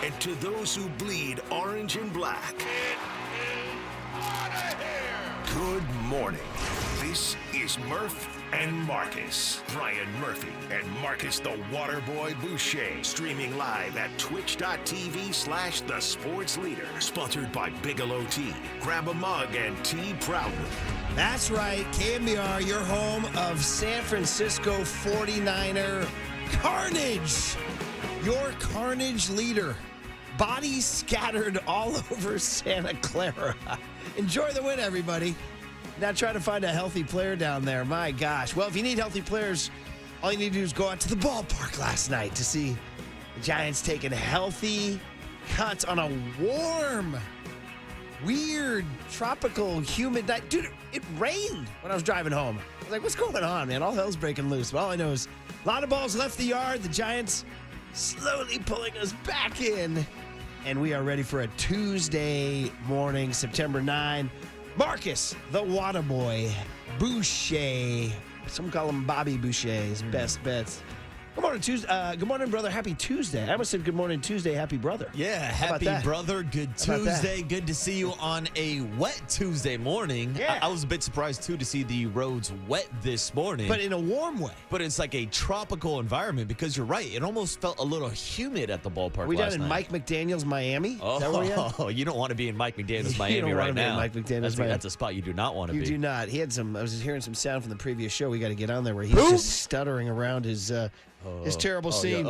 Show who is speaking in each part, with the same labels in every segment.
Speaker 1: And to those who bleed orange and black, good morning. This is Murph and Marcus. Brian Murphy and Marcus the Waterboy Boucher. Streaming live at twitch.tv/The Sports Leader. Sponsored by Bigelow Tea. Grab a mug and tea proudly.
Speaker 2: That's right. KNBR, your home of San Francisco 49er carnage. Your carnage leader. Bodies scattered all over Santa Clara. Enjoy the win, everybody. Now try to find a healthy player down there. My gosh. Well, if you need healthy players, all you need to do is go out to the ballpark last night to see the Giants taking healthy cuts on a warm, weird, tropical, humid night. Dude, it rained when I was driving home. I was like, what's going on, man? All hell's breaking loose. But all I know is a lot of balls left the yard. The Giants slowly pulling us back in. And we are ready for a Tuesday morning, September 9. Marcus, the Waterboy, Boucher. Some call him Bobby Boucher's best bets. Good morning, Tuesday. Good morning, brother. Happy Tuesday. I almost said good morning, Tuesday. Happy brother.
Speaker 3: Yeah, happy brother. Good Tuesday. Good to see you on a wet Tuesday morning.
Speaker 2: Yeah.
Speaker 3: I was a bit surprised, too, to see the roads wet this morning.
Speaker 2: But in a warm way.
Speaker 3: But it's like a tropical environment because you're right. It almost felt a little humid at the ballpark
Speaker 2: We
Speaker 3: last
Speaker 2: down in
Speaker 3: night.
Speaker 2: Mike McDaniel's Miami? Is that where we at?
Speaker 3: Oh, you don't want to be in Mike McDaniel's
Speaker 2: You
Speaker 3: Miami
Speaker 2: don't
Speaker 3: right
Speaker 2: wanna be in
Speaker 3: now.
Speaker 2: Mike McDaniel's Miami.
Speaker 3: That's a spot you do not want to
Speaker 2: You
Speaker 3: be.
Speaker 2: do not. He had some. I was just hearing some sound from the previous show. We got to get on there where he's just stuttering around his terrible scene.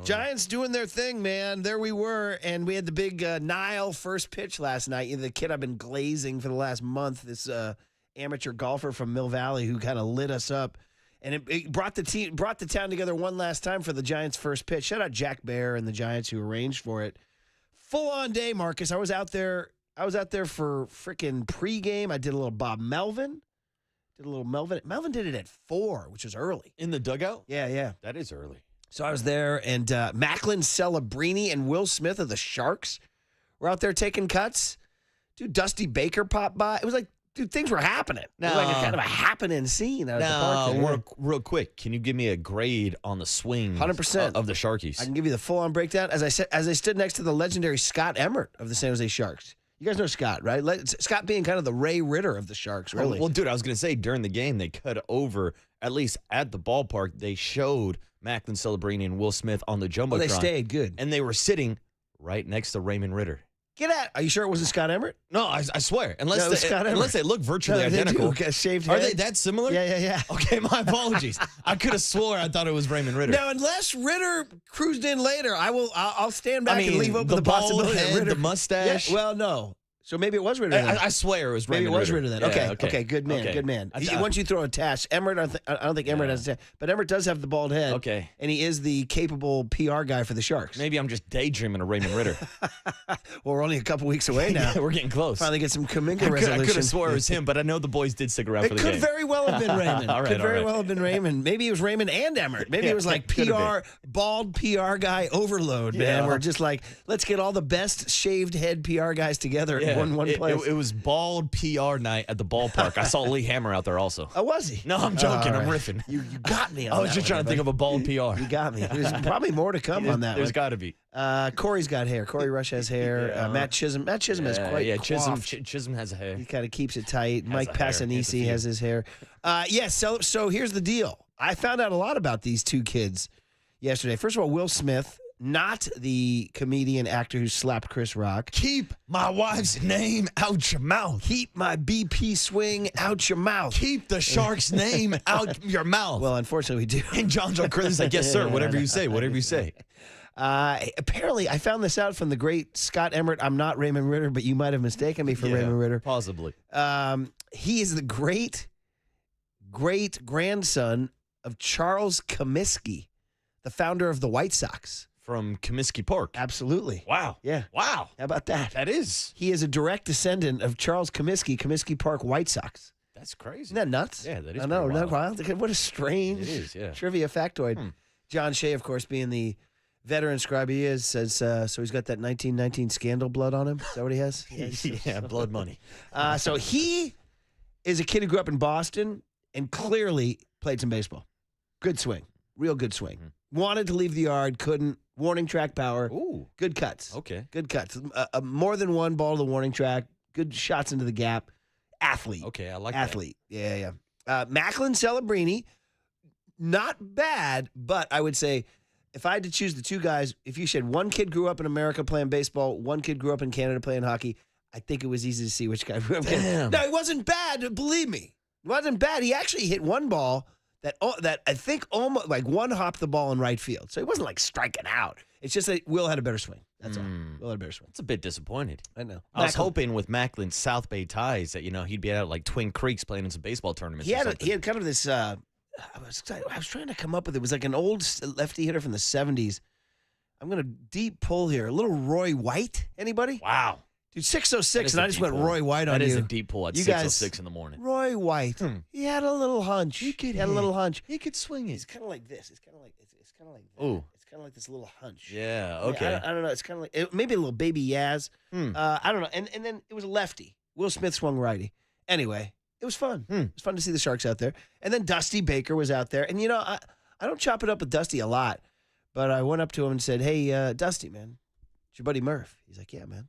Speaker 2: Giants doing their thing, man. There we were, and we had the big Nile first pitch last night. The kid I've been glazing for the last month. This amateur golfer from Mill Valley who kind of lit us up, and it brought the town together one last time for the Giants' first pitch. Shout out Jack Bear and the Giants who arranged for it. Full on day, Marcus. I was out there for freaking pregame. I did a little Bob Melvin. Melvin did it at 4, which was early.
Speaker 3: In the dugout?
Speaker 2: Yeah.
Speaker 3: That is early.
Speaker 2: So I was there, and Macklin Celebrini and Will Smith of the Sharks were out there taking cuts. Dude, Dusty Baker popped by. It was like, dude, things were happening. It was like a kind of a happening scene out at the park.
Speaker 3: Real quick, can you give me a grade on the swing
Speaker 2: 100%
Speaker 3: of the Sharkies?
Speaker 2: I can give you the full-on breakdown. As I stood next to the legendary Scott Emmert of the San Jose Sharks. You guys know Scott, right? Scott being kind of the Ray Ritter of the Sharks, really.
Speaker 3: Well, dude, I was going to say, during the game, they cut over, at least at the ballpark, they showed Macklin Celebrini and Will Smith on the Jumbotron.
Speaker 2: Well, they stayed good.
Speaker 3: And they were sitting right next to Raymond Ritter.
Speaker 2: Get out. Are you sure it wasn't Scott Emmert?
Speaker 3: No, I swear. Unless they look virtually
Speaker 2: No,
Speaker 3: identical.
Speaker 2: They do. Shaved head.
Speaker 3: Are they that similar?
Speaker 2: Yeah.
Speaker 3: Okay, my apologies. I could have swore I thought it was Raymond Ritter.
Speaker 2: Now, unless Ritter cruised in later, I'll stand back and leave open the
Speaker 3: bald
Speaker 2: possibility
Speaker 3: head,
Speaker 2: that Ritter.
Speaker 3: the mustache.
Speaker 2: Yeah, well, no. So maybe it was Ritter then.
Speaker 3: I swear it was
Speaker 2: Maybe
Speaker 3: Raymond
Speaker 2: it was
Speaker 3: Ritter.
Speaker 2: Ritter then.
Speaker 3: Yeah,
Speaker 2: Okay, good man,
Speaker 3: okay.
Speaker 2: good man. Once you throw a task, Emmert, I don't think Emmert has a task, but Emmert does have the bald head.
Speaker 3: Okay.
Speaker 2: And he is the capable PR guy for the Sharks.
Speaker 3: Maybe I'm just daydreaming of Raymond Ritter.
Speaker 2: Well, we're only a couple weeks away now.
Speaker 3: Yeah, we're getting close.
Speaker 2: Finally get some Kaminga
Speaker 3: I
Speaker 2: resolution.
Speaker 3: could have swore it was him, but I know the boys did stick around for
Speaker 2: It
Speaker 3: the
Speaker 2: could
Speaker 3: game.
Speaker 2: very well have been Raymond.
Speaker 3: All right,
Speaker 2: could very
Speaker 3: all right.
Speaker 2: well have been Raymond. Maybe it was Raymond and Emmert. Maybe it was like
Speaker 3: could have
Speaker 2: PR, bald PR guy overload, man.
Speaker 3: Yeah.
Speaker 2: We're just like, let's get all the best shaved head PR guys together in one place.
Speaker 3: It was bald PR night at the ballpark. I saw Lee Hammer out there also.
Speaker 2: Oh, was he?
Speaker 3: No, I'm joking.
Speaker 2: All
Speaker 3: I'm
Speaker 2: right.
Speaker 3: riffing.
Speaker 2: You got me on
Speaker 3: I was
Speaker 2: that
Speaker 3: just
Speaker 2: one,
Speaker 3: trying to think of a bald PR.
Speaker 2: You got me. There's probably more to come on that
Speaker 3: There's
Speaker 2: one.
Speaker 3: got to be.
Speaker 2: Corey's got hair. Corey Rush has hair.
Speaker 3: Yeah.
Speaker 2: Matt Chisholm has quite
Speaker 3: Chisholm has a hair.
Speaker 2: He kind of keeps it tight. Mike
Speaker 3: a hair. Has a
Speaker 2: Passanisi
Speaker 3: few.
Speaker 2: has his hair. So here's the deal. I found out a lot about these two kids yesterday. First of all, Will Smith, not the comedian actor who slapped Chris Rock.
Speaker 3: Keep my wife's name out your mouth.
Speaker 2: Keep my BP swing out your mouth.
Speaker 3: Keep the Shark's name out your mouth.
Speaker 2: Well, unfortunately, we do.
Speaker 3: And John Curtis like, yes, sir. Whatever you say. Whatever you say.
Speaker 2: Apparently, I found this out from the great Scott Emmert. I'm not Raymond Ritter, but you might have mistaken me for Raymond Ritter.
Speaker 3: Possibly.
Speaker 2: He is the great-grandson of Charles Comiskey, the founder of the White Sox.
Speaker 3: From Comiskey Park.
Speaker 2: Absolutely.
Speaker 3: Wow.
Speaker 2: Yeah.
Speaker 3: Wow.
Speaker 2: How about that?
Speaker 3: That is.
Speaker 2: He is a direct descendant of Charles Comiskey Park White Sox.
Speaker 3: That's crazy.
Speaker 2: Isn't that nuts?
Speaker 3: Yeah, that is
Speaker 2: I know.
Speaker 3: pretty
Speaker 2: Isn't that wild? What a strange
Speaker 3: It is, yeah.
Speaker 2: trivia factoid. John Shea, of course, being the veteran scribe he is, says, so he's got that 1919 scandal blood on him. Is that what he has?
Speaker 3: Yeah, blood money.
Speaker 2: So he is a kid who grew up in Boston and clearly played some baseball. Good swing. Real good swing. Wanted to leave the yard, couldn't. Warning track power.
Speaker 3: Ooh.
Speaker 2: Good cuts.
Speaker 3: Okay.
Speaker 2: Good cuts. More than one ball to the warning track. Good shots into the gap. Athlete.
Speaker 3: Okay, I like
Speaker 2: Athlete. Yeah. Macklin Celebrini, not bad, but I would say if I had to choose the two guys, if you said one kid grew up in America playing baseball, one kid grew up in Canada playing hockey, I think it was easy to see which guy grew up.
Speaker 3: Damn.
Speaker 2: No, it wasn't bad, believe me. It wasn't bad. He actually hit one ball that I think almost like one hopped the ball in right field. So it wasn't like striking out. It's just that Will had a better swing. That's all. Will had a better swing.
Speaker 3: It's a bit disappointed.
Speaker 2: I know.
Speaker 3: I was hoping with Macklin's South Bay ties that, he'd be out at like Twin Creeks playing in some baseball tournaments.
Speaker 2: He had kind of this. I was trying to come up with it. It was like an old lefty hitter from the 70s. I'm going to deep pull here. A little Roy White. Anybody?
Speaker 3: Wow.
Speaker 2: Dude, 606, and I just went Roy White on you.
Speaker 3: That is a deep pull at 6:06 in the morning.
Speaker 2: Roy White. He had a little hunch. He had a little hunch.
Speaker 3: He could swing it.
Speaker 2: It's kind of like this. It's kind of like that.
Speaker 3: Ooh.
Speaker 2: It's kind of like this little hunch.
Speaker 3: Yeah,
Speaker 2: I mean,
Speaker 3: okay.
Speaker 2: I don't know. It's kind of like maybe a little baby Yaz. I don't know. And then it was a lefty. Will Smith swung righty. Anyway, it was fun. It was fun to see the Sharks out there. And then Dusty Baker was out there. And, I don't chop it up with Dusty a lot, but I went up to him and said, hey, Dusty, man, it's your buddy Murph. He's like, yeah, man.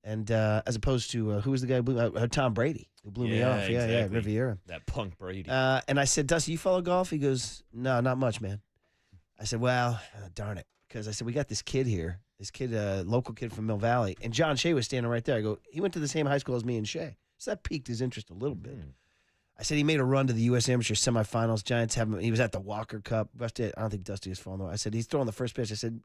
Speaker 2: And as opposed to, who was the guy who blew Tom Brady, who blew me off. Yeah,
Speaker 3: exactly.
Speaker 2: Riviera.
Speaker 3: That punk Brady.
Speaker 2: And I said, Dusty, you follow golf? He goes, no, not much, man. I said, well, darn it. Because I said, we got this kid here, local kid from Mill Valley. And John Shea was standing right there. I go, he went to the same high school as me and Shea. So that piqued his interest a little bit. I said he made a run to the U.S. Amateur semifinals. Giants have him. He was at the Walker Cup. I don't think Dusty was following. I said, he's throwing the first pitch. I said,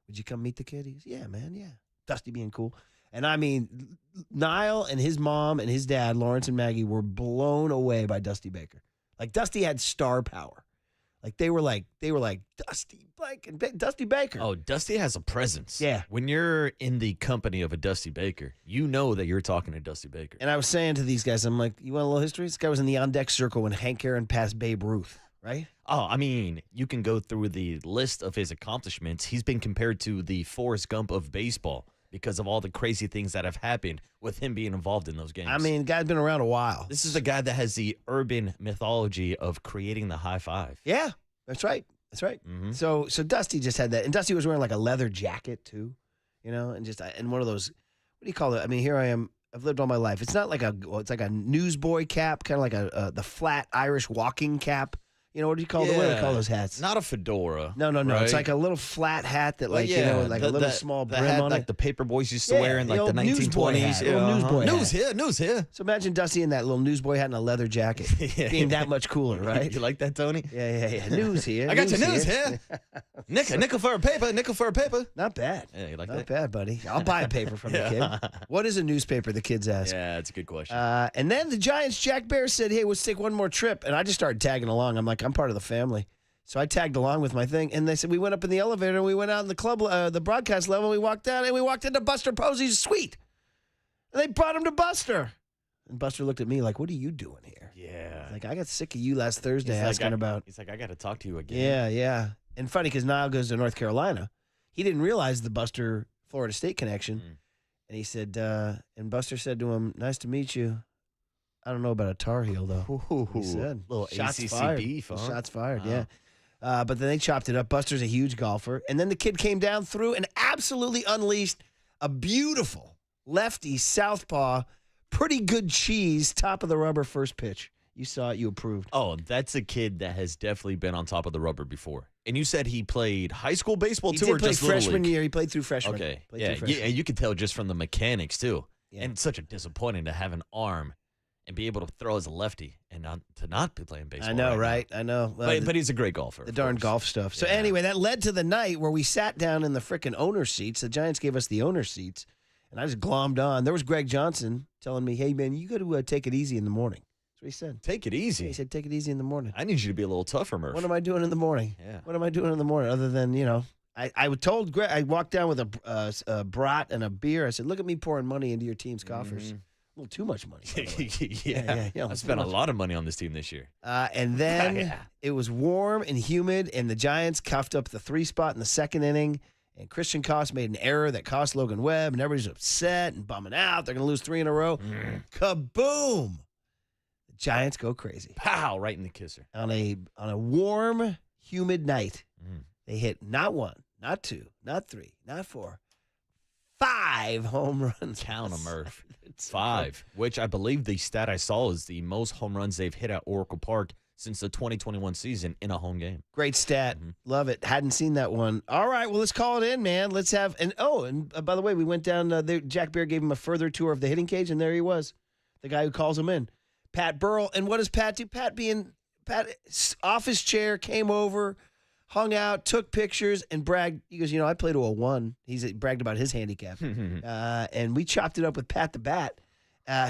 Speaker 2: would you come meet the kid? He goes, yeah, man, yeah. Dusty being cool. And I mean, Niall and his mom and his dad, Lawrence and Maggie, were blown away by Dusty Baker. Like, Dusty had star power. Like, they were like Dusty Blake and Dusty Baker.
Speaker 3: Oh, Dusty has a presence.
Speaker 2: Yeah.
Speaker 3: When you're in the company of a Dusty Baker, you know that you're talking to Dusty Baker.
Speaker 2: And I was saying to these guys, I'm like, you want a little history? This guy was in the on-deck circle when Hank Aaron passed Babe Ruth, right?
Speaker 3: Oh, I mean, you can go through the list of his accomplishments. He's been compared to the Forrest Gump of baseball because of all the crazy things that have happened with him being involved in those games.
Speaker 2: I mean, guy's been around a while.
Speaker 3: This is the guy that has the urban mythology of creating the high five.
Speaker 2: Yeah, that's right. That's right.
Speaker 3: Mm-hmm.
Speaker 2: So Dusty just had that. And Dusty was wearing like a leather jacket too, and one of those, what do you call it? I mean, here I am. I've lived all my life. It's not like it's like a newsboy cap, kind of like the flat Irish walking cap. What do you call what do they call those hats?
Speaker 3: Not a fedora.
Speaker 2: No.
Speaker 3: Right?
Speaker 2: It's like a little flat hat that, like, like a little small brim
Speaker 3: hat,
Speaker 2: on
Speaker 3: like
Speaker 2: it.
Speaker 3: the paper boys used to wear in like the
Speaker 2: newsboy
Speaker 3: 1920s.
Speaker 2: hat, little newsboy hat.
Speaker 3: News here.
Speaker 2: So imagine Dusty in that little newsboy hat and a leather jacket, being that much cooler, right?
Speaker 3: You like that, Tony?
Speaker 2: Yeah. News here.
Speaker 3: I got your news here. Nickel for a paper.
Speaker 2: Not bad.
Speaker 3: Yeah, you like
Speaker 2: Not
Speaker 3: that?
Speaker 2: bad, buddy. I'll buy a paper from the kid. What is a newspaper? The kids ask.
Speaker 3: Yeah, that's a good question.
Speaker 2: And then the Giants, Jack Bear said, hey, let's take one more trip. And I just started tagging along. I'm like, I'm part of the family. So I tagged along with my thing. And they said, we went up in the elevator and we went out in the club, the broadcast level. And we walked down and we walked into Buster Posey's suite. And they brought him to Buster. And Buster looked at me like, what are you doing here?
Speaker 3: Yeah.
Speaker 2: Like, I got sick of you last Thursday asking about.
Speaker 3: He's like, I got to talk to you again.
Speaker 2: Yeah. And funny because Niall goes to North Carolina. He didn't realize the Buster Florida State connection. And he said, and Buster said to him, nice to meet you. I don't know about a Tar Heel, though. He said.
Speaker 3: Little
Speaker 2: Shots
Speaker 3: ACC
Speaker 2: fired.
Speaker 3: beef, huh?
Speaker 2: Shots fired,
Speaker 3: Wow.
Speaker 2: yeah. But then they chopped it up. Buster's a huge golfer. And then the kid came down through and absolutely unleashed a beautiful lefty southpaw, pretty good cheese, top of the rubber first pitch. You saw it. You approved.
Speaker 3: Oh, that's a kid that has definitely been on top of the rubber before. And you said he played high school baseball,
Speaker 2: He
Speaker 3: too,
Speaker 2: did
Speaker 3: or
Speaker 2: play
Speaker 3: just Little
Speaker 2: freshman
Speaker 3: League?
Speaker 2: year. He played through freshman.
Speaker 3: Okay.
Speaker 2: Played
Speaker 3: Yeah,
Speaker 2: through freshman.
Speaker 3: and you could tell just from the mechanics, too.
Speaker 2: Yeah.
Speaker 3: And such a disappointing to have an arm and be able to throw as a lefty and not be playing baseball.
Speaker 2: I know,
Speaker 3: right?
Speaker 2: right? I know. Well,
Speaker 3: But he's a great golfer.
Speaker 2: the
Speaker 3: of
Speaker 2: darn
Speaker 3: course.
Speaker 2: golf stuff. So
Speaker 3: Yeah.
Speaker 2: anyway, that led to the night where we sat down in the frickin' owner seats. The Giants gave us the owner seats, and I just glommed on. There was Greg Johnson telling me, hey, man, you got to take it easy in the morning. That's what he said.
Speaker 3: Take it
Speaker 2: He
Speaker 3: easy.
Speaker 2: said, take it easy in the morning.
Speaker 3: I need you to be a little tougher, Murph.
Speaker 2: What am I doing in the morning?
Speaker 3: Yeah.
Speaker 2: What am I doing in the morning other than, I told Greg, I walked down with a brat and a beer. I said, look at me pouring money into your team's coffers. A little too much money. By the way.
Speaker 3: Yeah. I spent a lot of money on this team this year.
Speaker 2: And then
Speaker 3: Yeah.
Speaker 2: it was warm and humid, and the Giants cuffed up the 3 spot in the second inning. And Christian Koss made an error that cost Logan Webb, and everybody's upset and bumming out. They're going to lose 3 in a row. Kaboom! The Giants go crazy
Speaker 3: Pow! Right in the kisser.
Speaker 2: on a warm, humid night. They hit not 1, not 2, not 3, not 4, 5 home runs.
Speaker 3: Count them, Murph. 5, which I believe the stat I saw is the most home runs they've hit at Oracle Park since the 2021 season in a home game.
Speaker 2: Great stat. Love it. Hadn't seen that one. All right, well, let's call it in, man. Let's have and by the way, we went down there. Jack Bear gave him a further tour of the hitting cage, and there he was, the guy who calls him in, Pat Burrell. And what does Pat do? Pat off his chair, came over, hung out, took pictures, and bragged. He goes, I play to a 1. He bragged about his handicap. And we chopped it up with Pat the Bat,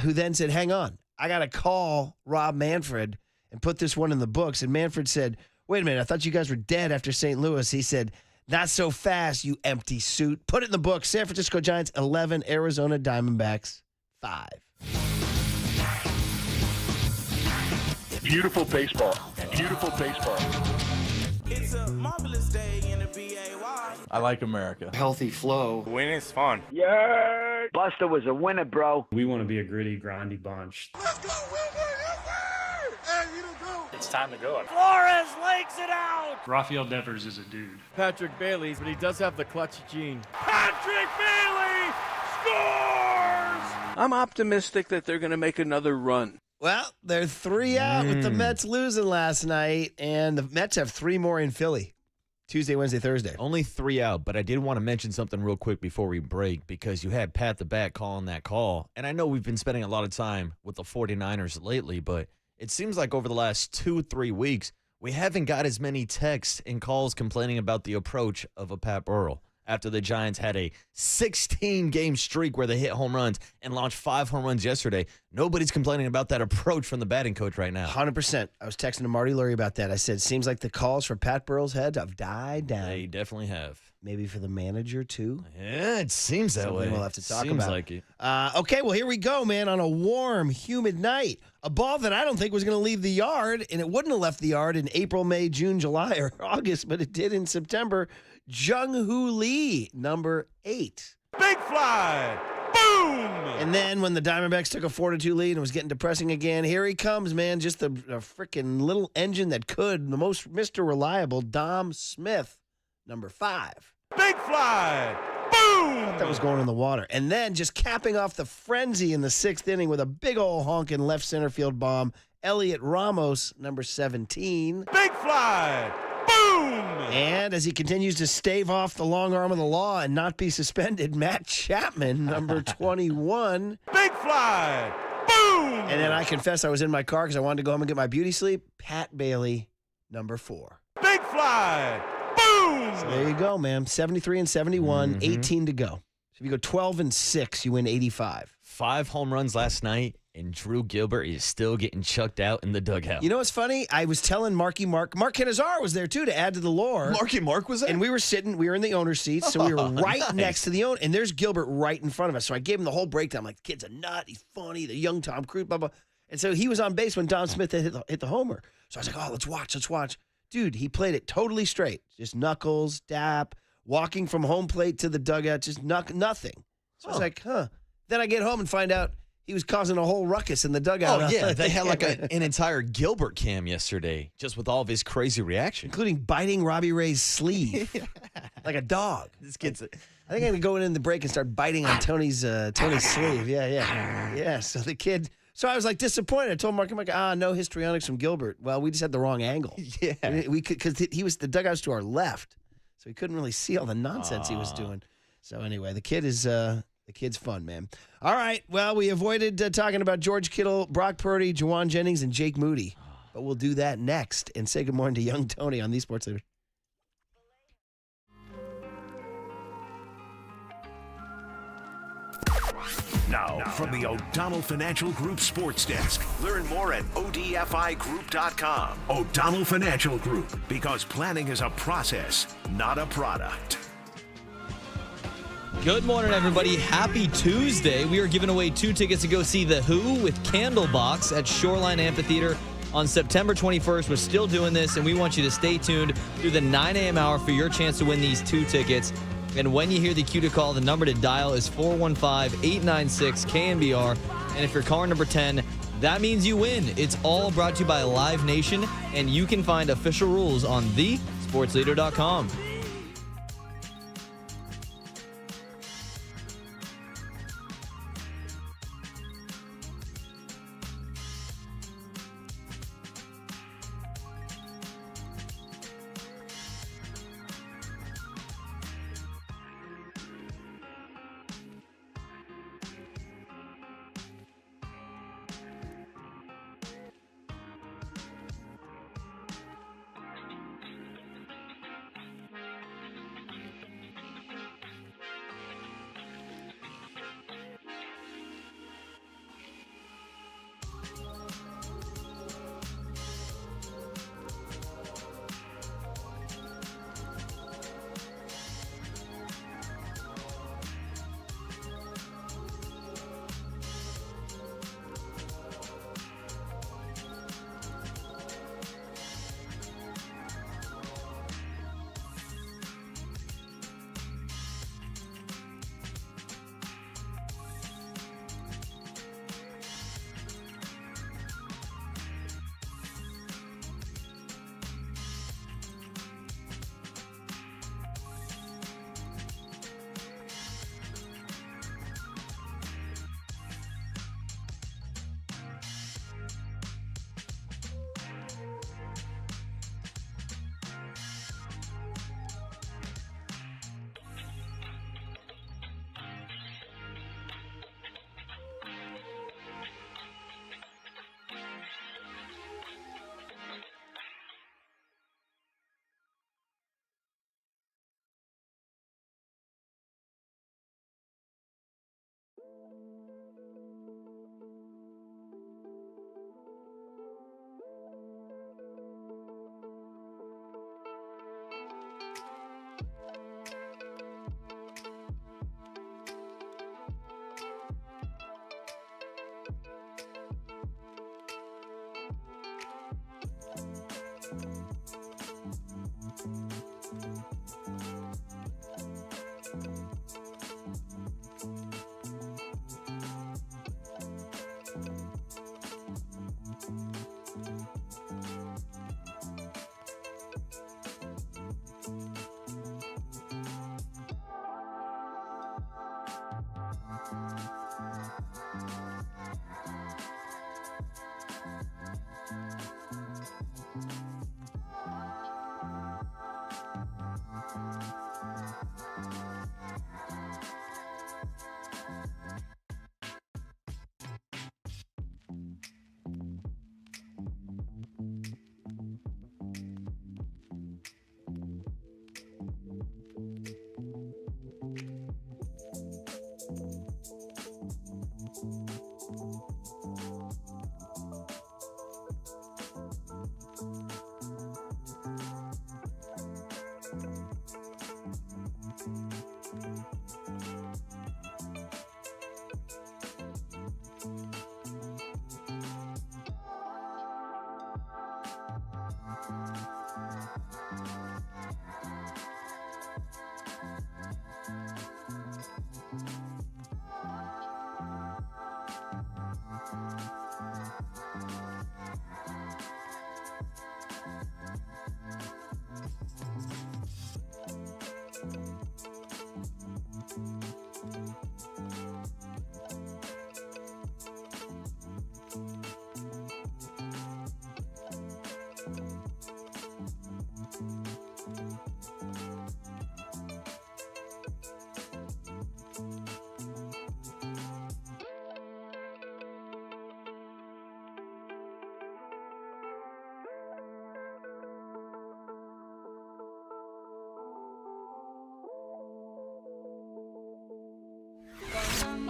Speaker 2: who then said, hang on, I got to call Rob Manfred and put this one in the books. And Manfred said, wait a minute, I thought you guys were dead after St. Louis. He said, not so fast, you empty suit. Put it in the book. San Francisco Giants, 11, Arizona Diamondbacks, 5.
Speaker 4: Beautiful baseball. Beautiful baseball.
Speaker 5: It's a marvelous day in the BAY.
Speaker 6: I like America.
Speaker 7: Healthy flow.
Speaker 8: Winning's fun.
Speaker 4: Yeah.
Speaker 7: Buster was a winner, bro.
Speaker 9: We want to be a gritty, grindy bunch.
Speaker 5: Let's go,
Speaker 8: It's time to go.
Speaker 5: Flores legs it out.
Speaker 9: Rafael Devers is a dude.
Speaker 6: Patrick Bailey, but he does have the clutch gene.
Speaker 5: Patrick Bailey scores.
Speaker 10: I'm optimistic that they're going to make another run.
Speaker 2: Well, they're 3 out with the Mets losing last night, and the Mets have 3 more in Philly. Tuesday, Wednesday, Thursday.
Speaker 3: Only 3 out, but I did want to mention something real quick before we break because you had Pat the Bat calling that call. And I know we've been spending a lot of time with the 49ers lately, but it seems like over the last 2-3 weeks, we haven't got as many texts and calls complaining about the approach of a Pat Burrell after the Giants had a 16-game streak where they hit home runs and launched 5 home runs yesterday. Nobody's complaining about that approach from the batting coach right now.
Speaker 2: 100%. I was texting to Marty Lurie about that. I said, seems like the calls for Pat Burrell's head have died down.
Speaker 3: They definitely have.
Speaker 2: Maybe for the manager, too?
Speaker 3: Yeah, it seems that way.
Speaker 2: We'll have to talk
Speaker 3: seems
Speaker 2: about.
Speaker 3: Like it.
Speaker 2: Okay, well, here we go, man, on a warm, humid night. A ball that I don't think was going to leave the yard, and it wouldn't have left the yard in April, May, June, July, or August, but it did in September. Jung-Hoo Lee, number 8.
Speaker 5: Big fly. Boom.
Speaker 2: And then when the Diamondbacks took a 4-2 lead and was getting depressing again, here he comes, man, just a freaking little engine that could, the most Mr. Reliable, Dom Smith, number 5.
Speaker 5: Big fly. Boom.
Speaker 2: I thought that was going in the water. And then just capping off the frenzy in the 6th inning with a big old honking left center field bomb, Elliot Ramos, number 17.
Speaker 5: Big fly. Boom.
Speaker 2: And as he continues to stave off the long arm of the law and not be suspended, Matt Chapman, number 21.
Speaker 5: Big fly. Boom.
Speaker 2: And then I confess I was in my car because I wanted to go home and get my beauty sleep. Pat Bailey, number 4.
Speaker 5: Big fly. Boom.
Speaker 2: So there you go, man. 73 and 71, 18 to go. So if you go 12 and 6, you win 85.
Speaker 3: 5 home runs last night, and Drew Gilbert is still getting chucked out in the dugout.
Speaker 2: You know what's funny? I was telling Mark Canizar was there too to add to the lore.
Speaker 3: Mark was there?
Speaker 2: And we were in the owner's seats, so we were right next to the owner. And there's Gilbert right in front of us. So I gave him the whole breakdown. I'm like, the kid's a nut. He's funny. The young Tom Cruise, blah, blah. And so he was on base when Dom Smith hit the homer. So I was like, oh, let's watch. Dude, he played it totally straight. Just knuckles, dap, walking from home plate to the dugout, just nothing. So I was like, huh. Then I get home and find out he was causing a whole ruckus in the dugout.
Speaker 3: Oh, yeah. They had like an entire Gilbert cam yesterday just with all of his crazy reaction.
Speaker 2: Including biting Robbie Ray's sleeve like a dog.
Speaker 3: This kid's...
Speaker 2: I think I'm going to go in the break and start biting on Tony's sleeve. Yeah. So the kid... So I was like disappointed. I told Mark, I'm like, no histrionics from Gilbert. Well, we just had the wrong angle.
Speaker 3: Yeah.
Speaker 2: We could, because the dugout's to our left. So he couldn't really see all the nonsense he was doing. So anyway, the kid's fun, man. All right. Well, we avoided talking about George Kittle, Brock Purdy, Juwan Jennings, and Jake Moody. But we'll do that next and say good morning to young Tony on the Sports Leader.
Speaker 1: Now, from the O'Donnell Financial Group Sports Desk. Learn more at odfigroup.com. O'Donnell Financial Group, because planning is a process, not a product.
Speaker 11: Good morning, everybody. Happy Tuesday. We are giving away 2 tickets to go see The Who with Candlebox at Shoreline Amphitheater on September 21st. We're still doing this, and we want you to stay tuned through the 9 a.m. hour for your chance to win these 2 tickets. And when you hear the cue to call, the number to dial is 415-896-KNBR. And if you're caller number 10, that means you win. It's all brought to you by Live Nation, and you can find official rules on thesportsleader.com.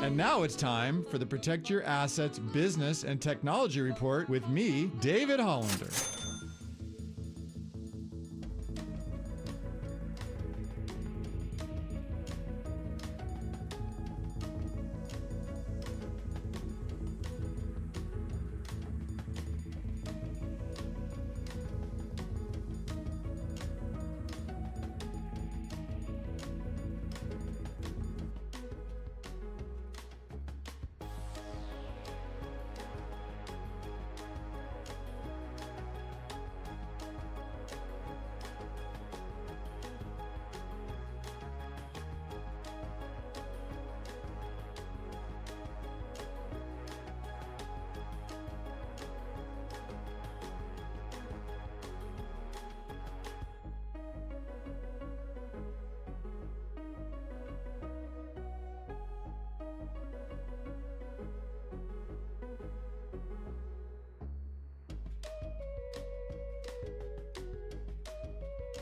Speaker 12: And now it's time for the Protect Your Assets Business and Technology Report with me, David Hollander.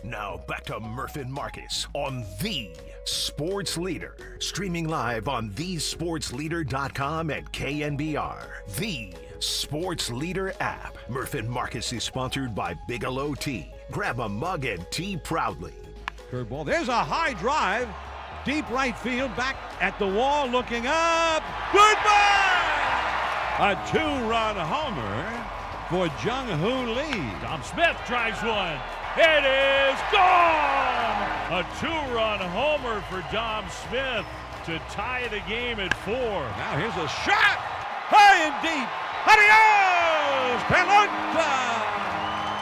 Speaker 1: Now back to Murph and Marcus on The Sports Leader. Streaming live on thesportsleader.com and KNBR. The Sports Leader app. Murph and Marcus is sponsored by Bigelow Tea. Grab a mug and tea proudly.
Speaker 13: Curveball. There's a high drive. Deep right field. Back at the wall. Looking up. Goodbye! A two-run homer for Jung-Hoo Lee.
Speaker 14: Dom Smith drives one. It is gone! A two-run homer for Dom Smith to tie the game at 4.
Speaker 13: Now here's a shot. High and deep. Adios! Pelota!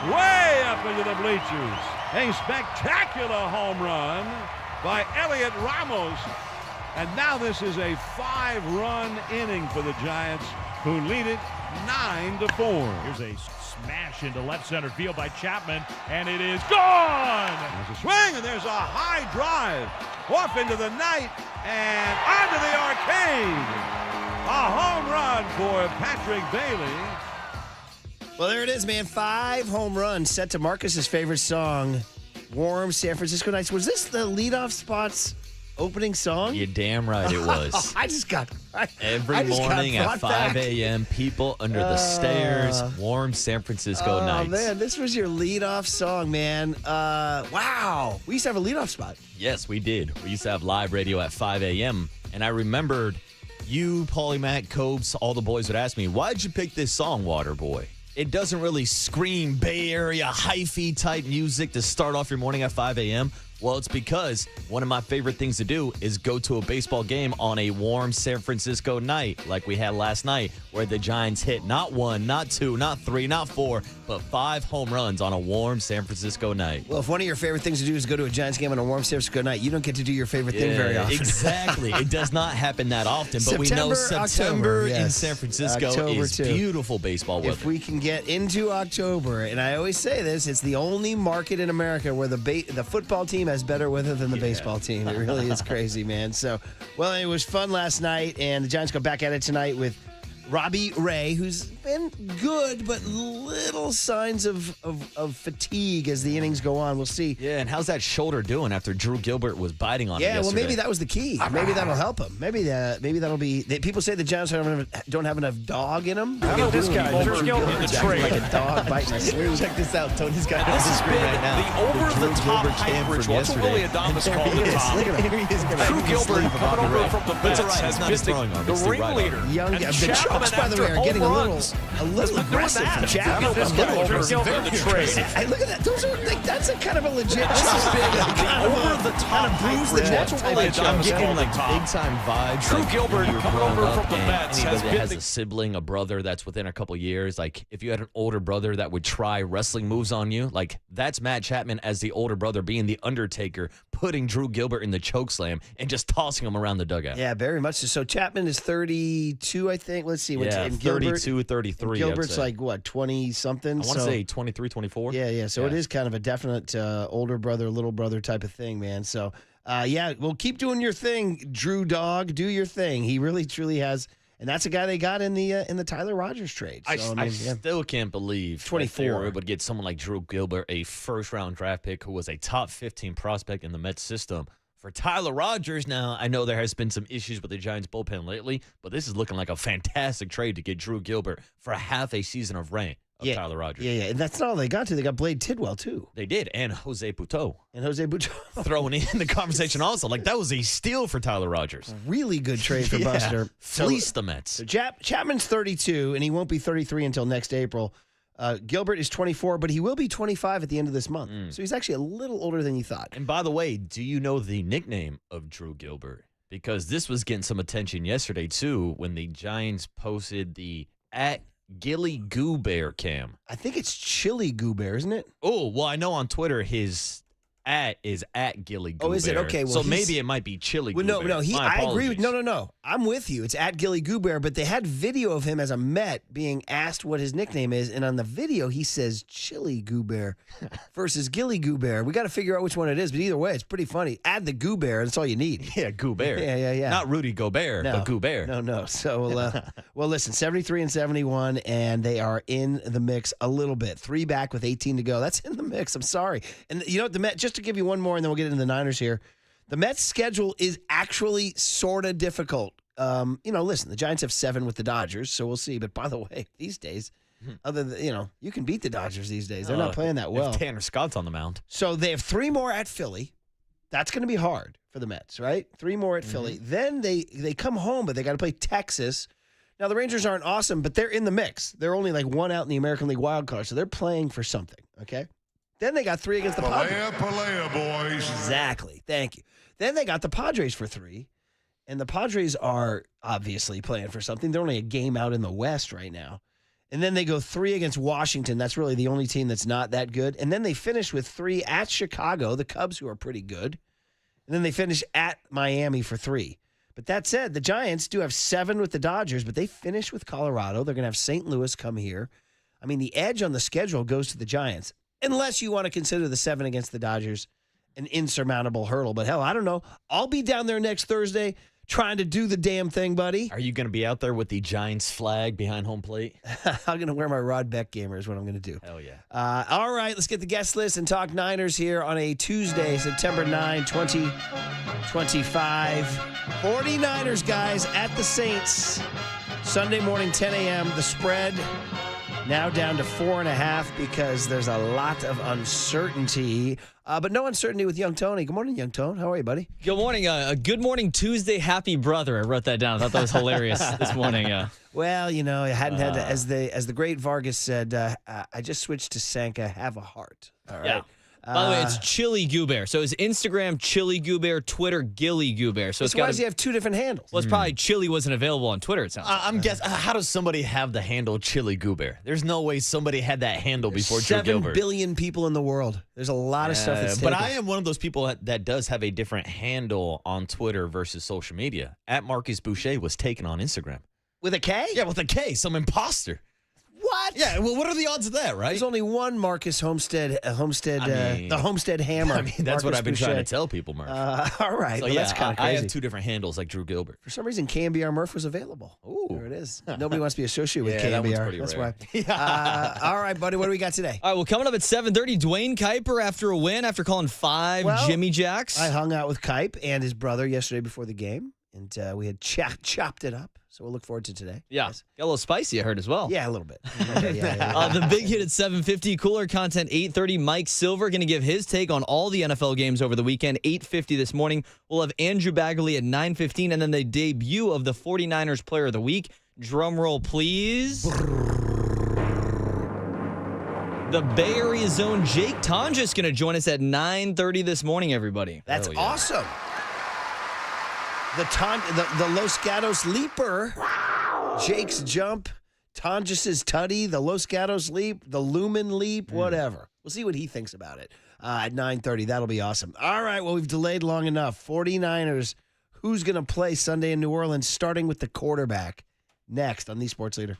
Speaker 13: Way up into the bleachers. A spectacular home run by Elliot Ramos. And now this is a 5-run inning for the Giants, who lead it 9-4.
Speaker 14: Here's a smash into left center field by Chapman, and it is gone!
Speaker 13: There's a swing, and there's a high drive off into the night and onto the arcade. A home run for Patrick Bailey.
Speaker 2: Well, there it is, man. 5 home runs set to Marcus's favorite song, Warm San Francisco Nights. Was this the leadoff spot's opening song?
Speaker 3: You're damn right it was. Every morning at 5 a.m., people under the stairs, warm San Francisco nights.
Speaker 2: Oh, man, this was your leadoff song, man. Wow. We used to have a leadoff spot.
Speaker 3: Yes, we did. We used to have live radio at 5 a.m., and I remembered you, Paulie, Matt, Cobes, all the boys would ask me, why'd you pick this song, Waterboy? It doesn't really scream Bay Area hyphy type music to start off your morning at 5 a.m. Well, it's because one of my favorite things to do is go to a baseball game on a warm San Francisco night like we had last night, where the Giants hit not 1, not 2, not 3, not 4, but 5 home runs on a warm San Francisco night.
Speaker 2: Well, if one of your favorite things to do is go to a Giants game on a warm San Francisco night, you don't get to do your favorite thing very often.
Speaker 3: Exactly. It does not happen that often, but we know September in San Francisco is beautiful baseball weather.
Speaker 2: If we can get into October, and I always say this, it's the only market in America where the football team has better weather than the baseball team. It really is crazy, man. So, well, it was fun last night, and the Giants go back at it tonight with Robbie Ray, who's been good, but little signs of fatigue as the innings go on. We'll see.
Speaker 3: Yeah, and how's that shoulder doing after Drew Gilbert was biting on it yesterday?
Speaker 2: Well, maybe that was the key. Maybe that'll help him. Maybe that'll be. People say the Giants don't have enough dog in them.
Speaker 14: Look at this guy. Drew Gilbert in the trade.
Speaker 2: Like a dog biting his sleeve.
Speaker 3: Check this out. Tony's got
Speaker 14: this has been right now. The over-the-top hype. What's Willie Adamas called the top? Drew Gilbert coming over from the Mets has been the ringleader.
Speaker 2: The Chops, by the way, are getting a little aggressive for Chapman.
Speaker 14: Look
Speaker 2: at that. Those are that's a kind of a legit
Speaker 14: over the top
Speaker 2: bruise the net.
Speaker 3: I'm getting like big time vibes.
Speaker 14: Drew Gilbert coming over from the Mets
Speaker 3: has a sibling, a brother that's within a couple years. Like if you had an older brother that would try wrestling moves on you, like that's Matt Chapman as the older brother being the Undertaker, putting Drew Gilbert in the chokeslam and just tossing him around the dugout.
Speaker 2: Yeah, very much so. So Chapman is 32, I think. Let's see.
Speaker 3: And 32, 33.
Speaker 2: Gilbert's like, what, 20-something?
Speaker 3: I want to say 23, 24.
Speaker 2: Yeah. So it is kind of a definite older brother, little brother type of thing, man. So, well, keep doing your thing, Drew Dog. Do your thing. He really, truly has. And that's a guy they got in the Tyler Rogers trade. So,
Speaker 3: I still can't believe
Speaker 2: 24
Speaker 3: they were able to get someone like Drew Gilbert, a first-round draft pick who was a top 15 prospect in the Mets system. For Tyler Rogers, now, I know there has been some issues with the Giants bullpen lately, but this is looking like a fantastic trade to get Drew Gilbert for half a season of reign of Tyler Rogers.
Speaker 2: Yeah, and that's not all they got, too. They got Blade Tidwell, too.
Speaker 3: They did, and Jose Butto.
Speaker 2: Thrown
Speaker 3: in the conversation also. Like, that was a steal for Tyler Rogers.
Speaker 2: Really good trade for Buster.
Speaker 3: Fleeced the Mets.
Speaker 2: So Chapman's 32, and he won't be 33 until next April. Gilbert is 24, but he will be 25 at the end of this month. So he's actually a little older than you thought.
Speaker 3: And by the way, do you know the nickname of Drew Gilbert? Because this was getting some attention yesterday, too, when the Giants posted the @Gilly Goo Bear cam.
Speaker 2: I think it's Chili Goo Bear, isn't it?
Speaker 3: Oh, well, I know on Twitter his is at Gilly Goober.
Speaker 2: Oh, is it? Okay, well,
Speaker 3: so maybe it might be Chili
Speaker 2: Well,
Speaker 3: Goober.
Speaker 2: no, I agree with.
Speaker 3: apologies.
Speaker 2: No. I'm with you. It's at Gilly Goober, but they had video of him as a Met being asked what his nickname is, and on the video he says Chili Goober versus Gilly Goober. We got to figure out which one it is, but either way, it's pretty funny. Add the Goober, that's all you need.
Speaker 3: Yeah, Goober.
Speaker 2: Yeah.
Speaker 3: Not Rudy Gobert, but Goober.
Speaker 2: No. So, well, listen, 73 and 71, and they are in the mix a little bit. 3 back with 18 to go. That's in the mix. I'm sorry. And you know what, the Met, just to give you one more, and then we'll get into the Niners here. The Mets' schedule is actually sort of difficult. Listen, the Giants have 7 with the Dodgers, so we'll see. But by the way, these days, other than, you can beat the Dodgers these days. They're not playing that well.
Speaker 3: If Tanner Scott's on the mound.
Speaker 2: So they have 3 more at Philly. That's going to be hard for the Mets, right? 3 more at Philly. Then they come home, but they got to play Texas. Now, the Rangers aren't awesome, but they're in the mix. They're only like 1 out in the American League wild card, so they're playing for something, okay? Then they got 3 against the Padres.
Speaker 1: Palea, boys.
Speaker 2: Exactly. Thank you. Then they got the Padres for 3, and the Padres are obviously playing for something. They're only a game out in the West right now. And then they go 3 against Washington. That's really the only team that's not that good. And then they finish with 3 at Chicago, the Cubs, who are pretty good. And then they finish at Miami for 3. But that said, the Giants do have 7 with the Dodgers, but they finish with Colorado. They're going to have St. Louis come here. I mean, the edge on the schedule goes to the Giants, unless you want to consider the 7 against the Dodgers an insurmountable hurdle. But hell, I don't know. I'll be down there next Thursday trying to do the damn thing, buddy.
Speaker 3: Are you going to be out there with the Giants flag behind home plate?
Speaker 2: I'm going to wear my Rod Beck gamer is what I'm going to do.
Speaker 3: Hell yeah.
Speaker 2: All right, let's get the guest list and talk Niners here on a Tuesday, September 9, 2025. 49ers, guys, at the Saints. Sunday morning, 10 a.m. The spread now down to 4.5 because there's a lot of uncertainty. But no uncertainty with Young Tony. Good morning, Young Tone. How are you, buddy?
Speaker 11: Good morning. Good morning, Tuesday. Happy brother. I wrote that down. I thought that was hilarious this morning.
Speaker 2: Well, I hadn't had to, as the great Vargas said, I just switched to Sanka, have a heart. All right.
Speaker 11: Yeah. By the way, it's Chili Goober. So his Instagram, Chili Goober, Twitter, Gilly Goober. So
Speaker 2: why does he have 2 different handles?
Speaker 11: Well, it's probably Chili wasn't available on Twitter, it sounds like.
Speaker 3: I'm guessing, how does somebody have the handle Chili Goober? There's no way somebody had that handle before Drew
Speaker 2: 7
Speaker 3: Gilbert.
Speaker 2: billion people in the world. There's a lot of stuff that's
Speaker 3: But
Speaker 2: taken.
Speaker 3: I am one of those people that does have a different handle on Twitter versus social media. At Marcus Boucher was taken on Instagram.
Speaker 2: With a K?
Speaker 3: Yeah, with a K. Some imposter.
Speaker 2: What?
Speaker 3: Yeah, well, what are the odds of that, right?
Speaker 2: There's only one Marcus the Homestead Hammer.
Speaker 3: I mean, that's what
Speaker 2: Marcus
Speaker 3: I've been
Speaker 2: Boucher.
Speaker 3: trying to tell people, Murph.
Speaker 2: All right.
Speaker 3: So,
Speaker 2: well,
Speaker 3: yeah,
Speaker 2: that's kind of
Speaker 3: I
Speaker 2: crazy.
Speaker 3: have 2 different handles like Drew Gilbert.
Speaker 2: For some reason, KNBR Murph was available.
Speaker 3: Ooh.
Speaker 2: There it is. Nobody wants to be associated with
Speaker 3: Yeah, that one's
Speaker 2: KNBR.
Speaker 3: pretty
Speaker 2: That's
Speaker 3: rare.
Speaker 2: why. All right, buddy. What do we got today?
Speaker 11: All right, well, coming up at 7:30, Dwayne Kuiper after a win, after calling 5 Jimmy Jacks.
Speaker 2: I hung out with Kipe and his brother yesterday before the game, and we had chopped it up. So we'll look forward to today.
Speaker 11: Yeah.
Speaker 2: Yes.
Speaker 11: Got a little spicy, I heard, as well.
Speaker 2: Yeah, a little bit. Yeah.
Speaker 11: The big hit at 7:50, cooler content 8:30. Mike Silver going to give his take on all the NFL games over the weekend. 8:50 this morning. We'll have Andrew Bagley at 9:15, and then the debut of the 49ers Player of the Week. Drum roll, please. The Bay Area Zone, Jake Tonjes going to join us at 9:30 this morning, everybody.
Speaker 2: That's awesome. The Los Gatos Leaper, Jake's Jump, Tonjes's Tutty, the Los Gatos Leap, the Lumen Leap, whatever. We'll see what he thinks about it at 9:30. That'll be awesome. All right, well, we've delayed long enough. 49ers, who's going to play Sunday in New Orleans, starting with the quarterback? Next on the Sports Leader.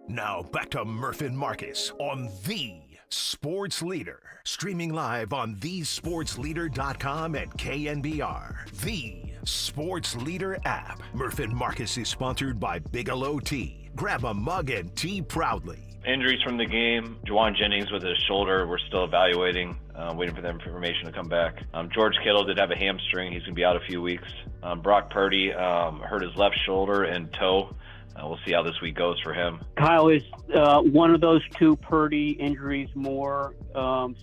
Speaker 1: Now back to Murph and Marcus on the Sports Leader. Streaming live on thesportsleader.com and KNBR. The Sports Leader app. Murph and Marcus is sponsored by Bigelow Tea. Grab a mug and tea proudly.
Speaker 8: Injuries from the game. Juwan Jennings with his shoulder, we're still evaluating, waiting for the information to come back. George Kittle did have a hamstring. He's going to be out a few weeks. Brock Purdy hurt his left shoulder and toe. We'll see how this week goes for him.
Speaker 7: Kyle, is one of those two Purdy injuries more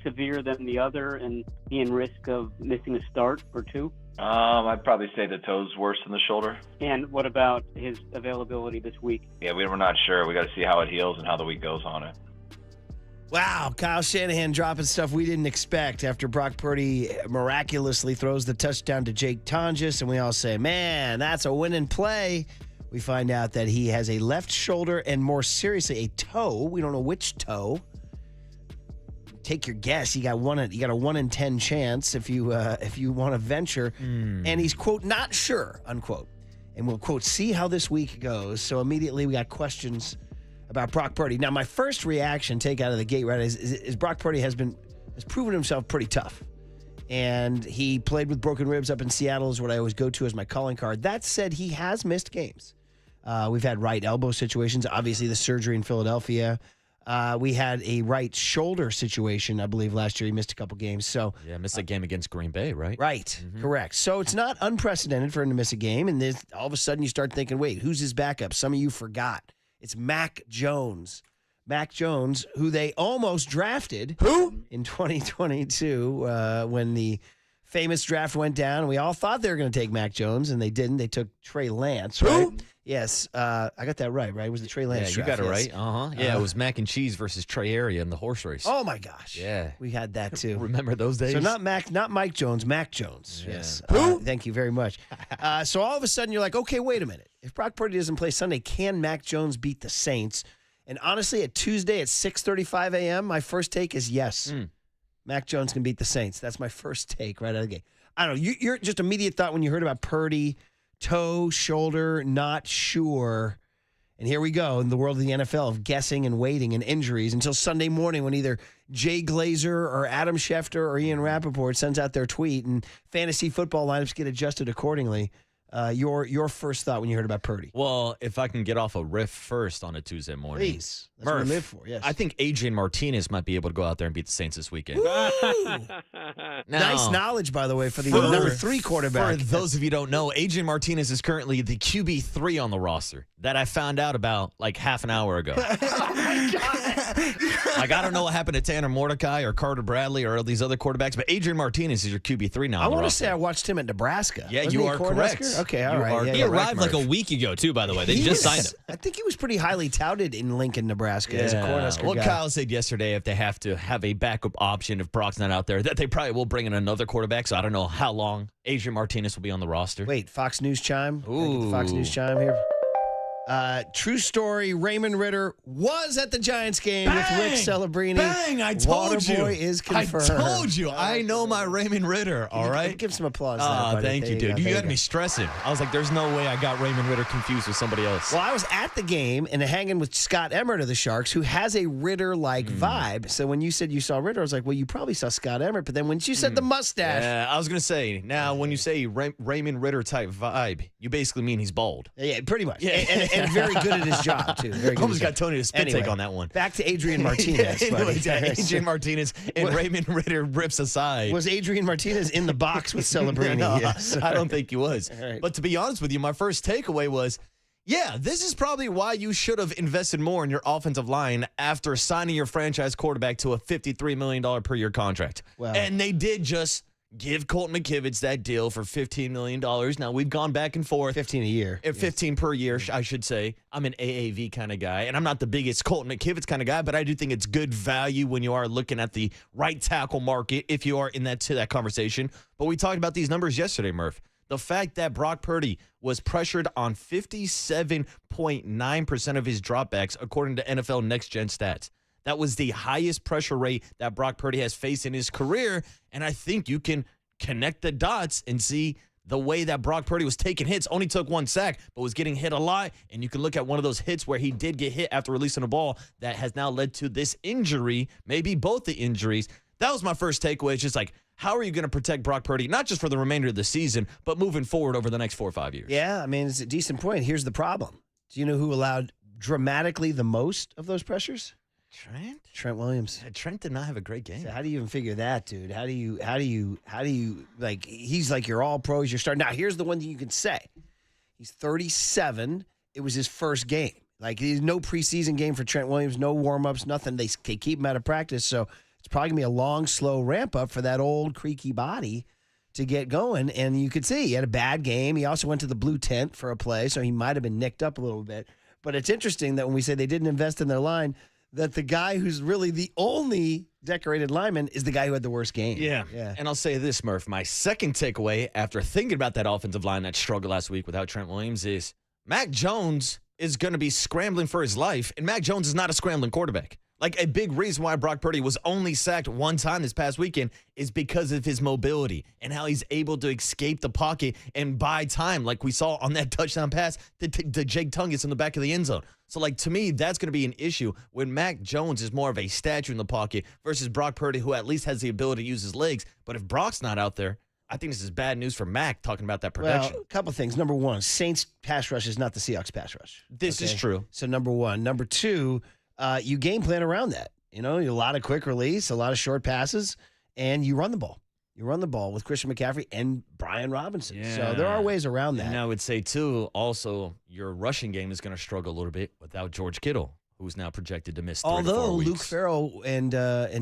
Speaker 7: severe than the other and he in risk of missing a start or two?
Speaker 8: I'd probably say the toe's worse than the shoulder.
Speaker 7: And what about his availability this week?
Speaker 8: Yeah, we're not sure. We got to see how it heals and how the week goes on it.
Speaker 2: Wow, Kyle Shanahan dropping stuff we didn't expect after Brock Purdy miraculously throws the touchdown to Jake Tonjes, and we all say, man, that's a winning play. We find out that he has a left shoulder and, more seriously, a toe. We don't know which toe. Take your guess. You got a 1 in 10 chance if you want to venture. And he's, quote, not sure, unquote. And we'll, quote, see how this week goes. So immediately we got questions about Brock Purdy. Now, my first reaction, take out of the gate, right, is Brock Purdy has proven himself pretty tough. And he played with broken ribs up in Seattle is what I always go to as my calling card. That said, he has missed games. We've had right elbow situations, obviously the surgery in Philadelphia. We had a right shoulder situation, I believe, last year. He missed a couple games. So
Speaker 3: yeah, missed a game against Green Bay, right?
Speaker 2: Right, correct. So it's not unprecedented for him to miss a game. And all of a sudden you start thinking, wait, who's his backup? Some of you forgot. It's Mac Jones. Mac Jones, who they almost drafted in 2022 when the famous draft went down. We all thought they were going to take Mac Jones, and they didn't. They took Trey Lance, right? Yes, I got that right? It was the Trey Lance draft.
Speaker 3: You got it
Speaker 2: yes.
Speaker 3: right. Yeah, it was mac and cheese versus Trey Area in the horse race.
Speaker 2: Oh, my gosh.
Speaker 3: Yeah.
Speaker 2: We had that, too.
Speaker 3: Remember those days?
Speaker 2: So not Mike Jones, Mac Jones.
Speaker 3: Yeah.
Speaker 2: Yes. Thank you very much. So all of a sudden, you're like, okay, wait a minute. If Brock Purdy doesn't play Sunday, can Mac Jones beat the Saints? And honestly, at Tuesday at 6:35 a.m., my first take is yes. Mac Jones can beat the Saints. That's my first take right out of the gate. I don't know. Your just immediate thought when you heard about Purdy, toe, shoulder, not sure. And here we go in the world of the NFL of guessing and waiting and injuries until Sunday morning when either Jay Glazer or Adam Schefter or Ian Rappaport sends out their tweet and fantasy football lineups get adjusted accordingly. Your first thought when you heard about Purdy?
Speaker 3: Well, if I can get off a riff first on a Tuesday morning.
Speaker 2: Please. That's what we live for, yes.
Speaker 3: I think Adrian Martinez might be able to go out there and beat the Saints this weekend.
Speaker 2: Nice knowledge, by the way, for the number 3 quarterback.
Speaker 3: For those of you who don't know, Adrian Martinez is currently the QB3 on the roster that I found out about like half an hour ago.
Speaker 2: Oh, my God.
Speaker 3: Like, I don't know what happened to Tanner Mordecai or Carter Bradley or all these other quarterbacks, but Adrian Martinez is your QB3 now.
Speaker 2: I want to say I watched him at Nebraska.
Speaker 3: Yeah,
Speaker 2: Wasn't
Speaker 3: you
Speaker 2: he
Speaker 3: are correct.
Speaker 2: Okay, all right.
Speaker 11: He arrived like a week ago, too, by the way. They just signed him.
Speaker 2: I think he was pretty highly touted in Lincoln, Nebraska as a Cornhusker
Speaker 3: Well,
Speaker 2: guy.
Speaker 3: Kyle said yesterday if they have to have a backup option if Brock's not out there, that they probably will bring in another quarterback, so I don't know how long Adrian Martinez will be on the roster.
Speaker 2: Wait, Fox News chime?
Speaker 3: Ooh.
Speaker 2: Can I get the Fox News chime here? True story, Raymond Ritter was at the Giants game with Rick Celebrini.
Speaker 3: Bang! I told you.
Speaker 2: Waterboy is confirmed.
Speaker 3: I told you. I know my Raymond Ritter, all right?
Speaker 2: Give some applause.
Speaker 3: Thank you, dude. You had me stressing. I was like, there's no way I got Raymond Ritter confused with somebody else.
Speaker 2: Well, I was at the game and hanging with Scott Emmert of the Sharks, who has a Ritter-like vibe. So when you said you saw Ritter, I was like, well, you probably saw Scott Emmert. But then when you said the mustache.
Speaker 3: Yeah, I was going to say, now when you say Raymond Ritter type vibe, you basically mean he's bald.
Speaker 2: Yeah, pretty much.
Speaker 3: Yeah.
Speaker 2: And very good at his job, too. Very good.
Speaker 3: Almost got Tony to spit take on that one.
Speaker 2: Back to Adrian Martinez.
Speaker 3: Anyways, Adrian Martinez and Raymond Ritter rips aside.
Speaker 2: Was Adrian Martinez in the box with Celebrini?
Speaker 3: No,
Speaker 2: yes.
Speaker 3: I don't think he was.
Speaker 2: Right.
Speaker 3: But to be honest with you, my first takeaway was, yeah, this is probably why you should have invested more in your offensive line after signing your franchise quarterback to a $53 million per year contract.
Speaker 2: Well,
Speaker 3: and they did just Give Colton McKivitz that deal for $15 million. Now, we've gone back and forth.
Speaker 2: 15 a year.
Speaker 3: 15 per year, I should say. I'm an AAV kind of guy, and I'm not the biggest Colton McKivitz kind of guy, but I do think it's good value when you are looking at the right tackle market if you are in that conversation. But we talked about these numbers yesterday, Murph. The fact that Brock Purdy was pressured on 57.9% of his dropbacks, according to NFL Next Gen Stats. That was the highest pressure rate that Brock Purdy has faced in his career, and I think you can connect the dots and see the way that Brock Purdy was taking hits. Only took 1 sack, but was getting hit a lot, and you can look at one of those hits where he did get hit after releasing a ball that has now led to this injury, maybe both the injuries. That was my first takeaway. It's just like, how are you going to protect Brock Purdy, not just for the remainder of the season, but moving forward over the next 4 or 5 years?
Speaker 2: Yeah, I mean, it's a decent point. Here's the problem. Do you know who allowed dramatically the most of those pressures? Trent Williams.
Speaker 3: Trent did not have a great game.
Speaker 2: So how do you even figure that, dude? How do you like, he's like your all pro, he's your star. Now, here's the one thing you can say. He's 37. It was his first game. Like, there's no preseason game for Trent Williams, no warm-ups, nothing. They keep him out of practice, so it's probably going to be a long, slow ramp-up for that old creaky body to get going. And you could see he had a bad game. He also went to the blue tent for a play, so he might have been nicked up a little bit. But it's interesting that when we say they didn't invest in their line, that the guy who's really the only decorated lineman is the guy who had the worst game.
Speaker 3: Yeah. And I'll say this, Murph. My second takeaway after thinking about that offensive line that struggled last week without Trent Williams is Mac Jones is going to be scrambling for his life, and Mac Jones is not a scrambling quarterback. Like, a big reason why Brock Purdy was only sacked 1 time this past weekend is because of his mobility and how he's able to escape the pocket and buy time, like we saw on that touchdown pass to Jake Tungus in the back of the end zone. So, like, to me, that's going to be an issue when Mac Jones is more of a statue in the pocket versus Brock Purdy, who at least has the ability to use his legs. But if Brock's not out there, I think this is bad news for Mac talking about that protection.
Speaker 2: Well, a couple things. Number one, Saints pass rush is not the Seahawks pass rush.
Speaker 3: This is true.
Speaker 2: So, number one. Number two, you game plan around that. You know, a lot of quick release, a lot of short passes, and you run the ball. You run the ball with Christian McCaffrey and Brian Robinson.
Speaker 3: Yeah.
Speaker 2: So there are ways around that.
Speaker 3: And I would say, too, also, your rushing game is going to struggle a little bit without George Kittle, who's now projected to miss 3 to 4
Speaker 2: Although
Speaker 3: weeks.
Speaker 2: Luke Farrell and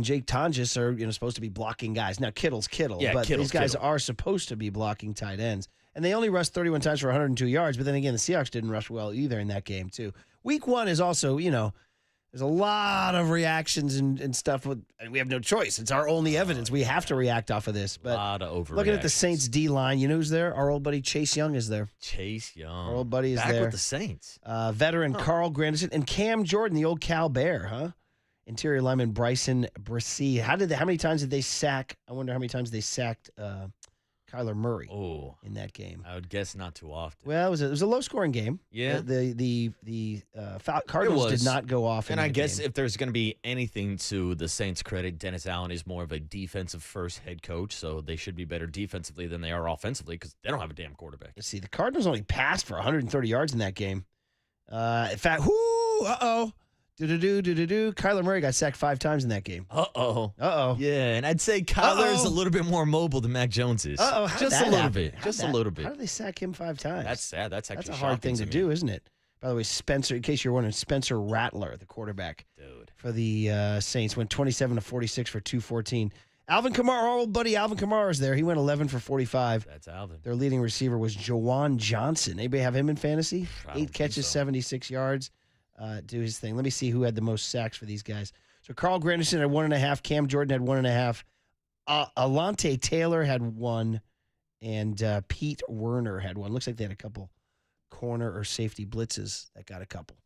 Speaker 2: Jake Tonjes are supposed to be blocking guys. Now, Kittle's Kittle,
Speaker 3: Yeah,
Speaker 2: but
Speaker 3: Kittle's
Speaker 2: these guys
Speaker 3: Kittle.
Speaker 2: are supposed to be blocking tight ends. And they only rushed 31 times for 102 yards, but then again, the Seahawks didn't rush well either in that game, too. Week 1 is also, there's a lot of reactions and stuff, and we have no choice. It's our only evidence. We have to react off of this. But
Speaker 3: a lot of overreactions.
Speaker 2: looking at the Saints D-line, you know who's there? Our old buddy Chase Young is there.
Speaker 3: Chase Young.
Speaker 2: Our old buddy is
Speaker 3: Back
Speaker 2: there.
Speaker 3: with the Saints.
Speaker 2: Veteran Carl Granderson and Cam Jordan, the old Cal Bear, huh? Interior lineman Bryson Brissy. How many times did they sack? I wonder how many times they sacked Kyler Murray in that game.
Speaker 3: I would guess not too often.
Speaker 2: Well, it was a low-scoring game.
Speaker 3: Yeah.
Speaker 2: The Cardinals did not go off.
Speaker 3: And
Speaker 2: in
Speaker 3: I
Speaker 2: the
Speaker 3: guess
Speaker 2: game.
Speaker 3: if there's going to be anything to the Saints' credit, Dennis Allen is more of a defensive-first head coach, so they should be better defensively than they are offensively because they don't have a damn quarterback.
Speaker 2: Let's see. The Cardinals only passed for 130 yards in that game. In fact, uh-oh. Kyler Murray got sacked 5 times in that game.
Speaker 3: Uh-oh.
Speaker 2: Uh-oh.
Speaker 3: Yeah, and I'd say Kyler's a little bit more mobile than Mac Jones is.
Speaker 2: Uh-oh.
Speaker 3: Just a little bit. Just a little bit.
Speaker 2: How did they sack him 5 times?
Speaker 3: That's sad. That's actually
Speaker 2: a hard thing to
Speaker 3: me.
Speaker 2: do, isn't it? By the way, Spencer, in case you're wondering, Spencer Rattler, the quarterback for the Saints, went 27 to 46 for 214. Alvin Kamara, our old buddy Alvin Kamara is there. He went 11 for 45.
Speaker 3: That's Alvin.
Speaker 2: Their leading receiver was Jawan Johnson. Anybody have him in fantasy? 8 catches, 76 yards. Do his thing. Let me see who had the most sacks for these guys. So Carl Granderson had 1.5. Cam Jordan had 1.5. Alante Taylor had 1. And Pete Werner had 1. Looks like they had a couple corner or safety blitzes that got a couple.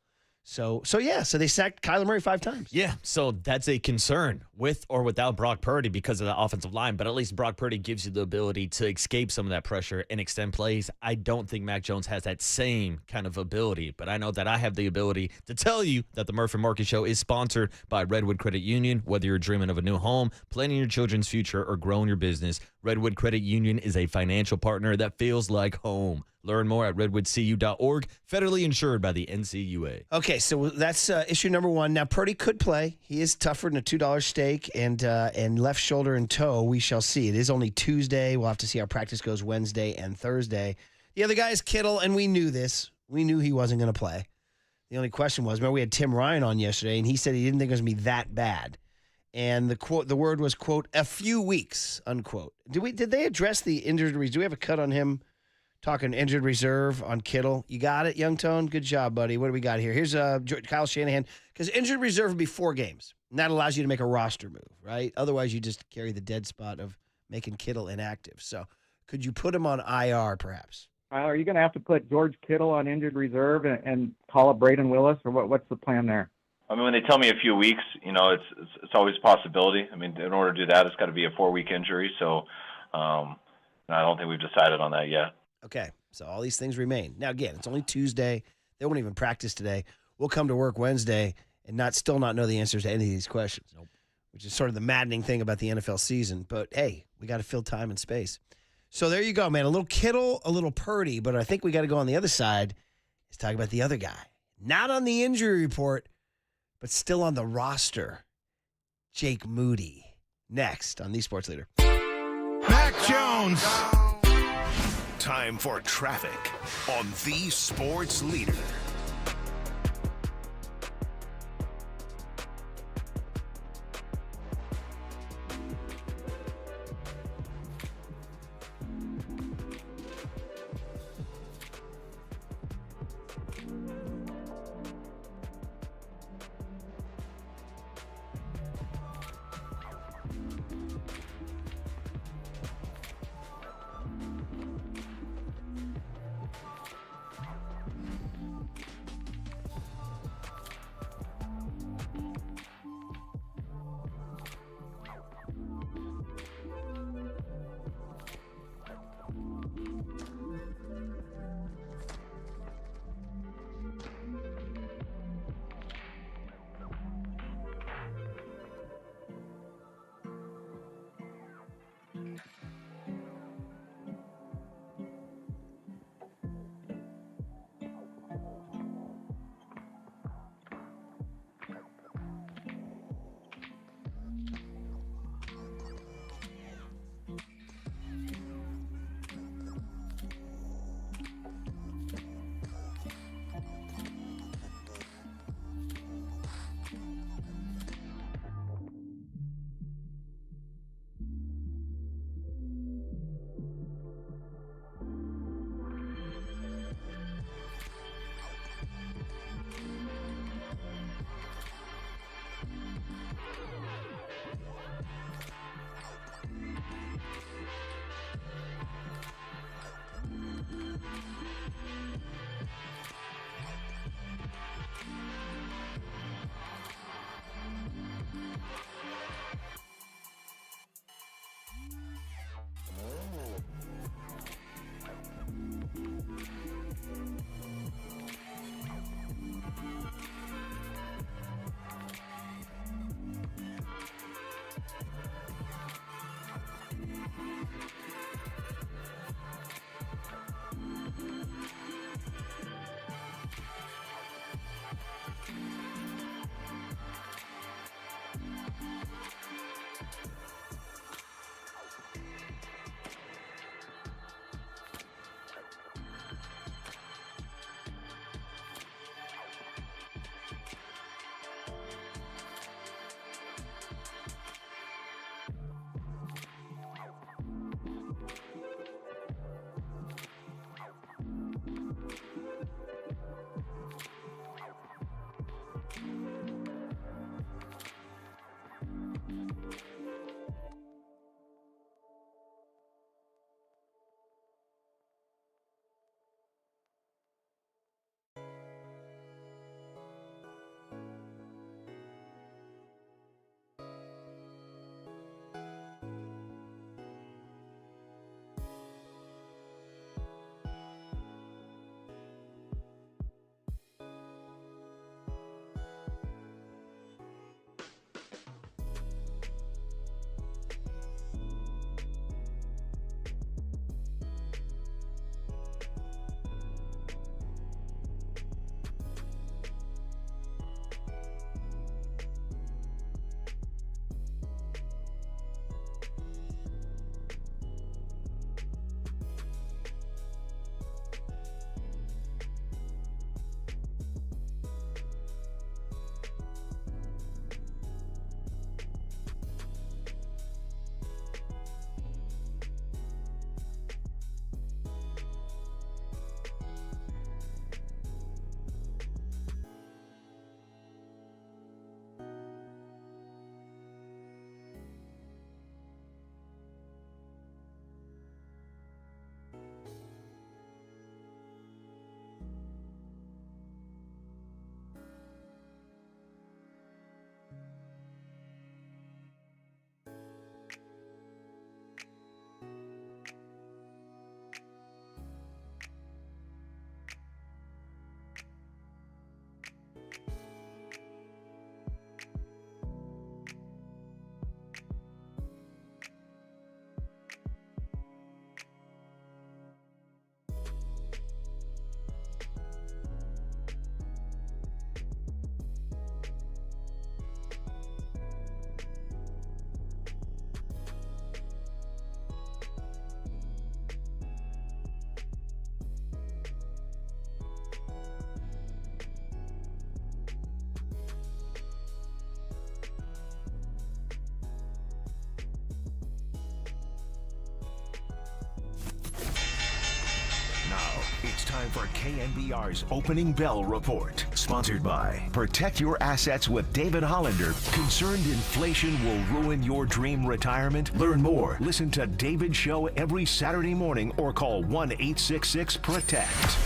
Speaker 2: So they sacked Kyler Murray 5 times.
Speaker 3: Yeah, so that's a concern with or without Brock Purdy because of the offensive line, but at least Brock Purdy gives you the ability to escape some of that pressure and extend plays. I don't think Mac Jones has that same kind of ability, but I know that I have the ability to tell you that the Murph and Marcus Show is sponsored by Redwood Credit Union. Whether you're dreaming of a new home, planning your children's future, or growing your business, Redwood Credit Union is a financial partner that feels like home. Learn more at redwoodcu.org, federally insured by the NCUA.
Speaker 2: Okay, so that's issue number 1. Now, Purdy could play. He is tougher than a $2 steak and left shoulder and toe. We shall see. It is only Tuesday. We'll have to see how practice goes Wednesday and Thursday. The other guy is Kittle, and we knew this. We knew he wasn't going to play. The only question was, remember we had Tim Ryan on yesterday, and he said he didn't think it was going to be that bad. And the word was, quote, a few weeks, unquote. Did they address the injured reserve? Do we have a cut on him talking injured reserve on Kittle? You got it, Young Tone? Good job, buddy. What do we got here? Here's Kyle Shanahan. Because injured reserve would be 4 games. And that allows you to make a roster move, right? Otherwise, you just carry the dead spot of making Kittle inactive. So could you put him on IR, perhaps?
Speaker 15: Are you going to have to put George Kittle on injured reserve and call up Braden Willis, or what's the plan there?
Speaker 8: I mean, when they tell me a few weeks, it's always a possibility. I mean, in order to do that, it's got to be a 4-week injury. So I don't think we've decided on that yet.
Speaker 2: Okay, so all these things remain. Now, again, it's only Tuesday. They won't even practice today. We'll come to work Wednesday and still not know the answers to any of these questions, which is sort of the maddening thing about the NFL season. But, hey, we got to fill time and space. So there you go, man. A little Kittle, a little Purdy, but I think we got to go on the other side. Let's talk about the other guy. Not on the injury report, but still on the roster. Jake Moody. Next on the Sports Leader.
Speaker 1: Mac Jones. Time for traffic on the Sports Leader. It's time for KNBR's Opening Bell Report. Sponsored by Protect Your Assets with David Hollander. Concerned inflation will ruin your dream retirement? Learn more. Listen to David's show every Saturday morning or call 1-866-PROTECT.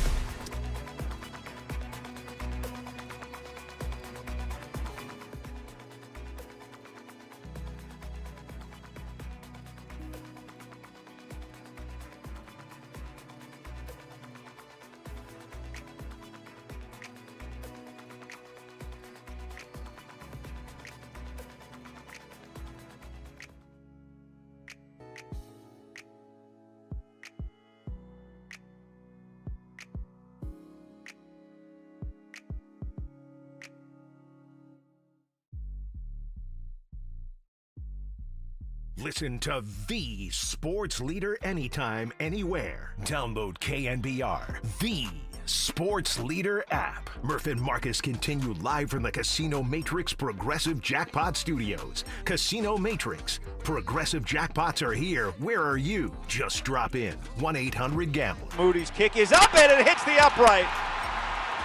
Speaker 1: Listen to the sports leader anytime, anywhere. Download KNBR, the sports leader app. Murph and Marcus continue live from the Casino Matrix Progressive Jackpot Studios. Casino Matrix. Progressive jackpots are here. Where are you? Just drop in. 1-800-GAMBLE.
Speaker 16: Moody's kick is up and it hits the upright.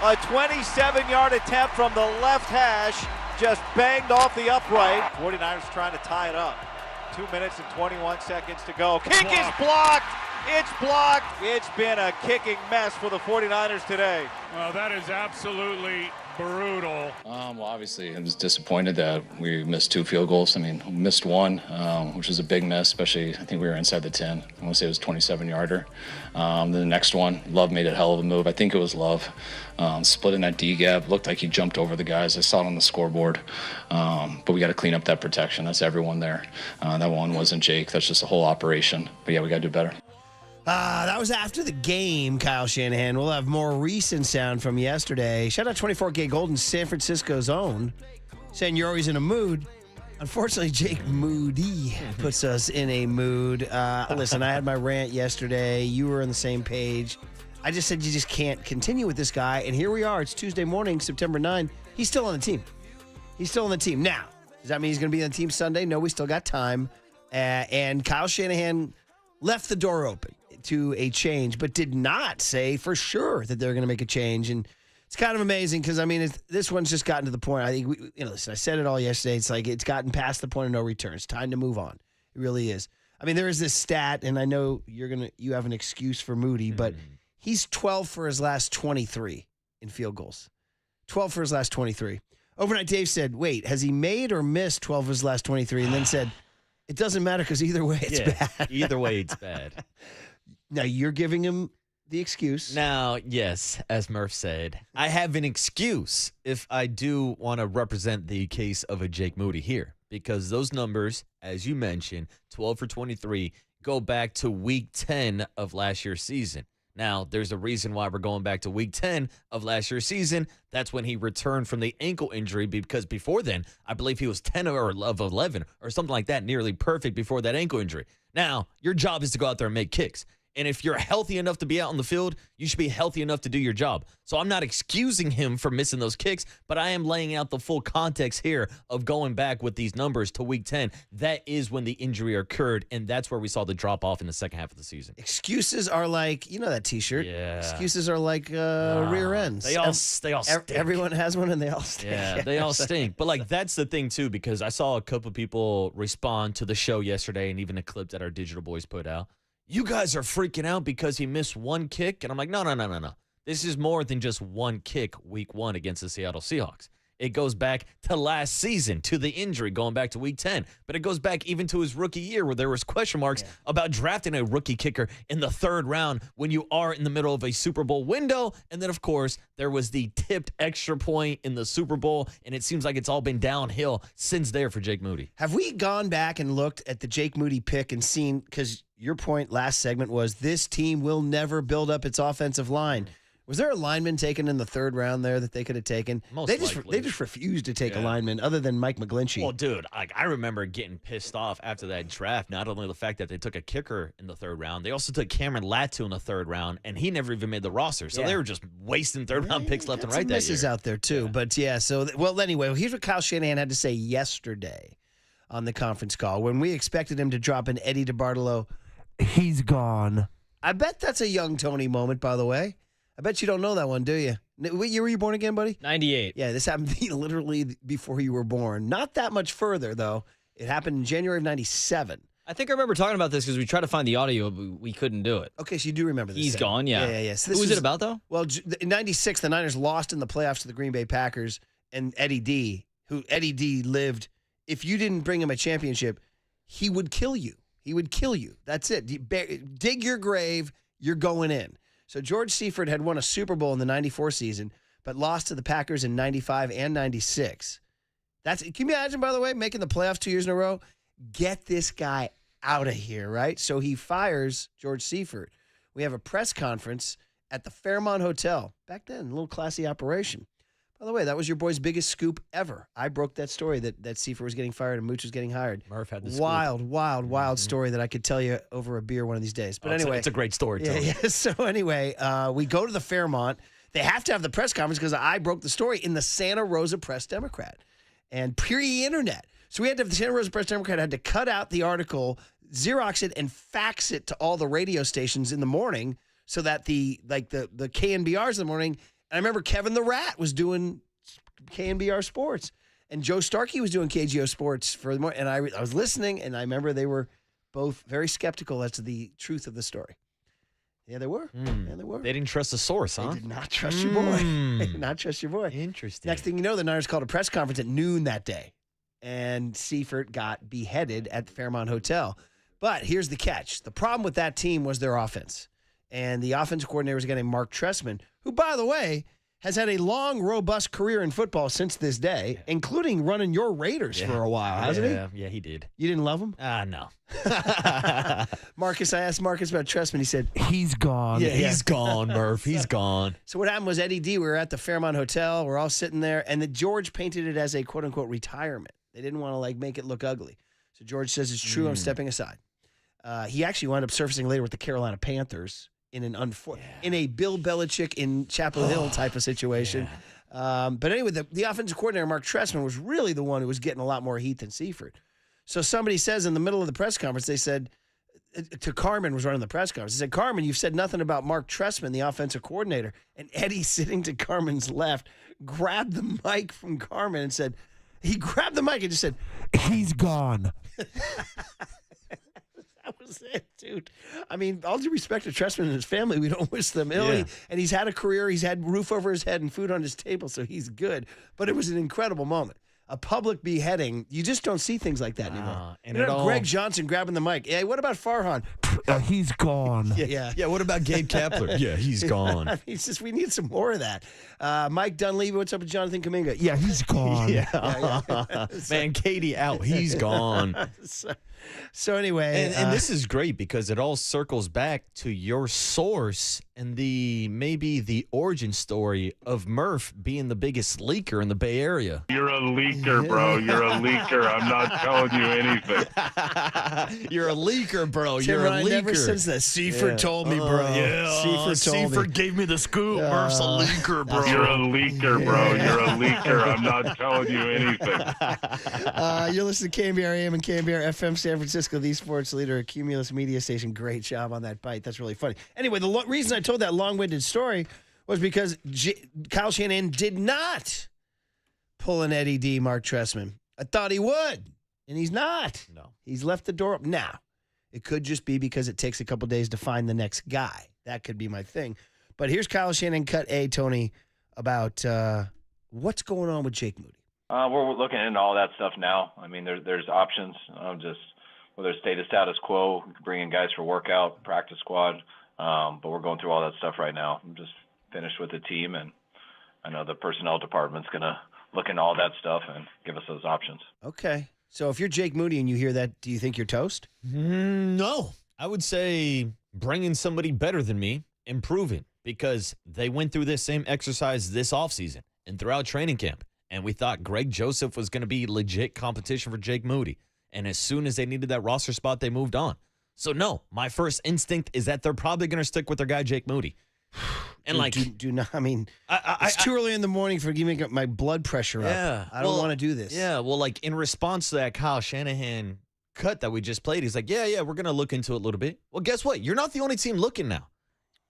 Speaker 16: A 27-yard attempt from the left hash just banged off the upright. 49ers trying to tie it up. 2 minutes and 21 seconds to go. Kick is blocked. It's blocked. It's been a kicking mess for the 49ers today.
Speaker 14: Well, that is absolutely brutal.
Speaker 17: Well, obviously, I was disappointed that we missed 2 field goals. I mean, we missed one, which was a big miss, especially I think we were inside the 10. I want to say it was 27-yarder. Then the next one, Love made a hell of a move. I think it was Love. Splitting that D gap. Looked like he jumped over the guys. I saw it on the scoreboard. But we got to clean up that protection. That's everyone there. That one wasn't Jake. That's just a whole operation. But yeah, we got to do better.
Speaker 2: That was after the game, Kyle Shanahan. We'll have more recent sound from yesterday. Shout out 24K Golden, San Francisco's own, saying you're always in a mood. Unfortunately, Jake Moody puts us in a mood. Listen, I had my rant yesterday. You were on the same page. I just said you just can't continue with this guy. And here we are. It's Tuesday morning, September 9. He's still on the team. He's still on the team. Now, does that mean he's going to be on the team Sunday? No, we still got time. And Kyle Shanahan left the door open to a change, but did not say for sure that they're going to make a change. And it's kind of amazing because, I mean, this one's just gotten to the point. I think, listen, I said it all yesterday. It's like it's gotten past the point of no return. It's time to move on. It really is. I mean, there is this stat, and I know you have an excuse for Moody, but he's 12 for his last 23 in field goals. 12 for his last 23. Overnight Dave said, wait, has he made or missed 12 of his last 23? And then said, it doesn't matter because either way it's bad.
Speaker 3: Either way it's bad.
Speaker 2: Now, you're giving him the excuse.
Speaker 3: Now, yes, as Murph said, I have an excuse if I do want to represent the case of a Jake Moody here, because those numbers, as you mentioned, 12 for 23, go back to week 10 of last year's season. Now, there's a reason why we're going back to week 10 of last year's season. That's when he returned from the ankle injury, because before then, I believe he was 10 or 11 or something like that, nearly perfect before that ankle injury. Now, your job is to go out there and make kicks. And if you're healthy enough to be out on the field, you should be healthy enough to do your job. So I'm not excusing him for missing those kicks, but I am laying out the full context here of going back with these numbers to week 10. That is when the injury occurred, and that's where we saw the drop-off in the second half of the season.
Speaker 2: Excuses are like, you know that T-shirt?
Speaker 3: Yeah.
Speaker 2: Excuses are like rear ends.
Speaker 3: They all stink.
Speaker 2: Everyone has one, and they all stink.
Speaker 3: Yeah, they all stink. But, like, that's the thing, too, because I saw a couple people respond to the show yesterday and even a clip that our digital boys put out. You guys are freaking out because he missed one kick. And I'm like, no. This is more than just one kick week 1 against the Seattle Seahawks. It goes back to last season, to the injury, going back to week 10. But it goes back even to his rookie year where there was question marks about drafting a rookie kicker in the 3rd round when you are in the middle of a Super Bowl window. And then, of course, there was the tipped extra point in the Super Bowl. And it seems like it's all been downhill since there for Jake Moody.
Speaker 2: Have we gone back and looked at the Jake Moody pick and seen, because your point last segment was this team will never build up its offensive line. Was there a lineman taken in the 3rd round there that they could have taken? They just refused to take a lineman other than Mike McGlinchey.
Speaker 3: Well, dude, I remember getting pissed off after that draft. Not only the fact that they took a kicker in the 3rd round, they also took Cameron Latu in the 3rd round, and he never even made the roster. So they were just wasting 3rd round picks left and right that year.
Speaker 2: Misses out there too, but anyway, here's what Kyle Shanahan had to say yesterday on the conference call when we expected him to drop an Eddie DeBartolo. He's gone. I bet that's a young Tony moment, by the way. I bet you don't know that one, do you? What year were you born again, buddy?
Speaker 11: 98.
Speaker 2: Yeah, this happened literally before you were born. Not that much further, though. It happened in January of 97.
Speaker 11: I think I remember talking about this because we tried to find the audio, but we couldn't do it.
Speaker 2: Okay, so you do remember this.
Speaker 11: He's
Speaker 2: thing.
Speaker 11: gone, yeah.
Speaker 2: Yeah. So
Speaker 11: who was it about, though?
Speaker 2: Well, in 96, the Niners lost in the playoffs to the Green Bay Packers, and Eddie D lived. If you didn't bring him a championship, he would kill you. He would kill you. That's it. Dig your grave. You're going in. So George Seifert had won a Super Bowl in the 94 season, but lost to the Packers in 95 and 96. Can you imagine, by the way, making the playoffs 2 years in a row? Get this guy out of here, right? So he fires George Seifert. We have a press conference at the Fairmont Hotel. Back then, a little classy operation. By the way, that was your boy's biggest scoop ever. I broke that story that Seifert was getting fired and Mooch was getting hired.
Speaker 3: Murph had the
Speaker 2: wild story that I could tell you over a beer one of these days. But anyway.
Speaker 3: It's a great story, Tony.
Speaker 2: Yeah. So anyway, we go to the Fairmont. They have to have the press conference because I broke the story in the Santa Rosa Press-Democrat and pre-internet. So we had to have the Santa Rosa Press-Democrat had to cut out the article, Xerox it, and fax it to all the radio stations in the morning so that the KNBRs in the morning. And I remember Kevin the Rat was doing KNBR Sports, and Joe Starkey was doing KGO Sports for the morning. And I was listening, and I remember they were both very skeptical as to the truth of the story. Yeah, they were. Yeah, they were.
Speaker 3: They didn't trust the source, huh?
Speaker 2: They did not trust your boy. They did not trust your boy.
Speaker 3: Interesting.
Speaker 2: Next thing you know, the Niners called a press conference at noon that day, and Seifert got beheaded at the Fairmont Hotel. But here's the catch. The problem with that team was their offense. And the offensive coordinator was a guy named Mark Trestman, who, by the way, has had a long, robust career in football since this day, including running your Raiders for a while, hasn't he?
Speaker 3: Yeah, he did.
Speaker 2: You didn't love him?
Speaker 3: No.
Speaker 2: Marcus, I asked Marcus about Trestman. He said, he's gone.
Speaker 3: Yeah, he's gone, Murph. He's gone.
Speaker 2: So what happened was Eddie D, we were at the Fairmont Hotel. We're all sitting there, and George painted it as a quote-unquote retirement. They didn't want to, make it look ugly. So George says, it's true, I'm stepping aside. He actually wound up surfacing later with the Carolina Panthers in in a Bill Belichick in Chapel Hill type of situation. Yeah. But anyway, the offensive coordinator, Mark Trestman, was really the one who was getting a lot more heat than Seifert. So somebody says in the middle of the press conference, they said, to Carmen was running the press conference, they said, Carmen, you've said nothing about Mark Trestman, the offensive coordinator. And Eddie, sitting to Carmen's left, grabbed the mic from Carmen and said, he grabbed the mic and just said, he's gone. That was it, dude. I mean, all due respect to Trestman and his family, we don't wish them ill.
Speaker 3: Yeah.
Speaker 2: And he's had a career. He's had roof over his head and food on his table, so he's good. But it was an incredible moment. A public beheading. You just don't see things like that anymore.
Speaker 3: And
Speaker 2: you know, Greg Johnson grabbing the mic. Hey, what about Farhan? He's gone. Yeah.
Speaker 3: What about Gabe Kapler? Yeah, he's gone.
Speaker 2: I mean, it's just we need some more of that. Mike Dunleavy, what's up with Jonathan Kuminga? Yeah, he's gone.
Speaker 3: Yeah. Man, Katie out. He's gone.
Speaker 2: So anyway.
Speaker 3: And this is great because it all circles back to your source and maybe the origin story of Murph being the biggest leaker in the Bay Area.
Speaker 4: You're a leaker, bro. You're a leaker. I'm not telling you anything.
Speaker 3: You're a leaker, bro. You're a leaker.
Speaker 2: Never since that Seifert told me, bro.
Speaker 3: Seifert gave me the scoop. Murph's a leaker, bro.
Speaker 4: You're a leaker, bro. You're a leaker. I'm not telling you anything.
Speaker 2: You're listening to KNBR AM and KNBR FM San Francisco, the sports leader, Cumulus Media Station. Great job on that bite. That's really funny. Anyway, the reason I told that long-winded story was because Kyle Shanahan did not pull an Eddie D. Mark Trestman. I thought he would, and he's not.
Speaker 3: No.
Speaker 2: He's left the door up. Now, it could just be because it takes a couple days to find the next guy. That could be my thing. But here's Kyle Shanahan, cut A, Tony, about what's going on with Jake Moody.
Speaker 8: We're looking into all that stuff now. I mean, there's options. Just whether it's stay the status quo, bring in guys for workout, practice squad. But we're going through all that stuff right now. I'm just finished with the team, and I know the personnel department's going to look into all that stuff and give us those options.
Speaker 2: Okay. So if you're Jake Moody and you hear that, do you think you're toast?
Speaker 3: No. I would say bring in somebody better than me, improve it, because they went through this same exercise this offseason and throughout training camp. And we thought Greg Joseph was going to be legit competition for Jake Moody. And as soon as they needed that roster spot, they moved on. So, no, my first instinct is that they're probably going to stick with their guy, Jake Moody. And
Speaker 2: do not. I mean, it's too early in the morning for giving my blood pressure up.
Speaker 3: Yeah,
Speaker 2: I don't want to do this.
Speaker 3: Yeah, well, in response to that, Kyle Shanahan cut that we just played, he's like, yeah, we're going to look into it a little bit. Well, guess what? You're not the only team looking now.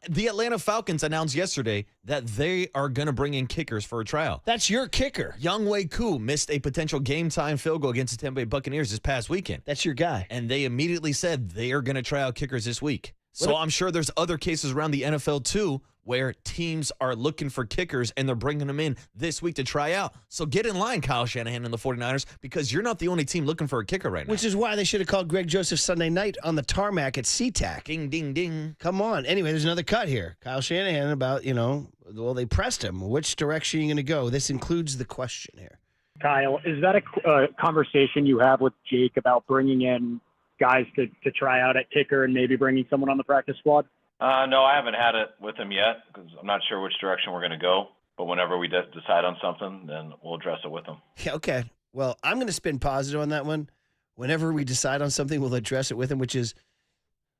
Speaker 3: The Atlanta Falcons announced yesterday that they are going to bring in kickers for a trial.
Speaker 2: That's your kicker.
Speaker 3: Younghoe Koo missed a potential game-time field goal against the Tampa Bay Buccaneers this past weekend.
Speaker 2: That's your guy.
Speaker 3: And they immediately said they are going to try out kickers this week. So I'm sure there's other cases around the NFL, too, where teams are looking for kickers and they're bringing them in this week to try out. So get in line, Kyle Shanahan and the 49ers, because you're not the only team looking for a kicker right now.
Speaker 2: Which is why they should have called Greg Joseph Sunday night on the tarmac at SeaTac.
Speaker 3: Ding, ding, ding.
Speaker 2: Come on. Anyway, there's another cut here. Kyle Shanahan about, they pressed him. Which direction are you going to go? This includes the question here.
Speaker 18: Kyle, is that a conversation you have with Jake about bringing in guys to try out at kicker and maybe bringing someone on the practice squad?
Speaker 8: No, I haven't had it with him yet because I'm not sure which direction we're going to go. But whenever we decide on something, then we'll address it with him.
Speaker 2: Yeah, okay. Well, I'm going to spin positive on that one. Whenever we decide on something, we'll address it with him, which is,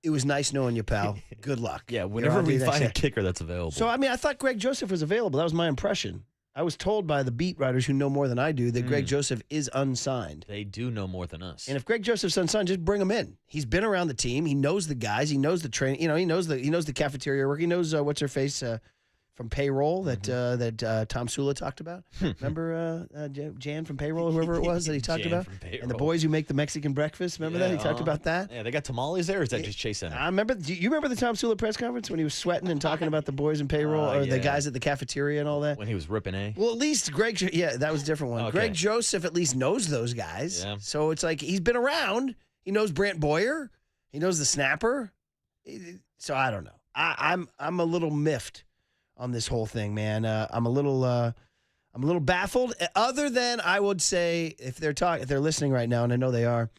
Speaker 2: it was nice knowing you, pal. Good luck.
Speaker 3: Yeah, whenever we find a kicker that's available.
Speaker 2: So, I thought Greg Joseph was available. That was my impression. I was told by the beat writers who know more than I do that Greg Joseph is unsigned.
Speaker 3: They do know more than us.
Speaker 2: And if Greg Joseph's unsigned, just bring him in. He's been around the team. He knows the guys. He knows the training. He knows the cafeteria work. He knows what's her face from payroll that Tom Sula talked about. Remember Jan from payroll, or whoever it was that he talked about, and the boys who make the Mexican breakfast. Remember that he talked about that.
Speaker 3: Yeah, they got tamales there. Or is that just Chase Center?
Speaker 2: I remember. Do you remember the Tom Sula press conference when he was sweating and talking about the boys in payroll or the guys at the cafeteria and all that?
Speaker 3: When he was ripping A.
Speaker 2: Well, at least Greg. Yeah, that was a different one.
Speaker 3: Okay.
Speaker 2: Greg Joseph at least knows those guys.
Speaker 3: Yeah.
Speaker 2: So it's like he's been around. He knows Brant Boyer. He knows the snapper. So I don't know. I'm a little miffed on this whole thing, man. I'm a little baffled. Other than I would say, if they're listening right now, and I know they are,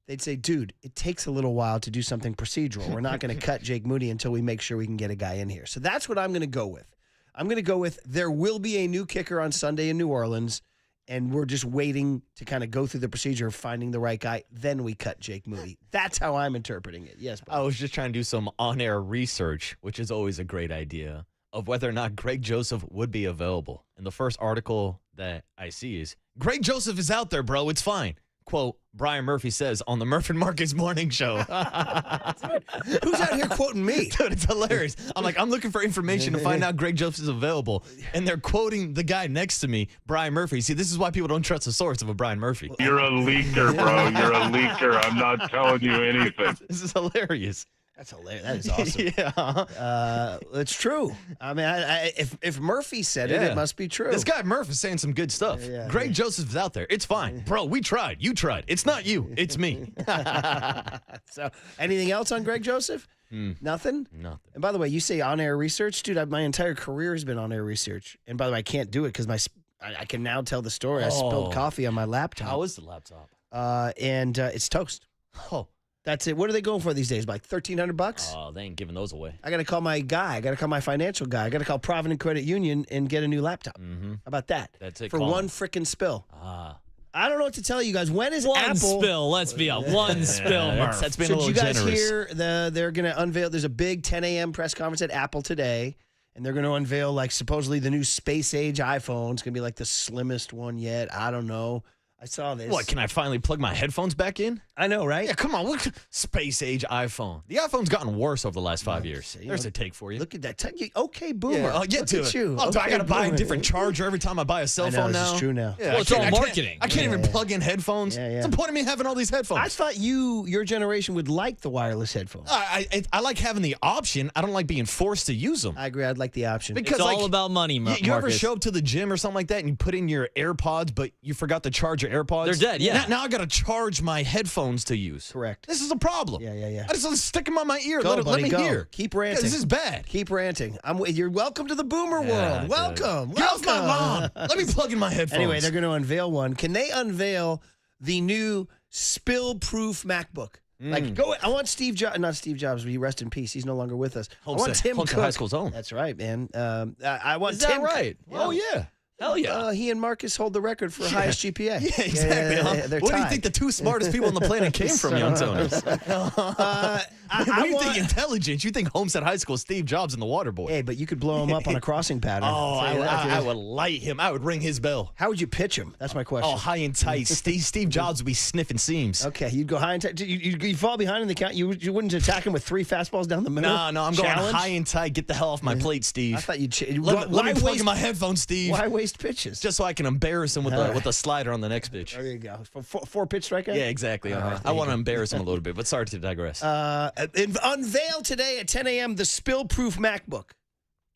Speaker 2: they'd say, dude, it takes a little while to do something procedural. We're not going to cut Jake Moody until we make sure we can get a guy in here. So that's what I'm going to go with. I'm going to go with there will be a new kicker on Sunday in New Orleans, and we're just waiting to kind of go through the procedure of finding the right guy. Then we cut Jake Moody. That's how I'm interpreting it. Yes, Bob.
Speaker 3: I was just trying to do some on-air research, which is always a great idea, of whether or not Greg Joseph would be available. And the first article that I see is, Greg Joseph is out there, bro. It's fine. Quote, Brian Murphy says on the Murph and Marcus morning show.
Speaker 2: Who's out here quoting me?
Speaker 3: Dude, it's hilarious. I'm like, I'm looking for information to find out Greg Joseph is available. And they're quoting the guy next to me, Brian Murphy. See, this is why people don't trust the source of a Brian Murphy.
Speaker 4: You're a leaker, bro. You're a leaker. I'm not telling you anything.
Speaker 3: This is hilarious.
Speaker 2: That's hilarious. That is awesome.
Speaker 3: Yeah.
Speaker 2: It's true. I mean, if Murphy said it, it must be true.
Speaker 3: This guy Murph is saying some good stuff. Greg Joseph is out there. It's fine. Bro, we tried. You tried. It's not you. It's me.
Speaker 2: So, anything else on Greg Joseph? Nothing?
Speaker 3: Nothing.
Speaker 2: And by the way, you say on-air research. Dude, my entire career has been on-air research. And by the way, I can't do it because I can now tell the story. I spilled coffee on my laptop.
Speaker 3: How is the laptop?
Speaker 2: And it's toast.
Speaker 3: Oh.
Speaker 2: That's it. What are they going for these days? Like $1,300?
Speaker 3: Oh, they ain't giving those away.
Speaker 2: I got to call my guy. I got to call my financial guy. I got to call Provident Credit Union and get a new laptop.
Speaker 3: Mm-hmm.
Speaker 2: How about that?
Speaker 3: That's it.
Speaker 2: For one frickin' spill. I don't know what to tell you guys. When is
Speaker 11: one
Speaker 2: Apple?
Speaker 11: Spill. Let's be a one spill, Murph.
Speaker 3: That's been
Speaker 2: So
Speaker 3: a little
Speaker 2: did you guys
Speaker 3: generous.
Speaker 2: hear they're going to unveil? There's a big 10 a.m. press conference at Apple today, and they're going to unveil like supposedly the new space age iPhone. It's going to be like the slimmest one yet. I don't know. I saw this.
Speaker 3: What, can I finally plug my headphones back in?
Speaker 2: I know, right?
Speaker 3: Yeah, come on. Look, space age iPhone. The iPhone's gotten worse over the last 5 years. There's a take for you.
Speaker 2: Look at that. Okay, boomer.
Speaker 3: Yeah, I'll get
Speaker 2: Look
Speaker 3: to
Speaker 2: at
Speaker 3: it.
Speaker 2: you.
Speaker 3: Oh, do I
Speaker 2: Okay,
Speaker 3: got to buy a
Speaker 2: boomer.
Speaker 3: different charger every time I buy a cell phone now?
Speaker 2: This is true now.
Speaker 3: Yeah,
Speaker 11: Well, it's all marketing.
Speaker 3: I can't even plug in headphones.
Speaker 2: Yeah, yeah.
Speaker 3: What's the point of me having all these headphones?
Speaker 2: I thought your generation would like the wireless headphones.
Speaker 3: I like having the option. I don't like being forced to use them.
Speaker 2: I agree. I'd like the option.
Speaker 3: Because
Speaker 11: it's all about money, Marcus.
Speaker 3: You ever show up to the gym or something like that and you put in your AirPods, but you forgot to charge your AirPods?
Speaker 11: They're dead, yeah.
Speaker 3: Now I got to charge my headphones to use.
Speaker 2: Correct.
Speaker 3: This is a problem.
Speaker 2: Yeah.
Speaker 3: I just want to stick them on my ear.
Speaker 2: Go,
Speaker 3: let
Speaker 2: buddy,
Speaker 3: me
Speaker 2: go.
Speaker 3: hear.
Speaker 2: Keep ranting.
Speaker 3: This is bad.
Speaker 2: Keep ranting. You're welcome to the boomer world.
Speaker 3: dude.
Speaker 2: Welcome.
Speaker 3: Get off my lawn. Let me plug in my headphones.
Speaker 2: Anyway, they're going to unveil one. Can they unveil the new spill-proof MacBook? Like, go. I want Steve Jobs. Not Steve Jobs. He rest in peace. He's no longer with us. I want Tim Cook.
Speaker 3: High School's own.
Speaker 2: That's right, man. I want
Speaker 3: Is
Speaker 2: Tim.
Speaker 3: that right?
Speaker 2: Yeah.
Speaker 3: Oh yeah.
Speaker 11: Hell yeah.
Speaker 2: He and Marcus hold the record for highest GPA.
Speaker 3: Yeah, exactly.
Speaker 2: They're
Speaker 3: What do you
Speaker 2: tied.
Speaker 3: think the two smartest people on the planet came from, young Tony? When you think intelligence, you think Homestead High School, Steve Jobs, and the Water Boy.
Speaker 2: Hey, but you could blow him up on a crossing pattern.
Speaker 3: Oh, I would light him. I would ring his bell.
Speaker 2: How would you pitch him? That's my question.
Speaker 3: Oh, high and tight. Steve Jobs would be sniffing seams.
Speaker 2: Okay, you'd go high and tight. You fall behind in the count. You wouldn't attack him with 3 fastballs down the middle?
Speaker 3: No, I'm going high and tight. Get the hell off my plate, Steve.
Speaker 2: I thought you'd...
Speaker 3: Let me plug in my headphones, Steve.
Speaker 2: Why waste pitches?
Speaker 3: Just so I can embarrass him with a slider on the next pitch.
Speaker 2: There you go. 4-pitch strikeout?
Speaker 3: Yeah, exactly. I want to embarrass him a little bit, but sorry to digress.
Speaker 2: Unveil today at 10 a.m. the spill-proof MacBook.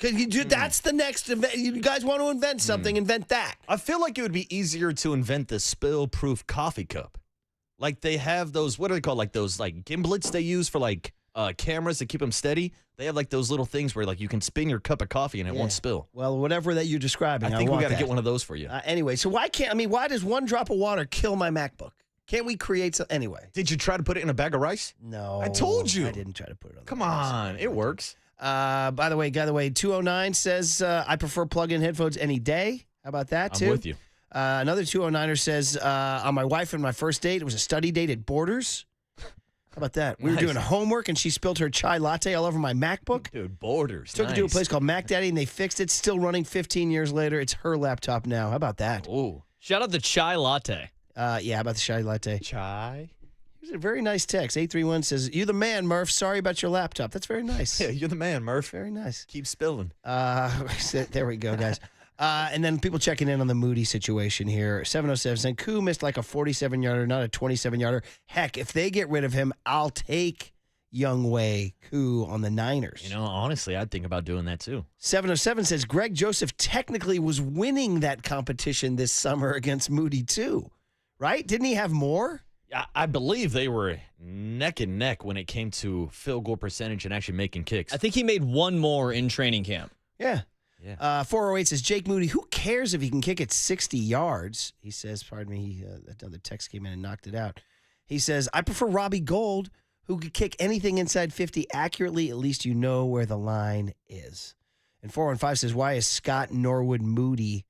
Speaker 2: That's the next event. You guys want to invent something, invent that.
Speaker 3: I feel like it would be easier to invent the spill-proof coffee cup. Like they have those, what are they called? Like those gimlets they use for cameras to keep them steady. They have like those little things where you can spin your cup of coffee and it won't spill.
Speaker 2: Well, whatever that you're describing,
Speaker 3: I think we got to get one of those for you.
Speaker 2: Anyway, so why does one drop of water kill my MacBook? Can't we create some anyway?
Speaker 3: Did you try to put it in a bag of rice?
Speaker 2: No.
Speaker 3: I told you.
Speaker 2: I didn't try to put it on.
Speaker 3: Come on, it works.
Speaker 2: By the way, 209 says I prefer plug-in headphones any day. How about that too?
Speaker 3: I'm with you.
Speaker 2: Another 209er says on my wife and my first date, it was a study date at Borders. How about that? We were doing homework and she spilled her chai latte all over my MacBook.
Speaker 3: Dude, Borders.
Speaker 2: Took it to a place called Mac Daddy and they fixed it. Still running 15 years later. It's her laptop now. How about that?
Speaker 3: Ooh.
Speaker 11: Shout out the chai latte.
Speaker 2: Yeah, how about the chai latte?
Speaker 3: Chai.
Speaker 2: Here's a very nice text. 831 says, "You the man, Murph. Sorry about your laptop." That's very nice.
Speaker 3: Yeah, you're the man, Murph.
Speaker 2: Very nice.
Speaker 3: Keep spilling.
Speaker 2: There we go, guys. And then people checking in on the Moody situation here. 707 saying, Koo missed like a 47-yarder, not a 27-yarder. Heck, if they get rid of him, I'll take Younghoe Koo on the Niners.
Speaker 3: You know, honestly, I'd think about doing that too.
Speaker 2: 707 says, Greg Joseph technically was winning that competition this summer against Moody too, right? Didn't he have more?
Speaker 3: I believe they were neck and neck when it came to field goal percentage and actually making kicks.
Speaker 11: I think he made one more in training camp.
Speaker 2: Yeah.
Speaker 3: Yeah.
Speaker 2: 408 says, Jake Moody, who cares if he can kick it 60 yards? He says, pardon me, another text came in and knocked it out. He says, I prefer Robbie Gould, who could kick anything inside 50 accurately. At least you know where the line is. And 415 says, why is Scott Norwood Moody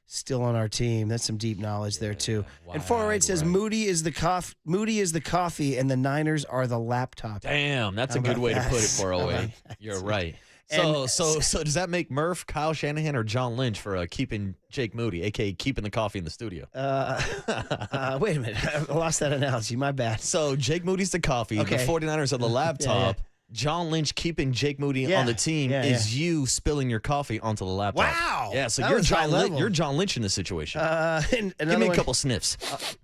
Speaker 2: still on our team? That's some deep knowledge there, too. And 408 says, Moody is the coffee, and the Niners are the laptop.
Speaker 3: Damn, that's a good way to put it, 408. You're right. So does that make Murph, Kyle Shanahan, or John Lynch for keeping Jake Moody, a.k.a. keeping the coffee in the studio?
Speaker 2: Wait a minute. I lost that analogy. My bad.
Speaker 3: So Jake Moody's the coffee.
Speaker 2: Okay.
Speaker 3: The 49ers are the laptop.
Speaker 2: Yeah.
Speaker 3: John Lynch keeping Jake Moody on the team is you spilling your coffee onto the laptop.
Speaker 2: Wow.
Speaker 3: Yeah, so
Speaker 2: That
Speaker 3: you're
Speaker 2: was high level.
Speaker 3: You're John Lynch in this situation.
Speaker 2: And
Speaker 3: Give me a couple sniffs.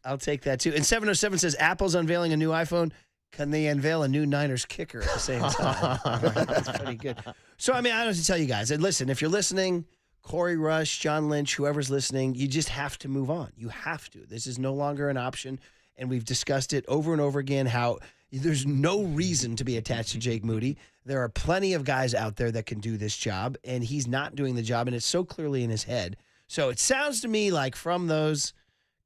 Speaker 2: I'll take that, too. And 707 says, Apple's unveiling a new iPhone. Can they unveil a new Niners kicker at the same time? That's pretty good. So, I mean, I don't have to tell you guys. And listen, if you're listening, Corey Rush, John Lynch, whoever's listening, you just have to move on. You have to. This is no longer an option. And we've discussed it over and over again how there's no reason to be attached to Jake Moody. There are plenty of guys out there that can do this job, and he's not doing the job, and it's so clearly in his head. So it sounds to me like from those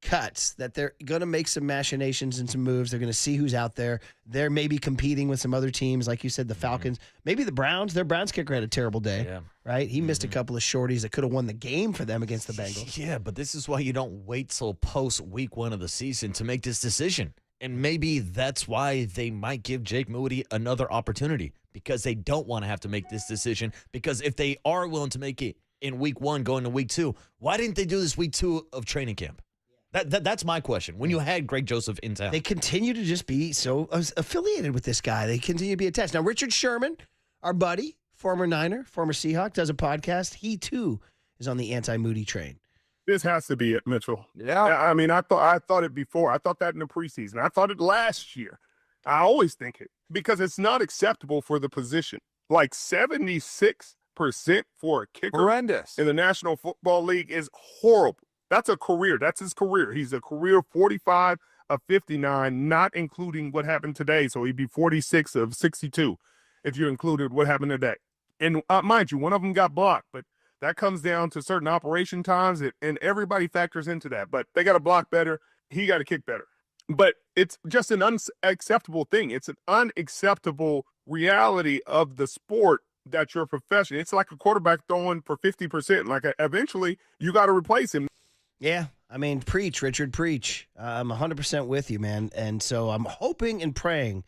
Speaker 2: cuts that they're going to make some machinations and some moves. They're going to see who's out there. They're maybe competing with some other teams, like you said, the Falcons, maybe the Browns. Their Browns kicker had a terrible day, right? He missed a couple of shorties that could have won the game for them against the Bengals.
Speaker 3: Yeah, but this is why you don't wait till post week 1 of the season to make this decision. And maybe that's why they might give Jake Moody another opportunity, because they don't want to have to make this decision. Because if they are willing to make it in week 1 going to week 2, why didn't they do this week 2 of training camp? That's my question. When you had Greg Joseph in town.
Speaker 2: They continue to just be so affiliated with this guy. They continue to be attached. Now, Richard Sherman, our buddy, former Niner, former Seahawk, does a podcast. He, too, is on the anti-Moody train.
Speaker 19: This has to be it, Mitchell.
Speaker 6: Yeah.
Speaker 19: I mean, I thought it before. I thought that in the preseason. I thought it last year. I always think it because it's not acceptable for the position. Like 76% for a kicker
Speaker 6: Horrendous.
Speaker 19: in the National Football League is horrible. That's a career. That's his career. He's a career 45 of 59, not including what happened today. So he'd be 46 of 62 if you included what happened today. And mind you, one of them got blocked, but that comes down to certain operation times, and everybody factors into that. But they got to block better. He got to kick better. But it's just an unacceptable thing. It's an unacceptable reality of the sport that you're a professional. It's like a quarterback throwing for 50%. Like eventually, you got to replace him.
Speaker 2: Yeah, I mean, preach, Richard, preach. I'm 100% with you, man. And so I'm hoping and praying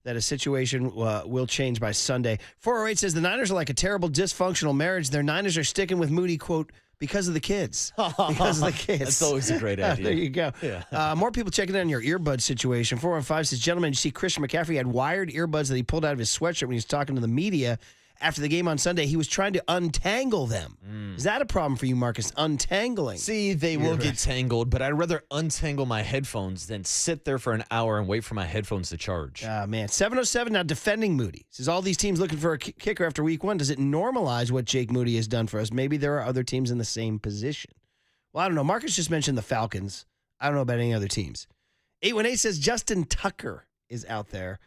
Speaker 2: that a situation will change by Sunday. 408 says the Niners are like a terrible dysfunctional marriage. Their Niners are sticking with Moody, quote, because of the kids. Because of the kids.
Speaker 3: That's always a great idea.
Speaker 2: There you go.
Speaker 3: Yeah.
Speaker 2: More people checking in on your earbud situation. 415 says, gentlemen, you see Christian McCaffrey had wired earbuds that he pulled out of his sweatshirt when he was talking to the media after the game on Sunday. He was trying to untangle them. Is that a problem for you, Marcus? Untangling.
Speaker 3: See, they will get tangled, but I'd rather untangle my headphones than sit there for an hour and wait for my headphones to charge.
Speaker 2: Ah, man. 707 now defending Moody. Says all these teams looking for a kicker after week one. Does it normalize what Jake Moody has done for us? Maybe there are other teams in the same position. Well, I don't know. Marcus just mentioned the Falcons. I don't know about any other teams. 818 says Justin Tucker is out there.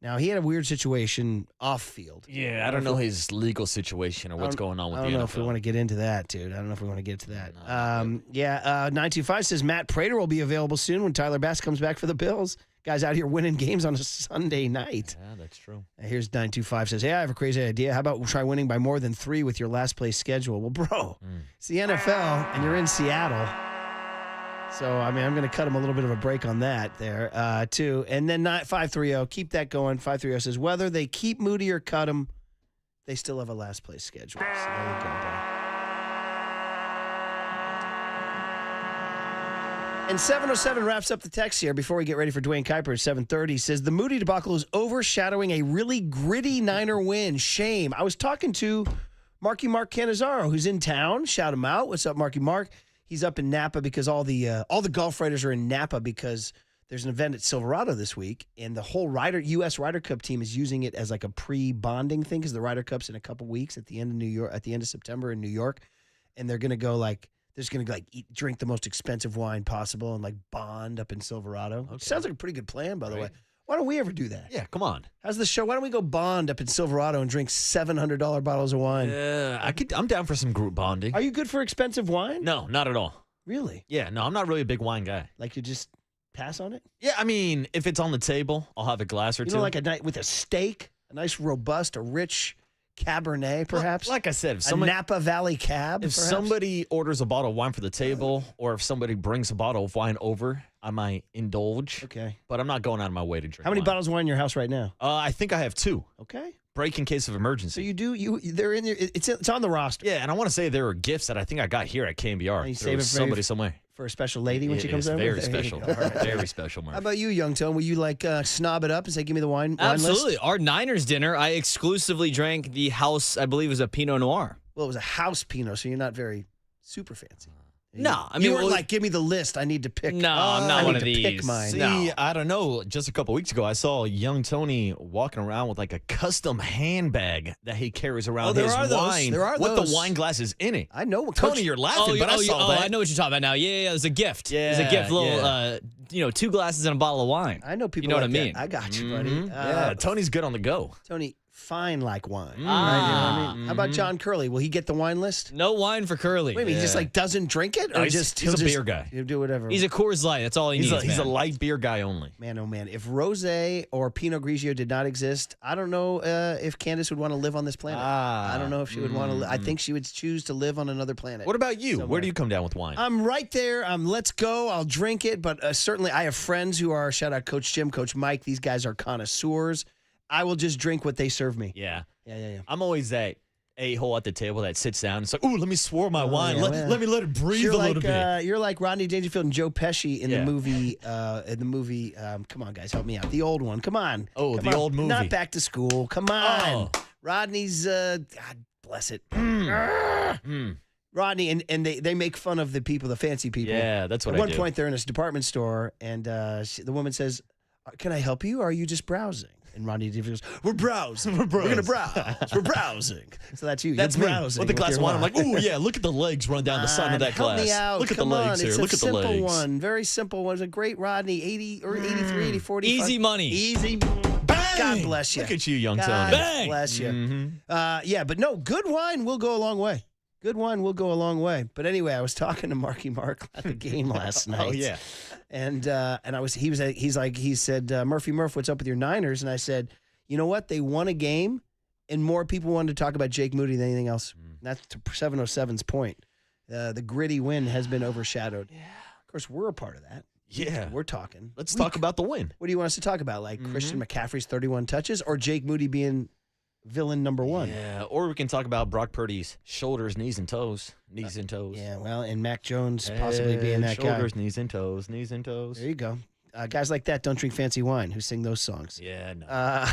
Speaker 2: Now, he had a weird situation off field.
Speaker 3: Yeah, I don't know his legal situation or what's going on with the NFL.
Speaker 2: I don't know if we want to get into that, dude. I don't know if we want to get to that. 925 says Matt Prater will be available soon when Tyler Bass comes back for the Bills. Guys out here winning games on a Sunday night.
Speaker 3: Yeah, that's true.
Speaker 2: Here's 925 says, hey, I have a crazy idea. How about we try winning by more than 3 with your last place schedule? Well, bro, it's the NFL, and you're in Seattle. So, I mean, I'm going to cut him a little bit of a break on that there, too. And then 530, keep that going. 530 says, whether they keep Moody or cut him, they still have a last place schedule. So there you go, buddy. And 707 wraps up the text here before we get ready for Dwayne Kuiper at 730. Says, the Moody debacle is overshadowing a really gritty Niner win. Shame. I was talking to Marky Mark Cannizzaro, who's in town. Shout him out. What's up, Marky Mark? He's up in Napa because all the golf writers are in Napa because there's an event at Silverado this week, and the whole U.S. Ryder Cup team is using it as like a pre-bonding thing because the Ryder Cup's in a couple weeks at the end of September in New York, and they're gonna go drink the most expensive wine possible and like bond up in Silverado. Okay. Sounds like a pretty good plan, by the way. Why don't we ever do that?
Speaker 3: Yeah, come on.
Speaker 2: How's the show? Why don't we go bond up in Silverado and drink $700 bottles of wine?
Speaker 3: I'm down for some group bonding.
Speaker 2: Are you good for expensive wine?
Speaker 3: No, not at all.
Speaker 2: Really?
Speaker 3: Yeah, no, I'm not really a big wine guy.
Speaker 2: Like you just pass on it?
Speaker 3: Yeah, I mean, if it's on the table, I'll have a glass or two.
Speaker 2: You know, like a night with a steak, a nice, robust, a rich Cabernet, perhaps?
Speaker 3: Like I said,
Speaker 2: a Napa Valley Cab,
Speaker 3: If somebody orders a bottle of wine for the table, or if somebody brings a bottle of wine over, I might indulge.
Speaker 2: Okay.
Speaker 3: But I'm not going out of my way to drink
Speaker 2: How many
Speaker 3: wine.
Speaker 2: bottles of wine in your house right now?
Speaker 3: I think I have 2.
Speaker 2: Okay.
Speaker 3: Break in case of emergency.
Speaker 2: So they're in there. It's on the roster.
Speaker 3: Yeah, and I want to say there are gifts that I think I got here at KNBR.
Speaker 2: You save it for
Speaker 3: somebody somewhere.
Speaker 2: For a special lady when she comes over?
Speaker 3: Very special. Very special, Mark.
Speaker 2: How about you, Young Tone? Will you snob it up and say, give me the wine
Speaker 11: Absolutely.
Speaker 2: list?
Speaker 11: Our Niners dinner, I exclusively drank the house, I believe it was a Pinot Noir.
Speaker 2: Well, it was a house Pinot, so you're not very super fancy.
Speaker 11: No, I mean,
Speaker 2: you weren't like, give me the list. I need to pick.
Speaker 11: No, I'm not one of these.
Speaker 2: Pick mine.
Speaker 3: See, I don't know. Just a couple weeks ago, I saw young Tony walking around with like a custom handbag that he carries around his wine.
Speaker 2: There are
Speaker 3: with
Speaker 2: those.
Speaker 3: the wine glasses in it.
Speaker 2: I know.
Speaker 3: Tony, you're laughing, but I saw that.
Speaker 11: I know what you're talking about now. Yeah, it was a gift.
Speaker 3: Yeah,
Speaker 11: it was a gift. Little, 2 glasses and a bottle of wine.
Speaker 2: I know people.
Speaker 11: You know
Speaker 2: like
Speaker 11: what I mean?
Speaker 2: That. I got you, buddy.
Speaker 3: Yeah, Tony's good on the go.
Speaker 2: Tony, fine like wine. Right? How about John Curley? Will he get the wine list?
Speaker 11: No wine for Curley.
Speaker 2: Wait a minute, he just doesn't drink it, or
Speaker 3: he's a beer guy.
Speaker 2: He'll do whatever.
Speaker 11: He's a Coors Light. That's all he needs.
Speaker 3: He's a light beer guy only.
Speaker 2: Man, oh man, if rosé or Pinot Grigio did not exist, I don't know if Candace would want to live on this planet. I don't know if she would want to. I think she would choose to live on another planet.
Speaker 3: What about you?
Speaker 2: Somewhere.
Speaker 3: Where do you come down with wine?
Speaker 2: I'm right there. Let's go. I'll drink it, but certainly I have friends who are, shout out Coach Jim, Coach Mike. These guys are connoisseurs. I will just drink what they serve me.
Speaker 3: Yeah.
Speaker 2: Yeah.
Speaker 3: I'm always that a-hole at the table that sits down and it's like, ooh, let me swirl my wine. Let me let it breathe a little bit.
Speaker 2: You're like Rodney Dangerfield and Joe Pesci in the movie. Come on, guys, help me out. The old one. Come on.
Speaker 3: Oh,
Speaker 2: Come
Speaker 3: the
Speaker 2: on.
Speaker 3: old movie.
Speaker 2: Not Back to School. Come on.
Speaker 3: Oh.
Speaker 2: Rodney's. God bless it. Rodney and they make fun of the people, the fancy people.
Speaker 3: Yeah, that's what I
Speaker 2: do. At one
Speaker 3: do.
Speaker 2: point, they're in this department store, and the woman says, "Can I help you? Or are you just browsing?" And Rodney goes, "We're browsing. We're going to browse. We're browsing." So that's you.
Speaker 3: That's
Speaker 2: You're
Speaker 3: me.
Speaker 2: browsing
Speaker 3: With the glass
Speaker 2: your
Speaker 3: of wine, I'm
Speaker 2: wine.
Speaker 3: like, ooh, yeah, look at the legs run down the side of that
Speaker 2: help
Speaker 3: glass.
Speaker 2: Me out.
Speaker 3: Look at
Speaker 2: Come
Speaker 3: the legs
Speaker 2: on.
Speaker 3: here.
Speaker 2: It's
Speaker 3: Look
Speaker 2: a
Speaker 3: at the legs.
Speaker 2: simple one. Very simple one. It's a great Rodney, 80 or 83, 80, 45.
Speaker 11: Easy money.
Speaker 2: Easy.
Speaker 3: Bang!
Speaker 2: God bless you.
Speaker 3: Look at you, young Tony.
Speaker 2: God bless you.
Speaker 3: Mm-hmm.
Speaker 2: But no, good wine will go a long way. Good wine will go a long way. But anyway, I was talking to Marky Mark at the game last night.
Speaker 3: Oh yeah.
Speaker 2: And he said, Murphy Murph, what's up with your Niners? And I said, you know what? They won a game and more people wanted to talk about Jake Moody than anything else. That's to 707's point. The gritty win has been overshadowed. Yeah. Of course, we're a part of that.
Speaker 3: Yeah.
Speaker 2: We're talking.
Speaker 3: Let's talk about the win.
Speaker 2: What do you want us to talk about? Like Christian McCaffrey's 31 touches or Jake Moody being villain number one?
Speaker 3: Yeah, or we can talk about Brock Purdy's shoulders, knees, and toes. Knees and toes.
Speaker 2: Yeah, well, and Mac Jones possibly being that guy.
Speaker 3: Shoulders, knees, and toes. Knees and toes.
Speaker 2: There you go. Guys like that don't drink fancy wine who sing those songs.
Speaker 3: Yeah, no.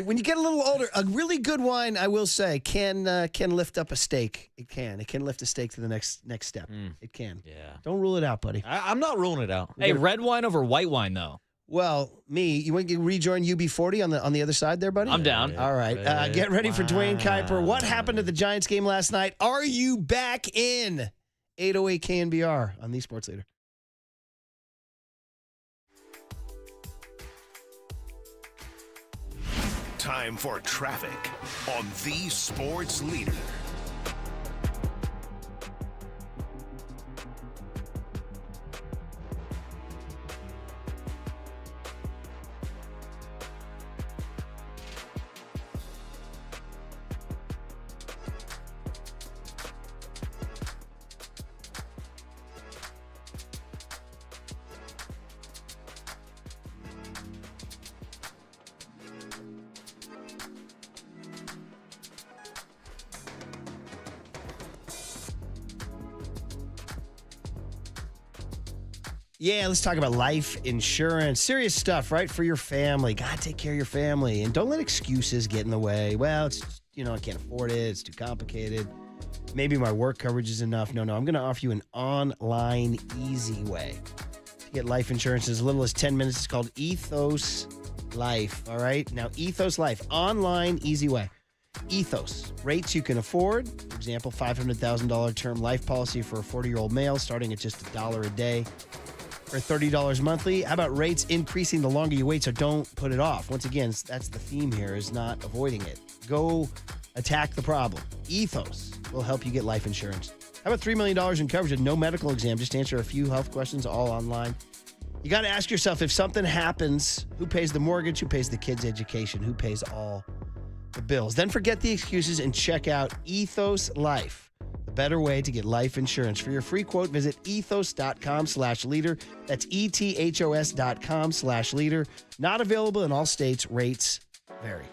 Speaker 2: When you get a little older, a really good wine, I will say, can lift up a steak. It can. It can lift a steak to the next step. It can.
Speaker 3: Yeah.
Speaker 2: Don't rule it out, buddy.
Speaker 3: I'm not ruling it out.
Speaker 11: Hey, red wine over white wine, though.
Speaker 2: Well, you want to rejoin UB40 on the other side there, buddy?
Speaker 11: I'm down.
Speaker 2: All right. Get ready for Dwayne Kuiper. What happened at the Giants game last night? Are you back in? 808 KNBR on the Sports Leader.
Speaker 1: Time for traffic on the Sports Leader.
Speaker 2: Yeah, let's talk about life insurance. Serious stuff, right? For your family. God, take care of your family. And don't let excuses get in the way. Well, it's, I can't afford it. It's too complicated. Maybe my work coverage is enough. No, I'm going to offer you an online easy way to get life insurance in as little as 10 minutes. It's called Ethos Life, all right? Now, Ethos Life, online easy way. Ethos, rates you can afford. For example, $500,000 term life policy for a 40-year-old male starting at just $1 a day. For $30 monthly. How about rates increasing the longer you wait, so don't put it off? Once again, that's the theme here, is not avoiding it. Go attack the problem. Ethos will help you get life insurance. How about $3 million in coverage and no medical exam? Just answer a few health questions, all online. You got to ask yourself, if something happens, who pays the mortgage? Who pays the kids' education? Who pays all the bills? Then forget the excuses and check out Ethos Life. The better way to get life insurance. For your free quote, visit ethos.com/leader. That's ethos.com/leader. Not available in all states. Rates vary.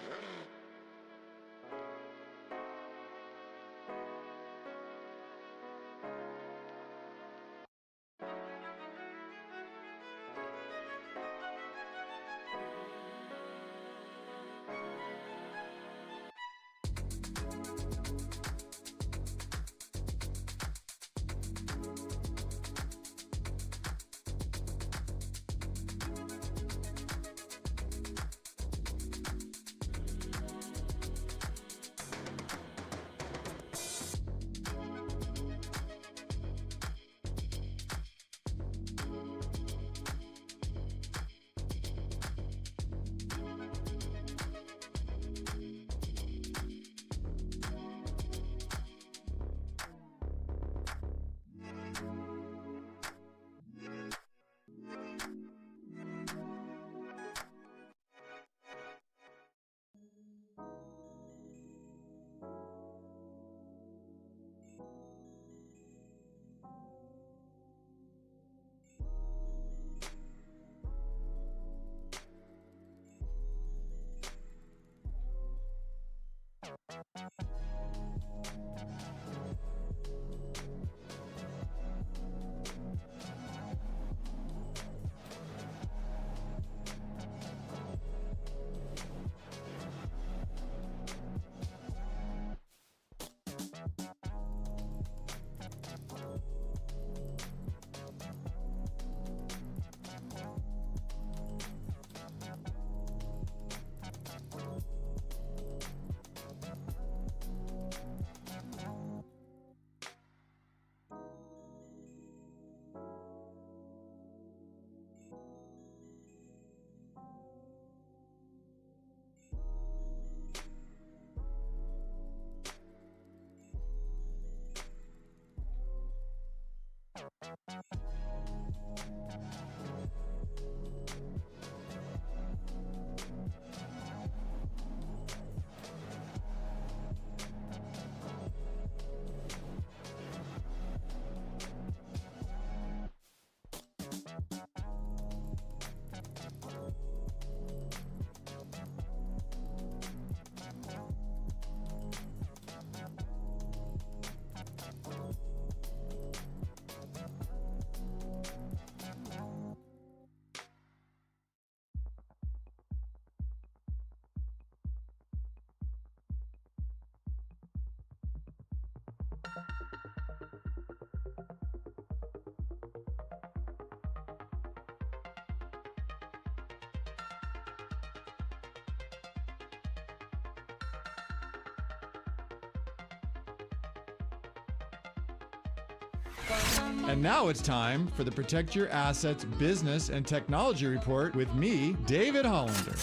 Speaker 12: And now it's time for the Protect Your Assets Business and Technology Report with me, David Hollander.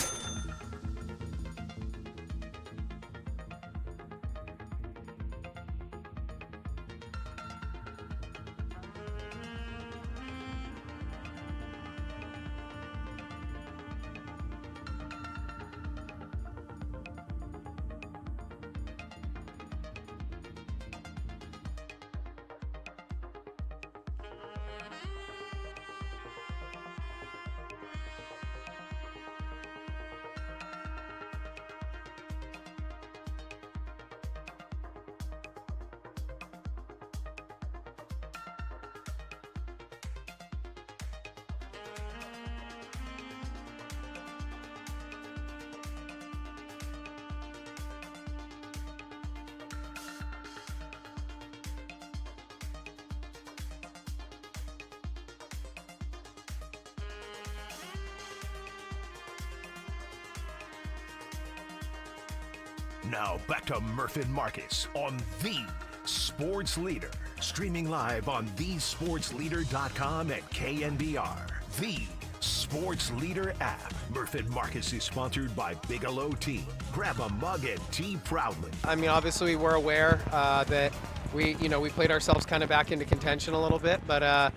Speaker 1: Now back to Murph and Marcus on The Sports Leader. Streaming live on thesportsleader.com and KNBR. The Sports Leader app. Murph and Marcus is sponsored by Bigelow Tea. Grab a mug and tea proudly.
Speaker 20: I mean, obviously we're aware that we played ourselves kind of back into contention a little bit, but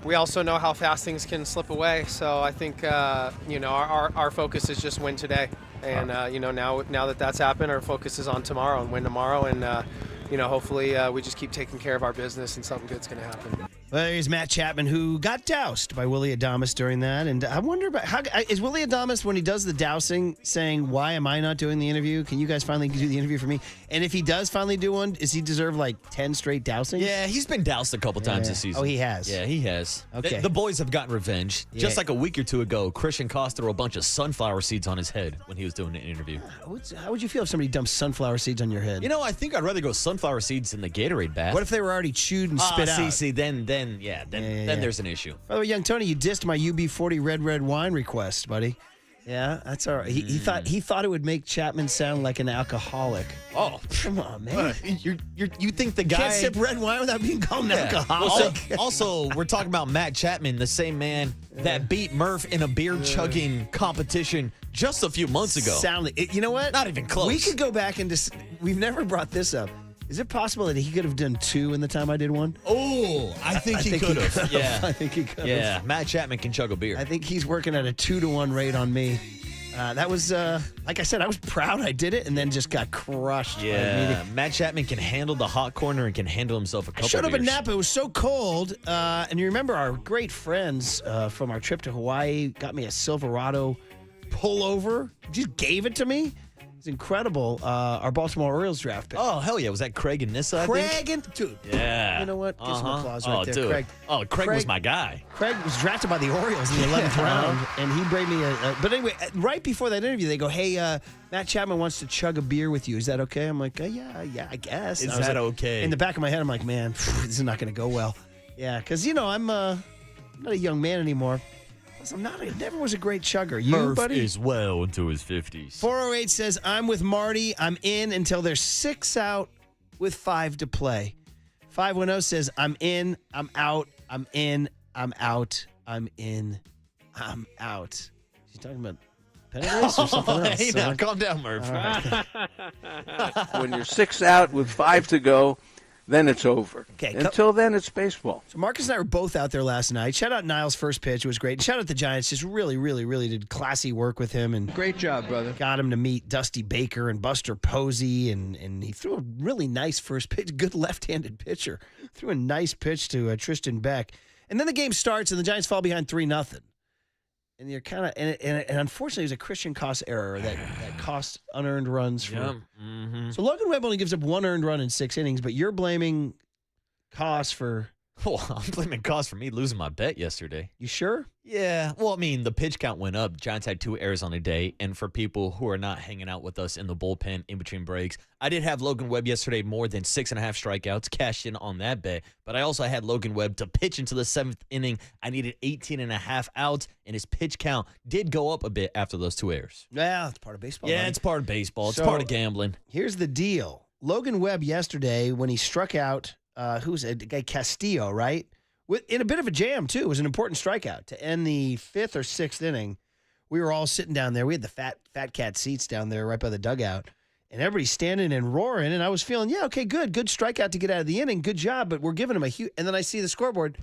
Speaker 20: we also know how fast things can slip away. So I think, our focus is just win today. And, now that that's happened, our focus is on tomorrow and win tomorrow. And, hopefully we just keep taking care of our business and something good's going to happen.
Speaker 2: Well, here's Matt Chapman, who got doused by Willie Adames during that. And I wonder about how is Willie Adames, when he does the dousing, saying, why am I not doing the interview? Can you guys finally do the interview for me? And if he does finally do one, does he deserve like 10 straight dousings?
Speaker 3: Yeah, he's been doused a couple times this season.
Speaker 2: Oh, he has?
Speaker 3: Yeah, he has.
Speaker 2: Okay.
Speaker 3: The boys have gotten revenge.
Speaker 2: Yeah.
Speaker 3: Just like a week or two ago, Christian Koss threw a bunch of sunflower seeds on his head when he was doing an interview.
Speaker 2: How would you feel if somebody dumped sunflower seeds on your head?
Speaker 3: I think I'd rather go sunflower seeds than the Gatorade bath.
Speaker 2: What if they were already chewed and spit out?
Speaker 3: See, then there's an issue.
Speaker 2: By the way, young Tony, you dissed my UB40 red wine request, buddy. Yeah, that's all right. He thought it would make Chapman sound like an alcoholic.
Speaker 3: Oh,
Speaker 2: come on, man!
Speaker 3: You think the guy
Speaker 2: can't sip red wine without being called an alcoholic?
Speaker 3: Also, we're talking about Matt Chapman, the same man that beat Murph in a beer chugging competition just a few months ago.
Speaker 2: You know what?
Speaker 3: Not even close.
Speaker 2: We could go back and we've never brought this up. Is it possible that he could have done two in the time I did one?
Speaker 3: Oh, I think he could have. Yeah,
Speaker 2: I think he could have.
Speaker 3: Yeah, Matt Chapman can chug a beer.
Speaker 2: I think he's working at a 2-to-1 rate on me. That was, like I said, I was proud I did it and then just got crushed.
Speaker 3: Yeah, Matt Chapman can handle the hot corner and can handle himself a couple
Speaker 2: I showed up
Speaker 3: beers.
Speaker 2: in Napa. It was so cold. And you remember our great friends from our trip to Hawaii got me a Silverado pullover. Just gave it to me. It's incredible. Our Baltimore Orioles draft pick.
Speaker 3: Oh, hell yeah. Was that Craig and Nissa, I think?
Speaker 2: Dude.
Speaker 3: Yeah.
Speaker 2: You know what? Give some applause right there,
Speaker 3: dude.
Speaker 2: Craig.
Speaker 3: Oh, Craig was my guy.
Speaker 2: Craig was drafted by the Orioles in the 11th round, and he braved me but anyway, right before that interview, they go, hey, Matt Chapman wants to chug a beer with you. Is that okay? I'm like, yeah, I guess.
Speaker 3: Is that okay?
Speaker 2: In the back of my head, I'm like, man, this is not going to go well. Yeah, because, I'm not a young man anymore. I never was a great chugger. You,
Speaker 3: Murph
Speaker 2: buddy?
Speaker 3: is well into his 50s.
Speaker 2: 408 says, I'm with Marty. I'm in until there's 6 out with 5 to play. 510 says, I'm in, I'm out, I'm in, I'm out, I'm in, I'm out. Is he talking about pennant race or something else?
Speaker 3: Hey, now, calm down, Murph.
Speaker 2: Right.
Speaker 10: When you're 6 out with 5 to go, then it's over.
Speaker 2: Okay,
Speaker 10: Until then, it's baseball.
Speaker 2: So Marcus and I were both out there last night. Shout out Niles' first pitch. It was great. Shout out the Giants. Just really, really, really did classy work with him. And
Speaker 10: great job, brother.
Speaker 2: Got him to meet Dusty Baker and Buster Posey. And he threw a really nice first pitch. Good left-handed pitcher. Threw a nice pitch to Tristan Beck. And then the game starts, and the Giants fall behind 3-0. And you're kind of, and unfortunately, it was a Christian Koss error that cost unearned runs for.
Speaker 3: Yeah. Mm-hmm.
Speaker 2: So Logan Webb only gives up 1 earned run in 6 innings, but you're blaming Koss for.
Speaker 3: Oh, I'm blaming Koss for me losing my bet yesterday.
Speaker 2: You sure?
Speaker 3: Yeah. Well, I mean, the pitch count went up. Giants had 2 errors on the day. And for people who are not hanging out with us in the bullpen in between breaks, I did have Logan Webb yesterday more than 6.5 strikeouts, cashed in on that bet. But I also had Logan Webb to pitch into the 7th inning. I needed 18.5 outs, and his pitch count did go up a bit after those 2 errors.
Speaker 2: Yeah, it's part of baseball.
Speaker 3: Yeah,
Speaker 2: buddy.
Speaker 3: it's part of baseball. It's
Speaker 2: So,
Speaker 3: part of gambling.
Speaker 2: Here's the deal. Logan Webb yesterday, when he struck out who's a guy, Castillo, right? In a bit of a jam, too. It was an important strikeout to end the 5th or 6th inning. We were all sitting down there. We had the fat cat seats down there right by the dugout. And everybody's standing and roaring. And I was feeling, yeah, okay, good strikeout to get out of the inning. Good job. But we're giving him a huge. And then I see the scoreboard,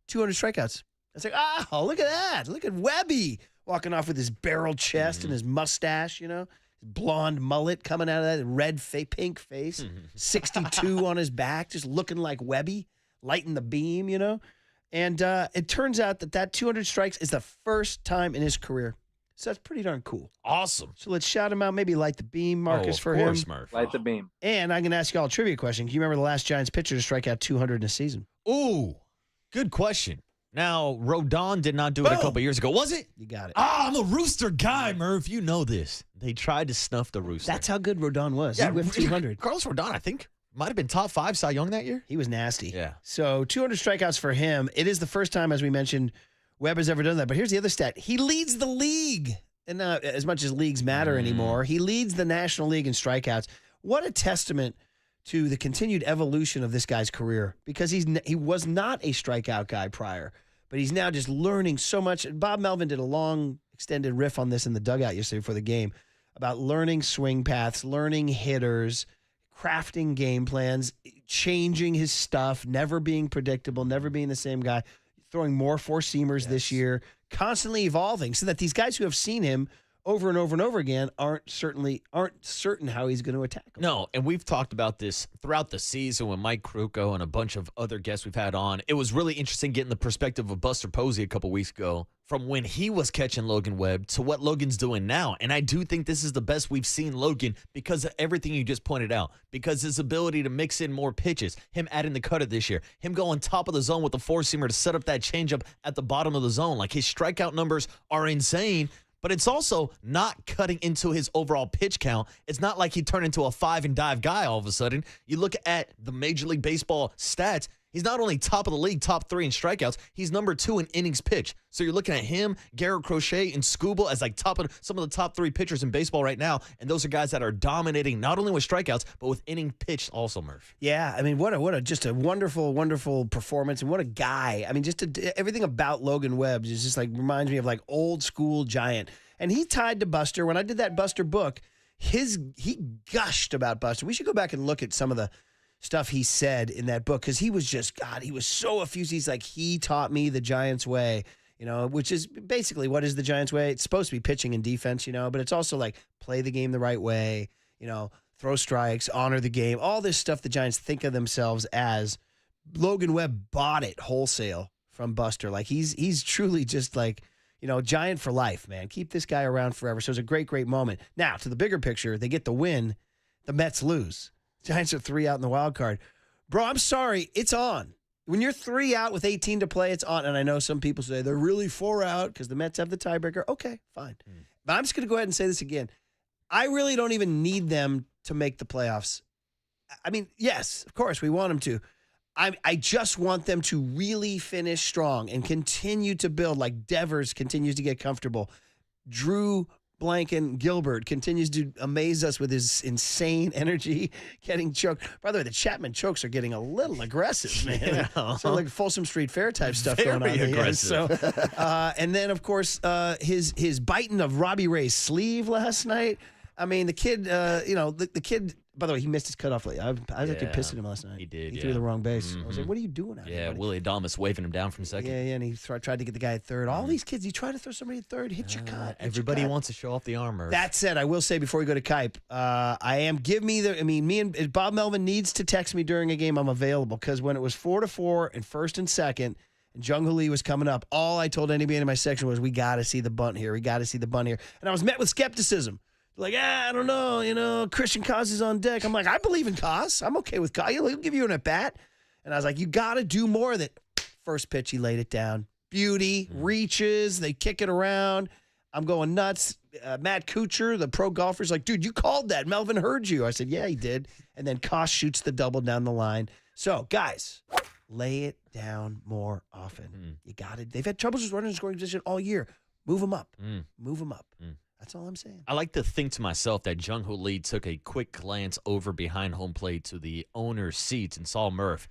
Speaker 2: 200 strikeouts. I was like, oh, look at that. Look at Webby walking off with his barrel chest and his mustache, his blonde mullet coming out of that red, pink face, 62 on his back, just looking like Webby, lighting the beam, And it turns out that 200 strikes is the first time in his career. So that's pretty darn cool.
Speaker 3: Awesome.
Speaker 2: So let's shout him out. Maybe light the beam, Marcus, for him.
Speaker 3: Murph.
Speaker 18: Light the beam.
Speaker 2: And I'm going to ask you all a trivia question. Can you remember the last Giants pitcher to strike out 200 in a season?
Speaker 3: Ooh, good question. Now, Rodon did not do it a couple years ago. Was it?
Speaker 2: You got it.
Speaker 3: I'm a Rooster guy, Murph. You know this. They tried to snuff the Rooster.
Speaker 2: That's how good Rodon was.
Speaker 3: Yeah,
Speaker 2: He whipped 200.
Speaker 3: Carlos Rodon, I think, might have been top 5 Cy Young that year.
Speaker 2: He was nasty.
Speaker 3: Yeah.
Speaker 2: So 200 strikeouts for him. It is the first time, as we mentioned, Webb has ever done that. But here's the other stat. He leads the league. And as much as leagues matter anymore, he leads the National League in strikeouts. What a testament to the continued evolution of this guy's career, because he was not a strikeout guy prior, but he's now just learning so much. Bob Melvin did a long, extended riff on this in the dugout yesterday before the game about learning swing paths, learning hitters, crafting game plans, changing his stuff, never being predictable, never being the same guy, throwing more four-seamers this year, constantly evolving, so that these guys who have seen him over and over and over again aren't certain how he's going to attack them.
Speaker 3: No, and we've talked about this throughout the season with Mike Krukow and a bunch of other guests we've had on. It was really interesting getting the perspective of Buster Posey a couple weeks ago from when he was catching Logan Webb to what Logan's doing now. And I do think this is the best we've seen Logan because of everything you just pointed out, because his ability to mix in more pitches, him adding the cutter this year, him going top of the zone with the four-seamer to set up that changeup at the bottom of the zone. Like, his strikeout numbers are insane. But it's also not cutting into his overall pitch count. It's not like he turned into a 5-and-dive guy all of a sudden. You look at the Major League Baseball stats, he's not only top of the league, top 3 in strikeouts, he's number 2 in innings pitched. So you're looking at him, Garrett Crochet, and Skubal as like some of the top 3 pitchers in baseball right now. And those are guys that are dominating not only with strikeouts, but with inning pitched also, Murph.
Speaker 2: Yeah, I mean, what a just a wonderful, wonderful performance, and what a guy. I mean, everything about Logan Webb is just like reminds me of like old school Giant. And he tied to Buster. When I did that Buster book, he gushed about Buster. We should go back and look at some of the stuff he said in that book, because he was just, God, he was so effusive. He's like, he taught me the Giants way, which is basically, what is the Giants way? It's supposed to be pitching and defense, but it's also like play the game the right way, throw strikes, honor the game, all this stuff the Giants think of themselves as. Logan Webb bought it wholesale from Buster. Like, he's truly just like, Giant for life, man. Keep this guy around forever. So it was a great, great moment. Now, to the bigger picture, they get the win. The Mets lose. Giants are 3 out in the wild card. Bro, I'm sorry. It's on. When you're 3 out with 18 to play, it's on. And I know some people say they're really 4 out because the Mets have the tiebreaker. Okay, fine. But I'm just going to go ahead and say this again. I really don't even need them to make the playoffs. I mean, yes, of course, we want them to. I just want them to really finish strong and continue to build, like Devers continues to get comfortable. Drew Blanken Gilbert continues to amaze us with his insane energy, getting choked. By the way, the Chapman chokes are getting a little aggressive, man.
Speaker 3: Yeah.
Speaker 2: So like Folsom Street Fair type stuff
Speaker 3: Very
Speaker 2: going on.
Speaker 3: aggressive.
Speaker 2: So, and then, of course, his biting of Robbie Ray's sleeve last night. I mean, the kid, the kid, by the way, he missed his cutoff late. I was actually pissed at him last night.
Speaker 3: He did,
Speaker 2: He threw the wrong base. I was like,
Speaker 3: Mhm.
Speaker 2: what are you doing out here,
Speaker 3: Yeah,
Speaker 2: buddy?
Speaker 3: Willie Adames waving him down from second.
Speaker 2: Yeah, and he tried to get the guy at third. All these kids, you try to throw somebody at third, hit your cut.
Speaker 3: Everybody wants to show off the armor.
Speaker 2: That said, I will say before we go to Kipe, me and Bob Melvin needs to text me during a game. I'm available, because when it was 4-4 and first and second, and Jung Hoo Lee was coming up, all I told anybody in my section was, we got to see the bunt here. We got to see the bunt here. And I was met with skepticism. Like, I don't know, Christian Kaz is on deck. I'm like, I believe in Kaz. I'm okay with Kaz. He'll give you an at-bat. And I was like, you got to do more of that. First pitch, he laid it down. Beauty, reaches, they kick it around. I'm going nuts. Matt Kuchar, the pro golfer's like, dude, you called that. Melvin heard you. I said, yeah, he did. And then Kaz shoots the double down the line. So, guys, lay it down more often. You got it. They've had troubles with running in scoring position all year. Move them up. Move them up. That's all I'm saying.
Speaker 3: I like to think to myself that Jung-Hoo Lee took a quick glance over behind home plate to the owner's seats and saw Murph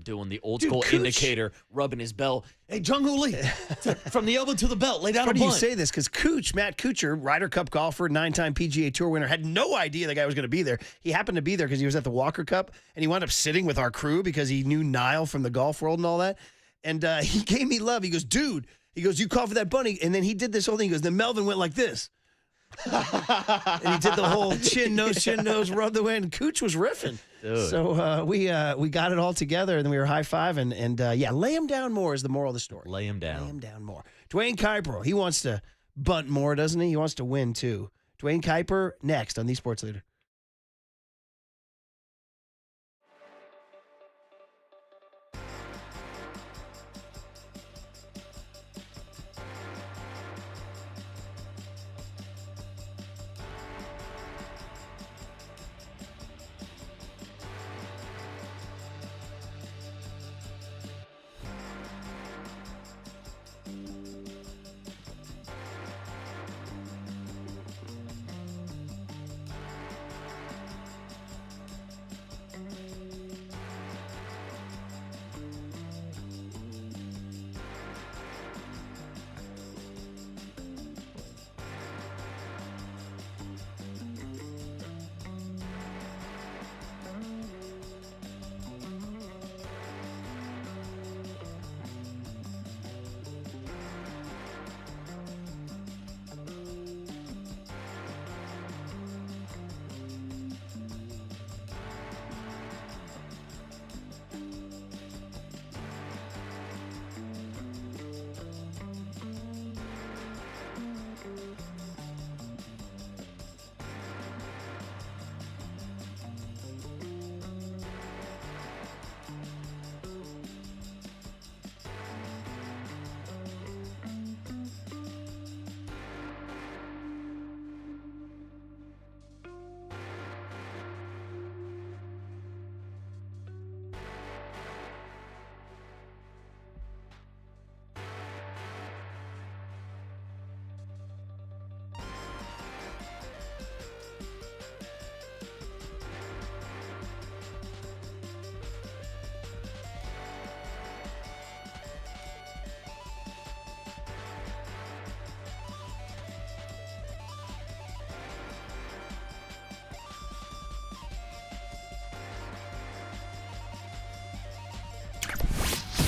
Speaker 3: doing the old school
Speaker 2: Cooch.
Speaker 3: indicator, rubbing his belt. Hey, Jung-Hoo Lee, from the elbow to the belt, lay down
Speaker 2: Funny
Speaker 3: a
Speaker 2: you
Speaker 3: bunt.
Speaker 2: say this because Matt Kuchar, Ryder Cup golfer, 9-time PGA Tour winner, had no idea the guy was going to be there. He happened to be there because he was at the Walker Cup, and he wound up sitting with our crew because he knew Niall from the golf world and all that. And he gave me love. He goes, dude, you called for that bunny. And then he did this whole thing. He goes, then Melvin went like this. And he did the whole chin, nose, rub the way. And Cooch was riffing.
Speaker 3: Dude.
Speaker 2: So we got it all together, and then we were high-fiving. And, lay him down more is the moral of the story.
Speaker 3: Lay him down.
Speaker 2: Lay him down more. Dwayne Kuiper, he wants to bunt more, doesn't he? He wants to win, too. Dwayne Kuiper, next on The Sports Leader.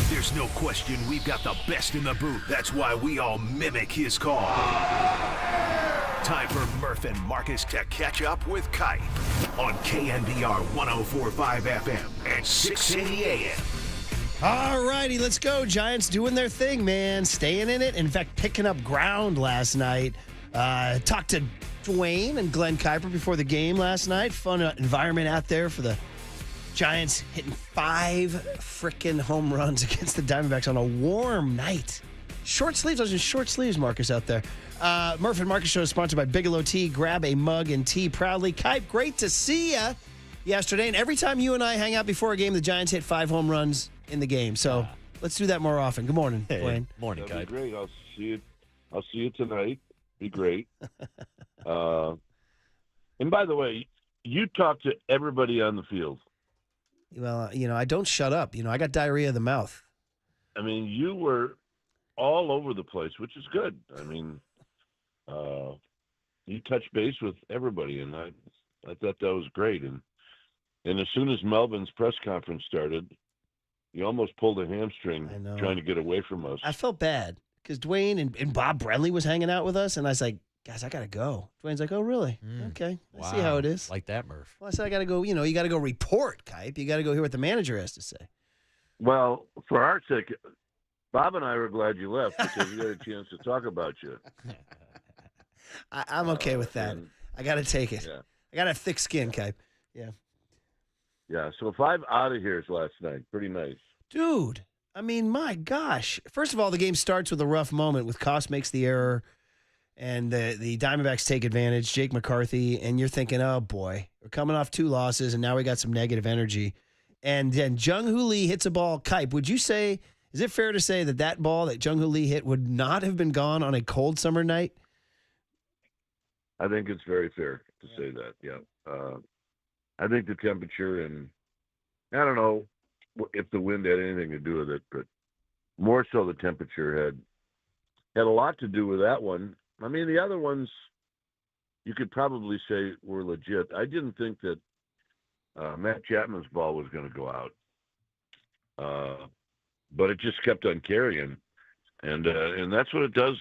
Speaker 1: There's no question we've got the best in the booth. That's why we all mimic his call. Time for Murph and Marcus to catch up with Kite on KNBR 104.5 FM and 680 AM.
Speaker 2: All righty, let's go. Giants doing their thing, man. Staying in it. In fact, picking up ground last night. Talked to Dwayne and Glenn Kuiper before the game last night. Fun environment out there for the Giants, hitting 5 frickin' home runs against the Diamondbacks on a warm night. Short sleeves. I was in short sleeves, Marcus, out there. Murph and Marcus Show is sponsored by Bigelow Tea. Grab a mug and tea proudly. Kipe, great to see you yesterday. And every time you and I hang out before a game, the Giants hit 5 home runs in the game. So let's do that more often. Good morning, Dwayne.
Speaker 3: Morning,
Speaker 4: That'd
Speaker 3: Kipe.
Speaker 4: be great. I'll see you tonight. Be great. And by the way, you talk to everybody on the field.
Speaker 2: Well, I don't shut up. I got diarrhea of the mouth.
Speaker 4: I mean, you were all over the place, which is good. I mean, you touched base with everybody, and I thought that was great. And as soon as Melvin's press conference started, you almost pulled a hamstring trying to get away from us.
Speaker 2: I felt bad because Dwayne and Bob Brenly was hanging out with us, and I was like, guys, I got to go. Dwayne's like, oh, really? Okay. I see how it is.
Speaker 3: Like that, Murph.
Speaker 2: Well, I said, I got to go, you got to go report, Kipe. You got to go hear what the manager has to say.
Speaker 4: Well, for our sake, Bob and I were glad you left because we got a chance to talk about you.
Speaker 2: I'm okay with that. I got to take it.
Speaker 4: Yeah.
Speaker 2: I got to have thick skin, Kipe. Yeah.
Speaker 4: Yeah, so 5 out of here last night. Pretty nice.
Speaker 2: Dude, I mean, my gosh. First of all, the game starts with a rough moment with Koss makes the error. And the Diamondbacks take advantage, Jake McCarthy, and you're thinking, oh, boy, we're coming off 2 losses, and now we got some negative energy. And then Jung-Hoo Lee hits a ball. Kipe, would you say, is it fair to say that ball that Jung-Hoo Lee hit would not have been gone on a cold summer night?
Speaker 4: I think it's very fair to say that. Yeah. I think the temperature and I don't know if the wind had anything to do with it, but more so the temperature had a lot to do with that one. I mean, the other ones you could probably say were legit. I didn't think that Matt Chapman's ball was going to go out, but it just kept on carrying, and that's what it does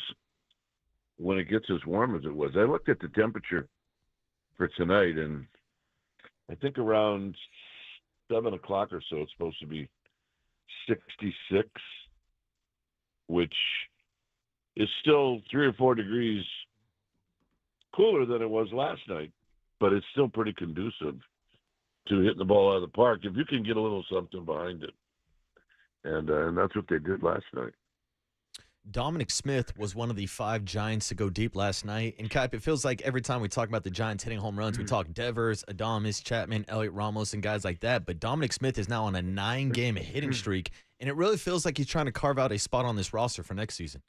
Speaker 4: when it gets as warm as it was. I looked at the temperature for tonight, and I think around 7 o'clock or so, it's supposed to be 66, which is still 3 or 4 degrees cooler than it was last night, but it's still pretty conducive to hitting the ball out of the park if you can get a little something behind it. And that's what they did last night.
Speaker 3: Dominic Smith was one of the 5 Giants to go deep last night. And, Kipe, it feels like every time we talk about the Giants hitting home runs, we talk Devers, Adames, Chapman, Elliot Ramos, and guys like that. But Dominic Smith is now on a 9-game hitting streak, and it really feels like he's trying to carve out a spot on this roster for next season.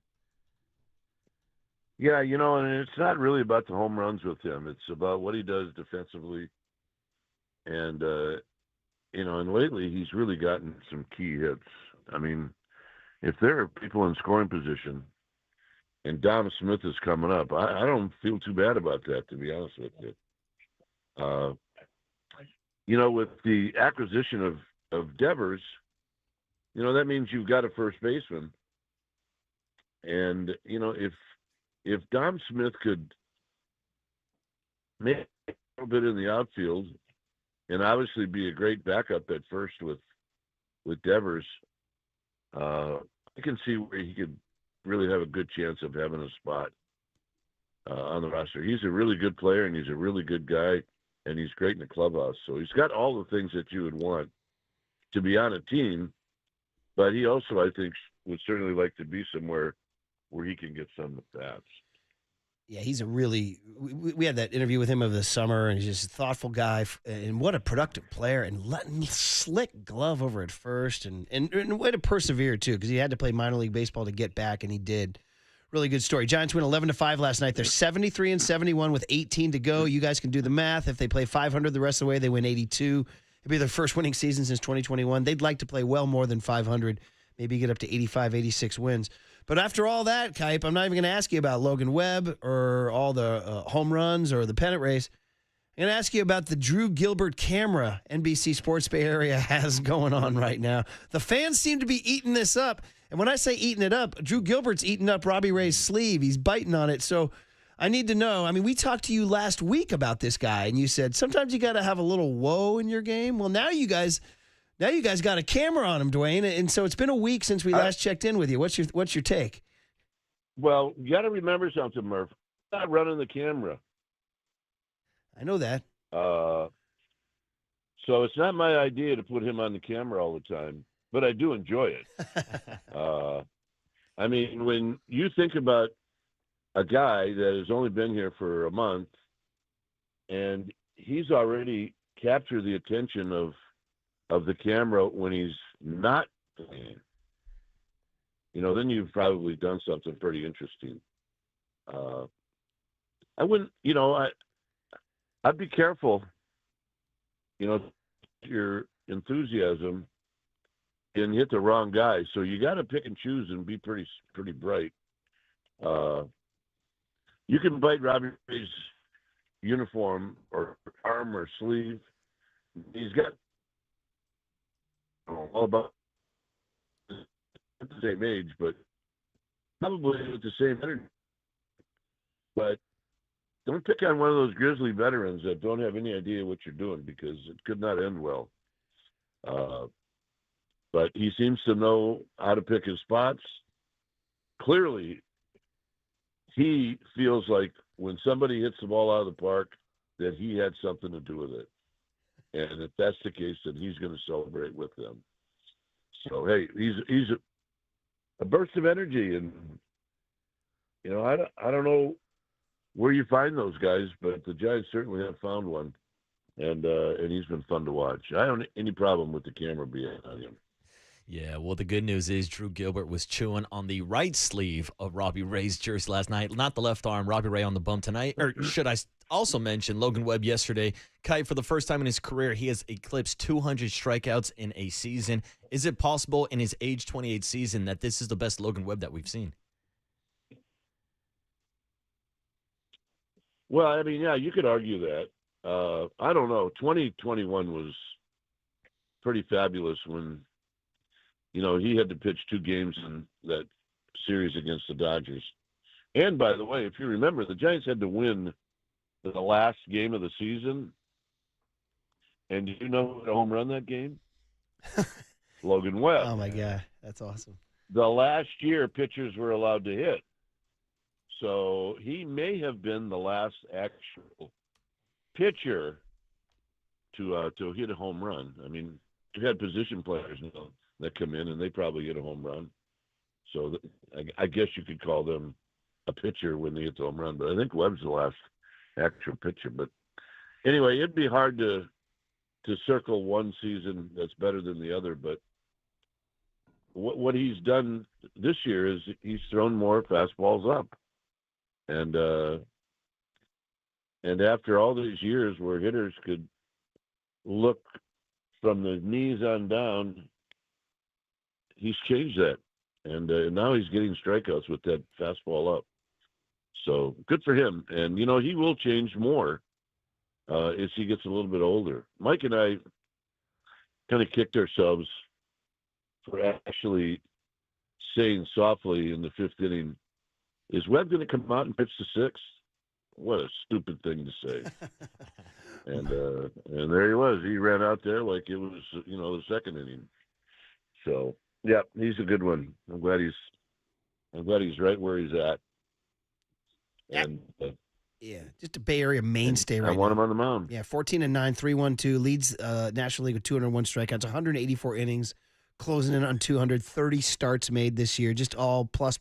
Speaker 4: Yeah, and it's not really about the home runs with him. It's about what he does defensively. And, and lately he's really gotten some key hits. I mean, if there are people in scoring position and Dom Smith is coming up, I don't feel too bad about that, to be honest with you. With the acquisition of Devers, that means you've got a first baseman. And, if Dom Smith could make a little bit in the outfield and obviously be a great backup at first with Devers, I can see where he could really have a good chance of having a spot on the roster. He's a really good player, and he's a really good guy, and he's great in the clubhouse. So he's got all the things that you would want to be on a team, but he also, I think, would certainly like to be somewhere where he can get some at-bats.
Speaker 2: Yeah, he's a really – we had that interview with him over the summer, and he's just a thoughtful guy, and what a productive player, and letting slick glove over at first, and way to persevere, too, because he had to play minor league baseball to get back, and he did. Really good story. Giants win 11-5 last night. They're 73-71 with 18 to go. You guys can do the math. If they play 500 the rest of the way, they win 82. It'd be their first winning season since 2021. They'd like to play well more than 500, maybe get up to 85, 86 wins. But after all that, Kipe, I'm not even going to ask you about Logan Webb or all the home runs or the pennant race. I'm going to ask you about the Drew Gilbert camera NBC Sports Bay Area has going on right now. The fans seem to be eating this up. And when I say eating it up, Drew Gilbert's eating up Robbie Ray's sleeve. He's biting on it. So I need to know. I mean, we talked to you last week about this guy, and you said sometimes you got to have a little whoa in your game. Well, now you guys got a camera on him, Dwayne, and so it's been a week since we last checked in with you. What's your take?
Speaker 4: Well, you got to remember something, Murph. I'm not running the camera.
Speaker 2: I know that.
Speaker 4: So it's not my idea to put him on the camera all the time, but I do enjoy it. I mean, when you think about a guy that has only been here for a month, and he's already captured the attention of the camera when he's not playing, then you've probably done something pretty interesting. I wouldn't, I'd be careful, your enthusiasm and hit the wrong guy. So you got to pick and choose and be pretty bright. You can bite Robbie Ray's uniform or arm or sleeve. He's got all about the same age, but probably with the same energy. But don't pick on one of those grizzly veterans that don't have any idea what you're doing, because it could not end well. But he seems to know how to pick his spots. Clearly, he feels like when somebody hits the ball out of the park, that he had something to do with it. And if that's the case, then he's going to celebrate with them. So, hey, he's a burst of energy. And, I don't know where you find those guys, but the Giants certainly have found one. And he's been fun to watch. I don't have any problem with the camera being on him.
Speaker 3: Yeah, well, the good news is Drew Gilbert was chewing on the right sleeve of Robbie Ray's jersey last night, not the left arm. Robbie Ray on the bump tonight. Or should I also mention Logan Webb yesterday? Kite, for the first time in his career, he has eclipsed 200 strikeouts in a season. Is it possible in his age 28 season that this is the best Logan Webb that we've seen?
Speaker 4: Well, I mean, yeah, you could argue that. I don't know. 2021 was pretty fabulous when, he had to pitch 2 games in that series against the Dodgers. And by the way, if you remember, the Giants had to win the last game of the season. And do you know who had a home run that game? Logan Webb.
Speaker 2: Oh, my God. That's awesome.
Speaker 4: The last year, pitchers were allowed to hit. So he may have been the last actual pitcher to hit a home run. I mean, you had position players that come in, and they probably hit a home run. So I guess you could call them a pitcher when they hit the home run. But I think Webb's the last actual pitcher. But anyway, it'd be hard to circle one season that's better than the other. But what he's done this year is he's thrown more fastballs up. And after all these years where hitters could look from the knees on down, he's changed that. And now he's getting strikeouts with that fastball up. So good for him. And, he will change more as he gets a little bit older. Mike and I kind of kicked ourselves for actually saying softly in the 5th inning, is Webb going to come out and pitch the 6th? What a stupid thing to say. and there he was. He ran out there like it was, the 2nd inning. So, yeah, he's a good one. I'm glad he's right where he's at. And
Speaker 2: yeah, just a Bay Area mainstay right now.
Speaker 4: I want him on the mound.
Speaker 2: Yeah, 14-9, 3.12, leads National League with 201 strikeouts, 184 innings, closing in on 230 starts made this year. Just all plus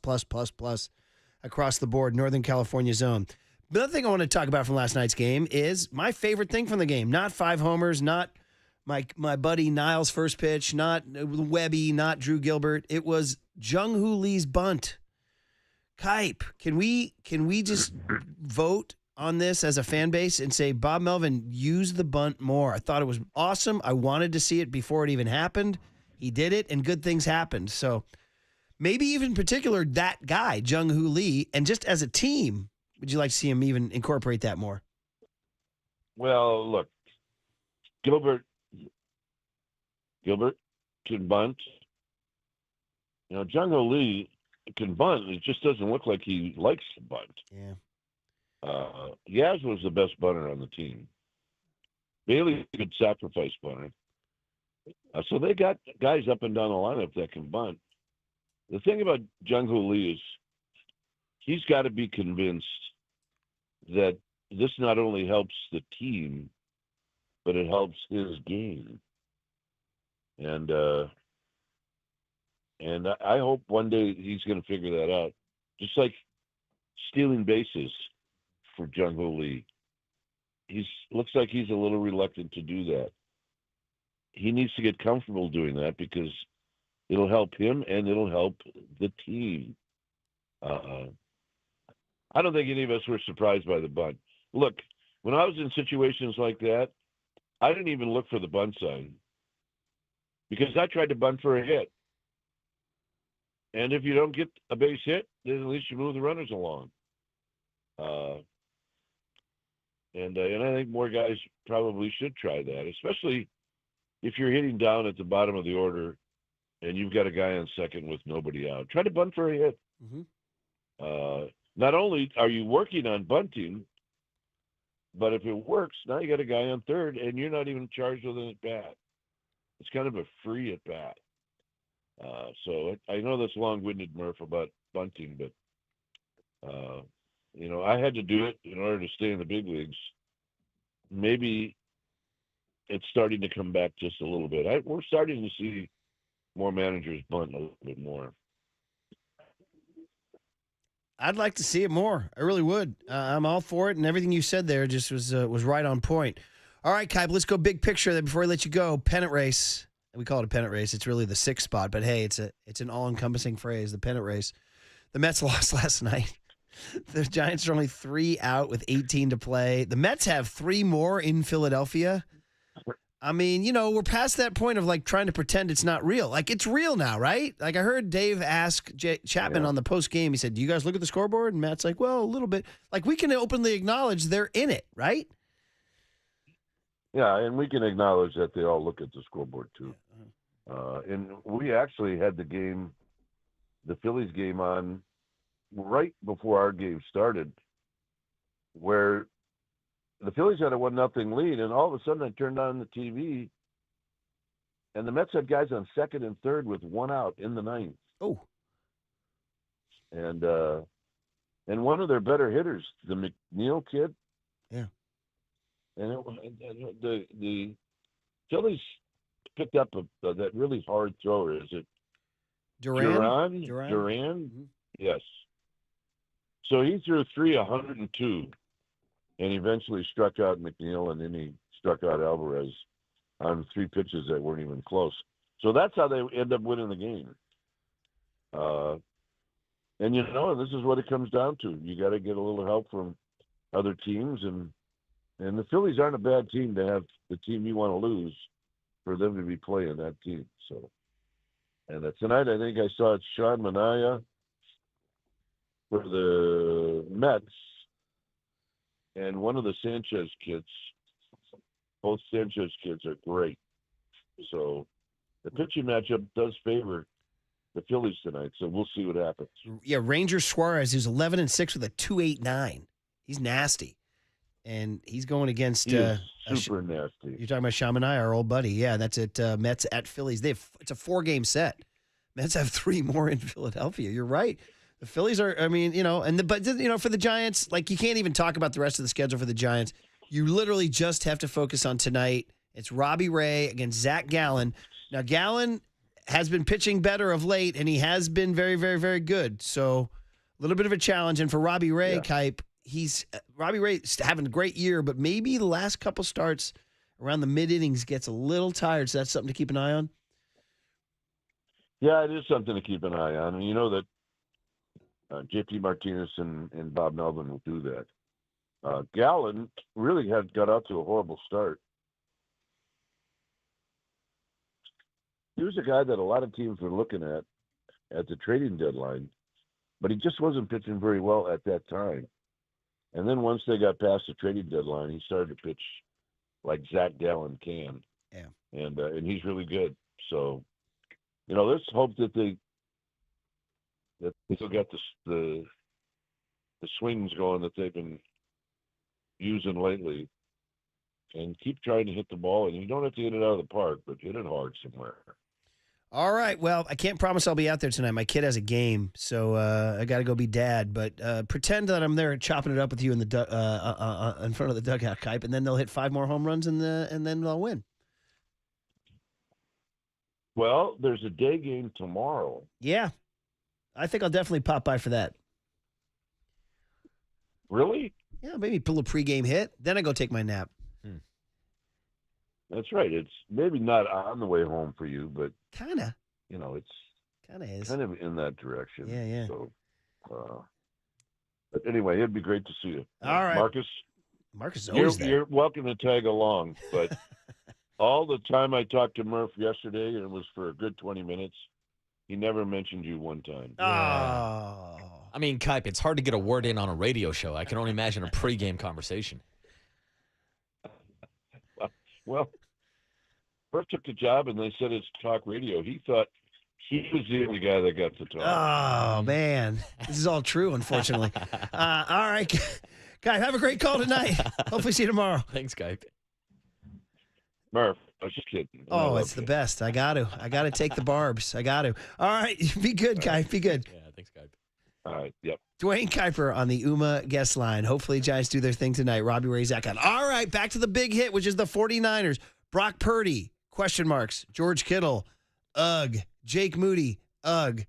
Speaker 2: across the board, Northern California zone. The other thing I want to talk about from last night's game is my favorite thing from the game. Not 5 homers, not my buddy Niles' first pitch, not Webby, not Drew Gilbert. It was Jung-Hoo Lee's bunt. Kipe, can we just vote on this as a fan base and say, Bob Melvin, use the bunt more? I thought it was awesome. I wanted to see it before it even happened. He did it, and good things happened. So maybe even in particular that guy, Jung-Hoo Lee, and just as a team, would you like to see him even incorporate that more?
Speaker 4: Well, look, Gilbert can bunt. Jung-Hoo Lee can bunt. It just doesn't look like he likes to bunt.
Speaker 2: Yeah.
Speaker 4: Yaz was the best bunter on the team. Bailey could sacrifice bunter. So they got guys up and down the lineup that can bunt. The thing about Jung-Hoo Lee is he's got to be convinced that this not only helps the team, but it helps his game. And I hope one day he's going to figure that out. Just like stealing bases for Jung-Hoo Lee. Looks like he's a little reluctant to do that. He needs to get comfortable doing that because it'll help him and it'll help the team. I don't think any of us were surprised by the bunt. Look, when I was in situations like that, I didn't even look for the bunt sign because I tried to bunt for a hit. And if you don't get a base hit, then at least you move the runners along. And I think more guys probably should try that, especially if you're hitting down at the bottom of the order and you've got a guy on second with nobody out. Try to bunt for a hit.
Speaker 2: Mm-hmm.
Speaker 4: Not only are you working on bunting, but if it works, now you got a guy on third and you're not even charged with an at-bat. It's kind of a free at-bat. So I know that's long-winded, Murph, about bunting, but, I had to do it in order to stay in the big leagues. Maybe it's starting to come back just a little bit. We're starting to see more managers bunt a little bit more.
Speaker 2: I'd like to see it more. I really would. I'm all for it, and everything you said there just was right on point. All right, Kipe, let's go big picture there before I let you go. Pennant race. We call it a pennant race. It's really the 6th spot, but hey, it's an all-encompassing phrase, the pennant race. The Mets lost last night. The Giants are only 3 out with 18 to play. The Mets have 3 more in Philadelphia. I mean, we're past that point of like trying to pretend it's not real. Like it's real now, right? Like I heard Dave ask Chapman on the post game. He said, "Do you guys look at the scoreboard?" And Matt's like, "Well, a little bit." Like we can openly acknowledge they're in it, right?
Speaker 4: Yeah, and we can acknowledge that they all look at the scoreboard too. And we actually had the Phillies game on right before our game started, where the Phillies had a 1-0 lead, and all of a sudden I turned on the TV, and the Mets had guys on 2nd and 3rd with 1 out in the 9th.
Speaker 2: Oh.
Speaker 4: And one of their better hitters, the McNeil kid.
Speaker 2: Yeah.
Speaker 4: And the Phillies picked up that really hard thrower. Is it
Speaker 2: Duran?
Speaker 4: Duran? Yes. So he threw 102, and eventually struck out McNeil, and then he struck out Alvarez on 3 pitches that weren't even close. So that's how they end up winning the game. And this is what it comes down to. You got to get a little help from other teams, and the Phillies aren't a bad team to have the team you want to lose for them to be playing that team. So, and tonight I think I saw Sean Manaea for the Mets and one of the Sanchez kids. Both Sanchez kids are great. So the pitching matchup does favor the Phillies tonight. So we'll see what happens.
Speaker 2: Yeah, Ranger Suarez, who's 11-6 with a 2.89. He's nasty. And he's going against
Speaker 4: super nasty.
Speaker 2: You're talking about Shamanai, our old buddy. Yeah, that's at Mets at Phillies. It's a 4-game set. Mets have 3 more in Philadelphia. You're right. The Phillies are. I mean, for the Giants, like you can't even talk about the rest of the schedule for the Giants. You literally just have to focus on tonight. It's Robbie Ray against Zach Gallen. Now Gallen has been pitching better of late, and he has been very, very, very good. So a little bit of a challenge. And for Robbie Ray, Kipe, Robbie Ray's having a great year, but maybe the last couple starts around the mid-innings gets a little tired, so that's something to keep an eye on?
Speaker 4: Yeah, it is something to keep an eye on. And you know that JP Martinez and Bob Melvin will do that. Gallen really got out to a horrible start. He was a guy that a lot of teams were looking at the trading deadline, but he just wasn't pitching very well at that time. And then once they got past the trading deadline, he started to pitch like Zach Gallen can.
Speaker 2: Yeah.
Speaker 4: And he's really good. So, let's hope that they still got the swings going that they've been using lately, and keep trying to hit the ball. And you don't have to hit it out of the park, but hit it hard somewhere.
Speaker 2: All right. Well, I can't promise I'll be out there tonight. My kid has a game, so I got to go be dad. But pretend that I'm there chopping it up with you in the in front of the dugout, Kipe, and then they'll hit 5 more home runs, and then they'll win.
Speaker 4: Well, there's a day game tomorrow.
Speaker 2: Yeah, I think I'll definitely pop by for that.
Speaker 4: Really?
Speaker 2: Yeah, maybe pull a pregame hit. Then I go take my nap.
Speaker 4: That's right. It's maybe not on the way home for you, but
Speaker 2: kinda.
Speaker 4: It's
Speaker 2: kinda is
Speaker 4: kind of in that direction.
Speaker 2: Yeah.
Speaker 4: So, but anyway, it'd be great to see you.
Speaker 2: All right,
Speaker 4: Marcus
Speaker 2: is always there.
Speaker 4: You're welcome to tag along, but all the time I talked to Murph yesterday, and it was for a good 20 minutes, he never mentioned you one time.
Speaker 2: Oh.
Speaker 3: I mean, Kipe, it's hard to get a word in on a radio show. I can only imagine a pregame conversation.
Speaker 4: Well, Murph took the job, and they said it's talk radio. He thought he was the only guy that got to talk.
Speaker 2: Oh, man. This is all true, unfortunately. All right. Kipe, have a great call tonight. Hopefully see you tomorrow.
Speaker 3: Thanks, Kipe.
Speaker 4: Murph, I was just kidding.
Speaker 2: Oh, it's the best. I got to take the barbs. I got to. All right. Be good, Kipe. Be good.
Speaker 3: Yeah, thanks, Kipe.
Speaker 4: All right. Yep.
Speaker 2: Dwayne Kuiper on the UMA guest line. Hopefully, Giants do their thing tonight. Robbie Ray, Zach Gallen. All right, back to the big hit, which is the 49ers. Brock Purdy, question marks. George Kittle, ugh. Jake Moody, ugh.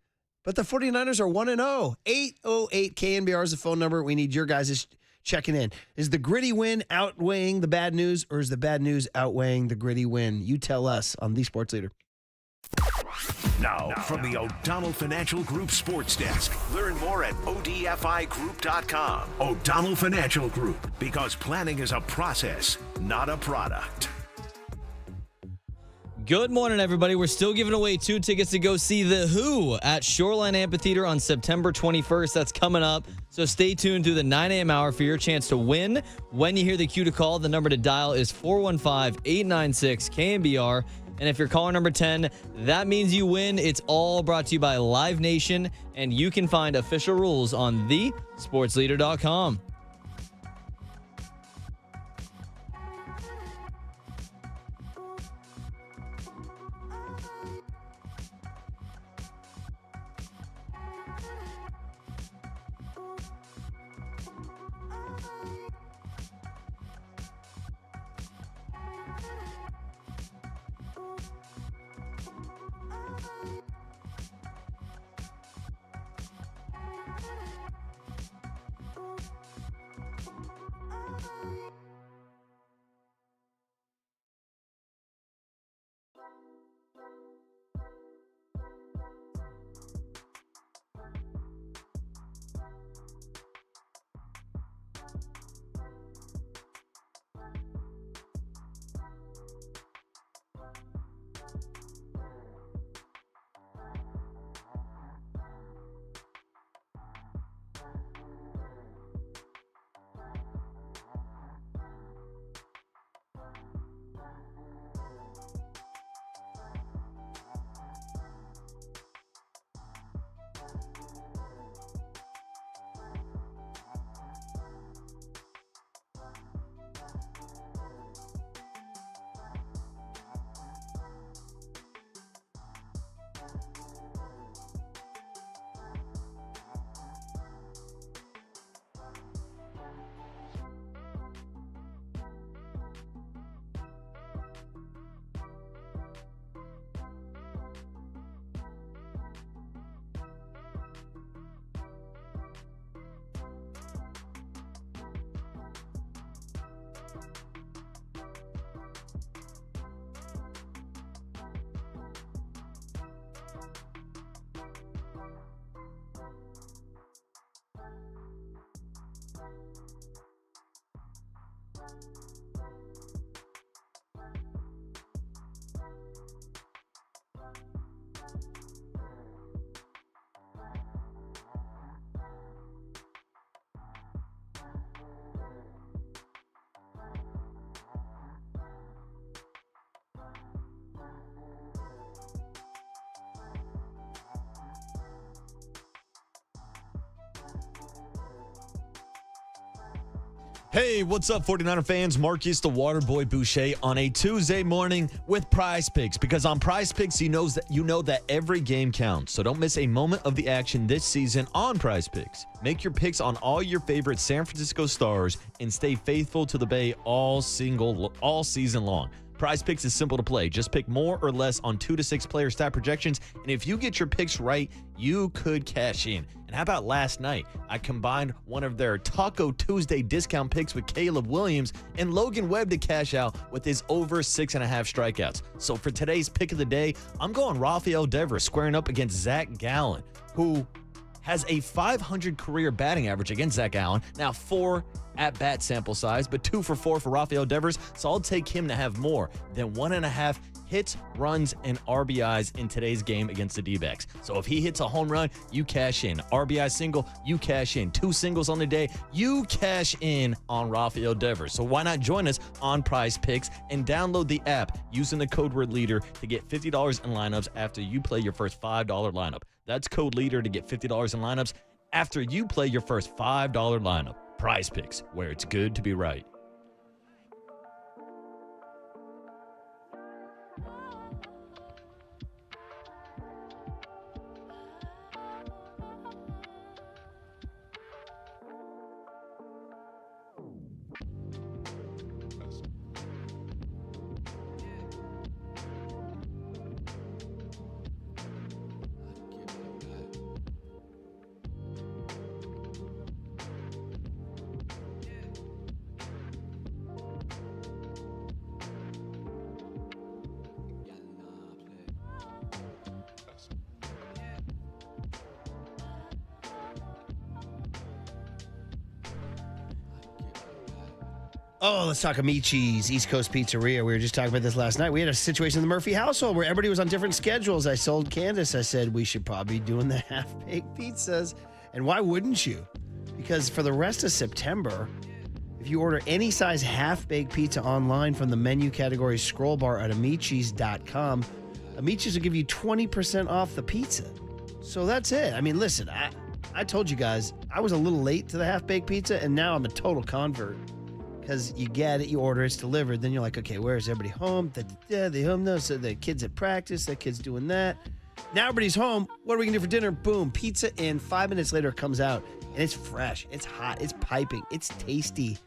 Speaker 2: But the 49ers are 1-0. 808 KNBR is the phone number. We need your guys' checking in. Is the gritty win outweighing the bad news, or is the bad news outweighing the gritty win? You tell us on The Sports Leader.
Speaker 1: Now, from the O'Donnell Financial Group Sports Desk. Learn more at odfigroup.com. O'Donnell Financial Group, because planning is a process, not a product.
Speaker 11: Good morning, everybody. We're still giving away 2 tickets to go see The Who at Shoreline Amphitheater on September 21st. That's coming up. So stay tuned through the 9 a.m. hour for your chance to win. When you hear the cue to call, the number to dial is 415-896-KNBR. And if you're caller number 10, that means you win. It's all brought to you by Live Nation. And you can find official rules on thesportsleader.com.
Speaker 3: Hey, what's up, 49er fans? Marcus the Waterboy Boucher on a Tuesday morning with Prize Picks, because on Prize Picks, you know that every game counts. So don't miss a moment of the action this season on Prize Picks. Make your picks on all your favorite San Francisco Stars and stay faithful to the Bay all season long. Prize Picks is simple to play. Just pick more or less on 2 to 6 player stat projections, and if you get your picks right, you could cash in. And how about last night? I combined one of their Taco Tuesday discount picks with Caleb Williams and Logan Webb to cash out with his over 6.5 strikeouts. So for today's pick of the day, I'm going Rafael Devers squaring up against Zach Gallen, who has a .500 career batting average against Zach Gallen. Now 4 at-bat sample size, but 2 for 4 for Rafael Devers. So I'll take him to have more than 1.5 hits, runs, and RBIs in today's game against the D-backs. So if he hits a home run, you cash in. RBI single, you cash in. 2 singles on the day, you cash in on Rafael Devers. So why not join us on Prize Picks and download the app using the code word LEADER to get $50 in lineups after you play your first $5 lineup. That's code LEADER to get $50 in lineups after you play your first $5 lineup. Prize Picks, where it's good to be right.
Speaker 2: Oh, let's talk Amici's East Coast Pizzeria. We were just talking about this last night. We had a situation in the Murphy household where everybody was on different schedules. I told Candace, I said, we should probably be doing the half-baked pizzas. And why wouldn't you? Because for the rest of September, if you order any size half-baked pizza online from the menu category scroll bar at amicis.com, Amici's will give you 20% off the pizza. So that's it. I mean, listen, I told you guys, I was a little late to the half-baked pizza, and now I'm a total convert. Because you get it, you order, it's delivered. Then you're like, okay, where is everybody home? They home though. So the kid's at practice, that kid's doing that. Now everybody's home. What are we going to do for dinner? Boom, pizza. And 5 minutes later, it comes out. And it's fresh. It's hot. It's piping. It's tasty.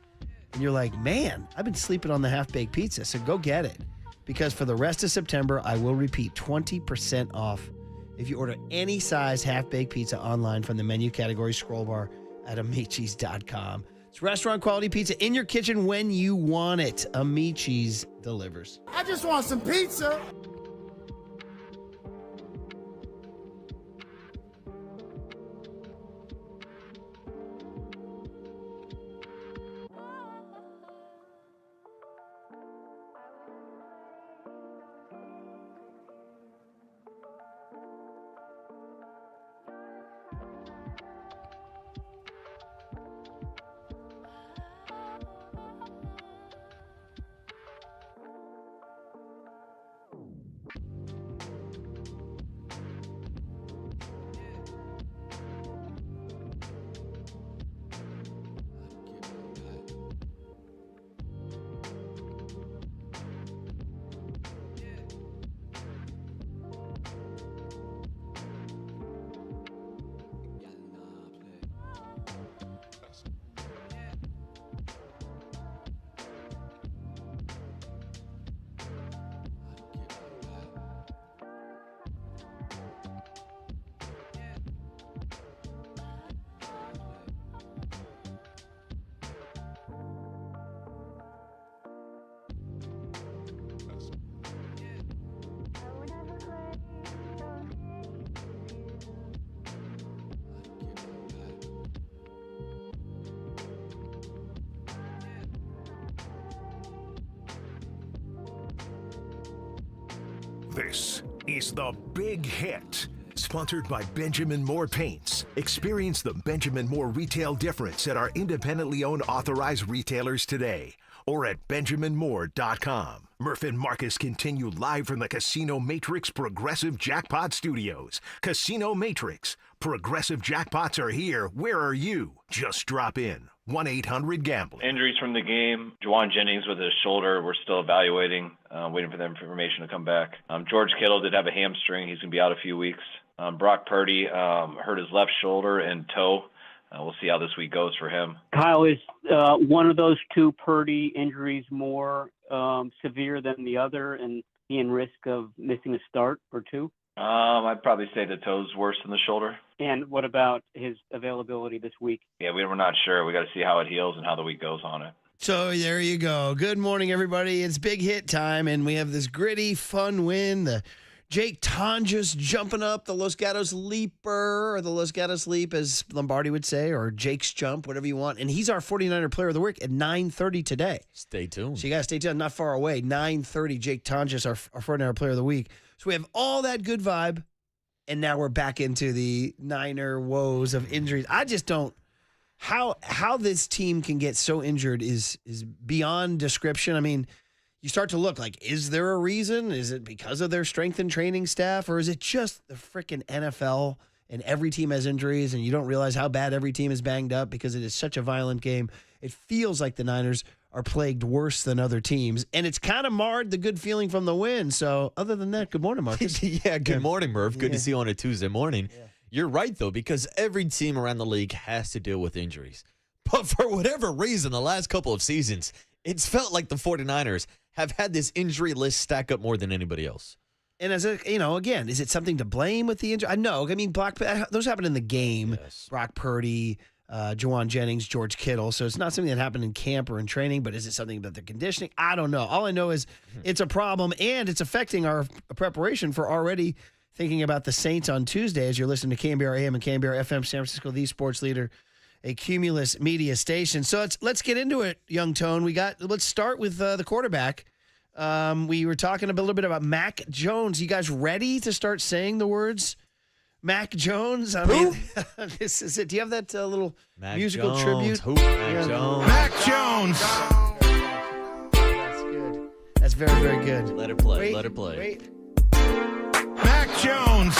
Speaker 2: And you're like, man, I've been sleeping on the half-baked pizza. So go get it. Because for the rest of September, I will repeat, 20% off if you order any size half-baked pizza online from the menu category scroll bar at amicis.com. It's restaurant quality pizza in your kitchen when you want it. Amici's delivers.
Speaker 21: I just want some pizza.
Speaker 1: This is The Big Hit, sponsored by Benjamin Moore Paints. Experience the Benjamin Moore retail difference at our independently owned authorized retailers today or at benjaminmoore.com. Murph and Marcus continue live from the Casino Matrix Progressive Jackpot Studios. Casino Matrix. Progressive jackpots are here. Where are you? Just drop in. 1-800-GAMBLER.
Speaker 8: Injuries from the game. Juwan Jennings with his shoulder, we're still evaluating, waiting for the information to come back. George Kittle did have a hamstring. He's going to be out a few weeks. Brock Purdy hurt his left shoulder and toe. We'll see how this week goes for him.
Speaker 7: Kyle, is one of those two Purdy injuries more severe than the other and be in risk of missing a start or two?
Speaker 8: I'd probably say the toe's worse than the shoulder.
Speaker 7: And what about his availability this week?
Speaker 8: Yeah, we're not sure. We got to see how it heals and how the week goes on it.
Speaker 2: So there you go. Good morning, everybody. It's big hit time, and we have this gritty, fun win. The Jake Tonjes jumping up, the Los Gatos Leaper, or the Los Gatos Leap, as Lombardi would say, or Jake's Jump, whatever you want. And he's our 49er Player of the Week at 9:30 today.
Speaker 3: Stay tuned.
Speaker 2: So you got to stay tuned. Not far away. 9:30, Jake Tonjes, our 49er Player of the Week. So we have all that good vibe, and now we're back into the Niner woes of injuries. I just don't. How this team can get so injured is beyond description. I mean, you start to look like, is there a reason? Is it because of their strength and training staff, or is it just the freaking NFL and every team has injuries and you don't realize how bad every team is banged up because it is such a violent game? It feels like the Niners are plagued worse than other teams, and it's kind of marred the good feeling from the win. So other than that, good morning, Marcus.
Speaker 3: Yeah, good morning, Murph. Good to see you on a Tuesday morning. Yeah. You're right, though, because every team around the league has to deal with injuries. But for whatever reason, the last couple of seasons, it's felt like the 49ers have had this injury list stack up more than anybody else.
Speaker 2: And as a, again, is it something to blame with the injury? I know. I mean, those happen in the game. Yes. Brock Purdy, Juwan Jennings, George Kittle. So it's not something that happened in camp or in training, but is it something about the conditioning? I don't know. All I know is it's a problem, and it's affecting our preparation for already thinking about the Saints on Tuesday as you're listening to KNBR AM and KNBR FM San Francisco, the sports leader. a Cumulus media station. So let's get into it, Young Tone. Let's start with the quarterback. We were talking a little bit about Mac Jones. You guys ready to start saying the words Mac Jones? I mean, this is it. Do you have that little
Speaker 3: Mac
Speaker 2: musical
Speaker 3: Jones.
Speaker 2: tribute?
Speaker 3: Who? Mac Jones.
Speaker 2: Mac Jones. That's good. That's very, very good.
Speaker 3: Let it play.
Speaker 2: Wait,
Speaker 3: Let it play.
Speaker 2: Wait.
Speaker 1: Mac Jones.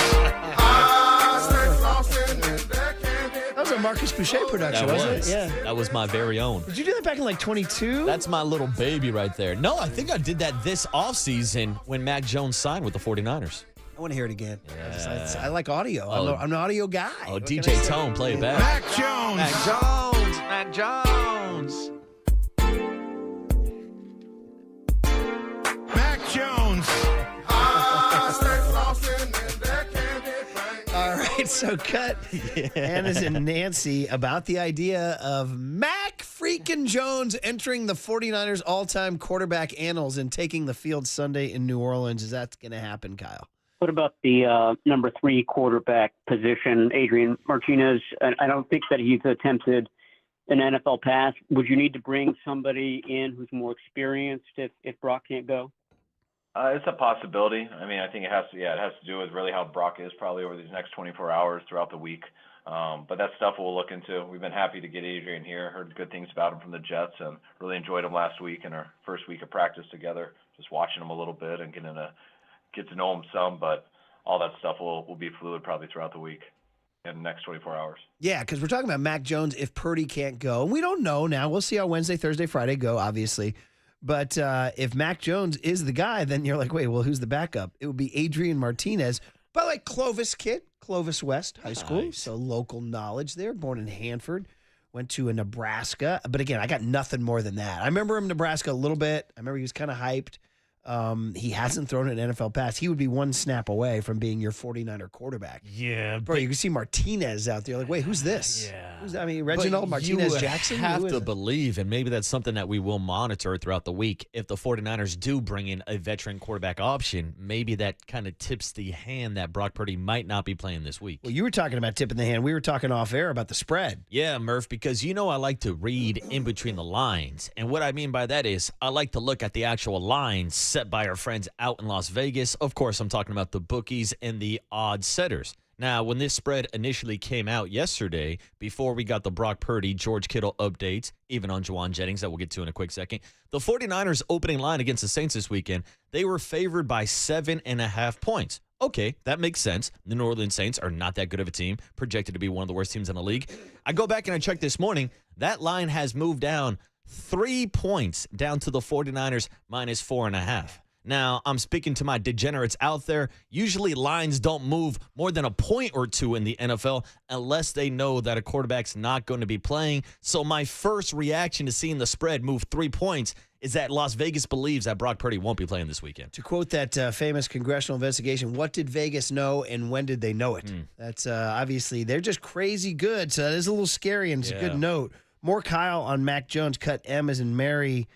Speaker 2: That was a Marcus Boucher production, wasn't it? Yeah.
Speaker 3: That was my very own.
Speaker 2: Did you do that back in like 22?
Speaker 3: That's my little baby right there. No, I think I did that this offseason when Mac Jones signed with the 49ers.
Speaker 2: I want to hear it again.
Speaker 3: Yeah.
Speaker 2: I like audio.
Speaker 3: Oh.
Speaker 2: I'm an audio guy.
Speaker 3: Oh,
Speaker 2: What can I
Speaker 3: DJ
Speaker 2: say?
Speaker 3: Tone, play it back.
Speaker 1: Mac Jones.
Speaker 3: Mac Jones.
Speaker 1: Mac Jones.
Speaker 2: All right, so cut Anna's and Nancy about the idea of Mac freaking Jones entering the 49ers all-time quarterback annals and taking the field Sunday in New Orleans. Is that going to happen, Kyle?
Speaker 7: What about the number 3 quarterback position, Adrian Martinez? I don't think that he's attempted an NFL pass. Would you need to bring somebody in who's more experienced if Brock can't go?
Speaker 8: It's a possibility. I mean, I think it has to do with really how Brock is probably over these next 24 hours throughout the week. But that's stuff we'll look into. We've been happy to get Adrian here, heard good things about him from the Jets, and really enjoyed him last week in our first week of practice together, just watching him a little bit and get to know him some. But all that stuff will be fluid probably throughout the week in the next 24 hours.
Speaker 2: Yeah, because we're talking about Mac Jones if Purdy can't go. And we don't know now. We'll see how Wednesday, Thursday, Friday go, obviously. But if Mac Jones is the guy, then you're like, wait, well, who's the backup? It would be Adrian Martinez. By the way, Clovis kid, Clovis West High School.
Speaker 3: Nice.
Speaker 2: So local knowledge there. Born in Hanford. Went to a Nebraska. But again, I got nothing more than that. I remember him in Nebraska a little bit. I remember he was kind of hyped. He hasn't thrown an NFL pass. He would be one snap away from being your 49er quarterback.
Speaker 3: Yeah.
Speaker 2: Bro, you can see Martinez out there. Like, wait, who's this?
Speaker 3: Yeah.
Speaker 2: Who's that? I mean, Reginald Martinez Jackson?
Speaker 3: You have
Speaker 2: Who is
Speaker 3: to
Speaker 2: it?
Speaker 3: believe, and maybe that's something that we will monitor throughout the week. If the 49ers do bring in a veteran quarterback option, maybe that kind of tips the hand that Brock Purdy might not be playing this week.
Speaker 2: Well, you were talking about tipping the hand. We were talking off air about the spread.
Speaker 3: Yeah, Murph, because I like to read in between the lines. And what I mean by that is I like to look at the actual lines set by our friends out in Las Vegas. Of course, I'm talking about the bookies and the odds setters. Now, when this spread initially came out yesterday, before we got the Brock Purdy, George Kittle updates, even on Juwan Jennings, that we'll get to in a quick second, the 49ers opening line against the Saints this weekend, they were favored by 7.5 points. Okay, that makes sense. The New Orleans Saints are not that good of a team, projected to be one of the worst teams in the league. I go back and I check this morning. That line has moved down 3 points down to the 49ers minus 4.5. Now, I'm speaking to my degenerates out there. Usually lines don't move more than a point or two in the NFL unless they know that a quarterback's not going to be playing. So my first reaction to seeing the spread move 3 points is that Las Vegas believes that Brock Purdy won't be playing this weekend.
Speaker 2: To quote that famous congressional investigation, what did Vegas know and when did they know it? That's obviously, they're just crazy good. So that is a little scary and it's a good note. More Kyle on Mac Jones, cut M as in Mary.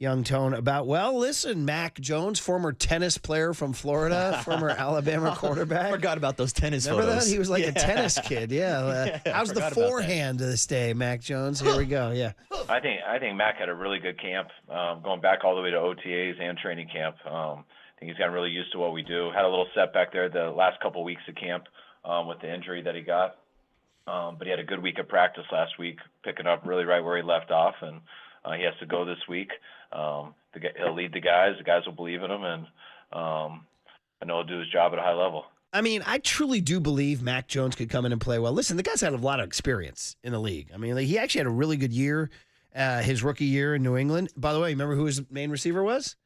Speaker 2: Young Tone about, well, listen, Mac Jones, former tennis player from Florida, former Alabama quarterback.
Speaker 3: Forgot about those tennis
Speaker 2: Remember
Speaker 3: photos.
Speaker 2: that? He was like a tennis kid. Yeah. How's the forehand to this day, Mac Jones? Here we go. Yeah.
Speaker 8: I think Mac had a really good camp, going back all the way to OTAs and training camp. I think he's gotten really used to what we do. Had a little setback there the last couple of weeks of camp with the injury that he got. But he had a good week of practice last week, picking up really right where he left off, and he has to go this week. He'll lead the guys. The guys will believe in him, and I know he'll do his job at a high level.
Speaker 2: I mean, I truly do believe Mac Jones could come in and play well. Listen, the guy's had a lot of experience in the league. I mean, he actually had a really good year, his rookie year in New England. By the way, remember who his main receiver was?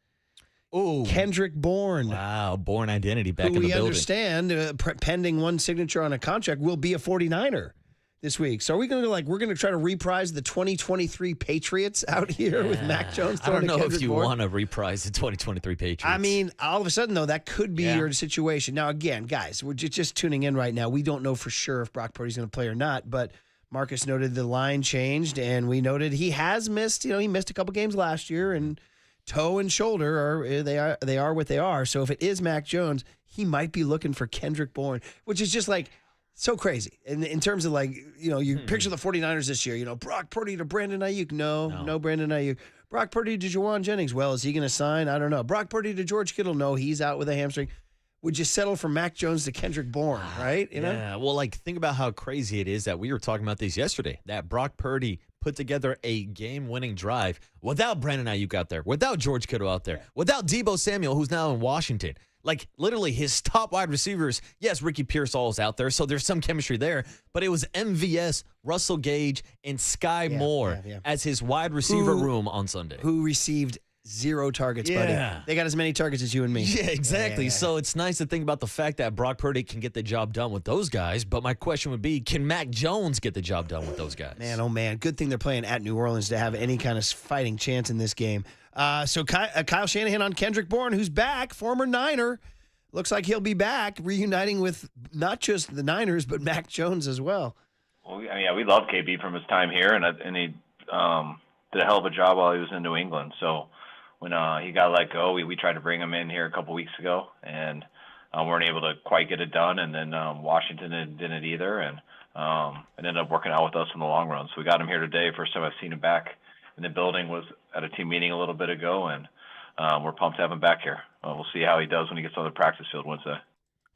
Speaker 3: Oh,
Speaker 2: Kendrick Bourne.
Speaker 3: Wow, Bourne identity back
Speaker 2: who
Speaker 3: in the
Speaker 2: we
Speaker 3: building.
Speaker 2: understand, pending one signature on a contract, will be a 49er this week. So are we going to we're going to try to reprise the 2023 Patriots out here with Mac Jones?
Speaker 3: I don't know
Speaker 2: Kendrick
Speaker 3: if you
Speaker 2: Bourne?
Speaker 3: want to reprise the 2023 Patriots.
Speaker 2: I mean, all of a sudden, though, that could be your situation. Now, again, guys, we're just tuning in right now. We don't know for sure if Brock Purdy's going to play or not, but Marcus noted the line changed, and we noted he has missed, he missed a couple games last year, and toe and shoulder are what they are. So if it is Mac Jones, he might be looking for Kendrick Bourne, which is just like So crazy. In terms of you picture the 49ers this year, Brock Purdy to Brandon Ayuk. No Brandon Ayuk. Brock Purdy to Juwan Jennings. Well, is he going to sign? I don't know. Brock Purdy to George Kittle. No, he's out with a hamstring. Would you settle for Mac Jones to Kendrick Bourne, right?
Speaker 3: Yeah, well, think about how crazy it is that we were talking about this yesterday, that Brock Purdy put together a game-winning drive without Brandon Ayuk out there, without George Kittle out there, without Deebo Samuel, who's now in Washington. Literally, his top wide receivers, yes, Ricky Pearsall is out there, so there's some chemistry there, but it was MVS, Russell Gage, and Sky Moore as his wide receiver room on Sunday.
Speaker 2: Who received 0 targets, buddy. They got as many targets as you and me.
Speaker 3: Yeah, exactly. So it's nice to think about the fact that Brock Purdy can get the job done with those guys, but my question would be, can Mac Jones get the job done with those guys?
Speaker 2: Man, oh man, good thing they're playing at New Orleans to have any kind of fighting chance in this game. So Kyle Shanahan on Kendrick Bourne, who's back, former Niner. Looks like he'll be back, reuniting with not just the Niners, but Mac Jones as well.
Speaker 8: Well, we love KB from his time here, and he did a hell of a job while he was in New England. So when he got let go, we tried to bring him in here a couple weeks ago, and weren't able to quite get it done. And then Washington didn't either, and it ended up working out with us in the long run. So we got him here today. First time I've seen him back in the building was at a team meeting a little bit ago, and we're pumped to have him back here. We'll see how he does when he gets on the practice field Wednesday.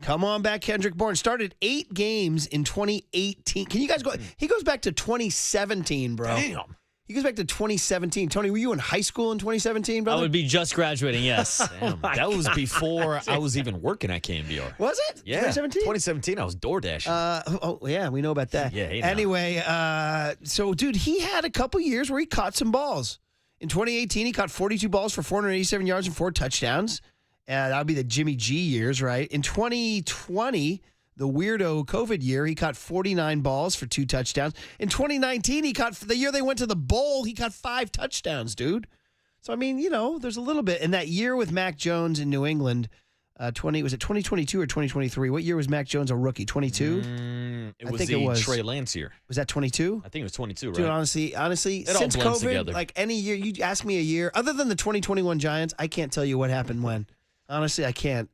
Speaker 2: Come on back, Kendrick Bourne. Started 8 games in 2018. Can you guys go? He goes back to 2017, bro.
Speaker 3: Damn.
Speaker 2: He goes back to 2017. Tony, were you in high school in 2017, brother?
Speaker 11: I would be just graduating, yes.
Speaker 3: Damn, that was before I was even working at KNBR.
Speaker 2: Was it?
Speaker 3: Yeah.
Speaker 2: 2017?
Speaker 3: 2017, I was DoorDash.
Speaker 2: Yeah, we know about that.
Speaker 3: Yeah,
Speaker 2: anyway, so, dude, he had a couple years where he caught some balls. In 2018, he caught 42 balls for 487 yards and 4 touchdowns. That would be the Jimmy G years, right? In 2020, the weirdo COVID year, he caught 49 balls for 2 touchdowns. In 2019, the year they went to the bowl, he caught 5 touchdowns, dude. So, there's a little bit. And that year with Mac Jones in New England, was it 2022 or 2023? What year was Mac Jones a rookie? 22?
Speaker 3: It was Trey Lance year.
Speaker 2: Was that 22?
Speaker 3: I think it was 22, right?
Speaker 2: Dude, honestly,
Speaker 3: it
Speaker 2: since
Speaker 3: all blends
Speaker 2: COVID,
Speaker 3: together.
Speaker 2: Any year, you ask me a year, other than the 2021 Giants, I can't tell you what happened when. Honestly, I can't.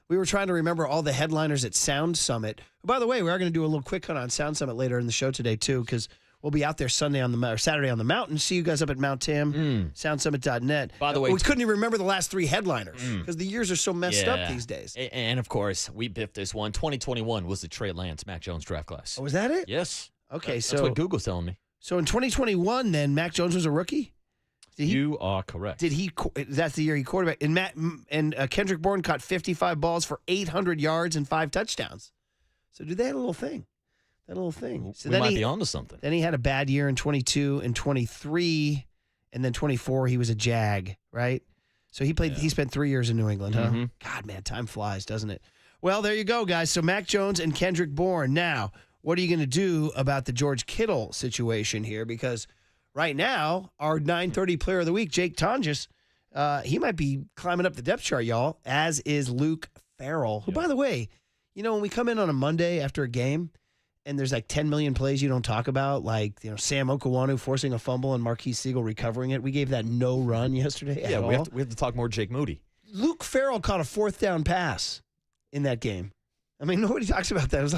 Speaker 2: We were trying to remember all the headliners at Sound Summit. By the way, we are going to do a little quick hunt on Sound Summit later in the show today, too, because we'll be out there Saturday on the mountain. See you guys up at Mount Tim, soundsummit.net.
Speaker 3: By the way,
Speaker 2: we couldn't even remember the last 3 headliners because the years are so messed up these days.
Speaker 3: And, of course, we biffed this one. 2021 was the Trey Lance, Mac Jones draft class.
Speaker 2: Oh, was that it?
Speaker 3: Yes.
Speaker 2: Okay,
Speaker 3: That's what Google's telling me.
Speaker 2: So in 2021, then, Mac Jones was a rookie?
Speaker 3: You are correct.
Speaker 2: That's the year he quarterbacked. And Kendrick Bourne caught 55 balls for 800 yards and 5 touchdowns. So, dude, they had a little thing. So
Speaker 3: we might be onto something.
Speaker 2: Then he had a bad year in 22 and 23, and then 24 he was a Jag, right? So he spent 3 years in New England, huh?
Speaker 3: Mm-hmm.
Speaker 2: God, man, time flies, doesn't it? Well, there you go, guys. So Mac Jones and Kendrick Bourne. Now, what are you going to do about the George Kittle situation here? Because right now, our 9:30 player of the week, Jake Tonjes, he might be climbing up the depth chart, y'all, as is Luke Farrell, who, by the way, when we come in on a Monday after a game and there's 10 million plays you don't talk about, Sam Okawanu forcing a fumble and Marquise Siegel recovering it. We gave that no run yesterday at all.
Speaker 3: We have to talk more Jake Moody.
Speaker 2: Luke Farrell caught a 4th down pass in that game. Nobody talks about that. It was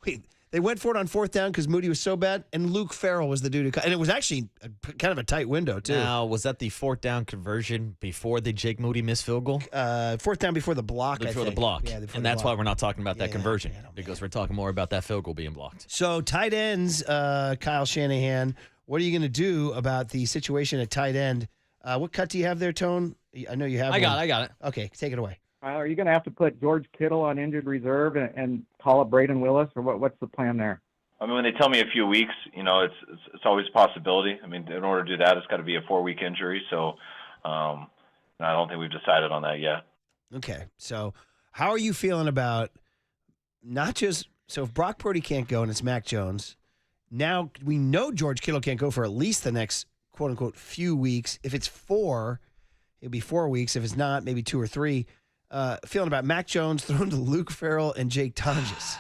Speaker 2: wait, they went for it on 4th down because Moody was so bad, and Luke Farrell was the dude who caught. And it was actually kind of a tight window, too.
Speaker 3: Now, was that the 4th down conversion before the Jake Moody missed field goal?
Speaker 2: 4th down before the block,
Speaker 3: Before the block.
Speaker 2: Yeah,
Speaker 3: and that's why we're not talking about that conversion, because we're talking more about that field goal being blocked.
Speaker 2: So, tight ends, Kyle Shanahan, what are you going to do about the situation at tight end? What cut do you have there, Tone? I know you have
Speaker 11: I got it.
Speaker 2: Okay, take it away.
Speaker 15: Are you going to have to put George Kittle on injured reserve and call up Braden Willis, or what's the plan there?
Speaker 8: When they tell me a few weeks, it's always a possibility. In order to do that, it's got to be a 4-week injury. So I don't think we've decided on that yet.
Speaker 2: Okay. So how are you feeling about not just – so if Brock Purdy can't go and it's Mac Jones, now we know George Kittle can't go for at least the next, quote-unquote, few weeks. If it's 4, it'll be 4 weeks. If it's not, maybe 2 or 3. Feeling about Mac Jones thrown to Luke Farrell and Jake Tonjes.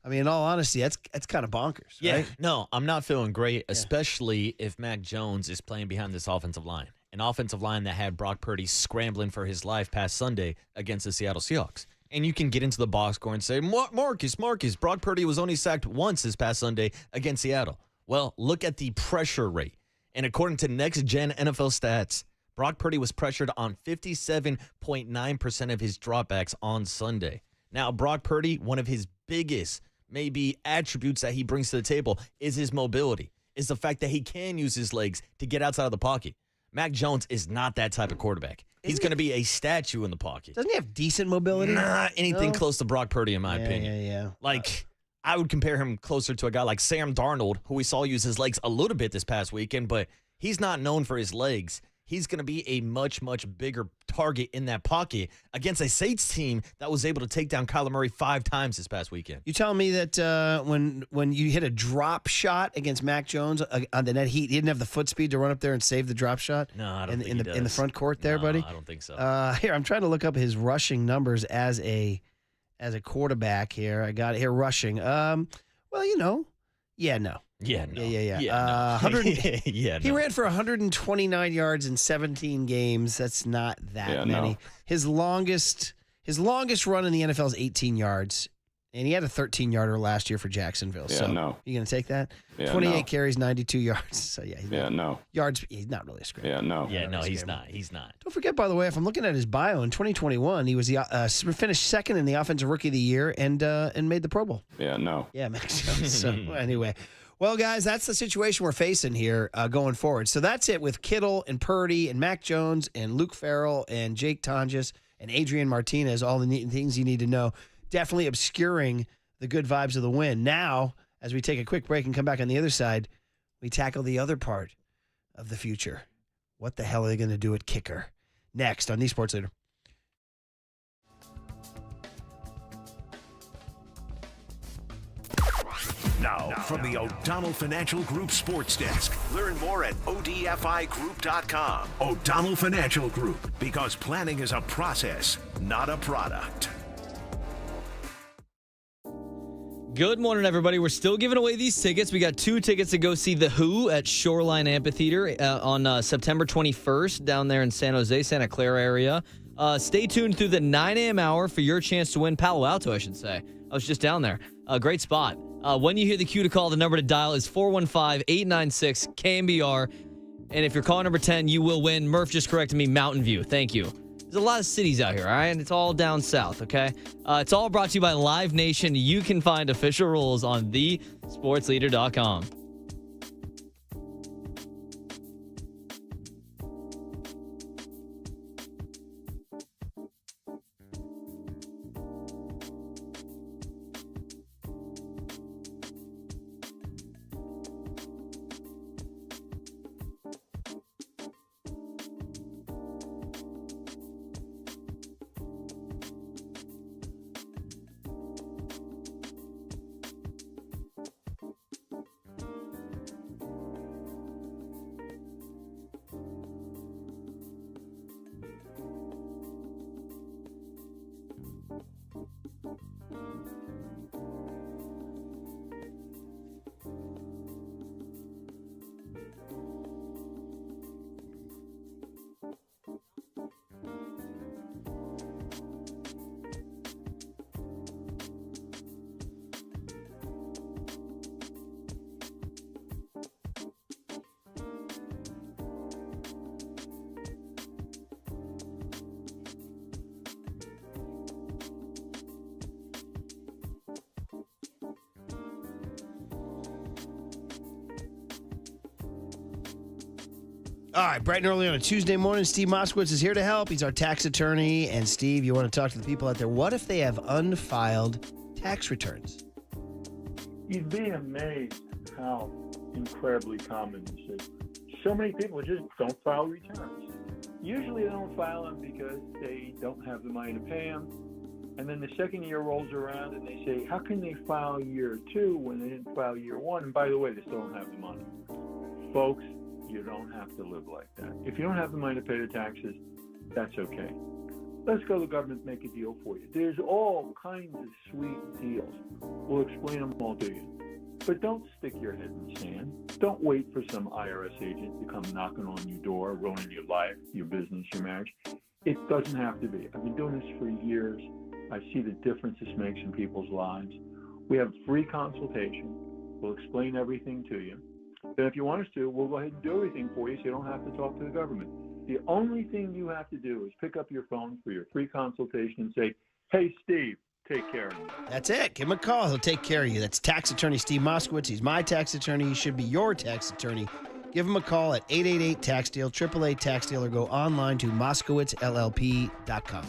Speaker 2: In all honesty, that's kind of bonkers, right?
Speaker 3: No, I'm not feeling great, especially if Mac Jones is playing behind this offensive line. An offensive line that had Brock Purdy scrambling for his life past Sunday against the Seattle Seahawks. And you can get into the box score and say, Marcus, Brock Purdy was only sacked once this past Sunday against Seattle. Well, look at the pressure rate. And according to Next Gen NFL Stats, Brock Purdy was pressured on 57.9% of his dropbacks on Sunday. Now, Brock Purdy, one of his biggest maybe attributes that he brings to the table is his mobility, is the fact that he can use his legs to get outside of the pocket. Mac Jones is not that type of quarterback. He's going to be a statue in the pocket.
Speaker 2: Doesn't he have decent mobility?
Speaker 3: Nah, anything close to Brock Purdy, in my opinion.
Speaker 2: Yeah.
Speaker 3: Like, I would compare him closer to a guy like Sam Darnold, who we saw use his legs a little bit this past weekend, but he's not known for his legs. He's going to be a much, much bigger target in that pocket against a Saints team that was able to take down Kyler Murray 5 times this past weekend.
Speaker 2: You telling me that when you hit a drop shot against Mac Jones on the net, he didn't have the foot speed to run up there and save the drop shot?
Speaker 3: No, I don't think
Speaker 2: in
Speaker 3: he
Speaker 2: the
Speaker 3: does.
Speaker 2: in the front court there, buddy.
Speaker 3: I don't think so.
Speaker 2: Here, I'm trying to look up his rushing numbers as a quarterback. Here, I got it here rushing. No.
Speaker 3: Yeah, no.
Speaker 2: Yeah.
Speaker 3: Yeah, no.
Speaker 2: He ran for 129 yards in 17 games. That's not that many.
Speaker 3: No.
Speaker 2: His longest run in the NFL is 18 yards, and he had a 13-yarder last year for Jacksonville.
Speaker 21: Yeah,
Speaker 2: so
Speaker 21: no.
Speaker 2: You gonna take that?
Speaker 21: Yeah,
Speaker 2: 28
Speaker 21: no.
Speaker 2: carries, 92 yards. So
Speaker 21: no.
Speaker 2: Yards. He's not really a scrambler.
Speaker 21: Yeah, no.
Speaker 3: Yeah, no, he's not. He's not.
Speaker 2: Don't forget, by the way, if I'm looking at his bio in 2021, he was finished second in the Offensive Rookie of the Year and made the Pro Bowl.
Speaker 21: Yeah, no.
Speaker 2: Yeah, Max Jones. So anyway. Well, guys, that's the situation we're facing here going forward. So that's it with Kittle and Purdy and Mac Jones and Luke Farrell and Jake Tonjes and Adrian Martinez, all the things you need to know. Definitely obscuring the good vibes of the win. Now, as we take a quick break and come back on the other side, we tackle the other part of the future. What the hell are they going to do at kicker? Next on the Sports Leader.
Speaker 1: Now, from the O'Donnell Financial Group Sports Desk. Learn more at odfigroup.com. O'Donnell Financial Group, because planning is a process, not a product.
Speaker 11: Good morning, everybody. We're still giving away these tickets. We got 2 tickets to go see The Who at Shoreline Amphitheater on September 21st down there in San Jose, Santa Clara area. Stay tuned through the 9 a.m. hour for your chance to win Palo Alto, I should say. I was just down there. Great spot. When you hear the cue to call, the number to dial is 415-896-KNBR. And if you're calling number 10, you will win. Murph just corrected me, Mountain View. Thank you. There's a lot of cities out here, all right? And it's all down south, okay? It's all brought to you by Live Nation. You can find official rules on thesportsleader.com.
Speaker 2: All right, bright and early on a Tuesday morning, Steve Moskowitz is here to help. He's our tax attorney. And Steve, you want to talk to the people out there. What if they have unfiled tax returns?
Speaker 22: You'd be amazed how incredibly common this is. So many people just don't file returns. Usually they don't file them because they don't have the money to pay them. And then the second year rolls around and they say, how can they file year 2 when they didn't file year 1? And by the way, they still don't have the money. Folks, you don't have to live like that. If you don't have the money to pay the taxes, that's okay. Let's go to the government and make a deal for you. There's all kinds of sweet deals. We'll explain them all to you. But don't stick your head in the sand. Don't wait for some IRS agent to come knocking on your door, ruining your life, your business, your marriage. It doesn't have to be. I've been doing this for years. I see the difference this makes in people's lives. We have free consultation. We'll explain everything to you. Then if you want us to, we'll go ahead and do everything for you so you don't have to talk to the government. The only thing you have to do is pick up your phone for your free consultation and say, "Hey, Steve, take care of me."
Speaker 2: That's it. Give him a call. He'll take care of you. That's tax attorney Steve Moskowitz. He's my tax attorney. He should be your tax attorney. Give him a call at 888-TAX-DEAL, 888-TAX-DEAL, or go online to moskowitzllp.com.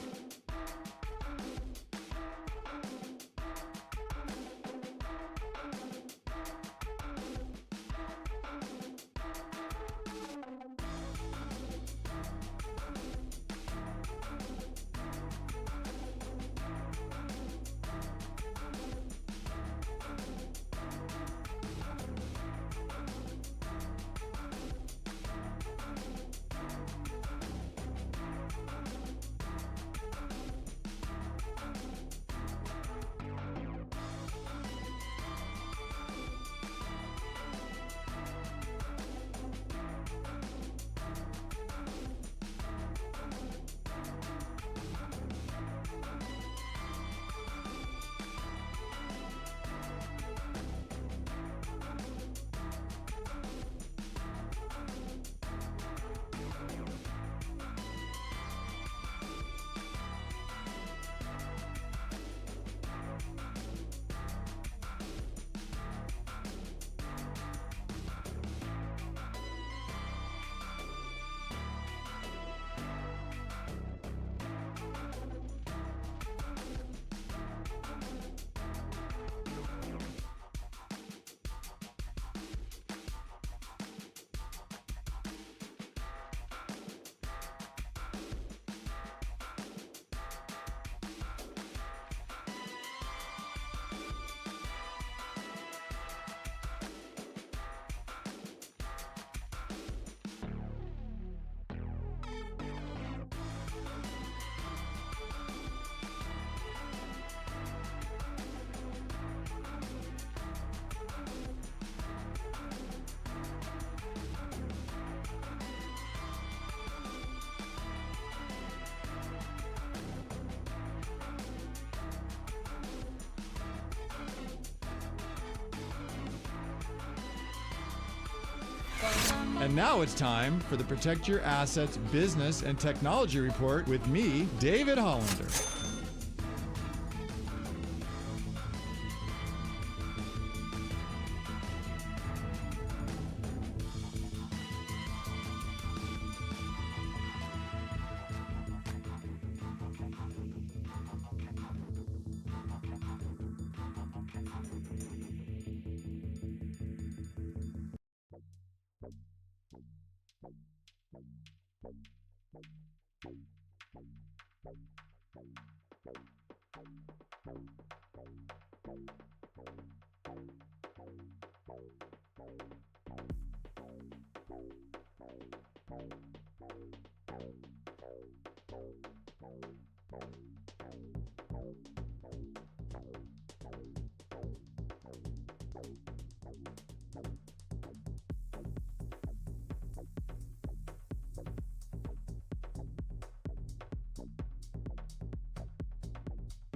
Speaker 12: And now it's time for the Protect Your Assets Business and Technology Report with me, David Hollander.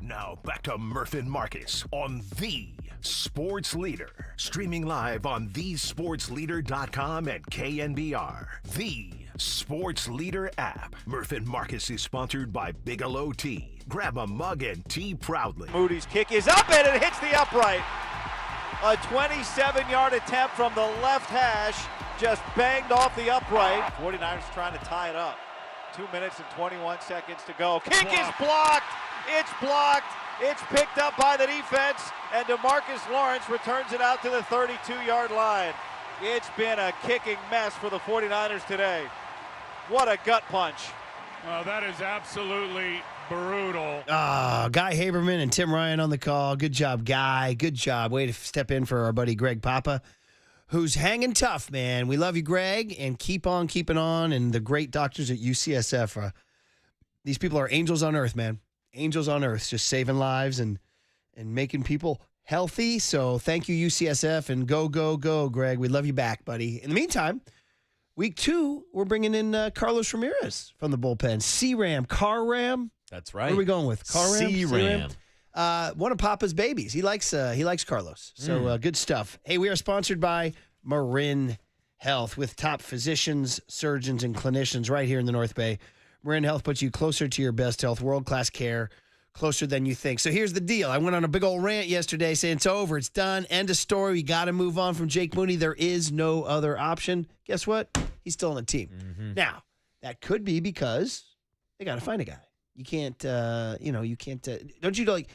Speaker 1: Now back to Murph and Marcus on The Sports Leader. Streaming live on thesportsleader.com and KNBR. The Sports Leader app. Murph and Marcus is sponsored by Bigelow Tea. Grab a mug and tea proudly.
Speaker 16: Moody's kick is up and it hits the upright. A 27-yard attempt from the left hash just banged off the upright. 49ers trying to tie it up. 2 minutes and 21 seconds to go. Kick is blocked. It's blocked. It's picked up by the defense, and DeMarcus Lawrence returns it out to the 32-yard line. It's been a kicking mess for the 49ers today. What a gut punch.
Speaker 14: Well, that is absolutely brutal.
Speaker 2: Guy Haberman and Tim Ryan on the call. Good job, Guy. Good job. Way to step in for our buddy Greg Papa, who's hanging tough, man. We love you, Greg, and keep on keeping on. And the great doctors at UCSF. These people are angels on earth, man. Angels on earth, just saving lives and making people healthy. So thank you, UCSF, and go, go, go, Greg. We love you back, buddy. In the meantime, week 2, we're bringing in Carlos Ramirez from the bullpen. C-Ram, Car Ram.
Speaker 3: That's right.
Speaker 2: Where are we going with? Car Ram?
Speaker 3: C-Ram.
Speaker 2: One of Papa's babies. He likes Carlos. So good stuff. Hey, we are sponsored by Marin Health with top physicians, surgeons, and clinicians right here in the North Bay. Marin Health puts you closer to your best health, world-class care, closer than you think. So here's the deal. I went on a big old rant yesterday saying it's over, it's done, end of story. We got to move on from Jake Moody. There is no other option. Guess what? He's still on the team. Now, that could be because they got to find a guy. You can't, you can't. Don't you like?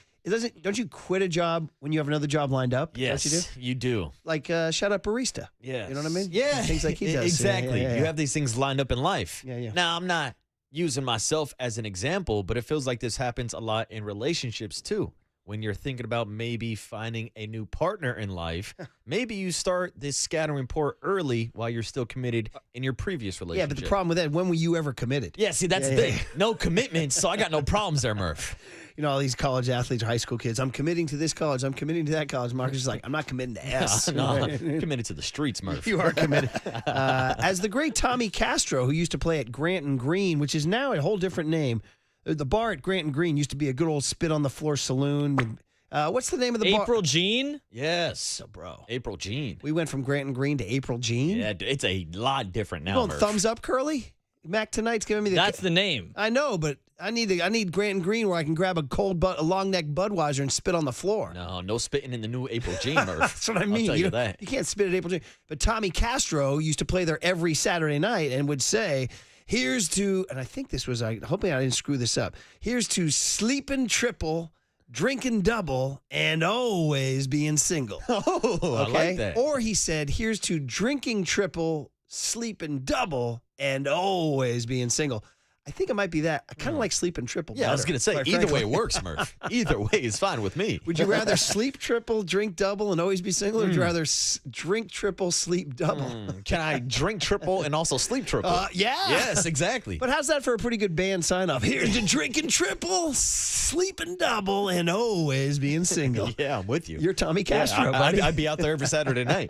Speaker 2: Don't you quit a job when you have another job lined up?
Speaker 3: Yes,
Speaker 2: Don't
Speaker 3: you do.
Speaker 2: Like shut up barista.
Speaker 3: Yeah,
Speaker 2: you know what I mean.
Speaker 3: Yeah,
Speaker 2: things like he does.
Speaker 3: Exactly.
Speaker 2: Yeah.
Speaker 3: You have these things lined up in life.
Speaker 2: Yeah.
Speaker 3: Now, I'm not using myself as an example, but it feels like this happens a lot in relationships too. When you're thinking about maybe finding a new partner in life, maybe you start this scattering report early while you're still committed in your previous relationship.
Speaker 2: Yeah, but the problem with that, when were you ever committed?
Speaker 3: Yeah, see, that's the thing. No commitments, so I got no problems there, Murph.
Speaker 2: You know, all these college athletes or high school kids, I'm committing to this college, I'm committing to that college. Marcus is like, I'm not committing to S.
Speaker 3: No, I'm committed to the streets, Murph.
Speaker 2: You are committed. As the great Tommy Castro, who used to play at Grant and Green, which is now a whole different name. The bar at Grant and Green used to be a good old spit-on-the-floor saloon. What's the name of the bar?
Speaker 11: April Jean?
Speaker 3: Yes.
Speaker 2: So, bro.
Speaker 3: April Jean.
Speaker 2: We went from Grant and Green to April Jean?
Speaker 3: Yeah, it's a lot different now,
Speaker 2: Going
Speaker 3: Murph.
Speaker 2: thumbs up, Curly? Mac tonight's giving me the...
Speaker 11: That's the name.
Speaker 2: I know, but I need Grant and Green where I can grab a long neck Budweiser and spit on the floor.
Speaker 3: No spitting in the new April Jean, Murph.
Speaker 2: That's what I mean.
Speaker 3: I'll tell you that.
Speaker 2: You can't spit at April Jean. But Tommy Castro used to play there every Saturday night and would say, here's to, and I think this was, hopefully I didn't screw this up, here's to sleeping triple, drinking double, and always being single.
Speaker 3: Oh,
Speaker 2: okay?
Speaker 3: I like that.
Speaker 2: Or he said, here's to drinking triple, sleeping double, and always being single. I think it might be that. I kind of like sleeping triple.
Speaker 3: Yeah, I was
Speaker 2: better,
Speaker 3: going to say,
Speaker 2: quite
Speaker 3: either
Speaker 2: frankly.
Speaker 3: way it works, Murph. Either way is fine with me.
Speaker 2: Would you rather sleep triple, drink double, and always be single, or would you rather drink triple, sleep double?
Speaker 3: Can I drink triple and also sleep triple?
Speaker 2: Yeah.
Speaker 3: Yes, exactly.
Speaker 2: But how's that for a pretty good band sign-off? Here's to drinking triple, sleeping double, and always being single.
Speaker 3: Yeah, I'm with you.
Speaker 2: You're Tommy Castro,
Speaker 3: Yeah,
Speaker 2: buddy.
Speaker 3: I'd be out there every Saturday night.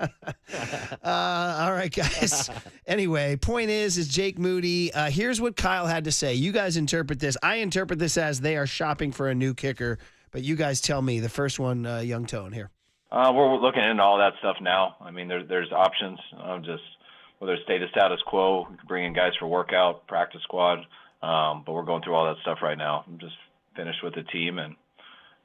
Speaker 2: All right, guys. Anyway, point is Jake Moody. Here's what Kyle had to say. You guys interpret this. I interpret this as they are shopping for a new kicker, but you guys tell me. The first one, Young Tone, here.
Speaker 8: We're looking into all that stuff now. I mean, there's options. Just whether it stay the status quo, we can bring in guys for workout, practice squad. But we're going through all that stuff right now. I'm just finished with the team, and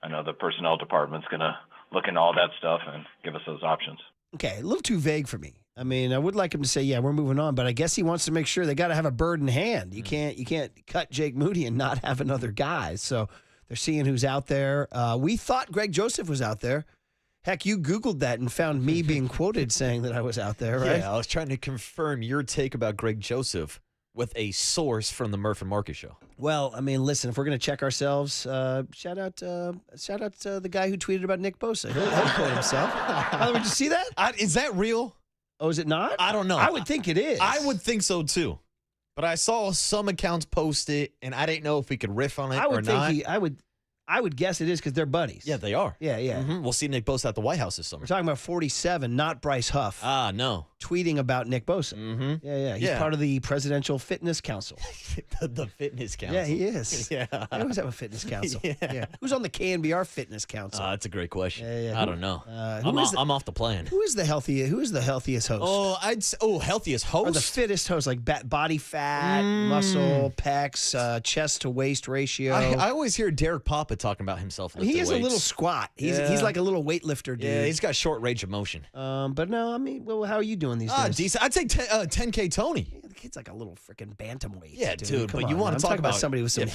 Speaker 8: I know the personnel department's going to look into all that stuff and give us those options.
Speaker 2: Okay, a little too vague for me. I mean, I would like him to say, yeah, we're moving on, but I guess he wants to make sure they got to have a bird in hand. You can't cut Jake Moody and not have another guy. So they're seeing who's out there. We thought Greg Joseph was out there. Heck, you Googled that and found me being quoted saying that I was out there, right?
Speaker 3: Yeah, I was trying to confirm your take about Greg Joseph with a source from the Murph and Marcus show.
Speaker 2: Well, I mean, listen, if we're going to check ourselves, shout out to the guy who tweeted about Nick Bosa. He'll quote himself. By the way, did you see that?
Speaker 3: Is that real?
Speaker 2: Oh, is it not?
Speaker 3: I don't know.
Speaker 2: I would think it is.
Speaker 3: I would think so too. But I saw some accounts post it, and I didn't know if we could riff on it
Speaker 2: I would
Speaker 3: or
Speaker 2: think
Speaker 3: not.
Speaker 2: I would guess it is because they're buddies.
Speaker 3: Yeah, they are.
Speaker 2: Yeah.
Speaker 3: Mm-hmm. We'll see Nick Bosa at the White House this summer.
Speaker 2: We're talking about 47, not Bryce Huff.
Speaker 3: No.
Speaker 2: Tweeting about Nick Bosa.
Speaker 3: Mm-hmm.
Speaker 2: Yeah. He's part of the Presidential Fitness Council.
Speaker 3: the Fitness Council.
Speaker 2: Yeah, he is.
Speaker 3: Yeah.
Speaker 2: They always have a fitness council.
Speaker 3: Yeah.
Speaker 2: Who's on the KNBR Fitness Council?
Speaker 3: That's a great question.
Speaker 2: Yeah.
Speaker 3: I don't know. I'm off the plan.
Speaker 2: Who is the healthiest host?
Speaker 3: Healthiest host?
Speaker 2: Or the fittest host, like body fat, muscle, pecs, chest to waist ratio.
Speaker 3: I always hear Derek Papa talking about himself.
Speaker 2: He is
Speaker 3: weights.
Speaker 2: a little squat. He's like a little weightlifter dude.
Speaker 3: Yeah, he's got short range of motion.
Speaker 2: But no, I mean, well, how are you doing these days?
Speaker 3: Decent. I'd say 10K Tony.
Speaker 2: Yeah, the kid's like a little freaking bantamweight.
Speaker 3: Yeah, dude.
Speaker 2: Come
Speaker 3: But you
Speaker 2: on,
Speaker 3: want
Speaker 2: I'm
Speaker 3: to talk
Speaker 2: talking
Speaker 3: about
Speaker 2: somebody with some,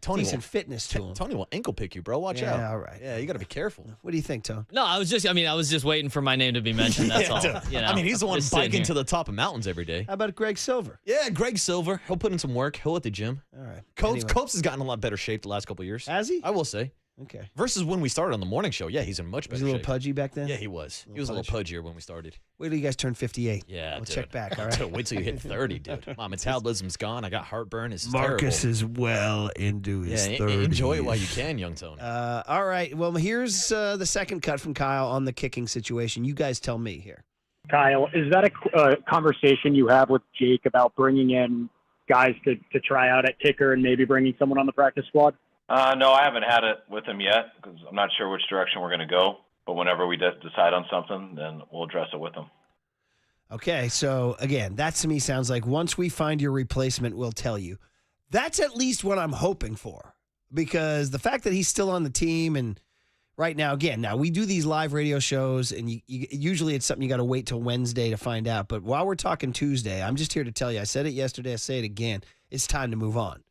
Speaker 3: Tony
Speaker 2: decent fitness to him.
Speaker 3: Tony will ankle pick you, bro. Watch out.
Speaker 2: Yeah, all right.
Speaker 3: Yeah, you got to be careful.
Speaker 2: What do you think, Tone?
Speaker 11: No, I was just waiting for my name to be mentioned. That's all.
Speaker 3: Dude.
Speaker 11: You know,
Speaker 3: I mean, he's the one
Speaker 11: just sitting
Speaker 3: biking
Speaker 11: here.
Speaker 3: to the top of mountains every day.
Speaker 2: How about Greg Silver?
Speaker 3: Yeah, Greg Silver. He'll put in some work. He'll hit the gym.
Speaker 2: All right.
Speaker 3: Copes has gotten a lot better shape the last couple of years.
Speaker 2: Has he?
Speaker 3: I will say.
Speaker 2: Okay.
Speaker 3: Versus when we started on the morning show. Yeah, he's in much better
Speaker 2: Was he a little
Speaker 3: shape.
Speaker 2: pudgy back then?
Speaker 3: Yeah, he was. He was a little pudgier when we started.
Speaker 2: Wait till you guys turn 58.
Speaker 3: Yeah,
Speaker 2: we'll
Speaker 3: dude.
Speaker 2: check back, all right?
Speaker 3: Dude, wait till you hit 30, dude. My metabolism's gone. I got heartburn. It's
Speaker 2: Marcus
Speaker 3: terrible.
Speaker 2: is well into his 30s.
Speaker 3: Enjoy it while you can, young Tony.
Speaker 2: All right. Well, here's the second cut from Kyle on the kicking situation. You guys tell me here.
Speaker 18: Kyle, is that a conversation you have with Jake about bringing in guys to try out at kicker and maybe bringing someone on the practice squad?
Speaker 8: No, I haven't had it with him yet because I'm not sure which direction we're going to go. But whenever we decide on something, then we'll address it with him.
Speaker 2: Okay, so again, that to me sounds like once we find your replacement, we'll tell you. That's at least what I'm hoping for, because the fact that he's still on the team and right now, again, now we do these live radio shows, and usually it's something you got to wait till Wednesday to find out. But while we're talking Tuesday, I'm just here to tell you, I said it yesterday, I say it again, it's time to move on.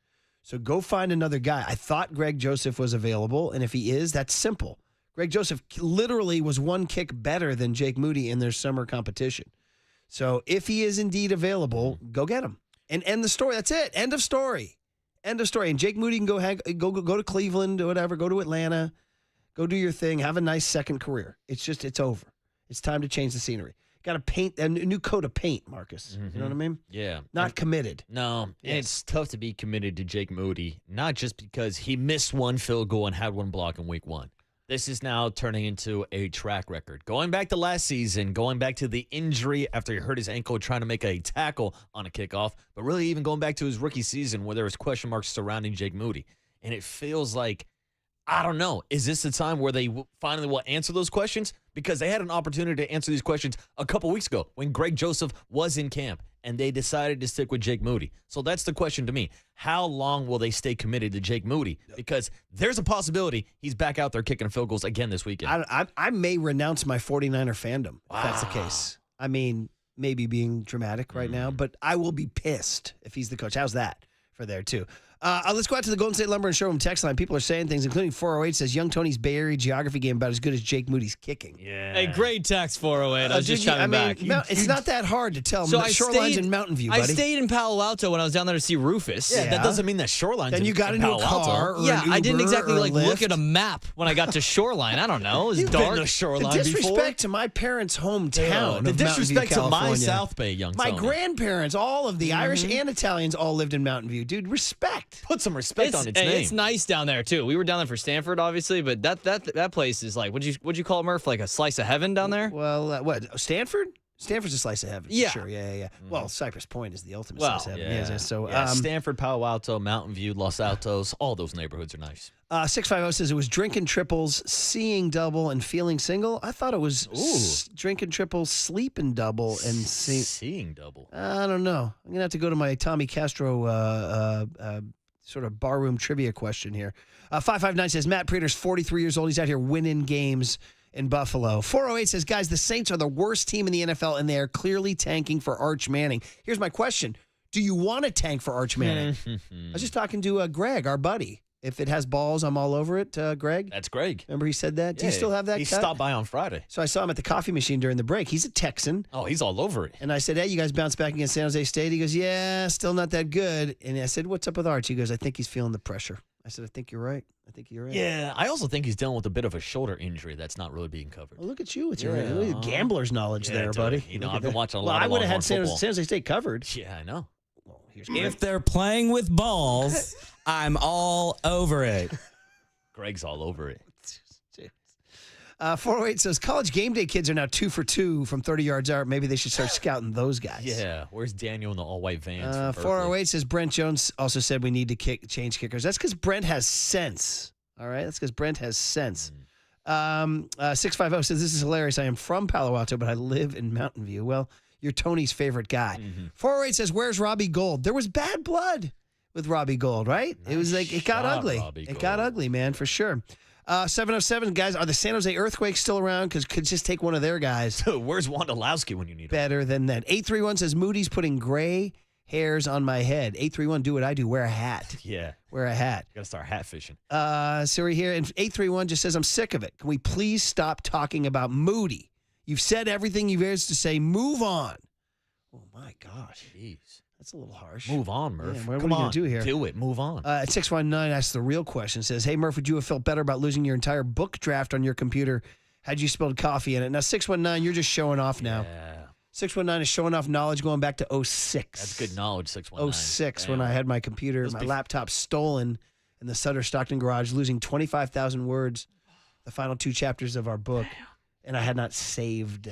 Speaker 2: So go find another guy. I thought Greg Joseph was available, and if he is, that's simple. Greg Joseph literally was one kick better than Jake Moody in their summer competition. So if he is indeed available, go get him and end the story. That's it. End of story. End of story. And Jake Moody can go to Cleveland or whatever, go to Atlanta, go do your thing, have a nice second career. It's over. It's time to change the scenery. Got to paint a new coat of paint, Marcus. You know what I mean?
Speaker 3: Yeah.
Speaker 2: Not committed.
Speaker 3: No, and it's tough to be committed to Jake Moody, not just because he missed one field goal and had one block in week 1. This is now turning into a track record. Going back to last season, going back to the injury after he hurt his ankle trying to make a tackle on a kickoff, but really even going back to his rookie season where there was question marks surrounding Jake Moody. And it feels like, I don't know, is this the time where they finally will answer those questions? Because they had an opportunity to answer these questions a couple weeks ago when Greg Joseph was in camp, and they decided to stick with Jake Moody. So that's the question to me. How long will they stay committed to Jake Moody? Because there's a possibility he's back out there kicking field goals again this weekend.
Speaker 2: I may renounce my 49er fandom if that's the case. I mean, maybe being dramatic right now, but I will be pissed if he's the coach. How's that for there, too? Let's go out to the Golden State Lumber and Showroom text line. People are saying things, including 408 says Young Tony's Bay Area geography game about as good as Jake Moody's kicking.
Speaker 3: Yeah.
Speaker 11: Hey, great text, 408. I was just chiming back.
Speaker 2: It's not that hard to tell.
Speaker 11: So
Speaker 2: Shoreline's in Mountain View, buddy.
Speaker 11: I stayed in Palo Alto when I was down there to see Rufus.
Speaker 3: Yeah, that doesn't mean that Shoreline's
Speaker 2: then you got
Speaker 3: in
Speaker 2: into a
Speaker 3: Palo
Speaker 2: car
Speaker 3: Alto.
Speaker 2: or
Speaker 11: Yeah,
Speaker 2: an
Speaker 11: I didn't
Speaker 2: Uber
Speaker 11: exactly
Speaker 2: or a
Speaker 11: look
Speaker 2: Lyft.
Speaker 11: at a map when I got to Shoreline. I don't know. It was dark.
Speaker 3: Been to Shoreline
Speaker 2: The disrespect
Speaker 3: before?
Speaker 2: to my parents' hometown.
Speaker 3: The
Speaker 2: of Mountain View,
Speaker 3: disrespect to my
Speaker 2: California.
Speaker 3: South Bay, Young
Speaker 2: My
Speaker 3: Tony.
Speaker 2: grandparents, all of the Irish and Italians, all lived in Mountain View. Dude, respect.
Speaker 3: Put some respect on its name.
Speaker 11: It's nice down there too. We were down there for Stanford, obviously, but that place is like, what'd you call it, Murph? Like a slice of heaven down there?
Speaker 2: Well, what? Stanford? Stanford's a slice of heaven.
Speaker 11: Yeah.
Speaker 2: Sure. Yeah. Well, Cypress Point is the ultimate
Speaker 11: Well,
Speaker 2: slice of heaven.
Speaker 3: Yeah.
Speaker 2: So,
Speaker 3: Stanford, Palo Alto, Mountain View, Los Altos, all those neighborhoods are nice.
Speaker 2: 650 says it was drinking triples, seeing double, and feeling single. I thought it was drinking triples, sleeping double, and
Speaker 3: seeing double.
Speaker 2: I don't know. I'm going to have to go to my Tommy Castro sort of barroom trivia question here. 559 says Matt Prater's 43 years old. He's out here winning games in Buffalo. 408 says, guys, the Saints are the worst team in the NFL, and they are clearly tanking for Arch Manning. Here's my question. Do you want to tank for Arch Manning? I was just talking to Greg, our buddy. If it has balls, I'm all over it, Greg.
Speaker 3: That's Greg.
Speaker 2: Remember he said that? Do you
Speaker 3: Yeah,
Speaker 2: still have that
Speaker 3: He
Speaker 2: cut?
Speaker 3: stopped by on Friday.
Speaker 2: So I saw him at the coffee machine during the break. He's a Texan.
Speaker 3: Oh, he's all over it.
Speaker 2: And I said, hey, you guys bounced back against San Jose State? He goes, yeah, still not that good. And I said, what's up with Arch? He goes, I think he's feeling the pressure. I said, I think you're right. I think you're right.
Speaker 3: Yeah, I also think he's dealing with a bit of a shoulder injury that's not really being covered.
Speaker 2: Well, look at you with your
Speaker 3: Yeah.
Speaker 2: gambler's knowledge there,
Speaker 3: dude.
Speaker 2: buddy.
Speaker 3: You know,
Speaker 2: Look
Speaker 3: I've
Speaker 2: at
Speaker 3: been
Speaker 2: that.
Speaker 3: watching a
Speaker 2: Well,
Speaker 3: lot
Speaker 2: I
Speaker 3: of
Speaker 2: would have had
Speaker 3: Longhorn
Speaker 2: San Jose State covered.
Speaker 3: Yeah, I know.
Speaker 9: If they're playing with balls, I'm all over it.
Speaker 3: Greg's all over it.
Speaker 2: 408 says college game day kids are now 2 for 2 from 30 yards out. Maybe they should start scouting those guys.
Speaker 3: Yeah, where's Daniel in the all-white vans? from
Speaker 2: 408 says Brent Jones also said we need to change kickers. That's because Brent has sense. All right, that's because Brent has sense. 650 says this is hilarious. I am from Palo Alto, but I live in Mountain View. Well, you're Tony's favorite guy. 408 says where's Robbie Gold? There was bad blood with Robbie Gold, right? It was like it got
Speaker 3: shot,
Speaker 2: ugly.
Speaker 3: Robbie
Speaker 2: It got ugly, man, for sure. 707 guys, are the San Jose Earthquakes still around? Because could just take one of their guys.
Speaker 3: Where's Wondolowski when you need him?
Speaker 2: Better than that. 831 says Moody's putting gray hairs on my head. 831, do what I do. Wear a hat.
Speaker 3: Yeah.
Speaker 2: Wear a hat.
Speaker 3: Got to start hat fishing.
Speaker 2: Siri here. And 831 just says, I'm sick of it. Can we please stop talking about Moody? You've said everything you've ever to say. Move on. Oh, my gosh.
Speaker 3: Jeez.
Speaker 2: That's a little harsh.
Speaker 3: Move on, Murph.
Speaker 2: Yeah, what are
Speaker 3: Come
Speaker 2: we going
Speaker 3: on.
Speaker 2: to do here?
Speaker 3: Do it. Move on.
Speaker 2: At 619 asks the real question. Says, hey, Murph, would you have felt better about losing your entire book draft on your computer had you spilled coffee in it? Now, 619, you're just showing off now.
Speaker 3: Yeah.
Speaker 2: 619 is showing off knowledge going back to 06.
Speaker 3: That's good knowledge, 619.
Speaker 2: 06 when I had my computer, my laptop stolen in the Sutter Stockton garage, losing 25,000 words, the final 2 chapters of our book, and I had not saved.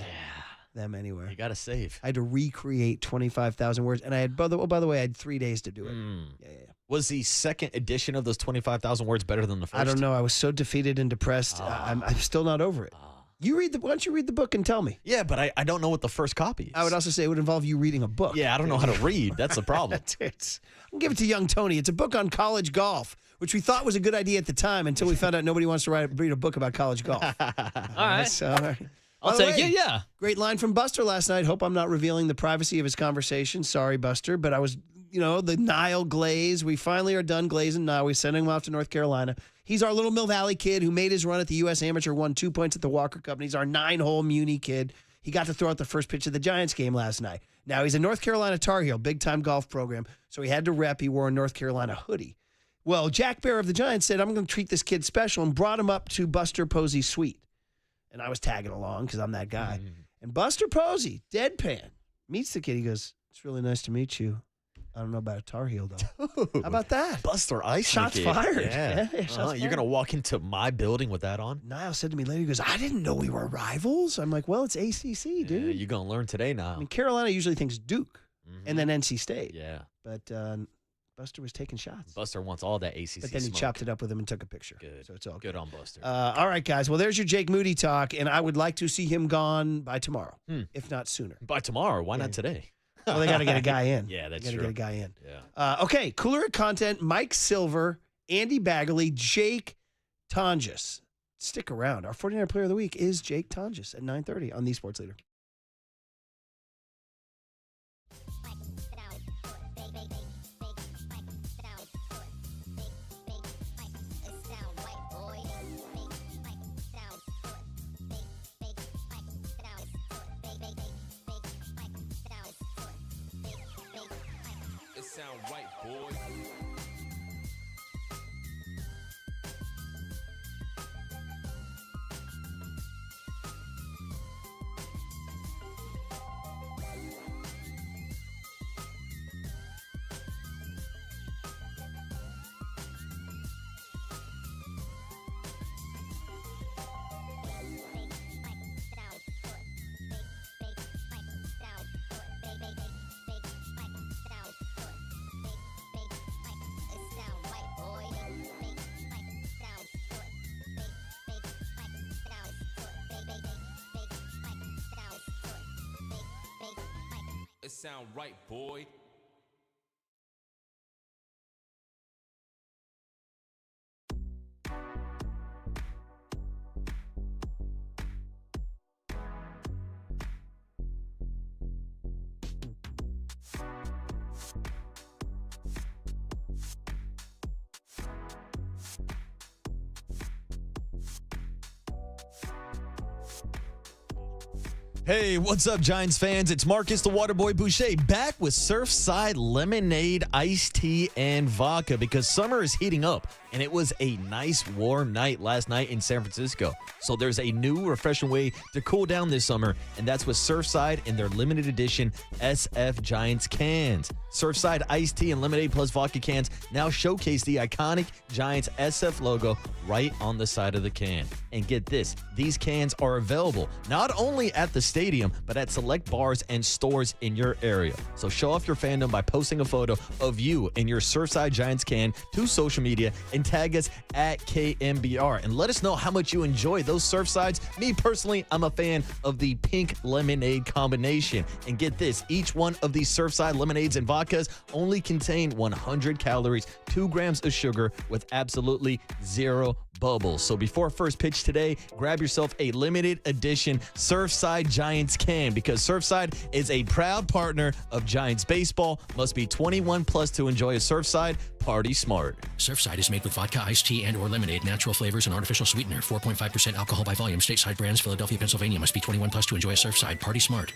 Speaker 2: them anywhere.
Speaker 3: You got to save.
Speaker 2: I had to recreate 25,000 words, and I had, by the way, I had 3 days to do it. Yeah.
Speaker 3: Was the second edition of those 25,000 words better than the first?
Speaker 2: I don't know. I was so defeated and depressed. I'm still not over it. Why don't you read the book and tell me?
Speaker 3: Yeah, but I don't know what the first copy is.
Speaker 2: I would also say it would involve you reading a book.
Speaker 3: Yeah, I don't know how to read. That's the problem.
Speaker 2: I'll give it to young Tony. It's a book on college golf, which we thought was a good idea at the time until we found out nobody wants to read a book about college golf.
Speaker 11: All right.
Speaker 2: So,
Speaker 11: I'll take it, yeah.
Speaker 2: Great line from Buster last night. Hope I'm not revealing the privacy of his conversation. Sorry, Buster, but I was, the Nile glaze. We finally are done glazing Nile. We're sending him off to North Carolina. He's our little Mill Valley kid who made his run at the U.S. Amateur, won 2 points at the Walker Cup, and he's our 9-hole Muni kid. He got to throw out the first pitch of the Giants game last night. Now, he's a North Carolina Tar Heel, big-time golf program, so he had to rep. He wore a North Carolina hoodie. Well, Jack Bear of the Giants said, I'm going to treat this kid special, and brought him up to Buster Posey's suite. And I was tagging along because I'm that guy. And Buster Posey, deadpan, meets the kid. He goes, it's really nice to meet you. I don't know about a Tar Heel, though. How about that?
Speaker 3: Buster Ice.
Speaker 2: Shots fired.
Speaker 3: Yeah.
Speaker 2: Shots
Speaker 3: You're
Speaker 2: fired.
Speaker 3: going to walk into my building with that on?
Speaker 2: Niall said to me later, he goes, I didn't know we were rivals. I'm like, well, it's ACC, dude.
Speaker 3: Yeah, you're going to learn today now.
Speaker 2: I mean, Carolina usually thinks Duke and then NC State.
Speaker 3: Yeah.
Speaker 2: But Buster was taking shots.
Speaker 3: Buster wants all that ACC
Speaker 2: But then he
Speaker 3: smoke.
Speaker 2: chopped it up with him and took a picture.
Speaker 3: Good.
Speaker 2: So it's all
Speaker 3: good on Buster.
Speaker 2: All right, guys. Well, there's your Jake Moody talk, and I would like to see him gone by tomorrow, if not sooner.
Speaker 3: By tomorrow? Why not today?
Speaker 2: Well, they got to get a guy in.
Speaker 3: Yeah, that's
Speaker 2: Got to
Speaker 3: true.
Speaker 2: get a guy in.
Speaker 3: Yeah.
Speaker 2: Okay, Cooler Content, Mike Silver, Andy Bagley, Jake Tonjes. Stick around. Our 49er Player of the Week is Jake Tonjes at 9:30 on the Sports Leader.
Speaker 5: Sound right, boy. It sound right, boy.
Speaker 3: Hey, what's up, Giants fans? It's Marcus the Waterboy Boucher back with Surfside Lemonade, iced tea, and vodka because summer is heating up, and it was a nice warm night last night in San Francisco. So there's a new, refreshing way to cool down this summer, and that's with Surfside and their limited edition SF Giants cans. Surfside iced tea and lemonade plus vodka cans now showcase the iconic Giants SF logo right on the side of the can. And get this, these cans are available not only at the stadium, but at select bars and stores in your area. So show off your fandom by posting a photo of you in your Surfside Giants can to social media and tag us at KNBR and let us know how much you enjoy those Surfsides. Me personally, I'm a fan of the pink lemonade combination. And get this, each one of these Surfside lemonades and vodkas only contain 100 calories, 2 grams of sugar with absolutely zero bubbles. So before first pitch today, grab yourself a limited edition Surfside Giants can because Surfside is a proud partner of Giants baseball. Must be 21 plus to enjoy a Surfside. Party smart.
Speaker 21: Surfside is made with vodka, iced tea, and or lemonade, natural flavors, and artificial sweetener. 4.5% alcohol by volume. Stateside brands, Philadelphia, Pennsylvania. Must be 21 plus to enjoy a Surfside. Party smart.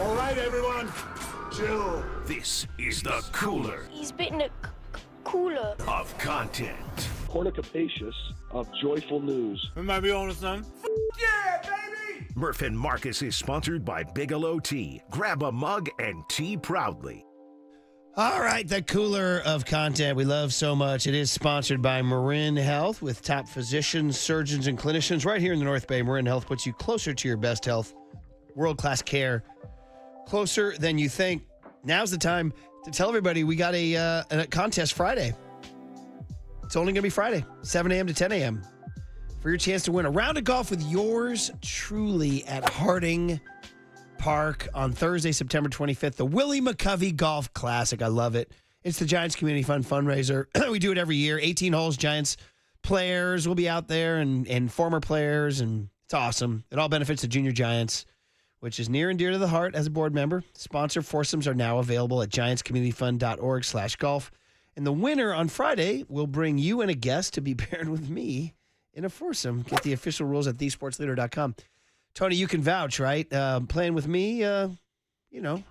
Speaker 1: All right, everyone, chill. This is the cooler
Speaker 13: He's bitten a cooler.
Speaker 1: of content.
Speaker 17: Cornucopacious of joyful news.
Speaker 14: We might be on to something.
Speaker 1: Yeah, baby! Murph and Marcus is sponsored by Bigelow Tea. Grab a mug and tea proudly.
Speaker 2: All right, the cooler of content we love so much. It is sponsored by Marin Health with top physicians, surgeons, and clinicians right here in the North Bay. Marin Health puts you closer to your best health, world-class care, closer than you think. Now's the time to tell everybody we got a contest Friday. It's only going to be Friday, 7 a.m. to 10 a.m. for your chance to win a round of golf with yours truly at Harding Park on Thursday, September 25th, the Willie McCovey Golf Classic. I love it. It's the Giants Community Fund fundraiser. We do it every year. 18 holes, Giants players will be out there and former players, and it's awesome. It all benefits the Junior Giants, which is near and dear to the heart as a board member. Sponsor foursomes are now available at giantscommunityfund.org/golf. And the winner on Friday will bring you and a guest to be paired with me in a foursome. Get the official rules at thesportsleader.com. Tony, you can vouch, right? Playing with me, it's a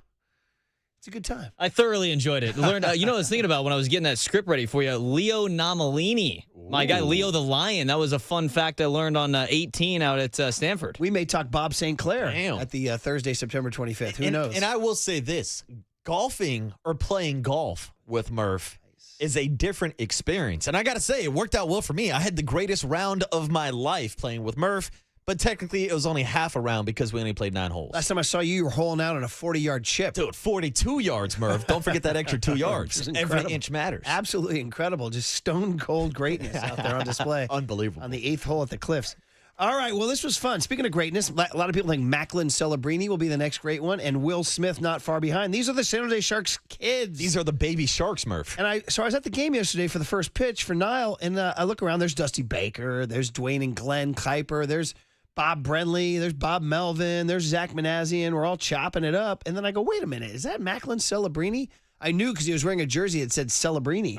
Speaker 2: good time.
Speaker 11: I thoroughly enjoyed it. Learned, I was thinking about when I was getting that script ready for you, Leo Nomalini. My guy, Leo the Lion. That was a fun fact I learned on 18 out at Stanford.
Speaker 2: We may talk Bob St. Clair at the Thursday, September 25th. Who knows?
Speaker 3: And I will say this, golfing or playing golf with Murph is a different experience. And I got to say, it worked out well for me. I had the greatest round of my life playing with Murph, but technically it was only half a round because we only played 9 holes.
Speaker 2: Last time I saw you, you were holing out on a 40-yard chip.
Speaker 3: Dude, 42 yards, Murph. Don't forget that extra 2 yards. Every inch matters.
Speaker 2: Absolutely incredible. Just stone cold greatness out there on display.
Speaker 3: Unbelievable.
Speaker 2: On the 8th hole at the Cliffs. All right, well, this was fun. Speaking of greatness, a lot of people think Macklin Celebrini will be the next great one, and Will Smith not far behind. These are the San Jose Sharks kids.
Speaker 3: These are the baby Sharks, Murph.
Speaker 2: And I was at the game yesterday for the first pitch for Nile, and I look around. There's Dusty Baker. There's Dwayne and Glenn Kuiper. There's Bob Brenly. There's Bob Melvin. There's Zach Manassian. We're all chopping it up. And then I go, wait a minute. Is that Macklin Celebrini? I knew because he was wearing a jersey that said Celebrini.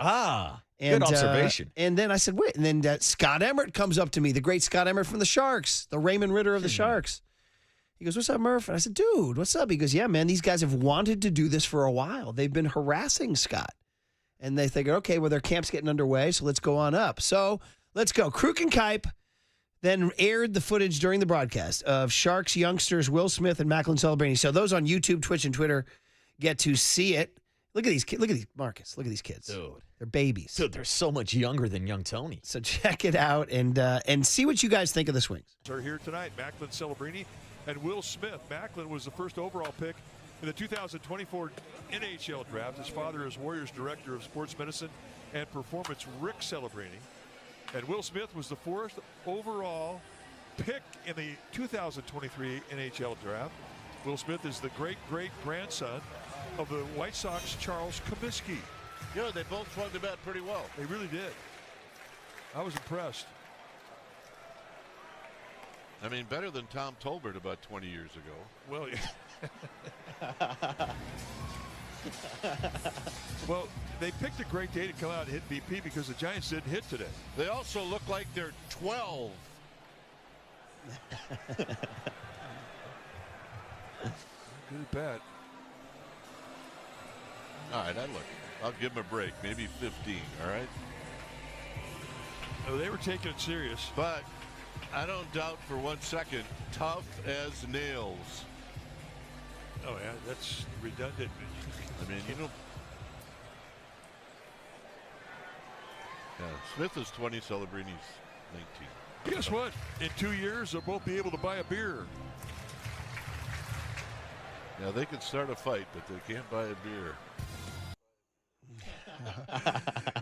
Speaker 3: Good observation.
Speaker 2: And then I said, wait. And then Scott Emmert comes up to me, the great Scott Emmert from the Sharks, the Raymond Ritter of the Sharks. He goes, what's up, Murph? And I said, dude, what's up? He goes, yeah, man, these guys have wanted to do this for a while. They've been harassing Scott. And they figured, okay, well, their camp's getting underway, so let's go on up. So let's go. Kruk and Kipe then aired the footage during the broadcast of Sharks youngsters Will Smith and Macklin Celebrini. So those on YouTube, Twitch, and Twitter get to see it. Look at these kids. Look at these, Marcus. Look at these kids.
Speaker 3: Dude.
Speaker 2: They're babies.
Speaker 3: Dude, they're so much younger than young Tony.
Speaker 2: So check it out and see what you guys think of the swings.
Speaker 23: Are here tonight, Macklin Celebrini and Will Smith. Macklin was the first overall pick in the 2024 NHL draft. His father is Warriors Director of Sports Medicine and Performance, Rick Celebrini. And Will Smith was the 4th overall pick in the 2023 NHL draft. Will Smith is the great-great-grandson of the White Sox Charles Comiskey.
Speaker 4: Yeah, they both swung the bat pretty well.
Speaker 23: They really did. I was impressed.
Speaker 4: I mean, better than Tom Tolbert about 20 years ago.
Speaker 23: Well, yeah. Well, they picked a great day to come out and hit BP because the Giants didn't hit today.
Speaker 4: They also look like they're 12.
Speaker 23: Good at bat.
Speaker 4: All right, I'll give them a break. Maybe 15, all right?
Speaker 23: Oh, they were taking it serious.
Speaker 4: But I don't doubt for 1 second, tough as nails.
Speaker 23: Oh, yeah, that's redundant.
Speaker 4: I mean, yeah, Smith is 20, Celebrini's 19.
Speaker 23: Guess what? In 2 years, they'll both be able to buy a beer.
Speaker 4: Yeah, they can start a fight, but they can't buy a beer.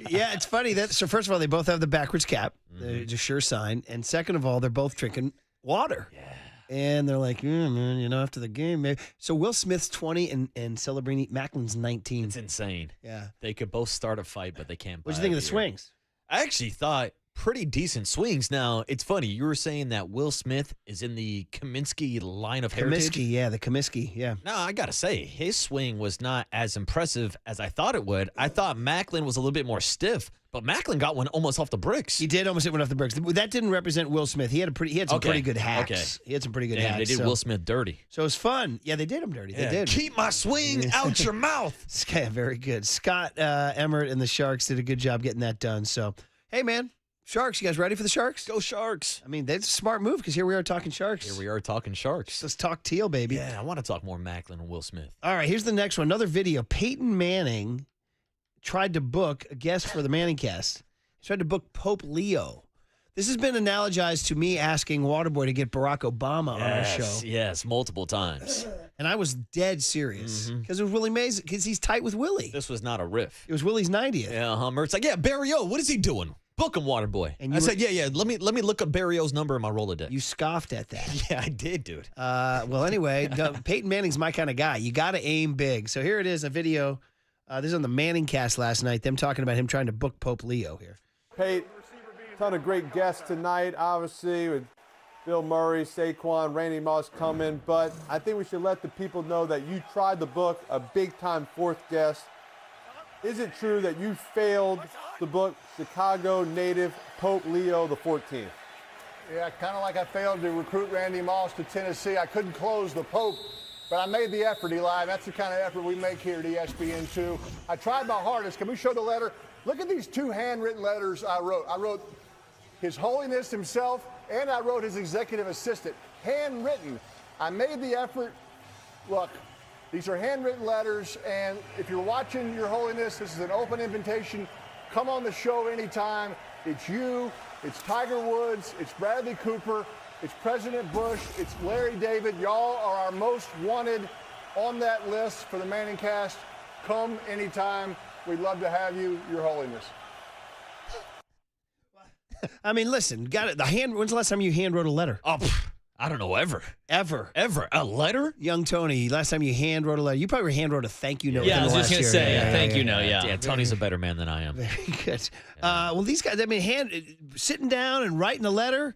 Speaker 2: Yeah, it's funny that. So first of all, they both have the backwards cap. It's a sure sign. And second of all, they're both drinking water. Yeah. And they're like, man, after the game, maybe. So Will Smith's 20 and Celebrini, Macklin's 19.
Speaker 3: It's insane.
Speaker 2: Yeah.
Speaker 3: They could both start a fight, but they can't.
Speaker 2: What'd you think of the swings?
Speaker 3: I actually thought pretty decent swings. Now, it's funny. You were saying that Will Smith is in the Kaminsky line of heritage.
Speaker 2: Comiskey, yeah, the Comiskey, yeah.
Speaker 3: No, I got to say, his swing was not as impressive as I thought it would. I thought Macklin was a little bit more stiff, but Macklin got one almost off the bricks.
Speaker 2: He did almost hit one off the bricks. That didn't represent Will Smith. He had some pretty good hacks.
Speaker 3: Okay.
Speaker 2: He had some pretty good
Speaker 3: Damn,
Speaker 2: hacks.
Speaker 3: they did Will Smith dirty.
Speaker 2: So it was fun. Yeah, they did him dirty.
Speaker 3: Yeah.
Speaker 2: They did.
Speaker 3: Keep my swing out your mouth.
Speaker 2: Yeah, very good. Scott Emmert and the Sharks did a good job getting that done. So, hey, man. Sharks, you guys ready for the Sharks?
Speaker 3: Go Sharks.
Speaker 2: I mean, that's a smart move because here we are talking Sharks.
Speaker 3: Here we are talking Sharks.
Speaker 2: Let's talk teal, baby.
Speaker 3: Yeah, I want to talk more Macklin and Will Smith.
Speaker 2: All right, here's the next one. Another video. Peyton Manning tried to book a guest for the Manning cast. He tried to book Pope Leo. This has been analogized to me asking Waterboy to get Barack Obama on our show.
Speaker 3: Yes, multiple times.
Speaker 2: And I was dead serious because it was Willie Mays because he's tight with Willie.
Speaker 3: This was not a riff.
Speaker 2: It was Willie's 90th.
Speaker 3: Yeah, Mert's like, yeah, Barry O, what is he doing? Book him, Waterboy.
Speaker 2: And
Speaker 3: I said, yeah. Let me look up Barry O's number in my Rolodex.
Speaker 2: You scoffed at that.
Speaker 3: Yeah, I did, dude.
Speaker 2: Well, anyway, Peyton Manning's my kind of guy. You got to aim big. So here it is, a video. This is on the Manning cast last night. Them talking about him trying to book Pope Leo here.
Speaker 6: Pete, ton of great guests tonight, obviously, with Bill Murray, Saquon, Randy Moss coming. But I think we should let the people know that you tried to book a big-time fourth guest. Is it true that you failed to book Chicago native Pope Leo XIV?
Speaker 19: Yeah, kind of like I failed to recruit Randy Moss to Tennessee. I couldn't close the Pope, but I made the effort, Eli. That's the kind of effort we make here at ESPN2. I tried my hardest. Can we show the letter? Look at these two handwritten letters I wrote. I wrote His Holiness himself, and I wrote his executive assistant. Handwritten. I made the effort. Look, these are handwritten letters, and if you're watching, Your Holiness, this is an open invitation. Come on the show anytime. It's you, it's Tiger Woods, it's Bradley Cooper, it's President Bush, it's Larry David. Y'all are our most wanted on that list for the Manning cast. Come anytime. We'd love to have you, Your Holiness.
Speaker 2: I mean, listen, got it. When's the last time you hand wrote a letter?
Speaker 3: Oh, I don't know, ever.
Speaker 2: Ever.
Speaker 3: A letter?
Speaker 2: Young Tony, last time you hand wrote a letter, you probably hand wrote a thank you note.
Speaker 11: Yeah, I was just going to say, thank you note,
Speaker 3: Yeah, Tony's a better man than I am.
Speaker 2: Very good. Well, these guys, I mean, sitting down and writing a letter,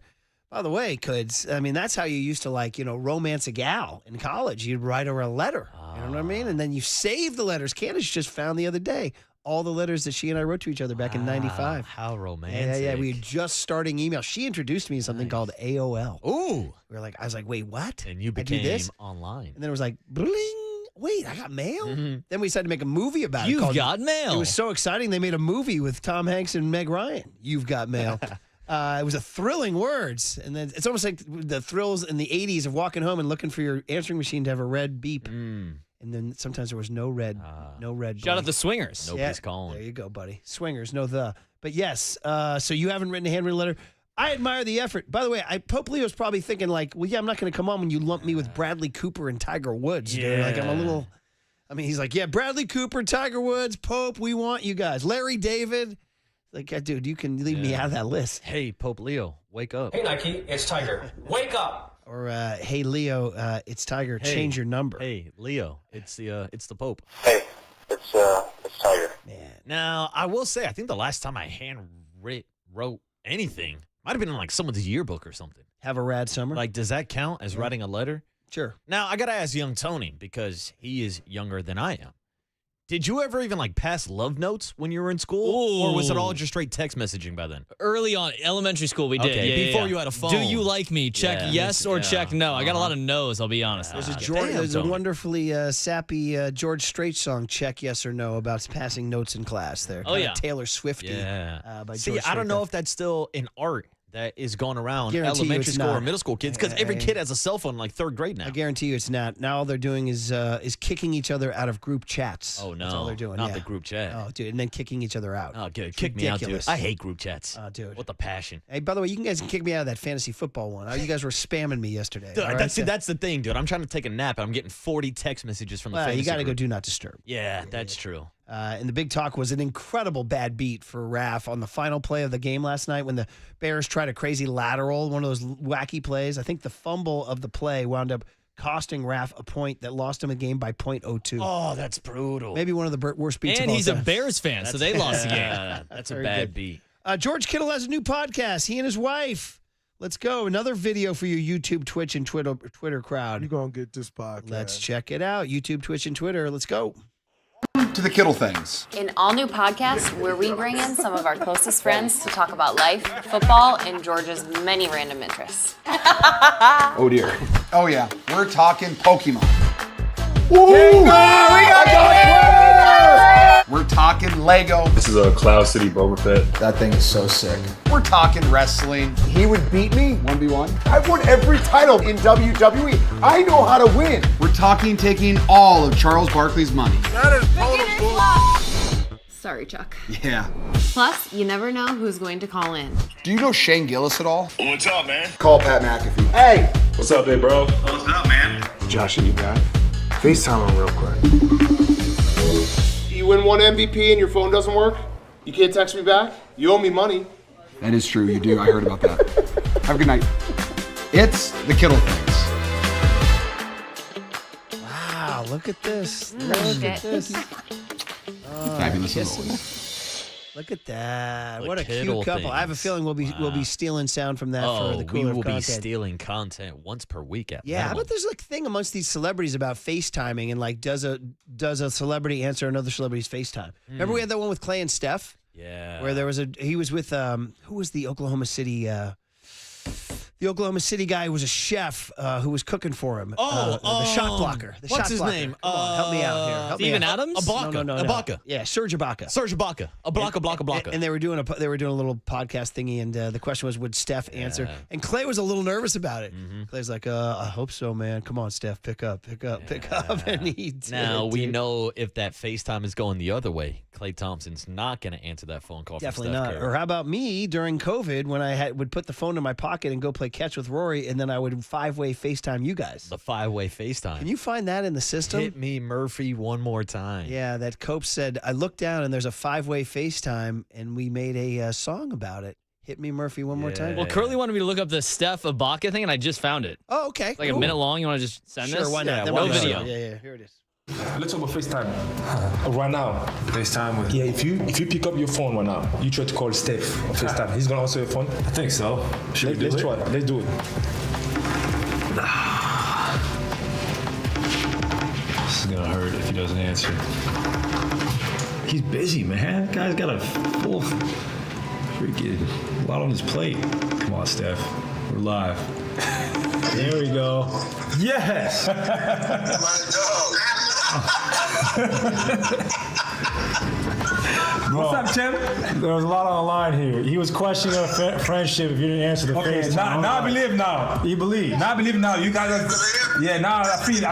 Speaker 2: by the way, that's how you used to, romance a gal in college. You'd write her a letter. You know what I mean? And then you save the letters. Candace just found the other day all the letters that she and I wrote to each other back in 95.
Speaker 3: How romantic.
Speaker 2: Yeah. We were just starting email. She introduced me to something called AOL.
Speaker 3: Ooh.
Speaker 2: I was like, wait, what?
Speaker 3: And you became online.
Speaker 2: And then it was like, bling. Wait, I got mail? Then we decided to make a movie about it.
Speaker 11: You've got mail.
Speaker 2: It was so exciting. They made a movie with Tom Hanks and Meg Ryan. You've got mail. It was a thrilling words. And then it's almost like the thrills in the 80s of walking home and looking for your answering machine to have a red beep. And then sometimes there was no red.
Speaker 11: Shout out the Swingers.
Speaker 3: Nobody's calling.
Speaker 2: There you go, buddy. Swingers, no the. But yes, so you haven't written a handwritten letter. I admire the effort. By the way, Pope Leo's probably thinking I'm not going to come on when you lump me with Bradley Cooper and Tiger Woods. Dude.
Speaker 3: Yeah.
Speaker 2: Like I'm a little. I mean, he's like, yeah, Bradley Cooper, Tiger Woods, Pope, we want you guys. Larry David. Like, dude, you can leave me out of that list.
Speaker 3: Hey, Pope Leo, wake up.
Speaker 20: Hey, Nike, it's Tiger. Wake up.
Speaker 2: Or, hey, Leo, it's Tiger. Change your number.
Speaker 3: Hey, Leo, it's the Pope.
Speaker 20: Hey, it's Tiger.
Speaker 2: Man.
Speaker 3: Now, I will say, I think the last time I wrote anything might have been in someone's yearbook or something.
Speaker 2: Have a rad summer.
Speaker 3: Does that count as writing a letter?
Speaker 2: Sure.
Speaker 3: Now, I got to ask young Tony because he is younger than I am. Did you ever even pass love notes when you were in school? Or was it all just straight text messaging by then?
Speaker 11: Early on, elementary school, we did.
Speaker 3: Okay, before you had a phone.
Speaker 11: Do you like me? Check yes or check no. I got a lot of no's, I'll be honest.
Speaker 2: There's a wonderfully sappy George Strait song, Check Yes or No, about passing notes in class there.
Speaker 11: Oh, yeah.
Speaker 2: Taylor Swifty.
Speaker 3: Yeah.
Speaker 2: By
Speaker 3: See,
Speaker 2: George
Speaker 3: I don't
Speaker 2: Strait.
Speaker 3: know if that's still an art that is going around
Speaker 2: Guarantee you
Speaker 3: elementary
Speaker 2: it's
Speaker 3: school or
Speaker 2: not.
Speaker 3: middle school kids because every kid has a cell phone in third grade now.
Speaker 2: I guarantee you it's not. Now all they're doing is kicking each other out of group chats.
Speaker 3: Oh, no.
Speaker 2: That's all they're doing.
Speaker 3: Not the group chat.
Speaker 2: Oh, dude, and then kicking each other out.
Speaker 3: Oh, good.
Speaker 2: It's
Speaker 3: Kick me out, dude.
Speaker 2: ridiculous.
Speaker 3: I hate group chats.
Speaker 2: Oh, dude.
Speaker 3: What the passion.
Speaker 2: Hey, by the way, you guys can kick me out of that fantasy football one. You guys were spamming me yesterday.
Speaker 3: Dude,
Speaker 2: all right?
Speaker 3: that's the thing, dude. I'm trying to take a nap, and I'm getting 40 text messages from the fantasy
Speaker 2: you got to go
Speaker 3: group.
Speaker 2: do not disturb.
Speaker 3: Yeah, that's true.
Speaker 2: And the big talk was an incredible bad beat for Raph on the final play of the game last night when the Bears tried a crazy lateral, one of those wacky plays. I think the fumble of the play wound up costing Raph a point that lost him a game by .02.
Speaker 3: Oh, that's brutal.
Speaker 2: Maybe one of the worst beats of
Speaker 11: And
Speaker 2: all
Speaker 11: he's a
Speaker 2: time.
Speaker 11: Bears fan, so they lost the game.
Speaker 3: That's a
Speaker 2: Very
Speaker 3: bad
Speaker 2: good.
Speaker 3: beat.
Speaker 2: George Kittle has a new podcast. He and his wife. Let's go. Another video for you YouTube, Twitch, and Twitter crowd.
Speaker 7: You're going to get this podcast.
Speaker 2: Let's check it out. YouTube, Twitch, and Twitter. Let's go.
Speaker 10: To the Kittle things.
Speaker 15: An all-new podcast where we bring in some of our closest friends to talk about life, football, and George's many random interests.
Speaker 10: Oh, dear. Oh, yeah. We're talking Pokemon. We're talking Lego.
Speaker 24: This is a Cloud City Boba Fett.
Speaker 10: That thing is so sick. We're talking wrestling. He would beat me 1v1. I've won every title in WWE. I know how to win. We're talking taking all of Charles Barkley's money.
Speaker 7: That is total.
Speaker 15: Sorry, Chuck.
Speaker 10: Yeah.
Speaker 15: Plus, you never know who's going to call in.
Speaker 10: Do you know Shane Gillis at all?
Speaker 24: What's up, man?
Speaker 10: Call Pat McAfee. Hey!
Speaker 24: What's up, big bro? What's up, man?
Speaker 7: Josh, you got FaceTime him real quick. You win one MVP and your phone doesn't work? You can't text me back? You owe me money.
Speaker 10: That is true. You do. I heard about that. Have a good night. It's the Kittle things.
Speaker 2: Wow, look at this.
Speaker 15: Look at
Speaker 2: this.
Speaker 10: Fabulous as
Speaker 2: kissing.
Speaker 10: always.
Speaker 2: Look at that.
Speaker 3: The
Speaker 2: What a
Speaker 3: Kittle
Speaker 2: cute couple. I have a
Speaker 3: things.
Speaker 2: feeling we'll be stealing sound from that for the
Speaker 3: we
Speaker 2: cooler
Speaker 3: will be
Speaker 2: content.
Speaker 3: stealing content once per week at
Speaker 2: Yeah, how
Speaker 3: minimum.
Speaker 2: about there's like a thing amongst these celebrities about FaceTiming and like does a celebrity answer another celebrity's FaceTime? Remember we had that one with Clay and Steph?
Speaker 3: Yeah.
Speaker 2: Where there was he was with who was the Oklahoma City guy who was a chef who was cooking for him. The shot blocker. The
Speaker 3: what's
Speaker 2: shot
Speaker 3: his
Speaker 2: blocker.
Speaker 3: name?
Speaker 2: Come on, help me out here. Help
Speaker 11: Steven
Speaker 2: me out.
Speaker 11: Adams?
Speaker 3: Ibaka.
Speaker 2: No.
Speaker 3: Ibaka.
Speaker 2: Yeah, Serge Ibaka.
Speaker 3: Serge Ibaka. Ibaka.
Speaker 2: And they were doing a little podcast thingy, and the question was, would Steph answer? And Clay was a little nervous about it. Clay's like, I hope so, man. Come on, Steph, pick up. And he did.
Speaker 3: Now we
Speaker 2: dude.
Speaker 3: know if that FaceTime is going the other way, Klay Thompson's not going to answer that phone call.
Speaker 2: Definitely
Speaker 3: from
Speaker 2: not.
Speaker 3: Steph Curry.
Speaker 2: Or how about me during COVID when I would put the phone in my pocket and go play catch with Rory, and then I would 5-way FaceTime you guys.
Speaker 3: The 5-way FaceTime.
Speaker 2: Can you find that in the system?
Speaker 3: Hit me, Murphy, one more time.
Speaker 2: Yeah, that Cope said, I looked down and there's a 5-way FaceTime, and we made a song about it. Hit me, Murphy, one more time.
Speaker 11: Well, Curly wanted me to look up the Steph Ibaka thing, and I just found it.
Speaker 2: Oh, okay.
Speaker 11: It's like a minute long. You want to just send this?
Speaker 2: Sure, why not?
Speaker 11: Yeah,
Speaker 2: Then
Speaker 11: no
Speaker 2: we'll
Speaker 11: video.
Speaker 2: go. Yeah, here it is.
Speaker 24: Let's talk about FaceTime. Right now.
Speaker 7: FaceTime with.
Speaker 24: Yeah, if you pick up your phone right now, you try to call Steph on FaceTime. He's gonna answer your phone.
Speaker 7: I think so.
Speaker 24: Let's try. Let's do it.
Speaker 7: This is gonna hurt if he doesn't answer. He's busy, man. That guy's got a full freaking lot on his plate. Come on, Steph. We're live. There we go. Yes.
Speaker 24: What's up, Tim?
Speaker 7: There was a lot on the line here. He was questioning our friendship if you didn't answer the
Speaker 24: Okay,
Speaker 7: FaceTime.
Speaker 24: now I believe now.
Speaker 7: You believe?
Speaker 24: Now I believe now. You guys are. Yeah, now I feel it.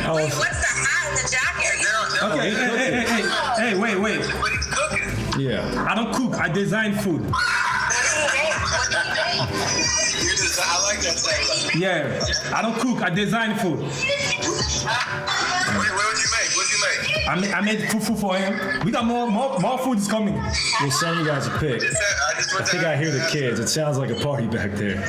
Speaker 7: Oh,
Speaker 25: What's the hat and the jacket?
Speaker 24: Okay, hey, wait.
Speaker 7: yeah.
Speaker 24: I don't cook. I design food.
Speaker 25: I like that title.
Speaker 24: Yeah, I don't cook. I design food.
Speaker 25: What would you make? What'd you make?
Speaker 24: I made fufu for him. We got more food is coming.
Speaker 7: We'll send you guys a pic. I think I hear the kids. It sounds like a party back there.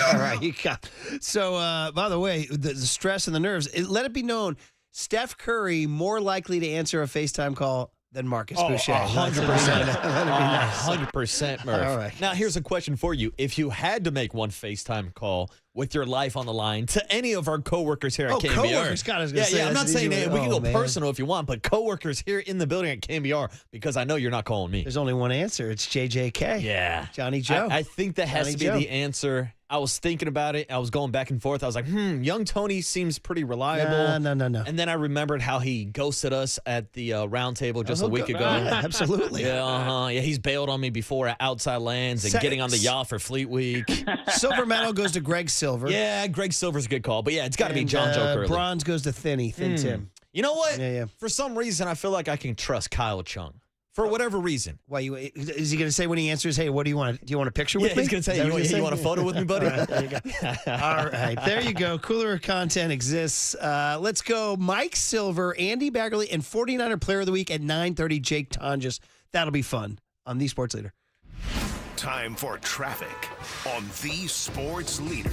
Speaker 2: All right, you got. So, by the way, the stress and the nerves. Let it be known, Steph Curry more likely to answer a FaceTime call than Marcus Boucher.
Speaker 3: 100%. 100%, Murph.
Speaker 2: All right.
Speaker 3: Now, here's a question for you. If you had to make one FaceTime call with your life on the line to any of our coworkers here at KNBR.
Speaker 2: Coworkers. God, I was gonna say
Speaker 3: I'm
Speaker 2: that's
Speaker 3: not
Speaker 2: an
Speaker 3: saying
Speaker 2: easy
Speaker 3: that.
Speaker 2: way.
Speaker 3: We can go
Speaker 2: Man.
Speaker 3: personal if you want, but coworkers here in the building at KNBR, because I know you're not calling me.
Speaker 2: There's only one answer. It's JJK.
Speaker 3: Yeah.
Speaker 2: Johnny Joe.
Speaker 3: I think that has
Speaker 2: Johnny
Speaker 3: to be
Speaker 2: Joe.
Speaker 3: the answer. I was thinking about it. I was going back and forth. I was like, young Tony seems pretty reliable.
Speaker 2: No.
Speaker 3: And then I remembered how he ghosted us at the round table just a week ago.
Speaker 2: Absolutely.
Speaker 3: Yeah, yeah. He's bailed on me before at Outside Lands and getting on the yacht for Fleet Week.
Speaker 2: Silver medal goes to Greg Silver.
Speaker 3: Yeah, Greg Silver's a good call. But yeah, it's got to be John Joe Curley.
Speaker 2: Bronze goes to Thin Tim.
Speaker 3: You know what?
Speaker 2: Yeah.
Speaker 3: For some reason, I feel like I can trust Kyle Chung. For whatever reason.
Speaker 2: Why is he going to say when he answers, hey, what do you want? Do you want a picture with me?
Speaker 3: He's going to say, you want a photo with me, buddy?
Speaker 2: All right, there you go. All right, there you go. Cooler content exists. Let's go. Mike Silver, Andy Baggerly, and 49er Player of the Week at 9:30. Jake Tonjes. That'll be fun on The Sports Leader.
Speaker 1: Time for traffic on The Sports Leader.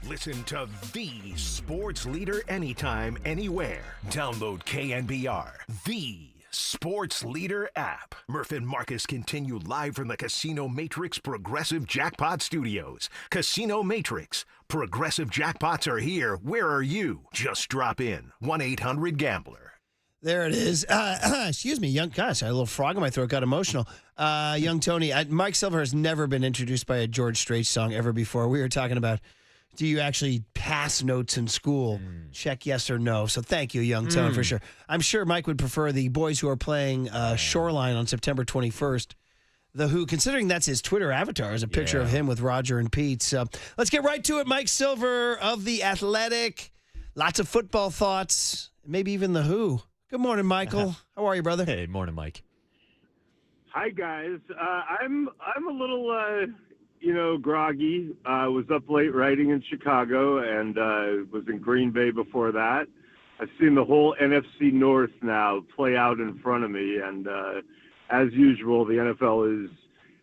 Speaker 1: Listen to the sports leader anytime, anywhere. Download KNBR, the sports leader app. Murph and Marcus continue live from the Casino Matrix Progressive Jackpot Studios. Casino Matrix. Progressive jackpots are here. Where are you? Just drop in. 1-800-GAMBLER.
Speaker 2: There it is. Excuse me, gosh, I had a little frog in my throat, got emotional. Young Tony, Mike Silver has never been introduced by a George Strait song ever before. We were talking about, do you actually pass notes in school? Check yes or no. So thank you, Young Tony, for sure. I'm sure Mike would prefer the boys who are playing Shoreline on September 21st. The Who, considering that's his Twitter avatar, is a picture of him with Roger and Pete. So let's get right to it. Mike Silver of The Athletic. Lots of football thoughts, maybe even The Who. Good morning, Michael. How are you, brother?
Speaker 3: Hey, morning, Mike.
Speaker 8: Hi, guys. I'm a little, groggy. I was up late writing in Chicago and was in Green Bay before that. I've seen the whole NFC North now play out in front of me, and as usual, the NFL is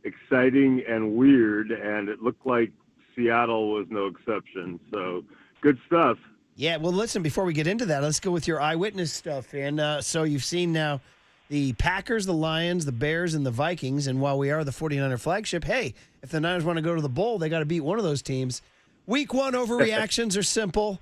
Speaker 8: exciting and weird, and it looked like Seattle was no exception. So, good stuff.
Speaker 2: Yeah, well, listen, before we get into that, let's go with your eyewitness stuff. And so you've seen now the Packers, the Lions, the Bears, and the Vikings. And while we are the 49er flagship, hey, if the Niners want to go to the bowl, they got to beat one of those teams. Week one overreactions are simple.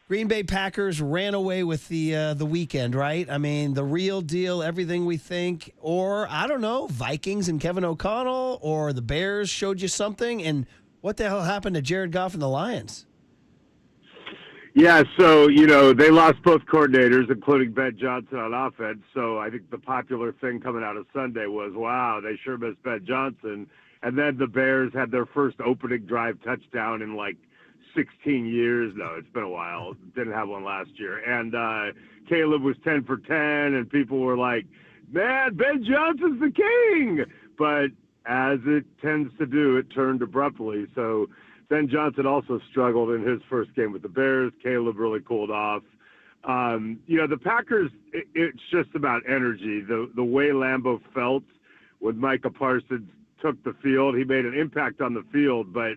Speaker 2: Green Bay Packers ran away with the weekend, right? I mean, the real deal, everything we think. Or, I don't know, Vikings and Kevin O'Connell, or the Bears showed you something. And what the hell happened to Jared Goff and the Lions?
Speaker 8: Yeah, so, they lost both coordinators, including Ben Johnson on offense. So I think the popular thing coming out of Sunday was, wow, they sure missed Ben Johnson. And then the Bears had their first opening drive touchdown in 16 years. No, it's been a while. Didn't have one last year. And Caleb was 10 for 10, and people were like, man, Ben Johnson's the king. But as it tends to do, it turned abruptly. So Ben Johnson also struggled in his first game with the Bears. Caleb really cooled off. The Packers, it's just about energy. The way Lambeau felt when Micah Parsons took the field, he made an impact on the field, but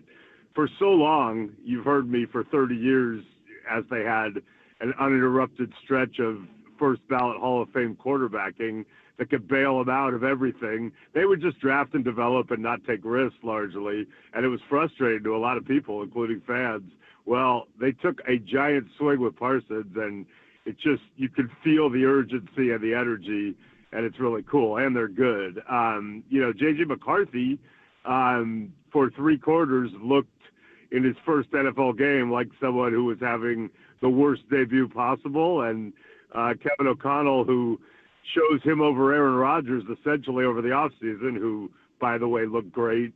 Speaker 8: for so long, you've heard me for 30 years, as they had an uninterrupted stretch of first ballot Hall of Fame quarterbacking that could bail them out of everything. They would just draft and develop and not take risks largely, and it was frustrating to a lot of people, including fans. Well, they took a giant swing with Parsons, and you could feel the urgency and the energy, and it's really cool, and they're good. J.J. McCarthy, for 3 quarters, looked in his first NFL game like someone who was having the worst debut possible, and Kevin O'Connell, who chose him over Aaron Rodgers essentially over the offseason, who, by the way, looked great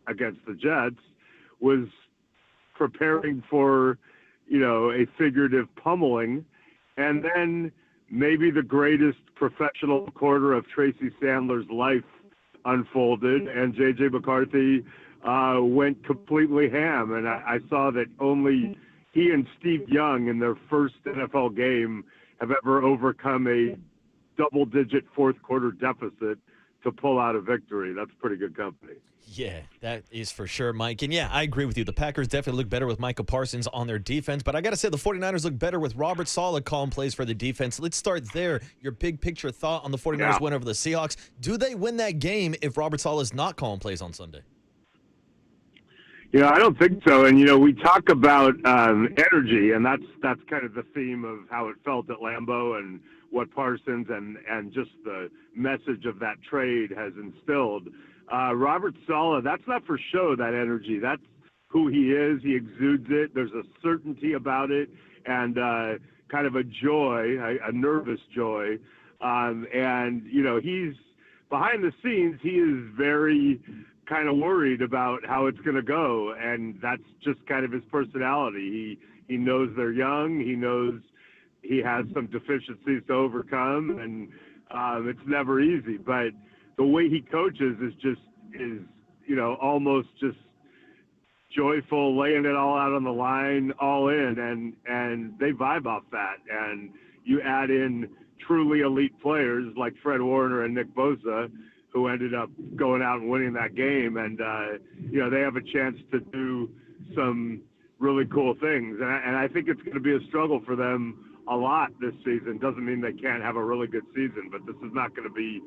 Speaker 8: against the Jets, was preparing for, a figurative pummeling. And then maybe the greatest professional quarter of Tracy Sandler's life unfolded, and J.J. McCarthy went completely ham. And I saw that only he and Steve Young in their first NFL game have ever overcome a double-digit fourth-quarter deficit to pull out a victory. That's pretty good company.
Speaker 3: Yeah, that is for sure, Mike. And yeah, I agree with you. The Packers definitely look better with Micah Parsons on their defense, but I got to say the 49ers look better with Robert Saleh calling plays for the defense. Let's start there. Your big picture thought on the 49ers win over the Seahawks. Do they win that game if Robert Saleh is not calling plays on Sunday?
Speaker 8: I don't think so. And, we talk about energy, and that's kind of the theme of how it felt at Lambeau and what Parsons and just the message of that trade has instilled. Robert Saleh, that's not for show, that energy. That's who he is. He exudes it. There's a certainty about it and kind of a joy, a nervous joy. He's behind the scenes, he is very kind of worried about how it's going to go, and that's just kind of his personality. He knows they're young. He knows he has some deficiencies to overcome, and it's never easy. But the way he coaches is almost just joyful, laying it all out on the line, all in, and they vibe off that. And you add in truly elite players like Fred Warner and Nick Bosa, who ended up going out and winning that game. And, they have a chance to do some really cool things. And I think it's going to be a struggle for them a lot this season. Doesn't mean they can't have a really good season, but this is not going to be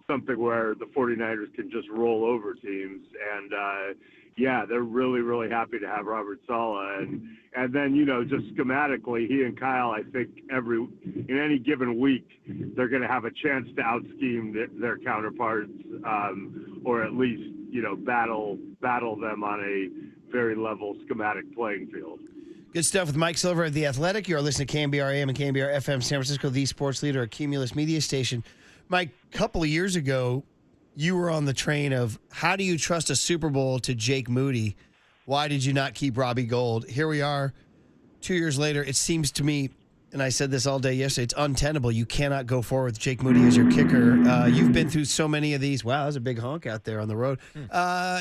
Speaker 8: something where the 49ers can just roll over teams. And, yeah, they're really, really happy to have Robert Saleh. And then, just schematically, he and Kyle, I think in any given week, they're going to have a chance to out-scheme their counterparts, or at least, battle them on a very level schematic playing field.
Speaker 2: Good stuff with Mike Silver of The Athletic. You're listening to KNBR AM and KNBR FM San Francisco, the sports leader, a Cumulus media station. Mike, a couple of years ago, you were on the train of how do you trust a Super Bowl to Jake Moody? Why did you not keep Robbie Gould? Here we are 2 years later. It seems to me, and I said this all day yesterday, it's untenable. You cannot go forward with Jake Moody as your kicker. You've been through so many of these. Wow, there's a big honk out there on the road.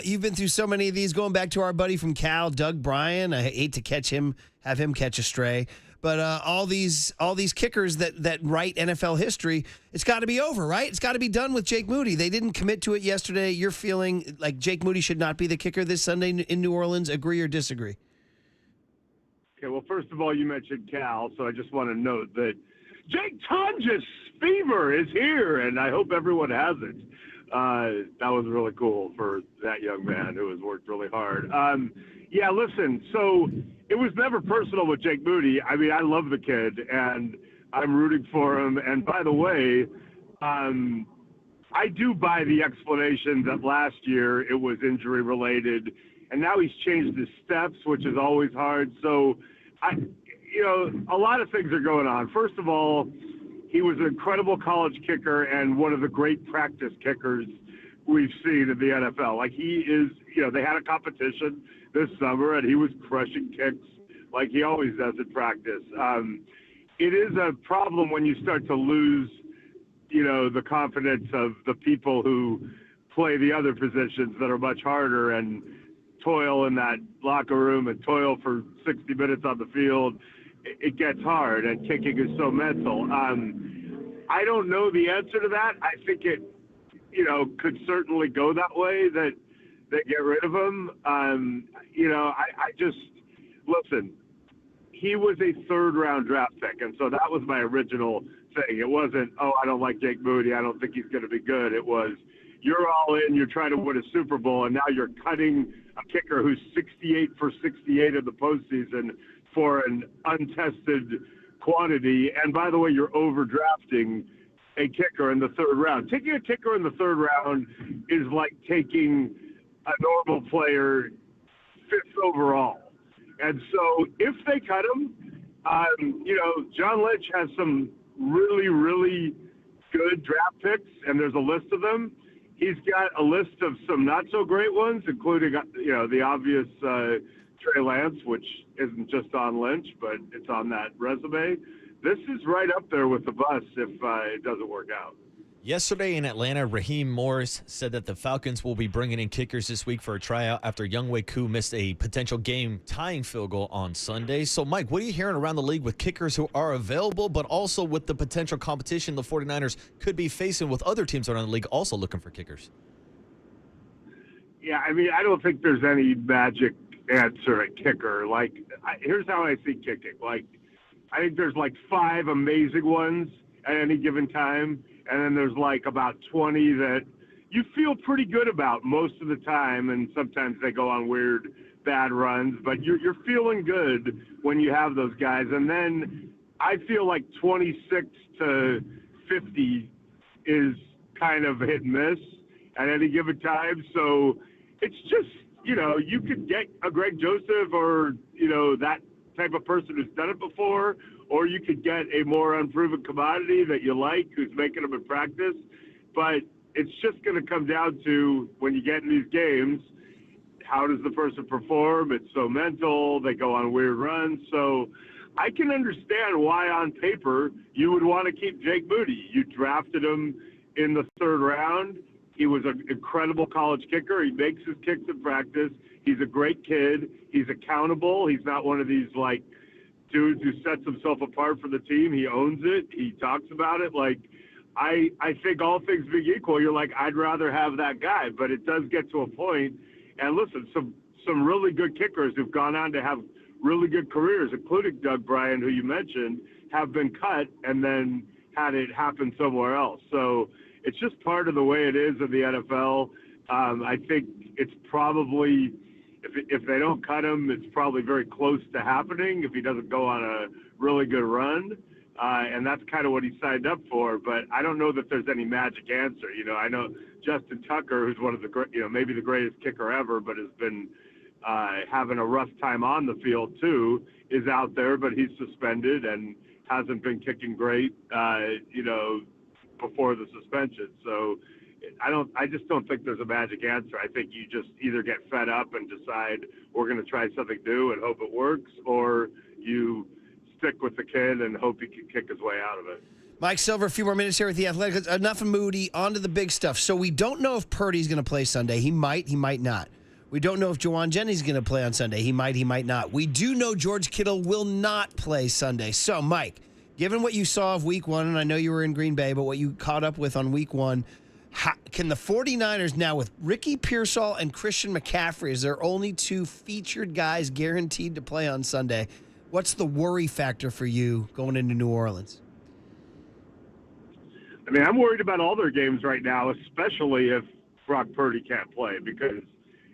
Speaker 2: You've been through so many of these, going back to our buddy from Cal, Doug Bryan. I hate to have him catch a stray. But all these kickers that write NFL history, it's got to be over, right? It's got to be done with Jake Moody. They didn't commit to it yesterday. You're feeling like Jake Moody should not be the kicker this Sunday in New Orleans. Agree or disagree?
Speaker 8: Okay, well, first of all, you mentioned Cal, so I just want to note that Jake Tonjes fever is here, and I hope everyone has it. That was really cool for that young man who has worked really hard. Yeah, listen, so it was never personal with Jake Moody. I mean, I love the kid, and I'm rooting for him. And by the way, I do buy the explanation that last year it was injury-related, and now he's changed his steps, which is always hard. So, a lot of things are going on. First of all, he was an incredible college kicker and one of the great practice kickers we've seen in the NFL. Like, he is, they had a competition this summer, and he was crushing kicks like he always does in practice. It is a problem when you start to lose, the confidence of the people who play the other positions that are much harder and toil in that locker room and toil for 60 minutes on the field. It gets hard, and kicking is so mental. I don't know the answer to that. I think it, could certainly go that way, that they get rid of him. I just, listen, he was a third-round draft pick, and so that was my original thing. It wasn't, I don't like Jake Moody, I don't think he's going to be good. It was, you're all in, you're trying to win a Super Bowl, and now you're cutting a kicker who's 68 for 68 in the postseason for an untested quantity. And by the way, you're overdrafting a kicker in the third round. Taking a kicker in the third round is like taking a normal player fifth overall. And so if they cut him, John Lynch has some really, really good draft picks, and there's a list of them. He's got a list of some not so great ones, including, the obvious Trey Lance, which isn't just on Lynch, but it's on that resume. This is right up there with the bus if it doesn't work out.
Speaker 3: Yesterday in Atlanta, Raheem Morris said that the Falcons will be bringing in kickers this week for a tryout after Younghoe Koo missed a potential game-tying field goal on Sunday. So, Mike, what are you hearing around the league with kickers who are available, but also with the potential competition the 49ers could be facing with other teams around the league also looking for kickers?
Speaker 8: Yeah, I mean, I don't think there's any magic answer at kicker. Like, here's how I see kicking. Like, I think there's like 5 amazing ones at any given time, and then there's like about 20 that you feel pretty good about most of the time, and sometimes they go on weird bad runs, but you're feeling good when you have those guys. And then I feel like 26 to 50 is kind of hit and miss at any given time. So it's just, you could get a Greg Joseph or, that type of person who's done it before, or you could get a more unproven commodity that you like who's making them in practice. But it's just going to come down to, when you get in these games, how does the person perform? It's so mental. They go on weird runs. So I can understand why on paper you would want to keep Jake Moody. You drafted him in the third round. He was an incredible college kicker. He makes his kicks in practice. He's a great kid. He's accountable. He's not one of these, dudes who sets himself apart from the team. He owns it. He talks about it. I think all things being equal, you're like, I'd rather have that guy. But it does get to a point. And listen, some really good kickers who've gone on to have really good careers, including Doug Bryan, who you mentioned, have been cut and then had it happen somewhere else. So it's just part of the way it is in the NFL. I think it's probably, if they don't cut him, it's probably very close to happening if he doesn't go on a really good run. And that's kind of what he signed up for. But I don't know that there's any magic answer. You know, I know Justin Tucker, who's one of the great, you know, maybe the greatest kicker ever, but has been having a rough time on the field too, is out there, but he's suspended and hasn't been kicking great, you know, before the suspension. So I just don't think there's a magic answer. I think you just either get fed up and decide we're going to try something new and hope it works, or you stick with the kid and hope he can kick his way out of it.
Speaker 2: Mike Silver, a few more minutes here with the Athletics. Enough of Moody, on to the big stuff. So we don't know if Purdy's going to play Sunday. He might not. We don't know if Juwan Jennings is going to play on Sunday. He might not. We do know George Kittle will not play Sunday. So, Mike, given what you saw of week one, and I know you were in Green Bay, but what you caught up with on week one, can the 49ers now, with Ricky Pearsall and Christian McCaffrey as their only two featured guys guaranteed to play on Sunday, what's the worry factor for you going into New Orleans?
Speaker 8: I mean, I'm worried about all their games right now, especially if Brock Purdy can't play, because,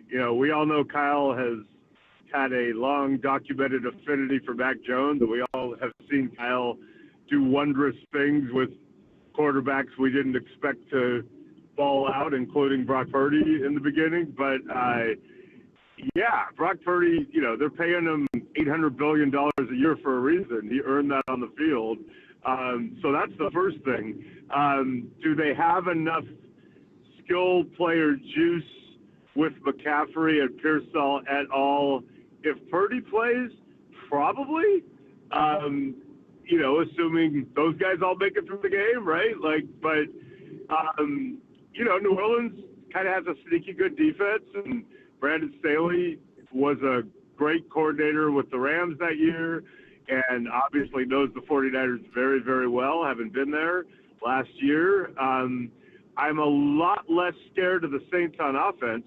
Speaker 8: you know, we all know Kyle has had a long documented affinity for Mac Jones, and we all have seen Kyle do wondrous things with quarterbacks we didn't expect to ball out, including Brock Purdy in the beginning. But, yeah, Brock Purdy, you know, they're paying him $800 billion a year for a reason. He earned that on the field. So that's the first thing. Do they have enough skill player juice with McCaffrey and Pearsall at all? If Purdy plays, probably. You know, assuming those guys all make it through the game, right? Like, but you know, New Orleans kind of has a sneaky good defense, and Brandon Staley was a great coordinator with the Rams that year, and obviously knows the 49ers very, very well, having been there last year. I'm a lot less scared of the Saints on offense,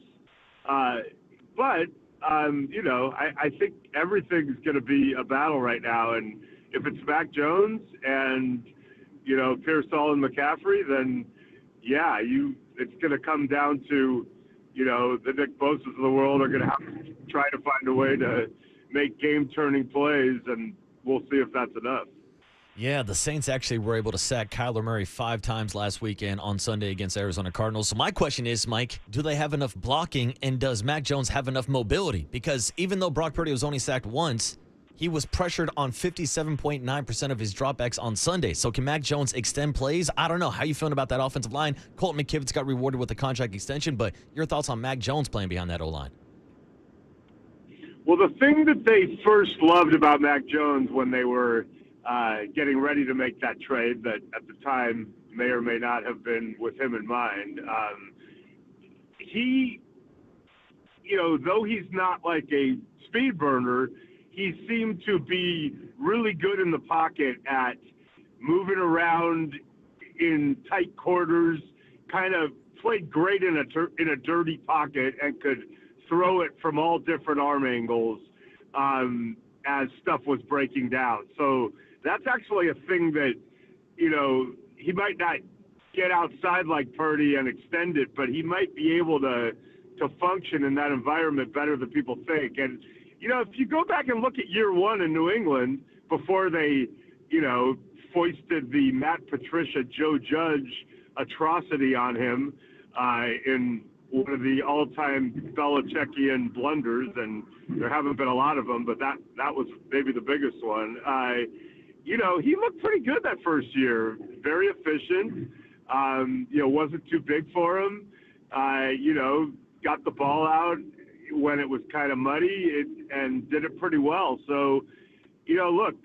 Speaker 8: but you know, I think everything's going to be a battle right now, and if it's Mac Jones and, you know, Pearsall and McCaffrey, then yeah, it's going to come down to, you know, the Nick Bosas of the world are going to have to try to find a way to make game-turning plays, and we'll see if that's enough.
Speaker 3: Yeah, the Saints actually were able to sack Kyler Murray 5 times last weekend on Sunday against Arizona Cardinals. So my question is, Mike, do they have enough blocking, and does Mac Jones have enough mobility? Because even though Brock Purdy was only sacked once, he was pressured on 57.9% of his dropbacks on Sunday. So can Mac Jones extend plays? I don't know. How you feeling about that offensive line? Colton McKivitz got rewarded with a contract extension, but your thoughts on Mac Jones playing behind that O-line?
Speaker 8: Well, the thing that they first loved about Mac Jones when they were getting ready to make that trade that at the time may or may not have been with him in mind, he, you know, though he's not like a speed burner, he seemed to be really good in the pocket at moving around in tight quarters, kind of played great in a dirty pocket, and could throw it from all different arm angles as stuff was breaking down. So that's actually a thing that, you know, he might not get outside like Purdy and extend it, but he might be able to function in that environment better than people think. And, you know, if you go back and look at year one in New England before they, you know, foisted the Matt Patricia, Joe Judge atrocity on him in one of the all-time Belichickian blunders, and there haven't been a lot of them, but that was maybe the biggest one. You know, he looked pretty good that first year, very efficient. You know, wasn't too big for him. You know, got the ball out when it was kind of muddy and did it pretty well. So, you know, look,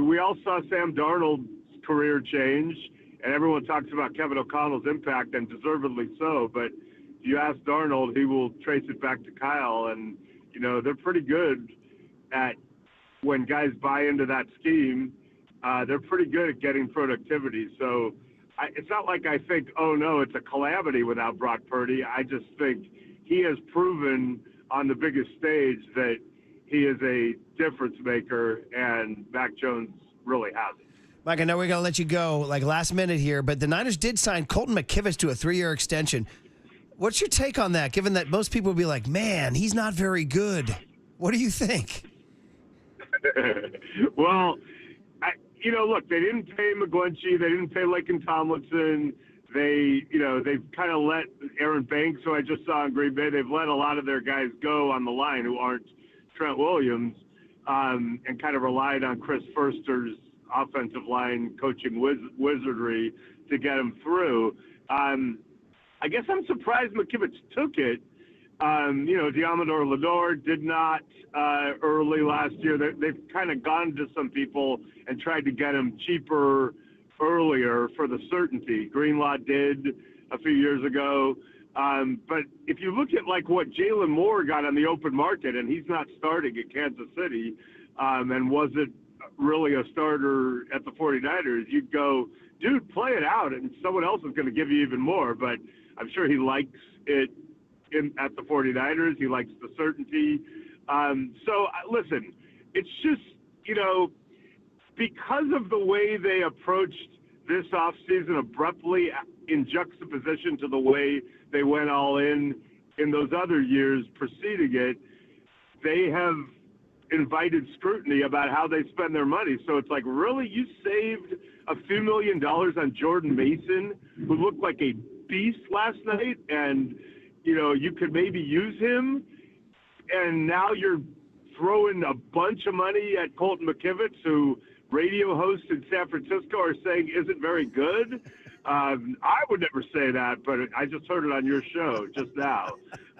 Speaker 8: we all saw Sam Darnold's career change, and everyone talks about Kevin O'Connell's impact, and deservedly so. But if you ask Darnold, he will trace it back to Kyle. And, you know, they're pretty good at, when guys buy into that scheme, they're pretty good at getting productivity. So it's not like I think, oh, no, it's a calamity without Brock Purdy. I just think he has proven on the biggest stage that he is a difference maker, and Mac Jones really has it.
Speaker 2: Mike, I know we're going to let you go like last minute here, but the Niners did sign Colton McKivitz to a 3-year extension. What's your take on that, given that most people will be like, man, he's not very good? What do you think?
Speaker 8: Well, look, they didn't pay McGlinchey. They didn't pay Laken Tomlinson. They've kind of let Aaron Banks, who I just saw in Green Bay, they've let a lot of their guys go on the line who aren't Trent Williams, and kind of relied on Chris Furster's offensive line coaching wizardry to get him through. I guess I'm surprised McKivitz took it. Diamador Lenore did not early last year. They've kind of gone to some people and tried to get him cheaper earlier for the certainty. Greenlaw did a few years ago. But if you look at like what Jalen Moore got on the open market, and he's not starting at Kansas City, and wasn't really a starter at the 49ers, you'd go, dude, play it out, and someone else is going to give you even more. But I'm sure he likes it at the 49ers. He likes the certainty. Listen, it's just, because of the way they approached this offseason abruptly in juxtaposition to the way they went all in those other years preceding it, they have invited scrutiny about how they spend their money. So it's like, really? You saved a few $1 million on Jordan Mason, who looked like a beast last night, and, you could maybe use him, and now you're throwing a bunch of money at Colton McKivitz, who radio hosts in San Francisco are saying isn't very good. I would never say that, but I just heard it on your show just now.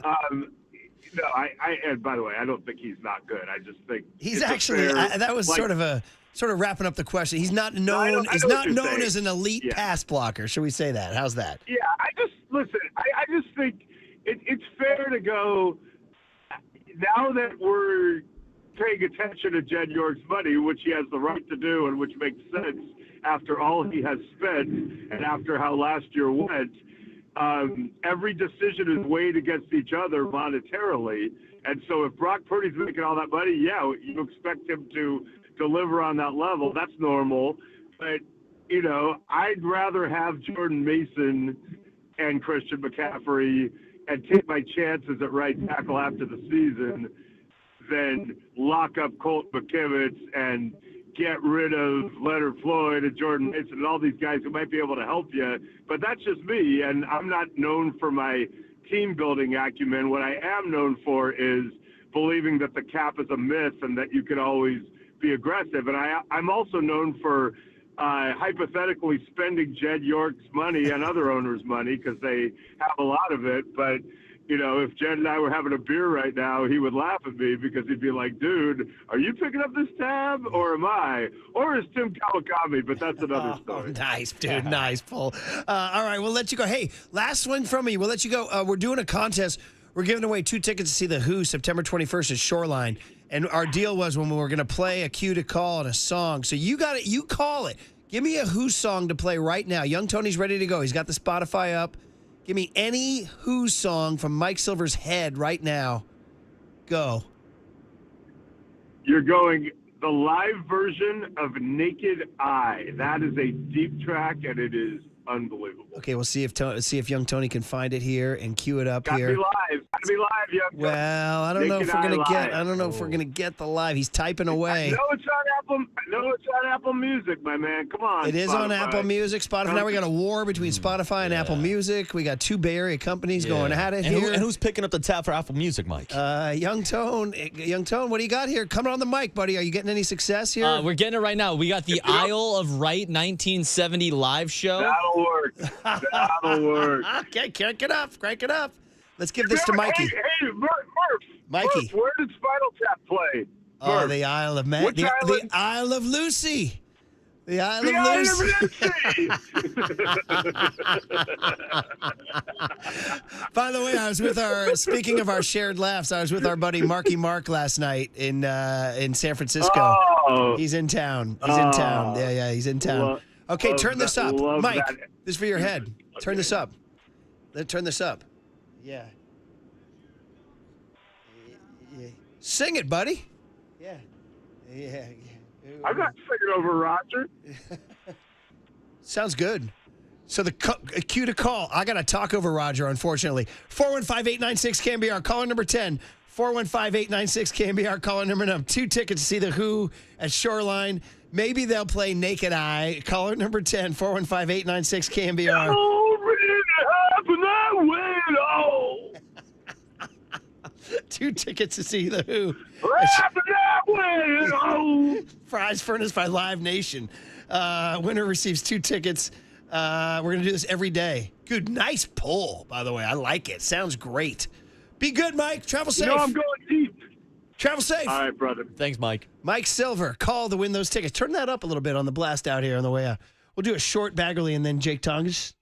Speaker 8: And by the way, I don't think he's not good. I just think
Speaker 2: he's actually. That was sort of wrapping up the question. He's not known. He's not known as an elite pass blocker. Should we say that? How's that?
Speaker 8: Yeah, I just think it's fair to go. Now that we're paying attention to Jed York's money, which he has the right to do, and which makes sense after all he has spent and after how last year went. Every decision is weighed against each other monetarily. And so if Brock Purdy's making all that money, you expect him to deliver on that level. That's normal. But, I'd rather have Jordan Mason and Christian McCaffrey and take my chances at right tackle after the season than lock up Colt McKivitz and get rid of Leonard Floyd and Jordan Mason and all these guys who might be able to help you. But that's just me, and I'm not known for my team-building acumen. What I am known for is believing that the cap is a myth and that you can always be aggressive. And I'm also known for hypothetically spending Jed York's money and other owners' money because they have a lot of it. But, if Jed and I were having a beer right now, he would laugh at me because he'd be like, dude, are you picking up this tab or am I? Or is Tim Kawakami? But that's another story.
Speaker 2: Nice, dude. Nice, Paul. All right, we'll let you go. Hey, last one from me. We'll let you go. We're doing a contest. We're giving away 2 tickets to see The Who September 21st at Shoreline. And our deal was when we were going to play a cue to call and a song. So you got it. You call it. Give me a Who song to play right now. Young Tony's ready to go. He's got the Spotify up. Give me any Who song from Mike Silver's head right now. Go.
Speaker 8: You're going the live version of Naked Eye. That is a deep track, and it is unbelievable.
Speaker 2: Okay, we'll see if Young Tony can find it here and cue it up here.
Speaker 8: Gotta be live, Young Tony.
Speaker 2: Well, I don't know if we're gonna get the live. He's typing away.
Speaker 8: I know it's on Apple Music, my man. Come on.
Speaker 2: It is
Speaker 8: Spotify.
Speaker 2: on Apple Music, Spotify. Now we got a war between Spotify and Apple Music. We got 2 Bay Area companies going at it here.
Speaker 3: And who's picking up the tab for Apple Music, Mike?
Speaker 2: Young Tone, what do you got here? Coming on the mic, buddy. Are you getting any success here?
Speaker 11: We're getting it right now. We got the Isle of Right 1970 live show.
Speaker 8: That'll work.
Speaker 2: Okay, crank it up. Let's give this to Mikey.
Speaker 8: Hey, Murph.
Speaker 2: Mikey.
Speaker 8: Murph, where did Spinal Tap play?
Speaker 2: Oh,
Speaker 8: Murph.
Speaker 2: the Isle of Man. The Isle of Lucy. The Isle of Lucy. By the way, I was with speaking of our shared laughs, I was with our buddy Marky Mark last night in San Francisco.
Speaker 8: Oh.
Speaker 2: He's in town. Yeah, he's in town. Okay, turn this up. Mike, this is for your head. Turn this up. Turn this up. Yeah. Sing it, buddy. Yeah. Yeah.
Speaker 8: I'm not taking over Roger.
Speaker 2: Sounds good. So the cue to call. I got to talk over Roger, unfortunately. 415-896-KNBR, caller number 10. 415-896-KNBR, caller number 9. 2 tickets to see The Who at Shoreline. Maybe they'll play Naked Eye. Caller number 10, 415-896-KNBR.
Speaker 8: Don't really happen that way at all.
Speaker 2: 2 tickets to see The Who.
Speaker 8: Happen that way at all.
Speaker 2: Prize furnished by Live Nation. Winner receives 2 tickets. We're going to do this every day. Good, nice pull, by the way. I like it. Sounds great. Be good, Mike. Travel safe.
Speaker 8: I'm going deep.
Speaker 2: Travel safe.
Speaker 8: All right, brother.
Speaker 3: Thanks, Mike.
Speaker 2: Mike Silver, call to win those tickets. Turn that up a little bit on the blast out here on the way out. We'll do a short Baggerly and then Jake Tongish.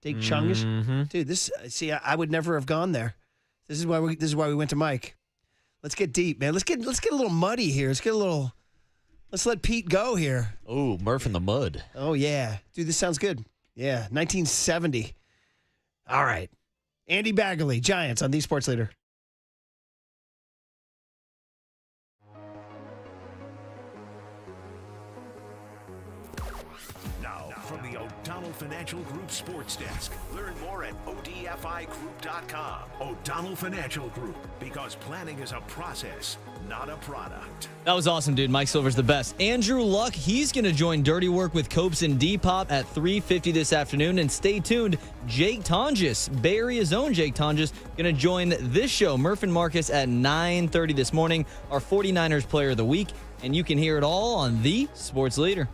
Speaker 2: Dude, this, see, I would never have gone there. This is why we went to Mike. Let's get deep, man. Let's get a little muddy here. Let's let Pete go here.
Speaker 3: Oh, Murph in the mud.
Speaker 2: Oh, yeah. Dude, this sounds good. Yeah, 1970. All right. Andy Baggerly, Giants on the Sports Leader.
Speaker 1: Now, from the O'Donnell Financial Group Sports Desk. Learn more at odfigroup.com. O'Donnell Financial Group, because planning is a process, not a product.
Speaker 11: That was awesome, dude. Mike Silver's the best. Andrew Luck, he's going to join Dirty Work with Copes and Depop at 3:50 this afternoon. And stay tuned, Jake Tongish, Bay Area's own Jake Tongish, going to join this show, Murph and Marcus, at 9:30 this morning, our 49ers Player of the Week. And you can hear it all on the Sports Leader.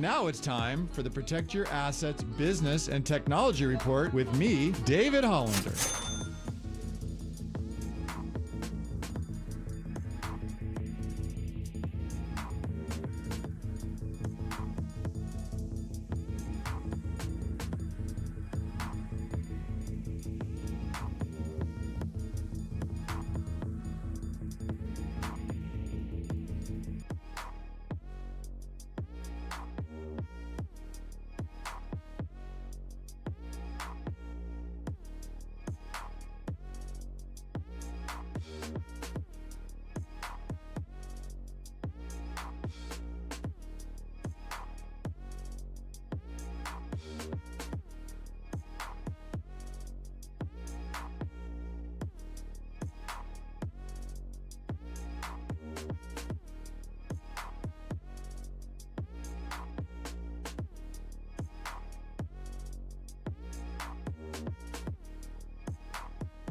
Speaker 9: now it's time for the Protect Your Assets Business and Technology Report with me, David Hollander.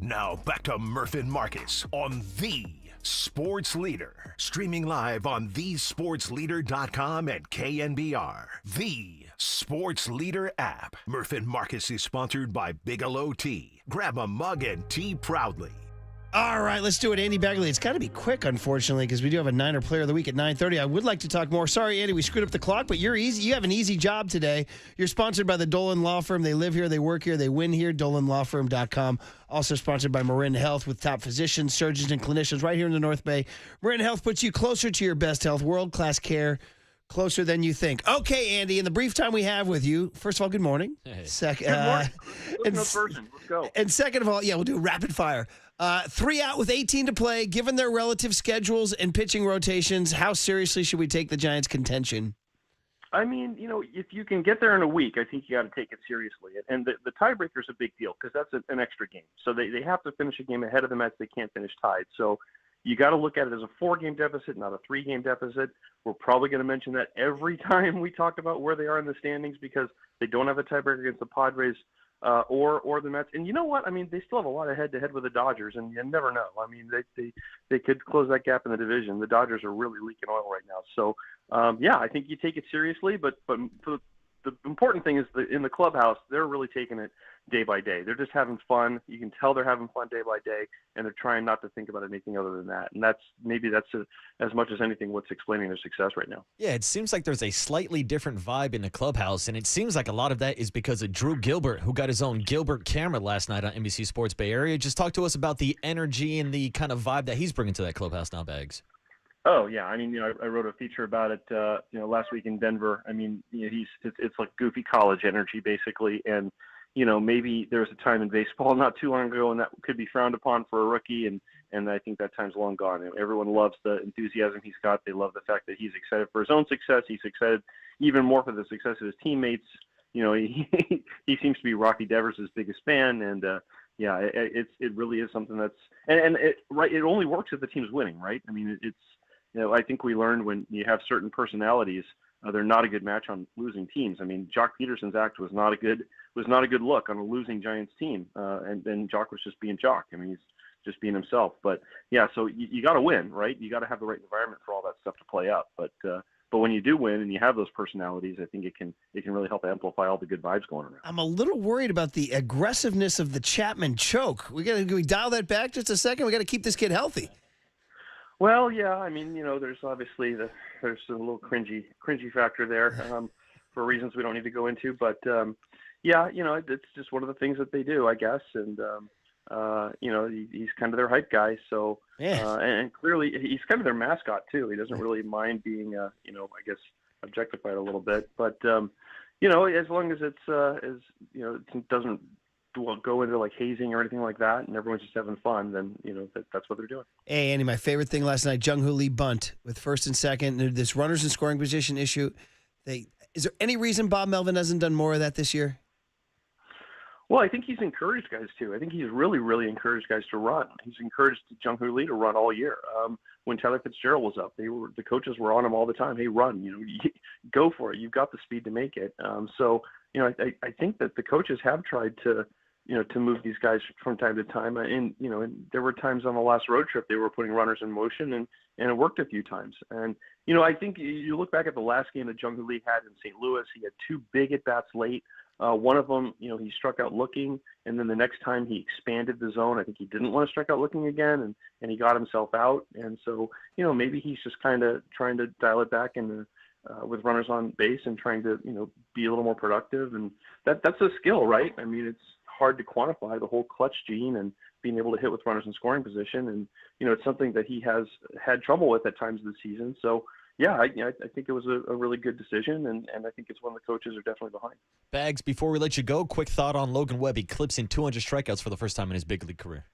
Speaker 1: Now back to Murph and Marcus on The Sports Leader. Streaming live on thesportsleader.com and KNBR. The Sports Leader app. Murph and Marcus is sponsored by Bigelow Tea. Grab a mug and tea proudly.
Speaker 2: All right, let's do it. Andy Bagley. It's got to be quick, unfortunately, because we do have a Niner Player of the Week at 9:30. I would like to talk more. Sorry, Andy, we screwed up the clock, but you're easy. You have an easy job today. You're sponsored by the Dolan Law Firm. They live here, they work here, they win here. DolanLawFirm.com. Also sponsored by Marin Health with top physicians, surgeons, and clinicians right here in the North Bay. Marin Health puts you closer to your best health, world-class care, closer than you think. Okay, Andy, in the brief time we have with you, first of all, good morning.
Speaker 12: Good morning. Let's go.
Speaker 2: And second of all, we'll do rapid fire. 3 out with 18 to play. Given their relative schedules and pitching rotations, how seriously should we take the Giants' contention?
Speaker 12: I mean, if you can get there in a week, I think you got to take it seriously. And the tiebreaker is a big deal because that's an extra game. So they have to finish a game ahead of the Mets. They can't finish tied. So you got to look at it as a 4-game deficit, not a 3-game deficit. We're probably going to mention that every time we talk about where they are in the standings because they don't have a tiebreaker against the Padres or the Mets. And you know what? I mean, they still have a lot of head-to-head with the Dodgers, and you never know. I mean, they could close that gap in the division. The Dodgers are really leaking oil right now. So, I think you take it seriously. But for the important thing is in the clubhouse, they're really taking it day by day. They're just having fun. You can tell they're having fun day by day, and they're trying not to think about anything other than that. And that's as much as anything what's explaining their success right now.
Speaker 3: Yeah, it seems like there's a slightly different vibe in the clubhouse, and it seems like a lot of that is because of Drew Gilbert, who got his own Gilbert camera last night on NBC Sports Bay Area. Just talk to us about the energy and the kind of vibe that he's bringing to that clubhouse now, Bags.
Speaker 12: Oh yeah, I mean, I wrote a feature about it, last week in Denver. I mean, it's like goofy college energy basically, and maybe there was a time in baseball not too long ago, and that could be frowned upon for a rookie, and I think that time's long gone. Everyone loves the enthusiasm he's got. They love the fact that he's excited for his own success. He's excited even more for the success of his teammates. He seems to be Rocky Devers' biggest fan, and it really is something that's and it only works if the team's winning, right? I mean, I think we learned when you have certain personalities, they're not a good match on losing teams. I mean, Jock Peterson's act was not a good look on a losing Giants team, and Jock was just being Jock. I mean, he's just being himself. But yeah, so you got to win, right? You got to have the right environment for all that stuff to play out. But when you do win and you have those personalities, I think it can really help amplify all the good vibes going around.
Speaker 2: I'm a little worried about the aggressiveness of the Chapman choke. Can we dial that back just a second? We got to keep this kid healthy.
Speaker 12: Well, yeah, I mean, there's obviously there's a little cringy factor there for reasons we don't need to go into, but it's just one of the things that they do, I guess, and he's kind of their hype guy, so and clearly he's kind of their mascot too. He doesn't really mind being I guess objectified a little bit, but as long as it doesn't go into like hazing or anything like that, and everyone's just having fun, then that's what they're doing.
Speaker 2: Hey, Andy, my favorite thing last night, Jung-Hoo Lee bunt with first and second, this runners in scoring position issue. Is there any reason Bob Melvin hasn't done more of that this year?
Speaker 12: Well, I think he's encouraged guys too. I think he's really, really encouraged guys to run. He's encouraged Jung-Hoo Lee to run all year. When Tyler Fitzgerald was up, the coaches were on him all the time. Hey, run! Go for it. You've got the speed to make it. I think that the coaches have tried to move these guys from time to time. And there were times on the last road trip they were putting runners in motion, and and it worked a few times. And, I think you look back at the last game that Jung-Hoo Lee had in St. Louis, he had 2 big at-bats late. One of them, he struck out looking, and then the next time he expanded the zone. I think he didn't want to strike out looking again, and he got himself out. And so, maybe he's just kind of trying to dial it back with runners on base and trying to, be a little more productive. And that's a skill, right? I mean, it's hard to quantify the whole clutch gene and being able to hit with runners in scoring position. And, it's something that he has had trouble with at times this season. So, yeah, I think it was a really good decision, and I think it's one the coaches are definitely behind.
Speaker 3: Bags, before we let you go, quick thought on Logan Webb eclipsing 200 strikeouts for the first time in his big league career.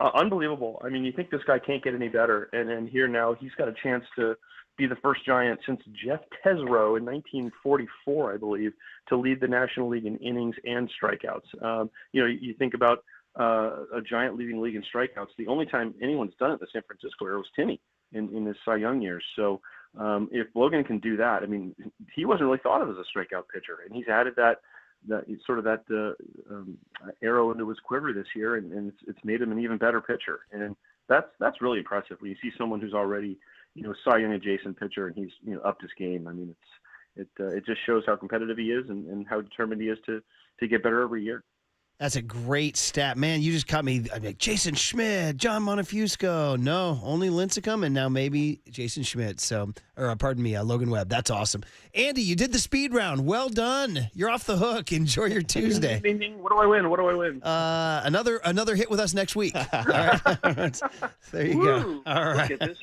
Speaker 12: Unbelievable. I mean, you think this guy can't get any better, and here now he's got a chance to be the first Giant since Jeff Tesreau in 1944, I believe, to lead the National League in innings and strikeouts. You think about a Giant leading the league in strikeouts. The only time anyone's done it in the San Francisco area was Timmy in his Cy Young years. So if Logan can do that, I mean, he wasn't really thought of as a strikeout pitcher, and he's added that arrow into his quiver this year, and it's made him an even better pitcher. And that's really impressive when you see someone who's already, Cy Young adjacent pitcher, and he's, upped his game. I mean, it just shows how competitive he is and how determined he is to get better every year.
Speaker 2: That's a great stat. Man, you just caught me. I'm like, Jason Schmidt, John Montefiusco. No, only Lincecum, and now maybe Jason Schmidt. Logan Webb. That's awesome. Andy, you did the speed round. Well done. You're off the hook. Enjoy your Tuesday.
Speaker 12: Ding, ding, ding. What do I win?
Speaker 2: Another hit with us next week. All right. There you go. All right.
Speaker 12: Look at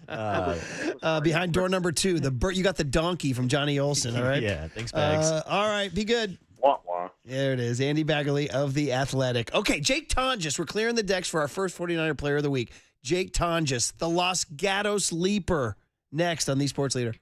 Speaker 12: this.
Speaker 2: Behind door number 2, you got the donkey from Johnny Olson. All right.
Speaker 3: Yeah, thanks, Bags.
Speaker 2: All right, be good.
Speaker 12: Wah, wah.
Speaker 2: There it is. Andy Baggerly of The Athletic. Okay, Jake Tonjes. We're clearing the decks for our first 49er player of the week. Jake Tonjes, the Los Gatos Leaper. Next on The Sports Leader.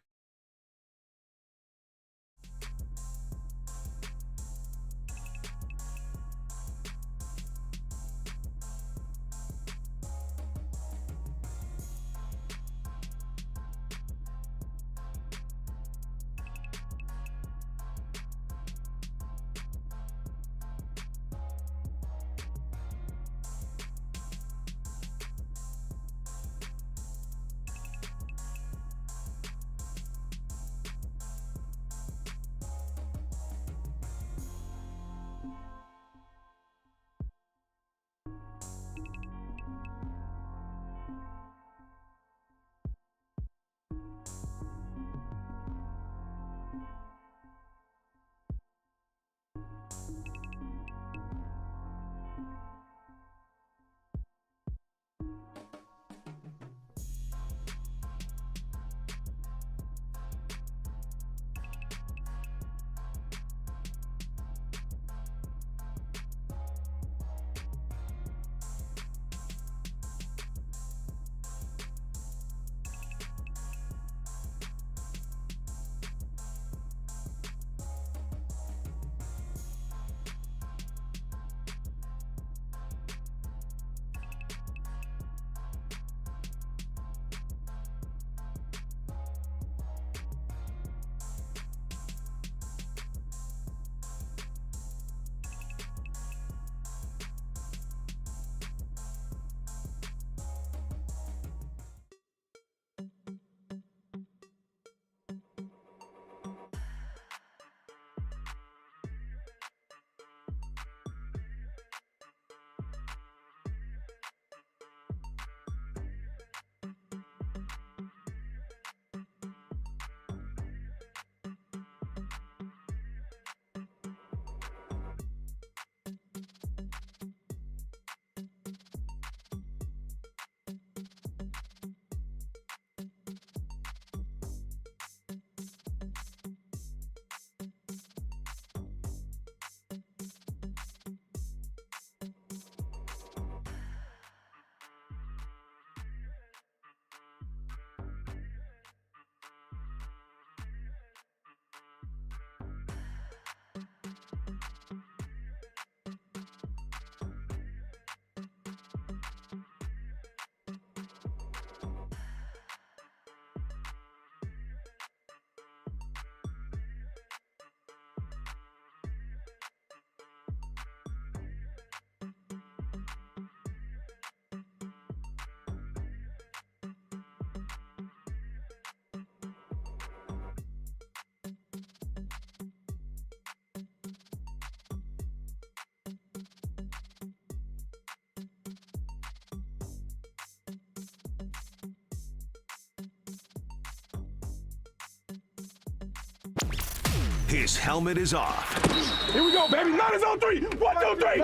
Speaker 1: His helmet is off.
Speaker 25: Here we go, baby. Niners on 3. 1, 2, 3.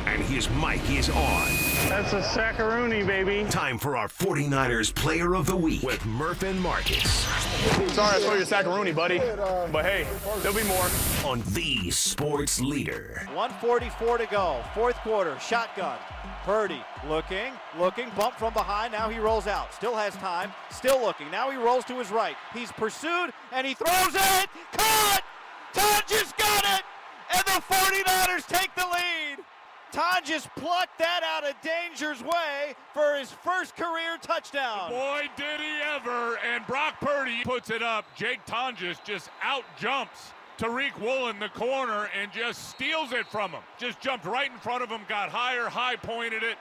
Speaker 1: And his mic is on.
Speaker 5: That's a sackaroonie, baby.
Speaker 1: Time for our 49ers Player of the Week with Murph and Marcus.
Speaker 5: Sorry I stole your sackaroonie, buddy. But hey, there'll be more.
Speaker 1: On the Sports Leader.
Speaker 16: 1:44 to go. Fourth quarter. Shotgun. Purdy looking, bump from behind. Now he rolls out. Still has time. Still looking. Now he rolls to his right. He's pursued, and he throws it. Caught! Tonjes got it! And the 49ers take the lead. Tonjes plucked that out of danger's way for his first career touchdown.
Speaker 14: Boy, did he ever. And Brock Purdy puts it up. Jake Tonjes just out-jumps Tariq Woolen, the corner, and just steals it from him. Just jumped right in front of him, got higher, high-pointed it,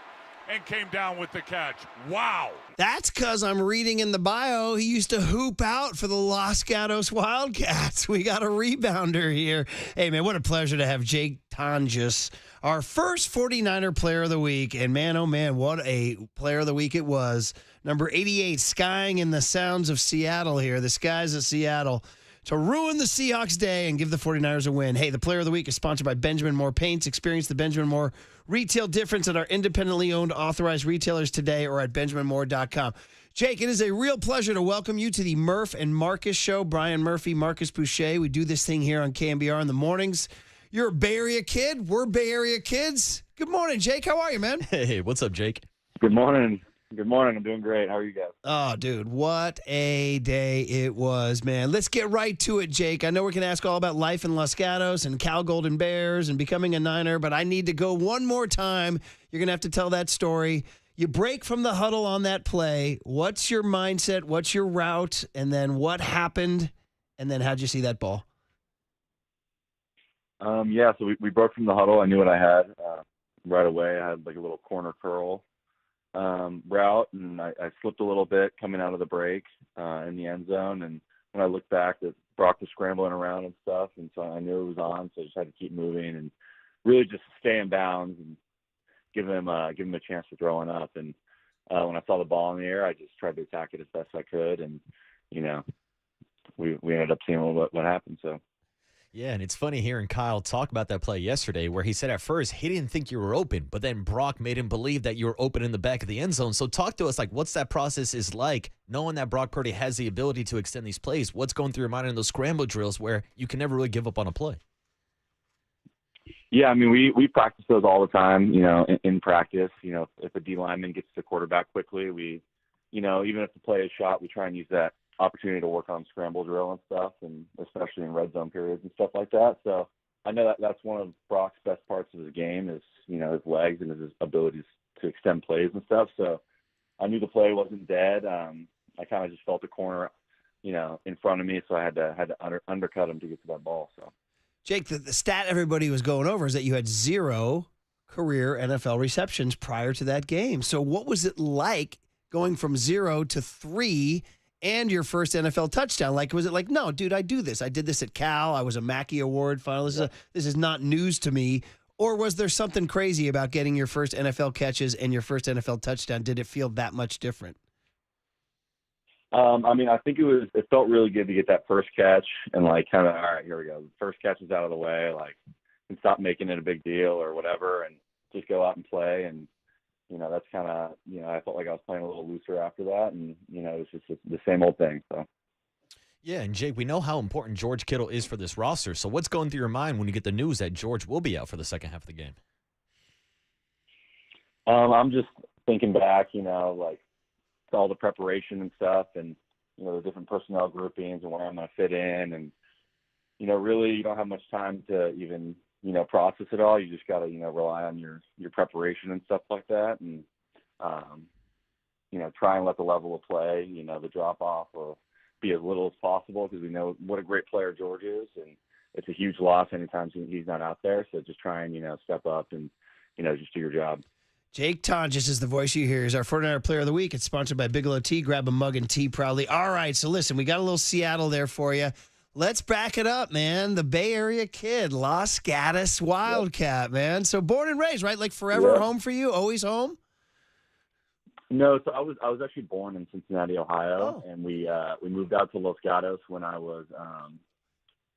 Speaker 14: and came down with the catch. Wow.
Speaker 2: That's because I'm reading in the bio, he used to hoop out for the Los Gatos Wildcats. We got a rebounder here. Hey, man, what a pleasure to have Jake Tonjes, our first 49er Player of the Week. And, man, oh, man, what a Player of the Week it was. Number 88, skying in the sounds of Seattle here, the skies of Seattle, to ruin the Seahawks' day and give the 49ers a win. Hey, the Player of the Week is sponsored by Benjamin Moore Paints. Experience the Benjamin Moore retail difference at our independently owned authorized retailers today or at benjaminmoore.com. Jake, it is a real pleasure to welcome you to the Murph and Marcus Show. Brian Murphy, Marcus Boucher. We do this thing here on KNBR in the mornings. You're a Bay Area kid. We're Bay Area kids. Good morning, Jake. How are you, man?
Speaker 3: Hey, what's up, Jake?
Speaker 18: Good morning. Good morning. I'm doing great. How are you guys?
Speaker 2: Oh, dude, what a day it was, man. Let's get right to it, Jake. I know we're going to ask all about life in Los Gatos and Cal Golden Bears and becoming a Niner, but I need to go one more time. You're going to have to tell that story. You break from the huddle on that play. What's your mindset? What's your route? And then what happened? And then how'd you see that ball?
Speaker 18: Yeah, so we broke from the huddle. I knew what I had right away. I had like a little corner curl route, and I slipped a little bit coming out of the break in the end zone. And when I looked back, Brock was scrambling around and stuff, and so I knew it was on. So I just had to keep moving and really just stay in bounds and give him a chance to throw it up. And when I saw the ball in the air, I just tried to attack it as best I could, and we ended up seeing what happened. So.
Speaker 3: Yeah, and it's funny hearing Kyle talk about that play yesterday where he said at first he didn't think you were open, but then Brock made him believe that you were open in the back of the end zone. So talk to us, like, what's that process is like, knowing that Brock Purdy has the ability to extend these plays? What's going through your mind in those scramble drills where you can never really give up on a play?
Speaker 18: Yeah, I mean, we practice those all the time, in practice. If a D lineman gets to quarterback quickly, we, even if the play is shot, we try and use that opportunity to work on scramble drill and stuff, and especially in red zone periods and stuff like that. So I know that's one of Brock's best parts of his game is, his legs and his abilities to extend plays and stuff. So I knew the play wasn't dead. I kind of just felt the corner, in front of me, so I had to undercut him to get to that ball. So,
Speaker 2: Jake, the stat everybody was going over is that you had 0 career NFL receptions prior to that game. So what was it like going from 0 to 3 and your first NFL touchdown? Like, was it like, no, dude, I do this. I did this at Cal. I was a Mackey Award finalist. This is not news to me. Or was there something crazy about getting your first NFL catches and your first NFL touchdown? Did it feel that much different?
Speaker 18: I mean, I think it felt really good to get that first catch and like kind of, all right, here we go. The first catch is out of the way. Like, and stop making it a big deal or whatever and just go out and play. And, that's kind of, I felt like I was playing a little looser after that. And, it was just the same old thing. So.
Speaker 3: Yeah, and Jake, we know how important George Kittle is for this roster. So what's going through your mind when you get the news that George will be out for the second half of the game?
Speaker 18: I'm just thinking back, like all the preparation and stuff and, the different personnel groupings and where I'm going to fit in. And, really you don't have much time to even, process it all. You just got to, rely on your preparation and stuff like that. And, try and let the level of play, the drop off will be as little as possible because we know what a great player George is. And it's a huge loss anytime he's not out there. So just try and, step up and, just do your job.
Speaker 2: Jake Tonjes is the voice you hear. He's our 49er Player of the Week. It's sponsored by Bigelow Tea. Grab a mug and tea proudly. All right, so listen, we got a little Seattle there for you. Let's back it up, man. The Bay Area kid, Los Gatos Wildcat, man. So born and raised, right? Like forever home for you? Always home?
Speaker 18: No, so I was actually born in Cincinnati, Ohio, and we moved out to Los Gatos when I was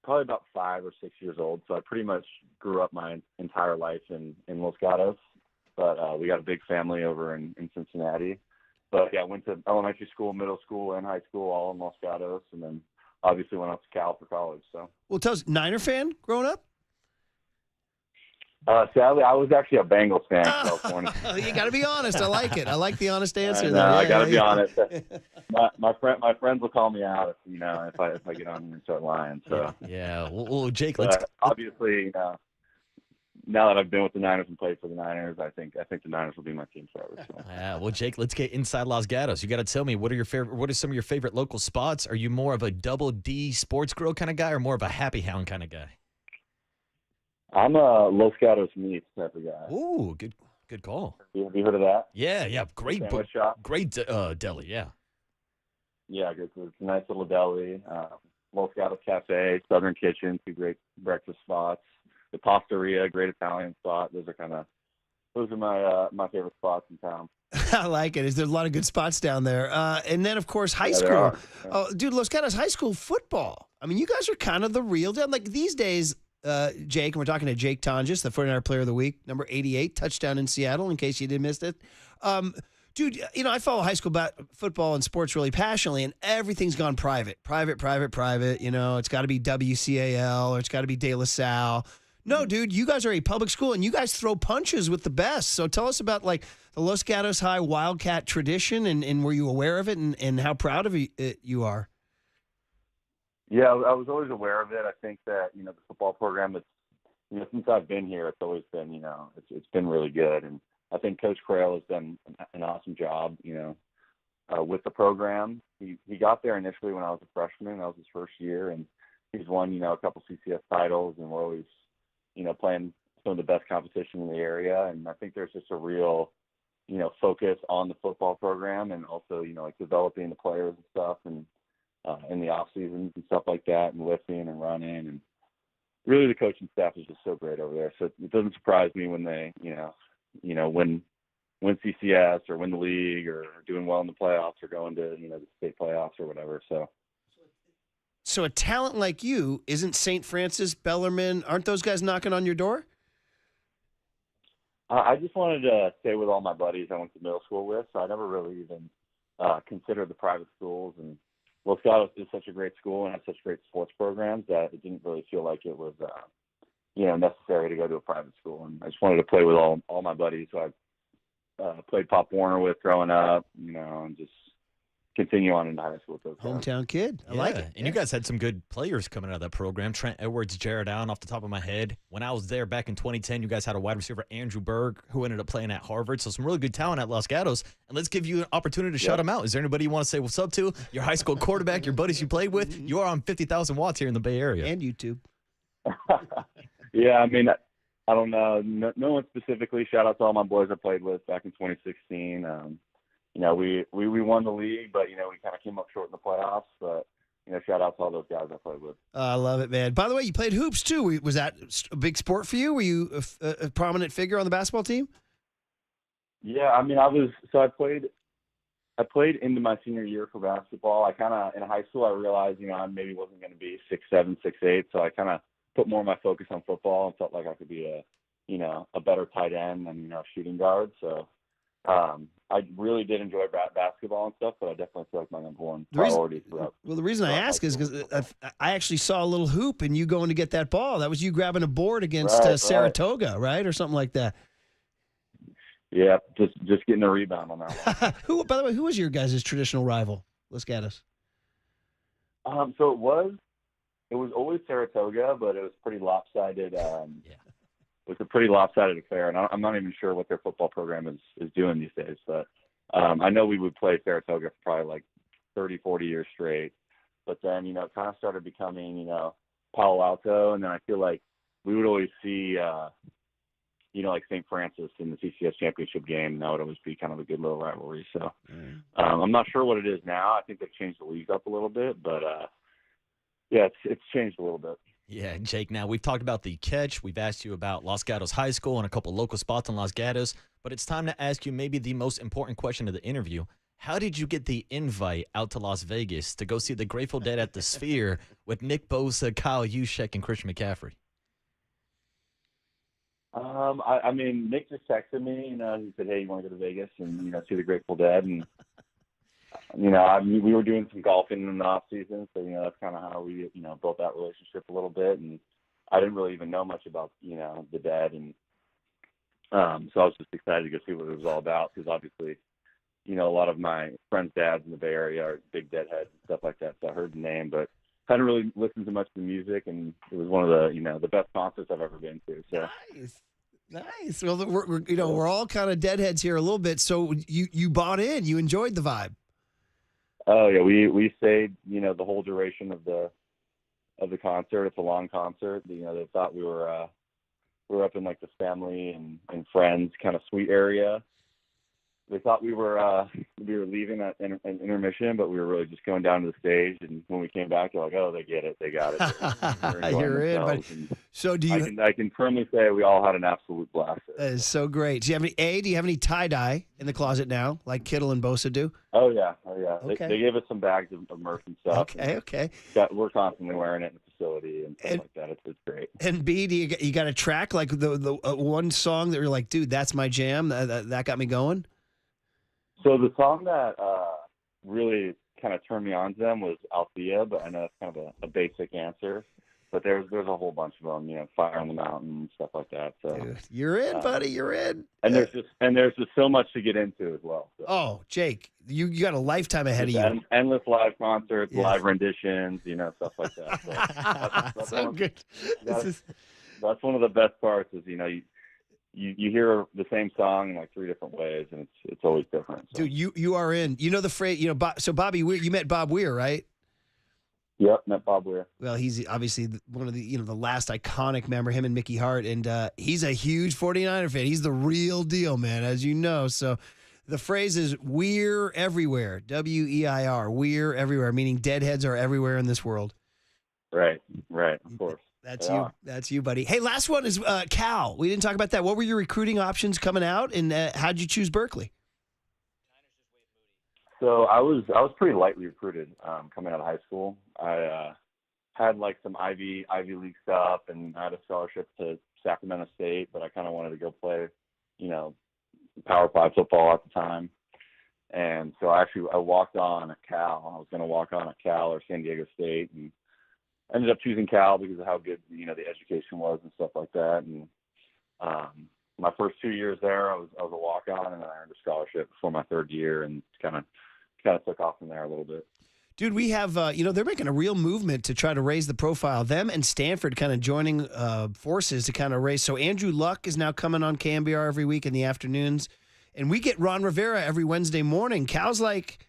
Speaker 18: probably about 5 or 6 years old. So I pretty much grew up my entire life in Los Gatos. But we got a big family over in Cincinnati. But yeah, I went to elementary school, middle school, and high school all in Los Gatos, and then obviously went up to Cal for college. So.
Speaker 2: Well, tell us, Niner fan growing up?
Speaker 18: Sadly, I was actually a Bengals fan in California.
Speaker 2: You got to be honest. I like it. I like the honest answer.
Speaker 18: I got to be honest. My friends will call me out if I get on and start lying. So
Speaker 3: yeah. Well, Jake,
Speaker 18: obviously now that I've been with the Niners and played for the Niners, I think the Niners will be my team forever. So.
Speaker 3: Yeah. Well, Jake, let's get inside Los Gatos. You got to tell me what are some of your favorite local spots? Are you more of a Double D sports grill kind of guy, or more of a happy hound kind of guy?
Speaker 18: I'm a Los Gatos meats type of guy.
Speaker 3: Ooh, good call.
Speaker 18: Have you heard of that?
Speaker 3: Yeah, great
Speaker 18: shop.
Speaker 3: Great deli, yeah.
Speaker 18: Yeah, it's a nice little deli. Los Gatos Cafe, Southern Kitchen, 2 great breakfast spots. The Pastaria, great Italian spot. Those are my favorite spots in town.
Speaker 2: I like it. There's a lot of good spots down there. And then, of course, high school.
Speaker 18: Yeah.
Speaker 2: Oh, dude, Los Gatos high school football. I mean, you guys are kind of the real deal. Like these days, Jake, and we're talking to Jake Tonjes, the 49er Player of the Week, number 88, touchdown in Seattle, in case you did miss it. Dude, I follow high school football and sports really passionately, and everything's gone private. It's got to be WCAL or it's got to be De La Salle. No, dude, you guys are a public school, and you guys throw punches with the best. So tell us about, like, the Los Gatos High Wildcat tradition, and were you aware of it, and how proud of it you are?
Speaker 18: Yeah, I was always aware of it. I think that, the football program, since I've been here, it's always been, it's been really good. And I think Coach Crail has done an awesome job, with the program. He got there initially when I was a freshman. That was his first year, and he's won, a couple CCS titles, and we're always, playing some of the best competition in the area. And I think there's just a real, focus on the football program, and also, like developing the players and stuff, and in the off seasons and stuff like that, and lifting and running, and really the coaching staff is just so great over there. So it doesn't surprise me when they, win CCS or win the league or doing well in the playoffs or going to, the state playoffs or whatever.
Speaker 2: So a talent like you, isn't St. Francis, Bellarmine, aren't those guys knocking on your door?
Speaker 18: I just wanted to stay with all my buddies I went to middle school with, so I never really even considered the private schools. And Los Gatos is such a great school and has such great sports programs that it didn't really feel like it was, necessary to go to a private school. And I just wanted to play with all my buddies who I played Pop Warner with growing up, and just continue on into high school with those guys.
Speaker 2: Hometown kid. I like it.
Speaker 3: And you guys had some good players coming out of that program. Trent Edwards, Jared Allen, off the top of my head. When I was there back in 2010, you guys had a wide receiver, Andrew Berg, who ended up playing at Harvard. So some really good talent at Los Gatos. And let's give you an opportunity to shout them out. Is there anybody you want to say what's up to? Your high school quarterback, your buddies you played with? You are on 50,000 watts here in the Bay Area.
Speaker 2: And YouTube.
Speaker 18: Yeah, I mean, I don't know. No one specifically. Shout out to all my boys I played with back in 2016. We won the league, but, we kind of came up short in the playoffs. But, shout out to all those guys I played with.
Speaker 2: I love it, man. By the way, you played hoops, too. Was that a big sport for you? Were you a prominent figure on the basketball team?
Speaker 18: Yeah, I mean, I played into my senior year for basketball. I kind of, in high school, I realized, I maybe wasn't going to be 6'7", 6'8", so I kind of put more of my focus on football and felt like I could be a better tight end and, shooting guard. So I really did enjoy basketball and stuff, but I definitely feel like my number one priority throughout.
Speaker 2: Well, the reason I ask is because I actually saw a little hoop and you going to get that ball. That was you grabbing a board against Saratoga, right? Or something like that.
Speaker 18: Yeah, just getting a rebound on that one.
Speaker 2: By the way, who was your guys' traditional rival? Let's get us.
Speaker 18: So it was always Saratoga, but it was pretty lopsided. It was a pretty lopsided affair, and I'm not even sure what their football program is doing these days. But I know we would play Saratoga for probably like 30, 40 years straight. But then, it kind of started becoming, Palo Alto, and then I feel like we would always see, like St. Francis in the CCS championship game, and that would always be kind of a good little rivalry. So I'm not sure what it is now. I think they've changed the league up a little bit, but yeah, it's changed a little bit.
Speaker 3: Yeah, Jake, now we've talked about the catch. We've asked you about Los Gatos High School and a couple local spots in Los Gatos, but it's time to ask you maybe the most important question of the interview. How did you get the invite out to Las Vegas to go see the Grateful Dead at the Sphere with Nick Bosa, Kyle Juszczyk, and Christian McCaffrey?
Speaker 18: I mean, Nick just texted me. He said, "Hey, you want to go to Vegas and see the Grateful Dead?" And we were doing some golfing in the off season, so that's kind of how we built that relationship a little bit. And I didn't really even know much about the Dead, and so I was just excited to go see what it was all about because obviously, a lot of my friends' dads in the Bay Area are big Deadheads and stuff like that. So I heard the name, but hadn't really listened to much of the music, and it was one of the best concerts I've ever been to. So.
Speaker 2: Nice. Well, we're all kind of Deadheads here a little bit. So you bought in. You enjoyed the vibe.
Speaker 18: Oh yeah, we stayed the whole duration of the concert. It's a long concert. They thought we were up in like the family and friends kind of suite area. They thought we were leaving at an intermission, but we were really just going down to the stage. And when we came back, they're like, "Oh, they get it, they got it."
Speaker 2: You're in, but so do you?
Speaker 18: I can firmly say we all had an absolute blast.
Speaker 2: That is so great. Do you have any tie dye in the closet now, like Kittle and Bosa do?
Speaker 18: Oh yeah.
Speaker 2: Okay.
Speaker 18: They gave us some bags of merch and stuff.
Speaker 2: Okay.
Speaker 18: We're constantly wearing it in the facility and stuff like that. It's great.
Speaker 2: And B, do you got a track like the one song that you're like, dude, that's my jam. That got me going.
Speaker 18: So the song that really kind of turned me on to them was Althea, but I know that's kind of a basic answer. But there's a whole bunch of them, Fire on the Mountain, stuff like that. So
Speaker 2: dude, you're in, buddy. You're in.
Speaker 18: And there's just so much to get into as well. So.
Speaker 2: Oh, Jake, you got a lifetime ahead of you.
Speaker 18: Endless live concerts, live renditions, stuff like that. So that's
Speaker 2: so good.
Speaker 18: That's one of the best parts is you hear the same song in like 3 different ways, and it's always different. So.
Speaker 2: Dude, you are in. You know the phrase. So Bobby Weir. You met Bob Weir, right?
Speaker 18: Yep, met Bob Weir.
Speaker 2: Well, he's obviously one of the the last iconic member, him and Mickey Hart, and he's a huge 49er fan. He's the real deal, man, as you know. So the phrase is "We're everywhere." WEIR. We're everywhere, meaning Deadheads are everywhere in this world.
Speaker 18: Right, of course.
Speaker 2: That's you, buddy. Hey, last one is Cal. We didn't talk about that. What were your recruiting options coming out, and how'd you choose Berkeley?
Speaker 18: So I was pretty lightly recruited coming out of high school. I had like some Ivy League stuff, and I had a scholarship to Sacramento State, but I kind of wanted to go play, Power 5 football at the time. And so I walked on at Cal. I was going to walk on at Cal or San Diego State, and ended up choosing Cal because of how good the education was and stuff like that. And my first 2 years there, I was a walk on, and then I earned a scholarship before my 3rd year, and kind of took off from there a little bit.
Speaker 2: Dude, we have they're making a real movement to try to raise the profile. Them and Stanford kind of joining forces to kind of raise. So Andrew Luck is now coming on KNBR every week in the afternoons, and we get Ron Rivera every Wednesday morning. Cal's like,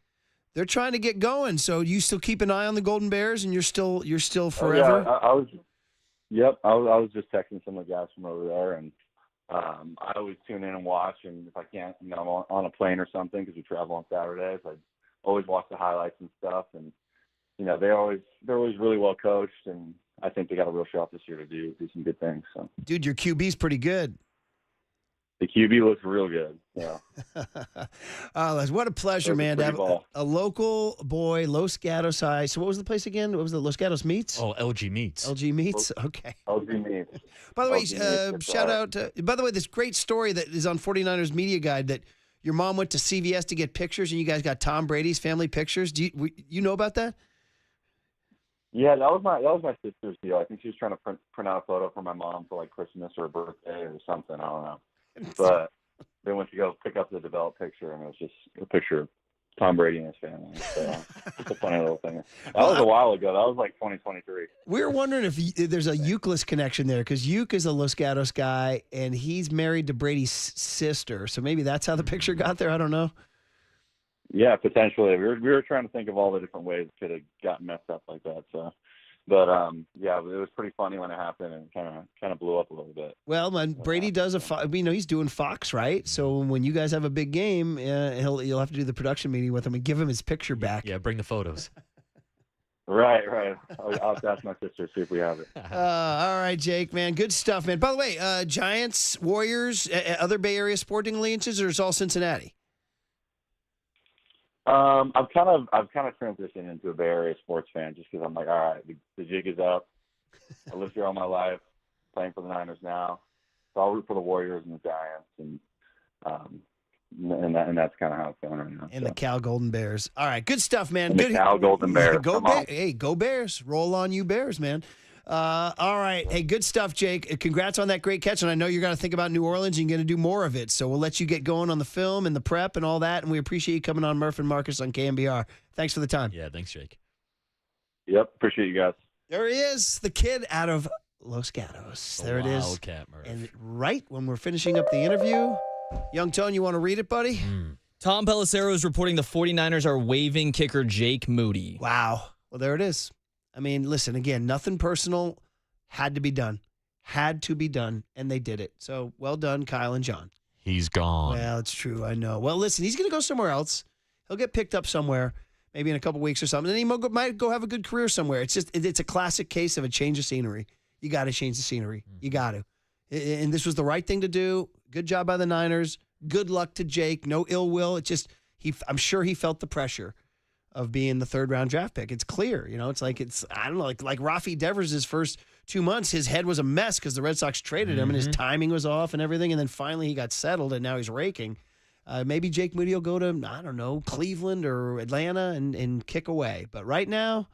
Speaker 2: they're trying to get going. So you still keep an eye on the Golden Bears, and you're still forever.
Speaker 18: Oh, yeah, I was just texting some of the guys from over there, and I always tune in and watch. And if I can't, I'm on a plane or something because we travel on Saturdays. I always watch the highlights and stuff, and they're always really well coached, and I think they got a real shot this year to do some good things. So,
Speaker 2: dude, your QB's pretty good.
Speaker 18: The QB looks real good. Yeah.
Speaker 2: What a pleasure, man, to have a local boy, Los Gatos High. So what was the place again? What was the Los Gatos Meats?
Speaker 3: Oh, LG Meats.
Speaker 2: LG Meats. Okay.
Speaker 18: LG Meats.
Speaker 2: By the way, shout out. By the way, this great story that is on 49ers Media Guide that your mom went to CVS to get pictures, and you guys got Tom Brady's family pictures. Do you know about that?
Speaker 18: Yeah, that was my sister's deal. I think she was trying to print out a photo for my mom for like Christmas or her birthday or something. I don't know. But they went to go pick up the developed picture, and it was just a picture of Tom Brady and his family. So it's a funny little thing. That was a while ago. That was like 2023.
Speaker 2: We were wondering if there's a Euclid connection there, because Uke is a Los Gatos guy, and he's married to Brady's sister. So maybe that's how the picture got there. I don't know.
Speaker 18: Yeah, potentially. We were trying to think of all the different ways it could have gotten messed up like that. So. But yeah, it was pretty funny when it happened, and kind of blew up a little bit.
Speaker 2: Well, man, Brady does he's doing Fox, right? So when you guys have a big game, you'll have to do the production meeting with him and give him his picture back.
Speaker 3: Yeah, bring the photos.
Speaker 18: Right. I'll have to ask my sister, see if we have it.
Speaker 2: All right, Jake, man, good stuff, man. By the way, Giants, Warriors, other Bay Area sporting allegiances, or is all Cincinnati?
Speaker 18: I've kind of transitioned into a Bay Area sports fan just because I'm like, all right, the jig is up. I lived here all my life, playing for the Niners now, so I'll root for the Warriors and the Giants, and that's kind of how it's going right now.
Speaker 2: And the Cal Golden Bears. All right, good stuff, man.
Speaker 18: And
Speaker 2: good.
Speaker 18: the Cal Golden Bears.
Speaker 2: Hey, go Bears! Roll on, you Bears, man. All right. Hey, good stuff, Jake. Congrats on that great catch. And I know you're going to think about New Orleans and you're going to do more of it. So we'll let you get going on the film and the prep and all that. And we appreciate you coming on Murph and Marcus on KNBR. Thanks for the time.
Speaker 3: Yeah, thanks, Jake.
Speaker 18: Yep, appreciate you guys.
Speaker 2: There he is, the kid out of Los Gatos. There it is.
Speaker 3: Wildcat, Murph.
Speaker 2: And right when we're finishing up the interview, Young Tone, you want to read it, buddy?
Speaker 11: Tom Pelissero is reporting the 49ers are waiving kicker Jake Moody.
Speaker 2: Wow. Well, there it is. I mean, listen, again, nothing personal. Had to be done. Had to be done, and they did it. So, well done, Kyle and John.
Speaker 3: He's gone.
Speaker 2: Well, it's true. I know. Well, listen, he's going to go somewhere else. He'll get picked up somewhere, maybe in a couple weeks or something, and he might go have a good career somewhere. It's just, it's a classic case of a change of scenery. You got to change the scenery. You got to. And this was the right thing to do. Good job by the Niners. Good luck to Jake. No ill will. It just, I'm sure he felt the pressure of being the third-round draft pick. It's clear. You know, it's like, I don't know, like Rafi Devers' first 2 months, his head was a mess because the Red Sox traded him and his timing was off and everything. And then finally he got settled and now he's raking. Maybe Jake Moody will go to, I don't know, Cleveland or Atlanta and kick away. But right now,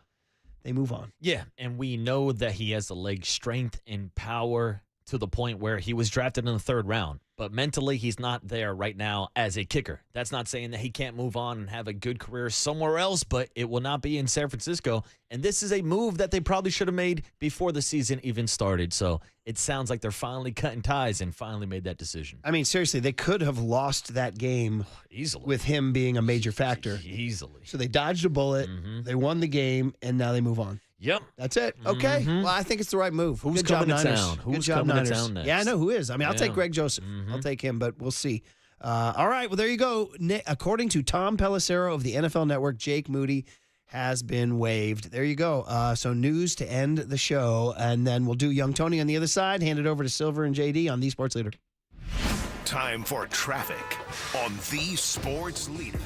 Speaker 2: they move on.
Speaker 3: Yeah, and we know that he has the leg strength and power to the point where he was drafted in the third round. But mentally, he's not there right now as a kicker. That's not saying that he can't move on and have a good career somewhere else, but it will not be in San Francisco. And this is a move that they probably should have made before the season even started. So it sounds like they're finally cutting ties and finally made that decision.
Speaker 2: I mean, seriously, they could have lost that game
Speaker 3: easily
Speaker 2: with him being a major factor.
Speaker 3: Easily.
Speaker 2: So they dodged a bullet, they won the game, and now they move on.
Speaker 3: Yep.
Speaker 2: That's it. Okay. Well, I think it's the right move.
Speaker 3: Who's
Speaker 2: Good job,
Speaker 3: coming to
Speaker 2: Niners.
Speaker 3: town?
Speaker 2: Good
Speaker 3: Who's
Speaker 2: job,
Speaker 3: coming to
Speaker 2: Niners.
Speaker 3: town next?
Speaker 2: Yeah, I know who is. I mean, I'll take
Speaker 3: Yeah.
Speaker 2: Greg Joseph. I'll take him, but we'll see. All right. Well, there you go. According to Tom Pelissero of the NFL Network, Jake Moody has been waived. There you go. So news to end the show, and then we'll do Young Tony on the other side. Hand it over to Silver and JD on the Sports Leader.
Speaker 1: Time for traffic on the Sports Leader.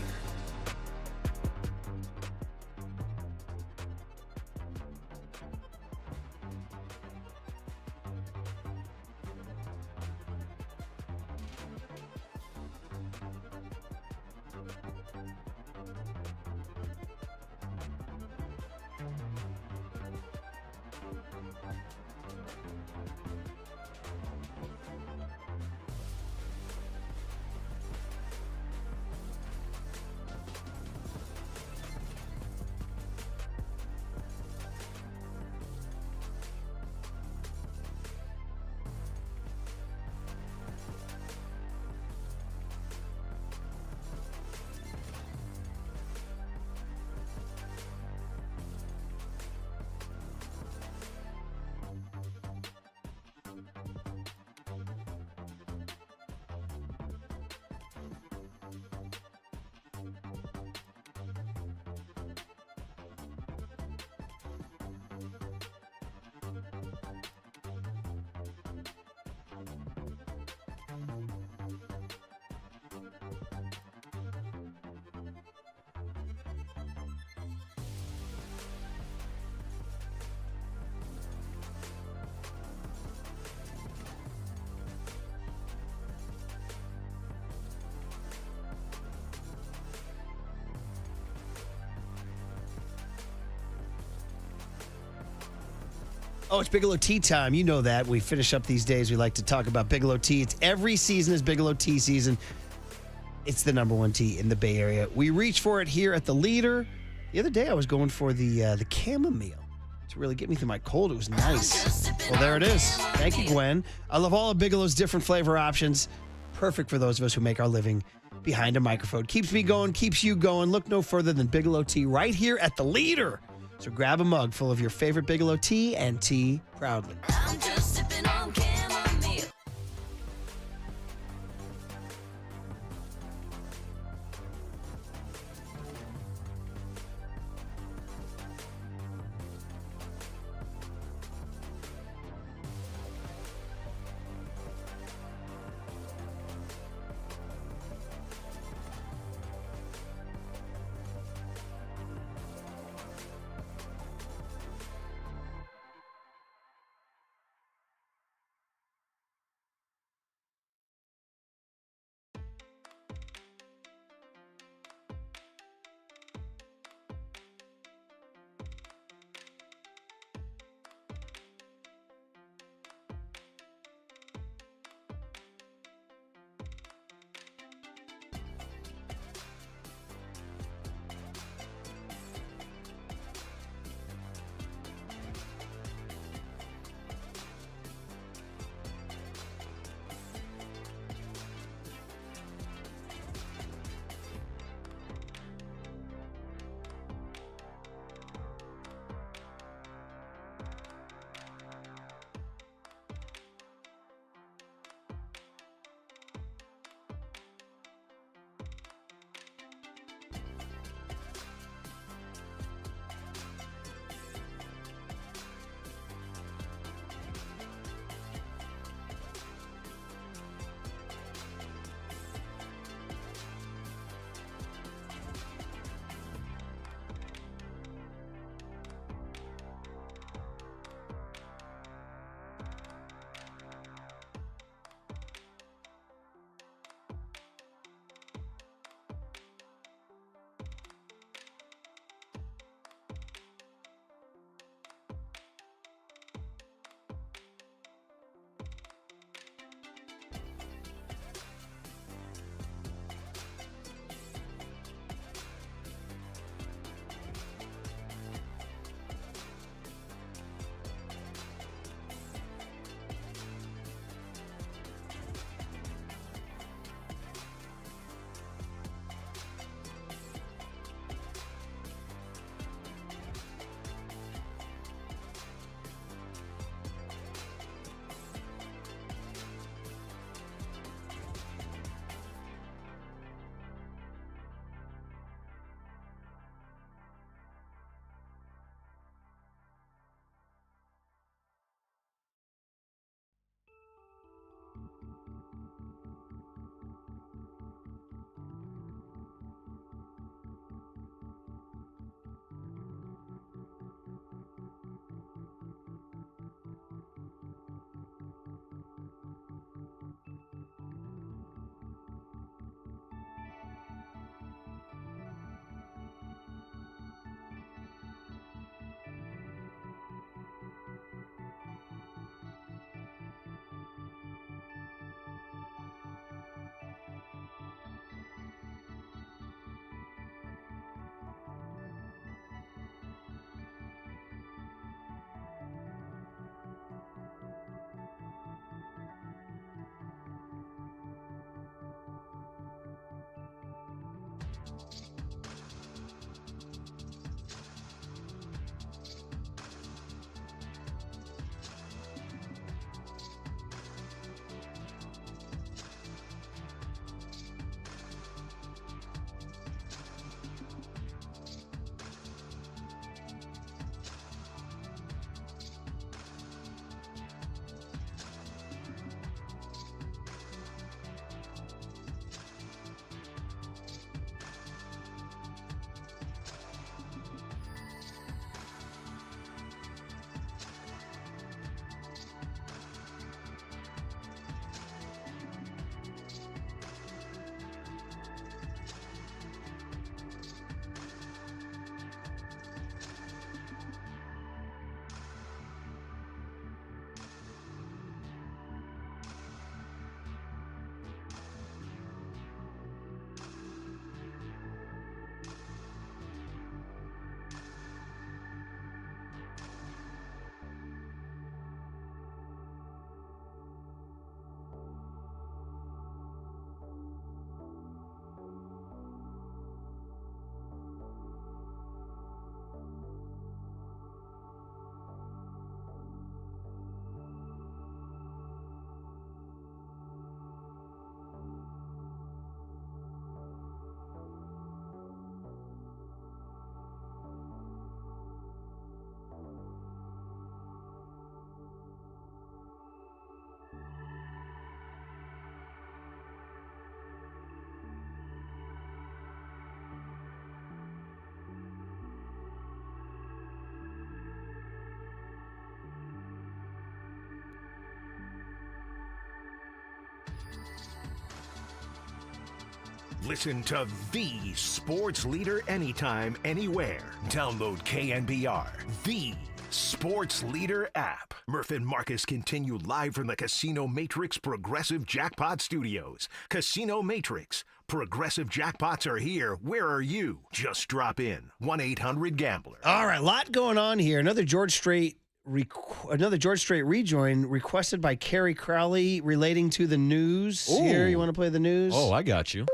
Speaker 2: Oh, it's Bigelow Tea time. You know that. We finish up these days. We like to talk about Bigelow Tea. It's every season is Bigelow Tea season. It's the number one tea in the Bay Area. We reach for it here at the Leader. The other day I was going for the chamomile to really get me through my cold. It was nice. Well, there it is. Thank you, Gwen. I love all of Bigelow's different flavor options. Perfect for those of us who make our living behind a microphone. Keeps me going, keeps you going. Look no further than Bigelow Tea right here at the Leader. So grab a mug full of your favorite Bigelow tea and tea proudly.
Speaker 13: I'm just sipping on chamomile.
Speaker 1: Listen to the sports leader anytime, anywhere. Download KNBR, the sports leader app. Murph and Marcus continue live from the Casino Matrix Progressive Jackpot Studios. Casino Matrix. Progressive jackpots are here. Where are you? Just drop in. 1-800-GAMBLER.
Speaker 2: All right, a lot going on here. Another George Strait rejoin requested by Kerry Crowley relating to the news.
Speaker 3: Ooh.
Speaker 2: Here, you want to play the news?
Speaker 3: Oh, I got you.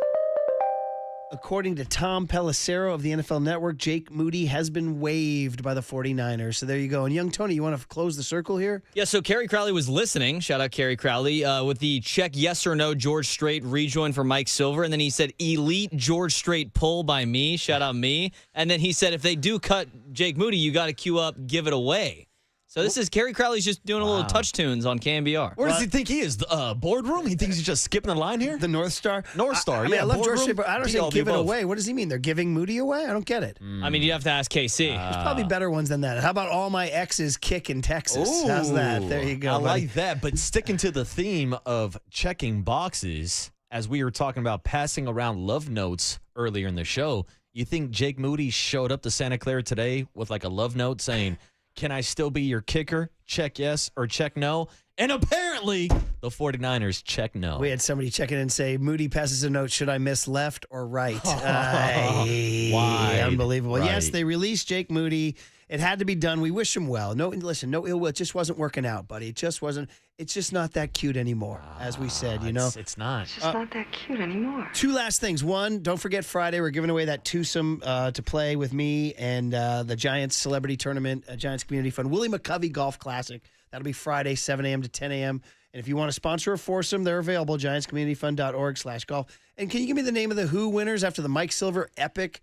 Speaker 2: According to Tom Pelissero of the NFL Network, Jake Moody has been waived by the 49ers. So there you go. And young Tony, you want to close the circle here?
Speaker 11: Yeah, so Kerry Crowley was listening. Shout out Kerry Crowley with the check yes or no George Strait rejoin for Mike Silver. And then he said, elite George Strait pull by me. Shout out me. And then he said, if they do cut Jake Moody, you got to queue up Give It Away. So this is Kerry Crowley's just doing a little touch tunes on KNBR.
Speaker 3: Where does he think he is? The boardroom? He thinks he's just skipping the line here?
Speaker 2: The North Star?
Speaker 3: North Star,
Speaker 2: I mean, I love George
Speaker 3: boardroom,
Speaker 2: Strait, but I don't say give it away. What does he mean? They're giving Moody away? I don't get it.
Speaker 11: I mean, you have to ask KC.
Speaker 2: There's probably better ones than that. How about all my exes kick in Texas?
Speaker 3: Ooh,
Speaker 2: How's that? There you go,
Speaker 3: I
Speaker 2: buddy.
Speaker 3: like that. But sticking to the theme of checking boxes, as we were talking about passing around love notes earlier in the show, you think Jake Moody showed up to Santa Clara today with like a love note saying, can I still be your kicker? Check yes or check no. And apparently, the 49ers check no.
Speaker 2: We had somebody check in and say, Moody passes a note, should I miss left or right?
Speaker 3: Why?
Speaker 2: Unbelievable.
Speaker 3: Right.
Speaker 2: Yes, they released Jake Moody. It had to be done. We wish him well. No, listen, no ill will. It just wasn't working out, buddy. It just wasn't. It's just not that cute anymore, as we said, you know.
Speaker 3: It's not.
Speaker 4: It's just not that cute anymore.
Speaker 2: Two last things. One, don't forget Friday, we're giving away that twosome to play with me and the Giants Celebrity Tournament, Giants Community Fund, Willie McCovey Golf Classic. That'll be Friday, 7 a.m. to 10 a.m. And if you want to sponsor a foursome, they're available, giantscommunityfund.org/golf. And can you give me the name of the Who winners after the Mike Silver epic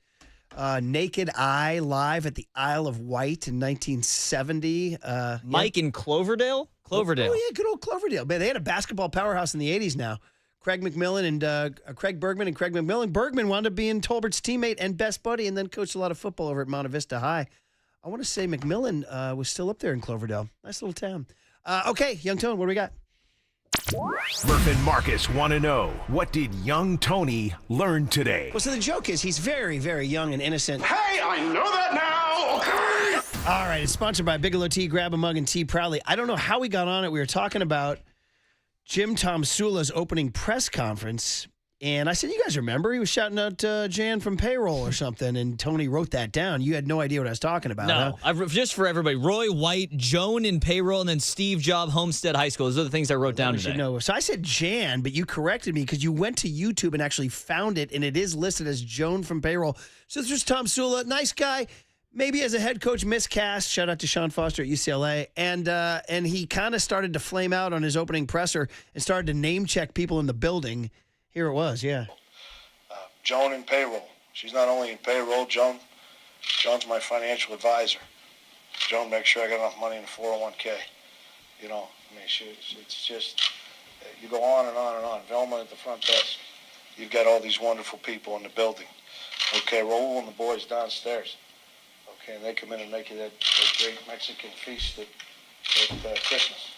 Speaker 2: Naked Eye live at the Isle of Wight in 1970?
Speaker 11: Mike in Cloverdale? Cloverdale.
Speaker 2: Oh, yeah, good old Cloverdale. Man, they had a basketball powerhouse in the 80s now. Craig McMillan and Craig Bergman and Craig McMillan. Bergman wound up being Tolbert's teammate and best buddy and then coached a lot of football over at Monte Vista High. I want to say McMillan was still up there in Cloverdale. Nice little town. Okay, Young Tone, what do we got?
Speaker 1: Murph and Marcus want to know, what did young Tony learn today?
Speaker 2: Well, so the joke is he's very, very young and innocent.
Speaker 25: Hey, I know that now. Okay.
Speaker 2: All right, it's sponsored by Bigelow Tea. Grab a mug and tea proudly. I don't know how we got on it. We were talking about Jim Tom Sula's opening press conference And I said, you guys remember? He was shouting out Jan from payroll or something, and Tony wrote that down. You had no idea what I was talking about.
Speaker 11: No,
Speaker 2: huh?
Speaker 11: just for everybody, Roy White, Joan in payroll, and then Steve Job, Homestead High School. Those are the things I wrote down today.
Speaker 2: Know. So I said Jan, but you corrected me because you went to YouTube and actually found it, and it is listed as Joan from payroll. So this was Tom Sula, nice guy. Maybe as a head coach, miscast. Shout out to Sean Foster at UCLA. And he kind of started to flame out on his opening presser and started to name check people in the building. Here it was, yeah.
Speaker 6: Joan in payroll. She's not only in payroll, Joan's my financial advisor. Joan makes sure I got enough money in the 401k. You know, I mean, it's just, you go on and on and on. Velma at the front desk. You've got all these wonderful people in the building. Okay, Raul and the boys downstairs. Okay, and they come in and make you that great Mexican feast at Christmas.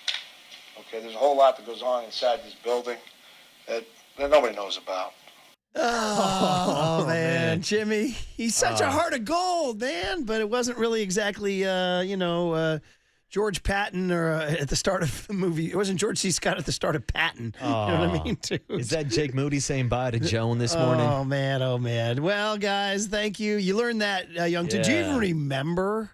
Speaker 6: Okay, there's a whole lot that goes on inside this building that nobody knows about.
Speaker 2: Oh, man, Jimmy. He's such a heart of gold, man. But it wasn't really exactly, George Patton or at the start of the movie. It wasn't George C. Scott at the start of Patton. You know what I mean, too?
Speaker 3: Is that Jake Moody saying bye to Joan this morning?
Speaker 2: Oh, man. Oh, man. Well, guys, thank you. You learned that, Young. Did you even remember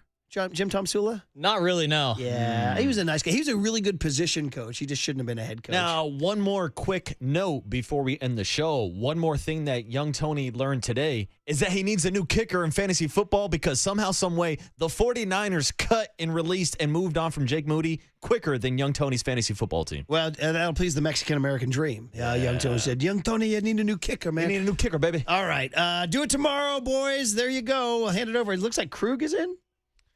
Speaker 2: Jim Tom Sula?
Speaker 11: Not really, no.
Speaker 2: Yeah, he was a nice guy. He was a really good position coach. He just shouldn't have been a head coach.
Speaker 3: Now, one more quick note before we end the show. One more thing that young Tony learned today is that he needs a new kicker in fantasy football because somehow, some way, the 49ers cut and released and moved on from Jake Moody quicker than young Tony's fantasy football team.
Speaker 2: Well, that'll please the Mexican-American dream. Young Tony said, young Tony, you need a new kicker, man.
Speaker 3: You need a new kicker, baby.
Speaker 2: All right. Do it tomorrow, boys. There you go. I'll hand it over. It looks like Krug is in.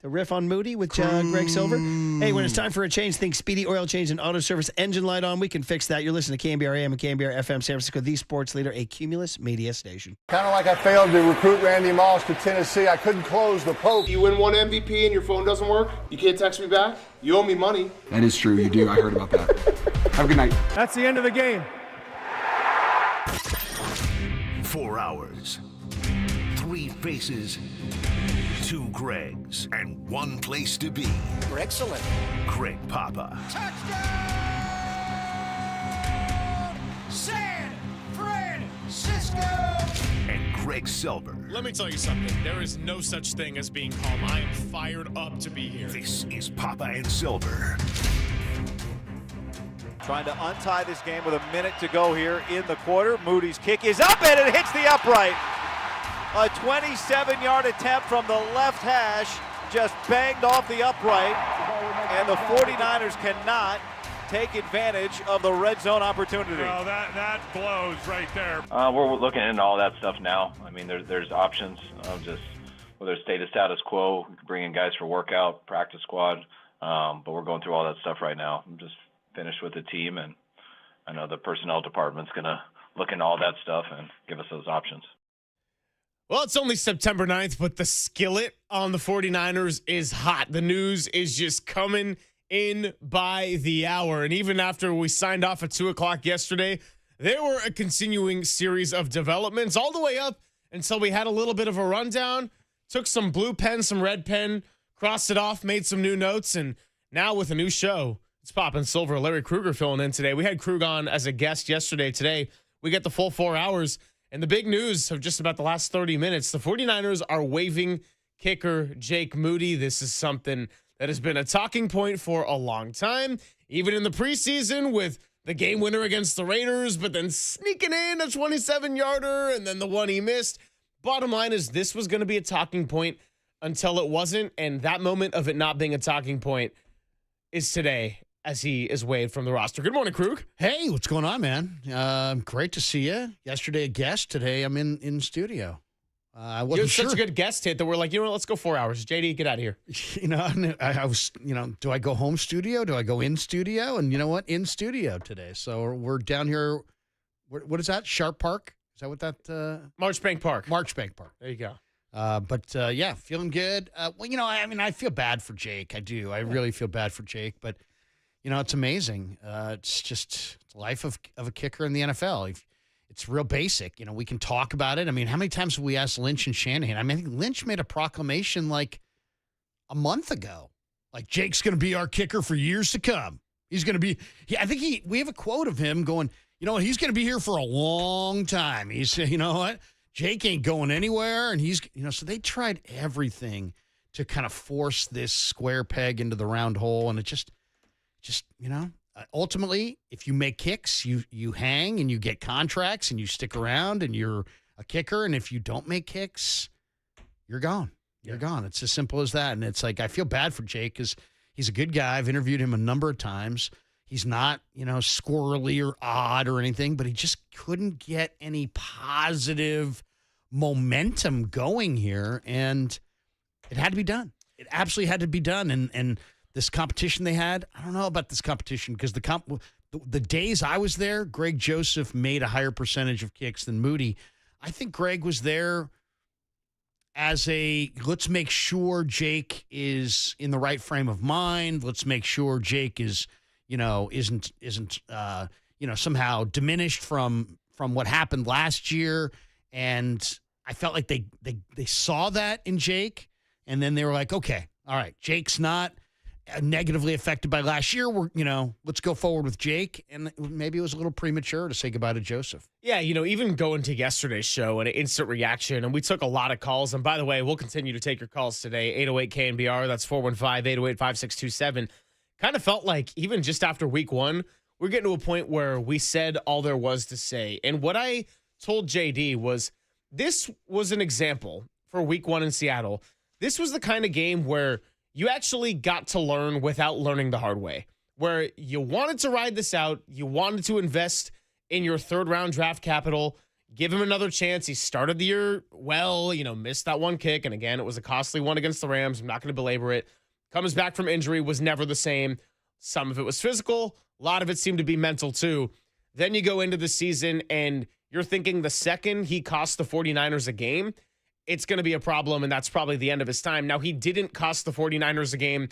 Speaker 2: The riff on Moody with Greg Silver. Hey, when it's time for a change, think Speedy Oil Change and Auto Service engine light on. We can fix that. You're listening to KNBR AM and KNBR FM San Francisco, the sports leader, a Cumulus media station.
Speaker 19: Kind of like I failed to recruit Randy Moss to Tennessee. I couldn't close the Pope.
Speaker 25: You win one MVP and your phone doesn't work? You can't text me back? You owe me money.
Speaker 10: That is true. You do. I heard about that. Have a good night.
Speaker 16: That's the end of the game.
Speaker 1: 4 hours, 3 faces, 2 Gregs, and 1 place to be.
Speaker 10: Excellent.
Speaker 1: Greg Papa.
Speaker 17: San Francisco!
Speaker 1: And Greg Silver.
Speaker 21: Let me tell you something. There is no such thing as being calm. I am fired up to be here.
Speaker 1: This is Papa and Silver.
Speaker 16: Trying to untie this game with a minute to go here in the quarter. Moody's kick is up and it hits the upright. A 27-yard attempt from the left hash just banged off the upright, and the 49ers cannot take advantage of the red zone opportunity.
Speaker 14: Well, that blows right there.
Speaker 12: We're looking into all that stuff now. I mean, there's options of just whether it's stay the status quo, bring in guys for workout, practice squad, but we're going through all that stuff right now. I'm just finished with the team, and I know the personnel department's going to look into all that stuff and give us those options.
Speaker 21: Well, it's only September 9th, but the skillet on the 49ers is hot. The news is just coming in by the hour. And even after we signed off at 2 o'clock yesterday, there were a continuing series of developments all the way up until we had a little bit of a rundown, took some blue pen, some red pen, crossed it off, made some new notes, and now with a new show, it's Pop and Silver. Larry Kruger filling in today. We had Krug on as a guest yesterday. Today, we get the full 4 hours. And the big news of just about the last 30 minutes, the 49ers are waiving kicker Jake Moody. This is something that has been a talking point for a long time, even in the preseason with the game winner against the Raiders, but then sneaking in a 27-yarder and then the one he missed. Bottom line is this was going to be a talking point until it wasn't, and that moment of it not being a talking point is today as he is waived from the roster. Good morning, Krug.
Speaker 22: Hey, what's going on, man? Great to see you. Yesterday a guest. Today I'm in studio. I wasn't
Speaker 21: You're
Speaker 22: sure.
Speaker 21: such a good guest hit that we're like, let's go 4 hours. JD, get out of here.
Speaker 22: I was, do I go home studio? Do I go in studio? And you know what? In studio today. So we're down here. What is that? Sharp Park? Is that what that?
Speaker 21: Marchbank Park.
Speaker 22: Marchbank Park.
Speaker 21: There you go.
Speaker 22: But yeah, feeling good. I feel bad for Jake. I do. I really feel bad for Jake. But, it's amazing. It's just the life of a kicker in the NFL. It's real basic. We can talk about it. I mean, how many times have we asked Lynch and Shanahan? I mean, I think Lynch made a proclamation like a month ago. Like, Jake's going to be our kicker for years to come. He's going to be – I think we have a quote of him going, he's going to be here for a long time. He's, you know what? Jake ain't going anywhere. And he's, so they tried everything to kind of force this square peg into the round hole. And it just, ultimately, if you make kicks, you hang and you get contracts and you stick around and you're a kicker. And if you don't make kicks, you're gone. You're gone. It's as simple as that. And it's like, I feel bad for Jake because he's a good guy. I've interviewed him a number of times. He's not, squirrely or odd or anything, but he just couldn't get any positive momentum going here. And it had to be done. It absolutely had to be done. And this competition they had, I don't know about this competition because the days I was there, Greg Joseph made a higher percentage of kicks than Moody. I think Greg was there as let's make sure Jake is in the right frame of mind. Let's make sure Jake is, isn't somehow diminished from what happened last year. And I felt like they saw that in Jake, and then they were like, okay, all right, Jake's not negatively affected by last year. Let's go forward with Jake. And maybe it was a little premature to say goodbye to Joseph.
Speaker 21: Yeah, even going to yesterday's show and an instant reaction, and we took a lot of calls. And by the way, we'll continue to take your calls today. 808 KNBR, that's 415-808-5627. Kind of felt like even just after week one, we're getting to a point where we said all there was to say. And what I told JD was this was an example for week one in Seattle. This was the kind of game where you actually got to learn without learning the hard way, where you wanted to ride this out. You wanted to invest in your third-round draft capital, give him another chance. He started the year well, missed that one kick. And again, it was a costly one against the Rams. I'm not going to belabor it. Comes back from injury, was never the same. Some of it was physical. A lot of it seemed to be mental too. Then you go into the season and you're thinking the second he cost the 49ers a game, it's going to be a problem, and that's probably the end of his time. Now, he didn't cost the 49ers a game,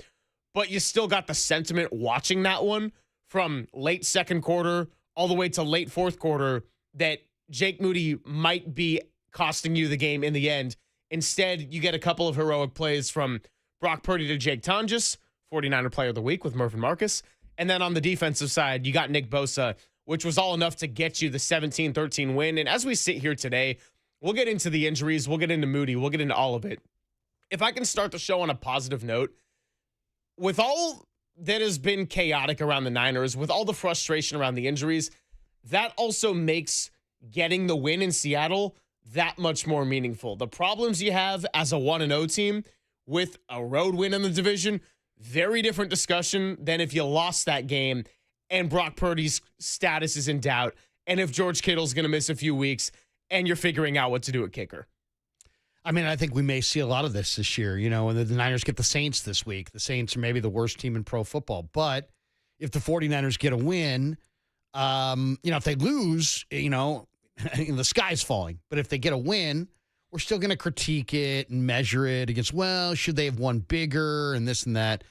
Speaker 21: but you still got the sentiment watching that one from late second quarter all the way to late fourth quarter that Jake Moody might be costing you the game in the end. Instead, you get a couple of heroic plays from Brock Purdy to Jake Tonjes, 49er Player of the Week with Murph and Marcus. And then on the defensive side, you got Nick Bosa, which was all enough to get you the 17-13 win. And as we sit here today, we'll get into the injuries. We'll get into Moody. We'll get into all of it. If I can start the show on a positive note, with all that has been chaotic around the Niners, with all the frustration around the injuries, that also makes getting the win in Seattle that much more meaningful. The problems you have as a 1-0 team with a road win in the division, very different discussion than if you lost that game and Brock Purdy's status is in doubt and if George Kittle's going to miss a few weeks and you're figuring out what to do at kicker.
Speaker 22: I mean, I think we may see a lot of this year, when the Niners get the Saints this week. The Saints are maybe the worst team in pro football. But if the 49ers get a win, if they lose, the sky's falling. But if they get a win, we're still going to critique it and measure it against, should they have won bigger and this and that.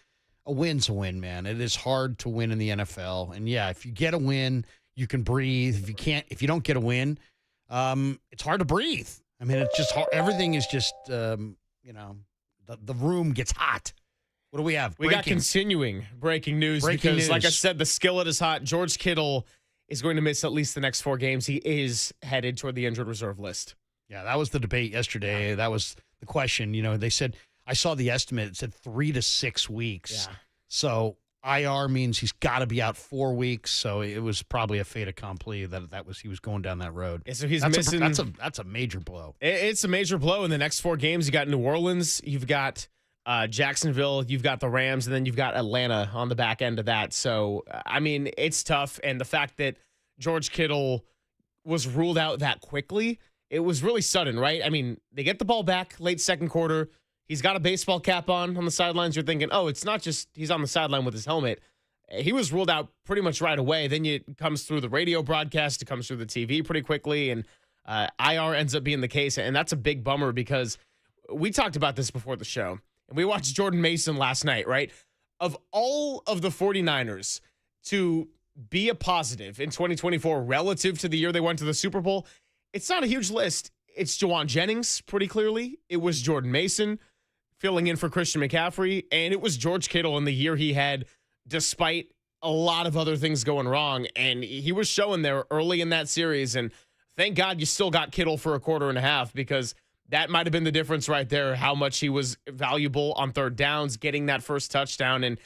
Speaker 22: A win's a win, man. It is hard to win in the NFL. And, yeah, if you get a win, you can breathe. If you don't get a win, it's hard to breathe. I mean, it's just hard. Everything is just, the room gets hot. What do we have?
Speaker 21: We got continuing breaking news because, like I said, the skillet is hot. George Kittle is going to miss at least the next 4 games. He is headed toward the injured reserve list.
Speaker 22: Yeah, that was the debate yesterday. Yeah. That was the question. They said, I saw the estimate. It said 3 to 6 weeks. Yeah. So IR means he's got to be out 4 weeks. So it was probably a fait accompli he was going down that road.
Speaker 21: Yeah, so he's missing.
Speaker 22: That's a major blow.
Speaker 21: It's a major blow in the next 4 games. You got New Orleans, you've got Jacksonville, you've got the Rams, and then you've got Atlanta on the back end of that. So, I mean, it's tough. And the fact that George Kittle was ruled out that quickly, it was really sudden, right? I mean, they get the ball back late second quarter. He's got a baseball cap on the sidelines. You're thinking, oh, it's not just he's on the sideline with his helmet. He was ruled out pretty much right away. Then it comes through the radio broadcast. It comes through the TV pretty quickly. And IR ends up being the case. And that's a big bummer because we talked about this before the show. And we watched Jordan Mason last night, right? Of all of the 49ers to be a positive in 2024 relative to the year they went to the Super Bowl, it's not a huge list. It's Juwan Jennings, pretty clearly. It was Jordan Mason filling in for Christian McCaffrey. And it was George Kittle in the year he had, despite a lot of other things going wrong, and he was showing there early in that series. And thank God you still got Kittle for a quarter and a half, because that might have been the difference right there, how much he was valuable on third downs, getting that first touchdown. And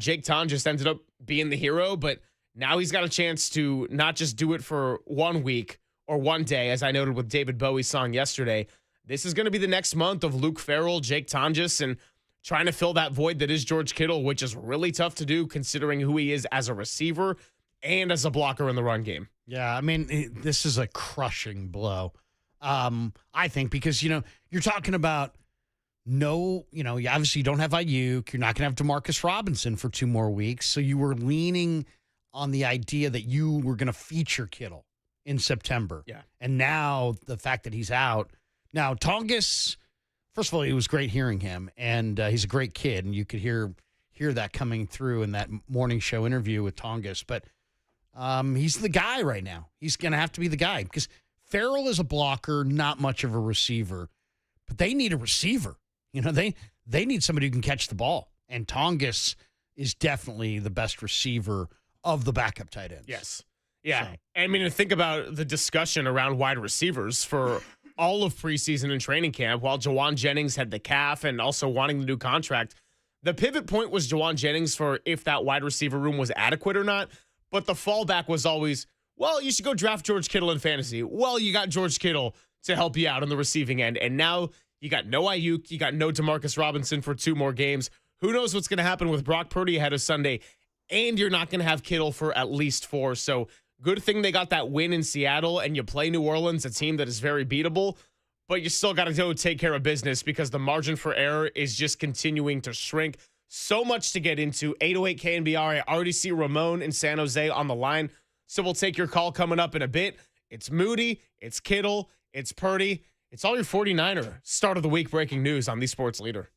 Speaker 21: Jake Ton just ended up being the hero, but now he's got a chance to not just do it for 1 week or 1 day, as I noted with David Bowie's song yesterday. This is going to be the next month of Luke Farrell, Jake Tonjes, and trying to fill that void that is George Kittle, which is really tough to do considering who he is as a receiver and as a blocker in the run game.
Speaker 22: Yeah, I mean, this is a crushing blow, I think, because, you're talking about you obviously you don't have Ayuk. You're not going to have Demarcus Robinson for 2 more weeks. So you were leaning on the idea that you were going to feature Kittle in September.
Speaker 21: Yeah.
Speaker 22: And now the fact that he's out. Now, Tongas, first of all, it was great hearing him, and he's a great kid, and you could hear that coming through in that morning show interview with Tongas. But he's the guy right now. He's going to have to be the guy because Farrell is a blocker, not much of a receiver, but they need a receiver. They need somebody who can catch the ball, and Tongas is definitely the best receiver of the backup tight ends.
Speaker 21: Yes. Yeah. So. I mean, think about the discussion around wide receivers for all of preseason and training camp. While Jawan Jennings had the calf and also wanting the new contract, the pivot point was Jawan Jennings for if that wide receiver room was adequate or not. But the fallback was always, well, you should go draft George Kittle in fantasy. Well, you got George Kittle to help you out on the receiving end. And now you got no Ayuk, you got no Demarcus Robinson for 2 more games. Who knows what's going to happen with Brock Purdy ahead of Sunday. And you're not going to have Kittle for at least 4. So good thing they got that win in Seattle, and you play New Orleans, a team that is very beatable. But you still got to go take care of business because the margin for error is just continuing to shrink. So much to get into. 808 KNBR. I already see Ramon in San Jose on the line. So we'll take your call coming up in a bit. It's Moody. It's Kittle. It's Purdy. It's all your 49er start of the week breaking news on the Sports Leader.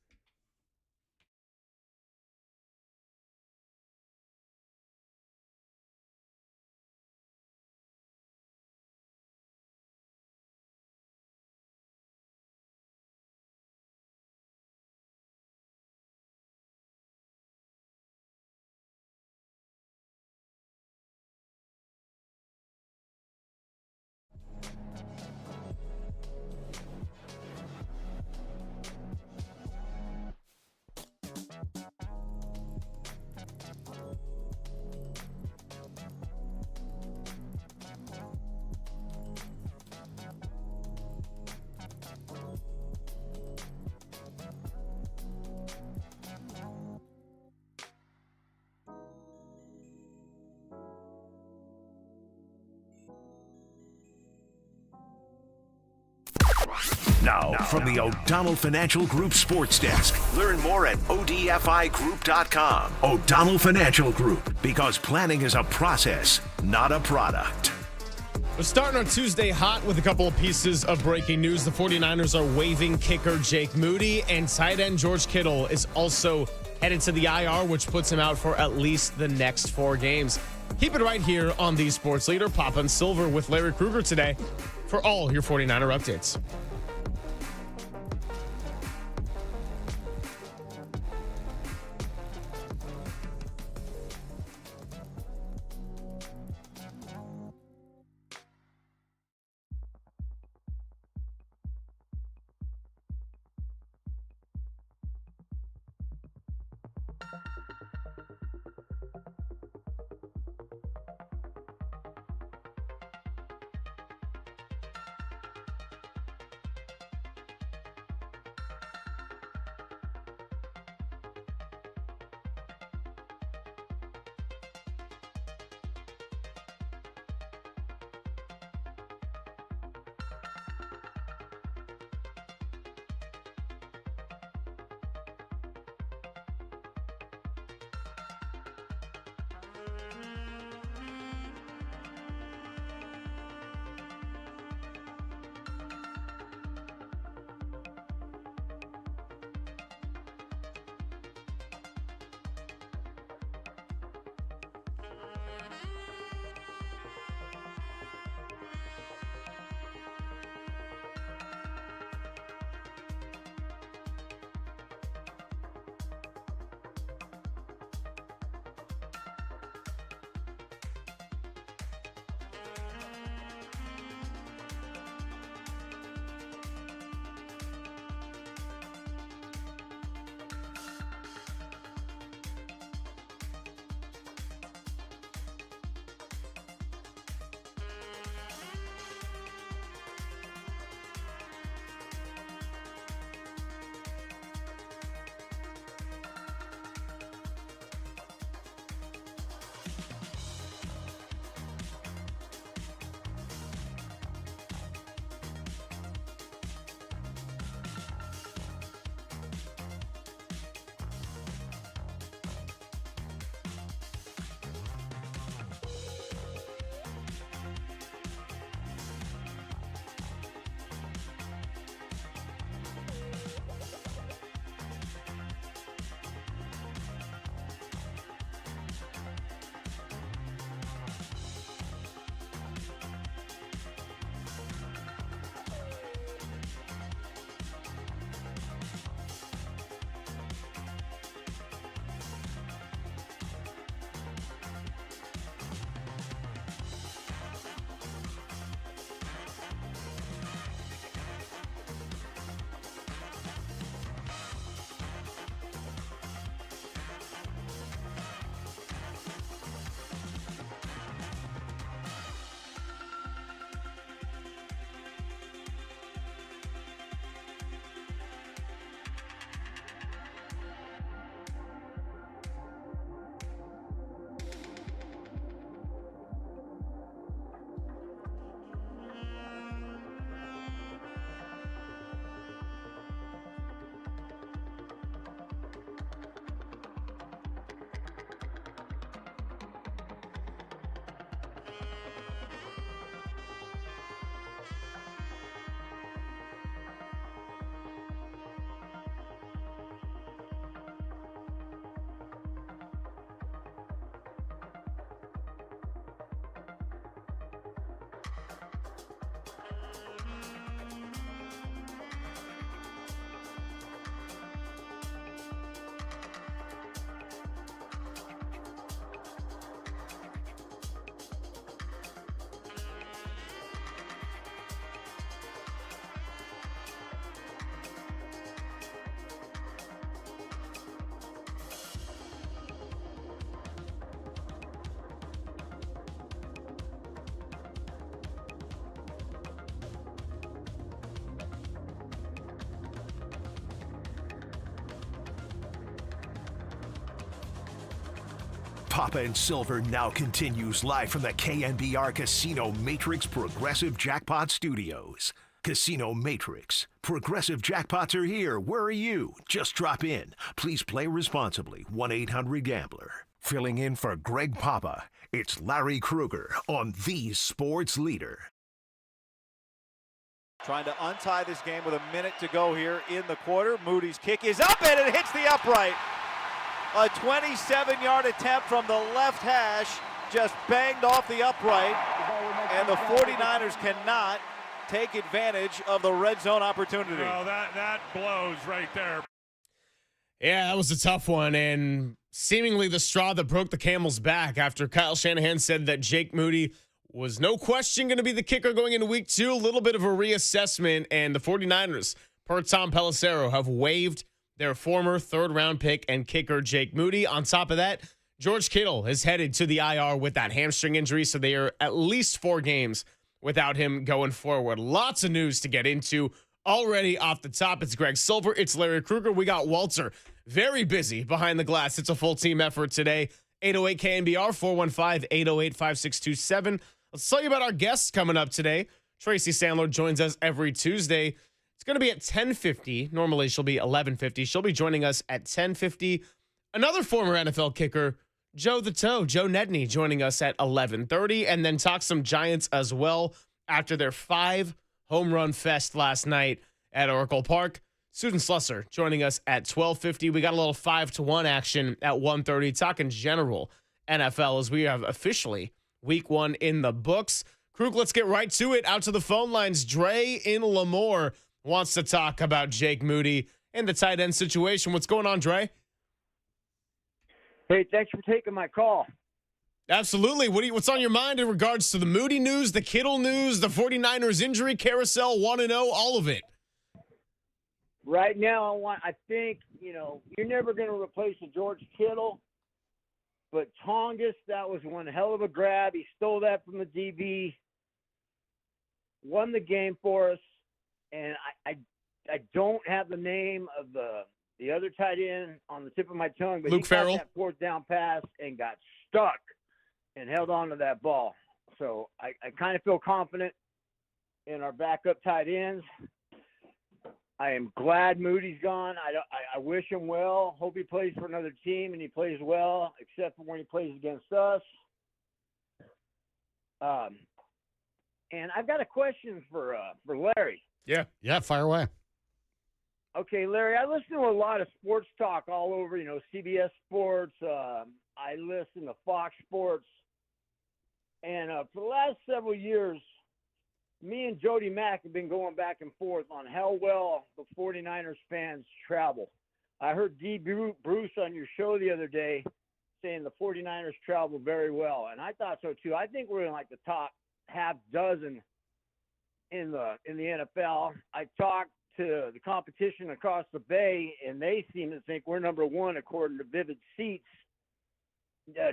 Speaker 1: Now, from the O'Donnell Financial Group Sports Desk. Learn more at odfigroup.com. O'Donnell Financial Group, because planning is a process, not a product.
Speaker 21: We're starting our Tuesday hot with a couple of pieces of breaking news. The 49ers are waiving kicker Jake Moody, and tight end George Kittle is also headed to the IR, which puts him out for at least the next 4 games. Keep it right here on the Sports Leader. Pop and Silver with Larry Krueger today for all your 49er updates.
Speaker 1: Papa and Silver now continues live from the KNBR Casino Matrix Progressive Jackpot Studios. Casino Matrix. Progressive jackpots are here. Where are you? Just drop in. Please play responsibly. 1-800-GAMBLER. Filling in for Greg Papa, it's Larry Krueger on the Sports Leader.
Speaker 16: Trying to untie this game with a minute to go here in the quarter. Moody's kick is up and it hits the upright. A 27-yard attempt from the left hash just banged off the upright, and the 49ers cannot take advantage of the red zone opportunity.
Speaker 14: No, that blows right there.
Speaker 21: Yeah, that was a tough one, and seemingly the straw that broke the camel's back after Kyle Shanahan said that Jake Moody was no question going to be the kicker going into week 2. A little bit of a reassessment, and the 49ers, per Tom Pelissero, have waived their former third-round pick and kicker Jake Moody. On top of that, George Kittle is headed to the IR with that hamstring injury, so they are at least 4 games without him going forward. Lots of news to get into already off the top. It's Greg Silver. It's Larry Krueger. We got Walter very busy behind the glass. It's a full team effort today. 808 KNBR, 415-808-5627. Let's tell you about our guests coming up today. Tracy Sandler joins us every Tuesday. It's going to be at 10:50. Normally, she'll be 11:50. She'll be joining us at 10:50. Another former NFL kicker, Joe the Toe, Joe Nedney, joining us at 11:30. And then talk some Giants as well after their 5 home run fest last night at Oracle Park. Susan Slusser joining us at 12:50. We got a little 5-1 action at 1:30. Talking general NFL as we have officially week 1 in the books. Krug, let's get right to it. Out to the phone lines. Dre in Lemoore wants to talk about Jake Moody and the tight end situation. What's going on, Dre?
Speaker 7: Hey, thanks for taking my call.
Speaker 21: Absolutely. What's on your mind in regards to the Moody news, the Kittle news, the 49ers injury carousel, 1-0, all of it?
Speaker 7: Right now, I think, you're never going to replace a George Kittle, but Tongas, that was one hell of a grab. He stole that from the DB, won the game for us, and I don't have the name of the other tight end on the tip of my tongue, but
Speaker 21: Luke Farrell.
Speaker 7: Got that 4th down pass and got stuck and held on to that ball. So I kind of feel confident in our backup tight ends. I am glad Moody's gone. I wish him well. Hope he plays for another team and he plays well, except for when he plays against us. And I've got a question for Larry.
Speaker 22: Yeah, fire away.
Speaker 7: Okay, Larry, I listen to a lot of sports talk all over, CBS Sports. I listen to Fox Sports. And for the last several years, me and Jody Mack have been going back and forth on how well the 49ers fans travel. I heard D. Bruce on your show the other day saying the 49ers travel very well, and I thought so too. I think we're in like the top half dozen in the NFL. I talked to the competition across the bay, and they seem to think we're number 1 according to Vivid Seats.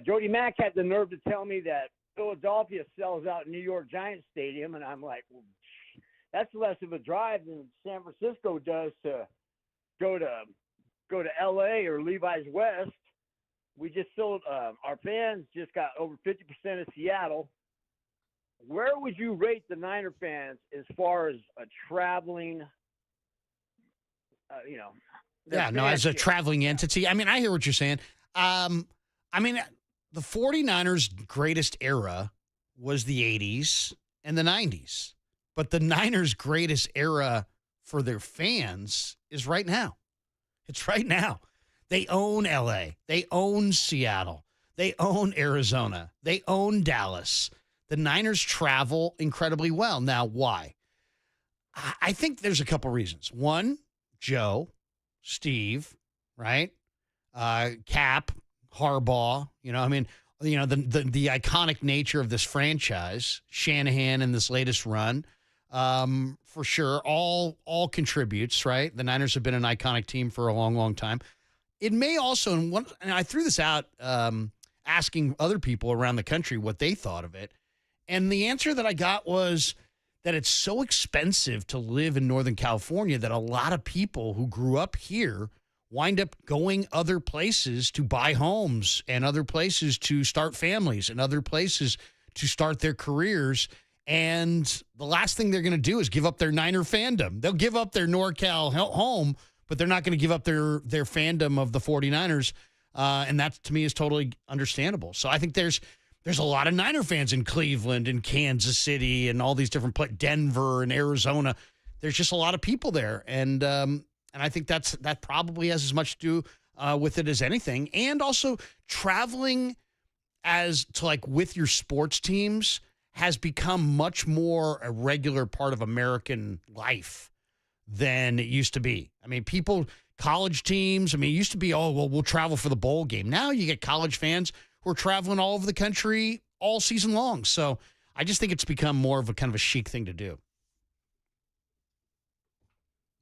Speaker 7: Jody Mack had the nerve to tell me that Philadelphia sells out New York Giants Stadium, and I'm like, well, that's less of a drive than San Francisco does to go to L.A. or Levi's West. We just sold our fans just got over 50% of Seattle. Where would you rate the Niner fans as far as a traveling,
Speaker 22: as a traveling entity? I mean, I hear what you're saying. The 49ers' greatest era was the 80s and the 90s. But the Niners' greatest era for their fans is right now. It's right now. They own L.A. They own Seattle. They own Arizona. They own Dallas. The Niners travel incredibly well. Now, why? I think there's a couple reasons. One, Joe, Steve, right? Cap, Harbaugh, the iconic nature of this franchise, Shanahan in this latest run, for sure, all contributes, right? The Niners have been an iconic team for a long, long time. It may also, and I threw this out asking other people around the country what they thought of it, and the answer that I got was that it's so expensive to live in Northern California that a lot of people who grew up here wind up going other places to buy homes and other places to start families and other places to start their careers. And the last thing they're going to do is give up their Niner fandom. They'll give up their NorCal home, but they're not going to give up their fandom of the 49ers. And that, to me, is totally understandable. So I think there's a lot of Niner fans in Cleveland and Kansas City and all these different places, Denver and Arizona. There's just a lot of people there. And I think that probably has as much to do with it as anything. And also traveling with your sports teams has become much more a regular part of American life than it used to be. I mean, college teams, it used to be, we'll travel for the bowl game. Now you get college fans who are traveling all over the country all season long. So I just think it's become more of a kind of a chic thing to do.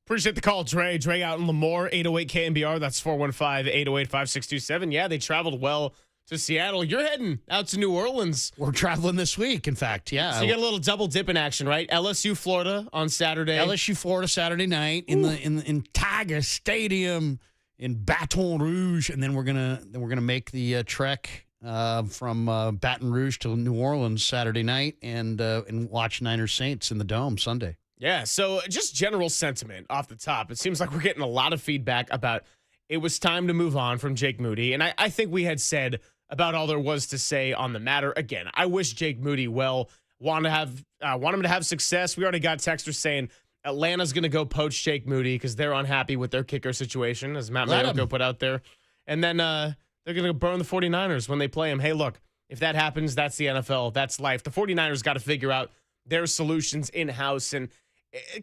Speaker 21: Appreciate the call, Dre. Dre out in Lemoore, 808 KNBR. That's 415-808-5627. Yeah, they traveled well to Seattle. You're heading out to New Orleans.
Speaker 22: We're traveling this week, in fact, yeah.
Speaker 21: So you got a little double dip in action, right? LSU, Florida on Saturday.
Speaker 22: LSU, Florida, Saturday night in Tiger Stadium in Baton Rouge, and then we're gonna make the trek from Baton Rouge to New Orleans Saturday night and watch Niners Saints in the Dome Sunday.
Speaker 21: Yeah, so just general sentiment off the top. It seems like we're getting a lot of feedback about it was time to move on from Jake Moody. And I think we had said about all there was to say on the matter. Again, I wish Jake Moody well. Want him to have success. We already got texters saying Atlanta's going to go poach Jake Moody because they're unhappy with their kicker situation, as Matt Mayo put out there. And then they're going to burn the 49ers when they play him. Hey, look, if that happens, that's the NFL. That's life. The 49ers got to figure out their solutions in-house. And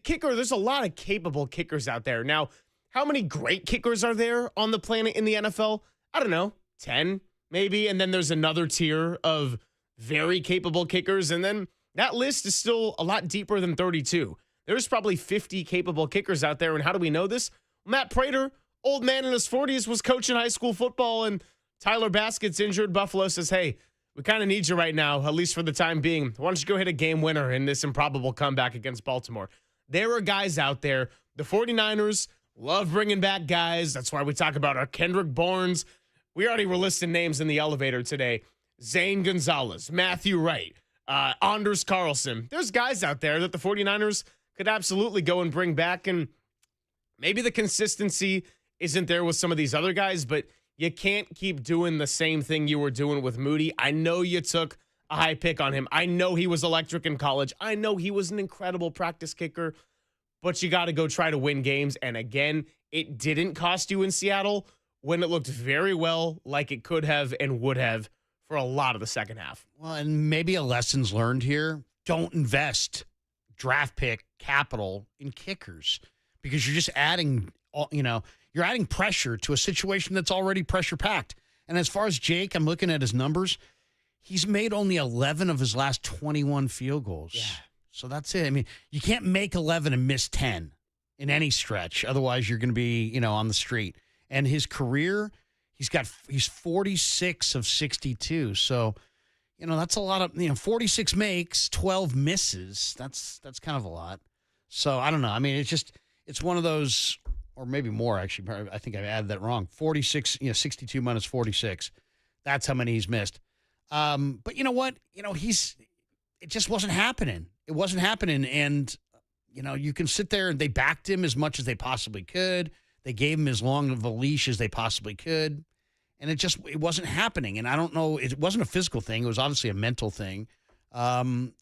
Speaker 21: kicker, there's a lot of capable kickers out there. Now, how many great kickers are there on the planet in the NFL? I don't know, 10 maybe. And then there's another tier of very capable kickers. And then that list is still a lot deeper than 32. There's probably 50 capable kickers out there. And how do we know this? Matt Prater, old man in his 40s, was coaching high school football. And Tyler Baskett's injured. Buffalo says, hey, we kind of need you right now, at least for the time being. Why don't you go hit a game winner in this improbable comeback against Baltimore? There are guys out there. The 49ers love bringing back guys. That's why we talk about our Kendrick Bournes. We already were listing names in the elevator today. Zane Gonzalez, Matthew Wright, Anders Carlson. There's guys out there that the 49ers could absolutely go and bring back. And maybe the consistency isn't there with some of these other guys, but you can't keep doing the same thing you were doing with Moody. I know you took a high pick on him. I know he was electric in college. I know he was an incredible practice kicker, but you got to go try to win games. And again, it didn't cost you in Seattle when it looked very well like it could have and would have for a lot of the second half.
Speaker 22: Well, and maybe a lessons learned here. Don't invest draft pick capital in kickers because you're just adding, you're adding pressure to a situation that's already pressure packed. And as far as Jake, I'm looking at his numbers. He's made only 11 of his last 21 field goals. Yeah. So that's it. I mean, you can't make 11 and miss 10 in any stretch. Otherwise, you're going to be, on the street. And his career, he's 46 of 62. So, that's a lot of, 46 makes, 12 misses. That's kind of a lot. So I don't know. I mean, it's one of those, or maybe more actually. I think I added that wrong. 46, 62 minus 46. That's how many he's missed. But you know what? It just wasn't happening. It wasn't happening. And, you can sit there and they backed him as much as they possibly could. They gave him as long of a leash as they possibly could. And it wasn't happening. And I don't know, it wasn't a physical thing. It was obviously a mental thing. And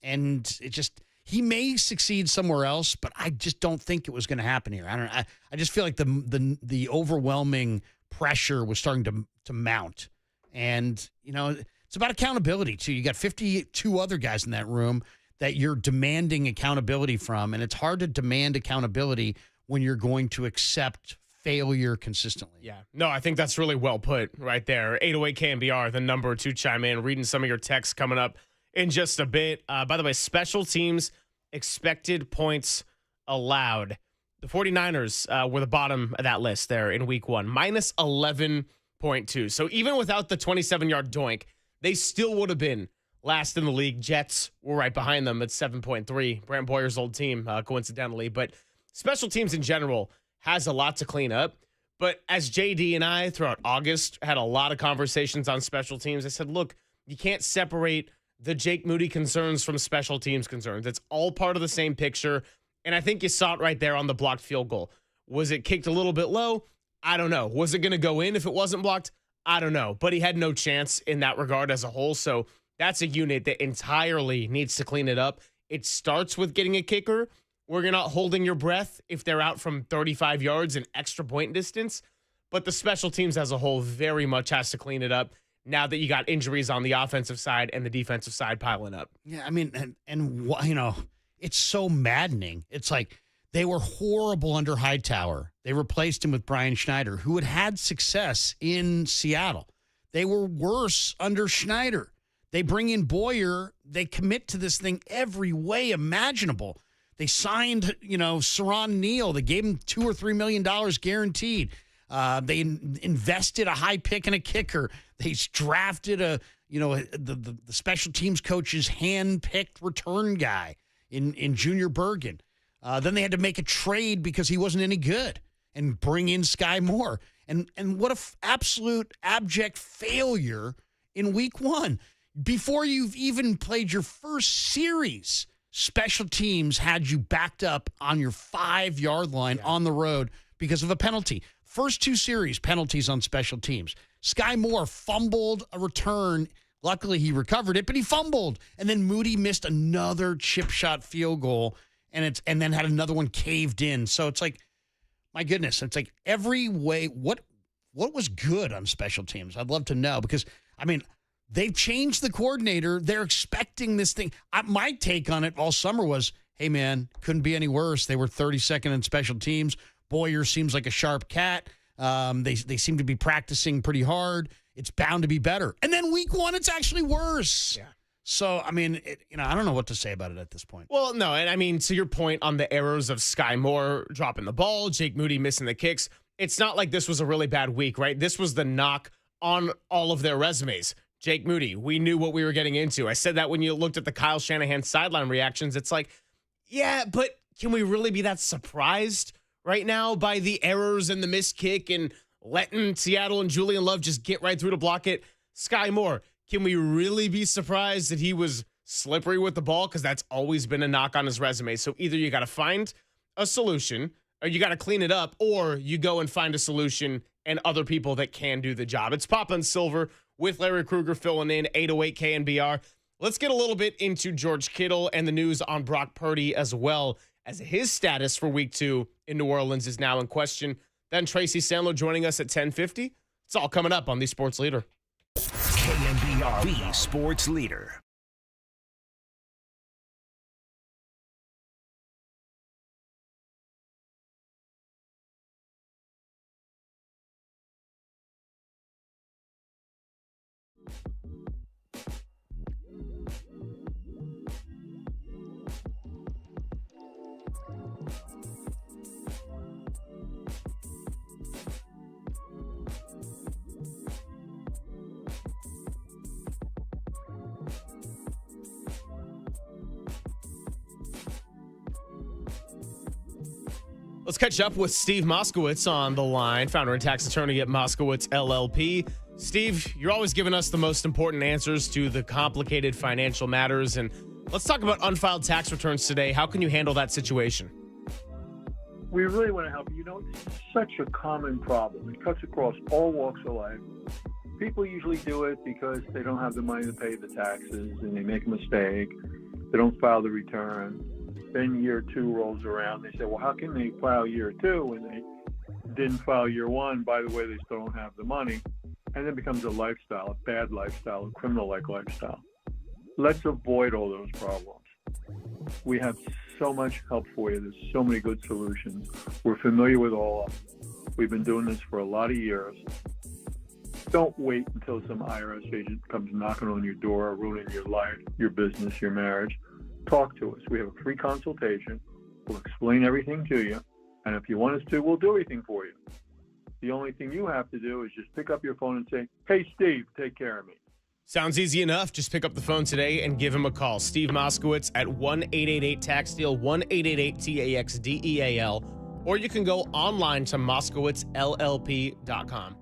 Speaker 22: he may succeed somewhere else, but I just don't think it was going to happen here. I just feel like the overwhelming pressure was starting to mount. And, it's about accountability, too. You got 52 other guys in that room that you're demanding accountability from, and it's hard to demand accountability when you're going to accept failure consistently.
Speaker 21: Yeah. No, I think that's really well put right there. 808 KNBR, the number to chime in. Reading some of your texts coming up in just a bit. By the way, special teams expected points allowed. The 49ers were the bottom of that list there in week one, minus 11.2. So even without the 27-yard doink, they still would have been last in the league. Jets were right behind them at 7.3. Brant Boyer's old team, coincidentally. But special teams in general has a lot to clean up. But as JD and I, throughout August, had a lot of conversations on special teams, I said, look, you can't separate the Jake Moody concerns from special teams concerns. It's all part of the same picture. And I think you saw it right there on the blocked field goal. Was it kicked a little bit low? I don't know. Was it going to go in if it wasn't blocked? I don't know. But he had no chance in that regard as a whole. So that's a unit that entirely needs to clean it up. It starts with getting a kicker where you're not holding your breath if they're out from 35 yards and extra point distance. But the special teams as a whole very much has to clean it up now that you got injuries on the offensive side and the defensive side piling up.
Speaker 22: Yeah, I mean, and it's so maddening. It's like they were horrible under Hightower. They replaced him with Brian Schneider, who had success in Seattle. They were worse under Schneider. They bring in Boyer. They commit to this thing every way imaginable. They signed, Saron Neal. They gave him $2 or $3 million guaranteed. They invested a high pick and a kicker. They drafted the special teams coach's hand-picked return guy in Junior Bergen. Then they had to make a trade because he wasn't any good and bring in Sky Moore. And what a absolute abject failure in week one. Before you've even played your first series, special teams had you backed up on your 5-yard line on the road because of a penalty. First 2 series, penalties on special teams. Sky Moore fumbled a return. Luckily, he recovered it, but he fumbled. And then Moody missed another chip shot field goal and then had another one caved in. So it's like, my goodness, it's like every way. What was good on special teams? I'd love to know because, they've changed the coordinator. They're expecting this thing. My take on it all summer was, hey, man, couldn't be any worse. They were 32nd in special teams. Boyer seems like a sharp cat. They seem to be practicing pretty hard. It's bound to be better. And then week one, it's actually worse. Yeah. So, I don't know what to say about it at this point.
Speaker 21: Well, no, and to your point on the errors of Sky Moore dropping the ball, Jake Moody missing the kicks, it's not like this was a really bad week, right? This was the knock on all of their resumes. Jake Moody, we knew what we were getting into. I said that when you looked at the Kyle Shanahan sideline reactions. It's like, yeah, but can we really be that surprised right now by the errors and the missed kick and letting Seattle and Julian Love just get right through to block it? Sky Moore, can we really be surprised that he was slippery with the ball? Because that's always been a knock on his resume. So either you got to find a solution or you got to clean it up, or you go and find a solution and other people that can do the job. It's Papa and Silver with Larry Krueger filling in, 808 KNBR. Let's get a little bit into George Kittle and the news on Brock Purdy as well, as his status for week 2 in New Orleans is now in question. Then Tracy Sandler joining us at 10:50. It's all coming up on the Sports Leader.
Speaker 1: KNBR, the Sports Leader.
Speaker 21: Let's catch up with Steve Moskowitz on the line, founder and tax attorney at Moskowitz LLP. Steve, you're always giving us the most important answers to the complicated financial matters. And let's talk about unfiled tax returns today. How can you handle that situation?
Speaker 8: We really want to help you. It's such a common problem. It cuts across all walks of life. People usually do it because they don't have the money to pay the taxes and they make a mistake. They don't file the return. Then year 2 rolls around. They say, well, how can they file year 2 when they didn't file year 1? By the way, they still don't have the money. And it becomes a lifestyle, a bad lifestyle, a criminal-like lifestyle. Let's avoid all those problems. We have so much help for you. There's so many good solutions. We're familiar with all of them. We've been doing this for a lot of years. Don't wait until some IRS agent comes knocking on your door, ruining your life, your business, your marriage. Talk to us. We have a free consultation. We'll explain everything to you. And if you want us to, we'll do everything for you. The only thing you have to do is just pick up your phone and say, hey, Steve, take care of me.
Speaker 21: Sounds easy enough. Just pick up the phone today and give him a call. Steve Moskowitz at 1-888-TAX-DEAL, 1-888-TAXDEAL, or you can go online to moskowitzllp.com.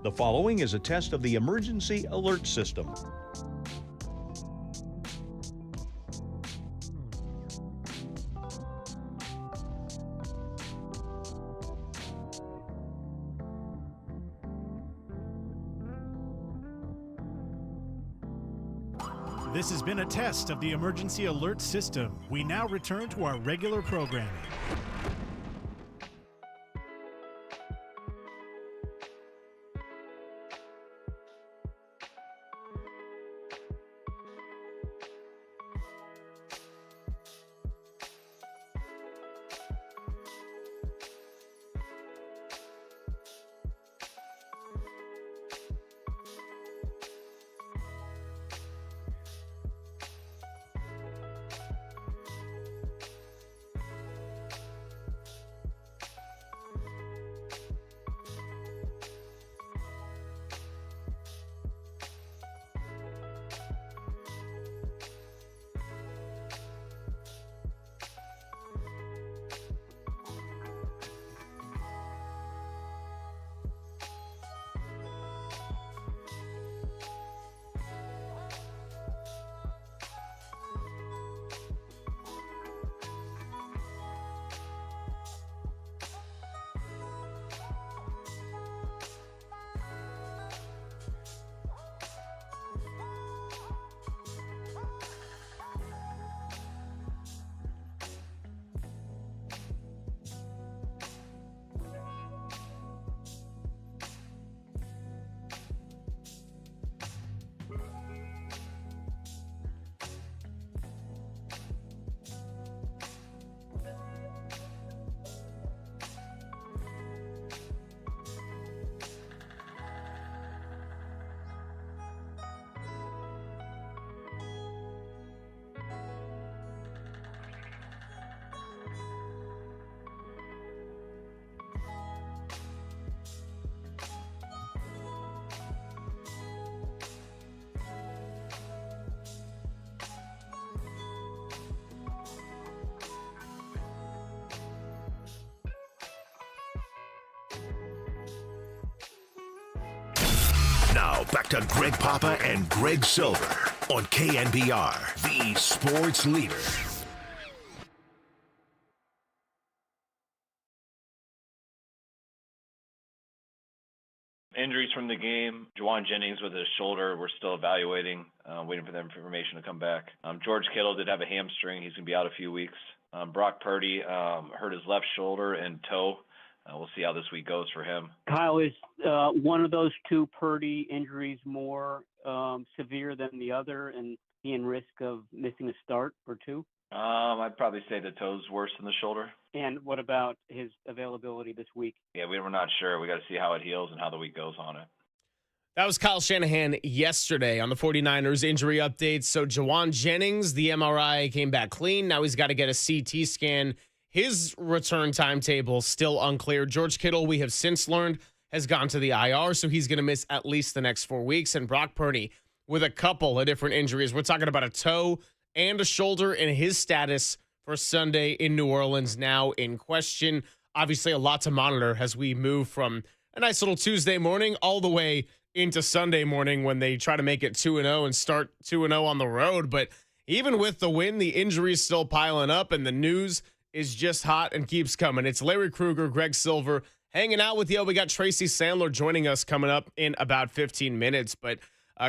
Speaker 9: The following is a test of the emergency alert system.
Speaker 15: This has been a test of the emergency alert system. We now return to our regular programming.
Speaker 1: Now back to Greg Papa and Greg Silver on KNBR, the sports leader.
Speaker 20: Injuries from the game. Juwan Jennings with his shoulder, we're still evaluating, waiting for the information to come back. George Kittle did have a hamstring. He's going to be out a few weeks. Brock Purdy hurt his left shoulder and toe. We'll see how this week goes for him.
Speaker 23: Kyle, is one of those two Purdy injuries more severe than the other and he in risk of missing a start or two?
Speaker 20: I'd probably say the toe's worse than the shoulder.
Speaker 23: And what about his availability this week?
Speaker 20: Yeah, we're not sure. We got to see how it heals and how the week goes on it.
Speaker 21: That was Kyle Shanahan yesterday on the 49ers injury updates. So Juwan Jennings, the MRI came back clean. Now he's got to get a CT scan. His return timetable still unclear. George Kittle, we have since learned, has gone to the IR, so he's going to miss at least the next 4 weeks. And Brock Purdy with a couple of different injuries. We're talking about a toe and a shoulder, and his status for Sunday in New Orleans now in question. Obviously, a lot to monitor as we move from a nice little Tuesday morning all the way into Sunday morning when they try to make it 2-0 and start 2-0 on the road. But even with the win, the injuries still piling up, and the news is just hot and keeps coming. It's Larry Krueger, Greg Silver, hanging out with you. We got Tracy Sandler joining us coming up in about 15 minutes. But,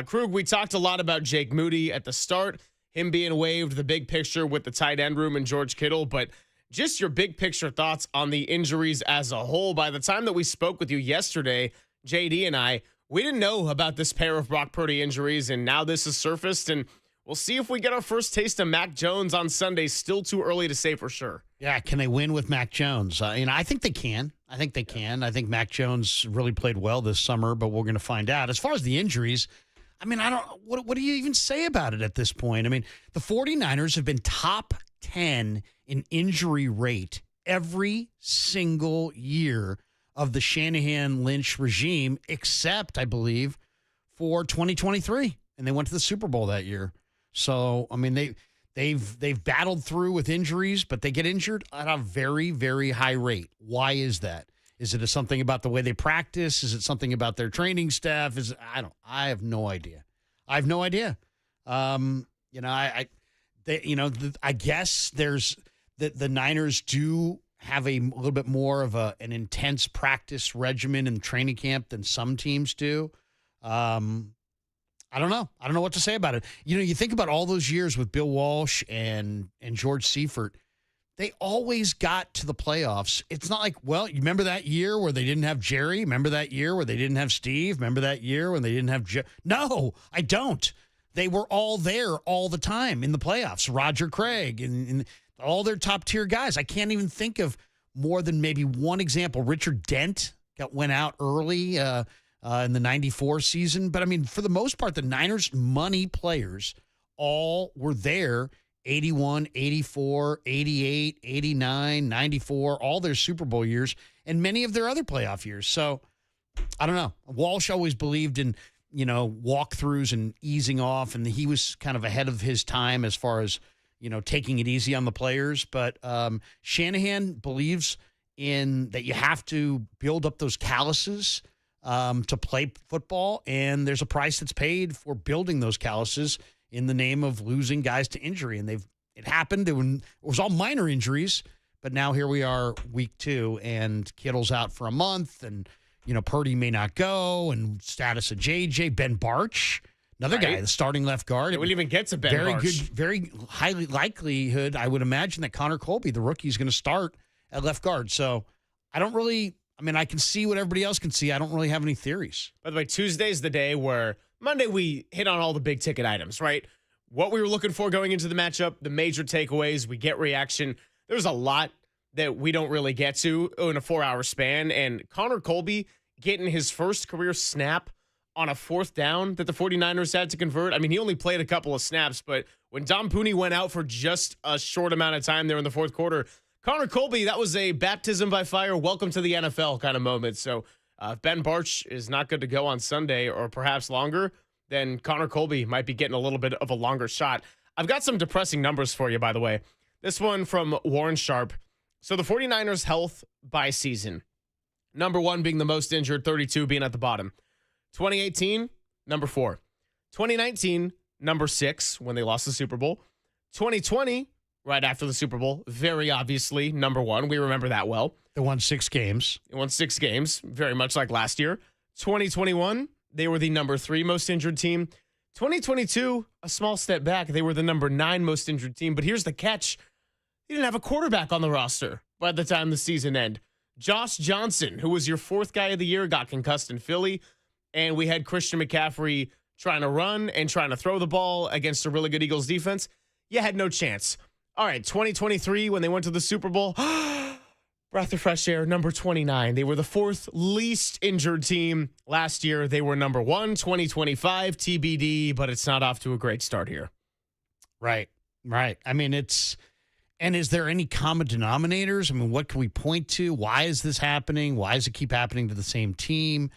Speaker 21: Krug, we talked a lot about Jake Moody at the start, him being waived, the big picture with the tight end room and George Kittle. But just your big picture thoughts on the injuries as a whole. By the time that we spoke with you yesterday, JD and I, we didn't know about this pair of Brock Purdy injuries, and now this has surfaced, and we'll see if we get our first taste of Mac Jones on Sunday. Still too early to say for sure.
Speaker 22: Yeah, can they win with Mac Jones? I think they can. I think Mac Jones really played well this summer, but we're going to find out. As far as the injuries, what do you even say about it at this point? I mean, the 49ers have been top 10 in injury rate every single year of the Shanahan-Lynch regime, except, I believe, for 2023. And they went to the Super Bowl that year. So, I mean, they've battled through with injuries, but they get injured at a very, very high rate. Why is that? Is it something about the way they practice? Is it something about their training staff? I have no idea. I guess there's the Niners do have a little bit more of an intense practice regimen in training camp than some teams do. I don't know. I don't know what to say about it. You think about all those years with Bill Walsh and George Seifert, they always got to the playoffs. It's not like, well, you remember that year where they didn't have Jerry? Remember that year where they didn't have Steve? Remember that year when they didn't have Joe? No, I don't. They were all there all the time in the playoffs. Roger Craig and all their top-tier guys. I can't even think of more than maybe one example. Richard Dent went out early in the 94 season. But, I mean, for the most part, the Niners' money players all were there 81, 84, 88, 89, 94, all their Super Bowl years, and many of their other playoff years. So, I don't know. Walsh always believed in, walkthroughs and easing off, and he was kind of ahead of his time as far as, taking it easy on the players. But Shanahan believes in that you have to build up those calluses to play football, and there's a price that's paid for building those calluses in the name of losing guys to injury. And it happened. It was all minor injuries, but now here we are week 2, and Kittle's out for a month, and, Purdy may not go, and status of JJ. Ben Barch, another guy, the starting left guard.
Speaker 21: It wouldn't even get to Ben Barch.
Speaker 22: Very highly likelihood, I would imagine, that Connor Colby, the rookie, is going to start at left guard. So I don't really, I can see what everybody else can see. I don't really have any theories.
Speaker 21: By the way, Tuesday's the day where Monday we hit on all the big ticket items, right? What we were looking for going into the matchup, the major takeaways, we get reaction. There's a lot that we don't really get to in a 4-hour span. And Connor Colby getting his first career snap on a 4th down that the 49ers had to convert. He only played a couple of snaps, but when Dom Pooney went out for just a short amount of time there in the 4th quarter, Connor Colby, that was a baptism by fire, welcome to the NFL kind of moment. So if Ben Barch is not good to go on Sunday or perhaps longer, then Connor Colby might be getting a little bit of a longer shot. I've got some depressing numbers for you, by the way. This one from Warren Sharp. So the 49ers' health by season. Number 1 being the most injured, 32 being at the bottom. 2018, number 4. 2019, number 6 when they lost the Super Bowl. 2020, right after the Super Bowl, very obviously number 1. We remember that well.
Speaker 22: They won 6 games.
Speaker 21: They won 6 games, very much like last year. 2021, they were the number 3 most injured team. 2022, a small step back. They were the number 9 most injured team. But here's the catch. They didn't have a quarterback on the roster by the time the season ended. Josh Johnson, who was your 4th guy of the year, got concussed in Philly. And we had Christian McCaffrey trying to run and trying to throw the ball against a really good Eagles defense. You had no chance. All right, 2023, when they went to the Super Bowl, breath of fresh air, number 29. They were the 4th least injured team last year. They were number 1, 2025, TBD, but it's not off to a great start here.
Speaker 22: Right. And is there any common denominators? What can we point to? Why is this happening? Why does it keep happening to the same team?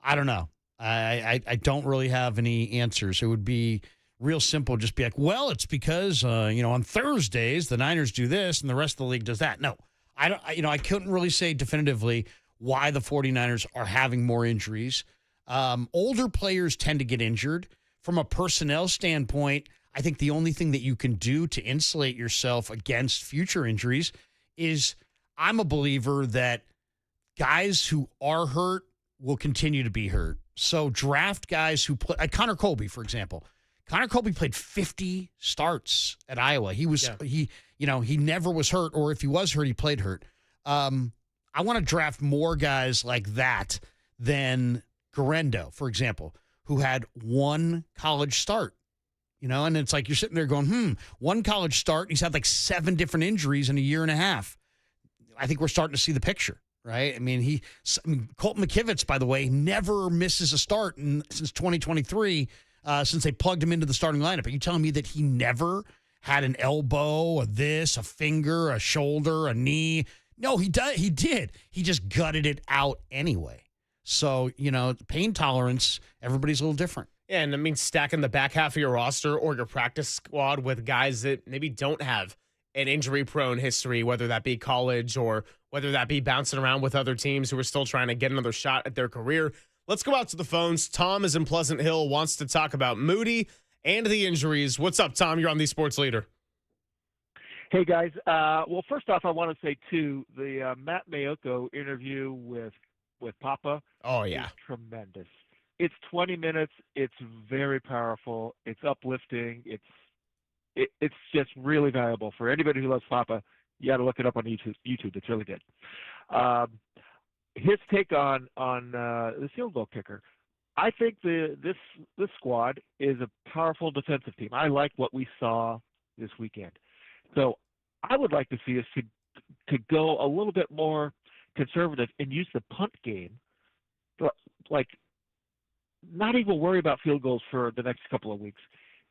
Speaker 22: I don't know. I don't really have any answers. It would be real simple. Just be like, well, it's because, on Thursdays, the Niners do this and the rest of the league does that. No, I couldn't really say definitively why the 49ers are having more injuries. Older players tend to get injured. From a personnel standpoint, I think the only thing that you can do to insulate yourself against future injuries is I'm a believer that guys who are hurt will continue to be hurt. So draft guys who play, like Connor Colby, for example. Connor Colby played 50 starts at Iowa. He never was hurt, or if he was hurt, he played hurt. I want to draft more guys like that than Garendo, for example, who had one college start. And it's like you're sitting there going, one college start. He's had like 7 different injuries in a year and a half. I think we're starting to see the picture, right? Colton McKivitz, by the way, never misses a start since 2023, since they plugged him into the starting lineup. Are you telling me that he never had an elbow, a finger, a shoulder, a knee? No, he did. He just gutted it out anyway. So, pain tolerance, everybody's a little different.
Speaker 21: Yeah, and stacking the back half of your roster or your practice squad with guys that maybe don't have an injury-prone history, whether that be college or whether that be bouncing around with other teams who are still trying to get another shot at their career. Let's go out to the phones. Tom is in Pleasant Hill, wants to talk about Moody and the injuries. What's up, Tom? You're on the Sports Leader.
Speaker 4: Hey, guys. Well, first off, I want to say, too, the Matt Mayoko interview with Papa is tremendous. It's 20 minutes. It's very powerful. It's uplifting. It's just really valuable for anybody who loves Papa. You got to look it up on YouTube. It's really good. His take on the field goal kicker. I think this squad is a powerful defensive team. I like what we saw this weekend. So I would like to see us to go a little bit more conservative and use the punt game, like not even worry about field goals for the next couple of weeks.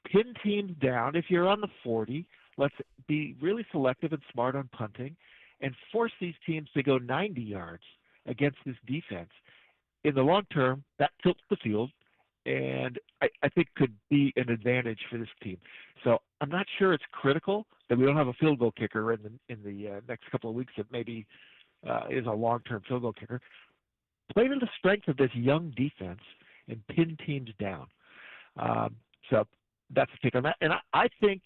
Speaker 4: Pin teams down. If you're on the 40, let's be really selective and smart on punting and force these teams to go 90 yards against this defense. In the long term, that tilts the field, and I think could be an advantage for this team. So I'm not sure it's critical that we don't have a field goal kicker in the next couple of weeks that maybe is a long-term field goal kicker. Play to the strength of this young defense and pin teams down. So that's a take on that. And I think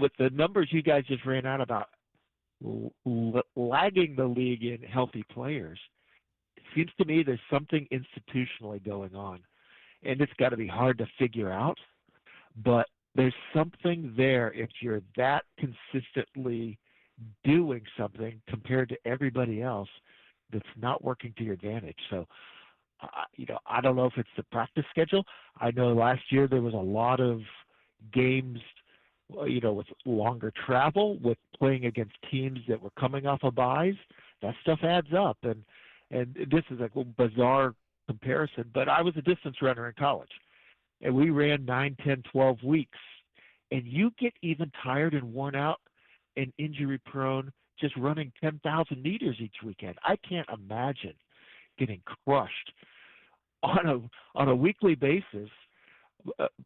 Speaker 4: with the numbers you guys just ran out about lagging the league in healthy players, it seems to me there's something institutionally going on. And it's got to be hard to figure out. But there's something there if you're that consistently doing something compared to everybody else that's not working to your advantage. So, I don't know if it's the practice schedule. I know last year there was a lot of games, with longer travel, with playing against teams that were coming off of buys. That stuff adds up. And this is a bizarre comparison, but I was a distance runner in college. And we ran 9, 10, 12 weeks. And you get even tired and worn out and injury prone just running 10,000 meters each weekend. I can't imagine getting crushed on a weekly basis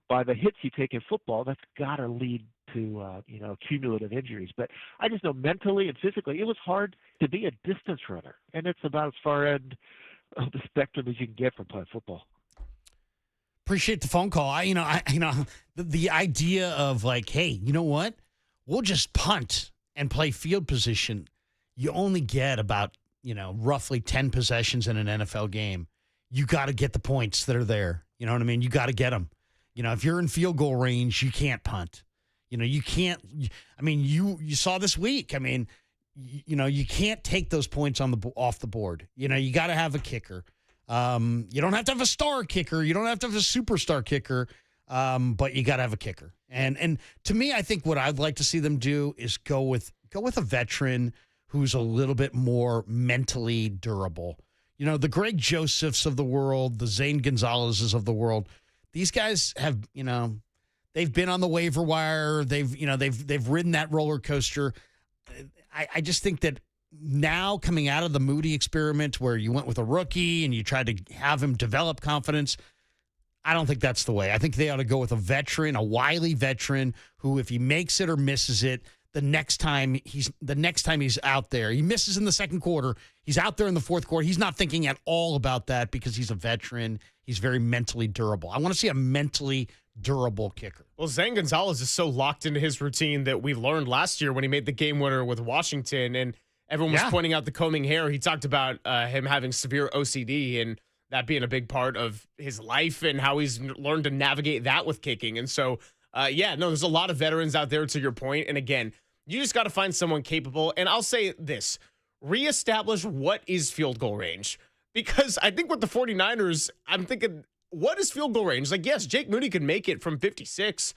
Speaker 4: by the hits you take in football. That's got to lead to cumulative injuries. But I just know mentally and physically it was hard to be a distance runner, and it's about as far end of the spectrum as you can get from playing football.
Speaker 22: Appreciate the phone call. The idea of like, hey, you know what? We'll just punt and play field position. You only get about, roughly 10 possessions in an NFL game. You got to get the points that are there. You know what I mean? You got to get them. If you're in field goal range, you can't punt. You can't. You saw this week. You can't take those points off the board. You got to have a kicker. You don't have to have a star kicker. You don't have to have a superstar kicker. But you got to have a kicker. And to me, I think what I'd like to see them do is go with a veteran who's a little bit more mentally durable. The Greg Josephs of the world, the Zane Gonzalez's of the world. These guys have, they've been on the waiver wire. They've ridden that roller coaster. I just think that now coming out of the Moody experiment where you went with a rookie and you tried to have him develop confidence, I don't think that's the way. I think they ought to go with a veteran, a wily veteran who, if he makes it or misses it, the next time he's out there, he misses in the second quarter, he's out there in the fourth quarter. He's not thinking at all about that because he's a veteran. He's very mentally durable. I want to see a mentally durable kicker.
Speaker 21: Well, Zane Gonzalez is so locked into his routine that we learned last year when he made the game winner with Washington, and everyone was pointing out the combing hair. He talked about him having severe OCD and that being a big part of his life and how he's learned to navigate that with kicking. And so, there's a lot of veterans out there, to your point. And again, you just got to find someone capable. And I'll say this, reestablish what is field goal range. Because I think with the 49ers, I'm thinking, what is field goal range? Like, yes, Jake Moody could make it from 56,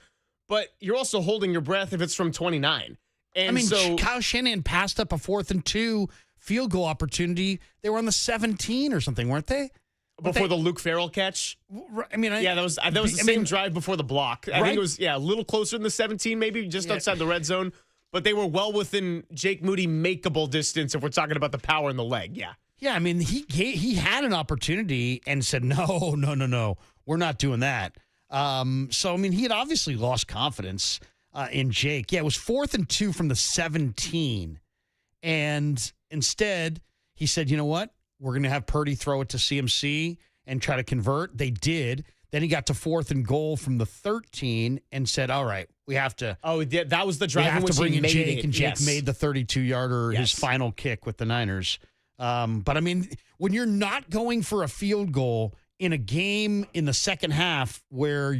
Speaker 21: but you're also holding your breath if it's from 29. And so
Speaker 22: Kyle Shanahan passed up a 4th and 2 field goal opportunity. They were on the 17 or something, weren't they?
Speaker 21: Before the Luke Farrell catch?
Speaker 22: I mean,
Speaker 21: that was the same drive before the block. I think it was, a little closer than the 17, maybe just outside the red zone. But they were well within Jake Moody makeable distance if we're talking about the power in the leg. Yeah.
Speaker 22: Yeah, I mean, he had an opportunity and said, no, we're not doing that. So, I mean, he had obviously lost confidence in Jake. Yeah, it was 4th and 2 from the 17. And instead, he said, you know what? We're going to have Purdy throw it to CMC and try to convert. They did. Then he got to 4th and goal from the 13 and said, all right, we have to.
Speaker 21: Oh, that was the drive in which
Speaker 22: bring
Speaker 21: he
Speaker 22: in
Speaker 21: made
Speaker 22: Jake,
Speaker 21: it.
Speaker 22: and Jake made the 32-yarder, his final kick with the Niners. But, I mean, when you're not going for a field goal in a game in the second half where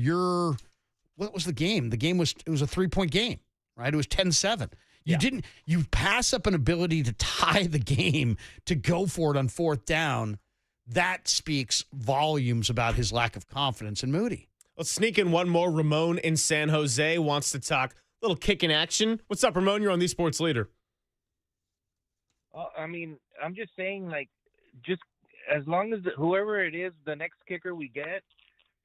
Speaker 22: what was the game? It was a 3-point game, right? It was 10-7. You pass up an ability to tie the game to go for it on 4th down. That speaks volumes about his lack of confidence in Moody.
Speaker 21: Let's sneak in one more. Ramon in San Jose wants to talk a little kick in action. What's up, Ramon? You're on the Sports Leader.
Speaker 5: I mean, I'm just saying, just as long as whoever it is, the next kicker we get,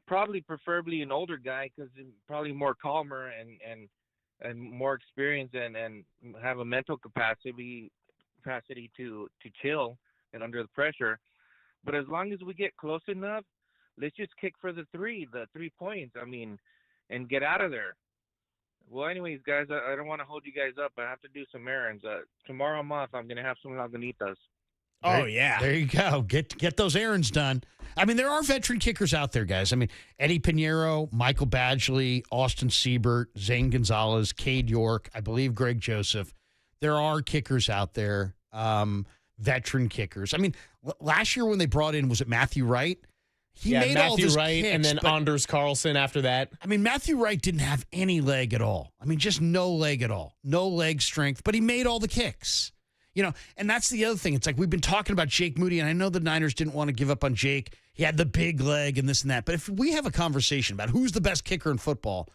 Speaker 5: preferably an older guy because probably more calmer and more experience and have a mental capacity to chill and under the pressure. But as long as we get close enough, let's just kick for the 3 points. I mean, and get out of there. Well, anyways, guys, I don't want to hold you guys up. I have to do some errands. Tomorrow I'm off. I'm going to have some Lagunitas.
Speaker 22: There you go. Get those errands done. I mean, there are veteran kickers out there, guys. I mean, Eddie Pinheiro, Michael Badgley, Austin Siebert, Zane Gonzalez, Cade York, I believe Greg Joseph. There are kickers out there, veteran kickers. I mean, last year when they brought in, was it Matthew Wright? He made all
Speaker 21: Matthew
Speaker 22: those
Speaker 21: Wright
Speaker 22: kicks,
Speaker 21: and then
Speaker 22: but,
Speaker 21: Anders Carlson after that.
Speaker 22: I mean, Matthew Wright didn't have any leg at all. I mean, just no leg at all. No leg strength, but he made all the kicks. You know, and that's the other thing. It's like we've been talking about Jake Moody, and I know the Niners didn't want to give up on Jake. He had the big leg and this and that. But if we have a conversation about who's the best kicker in football,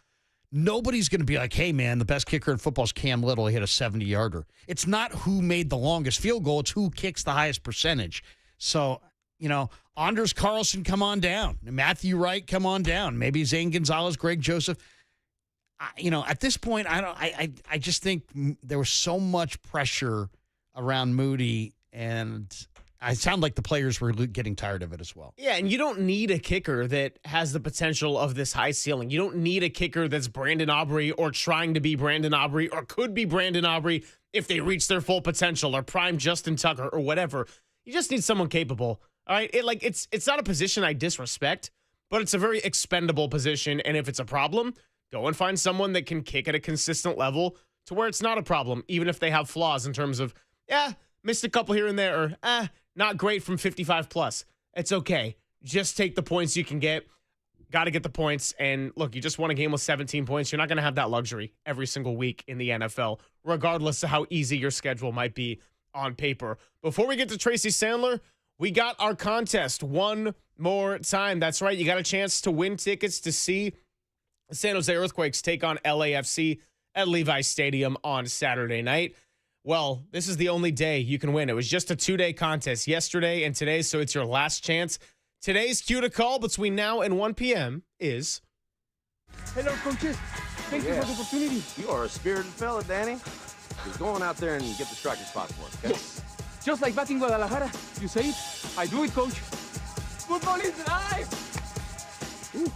Speaker 22: nobody's going to be like, hey, man, the best kicker in football is Cam Little. He hit a 70-yarder. It's not who made the longest field goal. It's who kicks the highest percentage. So, you know, Anders Carlson, come on down. Matthew Wright, come on down. Maybe Zane Gonzalez, Greg Joseph. You know, at this point, I just think there was so much pressure around Moody, and I sound like the players were getting tired of it as well.
Speaker 21: Yeah, and you don't need a kicker that has the potential of this high ceiling. You don't need a kicker that's Brandon Aubrey or trying to be Brandon Aubrey or could be Brandon Aubrey if they reach their full potential or prime Justin Tucker or whatever. You just need someone capable. All right, it's not a position I disrespect, but it's a very expendable position, and if it's a problem, go and find someone that can kick at a consistent level to where it's not a problem, even if they have flaws in terms of, missed a couple here and there, or not great from 55 plus. It's okay. Just take the points you can get. Got to get the points. And look, you just won a game with 17 points. You're not going to have that luxury every single week in the NFL, regardless of how easy your schedule might be on paper. Before we get to Tracy Sandler, we got our contest one more time. That's right. You got a chance to win tickets to see the San Jose Earthquakes take on LAFC at Levi Stadium on Saturday night. Well, this is the only day you can win. It was just a 2-day contest yesterday and today, so it's your last chance. Today's cue to call between now and 1 p.m. is...
Speaker 6: Hello, coaches. Thank you for the opportunity.
Speaker 13: You are a spirited fella, Danny. Just go on out there and get the striking spot for us, okay?
Speaker 6: Yes. Just like back in Guadalajara. You say it, I do it, coach. Football is life.
Speaker 21: Ooh.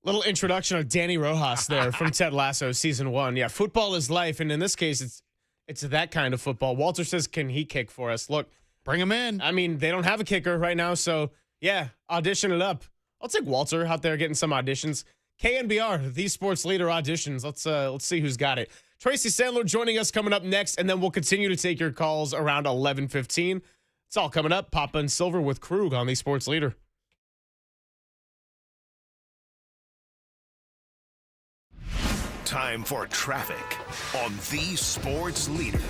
Speaker 21: Little introduction of Danny Rojas there from Ted Lasso season 1. Yeah, football is life, and in this case, it's that kind of football. Walter says, can he kick for us? Look.
Speaker 22: Bring him in.
Speaker 21: I mean, they don't have a kicker right now, so, yeah, audition it up. I'll take Walter out there getting some auditions. KNBR, the sports leader auditions. Let's see who's got it. Tracy Sandler joining us coming up next, and then we'll continue to take your calls around 11:15. It's all coming up. Papa and Silver with Krug on the sports leader.
Speaker 1: Time for traffic on the sports leader.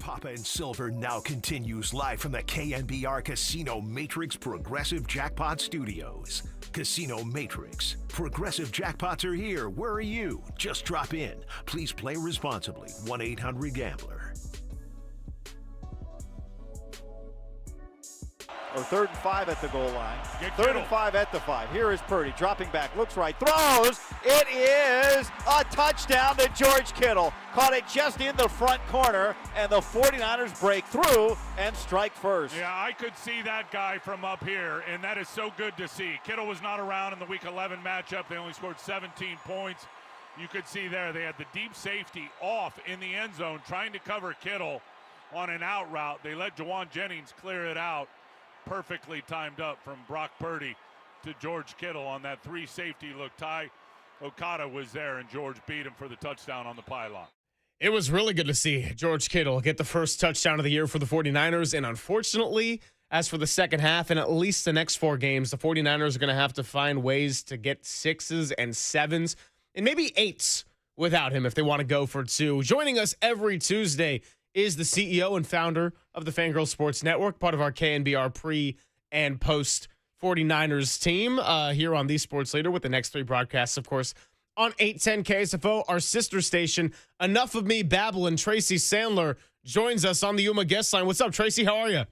Speaker 1: Papa and Silver now continues live from the KNBR Casino Matrix Progressive Jackpot Studios. Casino Matrix. Progressive jackpots are here. Where are you? Just drop in. Please play responsibly. 1-800-GAMBLER.
Speaker 16: Or 3rd and 5 at the goal line.
Speaker 14: Get
Speaker 16: 3rd
Speaker 14: Kittle.
Speaker 16: and 5 at the 5. Here is Purdy dropping back, looks right, throws. It is a touchdown to George Kittle. Caught it just in the front corner, and the 49ers break through and strike first.
Speaker 14: Yeah, I could see that guy from up here, and that is so good to see. Kittle was not around in the Week 11 matchup. They only scored 17 points. You could see there they had the deep safety off in the end zone trying to cover Kittle on an out route. They let Juwan Jennings clear it out. Perfectly timed up from Brock Purdy to George Kittle on that 3 safety look. Ty Okada was there, and George beat him for the touchdown on the pylon.
Speaker 21: It was really good to see George Kittle get the first touchdown of the year for the 49ers. And unfortunately, as for the second half and at least the next 4 games, the 49ers are going to have to find ways to get 6s and 7s and maybe 8s without him if they want to go for 2. Joining us every Tuesday is the CEO and founder of the Fangirl Sports Network, part of our KNBR pre and post 49ers team here on The Sports Leader with the next 3 broadcasts, of course, on 810 KSFO, our sister station. Enough of me babbling. Tracy Sandler joins us on the Yuma guest line. What's up, Tracy? How are you?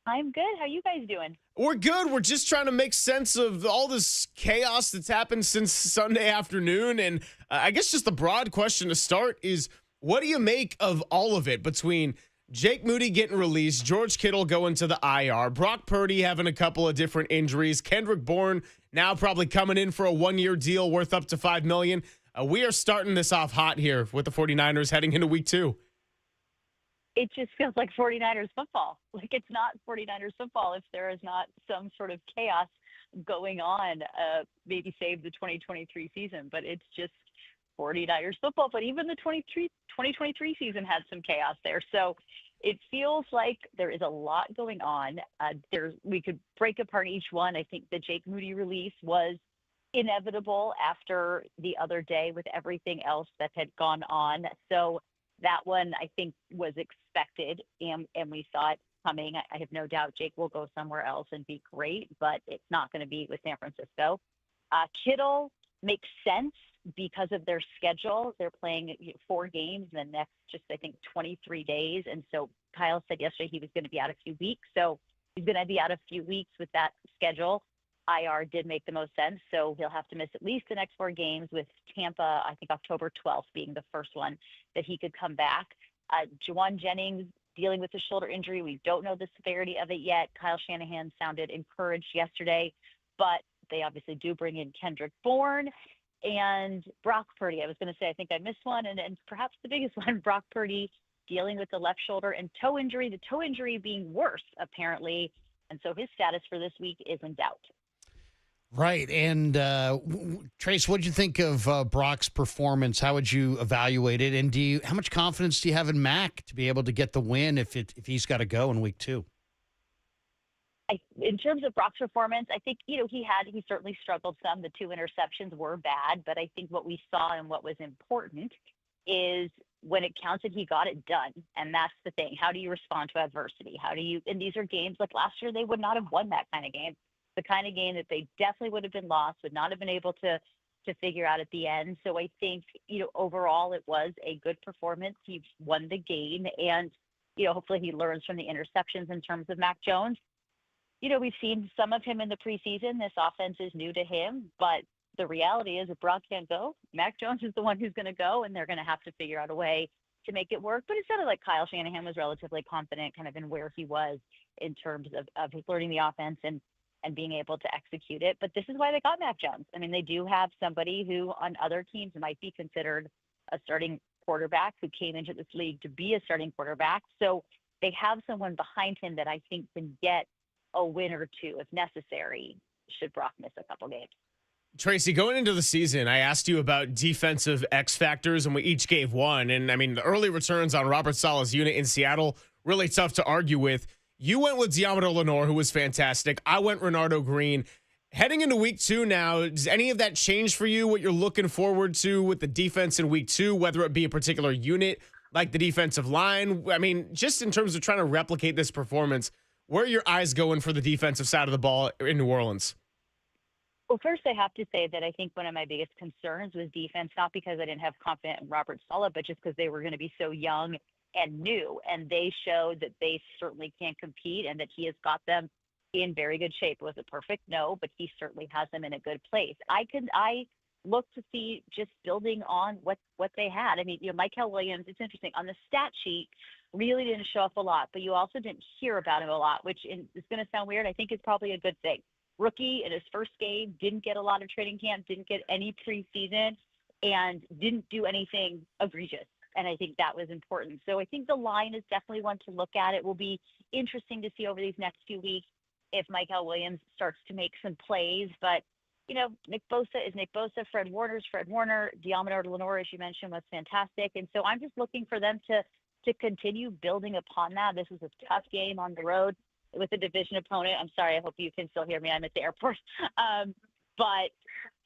Speaker 2: I'm good. How you guys doing?
Speaker 21: We're good. We're just trying to make sense of all this chaos that's happened since Sunday afternoon. And I guess just the broad question to start is, what do you make of all of it between Jake Moody getting released, George Kittle going to the IR, Brock Purdy having a couple of different injuries, Kendrick Bourne now probably coming in for a 1-year deal worth up to $5 million. We are starting this off hot here with the 49ers heading into week 2.
Speaker 2: It just feels like 49ers football. Like it's not 49ers football if there is not some sort of chaos going on, maybe save the 2023 season, but it's just 49ers football. But even the 2023 season had some chaos there. So it feels like there is a lot going on. We could break apart each one. I think the Jake Moody release was inevitable after the other day with everything else that had gone on. So that one, I think, was expected, and we saw it coming. I have no doubt Jake will go somewhere else and be great, but it's not going to be with San Francisco. Kittle makes sense because of their schedule. They're playing 4 games in the next, I think, 23 days. And so Kyle said yesterday he was going to be out a few weeks. So he's going to be out a few weeks with that schedule. IR did make the most sense. So he'll have to miss at least the next 4 games, with Tampa, I think October 12th being the first one that he could come back. Juwan Jennings dealing with a shoulder injury. We don't know the severity of it yet. Kyle Shanahan sounded encouraged yesterday, but they obviously do bring in Kendrick Bourne and Brock Purdy. I was going to say, I think I missed one, and perhaps the biggest one, Brock Purdy dealing with the left shoulder and toe injury, the toe injury being worse, apparently. And so his status for this week is in doubt.
Speaker 22: Right. And Trace, what did you think of Brock's performance? How would you evaluate it? And how much confidence do you have in Mac to be able to get the win if he's got to go in week 2?
Speaker 2: In terms of Brock's performance, I think, he certainly struggled some. The 2 interceptions were bad, but I think what we saw and what was important is when it counted, he got it done. And that's the thing. How do you respond to adversity? And these are games like last year, they would not have won that kind of game. The kind of game that they definitely would have been lost, would not have been able to figure out at the end. So I think, overall it was a good performance. He won the game, and, hopefully he learns from the interceptions in terms of Mac Jones. We've seen some of him in the preseason. This offense is new to him, but the reality is if Brock can't go, Mac Jones is the one who's going to go, and they're going to have to figure out a way to make it work. But it sounded like Kyle Shanahan was relatively confident kind of in where he was in terms of his learning the offense and being able to execute it. But this is why they got Mac Jones. I mean, they do have somebody who on other teams might be considered a starting quarterback, who came into this league to be a starting quarterback. So they have someone behind him that I think can get a win or 2 if necessary, should Brock miss a couple games.
Speaker 21: Tracy, going into the season, I asked you about defensive X factors, and we each gave one. And I mean, the early returns on Robert Saleh's unit in Seattle, really tough to argue with. You went with Diamondor Lenore, who was fantastic. I went Renardo Green. Heading into week 2 now, does any of that change for you, what you're looking forward to with the defense in week 2, whether it be a particular unit like the defensive line? I mean, just in terms of trying to replicate this performance, where are your eyes going for the defensive side of the ball in New Orleans?
Speaker 2: Well, first, I have to say that I think one of my biggest concerns was defense, not because I didn't have confidence in Robert Saleh, but just because they were going to be so young and new. And they showed that they certainly can compete and that he has got them in very good shape. Was it perfect? No, but he certainly has them in a good place. I look to see just building on what they had. I mean, Michael Williams, it's interesting. On the stat sheet, really didn't show up a lot, but you also didn't hear about him a lot, which is going to sound weird. I think is probably a good thing. Rookie in his first game, didn't get a lot of training camp, didn't get any preseason, and didn't do anything egregious. And I think that was important. So I think the line is definitely one to look at. It will be interesting to see over these next few weeks if Michael Williams starts to make some plays. But, Nick Bosa is Nick Bosa. Fred Warner's Fred Warner. Diamador Lenore, as you mentioned, was fantastic. And so I'm just looking for them to continue building upon that. This was a tough game on the road with a division opponent. I'm sorry, I hope you can still hear me. I'm at the airport. But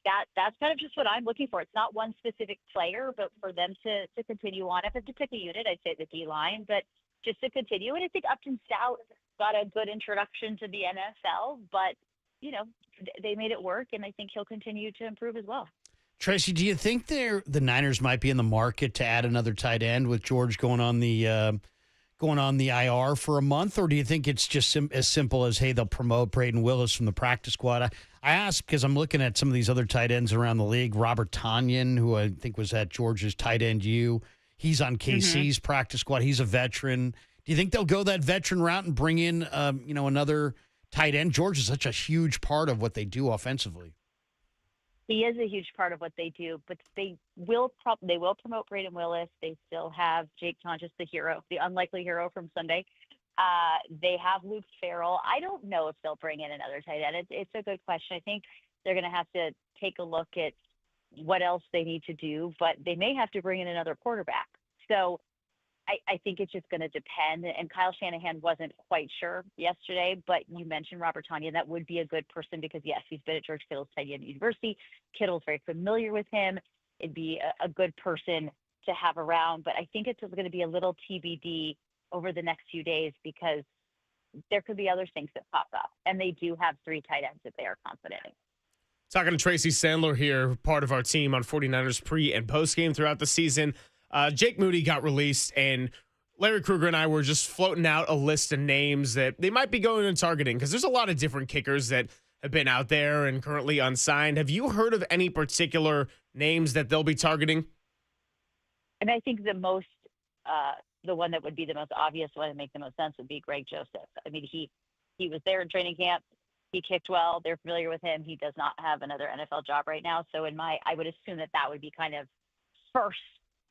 Speaker 2: that's kind of just what I'm looking for. It's not one specific player, but for them to continue on. If it's to pick a unit, I'd say the D-line, but just to continue. And I think Upton Stout got a good introduction to the NFL, but, they made it work, and I think he'll continue to improve as well.
Speaker 22: Tracy, do you think the Niners might be in the market to add another tight end with George going on the IR for a month, or do you think it's just as simple as, hey, they'll promote Braden Willis from the practice squad? I ask because I'm looking at some of these other tight ends around the league. Robert Tonyan, who I think was at Georgia's tight end U, he's on KC's practice squad. He's a veteran. Do you think they'll go that veteran route and bring in, another tight end? George is such a huge part of what they do offensively.
Speaker 2: He is a huge part of what they do, but they will promote Braden Willis. They still have Jake Tonjes, the hero, the unlikely hero from Sunday. They have Luke Farrell. I don't know if they'll bring in another tight end. It's a good question. I think they're going to have to take a look at what else they need to do, but they may have to bring in another quarterback. So I think it's just going to depend. And Kyle Shanahan wasn't quite sure yesterday, but you mentioned Robert Tonyan. That would be a good person because, yes, he's been at George Kittle's tight end University. Kittle's very familiar with him. It'd be a good person to have around. But I think it's going to be a little TBD over the next few days because there could be other things that pop up. And they do have 3 tight ends that they are confident in.
Speaker 21: Talking to Tracy Sandler here, part of our team on 49ers pre- and post-game throughout the season. Jake Moody got released, and Larry Krueger and I were just floating out a list of names that they might be going and targeting because there's a lot of different kickers that have been out there and currently unsigned. Have you heard of any particular names that they'll be targeting?
Speaker 2: And I think the one that would be the most obvious one and make the most sense would be Greg Joseph. I mean, he was there in training camp. He kicked well. They're familiar with him. He does not have another NFL job right now. So I would assume that would be kind of first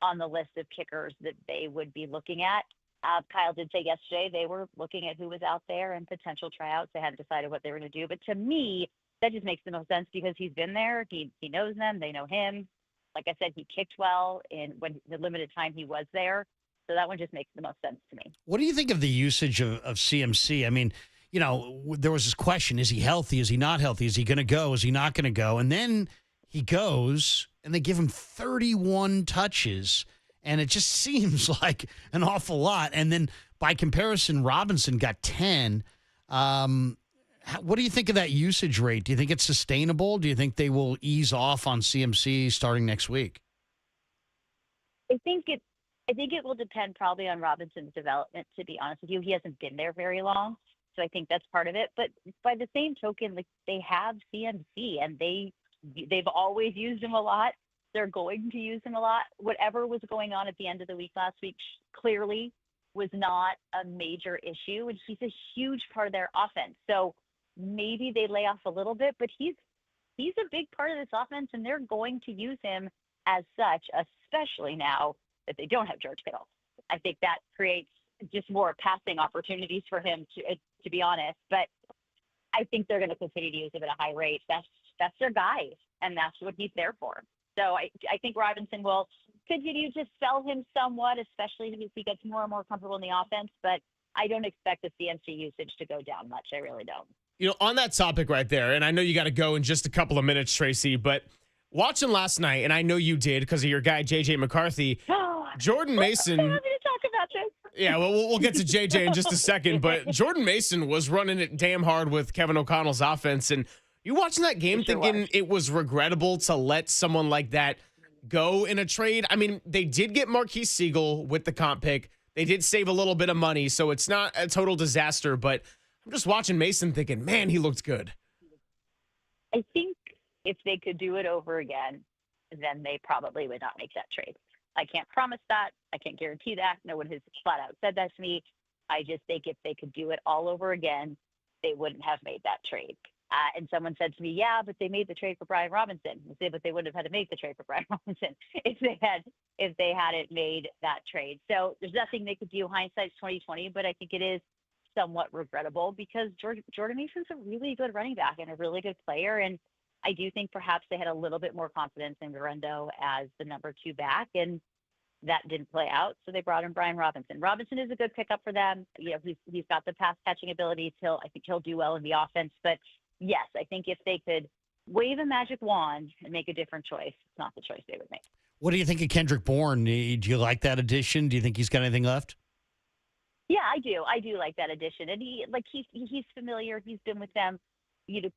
Speaker 2: on the list of kickers that they would be looking at. Kyle did say yesterday they were looking at who was out there and potential tryouts. They hadn't decided what they were going to do. But to me, that just makes the most sense because he's been there. He knows them. They know him. Like I said, he kicked well when the limited time he was there. So that one just makes the most sense to me.
Speaker 22: What do you think of the usage of CMC? I mean, there was this question, is he healthy? Is he not healthy? Is he going to go? Is he not going to go? And then he goes, and they give him 31 touches, and it just seems like an awful lot. And then by comparison, Robinson got 10. What do you think of that usage rate? Do you think it's sustainable? Do you think they will ease off on CMC starting next week?
Speaker 2: I think it will depend probably on Robinson's development, to be honest with you. He hasn't been there very long, so I think that's part of it. But by the same token, like they have CMC, and they've always used him a lot. They're going to use him a lot. Whatever was going on at the end of the week last week clearly was not a major issue, and he's a huge part of their offense. So maybe they lay off a little bit, but he's a big part of this offense, and they're going to use him as such, especially now that they don't have George Kittle. I think that creates just more passing opportunities for him, to be honest. But I think they're going to continue to use him at a high rate. That's their guy, and that's what he's there for. So I think Robinson will continue to sell him somewhat, especially as he gets more and more comfortable in the offense. But I don't expect the CMC usage to go down much. I really don't.
Speaker 21: On that topic right there, and I know you got to go in just a couple of minutes, Tracy, but watching last night, and I know you did because of your guy, J.J. McCarthy, Jordan Mason.
Speaker 2: I'm happy to talk about this.
Speaker 21: Yeah, well, we'll get to JJ in just a second, but Jordan Mason was running it damn hard with Kevin O'Connell's offense, and you watching that game thinking it was regrettable to let someone like that go in a trade. I mean, they did get Marquise Siegel with the comp pick. They did save a little bit of money, so it's not a total disaster, but I'm just watching Mason thinking, man, he looked good.
Speaker 2: I think if they could do it over again, then they probably would not make that trade. I can't promise that. I can't guarantee that. No one has flat out said that to me. I just think if they could do it all over again, they wouldn't have made that trade. And someone said to me, yeah, but they made the trade for Brian Robinson. I say, but they wouldn't have had to make the trade for Brian Robinson if they hadn't made that trade. So there's nothing they could do. Hindsight's 2020, but I think it is somewhat regrettable because Jordan Mason's a really good running back and a really good player. And I do think perhaps they had a little bit more confidence in Guerrero as the number 2 back, and that didn't play out. So they brought in Brian Robinson. Robinson is a good pickup for them. You know, he's got the pass catching ability. I think he'll do well in the offense. But yes, I think if they could wave a magic wand and make a different choice, it's not the choice they would make.
Speaker 22: What do you think of Kendrick Bourne? Do you like that addition? Do you think he's got anything left?
Speaker 2: Yeah, I do. I do like that addition, and he's familiar. He's been with them,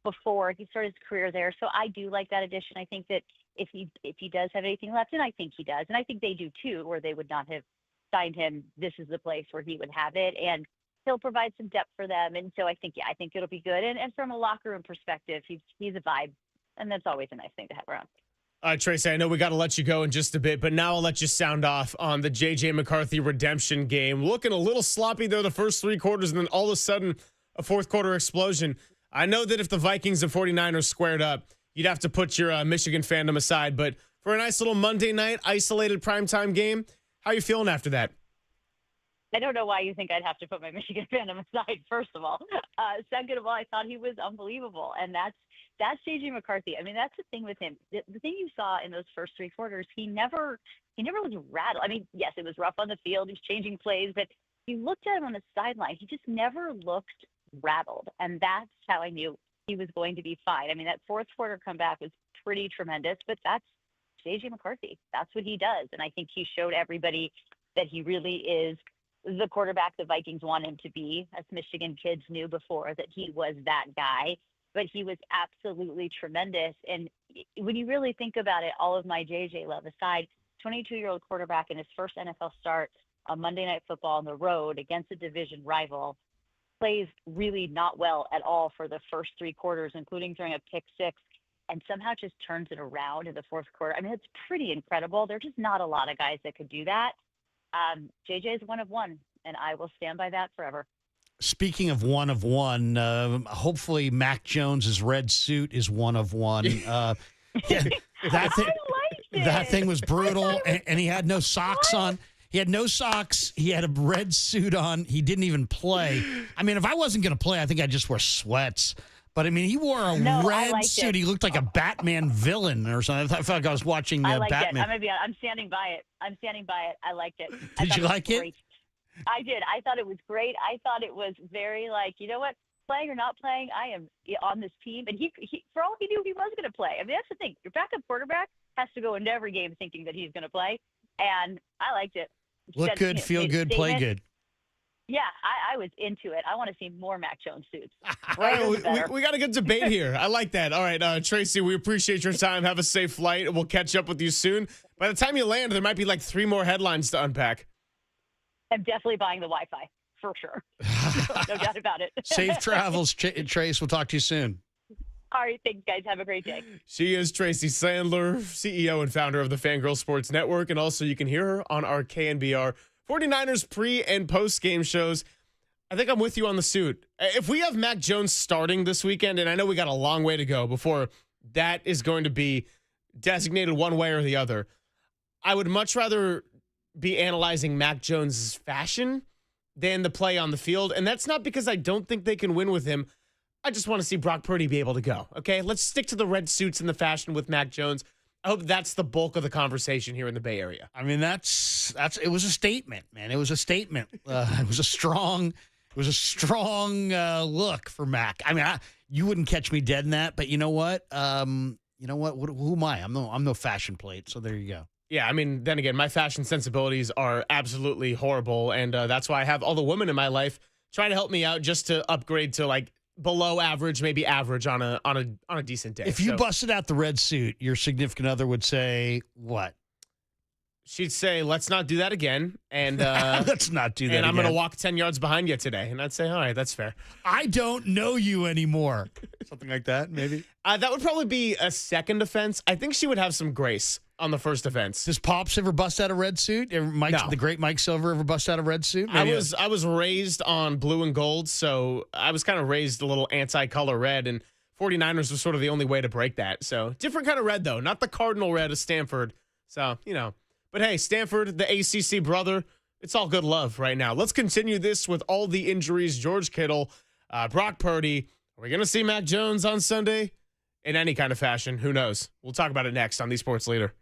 Speaker 2: before. He started his career there, so I do like that addition. I think that if he does have anything left, and I think he does, and I think they do too, or they would not have signed him. This is the place where he would have it, and he'll provide some depth for them. And so I think it'll be good. And from a locker room perspective, he's a vibe, and that's always a nice thing to have around.
Speaker 21: Tracy, I know we got to let you go in just a bit, but now I'll let you sound off on the J.J. McCarthy redemption game. Looking a little sloppy there the first 3 quarters, and then all of a sudden a fourth quarter explosion. I know that if the Vikings and 49ers squared up, you'd have to put your Michigan fandom aside, but for a nice little Monday night isolated primetime game, how are you feeling after that?
Speaker 2: I don't know why you think I'd have to put my Michigan fandom aside, first of all. Second of all, I thought he was unbelievable, and that's J.J. McCarthy. I mean, that's the thing with him. The thing you saw in those first 3 quarters, he never was rattled. I mean, yes, it was rough on the field. He was changing plays, but you looked at him on the sideline. He just never looked rattled, and that's how I knew he was going to be fine. I mean, that fourth quarter comeback was pretty tremendous, but that's J.J. McCarthy. That's what he does, and I think he showed everybody that he really is the quarterback the Vikings want him to be. As Michigan kids knew before that he was that guy. But he was absolutely tremendous. And when you really think about it, all of my JJ love aside, 22-year-old quarterback in his first NFL start on Monday Night Football on the road against a division rival, plays really not well at all for the first 3 quarters, including throwing a pick 6, and somehow just turns it around in the fourth quarter. I mean, it's pretty incredible. There's just not a lot of guys that could do that. JJ is one of one, and I will stand by that forever.
Speaker 22: Speaking of one, hopefully Mac Jones's red suit is one of one. Yeah, that thing was brutal, and he had no socks on. He had no socks. He had a red suit on. He didn't even play. I mean, if I wasn't going to play, I think I'd just wear sweats. But, I mean, he wore a red suit. He looked like a Batman villain or something. I felt like I was watching Batman.
Speaker 2: I'm standing by it. I liked it.
Speaker 22: Did you like it?
Speaker 2: I did. I thought it was great. I thought it was very you know what? Playing or not playing, I am on this team. And he for all he knew, he was going to play. I mean, that's the thing. Your backup quarterback has to go into every game thinking that he's going to play. And I liked it.
Speaker 22: Look good, feel good, play good.
Speaker 2: Yeah, I was into it. I want to see more Mac Jones suits.
Speaker 21: We got a good debate here. I like that. All right, Tracy, we appreciate your time. Have a safe flight. We'll catch up with you soon. By the time you land, there might be 3 more headlines to unpack.
Speaker 2: I'm definitely buying the Wi-Fi, for sure. No doubt about it.
Speaker 22: Safe travels, Trace. We'll talk to you soon.
Speaker 2: All right, thanks, guys. Have a great day.
Speaker 21: She is Tracy Sandler, CEO and founder of the Fangirl Sports Network, and also you can hear her on our KNBR 49ers pre- and post-game shows. I think I'm with you on the suit. If we have Mac Jones starting this weekend, and I know we got a long way to go before that is going to be designated one way or the other, I would much rather be analyzing Mac Jones' fashion than the play on the field. And that's not because I don't think they can win with him. I just want to see Brock Purdy be able to go. Okay, let's stick to the red suits and the fashion with Mac Jones. I hope that's the bulk of the conversation here in the Bay Area.
Speaker 22: I mean, it was a statement, man. It was a statement. It was a strong look for Mac. I mean, you wouldn't catch me dead in that, but you know what? Who am I? I'm no fashion plate. So there you go.
Speaker 21: Yeah, I mean, then again, my fashion sensibilities are absolutely horrible, and that's why I have all the women in my life trying to help me out just to upgrade to like below average, maybe average on a decent day.
Speaker 22: If you busted out the red suit, your significant other would say what?
Speaker 21: She'd say, "Let's not do that again," and
Speaker 22: let's not do that.
Speaker 21: And I'm
Speaker 22: again.
Speaker 21: going to walk 10 yards behind you today, and I'd say, "All right, that's fair."
Speaker 22: I don't know you anymore. Something like that, maybe.
Speaker 21: That would probably be a second offense. I think she would have some grace on the first offense.
Speaker 22: Does Pops ever bust out a red suit?
Speaker 21: No.
Speaker 22: The great Mike Silver ever bust out a red suit?
Speaker 21: I was raised on blue and gold, so I was kind of raised a little anti-color red, and 49ers was sort of the only way to break that. So different kind of red, though, not the cardinal red of Stanford. So, But hey, Stanford, the ACC brother, it's all good love right now. Let's continue this with all the injuries. George Kittle, Brock Purdy. Are we going to see Mac Jones on Sunday? In any kind of fashion, who knows? We'll talk about it next on The Sports Leader.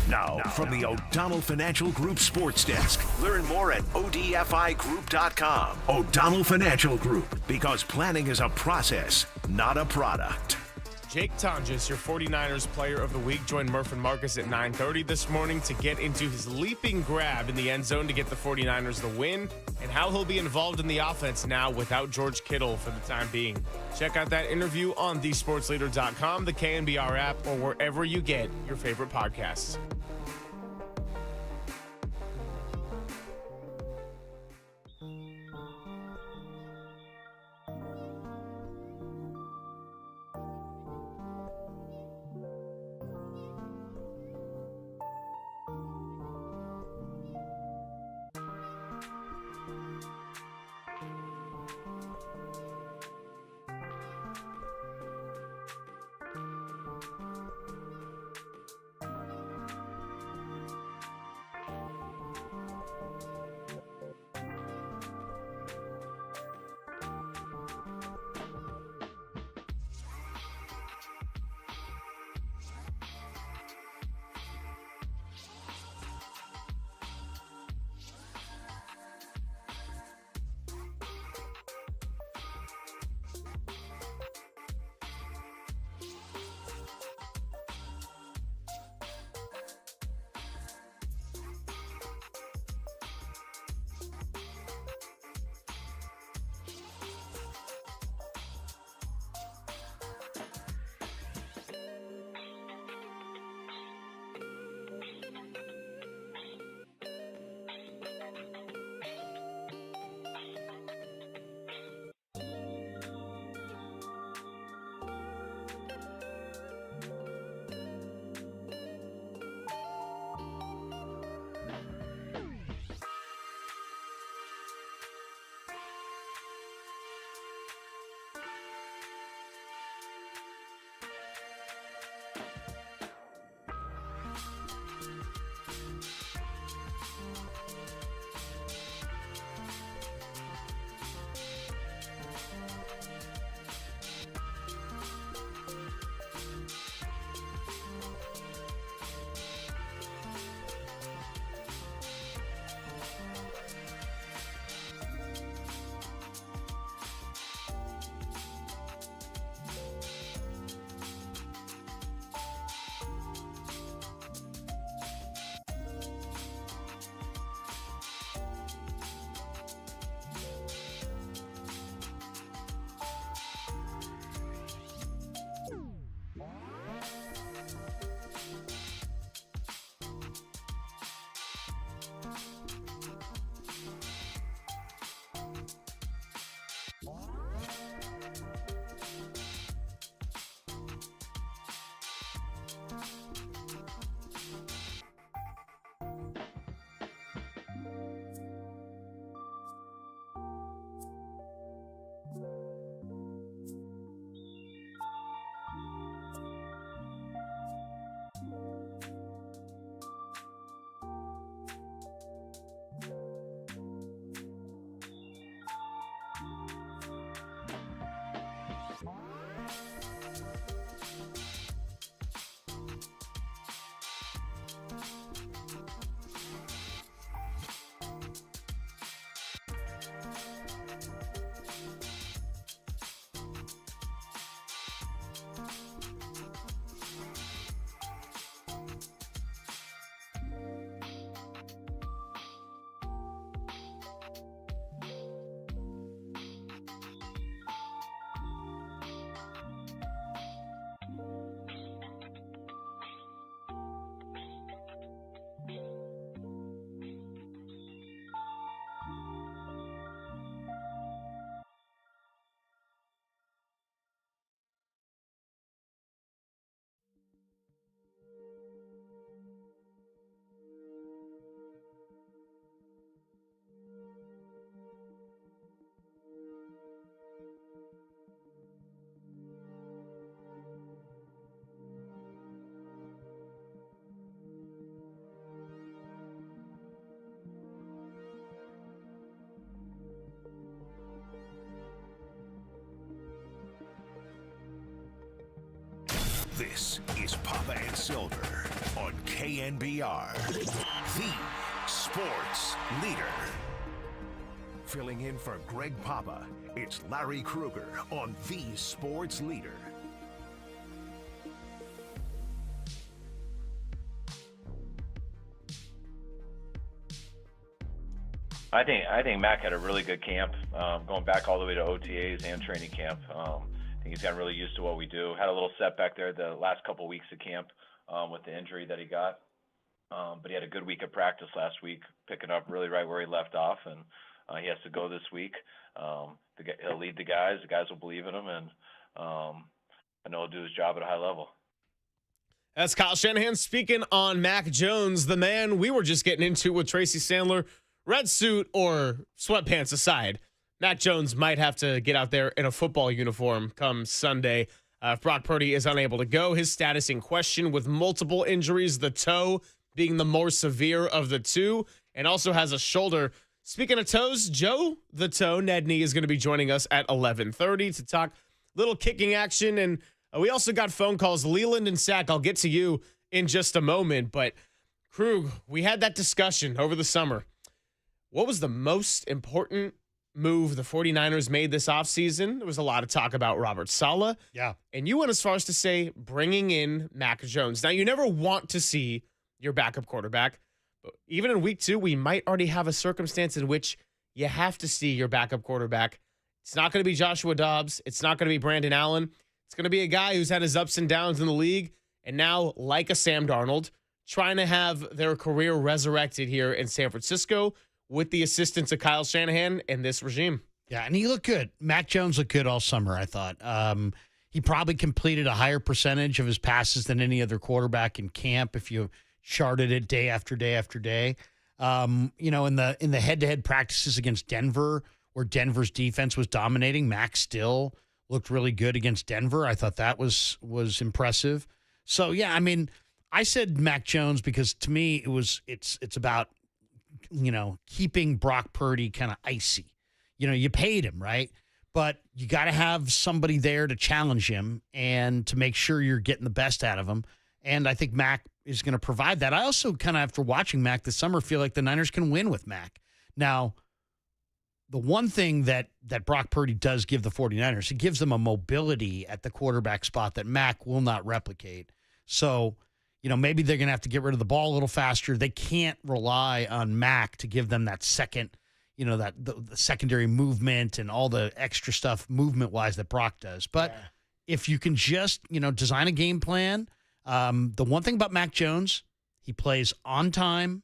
Speaker 1: Now, from the O'Donnell Financial Group Sports Desk. Learn more at odfigroup.com. O'Donnell Financial Group, because planning is a process, not a product.
Speaker 21: Jake Tonjes, your 49ers Player of the Week, joined Murph and Marcus at 9:30 this morning to get into his leaping grab in the end zone to get the 49ers the win and how he'll be involved in the offense now without George Kittle for the time being. Check out that interview on thesportsleader.com, the KNBR app, or wherever you get your favorite podcasts.
Speaker 1: This is Papa and Silver on KNBR, the sports leader. Filling in for Greg Papa, it's Larry Kruger on the sports leader.
Speaker 20: I think Mac had a really good camp, going back all the way to OTAs and training camp. I think he's gotten really used to what we do. Had a little setback there the last couple weeks of camp with the injury that he got, but he had a good week of practice last week, picking up really right where he left off, and he has to go this week. He'll lead the guys. The guys will believe in him, and I know he'll do his job at a high level.
Speaker 21: That's Kyle Shanahan speaking on Mac Jones, the man we were just getting into with Tracy Sandler. Red suit or sweatpants aside, Mac Jones might have to get out there in a football uniform come Sunday. If Brock Purdy is unable to go, his status in question with multiple injuries, the toe being the more severe of the two, and also has a shoulder. Speaking of toes, Joe the Toe Nedney is going to be joining us at 11:30 to talk little kicking action. And we also got phone calls. Leland and Sack, I'll get to you in just a moment. But Krug, we had that discussion over the summer. What was the most important move the 49ers made this offseason? There was a lot of talk about Robert Saleh.
Speaker 22: Yeah.
Speaker 21: And you went as far as to say bringing in Mac Jones. Now, you never want to see your backup quarterback. But even in week 2, we might already have a circumstance in which you have to see your backup quarterback. It's not going to be Joshua Dobbs. It's not going to be Brandon Allen. It's going to be a guy who's had his ups and downs in the league. And now, like a Sam Darnold, trying to have their career resurrected here in San Francisco with the assistance of Kyle Shanahan and this regime.
Speaker 22: Yeah, and he looked good. Mac Jones looked good all summer, I thought. He probably completed a higher percentage of his passes than any other quarterback in camp if you charted it day after day after day. In the head-to-head practices against Denver, where Denver's defense was dominating, Mac still looked really good against Denver. I thought that was impressive. So, yeah, I mean, I said Mac Jones because to me it's about keeping Brock Purdy kind of icy. You paid him, right? But you got to have somebody there to challenge him and to make sure you're getting the best out of him. And I think Mac is going to provide that. I also kind of, after watching Mac this summer, feel like the Niners can win with Mac. Now, the one thing that Brock Purdy does give the 49ers, it gives them a mobility at the quarterback spot that Mac will not replicate. So, maybe they're going to have to get rid of the ball a little faster. They can't rely on Mac to give them that second, the secondary movement and all the extra stuff movement-wise that Brock does. But if you can just, design a game plan, the one thing about Mac Jones, he plays on time.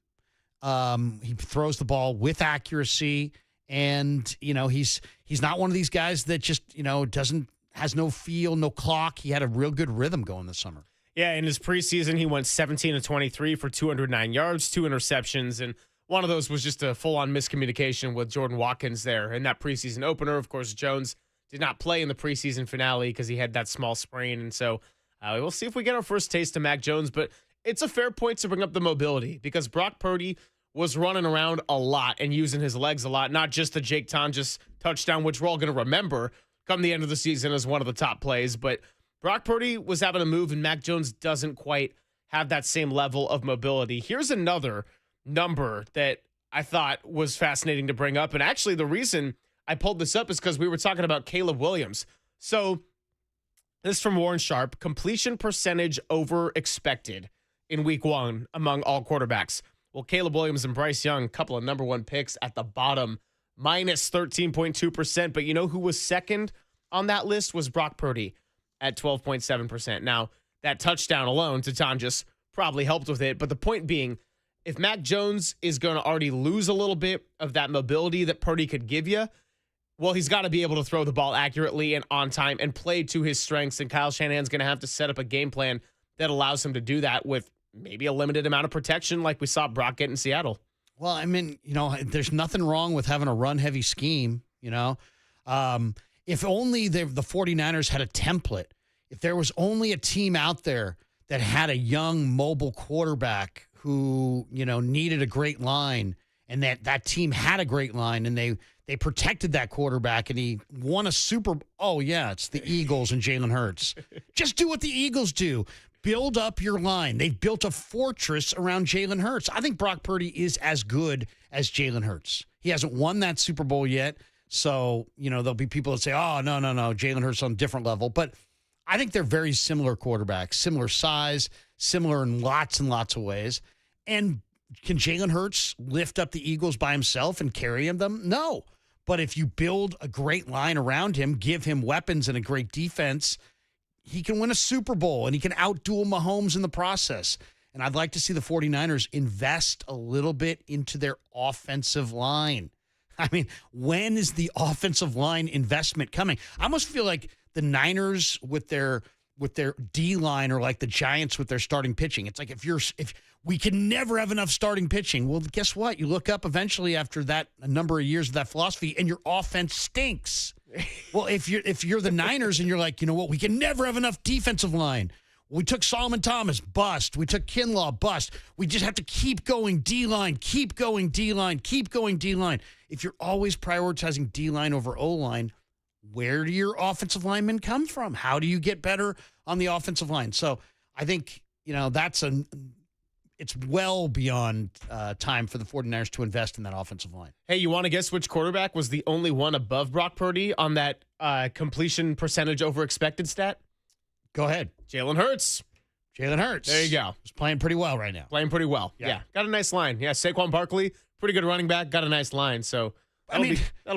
Speaker 22: He throws the ball with accuracy. And, he's not one of these guys that just, has no feel, no clock. He had a real good rhythm going this summer.
Speaker 21: Yeah, in his preseason, he went 17-23 for 209 yards, 2 interceptions, and one of those was just a full-on miscommunication with Jordan Watkins there in that preseason opener. Of course, Jones did not play in the preseason finale because he had that small sprain, and so we'll see if we get our first taste of Mac Jones, but it's a fair point to bring up the mobility because Brock Purdy was running around a lot and using his legs a lot, not just the Jake Tonjes touchdown, which we're all going to remember come the end of the season as one of the top plays, but Brock Purdy was having a move, and Mac Jones doesn't quite have that same level of mobility. Here's another number that I thought was fascinating to bring up, and actually the reason I pulled this up is because we were talking about Caleb Williams. So this is from Warren Sharp, completion percentage over expected in week 1 among all quarterbacks. Well, Caleb Williams and Bryce Young, a couple of number 1 picks at the bottom, minus 13.2%. But you know who was second on that list was Brock Purdy at 12.7%. Now, that touchdown alone to Tonjes probably helped with it. But the point being, if Mac Jones is going to already lose a little bit of that mobility that Purdy could give you, well, he's got to be able to throw the ball accurately and on time and play to his strengths. And Kyle Shanahan's going to have to set up a game plan that allows him to do that with maybe a limited amount of protection like we saw Brock get in Seattle.
Speaker 22: Well, I mean, there's nothing wrong with having a run-heavy scheme, If only the 49ers had a template, if there was only a team out there that had a young mobile quarterback who, needed a great line and that team had a great line and They protected that quarterback, and he won a Super Bowl. Oh, yeah, it's the Eagles and Jalen Hurts. Just do what the Eagles do. Build up your line. They've built a fortress around Jalen Hurts. I think Brock Purdy is as good as Jalen Hurts. He hasn't won that Super Bowl yet, so, there'll be people that say, oh, no, Jalen Hurts on a different level. But I think they're very similar quarterbacks, similar size, similar in lots and lots of ways. And can Jalen Hurts lift up the Eagles by himself and carry them? No. But if you build a great line around him, give him weapons and a great defense, he can win a Super Bowl and he can outduel Mahomes in the process. And I'd like to see the 49ers invest a little bit into their offensive line. I mean, when is the offensive line investment coming? I almost feel like the Niners with their D line are like the Giants with their starting pitching. It's like if we can never have enough starting pitching. Well, guess what? You look up eventually after that a number of years of that philosophy, and your offense stinks. Well, if you're the Niners and you're like, you know what, we can never have enough defensive line. We took Solomon Thomas, bust. We took Kinlaw, bust. We just have to keep going D-line, keep going D-line, keep going D-line. If you're always prioritizing D-line over O-line, where do your offensive linemen come from? How do you get better on the offensive line? So I think, it's well beyond time for the 49ers to invest in that offensive line.
Speaker 21: Hey, you want to guess which quarterback was the only one above Brock Purdy on that completion percentage over expected stat?
Speaker 22: Go ahead.
Speaker 21: Jalen Hurts. There you go.
Speaker 22: He's playing pretty well right now.
Speaker 21: Playing pretty well. Yeah. Got a nice line. Yeah, Saquon Barkley, pretty good running back, got a nice line. So that'll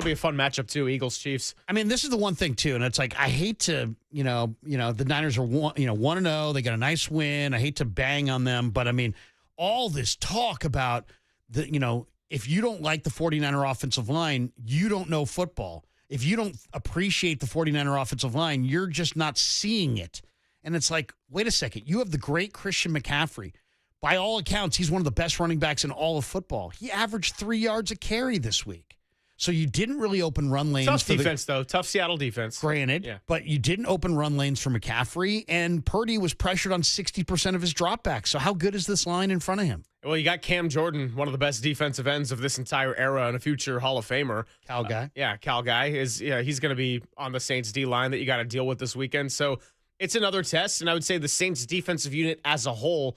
Speaker 21: be a fun matchup too, Eagles-Chiefs.
Speaker 22: I mean, this is the one thing too, and it's like I hate to, the Niners are 1-0. They got a nice win. I hate to bang on them, but I mean, all this talk about if you don't like the 49er offensive line, you don't know football. If you don't appreciate the 49er offensive line, you're just not seeing it. And it's like, wait a second, you have the great Christian McCaffrey. By all accounts, he's one of the best running backs in all of football. He averaged 3 yards a carry this week. So you didn't really open run lanes.
Speaker 21: Tough defense, though. Tough Seattle defense.
Speaker 22: Granted, but you didn't open run lanes for McCaffrey, and Purdy was pressured on 60% of his dropbacks. So how good is this line in front of him?
Speaker 21: Well, you got Cam Jordan, one of the best defensive ends of this entire era and a future Hall of Famer.
Speaker 22: Cal guy.
Speaker 21: Cal guy. He's going to be on the Saints D line that you got to deal with this weekend. So it's another test, and I would say the Saints defensive unit as a whole,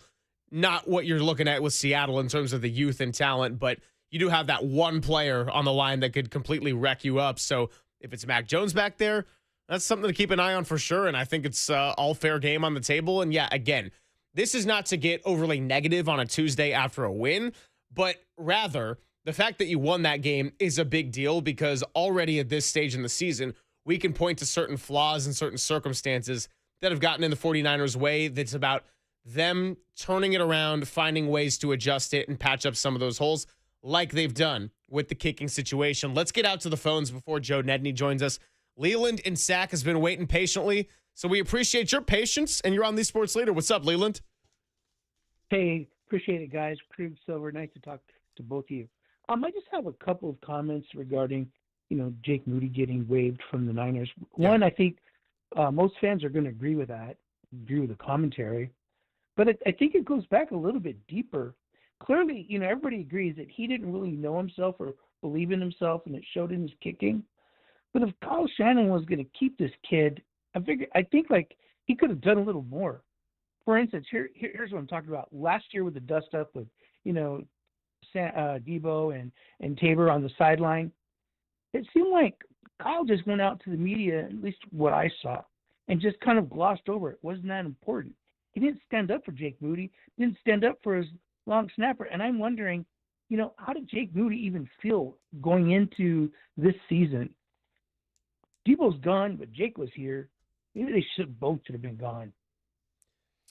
Speaker 21: not what you're looking at with Seattle in terms of the youth and talent, but you do have that one player on the line that could completely wreck you up. So if it's Mac Jones back there, that's something to keep an eye on for sure. And I think it's all fair game on the table. And yeah, again, this is not to get overly negative on a Tuesday after a win, but rather the fact that you won that game is a big deal because already at this stage in the season, we can point to certain flaws and certain circumstances that have gotten in the 49ers' way. That's about them turning it around, finding ways to adjust it and patch up some of those holes like they've done with the kicking situation. Let's get out to the phones before Joe Nedney joins us. Leland in Sac has been waiting patiently, so we appreciate your patience, and you're on the Sports Leader. What's up, Leland?
Speaker 3: Hey, appreciate it, guys. Craig Silver, nice to talk to both of you. I just have a couple of comments regarding, Jake Moody getting waived from the Niners. One, I think most fans are going to agree with that, agree with the commentary, but I think it goes back a little bit deeper. Clearly, everybody agrees that he didn't really know himself or believe in himself, and it showed in his kicking. But if Kyle Shanahan was going to keep this kid, I think he could have done a little more. For instance, here's what I'm talking about. Last year with the dust up with, Debo and Tabor on the sideline, it seemed like Kyle just went out to the media, at least what I saw, and just kind of glossed over it. Wasn't that important? He didn't stand up for Jake Moody, didn't stand up for his long snapper. And I'm wondering, how did Jake Moody even feel going into this season? Debo's gone, but Jake was here. Maybe both should have been gone.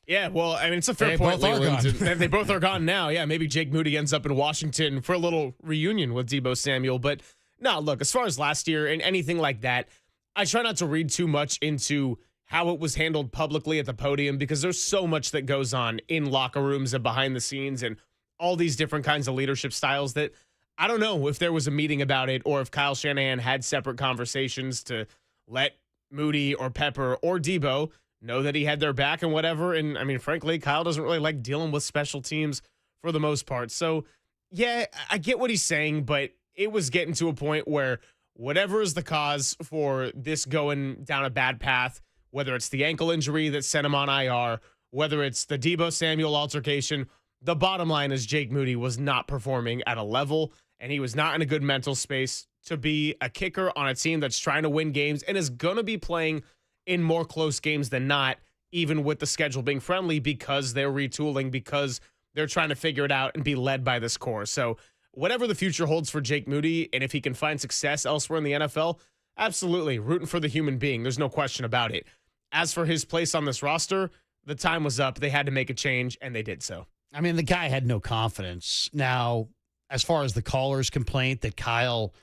Speaker 21: Yeah, well, I mean, it's a fair point, Leland. They both are gone now. Yeah, maybe Jake Moody ends up in Washington for a little reunion with Debo Samuel. But no, look, as far as last year and anything like that, I try not to read too much into how it was handled publicly at the podium because there's so much that goes on in locker rooms and behind the scenes and all these different kinds of leadership styles that I don't know if there was a meeting about it or if Kyle Shanahan had separate conversations to let Moody or Pepper or Debo know that he had their back and whatever. And I mean, frankly, Kyle doesn't really like dealing with special teams for the most part. So yeah, I get what he's saying, but it was getting to a point where whatever is the cause for this going down a bad path, whether it's the ankle injury that sent him on IR, whether it's the Deebo Samuel altercation, the bottom line is Jake Moody was not performing at a level, and he was not in a good mental space to be a kicker on a team that's trying to win games and is going to be playing in more close games than not, even with the schedule being friendly, because they're retooling, because they're trying to figure it out and be led by this core. So whatever the future holds for Jake Moody, and if he can find success elsewhere in the NFL, absolutely rooting for the human being. There's no question about it. As for his place on this roster, the time was up. They had to make a change, and they did so.
Speaker 22: I mean, the guy had no confidence. Now, as far as the caller's complaint that Kyle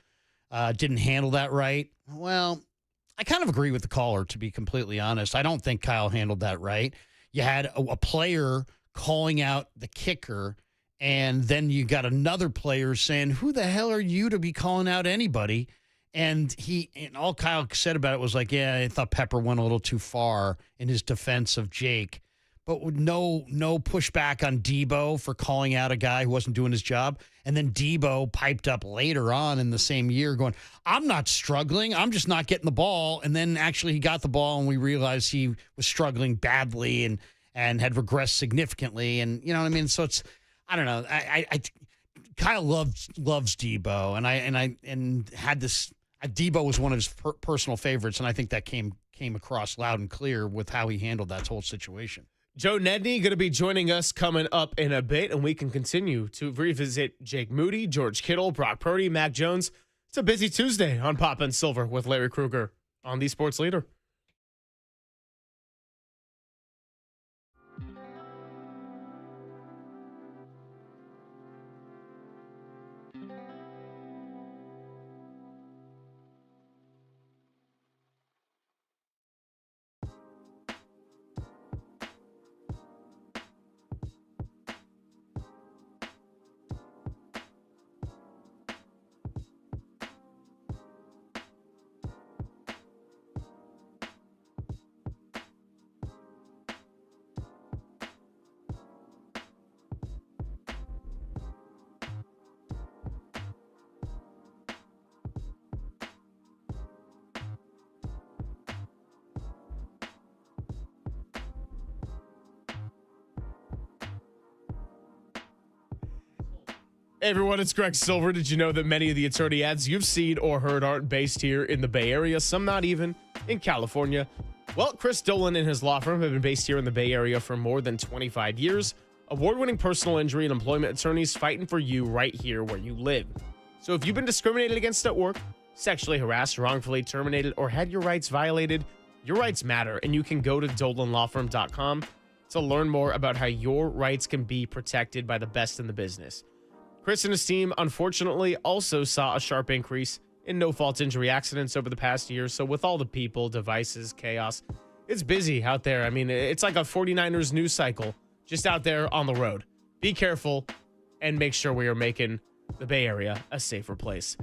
Speaker 22: didn't handle that right, well, I kind of agree with the caller, to be completely honest. I don't think Kyle handled that right. You had a player calling out the kicker, and then you got another player saying, who the hell are you to be calling out anybody? And all Kyle said about it was like, yeah, I thought Pepper went a little too far in his defense of Jake. But with no pushback on Deebo for calling out a guy who wasn't doing his job. And then Deebo piped up later on in the same year going, I'm not struggling. I'm just not getting the ball. And then actually he got the ball, and we realized he was struggling badly and had regressed significantly. And you know what I mean? So it's, I don't know. Kyle loves Deebo, and had this. Deebo was one of his personal favorites, and I think that came across loud and clear with how he handled that whole situation.
Speaker 21: Joe Nedney going to be joining us coming up in a bit, and we can continue to revisit Jake Moody, George Kittle, Brock Purdy, Mac Jones. It's a busy Tuesday on Pop and Silver with Larry Krueger on the Sports Leader. Hey everyone, it's Greg Silver. Did you know that many of the attorney ads you've seen or heard aren't based here in the Bay Area, some not even in California? Well, Chris Dolan and his law firm have been based here in the Bay Area for more than 25 years. Award-winning personal injury and employment attorneys fighting for you right here where you live. So if you've been discriminated against at work, sexually harassed, wrongfully terminated, or had your rights violated, your rights matter, and you can go to dolanlawfirm.com to learn more about how your rights can be protected by the best in the business. Chris and his team, unfortunately, also saw a sharp increase in no-fault injury accidents over the past year. So with all the people, devices, chaos, it's busy out there. I mean, it's like a 49ers news cycle just out there on the road. Be careful and make sure we are making the Bay Area a safer place.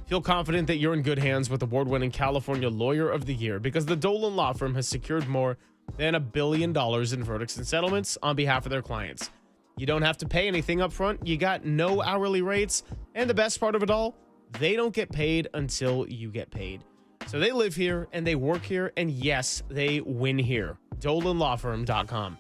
Speaker 21: Feel confident that you're in good hands with award-winning California Lawyer of the Year, because the Dolan Law Firm has secured more than $1 billion in verdicts and settlements on behalf of their clients. You don't have to pay anything up front. You got no hourly rates. And the best part of it all, they don't get paid until you get paid. So they live here and they work here. And yes, they win here. DolanLawFirm.com.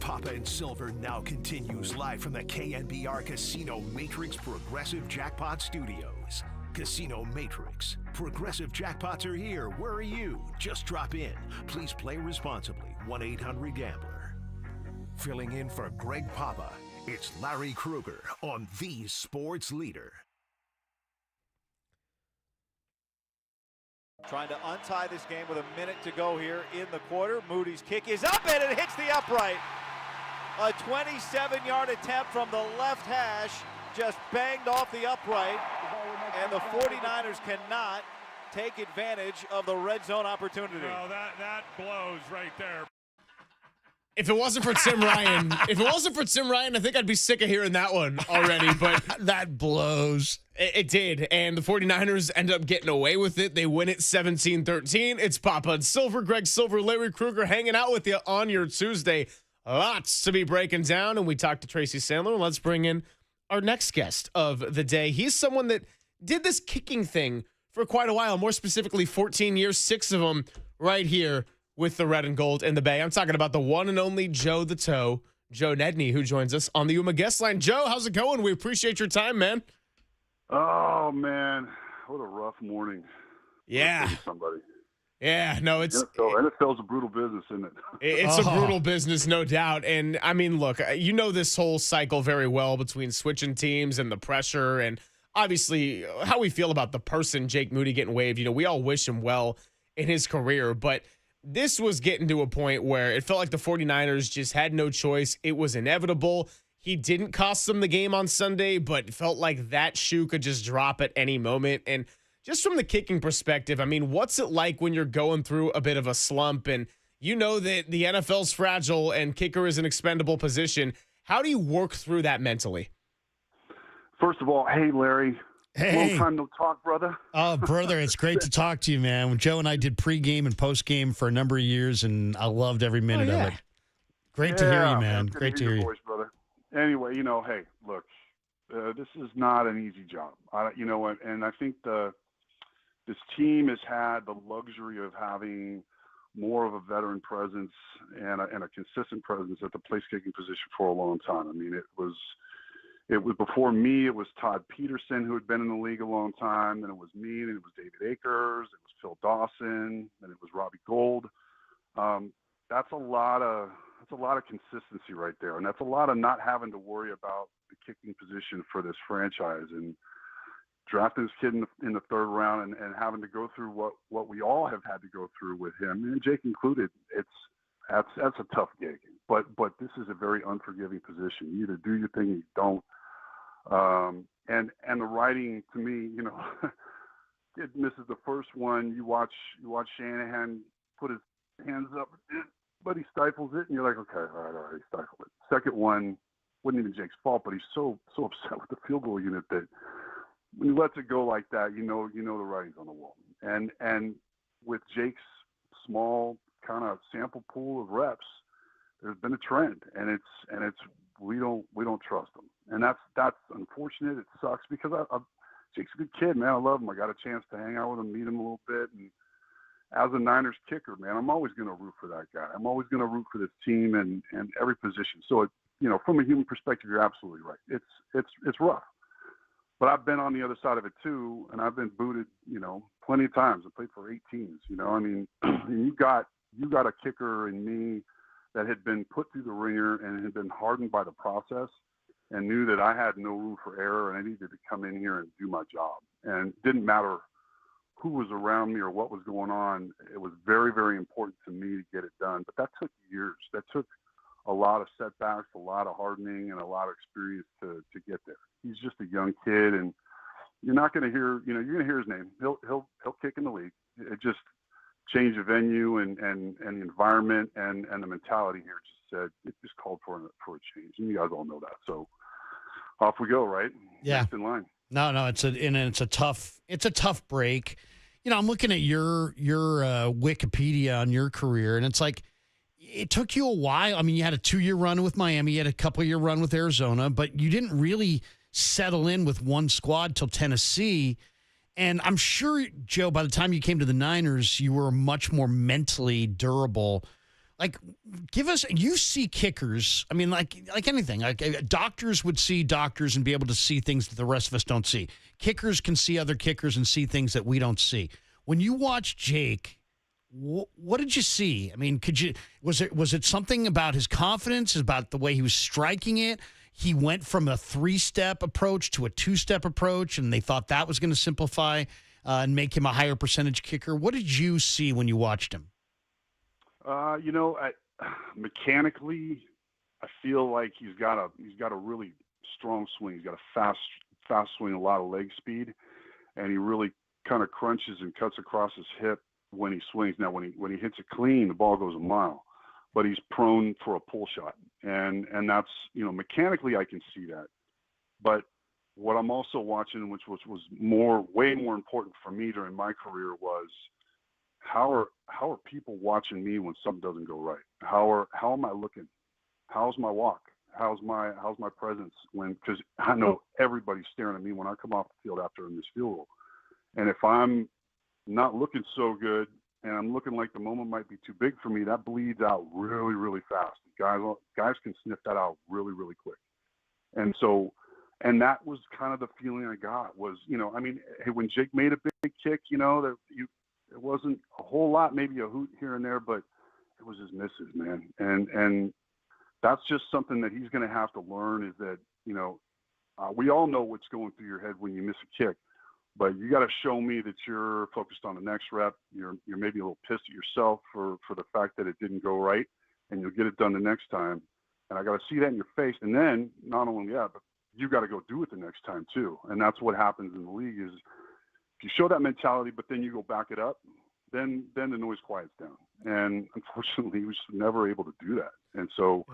Speaker 1: Papa and Silver now continues live from the KNBR Casino Matrix Progressive Jackpot Studios. Casino Matrix. Progressive jackpots are here. Where are you? Just drop in. Please play responsibly. 1-800-GAMBLER. Filling in for Greg Papa, it's Larry Krueger on the Sports Leader.
Speaker 16: Trying to untie this game with a minute to go here in the quarter. Moody's kick is up and it hits the upright. A 27-yard attempt from the left hash just banged off the upright, and the 49ers cannot take advantage of the red zone opportunity.
Speaker 14: Well, that blows right there.
Speaker 21: If it wasn't for Tim Ryan, I think I'd be sick of hearing that one already, but
Speaker 22: that blows.
Speaker 21: It did, and the 49ers end up getting away with it. They win it 17-13. It's Papa and Silver, Greg Silver, Larry Krueger hanging out with you on your Tuesday. Lots to be breaking down, and we talked to Tracy Sandler. Let's bring in our next guest of the day. He's someone that did this kicking thing for quite a while, more specifically 14 years, 6 of them right here with the red and gold in the Bay. I'm talking about the one and only Joe the Toe, Joe Nedney, who joins us on the Yuma guest line. Joe, how's it going? We appreciate your time, man.
Speaker 11: Oh, man. What a rough morning.
Speaker 21: Yeah.
Speaker 11: Somebody.
Speaker 21: Yeah, no,
Speaker 11: NFL's a brutal business, isn't it?
Speaker 21: It's a brutal business, no doubt. And, I mean, look, you know this whole cycle very well between switching teams and the pressure and obviously how we feel about the person, Jake Moody, getting waived. You know, we all wish him well in his career, but this was getting to a point where it felt like the 49ers just had no choice. It was inevitable. He didn't cost them the game on Sunday, but it felt like that shoe could just drop at any moment. And just from the kicking perspective, I mean, what's it like when you're going through a bit of a slump and you know that the NFL's fragile and kicker is an expendable position? How do you work through that mentally?
Speaker 11: First of all, hey, Larry.
Speaker 22: Hey.
Speaker 11: Long time no talk, brother.
Speaker 22: Oh, brother, it's great to talk to you, man. When Joe and I did pregame and postgame for a number of years, and I loved every minute of it. Great to hear you, man. Great to hear you.
Speaker 11: Voice, brother. Anyway, you know, hey, look, this is not an easy job. You know what? And I think this team has had the luxury of having more of a veteran presence and a consistent presence at the place kicking position for a long time. I mean, it was before me. It was Todd Peterson, who had been in the league a long time. Then it was me. Then it was David Akers. It was Phil Dawson. Then it was Robbie Gould. That's a lot of consistency right there, and that's a lot of not having to worry about the kicking position for this franchise. And drafting this kid in the third round and having to go through what we all have had to go through with him, and Jake included, that's a tough gig. But this is a very unforgiving position. You either do your thing or you don't. And the writing, to me, you know, kid misses the first one. You watch Shanahan put his hands up, but he stifles it, and you're like, okay, all right, he stifled it. Second one wasn't even Jake's fault, but he's so upset with the field goal unit that when he lets it go like that, you know the writing's on the wall. And with Jake's small kind of sample pool of reps, there's been a trend, and it's we don't trust him, and that's unfortunate. It sucks because Jake's a good kid, man. I love him. I got a chance to hang out with him, meet him a little bit, and as a Niners kicker, man, I'm always going to root for that guy. I'm always going to root for this team and every position. So from a human perspective, you're absolutely right. It's rough. But I've been on the other side of it too, and I've been booted, plenty of times. I played for 8 teams, I mean, you got a kicker in me that had been put through the ringer and had been hardened by the process and knew that I had no room for error and I needed to come in here and do my job. And it didn't matter who was around me or what was going on. It was very, very important to me to get it done. But that took years. That took a lot of setbacks, a lot of hardening, and a lot of experience to get there. He's just a young kid, and you're not going to hear, you're going to hear his name. He'll kick in the league. It just changed the venue and the environment and the mentality here. It just called for a change, and you guys all know that. So off we go, right?
Speaker 22: Yeah.
Speaker 11: Next in line.
Speaker 22: No, it's a tough break. I'm looking at your Wikipedia on your career, and it's like it took you a while. I mean, you had a 2-year run with Miami, you had a couple-year run with Arizona, but you didn't really settle in with one squad till Tennessee. And I'm sure, Joe, by the time you came to the Niners, you were much more mentally durable. Like, give us. You see kickers. I mean, like anything. Like doctors would see doctors and be able to see things that the rest of us don't see. Kickers can see other kickers and see things that we don't see. When you watch Jake, what did you see? I mean, was it something about his confidence, about the way he was striking it? He went from a 3-step approach to a 2-step approach, and they thought that was going to simplify and make him a higher percentage kicker. What did you see when you watched him?
Speaker 11: Mechanically, I feel like he's got a really strong swing. He's got a fast swing, a lot of leg speed, and he really kind of crunches and cuts across his hip when he swings. Now, when he hits it clean, the ball goes a mile, but he's prone for a pull shot, and that's mechanically I can see that. But what I'm also watching, which was way more important for me during my career, was how are people watching me when something doesn't go right? How am I looking? How's my walk? How's my presence? Because I know everybody's staring at me when I come off the field after in this field goal, and if I'm not looking so good and I'm looking like the moment might be too big for me, that bleeds out really, really fast. Guys can sniff that out really, really quick, and that was kind of the feeling I got was when Jake made a big kick, it wasn't a whole lot, maybe a hoot here and there, but it was his misses, man. And that's just something that he's going to have to learn is that, we all know what's going through your head when you miss a kick, but you got to show me that you're focused on the next rep. You're maybe a little pissed at yourself for the fact that it didn't go right, and you'll get it done the next time. And I got to see that in your face. And then not only that, but you got to go do it the next time too. And that's what happens in the league is, if you show that mentality, but then you go back it up, then the noise quiets down. And unfortunately, he was never able to do that. And so,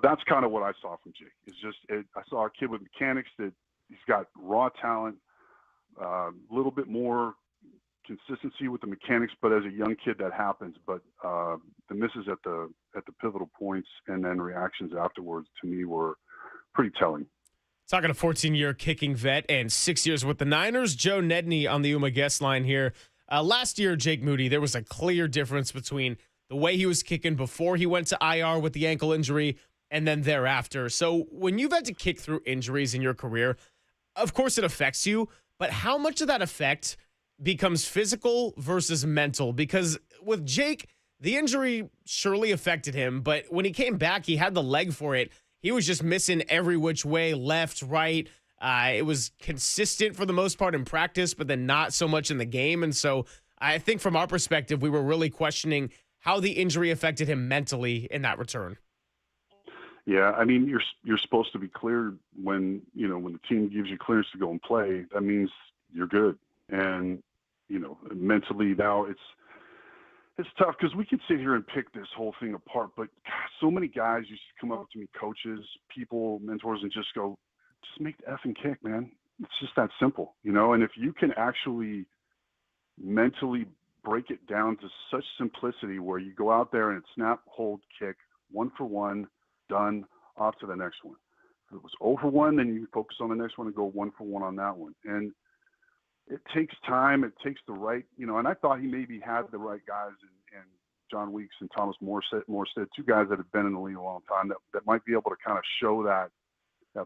Speaker 11: that's kind of what I saw from Jake. I saw a kid with mechanics that he's got raw talent, a little bit more consistency with the mechanics, but as a young kid that happens. But the misses at the pivotal points and then reactions afterwards to me were pretty telling.
Speaker 21: Talking a 14-year kicking vet and 6 years with the Niners, Joe Nedney on the UMA guest line here. Last year, Jake Moody, there was a clear difference between the way he was kicking before he went to IR with the ankle injury and then thereafter. So when you've had to kick through injuries in your career, of course it affects you, but how much of that effect becomes physical versus mental? Because with Jake, the injury surely affected him, but when he came back, he had the leg for it. He was just missing every which way, left, right. It was consistent for the most part in practice, but then not so much in the game. And so I think from our perspective, we were really questioning how the injury affected him mentally in that return.
Speaker 11: Yeah, I mean, you're supposed to be cleared when the team gives you clearance to go and play. That means you're good. And, mentally now it's tough because we could sit here and pick this whole thing apart, but God, so many guys used to come up to me, coaches, people, mentors, and just go, just make the effing kick, man. It's just that simple, And if you can actually mentally break it down to such simplicity where you go out there and it's snap, hold, kick, 1 for 1, done, off to the next one. If it was 0 for 1, then you focus on the next one and go 1 for 1 on that one. And it takes time. It takes the right, and I thought he maybe had the right guys and John Weeks and Thomas Morstead, 2 guys that have been in the league a long time that might be able to kind of show that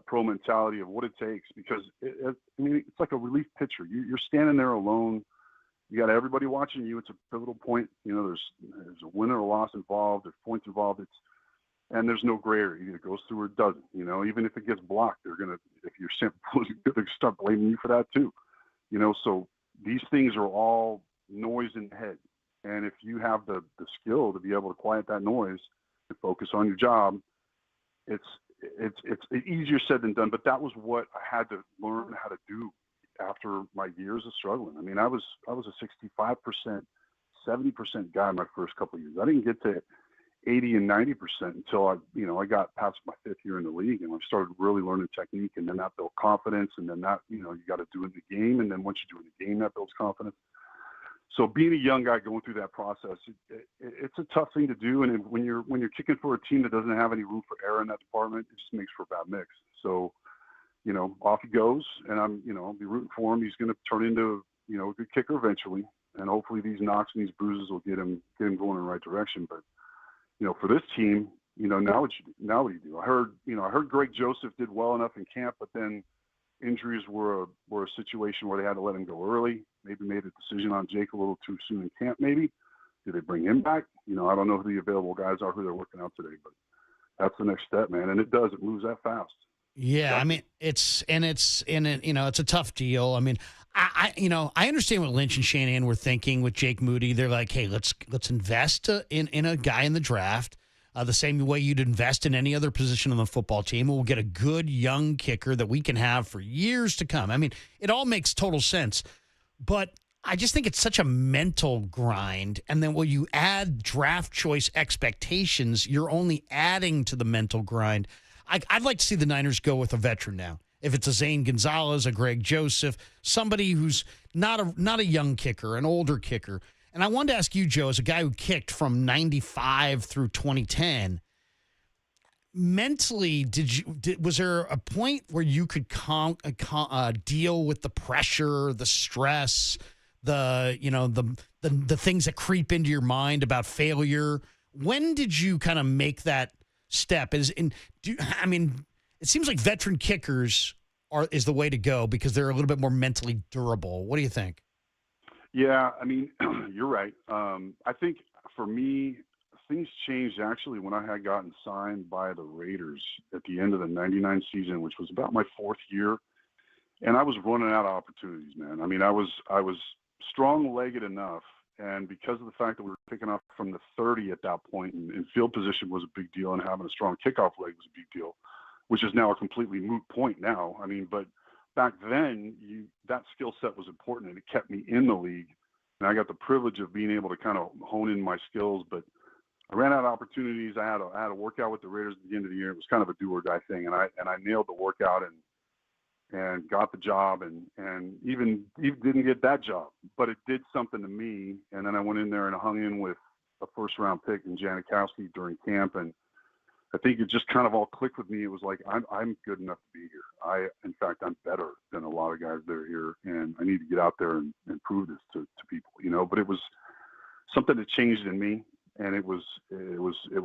Speaker 11: pro mentality of what it takes because, it's like a relief pitcher. You're standing there alone. You got everybody watching you. It's a pivotal point. There's a win or a loss involved. There's points involved. And there's no gray area. Either it goes through or it doesn't. Even if it gets blocked, if you're simple, they're going to start blaming you for that too. So these things are all noise in the head. And if you have the skill to be able to quiet that noise and focus on your job, it's easier said than done. But that was what I had to learn how to do after my years of struggling. I mean, I was a 65%, 70% guy my first couple of years. I didn't get to 80 and 90% until I got past my 5th year in the league and I started really learning technique, and then that built confidence, and then that, you got to do it in the game. And then once you do it in the game, that builds confidence. So being a young guy going through that process, it's a tough thing to do. And when you're kicking for a team that doesn't have any room for error in that department, it just makes for a bad mix. So, off he goes, and I'll be rooting for him. He's going to turn into, a good kicker eventually. And hopefully these knocks and these bruises will get him going in the right direction. But for this team, now what do you do? I heard Greg Joseph did well enough in camp, but then injuries were a situation where they had to let him go early. Maybe made a decision on Jake a little too soon in camp. Maybe do they bring him back? I don't know who the available guys are who they're working out today, but that's the next step, man. And it moves that fast.
Speaker 22: Yeah, I mean, it's a tough deal. I mean, I understand what Lynch and Shanahan were thinking with Jake Moody. They're like, hey, let's invest in a guy in the draft, the same way you'd invest in any other position on the football team. We'll get a good young kicker that we can have for years to come. I mean, it all makes total sense, but I just think it's such a mental grind. And then when you add draft choice expectations, you're only adding to the mental grind. I'd like to see the Niners go with a veteran now. If it's a Zane Gonzalez, a Greg Joseph, somebody who's not a young kicker, an older kicker. And I wanted to ask you, Joe, as a guy who kicked from 95 through 2010, mentally, was there a point where you could deal with the pressure, the stress, the things that creep into your mind about failure? When did you kind of make that step? It seems like veteran kickers is the way to go because they're a little bit more mentally durable. What do you think?
Speaker 11: Yeah, I mean, you're right. I think for me, things changed actually when I had gotten signed by the Raiders at the end of the 99 season, which was about my fourth year. And I was running out of opportunities, man. I mean, I was strong-legged enough, and because of the fact that we were picking off from the 30 at that point, and field position was a big deal, and having a strong kickoff leg was a big deal, which is now a completely moot point now. I mean, but back then, that skill set was important, and it kept me in the league. And I got the privilege of being able to kind of hone in my skills, but I ran out of opportunities. I had a workout with the Raiders at the end of the year. It was kind of a do or die thing, and I nailed the workout and got the job, and even didn't get that job, but it did something to me. And then I went in there and hung in with a first round pick in Janikowski during camp, and I think it just kind of all clicked with me. It was like I'm good enough to be here. In fact, I'm better than a lot of guys that are here, and I need to get out there and prove this to people, But it was something that changed in me, and it was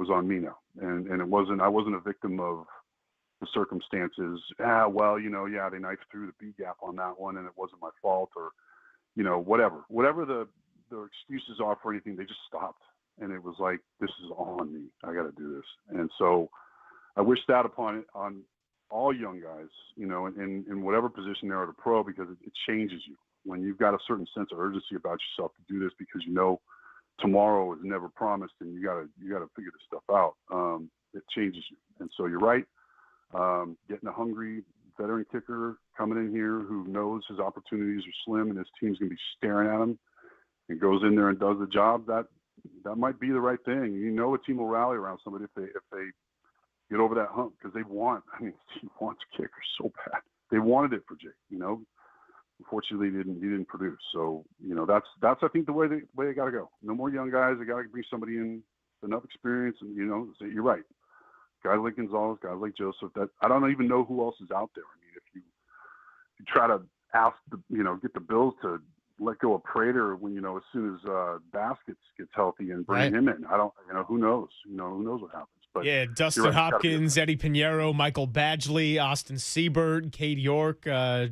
Speaker 11: on me now, and I wasn't a victim of the circumstances. They knifed through the B gap on that one, and it wasn't my fault, or whatever the excuses are for anything. They just stopped, and it was like, this is all on me. I got to do this. And so I wish that on all young guys, in whatever position they are to pro, because it changes you when you've got a certain sense of urgency about yourself to do this, because tomorrow is never promised, and you got to figure this stuff out. It changes you. And so you're right. Getting a hungry veteran kicker coming in here who knows his opportunities are slim and his team's going to be staring at him, and goes in there and does the job, that might be the right thing. A team will rally around somebody if they get over that hump, because he wants kickers so bad. They wanted it for Jake, Unfortunately, he didn't produce. So, that's I think the way they got to go. No more young guys. They got to bring somebody in with enough experience, and say, you're right. Guys like Gonzalez, guys like Joseph. That I don't even know who else is out there. I mean, if you try to ask get the Bills to let go of Prater when as soon as Baskets gets healthy and bring him in, I don't. Who knows? Who knows what happens? But
Speaker 21: yeah, Dustin Hopkins, Eddie Pinheiro, Michael Badgley, Austin Seibert, Cade York,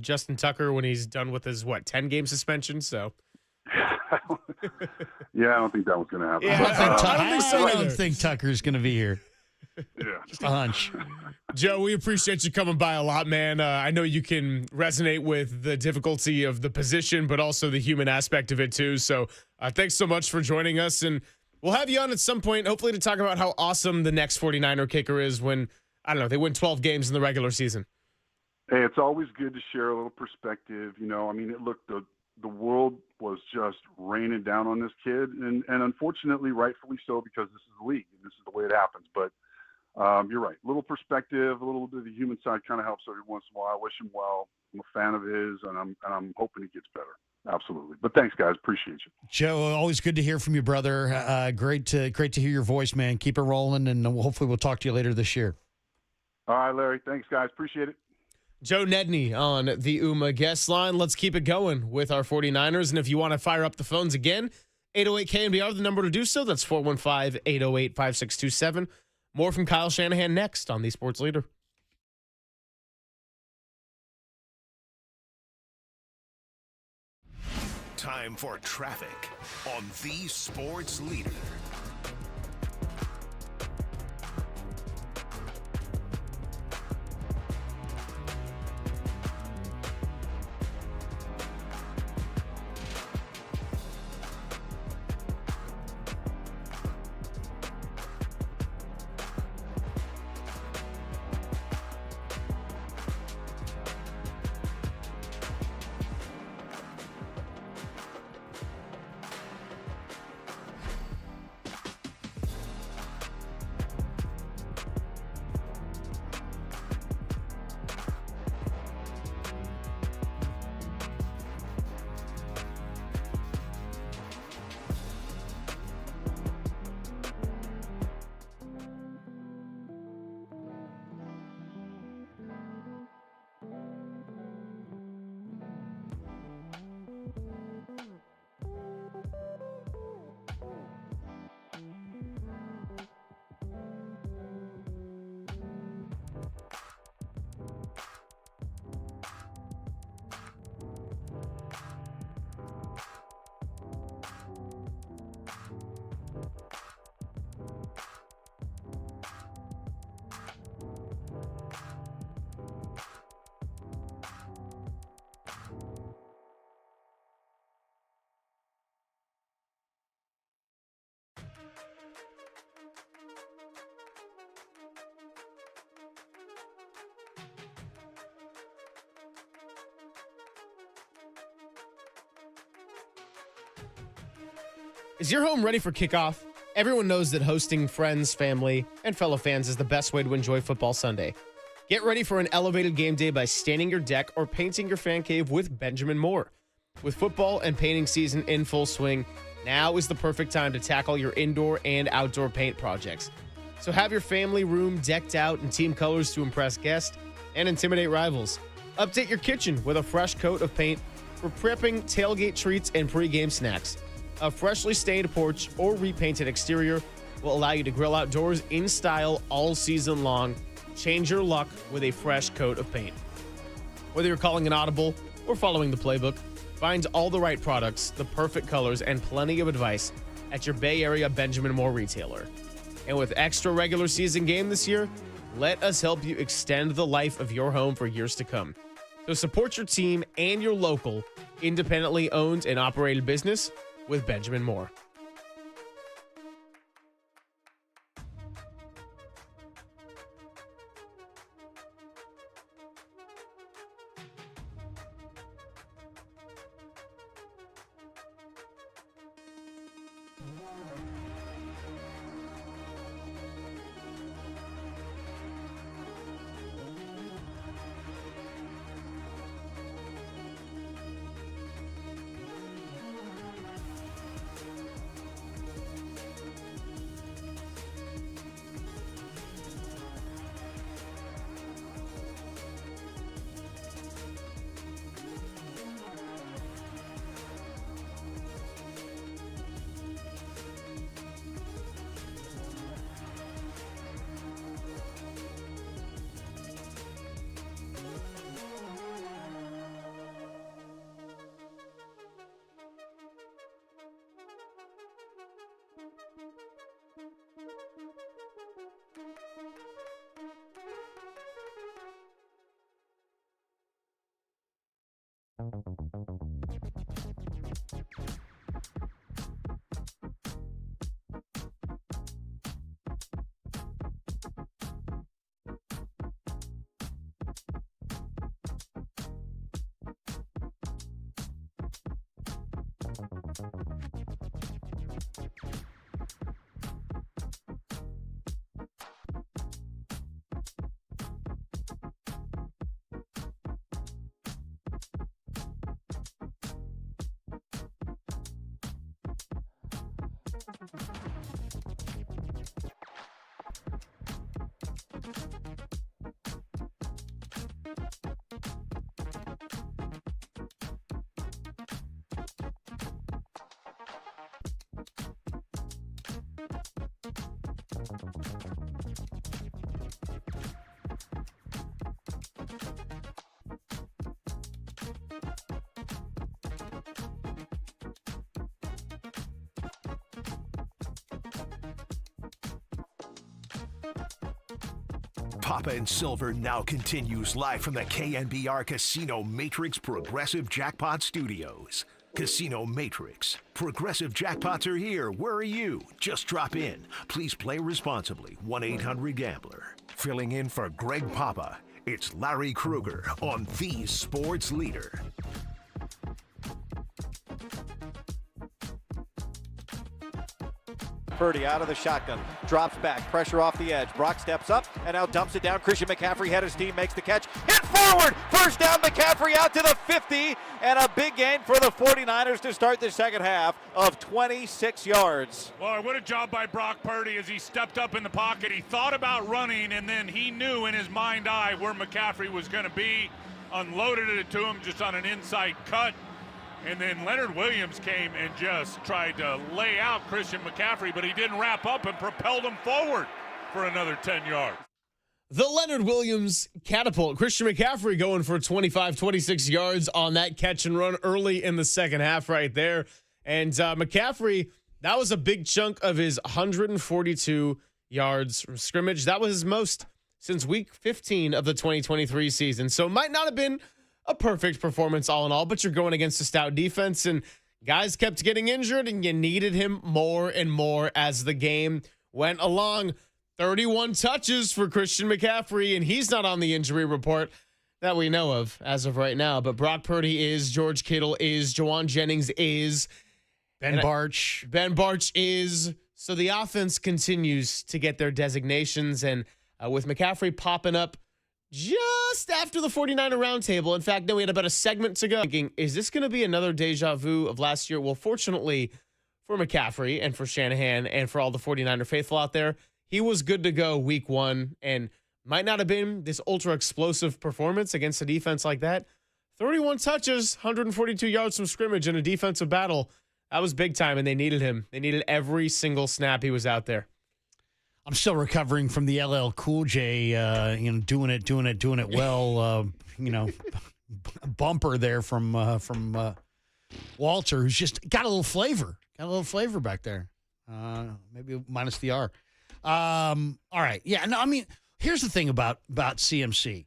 Speaker 21: Justin Tucker when he's done with his 10-game suspension. So.
Speaker 11: Yeah, I don't think that was going to happen.
Speaker 22: Yeah, I don't think Tucker's going to be here.
Speaker 11: Yeah.
Speaker 22: Just a hunch.
Speaker 21: Joe, we appreciate you coming by a lot, man. I know you can resonate with the difficulty of the position, but also the human aspect of it, too. So thanks so much for joining us. And we'll have you on at some point, hopefully, to talk about how awesome the next 49er kicker is when, they win 12 games in the regular season.
Speaker 11: Hey, it's always good to share a little perspective. The world was just raining down on this kid, and unfortunately, rightfully so, because this is the league, and this is the way it happens. But you're right. A little perspective, a little bit of the human side kind of helps every once in a while. I wish him well. I'm a fan of his, and I'm hoping he gets better. Absolutely. But thanks, guys. Appreciate you.
Speaker 22: Joe, always good to hear from you, brother. Great to hear your voice, man. Keep it rolling, and hopefully we'll talk to you later this year.
Speaker 11: All right, Larry. Thanks, guys. Appreciate it.
Speaker 21: Joe Nedney on the UMA guest line. Let's keep it going with our 49ers. And if you want to fire up the phones again, 808 KNBR, the number to do so. That's 415-808-5627. More from Kyle Shanahan next on the Sports Leader.
Speaker 1: Time for traffic on the Sports Leader.
Speaker 21: Is your home ready for kickoff? Everyone knows that hosting friends, family, and fellow fans is the best way to enjoy football Sunday. Get ready for an elevated game day by staining your deck or painting your fan cave with Benjamin Moore. With football and painting season in full swing, now is the perfect time to tackle your indoor and outdoor paint projects. So have your family room decked out in team colors to impress guests and intimidate rivals. Update your kitchen with a fresh coat of paint for prepping tailgate treats and pre-game snacks. A freshly stained porch or repainted exterior will allow you to grill outdoors in style all season long. Change your luck with a fresh coat of paint. Whether you're calling an audible or following the playbook, find all the right products, the perfect colors, and plenty of advice at your Bay Area Benjamin Moore retailer. And with extra regular season game this year, let us help you extend the life of your home for years to come. So support your team and your local, independently owned and operated business with Benjamin Moore.
Speaker 1: Papa and Silver now continues live from the KNBR Casino Matrix Progressive Jackpot Studios. Casino Matrix. Progressive jackpots are here. Where are you? Just drop in. Please play responsibly. 1-800-GAMBLER. Filling in for Greg Papa, it's Larry Krueger on the Sports Leader.
Speaker 16: Purdy out of the shotgun, drops back, pressure off the edge. Brock steps up and now dumps it down. Christian McCaffrey had his team, makes the catch, hit forward, first down. McCaffrey out to the 50, and a big gain for the 49ers to start the second half of 26 yards.
Speaker 14: Well, what a job by Brock Purdy as he stepped up in the pocket. He thought about running, and then he knew in his mind's eye where McCaffrey was going to be, unloaded it to him just on an inside cut. And then Leonard Williams came and just tried to lay out Christian McCaffrey, but he didn't wrap up and propelled him forward for another 10 yards.
Speaker 21: The Leonard Williams catapult. Christian McCaffrey going for 25, 26 yards on that catch and run early in the second half right there. And McCaffrey, that was a big chunk of his 142 yards from scrimmage. That was his most since week 15 of the 2023 season. So it might not have been a perfect performance all in all, but you're going against a stout defense, and guys kept getting injured, and you needed him more and more as the game went along. 31 touches for Christian McCaffrey, and he's not on the injury report that we know of as of right now, but Brock Purdy is, George Kittle is, Juwan Jennings is,
Speaker 22: Ben Barch
Speaker 21: is. So the offense continues to get their designations, and with McCaffrey popping up just after the 49er roundtable. In fact, then we had about a segment to go. Thinking, is this going to be another deja vu of last year? Well, fortunately for McCaffrey and for Shanahan and for all the 49er faithful out there, he was good to go week one and might not have been this ultra explosive performance against a defense like that. 31 touches, 142 yards from scrimmage in a defensive battle. That was big time, and they needed him. They needed every single snap he was out there.
Speaker 22: I'm still recovering from the LL Cool J, doing it well, bumper there from Walter, who's just got a little flavor back there. Maybe minus the R. All right. Yeah. No, I mean, here's the thing about CMC.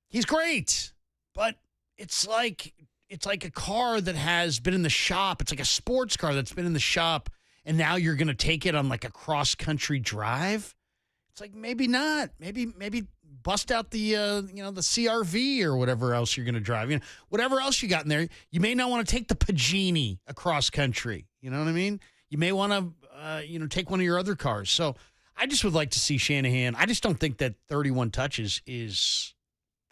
Speaker 22: He's great, but it's like a car that has been in the shop. It's like a sports car that's been in the shop, and now you're going to take it on like a cross-country drive? It's like maybe not. Maybe bust out the the CRV or whatever else you're going to drive. Whatever else you got in there, you may not want to take the Pagani across country. You know what I mean? You may want to take one of your other cars. So I just would like to see Shanahan. I just don't think that 31 touches is.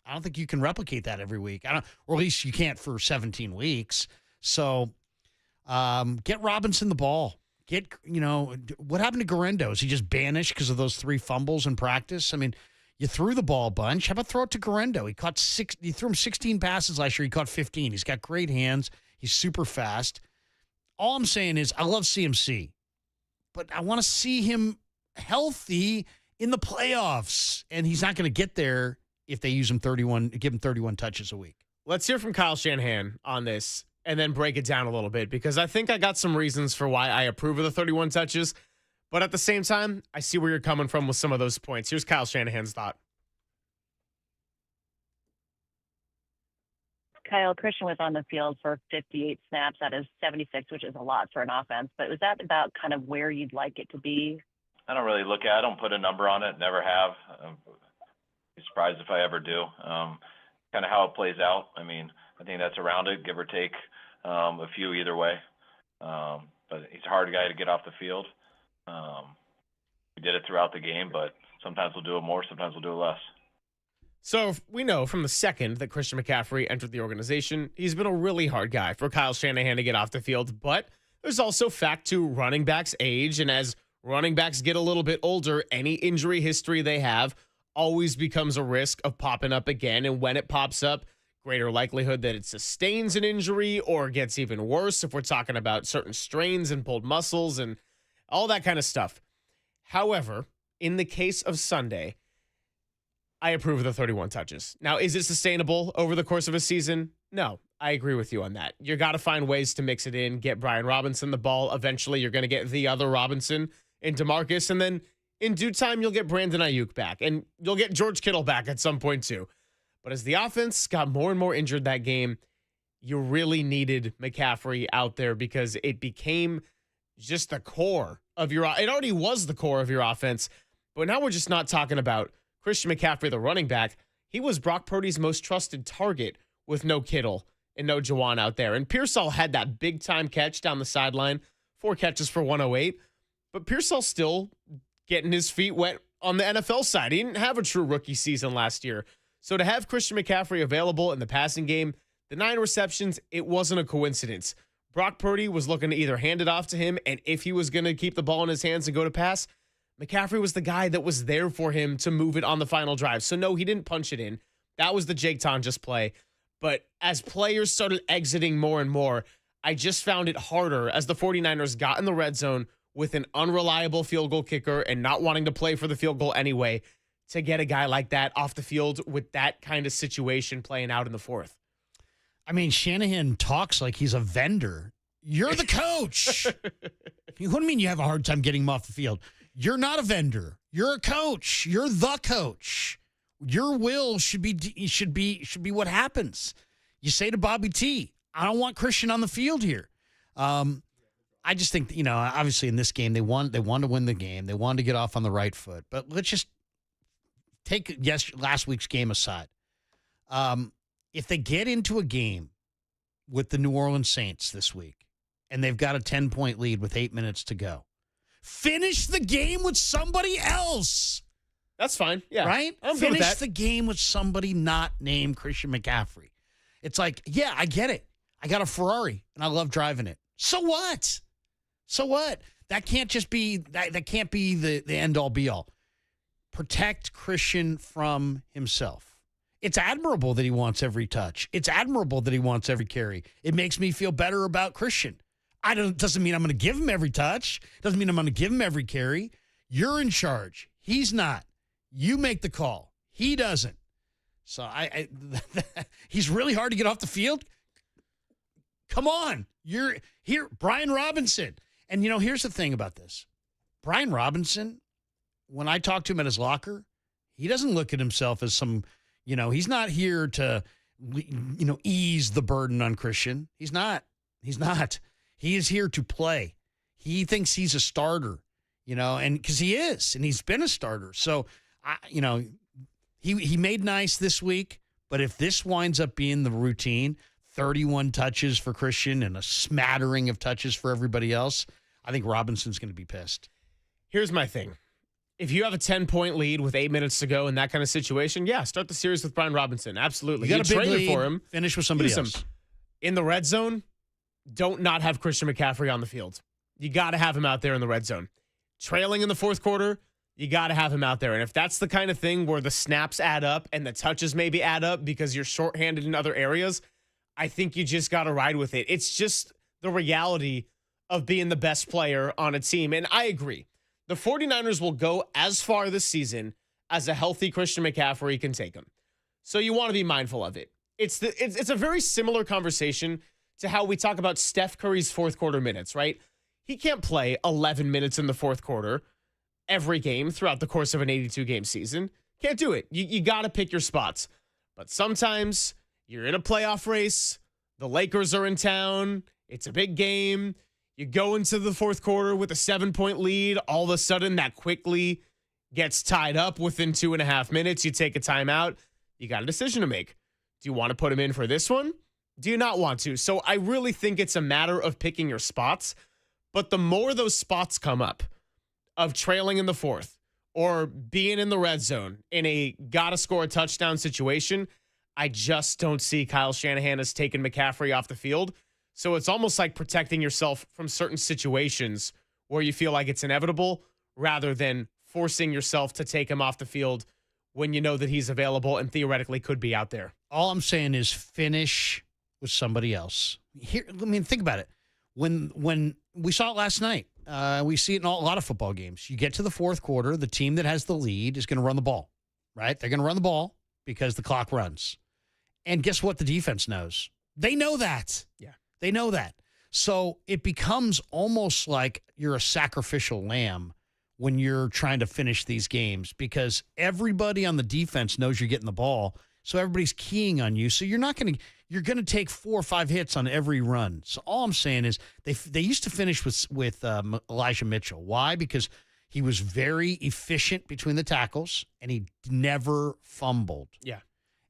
Speaker 22: I don't think you can replicate that every week. Or at least you can't for 17 weeks. So get Robinson the ball. What happened to Garendo? Is he just banished because of those 3 fumbles in practice? I mean, you threw the ball a bunch. How about throw it to Garendo? He threw him 16 passes last year. He caught 15. He's got great hands. He's super fast. All I'm saying is I love CMC, but I want to see him healthy in the playoffs, and he's not going to get there if they give him 31 touches a week.
Speaker 21: Let's hear from Kyle Shanahan on this and then break it down a little bit, because I think I got some reasons for why I approve of the 31 touches. But at the same time, I see where you're coming from with some of those points. Here's Kyle Shanahan's thought.
Speaker 2: Kyle, Christian was on the field for 58 snaps out of 76, which is a lot for an offense. But was that about kind of where you'd like it to be?
Speaker 20: I don't really look at it. I don't put a number on it. Never have. Be surprised if I ever do. Kind of how it plays out. I mean, I think that's around it, give or take a few either way. But he's a hard guy to get off the field. We did it throughout the game, but sometimes we'll do it more, sometimes we'll do it less.
Speaker 21: So we know from the second that Christian McCaffrey entered the organization, he's been a really hard guy for Kyle Shanahan to get off the field. But there's also fact to running backs' age, and as running backs get a little bit older, any injury history they have always becomes a risk of popping up again. And when it pops up, greater likelihood that it sustains an injury or gets even worse if we're talking about certain strains and pulled muscles and all that kind of stuff. However, in the case of Sunday, I approve of the 31 touches. Now, is it sustainable over the course of a season? No, I agree with you on that. You got to find ways to mix it in, get Brian Robinson the ball. Eventually, you're going to get the other Robinson in DeMarcus, and then in due time, you'll get Brandon Ayuk back, and you'll get George Kittle back at some point too. But as the offense got more and more injured that game, you really needed McCaffrey out there because it became just the core of your. It already was the core of your offense, but now we're just not talking about Christian McCaffrey, the running back. He was Brock Purdy's most trusted target with no Kittle and no Juwan out there. And Pearsall had that big time catch down the sideline, 4 catches for 108. But Pearsall's still getting his feet wet on the NFL side. He didn't have a true rookie season last year. So to have Christian McCaffrey available in the passing game, the 9 receptions, it wasn't a coincidence. Brock Purdy was looking to either hand it off to him, and if he was going to keep the ball in his hands and go to pass, McCaffrey was the guy that was there for him to move it on the final drive. So no, he didn't punch it in. That was the Jake Tonjes play. But as players started exiting more and more, I just found it harder as the 49ers got in the red zone with an unreliable field goal kicker and not wanting to play for the field goal anyway, to get a guy like that off the field with that kind of situation playing out in the fourth.
Speaker 22: I mean, Shanahan talks like he's a vendor. You're the coach. What do you mean you have a hard time getting him off the field? You're not a vendor. You're a coach. You're the coach. Your will should be what happens. You say to Bobby T, I don't want Christian on the field here. I just think, obviously in this game, they want to win the game. They wanted to get off on the right foot. But let's just take last week's game aside. If they get into a game with the New Orleans Saints this week and they've got a 10-point lead with 8 minutes to go, finish the game with somebody else.
Speaker 21: That's fine. Yeah.
Speaker 22: Right?
Speaker 21: I'm good with
Speaker 22: Finish
Speaker 21: that.
Speaker 22: the game with somebody not named Christian McCaffrey. It's like, yeah, I get it. I got a Ferrari and I love driving it. So what? So what? That can't just be that can't be the end all be all. Protect Christian from himself. It's admirable that he wants every touch. It's admirable that he wants every carry. It makes me feel better about Christian. Doesn't mean I'm going to give him every touch. Doesn't mean I'm going to give him every carry. You're in charge. He's not. You make the call. He doesn't. So he's really hard to get off the field. Come on. You're here, Brian Robinson. And here's the thing about this. Brian Robinson, when I talk to him at his locker, he doesn't look at himself as some, he's not here to, ease the burden on Christian. He's not. He is here to play. He thinks he's a starter, and because he is, and he's been a starter. So, he made nice this week, but if this winds up being the routine, 31 touches for Christian and a smattering of touches for everybody else, I think Robinson's going to be pissed.
Speaker 21: Here's my thing. If you have a 10-point lead with 8 minutes to go in that kind of situation, yeah, start the series with Brian Robinson. Absolutely.
Speaker 22: You got a big lead
Speaker 21: for him.
Speaker 22: Finish with somebody else.
Speaker 21: In the red zone, don't not have Christian McCaffrey on the field. You got to have him out there in the red zone. Trailing in the fourth quarter, you got to have him out there. And if that's the kind of thing where the snaps add up and the touches maybe add up because you're shorthanded in other areas, I think you just got to ride with it. It's just the reality of being the best player on a team. And I agree. The 49ers will go as far this season as a healthy Christian McCaffrey can take them. So you want to be mindful of it. It's a very similar conversation to how we talk about Steph Curry's fourth quarter minutes, right? He can't play 11 minutes in the fourth quarter every game throughout the course of an 82-game season. Can't do it. You got to pick your spots. But sometimes you're in a playoff race. The Lakers are in town. It's a big game. You go into the fourth quarter with a 7-point lead. All of a sudden, that quickly gets tied up within 2.5 minutes. You take a timeout. You got a decision to make. Do you want to put him in for this one? Do you not want to? So I really think it's a matter of picking your spots. But the more those spots come up of trailing in the fourth or being in the red zone in a gotta score a touchdown situation, I just don't see Kyle Shanahan has taken McCaffrey off the field. So it's almost like protecting yourself from certain situations where you feel like it's inevitable rather than forcing yourself to take him off the field when you know that he's available and theoretically could be out there.
Speaker 22: All I'm saying is finish with somebody else. Here, think about it. When we saw it last night, We see it in a lot of football games. You get to the fourth quarter, the team that has the lead is going to run the ball, right? They're going to run the ball because the clock runs. And guess what the defense knows? They know that.
Speaker 21: Yeah.
Speaker 22: They know that. So it becomes almost like you're a sacrificial lamb when you're trying to finish these games because everybody on the defense knows you're getting the ball. So everybody's keying on you. So you're going to take 4 or 5 hits on every run. So all I'm saying is they used to finish with Elijah Mitchell. Why? Because he was very efficient between the tackles and he never fumbled.
Speaker 21: Yeah.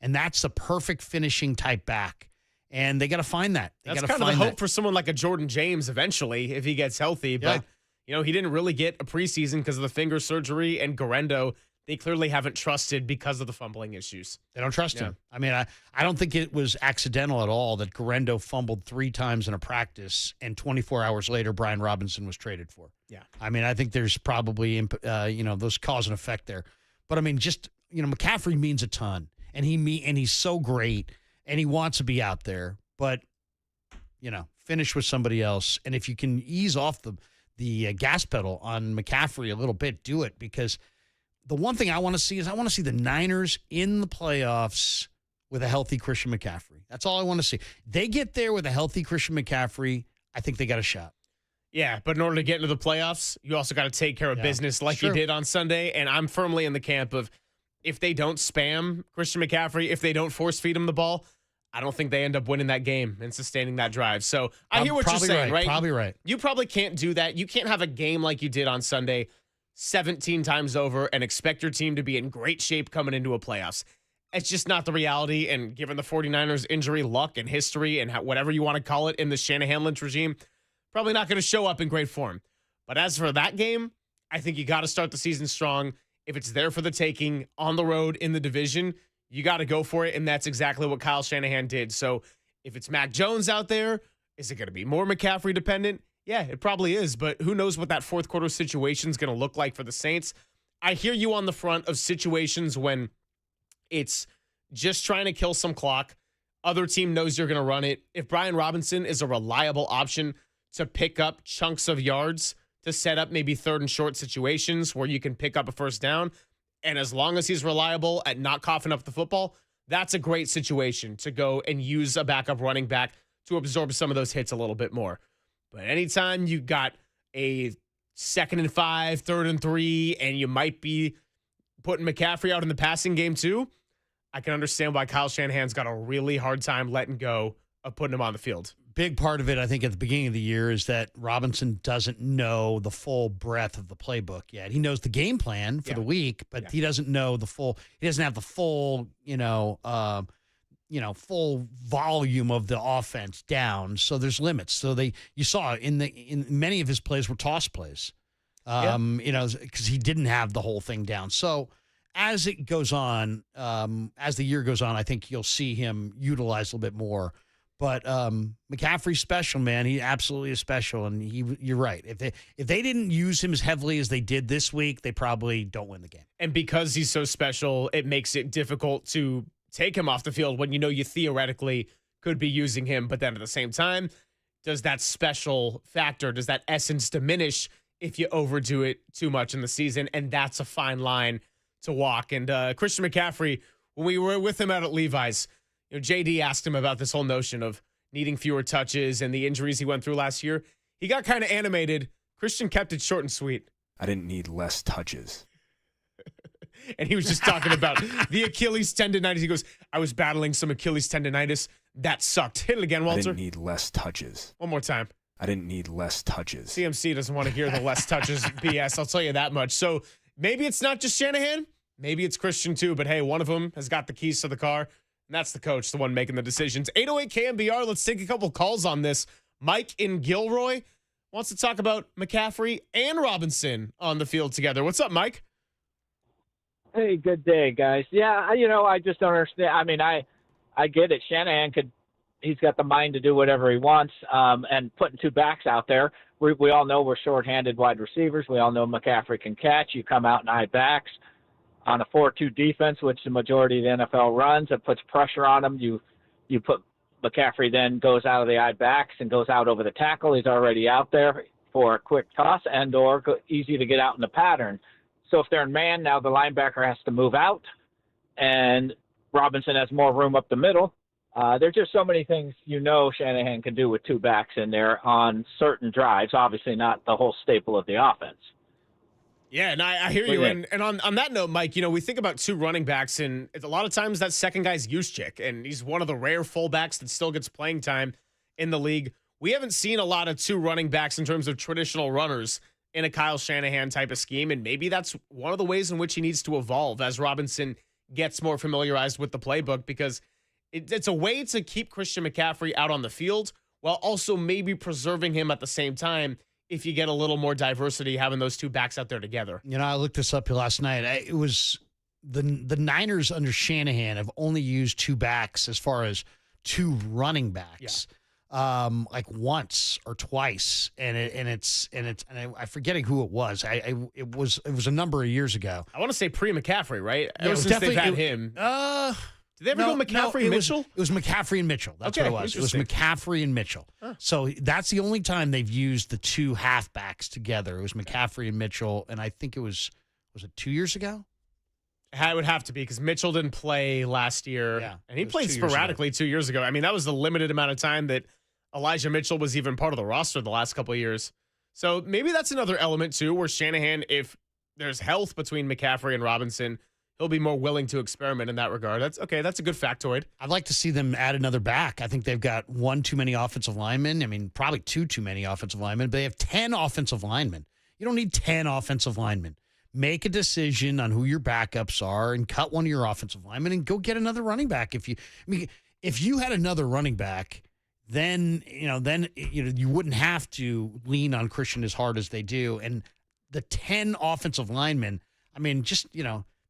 Speaker 22: And that's a perfect finishing type back. And they got to find that.
Speaker 21: That's kind of the hope for someone like a Jordan James eventually if he gets healthy. But, he didn't really get a preseason because of the finger surgery, and Guerrero, they clearly haven't trusted because of the fumbling issues.
Speaker 22: They don't trust him. I mean, I don't think it was accidental at all that Guerrero fumbled 3 times in a practice, and 24 hours later, Brian Robinson was traded for.
Speaker 21: Yeah.
Speaker 22: I mean, I think there's probably, those cause and effect there. But, I mean, McCaffrey means a ton, and he's so great, and he wants to be out there. But, finish with somebody else. And if you can ease off the gas pedal on McCaffrey a little bit, do it, because the one thing I want to see is the Niners in the playoffs with a healthy Christian McCaffrey. That's all I want to see. They get there with a healthy Christian McCaffrey, I think they got a shot.
Speaker 21: Yeah, but in order to get into the playoffs, you also got to take care of business like you did on Sunday. And I'm firmly in the camp of if they don't spam Christian McCaffrey, if they don't force feed him the ball, I don't think they end up winning that game and sustaining that drive. So I hear what you're saying, right?
Speaker 22: Probably right.
Speaker 21: You probably can't do that. You can't have a game like you did on Sunday 17 times over and expect your team to be in great shape coming into a playoffs. It's just not the reality. And given the 49ers injury luck and history and whatever you want to call it in the Shanahan-Lynch regime, probably not going to show up in great form. But as for that game, I think you got to start the season strong. If it's there for the taking on the road in the division, you got to go for it, and that's exactly what Kyle Shanahan did. So if it's Mac Jones out there, is it going to be more McCaffrey dependent? Yeah, it probably is, but who knows what that fourth quarter situation is going to look like for the Saints. I hear you on the front of situations when it's just trying to kill some clock. Other team knows you're going to run it. If Brian Robinson is a reliable option to pick up chunks of yards to set up maybe 3rd and short situations where you can pick up a first down, and as long as he's reliable at not coughing up the football, that's a great situation to go and use a backup running back to absorb some of those hits a little bit more. But anytime you got a 2nd and 5, 3rd and 3, and you might be putting McCaffrey out in the passing game too, I can understand why Kyle Shanahan's got a really hard time letting go of putting him on the field.
Speaker 22: Big part of it, I think, at the beginning of the year is that Robinson doesn't know the full breadth of the playbook yet. He knows the game plan for the week, but he doesn't know he doesn't have the full, full volume of the offense down. So there's limits. So you saw in many of his plays were toss plays, because he didn't have the whole thing down. So as it goes on, as the year goes on, I think you'll see him utilized a little bit more. But McCaffrey's special, man. He absolutely is special, and you're right. If they didn't use him as heavily as they did this week, they probably don't win the game.
Speaker 21: And because he's so special, it makes it difficult to take him off the field when you theoretically could be using him. But then at the same time, does that special factor, does that essence diminish if you overdo it too much in the season? And that's a fine line to walk. And Christian McCaffrey, when we were with him out at Levi's, JD asked him about this whole notion of needing fewer touches and the injuries he went through last year. He got kind of animated. Christian kept it short and sweet.
Speaker 10: I didn't need less touches.
Speaker 21: And he was just talking about the Achilles tendonitis. He goes, I was battling some Achilles tendonitis. That sucked. Hit it again, Walter.
Speaker 10: I didn't need less touches.
Speaker 21: One more time.
Speaker 10: I didn't need less touches.
Speaker 21: CMC doesn't want to hear the less touches BS. I'll tell you that much. So maybe it's not just Shanahan. Maybe it's Christian too. But hey, one of them has got the keys to the car. And that's the coach, the one making the decisions. 808 KNBR, let's take a couple calls on this. Mike in Gilroy wants to talk about McCaffrey and Robinson on the field together. What's up, Mike?
Speaker 18: Hey, good day, guys. Yeah, I just don't understand. I mean, I get it. Shanahan he's got the mind to do whatever he wants, and putting 2 backs out there. We all know we're shorthanded wide receivers. We all know McCaffrey can catch. You come out in eye backs on a 4-2 defense, which the majority of the NFL runs. It puts pressure on him. You put McCaffrey then goes out of the eye backs and goes out over the tackle. He's already out there. for a quick toss and or easy to get out in the pattern. So if they're in man, now the linebacker has to move out, and Robinson has more room up the middle. There's just so many things Shanahan can do with two backs in there on certain drives, obviously not the whole staple of the offense.
Speaker 21: Yeah, and I hear you. And on that note, Mike, we think about two running backs, and a lot of times that second guy's Juszczyk, and he's one of the rare fullbacks that still gets playing time in the league. We haven't seen a lot of two running backs in terms of traditional runners in a Kyle Shanahan type of scheme, and maybe that's one of the ways in which he needs to evolve as Robinson gets more familiarized with the playbook, because it's a way to keep Christian McCaffrey out on the field while also maybe preserving him at the same time if you get a little more diversity having those two backs out there together.
Speaker 22: I looked this up last night. It was the Niners under Shanahan have only used two backs as far as two running backs. Yeah. Like once or twice, and I'm forgetting who it was. It was a number of years ago.
Speaker 21: I want to say pre-McCaffrey, right? Ever since they've had him. Did they ever go McCaffrey and Mitchell?
Speaker 22: It was McCaffrey and Mitchell. That's what it was. It was McCaffrey and Mitchell. Huh. So that's the only time they've used the two halfbacks together. It was McCaffrey and Mitchell, and I think was it 2 years ago?
Speaker 21: It would have to be, because Mitchell didn't play last year, and he played sporadically 2 years ago. I mean, that was the limited amount of time that Elijah Mitchell was even part of the roster the last couple of years. So maybe that's another element, too, where Shanahan, if there's health between McCaffrey and Robinson, he'll be more willing to experiment in that regard. That's okay. That's a good factoid.
Speaker 22: I'd like to see them add another back. I think they've got one too many offensive linemen. I mean, probably two too many offensive linemen, but they have 10 offensive linemen. You don't need 10 offensive linemen. Make a decision on who your backups are and cut one of your offensive linemen and go get another running back. If you had another running back, then you wouldn't have to lean on Christian as hard as they do. And the 10 offensive linemen, I mean,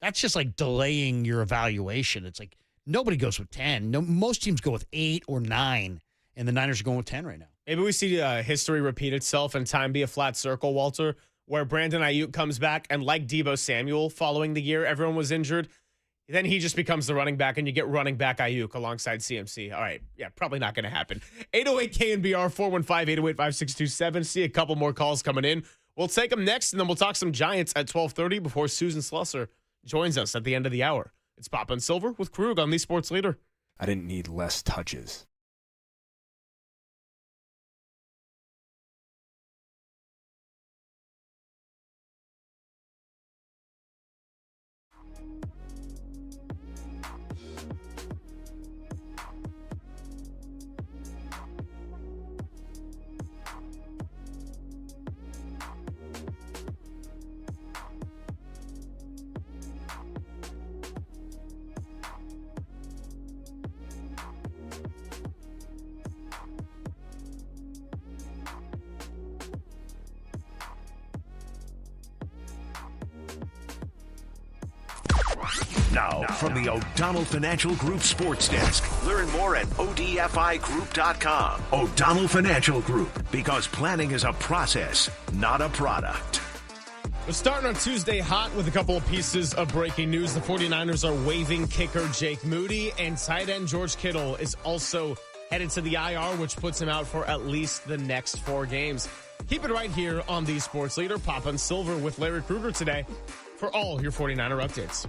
Speaker 22: that's just like delaying your evaluation. It's like nobody goes with 10. No, most teams go with 8 or 9, and the Niners are going with 10 right now.
Speaker 21: Maybe we see history repeat itself and time be a flat circle, Walter, where Brandon Ayuk comes back, and like Deebo Samuel following the year everyone was injured, then he just becomes the running back, and you get running back Ayuk alongside CMC. All right, yeah, probably not going to happen. 808 KNBR, 415-808-5627. See a couple more calls coming in. We'll take them next, and then we'll talk some Giants at 12:30 before Susan Slusser joins us at the end of the hour. It's Pop and Silver with Krug on the Sports Leader.
Speaker 10: I didn't need less touches.
Speaker 1: Now, from the O'Donnell Financial Group Sports Desk. Learn more at odfigroup.com. O'Donnell Financial Group, because planning is a process, not a product.
Speaker 21: We're starting on Tuesday hot with a couple of pieces of breaking news. The 49ers are waiving kicker Jake Moody, and tight end George Kittle is also headed to the IR, which puts him out for at least the next 4 games. Keep it right here on the Sports Leader. Pop and Silver with Larry Krueger today for all your 49er updates.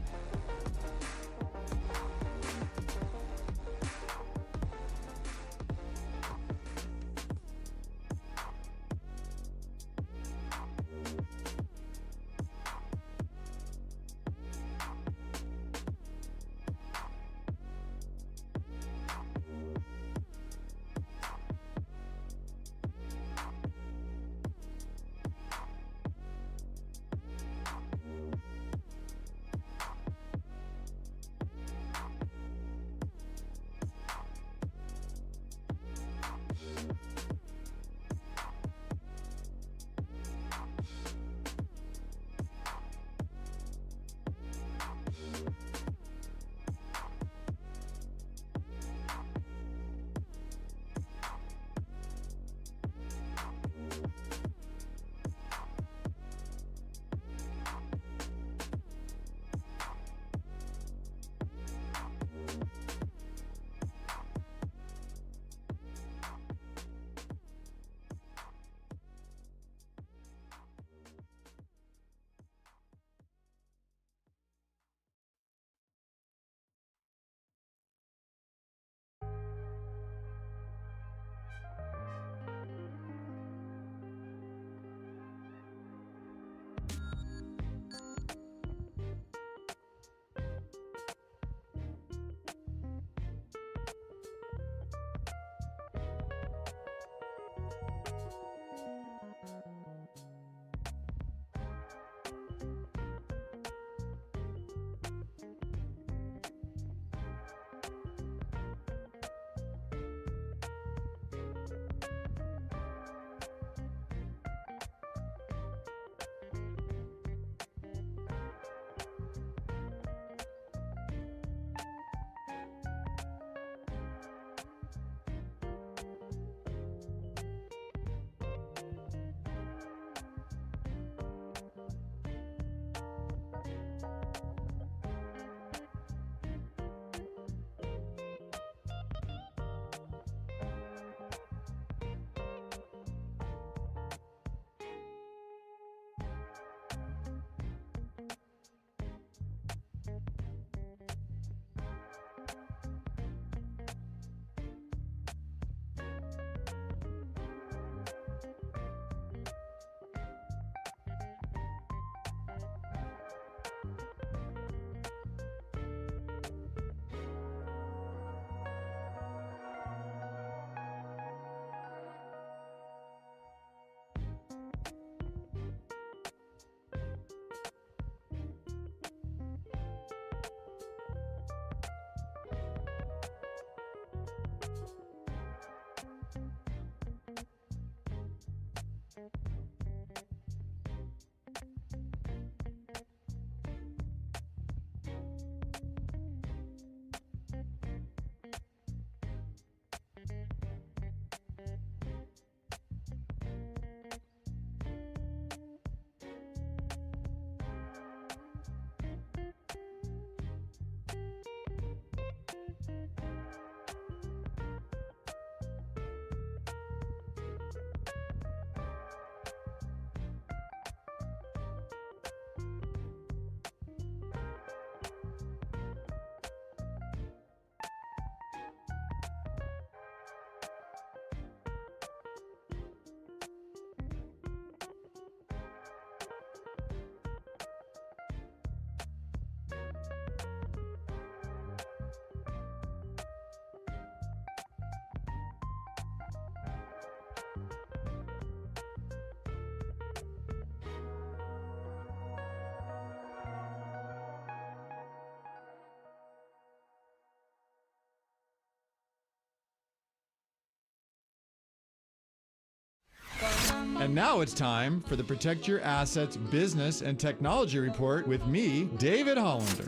Speaker 12: And now it's time for the Protect Your Assets Business and Technology Report with me, David Hollander.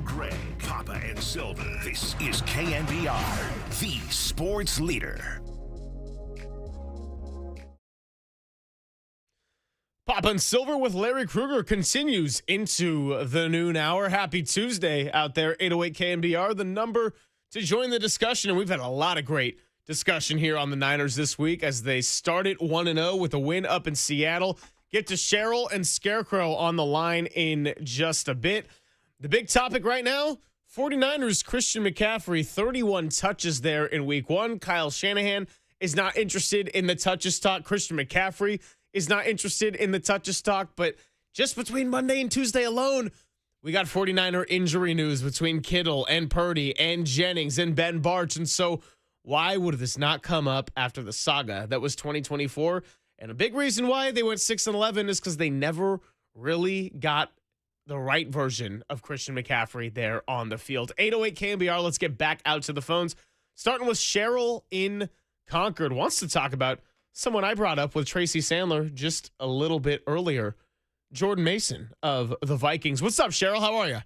Speaker 1: Greg, Papa and Silver. This is KNBR, the sports leader.
Speaker 21: Papa and Silver with Larry Krueger continues into the noon hour. Happy Tuesday out there, 808 KNBR, the number to join the discussion. And we've had a lot of great discussion here on the Niners this week as they started 1-0 with a win up in Seattle. Get to Cheryl and Scarecrow on the line in just a bit. The big topic right now, 49ers Christian McCaffrey, 31 touches there in week one. Kyle Shanahan is not interested in the touches talk. Christian McCaffrey is not interested in the touches talk. But just between Monday and Tuesday alone, we got 49er injury news between Kittle and Purdy and Jennings and Ben Barch. And so why would this not come up after the saga that was 2024? And a big reason why they went 6-11 is because they never really got the right version of Christian McCaffrey there on the field. 808 KNBR, let's get back out to the phones. Starting with Cheryl in Concord, wants to talk about someone I brought up with Tracy Sandler just a little bit earlier, Jordan Mason of the Vikings. What's up, Cheryl? How are you?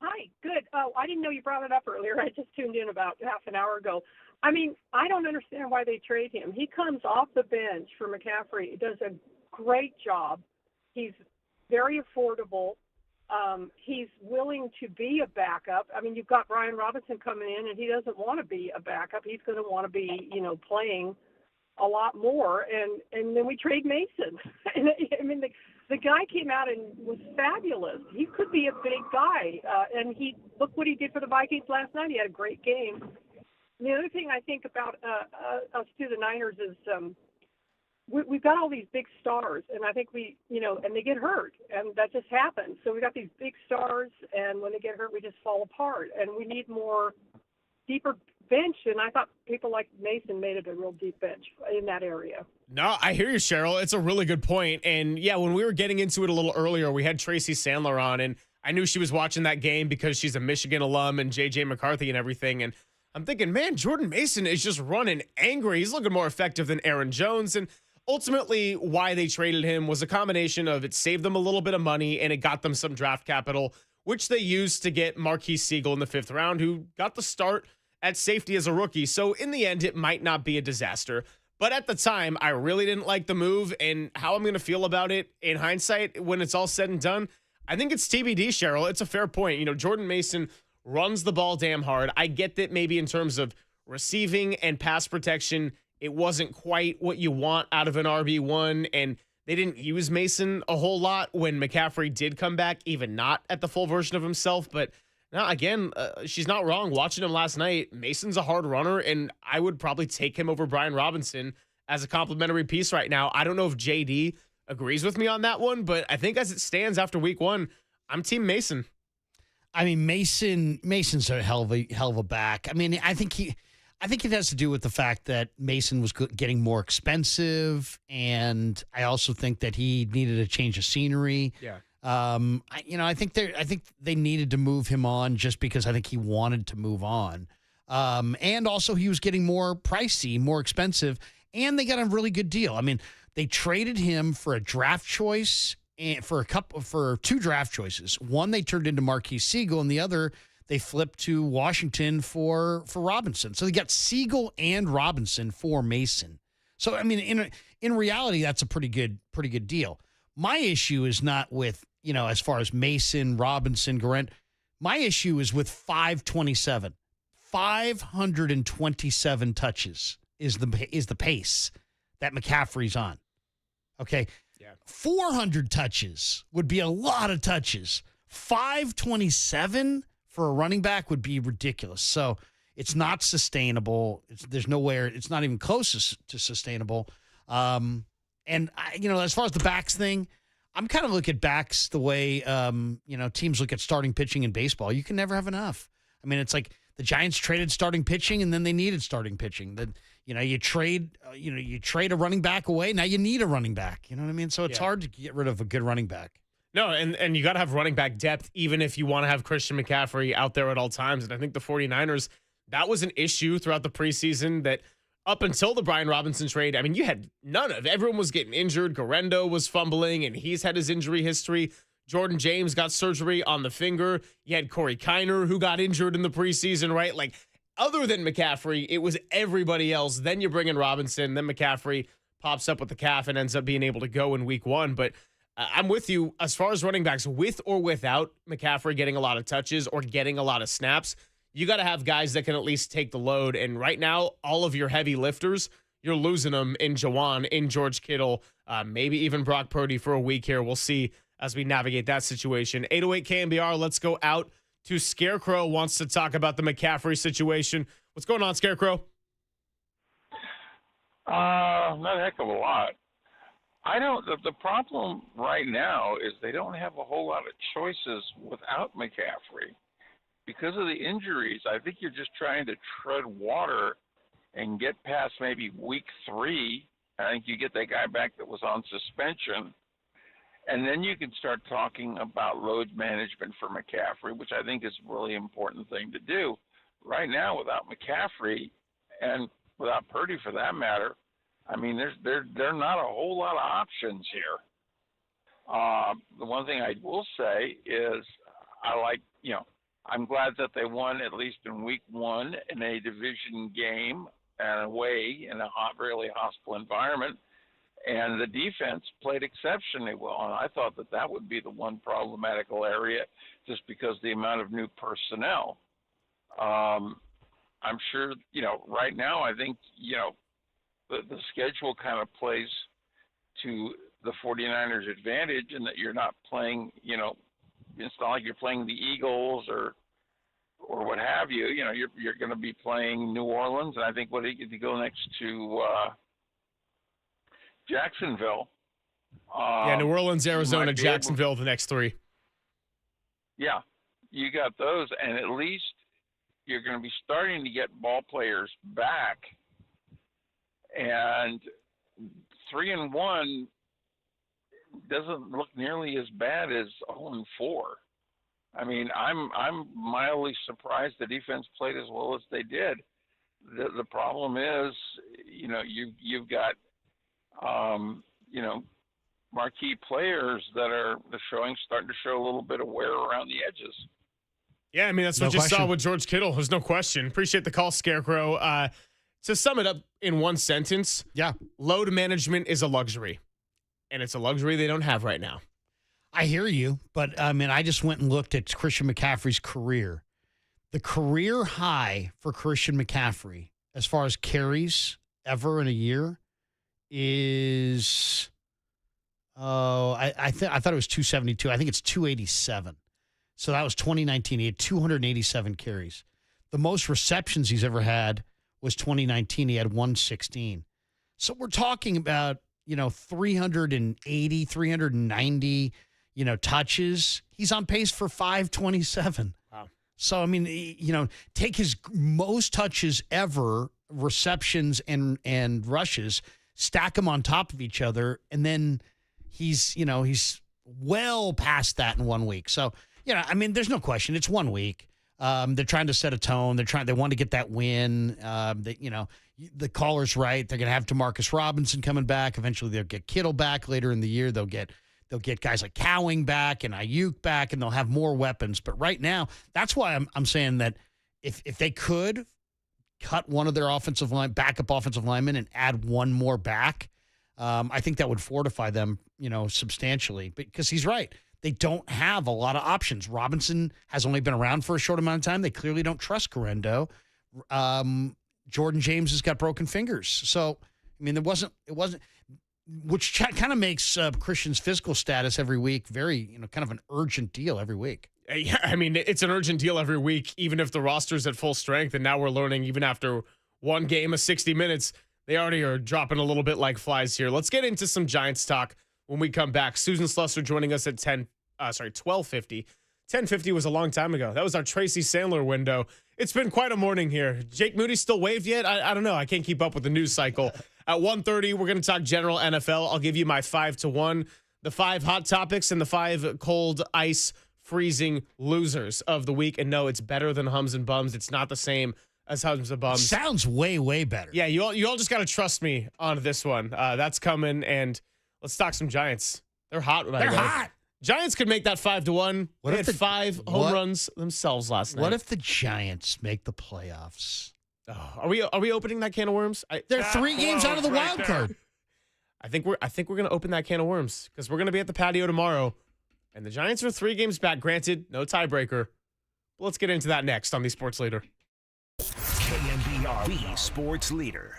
Speaker 17: Hi, good. Oh, I didn't know you brought it up earlier. I just tuned in about half an hour ago. I mean, I don't understand why they trade him. He comes off the bench for McCaffrey. He does a great job. He's very affordable. He's willing to be a backup. I mean, you've got Brian Robinson coming in, and he doesn't want to be a backup. He's going to want to be, playing a lot more. And then we trade Mason. And I mean, the guy came out and was fabulous. He could be a big guy. And look what he did for the Vikings last night. He had a great game. And the other thing I think about us to the Niners is we've got all these big stars, and I think and they get hurt, and that just happens. So we got these big stars, and when they get hurt, we just fall apart, and we need more deeper bench, and I thought people like Mason made it a real deep bench in that area.
Speaker 21: No, I hear you, Cheryl. It's a really good point. And yeah, when we were getting into it a little earlier, we had Tracy Sandler on, and I knew she was watching that game because she's a Michigan alum and J.J. McCarthy and everything. And I'm thinking, man, Jordan Mason is just running angry. He's looking more effective than Aaron Jones. And ultimately, why they traded him was a combination of it saved them a little bit of money and it got them some draft capital, which they used to get Marquise Siegel in the 5th round, who got the start at safety as a rookie. So in the end, it might not be a disaster. But at the time, I really didn't like the move, and how I'm going to feel about it in hindsight when it's all said and done, I think it's TBD, Cheryl. It's a fair point. Jordan Mason runs the ball damn hard. I get that maybe in terms of receiving and pass protection, it wasn't quite what you want out of an RB1, and they didn't use Mason a whole lot when McCaffrey did come back, even not at the full version of himself. But now, again, she's not wrong. Watching him last night, Mason's a hard runner, and I would probably take him over Brian Robinson as a complimentary piece right now. I don't know if JD agrees with me on that one, but I think as it stands after week one, I'm Team Mason.
Speaker 22: I mean, Mason's a hell of a back. I mean, I think it has to do with the fact that Mason was getting more expensive, and I also think that he needed a change of scenery.
Speaker 21: Yeah.
Speaker 22: I think they needed to move him on just because I think he wanted to move on. And also he was getting more pricey, more expensive, and they got a really good deal. I mean, They traded him for a draft choice and for two draft choices. One they turned into Marquise Siegel, and the other they flipped to Washington for Robinson. So they got Siegel and Robinson for Mason. So I mean, in reality, that's a pretty good deal. My issue is not with, as far as Mason, Robinson, Garrett. My issue is with 527. 527 touches is the pace that McCaffrey's on. Okay.
Speaker 21: Yeah.
Speaker 22: 400 touches would be a lot of touches. 527 for a running back would be ridiculous. So it's not sustainable. There's nowhere. It's not even close to sustainable. And as far as the backs thing, I'm kind of looking at backs the way teams look at starting pitching in baseball. You can never have enough. I mean, it's like the Giants traded starting pitching, and then they needed starting pitching. You trade a running back away. Now you need a running back. You know what I mean? So it's hard to get rid of a good running back.
Speaker 21: No, and you got to have running back depth, even if you want to have Christian McCaffrey out there at all times. And I think the 49ers, that was an issue throughout the preseason that up until the Brian Robinson trade, I mean, you had none of it. Everyone was getting injured. Garendo was fumbling, and he's had his injury history. Jordan James got surgery on the finger. You had Corey Kiner, who got injured in the preseason, right? Like, other than McCaffrey, it was everybody else. Then you bring in Robinson. Then McCaffrey pops up with the calf and ends up being able to go in week 1. But I'm with you as far as running backs, with or without McCaffrey getting a lot of touches or getting a lot of snaps. You got to have guys that can at least take the load. And right now, all of your heavy lifters, you're losing them in Juwan, in George Kittle, maybe even Brock Purdy for a week here. We'll see as we navigate that situation. 808 KNBR, let's go out to Scarecrow, wants to talk about the McCaffrey situation. What's going on, Scarecrow?
Speaker 7: Not a heck of a lot. The problem right now is they don't have a whole lot of choices without McCaffrey. Because of the injuries, I think you're just trying to tread water and get past maybe week 3. I think you get that guy back that was on suspension. And then you can start talking about load management for McCaffrey, which I think is a really important thing to do. Right now, without McCaffrey and without Purdy for that matter, I mean, there are not a whole lot of options here. The one thing I will say is I'm glad that they won at least in week 1 in a division game and away in a really hostile environment. And the defense played exceptionally well. And I thought that would be the one problematical area just because the amount of new personnel. I'm sure, right now I think, the schedule kind of plays to the 49ers' advantage in that you're not playing, it's not like you're playing the Eagles or what have you. You're going to be playing New Orleans, and I think if you go next to Jacksonville.
Speaker 21: New Orleans, Arizona, Jacksonville, the next 3.
Speaker 7: Yeah, you got those, and at least you're going to be starting to get ball players back. And 3-1 doesn't look nearly as bad as 0-4. I mean, I'm mildly surprised the defense played as well as they did. The problem is, you've got, marquee players that are starting to show a little bit of wear around the edges.
Speaker 21: Yeah, I mean, that's what you saw with George Kittle. There's no question. Appreciate the call, Scarecrow. To sum it up in one sentence, load management is a luxury, and it's a luxury they don't have right now.
Speaker 22: I hear you, but I mean, I just went and looked at Christian McCaffrey's career. The career high for Christian McCaffrey, as far as carries ever in a year, is I thought it was 272. I think it's 287. So that was 2019. He had 287 carries. The most receptions he's ever had was 2019. He had 116. So we're talking about, 380, 390, touches. He's on pace for 527.
Speaker 21: Wow.
Speaker 22: So, I mean, take his most touches ever, receptions and rushes, stack them on top of each other, and then he's well past that in 1 week. So, I mean, there's no question. It's 1 week. They're trying to set a tone. They want to get that win. The caller's right. They're going to have DeMarcus Robinson coming back. Eventually, they'll get Kittle back later in the year. They'll get guys like Cowing back and Ayuk back, and they'll have more weapons. But right now, that's why I'm saying that if they could cut one of their backup offensive linemen and add one more back, I think that would fortify them, substantially. Because he's right. They don't have a lot of options. Robinson has only been around for a short amount of time. They clearly don't trust Correndo. Jordan James has got broken fingers. So, it wasn't, which kind of makes Christian's physical status every week very, kind of an urgent deal every week.
Speaker 21: Yeah, it's an urgent deal every week, even if the roster's at full strength. And now we're learning, even after one game of 60 minutes, they already are dropping a little bit like flies here. Let's get into some Giants talk when we come back. Susan Slusser joining us at 12:50. 10:50 was a long time ago. That was our Tracy Sandler window. It's been quite a morning here. Jake Moody still waved yet? I don't know. I can't keep up with the news cycle. At 1:30, we're going to talk general NFL. I'll give you my 5-1, the 5 hot topics, and the 5 cold ice freezing losers of the week. And no, it's better than Hums and Bums. It's not the same as Hums and Bums.
Speaker 22: Sounds way, way better.
Speaker 21: Yeah, you all just got to trust me on this one. That's coming, and let's talk some Giants. They're hot.
Speaker 22: They're hot.
Speaker 21: Giants could make that 5-1. They had 5 home runs themselves last night.
Speaker 22: What if the Giants make the playoffs?
Speaker 21: Oh, are we opening that can of worms?
Speaker 22: They're 3 games out of the wild card.
Speaker 21: I think we're going to open that can of worms because we're going to be at the patio tomorrow, and the Giants are 3 games back. Granted, no tiebreaker. But let's get into that next on the Sports Leader.
Speaker 1: KNBR, the Sports Leader.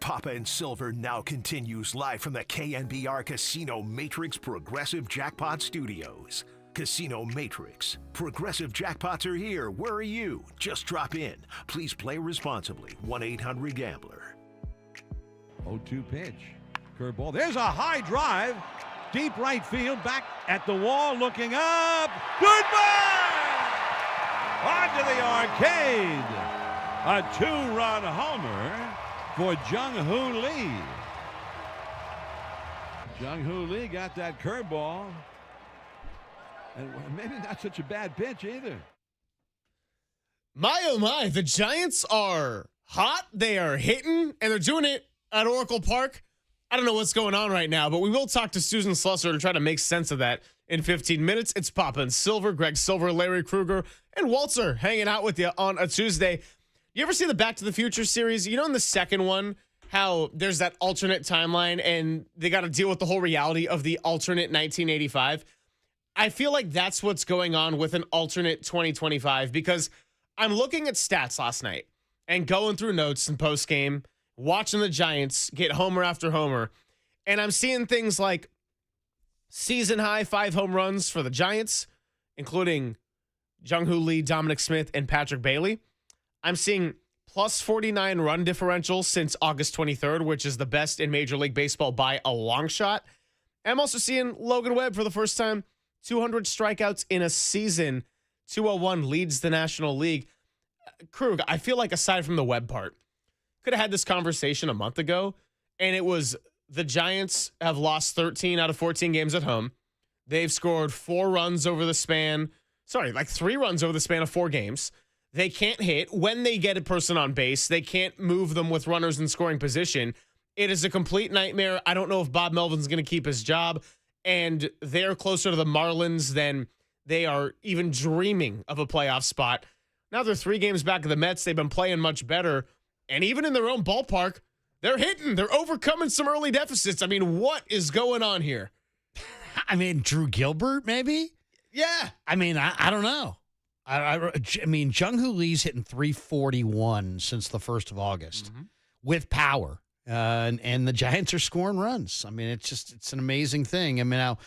Speaker 1: Papa and Silver now continues live from the KNBR Casino Matrix Progressive Jackpot Studios. Casino Matrix. Progressive jackpots are here. Where are you? Just drop in. Please play responsibly. 1-800-GAMBLER.
Speaker 8: 0-2 pitch. Curveball. There's a high drive. Deep right field. Back at the wall. Looking up. Goodbye! Onto the arcade. A 2-run homer for Jung-Hoo Lee. Jung-Hoo Lee got that curveball. And maybe not such a bad pitch either.
Speaker 21: My, oh my, the Giants are hot. They are hitting, and they're doing it at Oracle Park. I don't know what's going on right now, but we will talk to Susan Slusser to try to make sense of that in 15 minutes. It's Papa and Silver, Greg Silver, Larry Krueger, and Walter hanging out with you on a Tuesday. You ever see the Back to the Future series? You know, in the second one, how there's that alternate timeline, and they got to deal with the whole reality of the alternate 1985? I feel like that's what's going on with an alternate 2025, because I'm looking at stats last night and going through notes and post game, watching the Giants get homer after homer, and I'm seeing things like season high 5 home runs for the Giants, including Jung-Hoo Lee, Dominic Smith, and Patrick Bailey. I'm seeing plus 49 run differential since August 23rd, which is the best in Major League Baseball by a long shot. And I'm also seeing Logan Webb for the first time. 200 strikeouts in a season. 201 leads the National League. Krug, I feel like aside from the Webb part, could have had this conversation a month ago, and it was the Giants have lost 13 out of 14 games at home. They've scored 3 runs over the span of 4 games. They can't hit. When they get a person on base, they can't move them with runners in scoring position. It is a complete nightmare. I don't know if Bob Melvin's going to keep his job. And they're closer to the Marlins than they are even dreaming of a playoff spot. Now they're 3 games back of the Mets. They've been playing much better. And even in their own ballpark, they're hitting. They're overcoming some early deficits. I mean, what is going on here?
Speaker 22: I mean, Drew Gilbert, maybe?
Speaker 21: Yeah.
Speaker 22: I mean, I don't know. I mean, Jung-Hoo Lee's hitting 341 since the 1st of August with power. And the Giants are scoring runs. I mean, it's an amazing thing. I mean, now,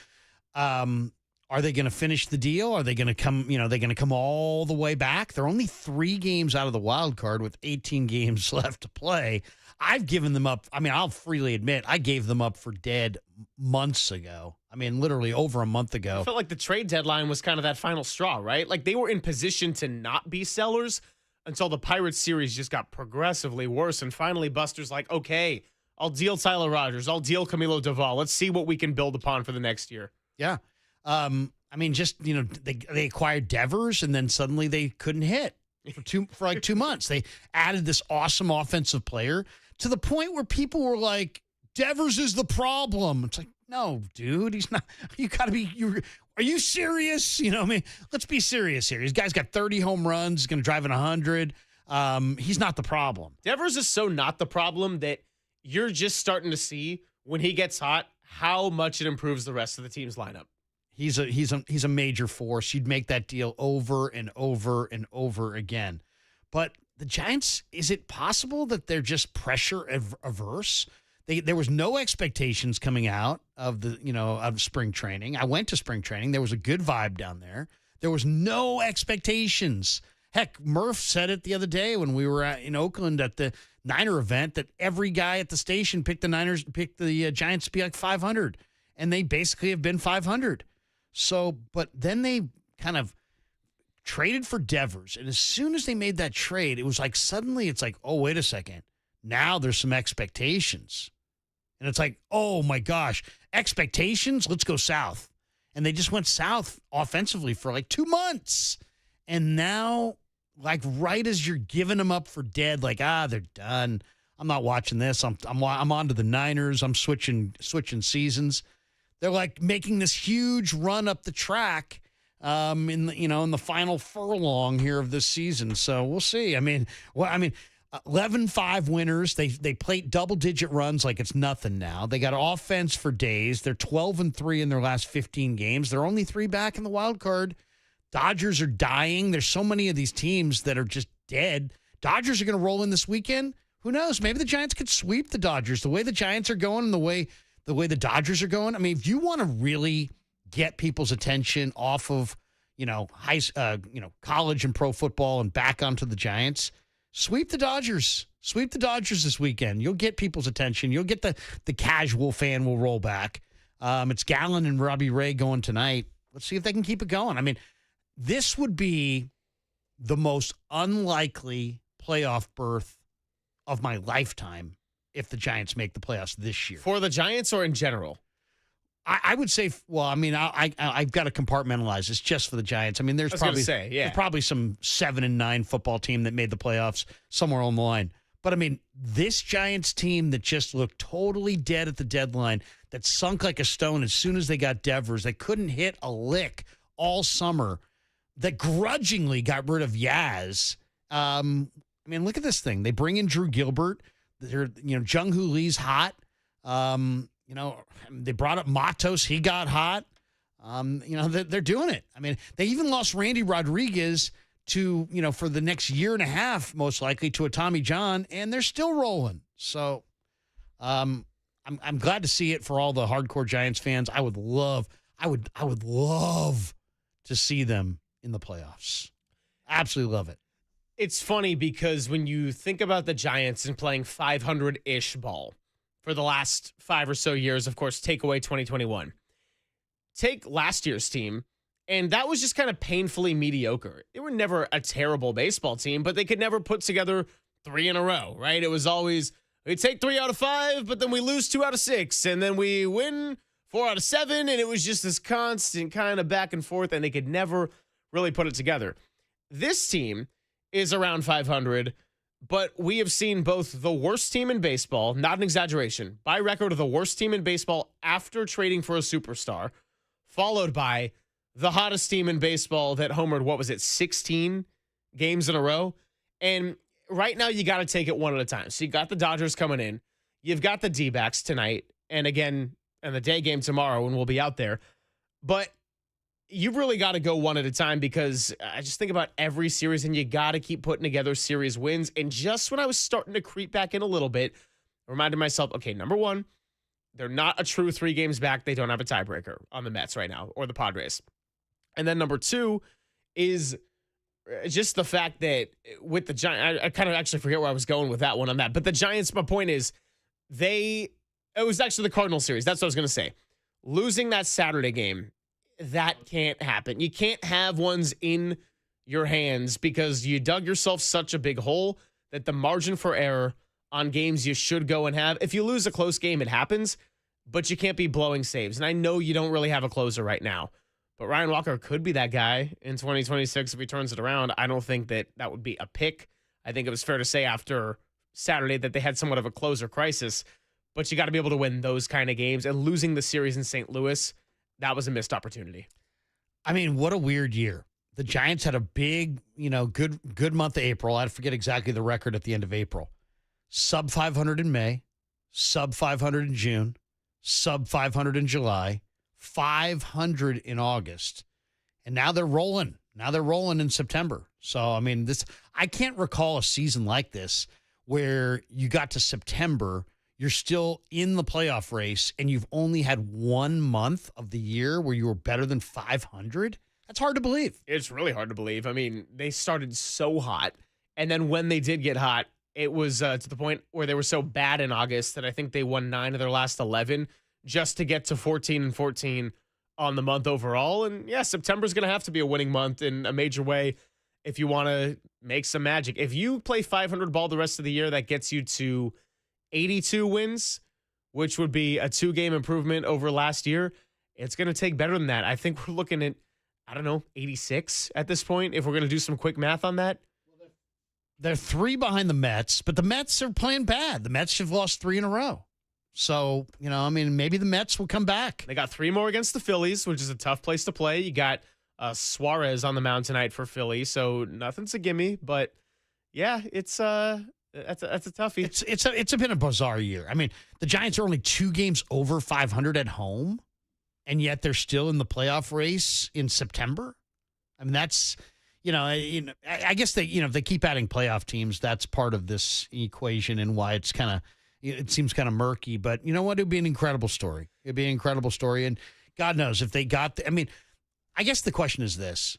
Speaker 22: are they going to finish the deal? Are they going to come, they're going to come all the way back? They're only 3 games out of the wild card with 18 games left to play. I've given them up. I mean, I'll freely admit I gave them up for dead months ago. I mean, literally over a month ago.
Speaker 21: I felt like the trade deadline was kind of that final straw, right? Like they were in position to not be sellers until the Pirates series just got progressively worse. And finally, Buster's like, okay, I'll deal Tyler Rogers. I'll deal Camilo Doval. Let's see what we can build upon for the next year.
Speaker 22: Yeah. I mean, just, they acquired Devers, and then suddenly they couldn't hit for like 2 months. They added this awesome offensive player to the point where people were like, Devers is the problem. It's like, no, dude, he's not. You got to be. Are you serious? I mean, let's be serious here. This guy's got 30 home runs. He's going to drive in 100. He's not the problem.
Speaker 21: Devers is so not the problem that you're just starting to see when he gets hot how much it improves the rest of the team's lineup.
Speaker 22: He's a major force. You'd make that deal over and over and over again. But the Giants, is it possible that they're just pressure averse? There was no expectations coming out of of spring training. I went to spring training. There was a good vibe down there. There was no expectations. Heck, Murph said it the other day when we were in Oakland at the Niner event that every guy at the station picked the Giants to be like 500, and they basically have been 500. So, but then they kind of traded for Devers, and as soon as they made that trade, it was like suddenly it's like, oh, wait a second. Now there's some expectations. And it's like, oh, my gosh, expectations? Let's go south. And they just went south offensively for like 2 months. And now, like right as you're giving them up for dead, like, they're done. I'm not watching this. I'm on to the Niners. I'm switching seasons. They're like making this huge run up the track in the final furlong here of this season. So we'll see. 11-5 winners. They played double-digit runs like it's nothing now. They got offense for days. They're 12-3 in their last 15 games. They're only 3 back in the wild card. Dodgers are dying. There's so many of these teams that are just dead. Dodgers are going to roll in this weekend. who knows? Maybe the Giants could sweep the Dodgers. The way the Giants are going and the way the Dodgers are going. I mean, if you want to really get people's attention off of, college and pro football and back onto the Giants, sweep the Dodgers. Sweep the Dodgers this weekend. You'll get people's attention. You'll get the casual fan will roll back. It's Gallen and Robbie Ray going tonight. Let's see if they can keep it going. I mean, this would be the most unlikely playoff berth of my lifetime if the Giants make the playoffs this year.
Speaker 21: For the Giants or in general?
Speaker 22: I would say, well, I mean, I've got to compartmentalize this just for the Giants. I mean, there's probably some 7-9 football team that made the playoffs somewhere on the line. But I mean, this Giants team that just looked totally dead at the deadline, that sunk like a stone as soon as they got Devers, they couldn't hit a lick all summer, that grudgingly got rid of Yaz. I mean, look at this thing. They bring in Drew Gilbert. Jung Hoo Lee's hot. They brought up Matos. He got hot. They're doing it. I mean, they even lost Randy Rodriguez to, for the next year and a half, most likely, to a Tommy John, and they're still rolling. So I'm glad to see it for all the hardcore Giants fans. I would love to see them in the playoffs. Absolutely love it.
Speaker 21: It's funny because when you think about the Giants and playing 500-ish ball for the last 5 or so years, of course, take away 2021. Take last year's team, and that was just kind of painfully mediocre. They were never a terrible baseball team, but they could never put together 3 in a row, right? It was always, we take 3 out of 5, but then we lose 2 out of 6, and then we win 4 out of 7, and it was just this constant kind of back and forth, and they could never really put it together. This team is around 500, but we have seen both the worst team in baseball, not an exaggeration, by record of the worst team in baseball after trading for a superstar, followed by the hottest team in baseball that homered, 16 games in a row? And right now you got to take it one at a time. So you got the Dodgers coming in. You've got the D-backs tonight, and again, and the day game tomorrow, and we'll be out there. But you've really got to go one at a time, because I just think about every series, and you got to keep putting together series wins. And just when I was starting to creep back in a little bit, I reminded myself, okay, number one, they're not a true 3 games back. They don't have a tiebreaker on the Mets right now or the Padres. And then number 2 is just the fact that with the Giants, I kind of actually forget where I was going with that one on that. But the Giants, my point is, it was actually the Cardinals series. That's what I was going to say. Losing that Saturday game, that can't happen. You can't have ones in your hands because you dug yourself such a big hole that the margin for error on games you should go and have. If you lose a close game, it happens, but you can't be blowing saves. And I know you don't really have a closer right now, but Ryan Walker could be that guy in 2026 if he turns it around. I don't think that would be a pick. I think it was fair to say after Saturday that they had somewhat of a closer crisis, but you got to be able to win those kind of games. And losing the series in St. Louis, that was a missed opportunity.
Speaker 22: I mean, what a weird year. The Giants had a big, good month of April. I forget exactly the record at the end of April. Sub 500 in May, sub 500 in June, sub 500 in July, 500 in August. And now they're rolling. Now they're rolling in September. So, I mean, I can't recall a season like this where you got to September, you're still in the playoff race, and you've only had 1 month of the year where you were better than 500? That's hard to believe.
Speaker 21: It's really hard to believe. I mean, they started so hot, and then when they did get hot, it was to the point where they were so bad in August that I think they won 9 of their last 11 just to get to 14-14 on the month overall. And yeah, September's going to have to be a winning month in a major way if you want to make some magic. If you play 500 ball the rest of the year, that gets you to 82 wins, which would be a 2-game improvement over last year. It's going to take better than that. I think we're looking at, 86 at this point, if we're going to do some quick math on that.
Speaker 22: They're 3 behind the Mets, but the Mets are playing bad. The Mets have lost 3 in a row. So, maybe the Mets will come back.
Speaker 21: They got 3 more against the Phillies, which is a tough place to play. You got Suarez on the mound tonight for Philly, so nothing's a gimme. But, yeah, that's a toughie.
Speaker 22: It's been a bizarre year. I mean, the Giants are only 2 games over 500 at home, and yet they're still in the playoff race in September. I mean, that's, I guess if they keep adding playoff teams, that's part of this equation and why it seems kind of murky. But you know what? It'd be an incredible story. It'd be an incredible story. And God knows if they got, I guess the question is this.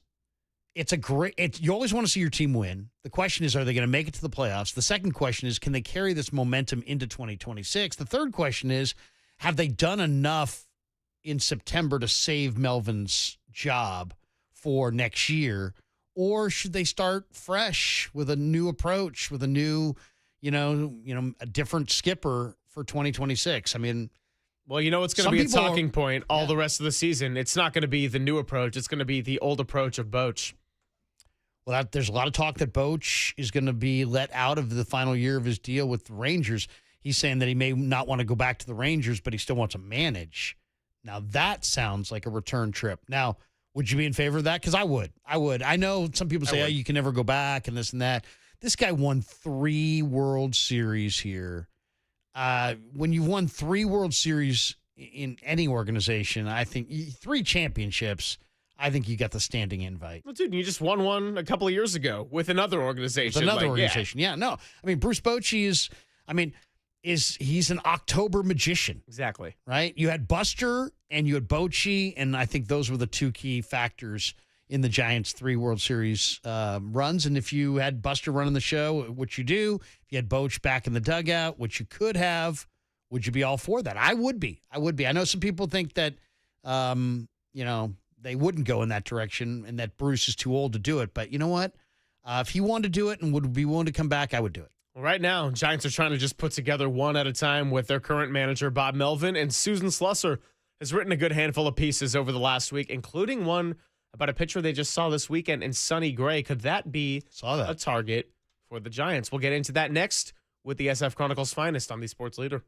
Speaker 22: You always want to see your team win. The question is, are they going to make it to the playoffs? The second question is, can they carry this momentum into 2026? The third question is, have they done enough in September to save Melvin's job for next year? Or should they start fresh with a new approach, with a new, a different skipper for 2026?
Speaker 21: Well, it's going to be a talking point all the rest of the season. It's not going to be the new approach. It's going to be the old approach of Boch.
Speaker 22: Well, there's a lot of talk that Boch is going to be let out of the final year of his deal with the Rangers. He's saying that he may not want to go back to the Rangers, but he still wants to manage. Now, that sounds like a return trip. Now, would you be in favor of that? Because I would. I know some people say, you can never go back and this and that. This guy won 3 World Series here. When you've won 3 World Series in any organization, I think 3 championships, I think you got the standing invite.
Speaker 21: Well, dude, you just won one a couple of years ago with another organization.
Speaker 22: Yeah, no. Bruce Bochy he's an October magician.
Speaker 21: Exactly.
Speaker 22: Right? You had Buster and you had Bochy, and I think those were the 2 key factors in the Giants' 3 World Series runs. And if you had Buster running the show, which you do, if you had Boch back in the dugout, which you could have, would you be all for that? I would be. I know some people think that, they wouldn't go in that direction and that Bruce is too old to do it. But you know what? If he wanted to do it and would be willing to come back, I would do it.
Speaker 21: Well, right now, Giants are trying to just put together one at a time with their current manager, Bob Melvin, and Susan Slusser has written a good handful of pieces over the last week, including one about a pitcher they just saw this weekend in Sonny Gray. Could that be a target for the Giants? We'll get into that next with the SF Chronicle's finest on the Sports Leader.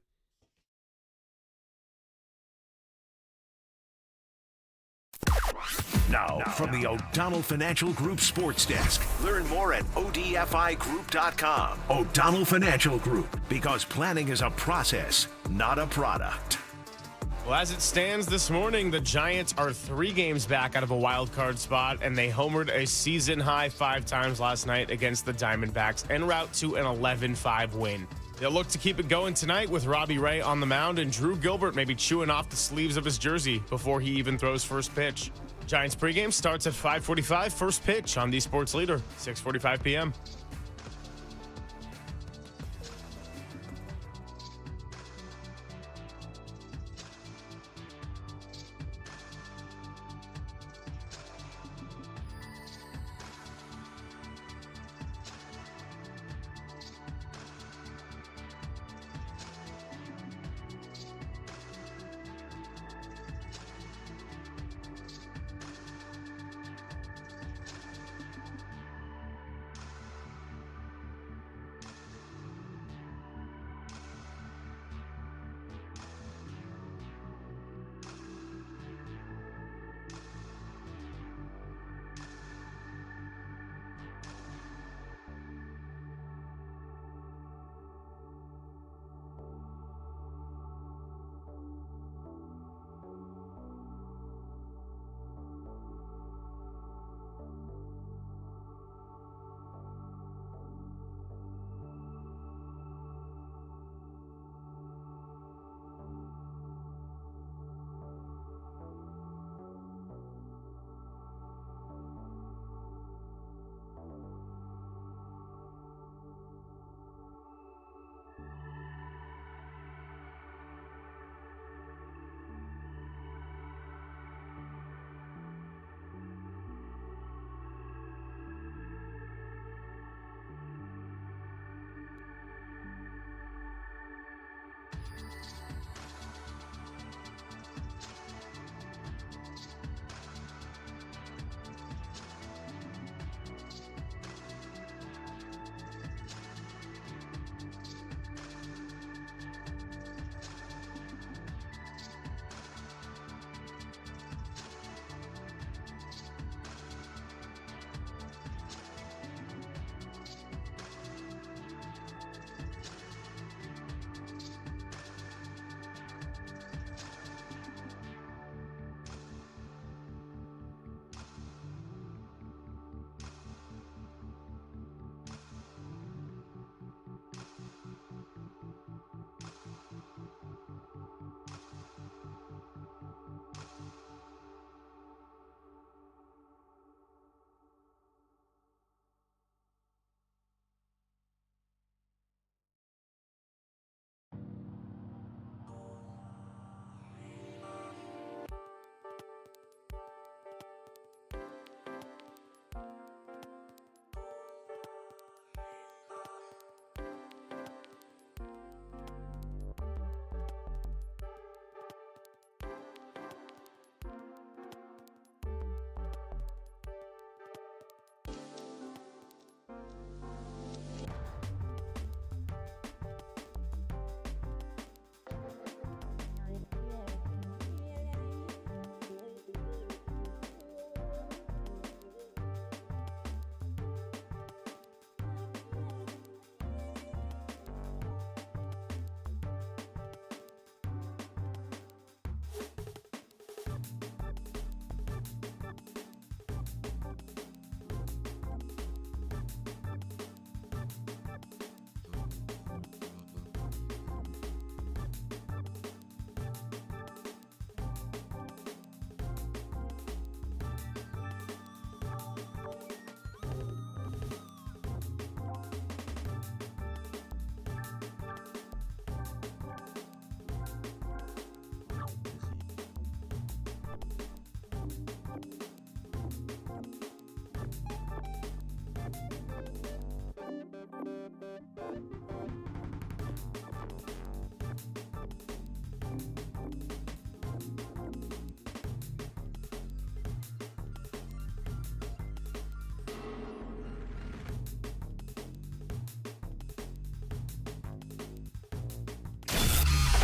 Speaker 1: Now, from the O'Donnell Financial Group Sports Desk. Learn more at odfigroup.com. O'Donnell Financial Group, because planning is a process, not a product.
Speaker 21: Well, as it stands this morning, the Giants are 3 games back out of a wild card spot, and they homered a season-high 5 times last night against the Diamondbacks en route to an 11-5 win. They'll look to keep it going tonight with Robbie Ray on the mound and Drew Gilbert maybe chewing off the sleeves of his jersey before he even throws first pitch. Giants pregame starts at 5:45, first pitch on the Sports Leader, 6:45 p.m.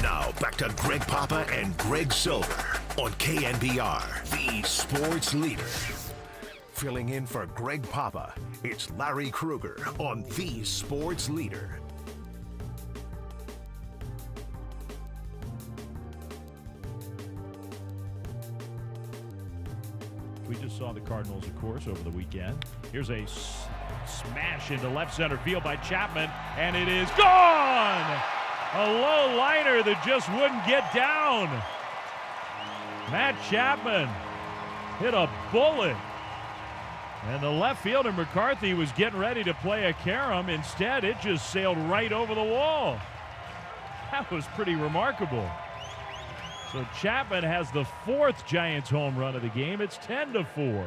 Speaker 1: Now back to Greg Papa and Greg Silver on KNBR, the sports leader. Filling in for Greg Papa, it's Larry Kruger on the sports leader.
Speaker 9: We just saw the Cardinals, of course, over the weekend. Here's a smash into left center field by Chapman, and it is gone! A low liner that just wouldn't get down. Matt Chapman hit a bullet. And the left fielder, McCarthy, was getting ready to play a carom. Instead, it just sailed right over the wall. That was pretty remarkable. So Chapman has the 4th Giants home run of the game. It's 10-4.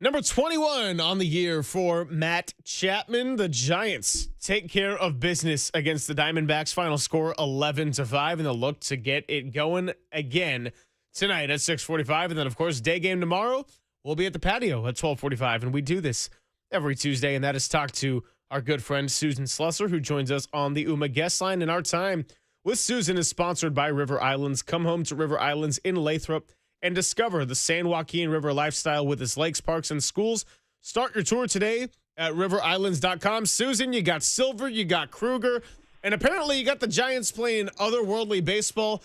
Speaker 21: Number 21 on the year for Matt Chapman. The Giants take care of business against the Diamondbacks. Final score 11-5, and they'll look to get it going again tonight at 6:45. And then, of course, day game tomorrow. We'll be at the patio at 12:45, and we do this every Tuesday, and that is talk to our good friend Susan Slusser, who joins us on the UMA guest line. And our time with Susan is sponsored by River Islands. Come home to River Islands in Lathrop and discover the San Joaquin River lifestyle with its lakes, parks, and schools. Start your tour today at riverislands.com. Susan, you got Silver, you got Kruger, and apparently you got the Giants playing otherworldly baseball.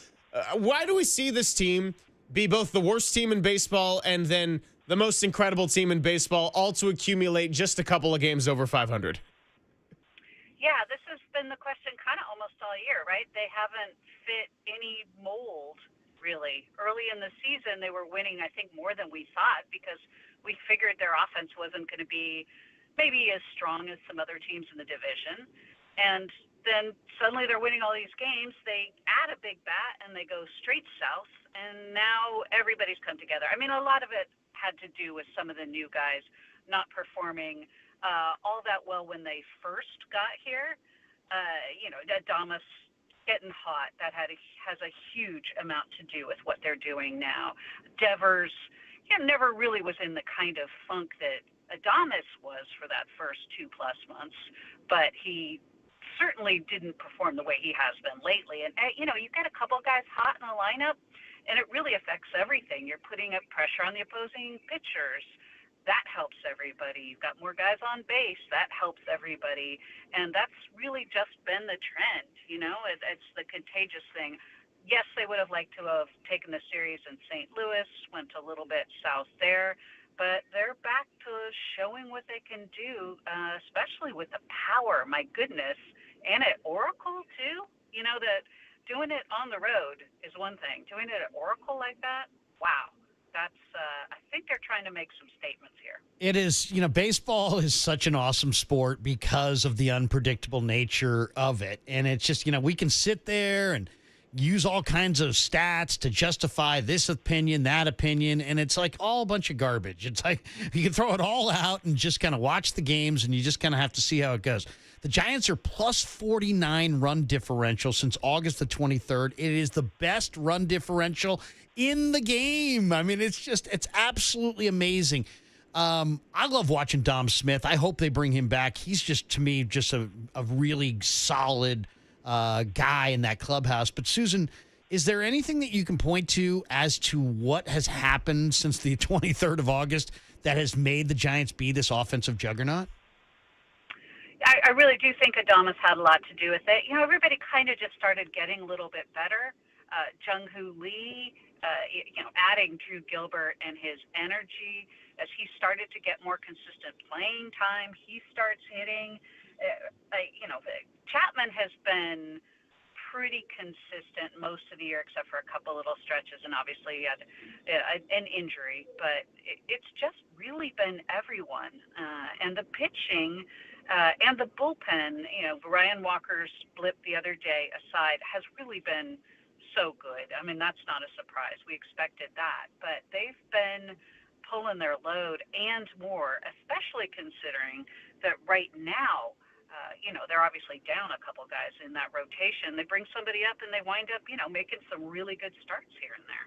Speaker 21: Why do we see this team be both the worst team in baseball and then the most incredible team in baseball, all to accumulate just a couple of games over 500?
Speaker 15: Yeah, this has been the question kind of almost all year, right? They haven't fit any mold, really. Early in the season, they were winning, I think, more than we thought because we figured their offense wasn't going to be maybe as strong as some other teams in the division. And then suddenly they're winning all these games. They add a big bat and they go straight south, and now everybody's come together. I mean, a lot of it had to do with some of the new guys not performing all that well when they first got here. Adamas getting hot, that has a huge amount to do with what they're doing now. Devers, never really was in the kind of funk that Adamas was for that first 2+ months, but he certainly didn't perform the way he has been lately. And, you've got a couple guys hot in the lineup, and it really affects everything. You're putting up pressure on the opposing pitchers. That helps everybody. You've got more guys on base. That helps everybody. And that's really just been the trend. It's the contagious thing. Yes, they would have liked to have taken the series in St. Louis, went a little bit south there, but they're back to showing what they can do, especially with the power. My goodness. And at Oracle, too. That doing it on the road is one thing. Doing it at Oracle like that, wow. That's, I think they're trying to make some statements here.
Speaker 22: It is, baseball is such an awesome sport because of the unpredictable nature of it. And it's just, we can sit there and use all kinds of stats to justify this opinion, that opinion, and it's like all a bunch of garbage. It's like you can throw it all out and just kind of watch the games, and you just kind of have to see how it goes. The Giants are plus 49 run differential since August the 23rd. It is the best run differential in the game. I mean, it's absolutely amazing. I love watching Dom Smith. I hope they bring him back. He's just, to me, just a really solid guy in that clubhouse. But, Susan, is there anything that you can point to as to what has happened since the 23rd of August that has made the Giants be this offensive juggernaut?
Speaker 15: I really do think Adamas had a lot to do with it. Everybody kind of just started getting a little bit better. Jung-Hoo Lee, adding Drew Gilbert and his energy as he started to get more consistent playing time, he starts hitting. Chapman has been pretty consistent most of the year except for a couple little stretches, and obviously he had an injury. But it's just really been everyone. And the pitching and the bullpen, Ryan Walker's blip the other day aside, has really been so good. I mean, that's not a surprise. We expected that. But they've been pulling their load and more, especially considering that right now, they're obviously down a couple guys in that rotation. They bring somebody up and they wind up, making some really good starts here and there.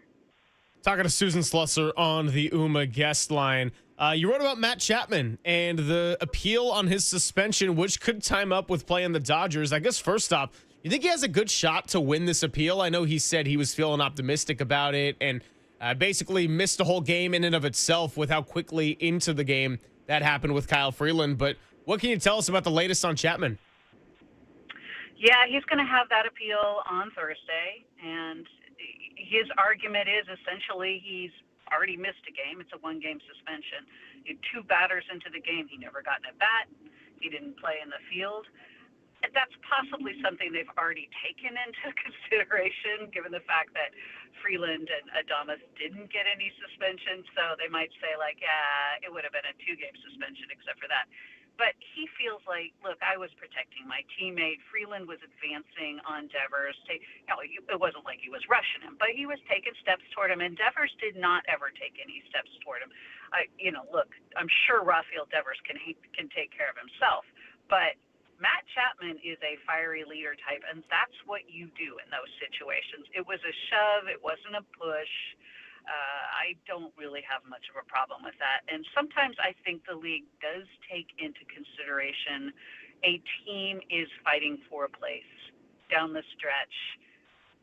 Speaker 21: Talking to Susan Slusser on the UMA guest line. You wrote about Matt Chapman and the appeal on his suspension, which could time up with playing the Dodgers. I guess first off, you think he has a good shot to win this appeal? I know he said he was feeling optimistic about it and basically missed a whole game in and of itself with how quickly into the game that happened with Kyle Freeland. But what can you tell us about the latest on Chapman?
Speaker 15: Yeah, he's going to have that appeal on Thursday, and his argument is essentially he's already missed a game. It's a one-game suspension. You had 2 batters into the game. He never got an at-bat. He didn't play in the field. And that's possibly something they've already taken into consideration, given the fact that Freeland and Adames didn't get any suspension. So they might say, it would have been a 2-game suspension except for that. But he feels like, look, I was protecting my teammate. Freeland was advancing on Devers. It wasn't like he was rushing him, but he was taking steps toward him, and Devers did not ever take any steps toward him. Look, I'm sure Rafael Devers can take care of himself, but Matt Chapman is a fiery leader type, and that's what you do in those situations. It was a shove. It wasn't a push. I don't really have much of a problem with that. And sometimes I think the league does take into consideration a team is fighting for a place down the stretch,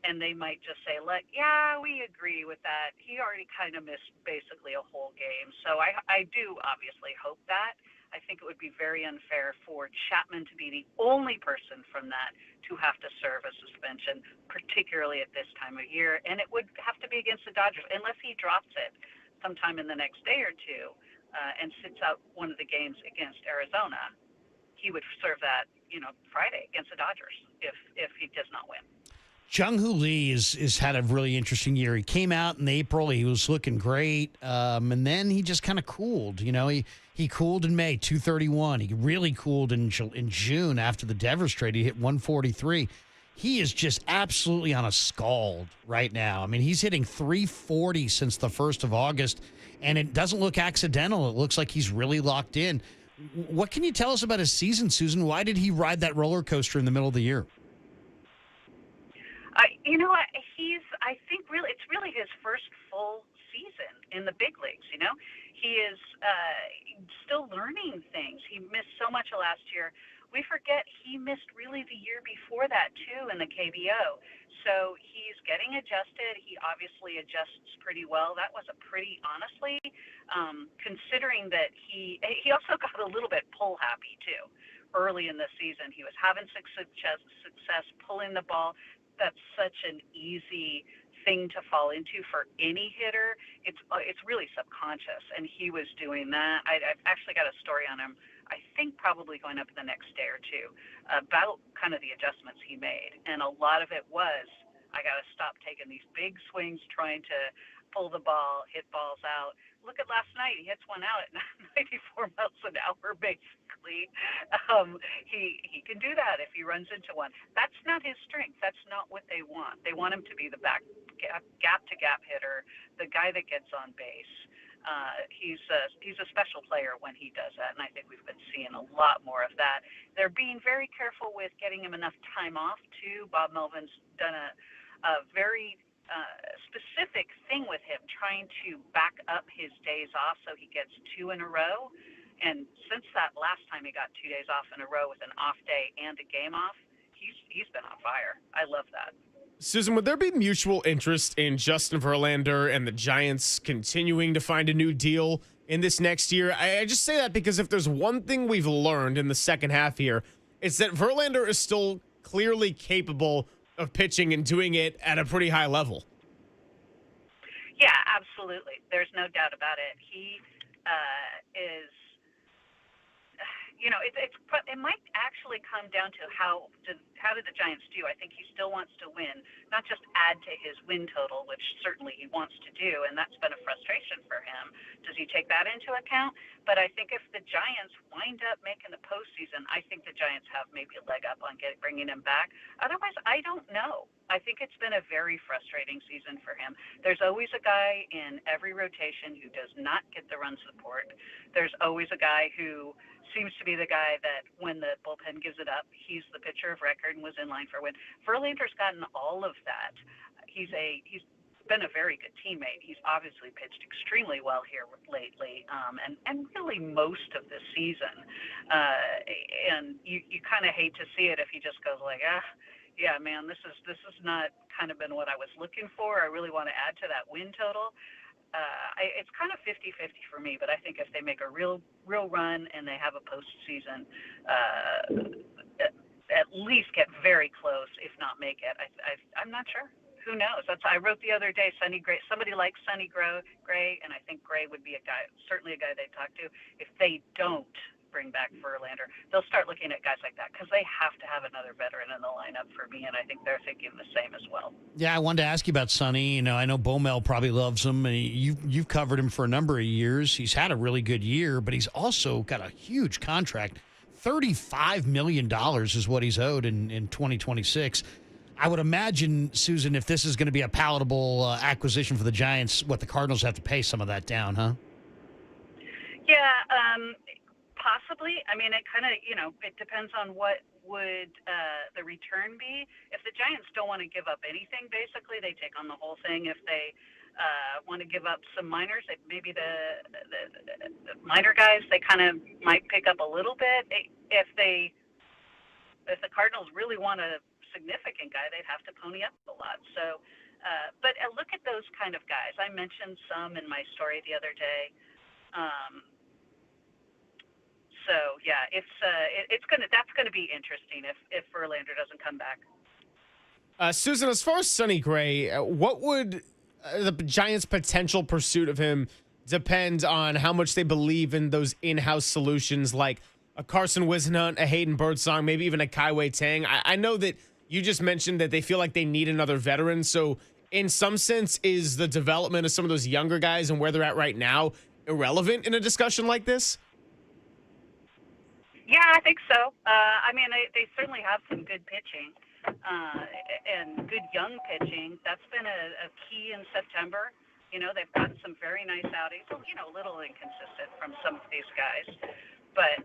Speaker 15: and they might just say, we agree with that. He already kind of missed basically a whole game. So I do obviously hope that. I think it would be very unfair for Chapman to be the only person from that to have to serve a suspension, particularly at this time of year. And it would have to be against the Dodgers, unless he drops it sometime in the next day or two and sits out one of the games against Arizona. He would serve that, Friday against the Dodgers if he does not win.
Speaker 22: Jung-Hoo Lee is had a really interesting year. He came out in April. He was looking great, and then he just kind of cooled. He cooled in May, 231. He really cooled in June after the Devers trade. He hit 143. He is just absolutely on a scald right now. I mean, he's hitting 340 since the 1st of August, and it doesn't look accidental. It looks like he's really locked in. What can you tell us about his season, Susan? Why did he ride that roller coaster in the middle of the year?
Speaker 15: I think it's really his first full season in the big leagues. He is still learning things. He missed so much last year. We forget he missed really the year before that too in the KBO. So he's getting adjusted. He obviously adjusts pretty well. That was honestly, considering that he also got a little bit pull happy too early in the season. He was having success pulling the ball. That's such an easy thing to fall into for any hitter. It's really subconscious, and he was doing that. I've actually got a story on him, I think probably going up in the next day or two, about kind of the adjustments he made. And a lot of it was, I got to stop taking these big swings trying to pull the ball, hit balls out. Look at last night. He hits one out at 94 miles an hour, basically. He can do that if he runs into one. That's not his strength. That's not what they want. They want him to be the gap-to-gap hitter, the guy that gets on base. He's a special player when he does that, and I think we've been seeing a lot more of that. They're being very careful with getting him enough time off, too. Bob Melvin's done a very specific thing with him, trying to back up his days off so he gets 2 in a row. And since that last time he got 2 days off in a row with an off day and a game off, he's been on fire. I love that.
Speaker 21: Susan, would there be mutual interest in Justin Verlander and the Giants continuing to find a new deal in this next year? I just say that because if there's one thing we've learned in the second half here, it's that Verlander is still clearly capable of pitching and doing it at a pretty high level.
Speaker 15: Yeah, absolutely. There's no doubt about it. He is, it might actually come down to how did the Giants do. I think he still wants to win, not just add to his win total, which certainly he wants to do, and that's been a frustration for him. Does he take that into account? But I think if the Giants wind up making the postseason, I think the Giants have maybe a leg up on bringing him back. Otherwise, I don't know. I think it's been a very frustrating season for him. There's always a guy in every rotation who does not get the run support. There's always a guy who seems to be the guy that when the bullpen gives it up, he's the pitcher of record and was in line for a win. Verlander's gotten all of that. He's been a very good teammate. He's obviously pitched extremely well here lately, and really most of the season. And you kind of hate to see it if he just goes like, yeah, man, this is not kind of been what I was looking for. I really want to add to that win total. It's kind of 50-50 for me, but I think if they make a real run and they have a postseason, at least get very close, if not make it. I'm not sure. Who knows? I wrote the other day, Sonny Gray. Somebody likes Sonny Gray, and I think Gray would be certainly a guy they'd talk to. If they don't bring back Verlander, they'll start looking at guys like that because they have to have another veteran in the lineup for me, and I think they're thinking the same as well.
Speaker 22: Yeah, I wanted to ask you about Sonny. I know Bomel probably loves him, and you've covered him for a number of years. He's had a really good year, but he's also got a huge contract. $35 million is what he's owed in 2026. I would imagine, Susan, if this is going to be a palatable acquisition for the Giants, the Cardinals have to pay some of that down, huh?
Speaker 15: Yeah, possibly. I mean, it kind of, it depends on what would the return be. If the Giants don't want to give up anything, basically, they take on the whole thing. If they want to give up some minors, maybe the minor guys, they kind of might pick up a little bit. If the Cardinals really want a significant guy, they'd have to pony up a lot. So, but look at those kind of guys. I mentioned some in my story the other day. So yeah, that's gonna be interesting if Verlander doesn't come back.
Speaker 21: Susan, as far as Sonny Gray, what would the Giants' potential pursuit of him depend on how much they believe in those in-house solutions like a Carson Whisenhunt, a Hayden Birdsong, maybe even a Kaiwei Tang? I know that you just mentioned that they feel like they need another veteran. So in some sense, is the development of some of those younger guys and where they're at right now irrelevant in a discussion like this?
Speaker 15: Yeah, I think so. I mean, they certainly have some good pitching and good young pitching. That's been a key in September. They've gotten some very nice outings, a little inconsistent from some of these guys. But,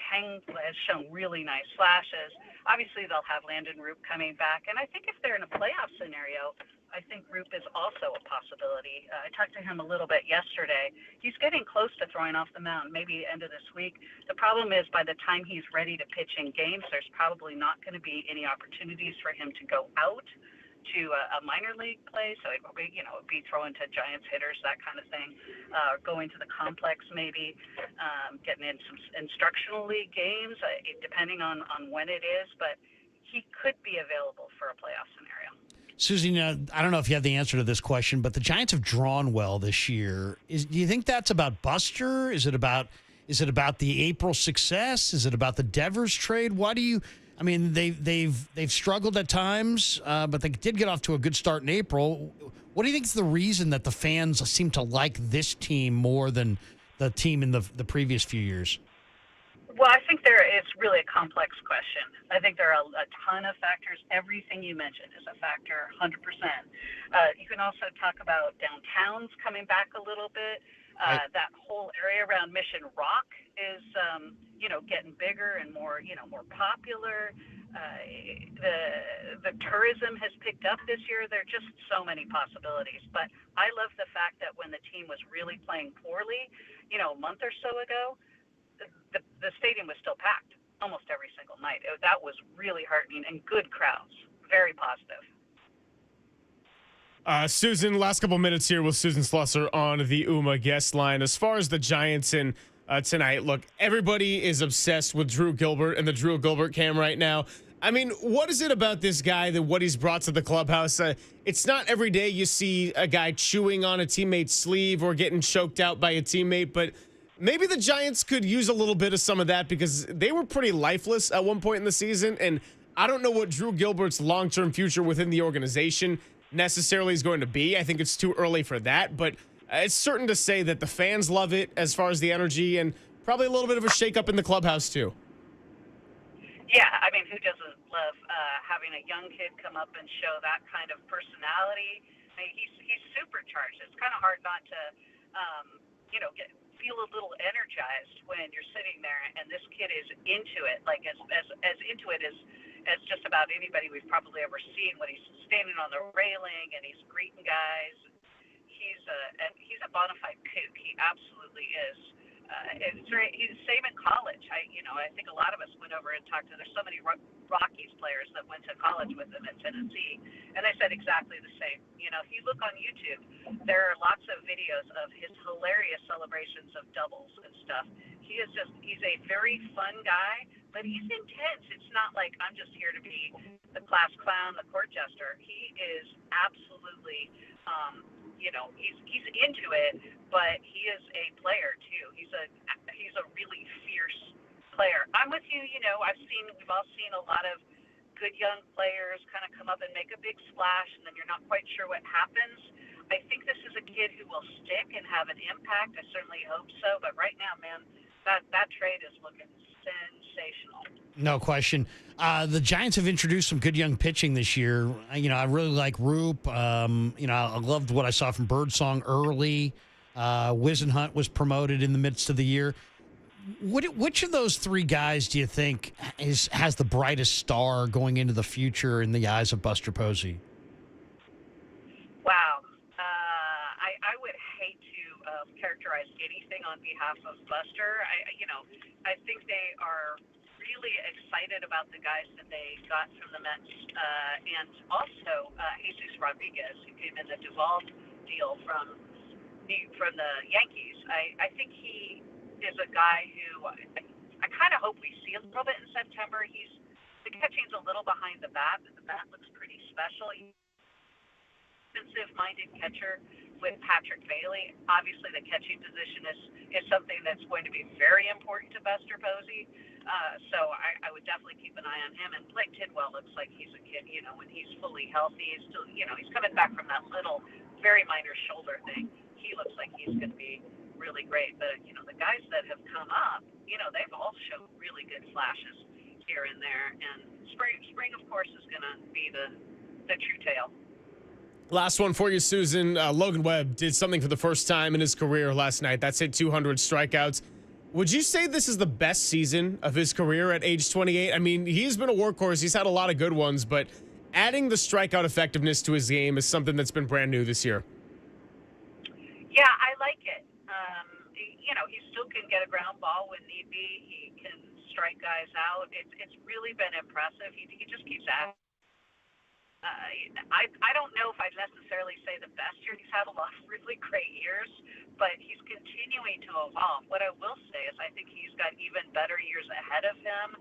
Speaker 15: Tang has shown really nice flashes. Obviously, they'll have Landon Roop coming back. And I think if they're in a playoff scenario, I think Roop is also a possibility. I talked to him a little bit yesterday. He's getting close to throwing off the mound, maybe end of this week. The problem is by the time he's ready to pitch in games, there's probably not going to be any opportunities for him to go out to a minor league play, so it would be throwing to Giants hitters, that kind of thing, going to the complex maybe, getting in some instructional league games, depending on when it is, but he could be available for a playoff scenario.
Speaker 22: Susie, I don't know if you have the answer to this question, but the Giants have drawn well this year. Do you think that's about Buster? Is it about the April success? Is it about the Devers trade? They've struggled at times, but they did get off to a good start in April. What do you think is the reason that the fans seem to like this team more than the team in the previous few years?
Speaker 15: Well, I think it's really a complex question. I think there are a ton of factors. Everything you mentioned is a factor, 100%. You can also talk about downtowns coming back a little bit. That whole area around Mission Rock is, getting bigger and more popular. The tourism has picked up this year. There are just so many possibilities. But I love the fact that when the team was really playing poorly, a month or so ago, the stadium was still packed almost every single night. That was really heartening and good crowds. Very positive.
Speaker 21: Susan, last couple minutes here with Susan Slusser on the UMA guest line. As far as the Giants and tonight, look, everybody is obsessed with Drew Gilbert and the Drew Gilbert cam right now. I mean, what is it about this guy that what he's brought to the clubhouse? It's not every day you see a guy chewing on a teammate's sleeve or getting choked out by a teammate, but maybe the Giants could use a little bit of some of that because they were pretty lifeless at one point in the season. And I don't know what Drew Gilbert's long-term future within the organization necessarily is going to be. I think it's too early for that, but it's certain to say that the fans love it as far as the energy and probably a little bit of a shakeup in the clubhouse too.
Speaker 15: Yeah, I mean, who doesn't love having a young kid come up and show that kind of personality? I mean, he's supercharged. It's kind of hard not to, feel a little energized when you're sitting there and this kid is into it, like as into it as just about anybody we've probably ever seen. When he's standing on the railing and he's greeting guys, he's a bona fide kook. He absolutely is. He's the same in college. I think a lot of us went over and talked to. There's so many Rockies players that went to college with him at Tennessee, and they said exactly the same. If you look on YouTube, there are lots of videos of his hilarious celebrations of doubles and stuff. He's a very fun guy, but he's intense. It's not like I'm just here to be the class clown, the court jester. He is absolutely. He's into it, but he is a player too. He's a really fierce player. I'm with you. We've all seen a lot of good young players kind of come up and make a big splash, and then you're not quite sure what happens. I think this is a kid who will stick and have an impact. I certainly hope so. But right now, man, that trade is looking sensational.
Speaker 22: No question. The Giants have introduced some good young pitching this year. I really like Roop. I loved what I saw from Birdsong early. Wisenhunt was promoted in the midst of the year. Which of those three guys do you think has the brightest star going into the future in the eyes of Buster Posey?
Speaker 15: Wow. I would hate to characterize anything on behalf of Buster. I think they are really excited about the guys that they got from the Mets, and also Jesus Rodriguez, who came in the Duvall deal from the Yankees. I think he is a guy who I kind of hope we see a little bit in September. The catching's a little behind the bat, but the bat looks pretty special. Defensive-minded catcher with Patrick Bailey. Obviously, the catching position is something that's going to be very important to Buster Posey. So I would definitely keep an eye on him. And Blake Tidwell looks like he's a kid. When he's fully healthy, he's still, he's coming back from that little, very minor shoulder thing. He looks like he's going to be really great. But the guys that have come up, they've all shown really good flashes here and there. And spring of course, is going to be the true tale.
Speaker 21: Last one for you, Susan. Logan Webb did something for the first time in his career last night. That's hit 200 strikeouts. Would you say this is the best season of his career at age 28? I mean, he's been a workhorse. He's had a lot of good ones, but adding the strikeout effectiveness to his game is something that's been brand new this year.
Speaker 15: Yeah, I like it. He still can get a ground ball when need be. He can strike guys out. It's really been impressive. He just keeps at it. I don't know if I'd necessarily say the best year. He's had a lot of really great years, but he's continuing to evolve. What I will say is I think he's got even better years ahead of him.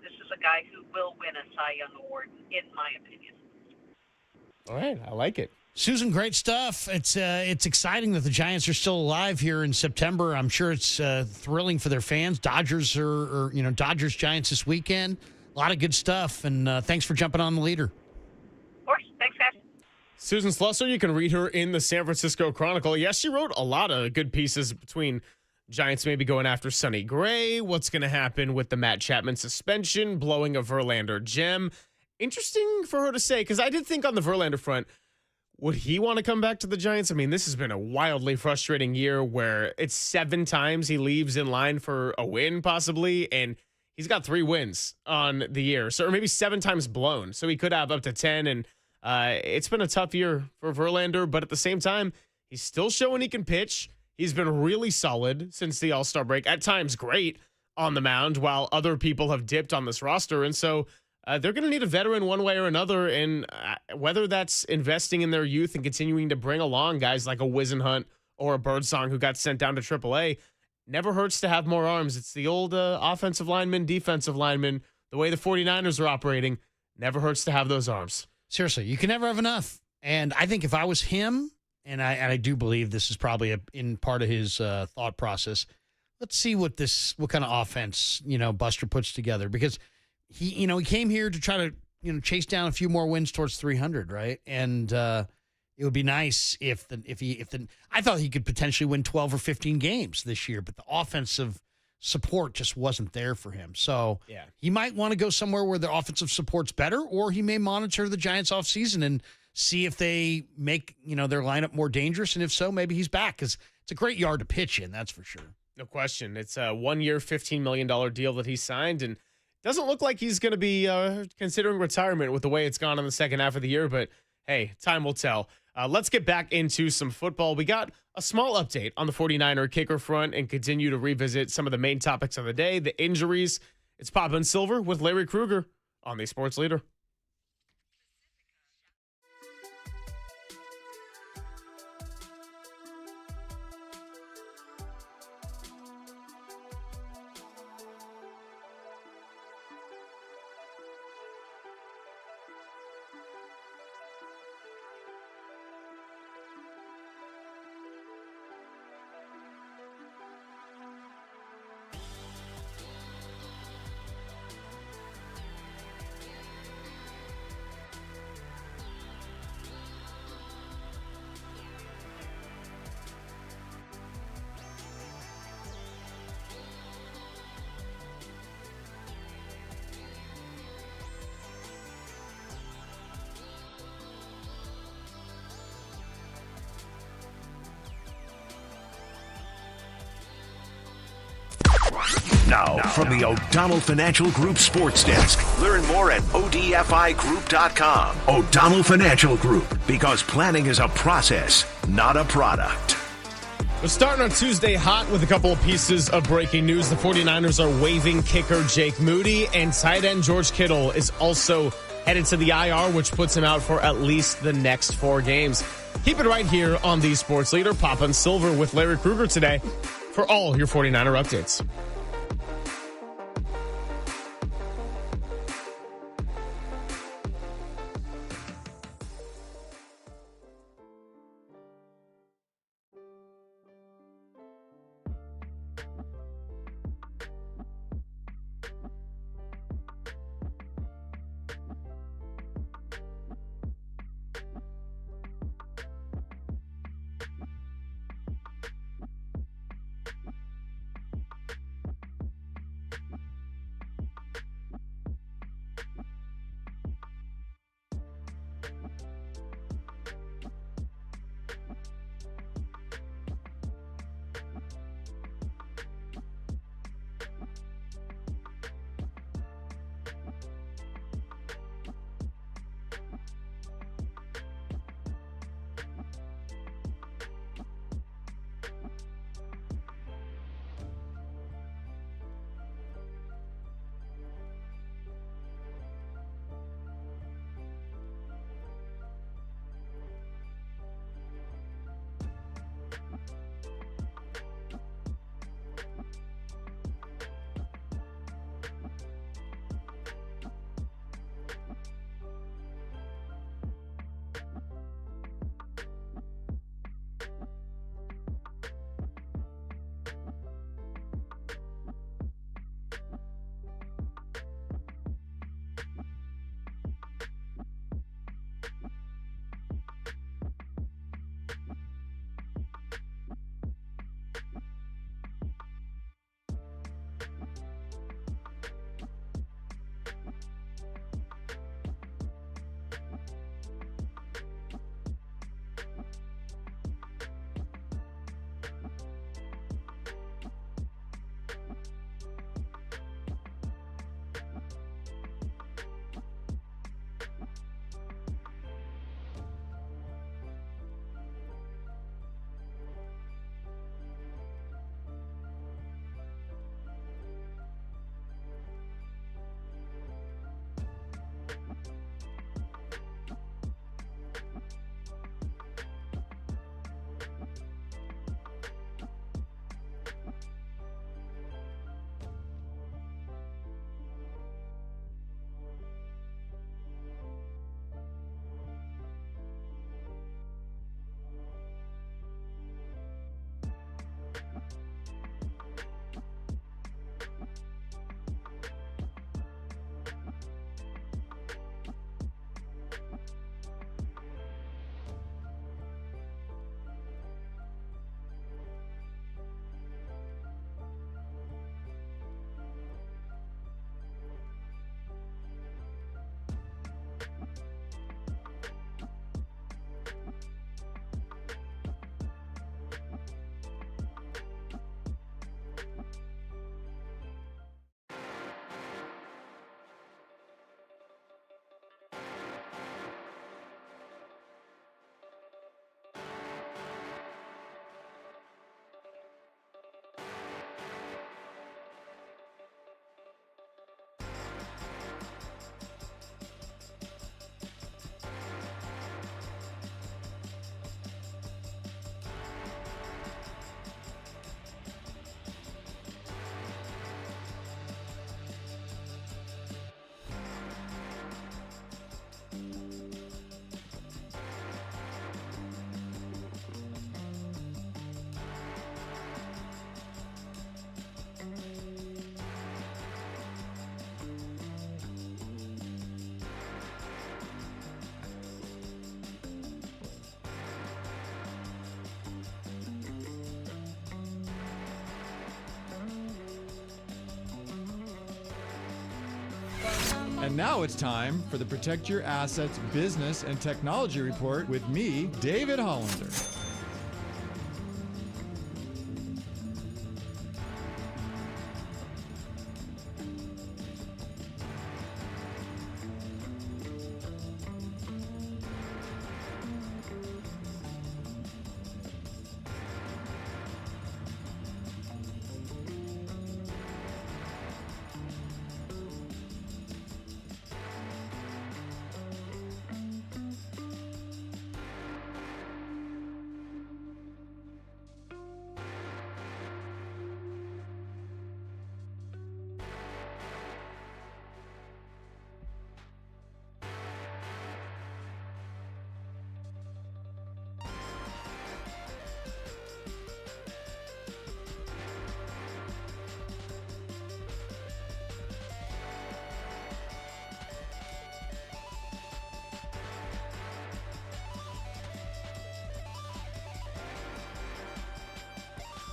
Speaker 15: This is a guy who will win a Cy Young Award, in my opinion.
Speaker 21: All right, I like it.
Speaker 22: Susan, great stuff. It's exciting that the Giants are still alive here in September. I'm sure it's thrilling for their fans. Dodgers Dodgers Giants this weekend. A lot of good stuff, and thanks for jumping on the leader.
Speaker 21: Susan Slusser, you can read her in the San Francisco Chronicle. Yes, she wrote a lot of good pieces between Giants maybe going after Sonny Gray, what's going to happen with the Matt Chapman suspension, blowing a Verlander gem. Interesting for her to say, because I did think on the Verlander front, would he want to come back to the Giants? I mean, this has been a wildly frustrating year where it's 7 times he leaves in line for a win, possibly, and he's got 3 wins on the year. So, or maybe 7 times blown. So he could have up to 10, and it's been a tough year for Verlander, but at the same time, he's still showing he can pitch. He's been really solid since the All-Star break. At times, great on the mound, while other people have dipped on this roster. And so they're going to need a veteran one way or another. And whether that's investing in their youth and continuing to bring along guys like a Wisenhunt or a Birdsong who got sent down to AAA, never hurts to have more arms. It's the old offensive lineman, defensive lineman, the way the 49ers are operating. Never hurts to have those arms.
Speaker 22: Seriously, you can never have enough. And I think if I was him, and I do believe this is probably in part of his thought process, let's see what kind of offense, Buster puts together, because he came here to try to, chase down a few more wins towards 300, right? And it would be nice if I thought he could potentially win 12 or 15 games this year, but the offensive support just wasn't there for him. So he might want to go somewhere where the offensive support's better, or he may monitor the Giants offseason and see if they make, their lineup more dangerous. And if so, maybe he's back, because it's a great yard to pitch in, that's for sure.
Speaker 21: No question. It's a 1 year, $15 million deal that he signed, and doesn't look like he's going to be considering retirement with the way it's gone in the second half of the year. But hey, time will tell. Let's get back into some football. We got a small update on the 49er kicker front and continue to revisit some of the main topics of the day, the injuries. It's Pop and Silver with Larry Krueger on the Sports Leader.
Speaker 1: Now, from the O'Donnell Financial Group Sports Desk. Learn more at odfigroup.com. O'Donnell Financial Group, because planning is a process, not a product.
Speaker 21: We're starting on Tuesday hot with a couple of pieces of breaking news. The 49ers are waiving kicker Jake Moody, and tight end George Kittle is also headed to the IR, which puts him out for at least the next 4 games. Keep it right here on the Sports Leader. Pop and Silver with Larry Krueger today for all your 49er updates.
Speaker 12: And now it's time for the Protect Your Assets Business and Technology Report with me, David Hollander.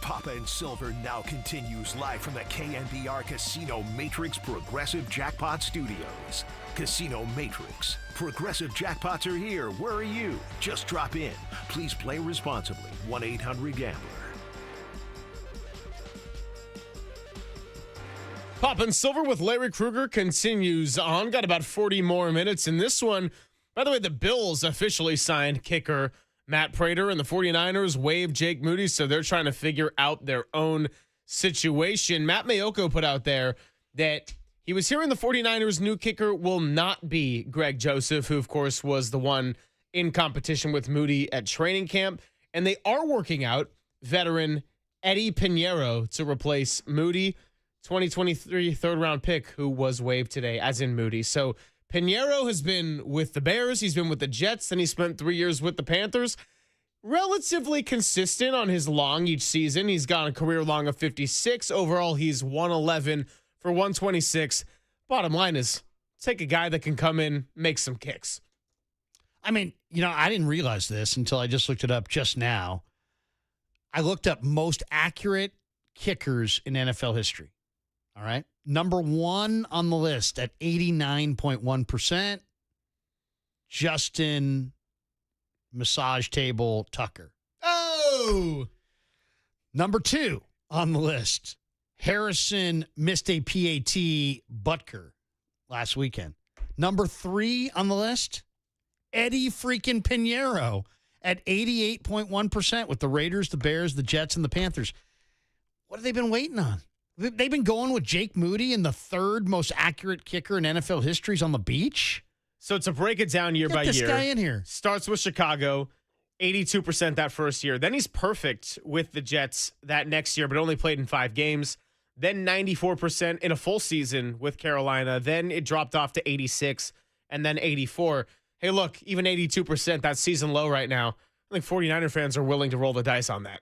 Speaker 1: Papa and Silver now continues live from the KNBR Casino Matrix Progressive Jackpot Studios. Casino Matrix. Progressive jackpots are here. Where are you? Just drop in. Please play responsibly. 1-800-GAMBLER.
Speaker 21: Pop and Silver with Larry Krueger continues on. Got about 40 more minutes in this one. By the way, the Bills officially signed kicker Matt Prater, and the 49ers waived Jake Moody, so they're trying to figure out their own situation. Matt Mayoko put out there that he was hearing the 49ers' new kicker will not be Greg Joseph, who, of course, was the one in competition with Moody at training camp. And they are working out veteran Eddie Pinheiro to replace Moody, 2023 third-round pick, who was waived today, as in Moody. So Pinheiro has been with the Bears. He's been with the Jets. Then he spent 3 years with the Panthers. Relatively consistent on his long each season. He's got a career long of 56. Overall, he's 111 for 126. Bottom line is, take a guy that can come in, make some kicks.
Speaker 22: I mean, I didn't realize this until I just looked it up just now. I looked up most accurate kickers in NFL history. All right. Number one on the list at 89.1%, Justin Massage Table Tucker.
Speaker 21: Oh!
Speaker 22: Number two on the list, Harrison missed a PAT Butker last weekend. Number three on the list, Eddie freaking Pinheiro at 88.1% with the Raiders, the Bears, the Jets, and the Panthers. What have they been waiting on? They've been going with Jake Moody, and the third most accurate kicker in NFL history is on the beach.
Speaker 21: So to break it down year by year,
Speaker 22: get this guy in here.
Speaker 21: Starts with Chicago, 82% that first year. Then he's perfect with the Jets that next year, but only played in 5 games. Then 94% in a full season with Carolina. Then it dropped off to 86, and then 84. Hey, look, even 82%, that season low right now. I think 49er fans are willing to roll the dice on that.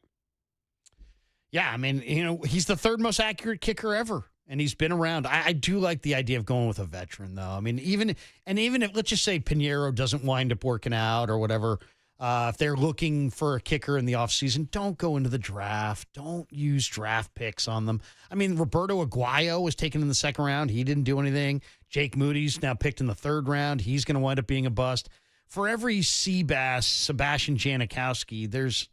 Speaker 22: Yeah, I mean, he's the third most accurate kicker ever, and he's been around. I do like the idea of going with a veteran, though. I mean, even if, let's just say Pinheiro doesn't wind up working out or whatever, if they're looking for a kicker in the offseason, don't go into the draft. Don't use draft picks on them. I mean, Roberto Aguayo was taken in the second round. He didn't do anything. Jake Moody's now picked in the third round. He's going to wind up being a bust. For every Seabass, Sebastian Janikowski, there's,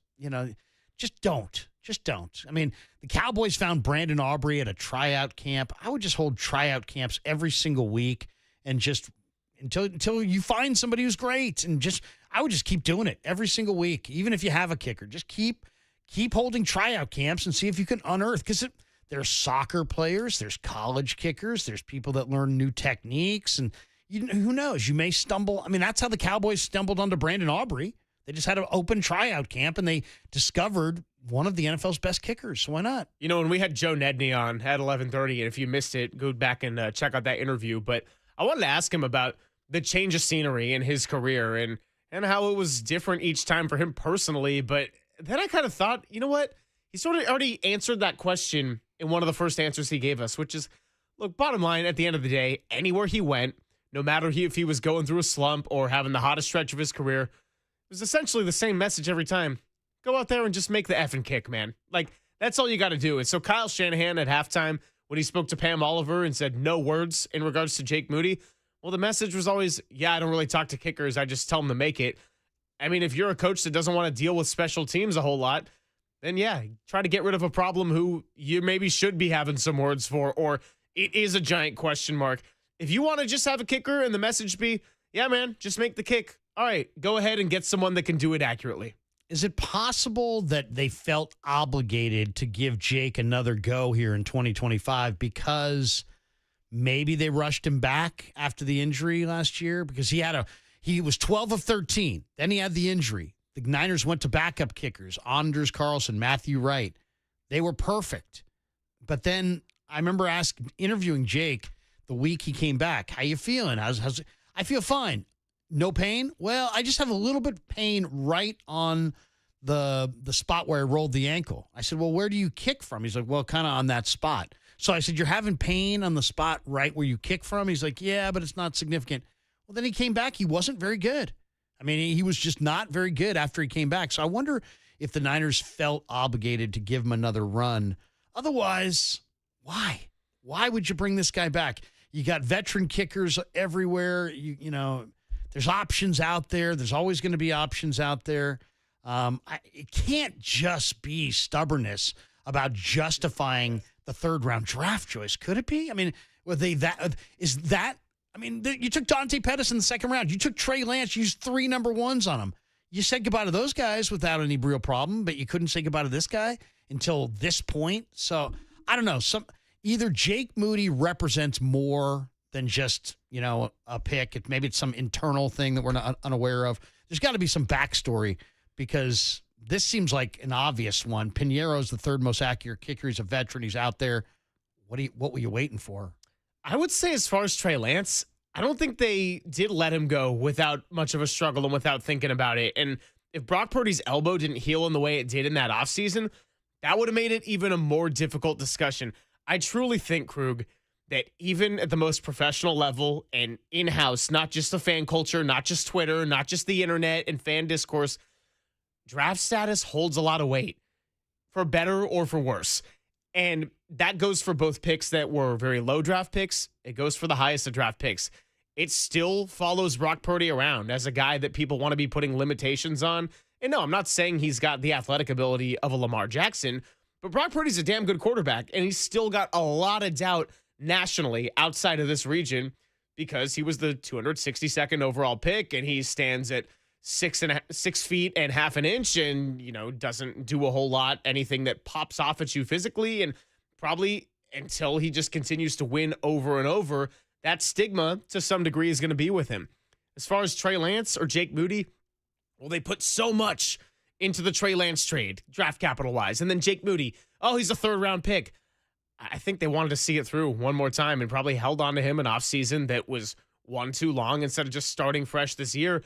Speaker 22: just don't. Just don't. I mean, the Cowboys found Brandon Aubrey at a tryout camp. I would just hold tryout camps every single week and just until you find somebody who's great, and I would just keep doing it every single week, even if you have a kicker. Just keep holding tryout camps and see if you can unearth, because there's soccer players, there's college kickers, there's people that learn new techniques, and who knows? You may stumble. I mean, that's how the Cowboys stumbled onto Brandon Aubrey. They just had an open tryout camp, and they discovered one of the NFL's best kickers. So why not?
Speaker 21: When we had Joe Nedney on at 11:30, and if you missed it, go back and check out that interview. But I wanted to ask him about the change of scenery in his career and how it was different each time for him personally. But then I kind of thought, you know what? He sort of already answered that question in one of the first answers he gave us, which is, look, bottom line, at the end of the day, anywhere he went, no matter if he was going through a slump or having the hottest stretch of his career, it was essentially the same message every time. Go out there and just make the effing kick, man. Like, that's all you got to do. And so Kyle Shanahan at halftime, when he spoke to Pam Oliver and said no words in regards to Jake Moody, Well, the message was always, yeah, I don't really talk to kickers. I just tell them to make it. I mean, if you're a coach that doesn't want to deal with special teams a whole lot, then yeah, try to get rid of a problem who you maybe should be having some words for, or it is a giant question mark. If you want to just have a kicker and the message be, yeah, man, just make the kick. All right, go ahead and get someone that can do it accurately.
Speaker 22: Is it possible that they felt obligated to give Jake another go here in 2025 because maybe they rushed him back after the injury last year? Because he was 12 of 13. Then he had the injury. The Niners went to backup kickers, Anders Carlson, Matthew Wright. They were perfect. But then I remember interviewing Jake the week he came back. How you feeling? I feel fine. No pain? Well, I just have a little bit of pain right on the spot where I rolled the ankle. I said, well, where do you kick from? He's like, well, kind of on that spot. So I said, you're having pain on the spot right where you kick from? He's like, yeah, but it's not significant. Well, then he came back. He wasn't very good. I mean, he was just not very good after he came back. So I wonder if the Niners felt obligated to give him another run. Otherwise, why? Why would you bring this guy back? You got veteran kickers everywhere. You know, there's options out there. There's always going to be options out there. It can't just be stubbornness about justifying the third-round draft choice, could it be? I mean, you took Dante Pettis in the second round. You took Trey Lance. You used 3 number ones on him. You said goodbye to those guys without any real problem, but you couldn't say goodbye to this guy until this point. So I don't know. Either Jake Moody represents more than just, a pick. Maybe it's some internal thing that we're not unaware of. There's got to be some backstory because this seems like an obvious one. Piñeiro's the third most accurate kicker. He's a veteran. He's out there. What were you waiting for?
Speaker 21: I would say as far as Trey Lance, I don't think they did let him go without much of a struggle and without thinking about it. And if Brock Purdy's elbow didn't heal in the way it did in that offseason, that would have made it even a more difficult discussion. I truly think, Krug, that even at the most professional level and in-house, not just the fan culture, not just Twitter, not just the internet and fan discourse, draft status holds a lot of weight, for better or for worse. And that goes for both picks that were very low draft picks. It goes for the highest of draft picks. It still follows Brock Purdy around as a guy that people want to be putting limitations on. And no, I'm not saying he's got the athletic ability of a Lamar Jackson, but Brock Purdy's a damn good quarterback, and he's still got a lot of doubt nationally outside of this region because he was the 262nd overall pick, and he stands at 6 feet and half an inch and, doesn't do a whole lot, anything that pops off at you physically. And probably until he just continues to win over and over, that stigma to some degree is going to be with him. As far as Trey Lance or Jake Moody, well, they put so much into the Trey Lance trade, draft capital wise. And then Jake Moody, he's a 3rd-round pick. I think they wanted to see it through one more time and probably held on to him an offseason that was one too long instead of just starting fresh this year.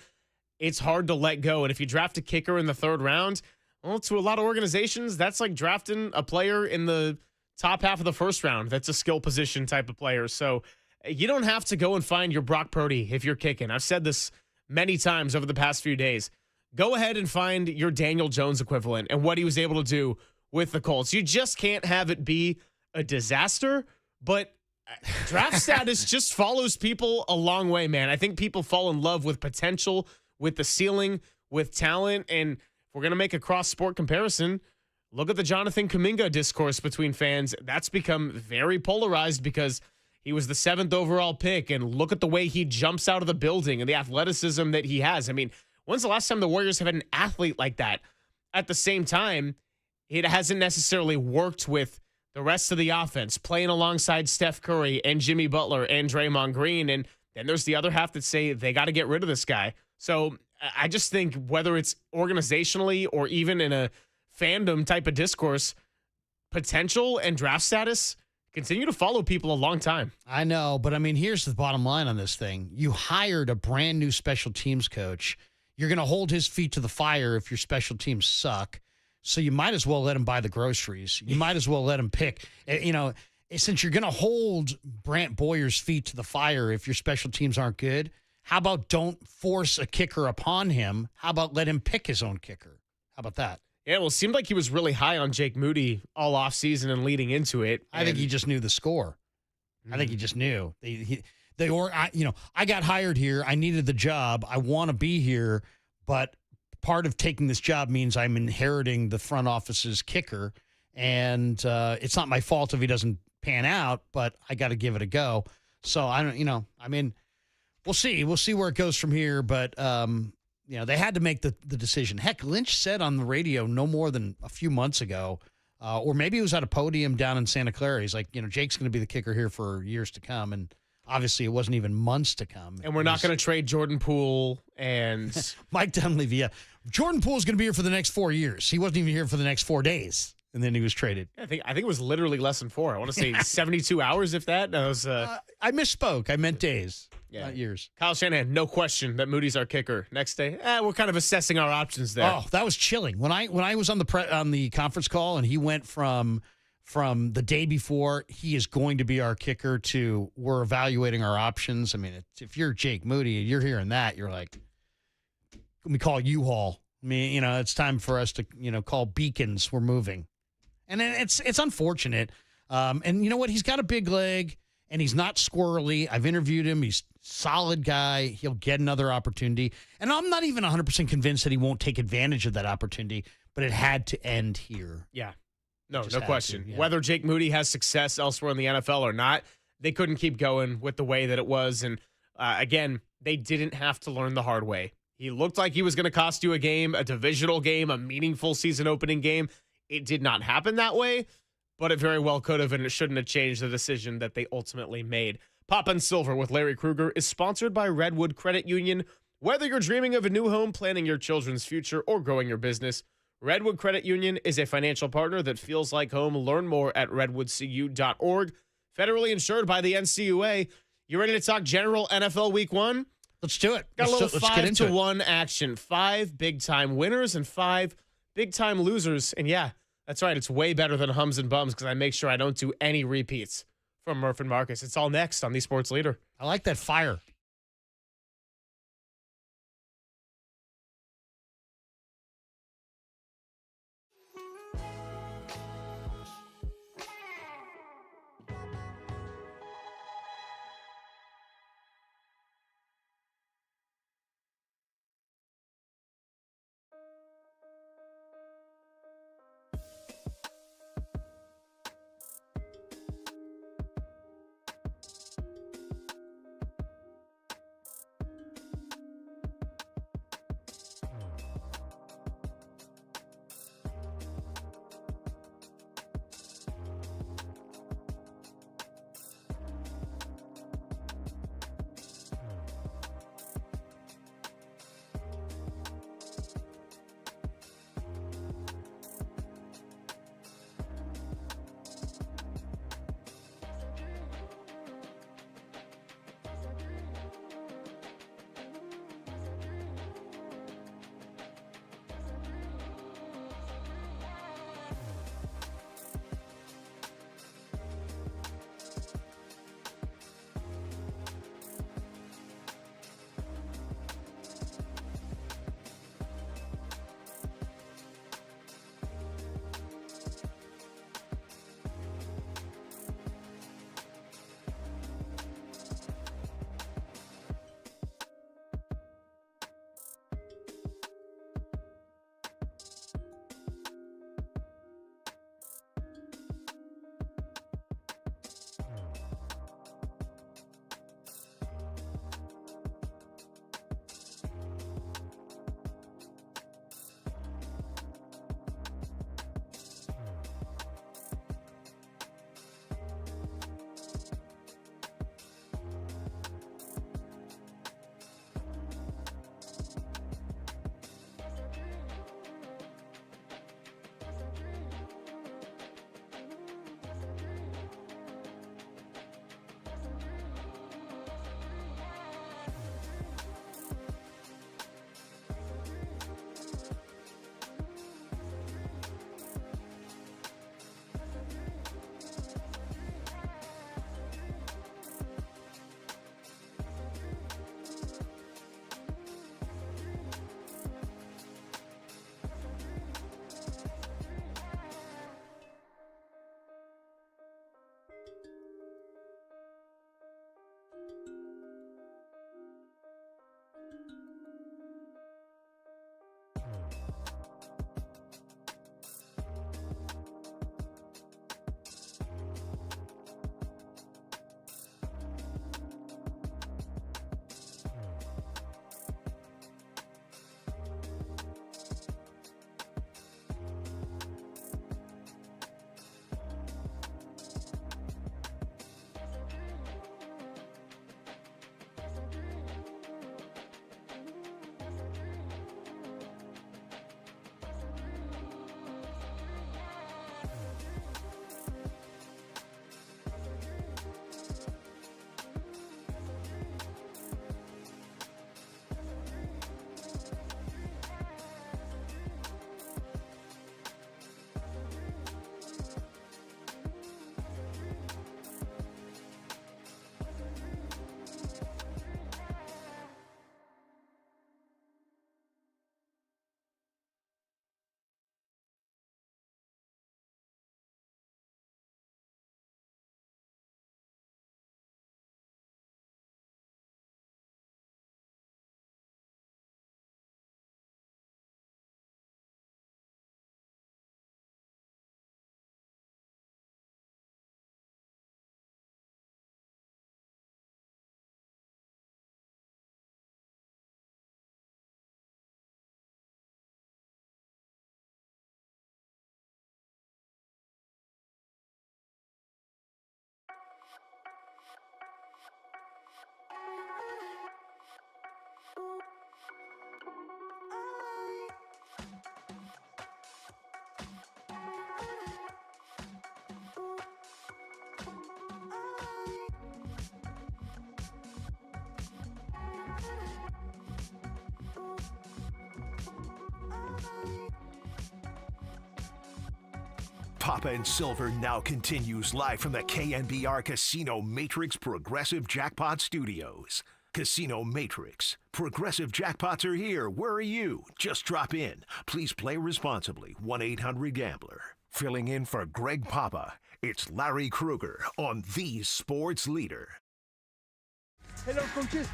Speaker 21: It's hard to let go. And if you draft a kicker in the 3rd round, well, to a lot of organizations, that's like drafting a player in the top half of the 1st round. That's a skill position type of player. So you don't have to go and find your Brock Purdy if you're kicking. I've said this many times over the past few days. Go ahead and find your Daniel Jones equivalent and what he was able to do with the Colts. You just can't have it be a disaster, but draft status just follows people a long way, man. I think people fall in love with potential, with the ceiling, with talent. And if we're going to make a cross-sport comparison, look at the Jonathan Kuminga discourse between fans. That's become very polarized because he was the 7th overall pick, and look at the way he jumps out of the building and the athleticism that he has. I mean, when's the last time the Warriors have had an athlete like that? At the same time, it hasn't necessarily worked with the rest of the offense, playing alongside Steph Curry and Jimmy Butler and Draymond Green. And then there's the other half that say they got to get rid of this guy. So I just think whether it's organizationally or even in a fandom type of discourse, potential and draft status continue to follow people a long time.
Speaker 22: I know, but I mean, here's the bottom line on this thing. You hired a brand new special teams coach. You're going to hold his feet to the fire if your special teams suck. So you might as well let him buy the groceries. You might as well let him pick. Since you're going to hold Brant Boyer's feet to the fire if your special teams aren't good, how about don't force a kicker upon him? How about let him pick his own kicker? How about that?
Speaker 21: Yeah, well, it seemed like he was really high on Jake Moody all offseason and leading into it.
Speaker 22: I think he just knew the score. I think he just knew. I got hired here. I needed the job. I want to be here, but part of taking this job means I'm inheriting the front office's kicker, and it's not my fault if he doesn't pan out, but I got to give it a go. So I don't, we'll see. We'll see where it goes from here, but they had to make the decision. Heck, Lynch said on the radio no more than a few months ago, or maybe it was at a podium down in Santa Clara. He's like, Jake's going to be the kicker here for years to come, and obviously, it wasn't even months to come.
Speaker 21: And we're not going to trade Jordan Poole and
Speaker 22: Mike Dunleavy. Yeah, Jordan Poole's going to be here for the next 4 years. He wasn't even here for the next 4 days, and then he was traded.
Speaker 21: I think it was literally less than 4. I want to say 72 hours, if that. No, it was,
Speaker 22: I misspoke. I meant days, not years.
Speaker 21: Kyle Shanahan, no question that Moody's our kicker. Next day, we're kind of assessing our options there.
Speaker 22: Oh, that was chilling. When I was on the conference call and he went from the day before, he is going to be our kicker, to we're evaluating our options. I mean, if you're Jake Moody and you're hearing that, you're like, let me call U-Haul. I mean, it's time for us to, call Beacons. We're moving. And it's unfortunate. And you know what? He's got a big leg, and he's not squirrely. I've interviewed him. He's a solid guy. He'll get another opportunity. And I'm not even 100% convinced that he won't take advantage of that opportunity, but it had to end here.
Speaker 21: Yeah. No
Speaker 22: Just
Speaker 21: question.
Speaker 22: yeah.
Speaker 21: Whether Jake Moody has success elsewhere in the NFL or not, they couldn't keep going with the way that it was. And again, they didn't have to learn the hard way. He looked like he was going to cost you a game, a divisional game, a meaningful season opening game. It did not happen that way, but it very well could have, and it shouldn't have changed the decision that they ultimately made. Pop and Silver with Larry Krueger is sponsored by Redwood Credit Union. Whether you're dreaming of a new home, planning your children's future, or growing your business, Redwood Credit Union is a financial partner that feels like home. Learn more at redwoodcu.org. Federally insured by the NCUA. You ready to talk general NFL Week 1?
Speaker 22: Let's do it.
Speaker 21: Got a little
Speaker 22: let's get into
Speaker 21: 5-1 action. 5 big-time winners and 5 big-time losers. And yeah, that's right. It's way better than Hums and Bums because I make sure I don't do any repeats from Murph and Marcus. It's all next on the Sports Leader.
Speaker 22: I like that fire.
Speaker 1: Papa and Silver now continues live from the KNBR Casino Matrix Progressive Jackpot Studios. Casino Matrix. Progressive jackpots are here. Where are you? Just drop in. Please play responsibly. 1-800-GAMBLER. Filling in for Greg Papa, it's Larry Krueger on the Sports Leader.
Speaker 6: Hello, coaches.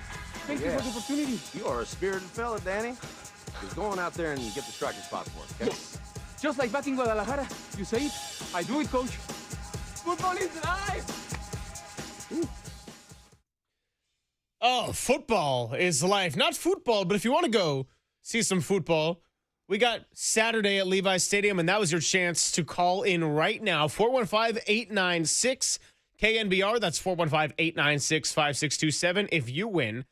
Speaker 6: Thank you for the opportunity.
Speaker 13: You are a spirited fella, Danny. Just go on out there and get the striking spots for us, okay?
Speaker 6: Yes. Just like back in Guadalajara. You say it, I do it, coach. Football is life.
Speaker 21: Ooh. Oh, football is life. Not football, but if you want to go see some football, we got Saturday at Levi's Stadium, and that was your chance to call in right now. 415-896-KNBR. That's 415-896-5627. If you win,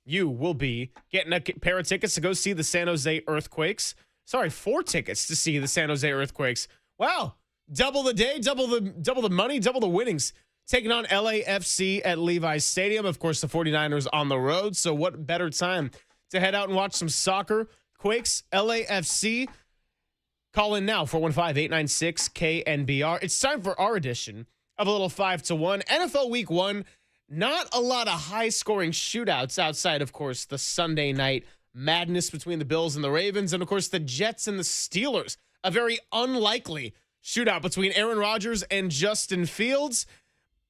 Speaker 21: you will be getting a pair of tickets to go see the San Jose Earthquakes. Sorry, 4 tickets to see the San Jose Earthquakes. Wow. Double the day, double the money, double the winnings. Taking on LAFC at Levi's Stadium. Of course, the 49ers on the road. So what better time to head out and watch some soccer? Quakes, LAFC. Call in now, 415-896-KNBR. It's time for our edition of a little 5-1. NFL Week 1, not a lot of high-scoring shootouts outside, of course, the Sunday night madness between the Bills and the Ravens, and, of course, the Jets and the Steelers. A very unlikely shootout between Aaron Rodgers and Justin Fields.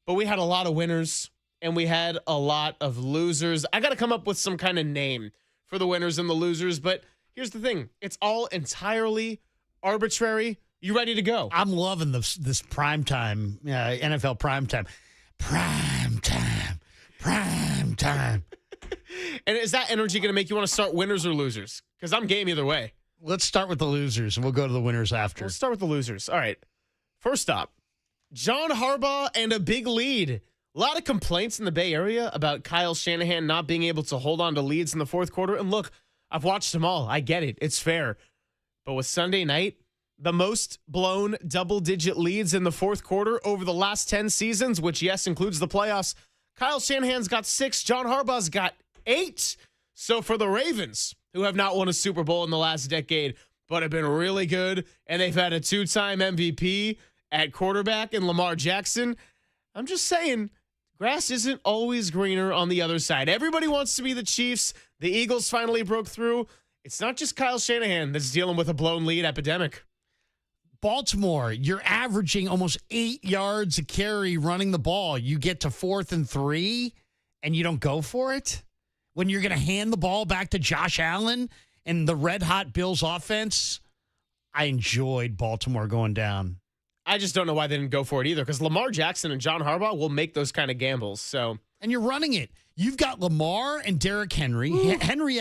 Speaker 21: But we had a lot of winners, and we had a lot of losers. I got to come up with some kind of name for the winners and the losers, but here's the thing. It's all entirely arbitrary. You ready to go?
Speaker 22: I'm loving this primetime, NFL primetime. Primetime.
Speaker 21: And is that energy going to make you want to start winners or losers? Because I'm game either way.
Speaker 22: Let's start with the losers, and we'll go to the winners after.
Speaker 21: Let's start with the losers. All right. First up, John Harbaugh and a big lead. A lot of complaints in the Bay Area about Kyle Shanahan not being able to hold on to leads in the fourth quarter. And look, I've watched them all. I get it. It's fair. But with Sunday night, the most blown double-digit leads in the fourth quarter over the last 10 seasons, which, yes, includes the playoffs, Kyle Shanahan's got 6. John Harbaugh's got 8. So for the Ravens, who have not won a Super Bowl in the last decade, but have been really good, and they've had a 2-time MVP at quarterback in Lamar Jackson, I'm just saying, grass isn't always greener on the other side. Everybody wants to be the Chiefs. The Eagles finally broke through. It's not just Kyle Shanahan that's dealing with a blown lead epidemic.
Speaker 22: Baltimore, you're averaging almost 8 yards a carry running the ball. You get to 4th and 3, and you don't go for it? When you're going to hand the ball back to Josh Allen and the red-hot Bills offense? I enjoyed Baltimore going down.
Speaker 21: I just don't know why they didn't go for it either, because Lamar Jackson and John Harbaugh will make those kind of gambles. So,
Speaker 22: and you're running it. You've got Lamar and Derrick Henry. Henry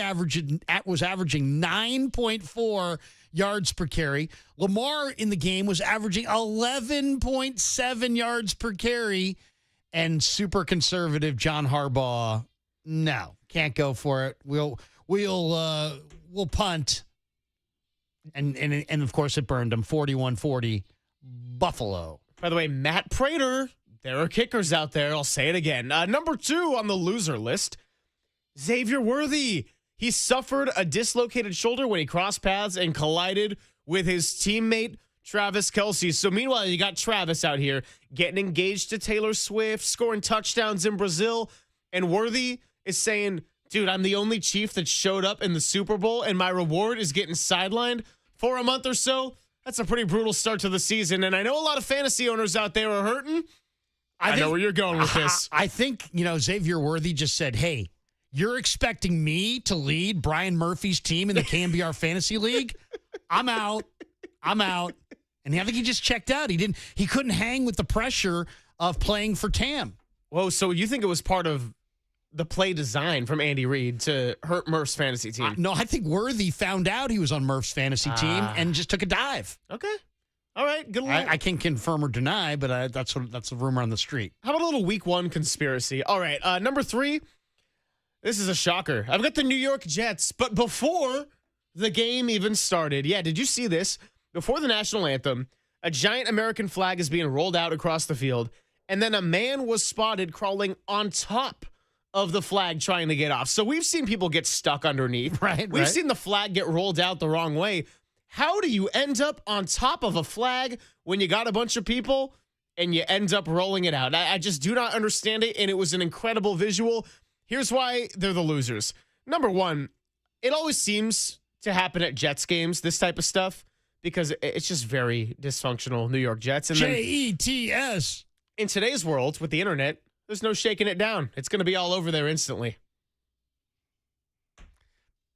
Speaker 22: was averaging 9.4 yards per carry. Lamar in the game was averaging 11.7 yards per carry. And super conservative John Harbaugh, no, can't go for it. We'll punt. And of course it burned him 41-40. Buffalo.
Speaker 21: By the way, Matt Prater, there are kickers out there. I'll say it again. Number 2 on the loser list, Xavier Worthy. He suffered a dislocated shoulder when he crossed paths and collided with his teammate, Travis Kelce. So meanwhile, you got Travis out here getting engaged to Taylor Swift, scoring touchdowns in Brazil. And Worthy is saying, dude, I'm the only Chief that showed up in the Super Bowl, and my reward is getting sidelined for a month or so. That's a pretty brutal start to the season, and I know a lot of fantasy owners out there are hurting. I know where you're going with this.
Speaker 22: I think, Xavier Worthy just said, hey, you're expecting me to lead Brian Murphy's team in the KNBR Fantasy League? I'm out. And I think he just checked out. He couldn't hang with the pressure of playing for Tam.
Speaker 21: Whoa, so you think it was part of the play design from Andy Reid to hurt Murph's fantasy team?
Speaker 22: No, I think Worthy found out he was on Murph's fantasy team and just took a dive.
Speaker 21: Okay. All right. Good luck.
Speaker 22: I can't confirm or deny, but that's a rumor on the street.
Speaker 21: How about a little week 1 conspiracy? All right. Number 3, this is a shocker. I've got the New York Jets, but before the game even started, did you see this? Before the national anthem, a giant American flag is being rolled out across the field, and then a man was spotted crawling on top of the flag trying to get off. So we've seen people get stuck underneath.
Speaker 22: Right.
Speaker 21: We've seen the flag get rolled out the wrong way. How do you end up on top of a flag when you got a bunch of people and you end up rolling it out? I just do not understand it, and it was an incredible visual. Here's why they're the losers. Number one, it always seems to happen at Jets games, this type of stuff, because it's just very dysfunctional New York Jets. And
Speaker 22: Jets.
Speaker 21: In today's world with the internet, there's no shaking it down. It's going to be all over there instantly.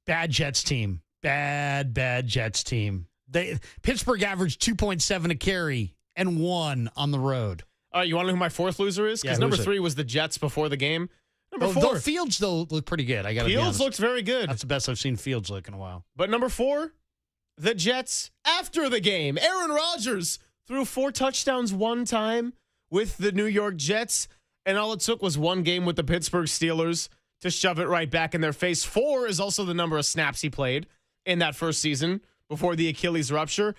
Speaker 22: Bad Jets team. Bad Jets team. Pittsburgh averaged 2.7 a carry and 1 on the road.
Speaker 21: All right, you want to know who my fourth loser is? Because number 3 was the Jets before the game. Number 4.
Speaker 22: Fields, though, looked pretty good. I got to be honest.
Speaker 21: Fields looked very good.
Speaker 22: That's the best I've seen Fields look in a while.
Speaker 21: But number 4, the Jets after the game. Aaron Rodgers threw 4 touchdowns one time with the New York Jets, and all it took was one game with the Pittsburgh Steelers to shove it right back in their face. 4 is also the number of snaps he played in that first season before the Achilles rupture.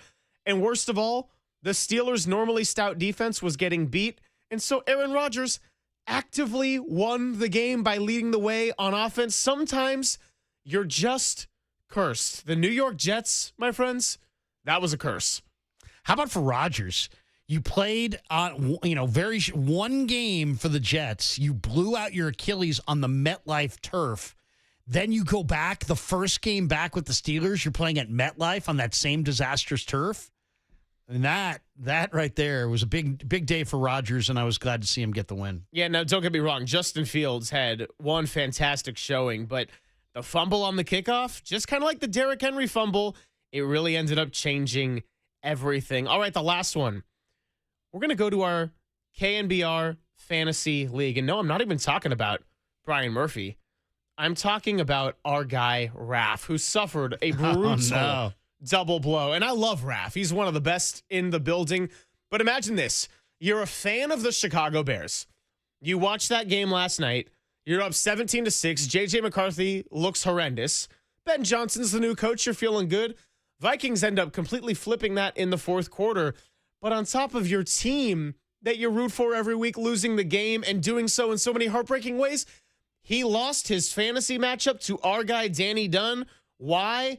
Speaker 21: And worst of all, the Steelers' normally stout defense was getting beat, and so Aaron Rodgers actively won the game by leading the way on offense. Sometimes you're just cursed. The New York Jets, my friends, that was a curse.
Speaker 22: How about for Rodgers? You played on, one game for the Jets. You blew out your Achilles on the MetLife turf. Then you go back, the first game back with the Steelers, you're playing at MetLife on that same disastrous turf. And that right there was a big day for Rodgers, and I was glad to see him get the win.
Speaker 21: Yeah, now don't get me wrong. Justin Fields had one fantastic showing, but the fumble on the kickoff, just kind of like the Derrick Henry fumble, it really ended up changing everything. All right, the last one. We're going to go to our KNBR Fantasy League. And no, I'm not even talking about Brian Murphy. I'm talking about our guy, Raph, who suffered a brutal double blow. And I love Raph. He's one of the best in the building. But imagine this. You're a fan of the Chicago Bears. You watched that game last night. You're up 17-6. J.J. McCarthy looks horrendous. Ben Johnson's the new coach. You're feeling good. Vikings end up completely flipping that in the fourth quarter. But on top of your team that you root for every week losing the game and doing so in so many heartbreaking ways, he lost his fantasy matchup to our guy, Danny Dunn. Why?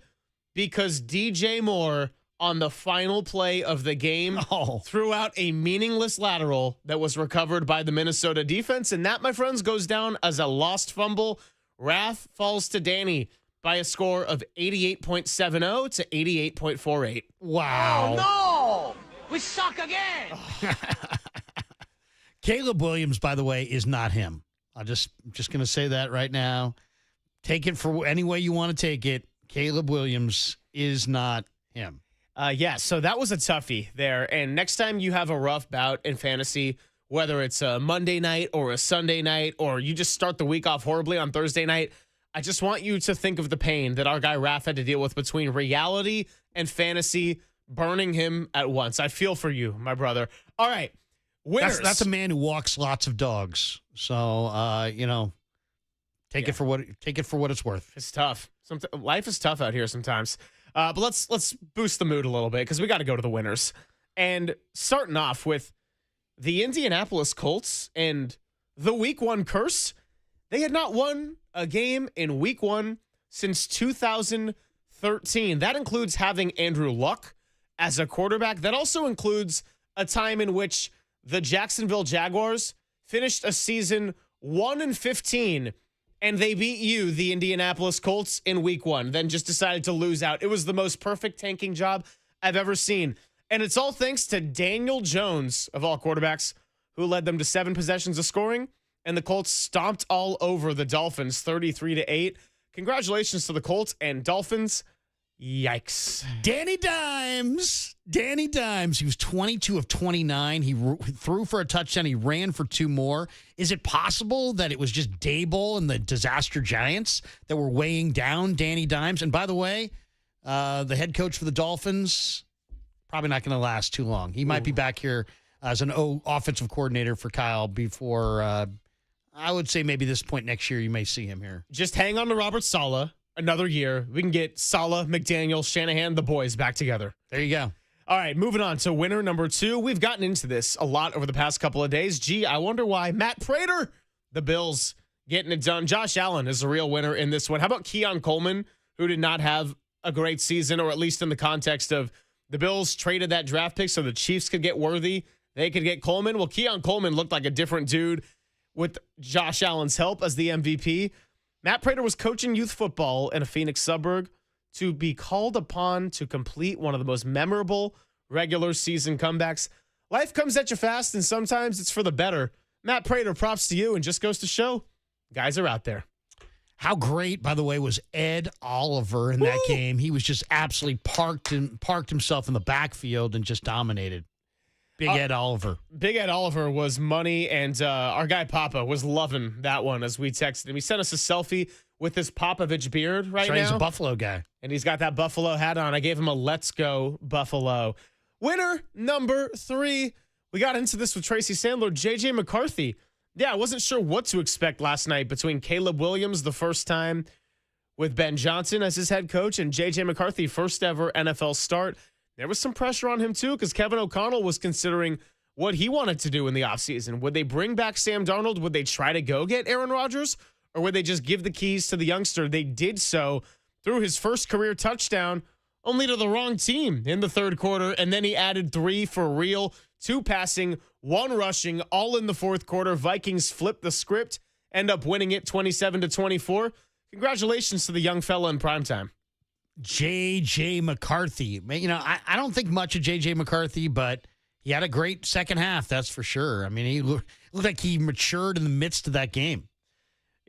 Speaker 21: Because DJ Moore, on the final play of the game, threw out a meaningless lateral that was recovered by the Minnesota defense. And that, my friends, goes down as a lost fumble. Raph falls to Danny by a score of 88.70 to 88.48.
Speaker 22: Wow.
Speaker 4: Oh, no! We suck again!
Speaker 22: Caleb Williams, by the way, is not him. I'm just going to say that right now. Take it for any way you want to take it. Caleb Williams is not him.
Speaker 21: Yeah, so that was a toughie there. And next time you have a rough bout in fantasy, whether it's a Monday night or a Sunday night, or you just start the week off horribly on Thursday night, I just want you to think of the pain that our guy Raph had to deal with between reality and fantasy, burning him at once. I feel for you, my brother. All right, winners.
Speaker 22: That's a man who walks lots of dogs. So, take it for what it's worth.
Speaker 21: It's tough. Life is tough out here sometimes. But let's boost the mood a little bit because we got to go to the winners. And starting off with the Indianapolis Colts and the Week 1 curse. They had not won a game in Week 1 since 2013. That includes having Andrew Luck as a quarterback. That also includes a time in which the Jacksonville Jaguars finished a season 1-15, and they beat you, the Indianapolis Colts, in Week 1, then just decided to lose out. It was the most perfect tanking job I've ever seen. And it's all thanks to Daniel Jones, of all quarterbacks, who led them to 7 possessions of scoring, and the Colts stomped all over the Dolphins 33-8. Congratulations to the Colts and Dolphins. Yikes.
Speaker 22: Danny Dimes. He was 22 of 29. He threw for a touchdown. He ran for 2 more. Is it possible that it was just Daboll and the disaster Giants that were weighing down Danny Dimes? And by the way, the head coach for the Dolphins, probably not going to last too long. He might be back here as an offensive coordinator for Kyle before, I would say maybe this point next year you may see him here.
Speaker 21: Just hang on to Robert Saleh. Another year, we can get Saleh, McDaniel, Shanahan, the boys back together.
Speaker 22: There you go.
Speaker 21: All right, moving on to winner number 2. We've gotten into this a lot over the past couple of days. Gee, I wonder why. Matt Prater, the Bills, getting it done. Josh Allen is the real winner in this one. How about Keon Coleman, who did not have a great season, or at least in the context of the Bills traded that draft pick so the Chiefs could get Worthy. They could get Coleman. Well, Keon Coleman looked like a different dude with Josh Allen's help as the MVP. Matt Prater was coaching youth football in a Phoenix suburb to be called upon to complete one of the most memorable regular season comebacks. Life comes at you fast, and sometimes it's for the better. Matt Prater, props to you, and just goes to show guys are out there.
Speaker 22: How great, by the way, was Ed Oliver in that game? He was just absolutely parked himself in the backfield and just dominated. Big Ed Oliver.
Speaker 21: Big Ed Oliver was money, and our guy Papa was loving that one as we texted him. He sent us a selfie with his Popovich beard right now.
Speaker 22: He's a Buffalo guy.
Speaker 21: And he's got that Buffalo hat on. I gave him a Let's Go Buffalo. Winner number 3. We got into this with Tracy Sandler, J.J. McCarthy. Yeah, I wasn't sure what to expect last night between Caleb Williams the first time with Ben Johnson as his head coach and J.J. McCarthy, first ever NFL start. There was some pressure on him, too, because Kevin O'Connell was considering what he wanted to do in the offseason. Would they bring back Sam Darnold? Would they try to go get Aaron Rodgers? Or would they just give the keys to the youngster? They did so through his first career touchdown, only to the wrong team in the third quarter. And then he added 3 for real, 2 passing, 1 rushing, all in the fourth quarter. Vikings flipped the script, end up winning it 27-24. Congratulations to the young fella in primetime.
Speaker 22: J.J. McCarthy. You know, I don't think much of J.J. McCarthy, but he had a great second half, that's for sure. I mean, he looked like he matured in the midst of that game.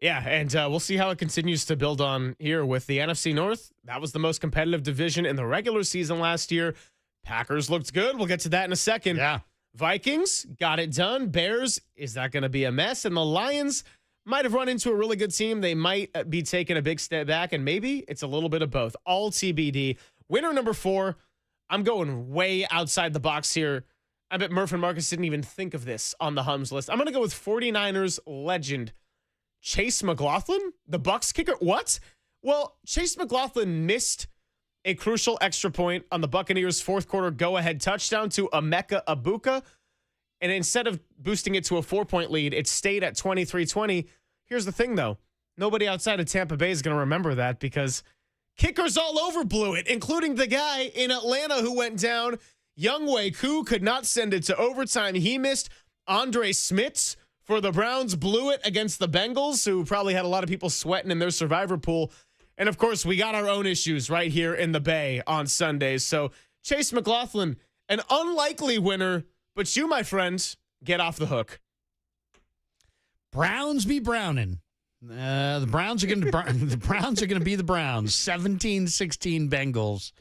Speaker 21: Yeah, and we'll see how it continues to build on here with the NFC North. That was the most competitive division in the regular season last year. Packers looked good. We'll get to that in a second.
Speaker 22: Yeah.
Speaker 21: Vikings got it done. Bears, is that going to be a mess? And the Lions might have run into a really good team. They might be taking a big step back, and maybe it's a little bit of both. All TBD. Winner number 4, I'm going way outside the box here. I bet Murph and Marcus didn't even think of this on the Hums list. I'm going to go with 49ers legend Chase McLaughlin, the Bucs kicker. What? Well, Chase McLaughlin missed a crucial extra point on the Buccaneers' fourth quarter go-ahead touchdown to Emeka Egbuka. And instead of boosting it to a 4-point lead, it stayed at 23-20. Here's the thing, though. Nobody outside of Tampa Bay is going to remember that because kickers all over blew it, including the guy in Atlanta who went down. Younghoe Koo could not send it to overtime. He missed. Andre Smits for the Browns blew it against the Bengals, who probably had a lot of people sweating in their survivor pool. And, of course, we got our own issues right here in the Bay on Sundays. So Chase McLaughlin, an unlikely winner, but you, my friend, get off the hook.
Speaker 22: Browns be Browning. The Browns are going to be the Browns. 17-16 Bengals,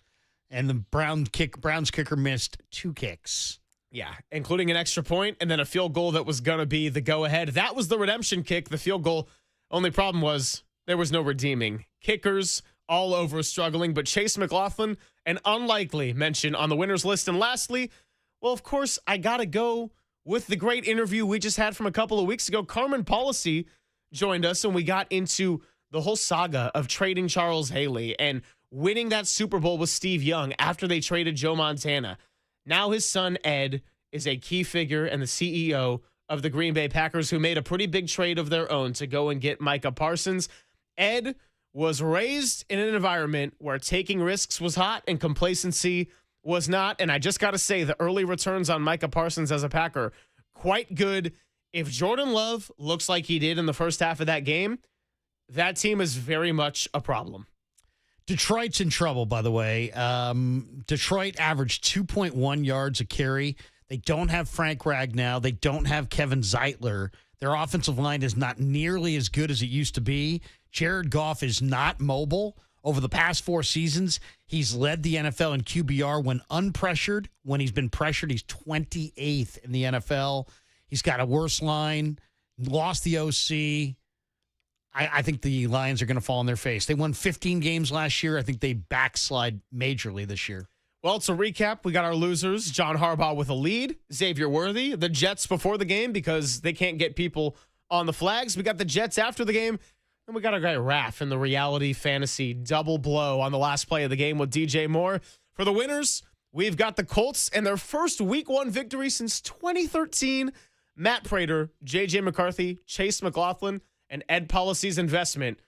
Speaker 22: and the Browns kicker missed 2 kicks.
Speaker 21: Yeah, including an extra point and then a field goal that was going to be the go-ahead. That was the redemption kick, the field goal. Only problem was there was no redeeming. Kickers all over struggling, but Chase McLaughlin, an unlikely mention on the winners list. And lastly, well, of course, I got to go with the great interview we just had from a couple of weeks ago. Carmen Policy joined us, and we got into the whole saga of trading Charles Haley and winning that Super Bowl with Steve Young after they traded Joe Montana. Now his son, Ed, is a key figure and the CEO of the Green Bay Packers, who made a pretty big trade of their own to go and get Micah Parsons. Ed was raised in an environment where taking risks was hot and complacency was not. And I just got to say, the early returns on Micah Parsons as a Packer, quite good. If Jordan Love looks like he did in the first half of that game, that team is very much a problem.
Speaker 22: Detroit's in trouble, by the way. Detroit averaged 2.1 yards a carry. They don't have Frank Ragnow. They don't have Kevin Zeitler. Their offensive line is not nearly as good as it used to be. Jared Goff is not mobile. Over the past 4 seasons, he's led the NFL in QBR when unpressured. When he's been pressured, he's 28th in the NFL. He's got a worse line, lost the OC. I think the Lions are going to fall on their face. They won 15 games last year. I think they backslide majorly this year.
Speaker 21: Well, to recap, we got our losers. John Harbaugh with a lead. Xavier Worthy. The Jets before the game because they can't get people on the flags. We got the Jets after the game. And we got our guy Raph in the reality fantasy double blow on the last play of the game with DJ Moore. For the winners, we've got the Colts and their first week 1 victory since 2013. Matt Prater, J.J. McCarthy, Chase McLaughlin, and Ed Policy's investment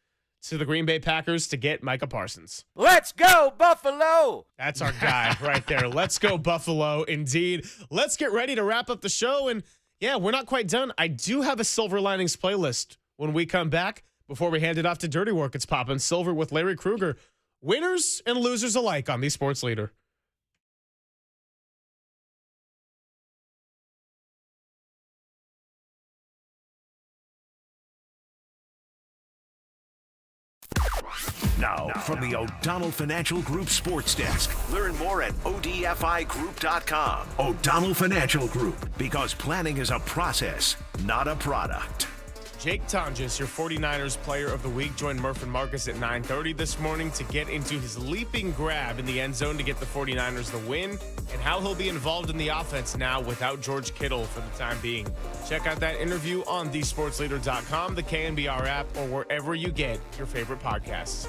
Speaker 21: to the Green Bay Packers to get Micah Parsons.
Speaker 4: Let's go, Buffalo!
Speaker 21: That's our guy right there. Let's go, Buffalo, indeed. Let's get ready to wrap up the show. And yeah, we're not quite done. I do have a Silver Linings playlist when we come back. Before we hand it off to Dirty Work, it's Poppin' Silver with Larry Krueger. Winners and losers alike on the Sports Leader.
Speaker 1: Now, from the O'Donnell Financial Group Sports Desk. Learn more at odfigroup.com. O'Donnell Financial Group, because planning is a process, not a product.
Speaker 21: Jake Tonjes, your 49ers Player of the Week, joined Murph and Marcus at 9:30 this morning to get into his leaping grab in the end zone to get the 49ers the win and how he'll be involved in the offense now without George Kittle for the time being. Check out that interview on thesportsleader.com, the KNBR app, or wherever you get your favorite podcasts.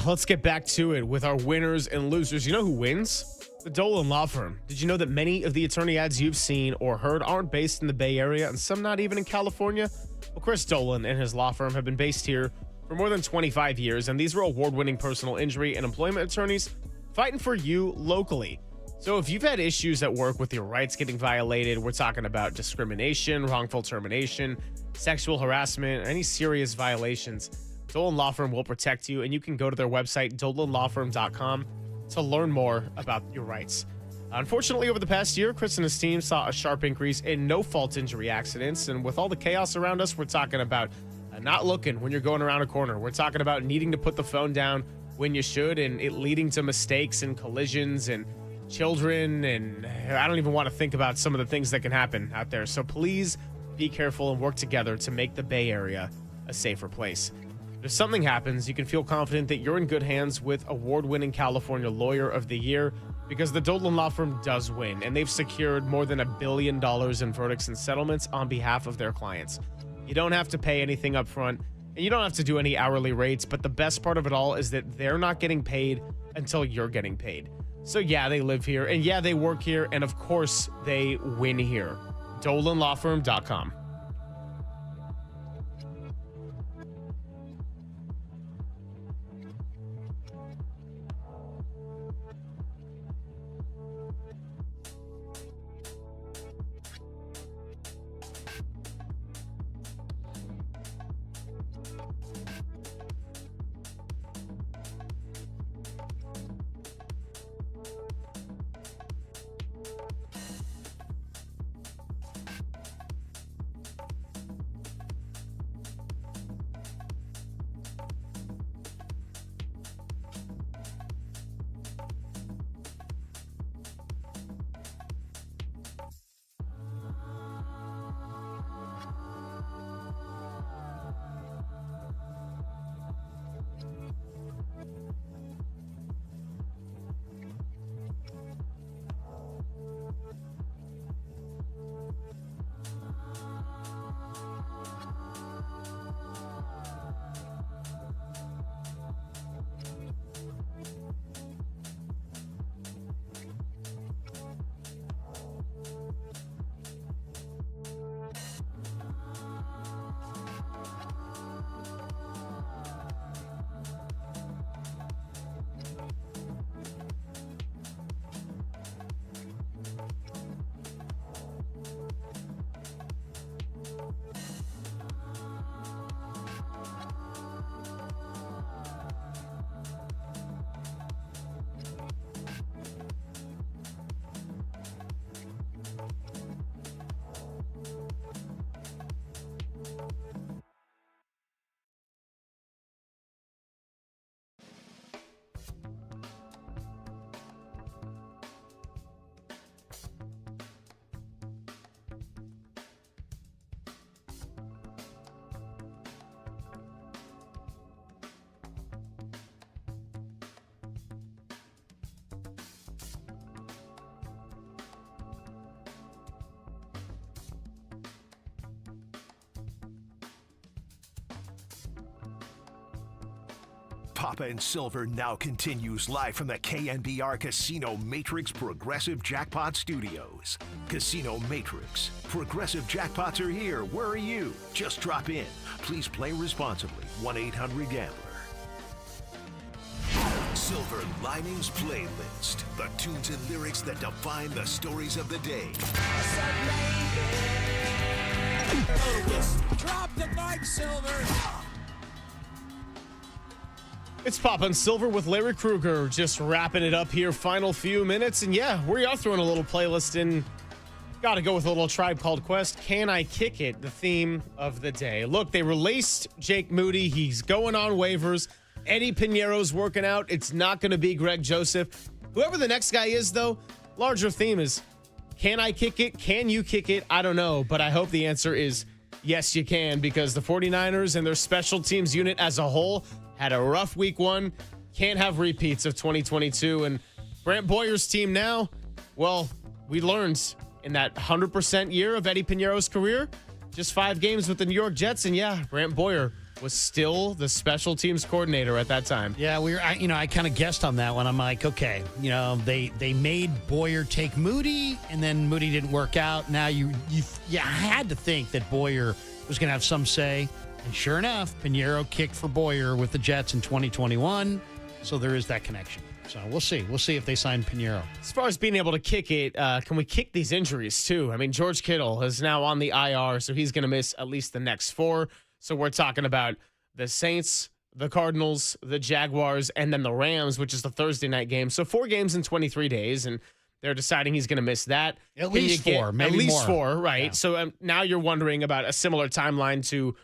Speaker 21: Let's get back to it with our winners and losers. You know who wins? The Dolan Law Firm. Did you know that many of the attorney ads you've seen or heard aren't based in the Bay Area and some not even in California? Well, Chris Dolan and his law firm have been based here for more than 25 years, and these are award-winning personal injury and employment attorneys fighting for you locally. So if you've had issues at work with your rights getting violated, we're talking about discrimination, wrongful termination, sexual harassment, or any serious violations, Dolan Law Firm will protect you, and you can go to their website, dolanlawfirm.com, to learn more about your rights. Unfortunately, over the past year, Chris and his team saw a sharp increase in no-fault injury accidents, and with all the chaos around us, we're talking about not looking when you're going around a corner. We're talking about needing to put the phone down when you should, and it leading to mistakes and collisions and children, and I don't even want to think about some of the things that can happen out there. So please be careful and work together to make the Bay Area a safer place. If something happens, you can feel confident that you're in good hands with award-winning California Lawyer of the Year, because the Dolan Law Firm does win, and they've secured more than $1 billion in verdicts and settlements on behalf of their clients. You don't have to pay anything up front, and you don't have to do any hourly rates, but the best part of it all is that they're not getting paid until you're getting paid. So yeah, they live here, and yeah, they work here, and of course, they win here. DolanLawFirm.com.
Speaker 1: Papa and Silver now continues live from the KNBR Casino Matrix Progressive Jackpot Studios. Casino Matrix. Progressive Jackpots are here. Where are you? Just drop in. Please play responsibly. 1-800-GAMBLER. Silver Linings Playlist. The tunes and lyrics that define the stories of the day.
Speaker 6: Drop the mic, Silver.
Speaker 21: It's Papa and Silver with Larry Krueger, just wrapping it up here. Final few minutes. And yeah, we are throwing a little playlist in. Got to go with a little Tribe Called Quest. Can I Kick It? The theme of the day. Look, they released Jake Moody. He's going on waivers. Eddie Piñeiro's working out. It's not going to be Greg Joseph. Whoever the next guy is, though, larger theme is, can I kick it? Can you kick it? I don't know, but I hope the answer is yes, you can, because the 49ers and their special teams unit as a whole had a rough week one. Can't have repeats of 2022. And Brant Boyer's team now, well, we learned in that 100% year of Eddie Piñeiro's career, just 5 games with the New York Jets. And yeah, Brant Boyer was still the special teams coordinator at that time.
Speaker 22: Yeah, I kind of guessed on that one. I'm like, okay, they made Boyer take Moody, and then Moody didn't work out. Now you had to think that Boyer was going to have some say. And sure enough, Piñeiro kicked for Boyer with the Jets in 2021. So there is that connection. So we'll see. We'll see if they sign Piñeiro.
Speaker 21: As far as being able to kick it, can we kick these injuries too? I mean, George Kittle is now on the IR, so he's going to miss at least the next 4. So we're talking about the Saints, the Cardinals, the Jaguars, and then the Rams, which is the Thursday night game. So 4 games in 23 days, and they're deciding he's going to miss that.
Speaker 22: At least 4, maybe
Speaker 21: at least
Speaker 22: more.
Speaker 21: 4, right?
Speaker 22: Yeah.
Speaker 21: So now you're wondering about a similar timeline to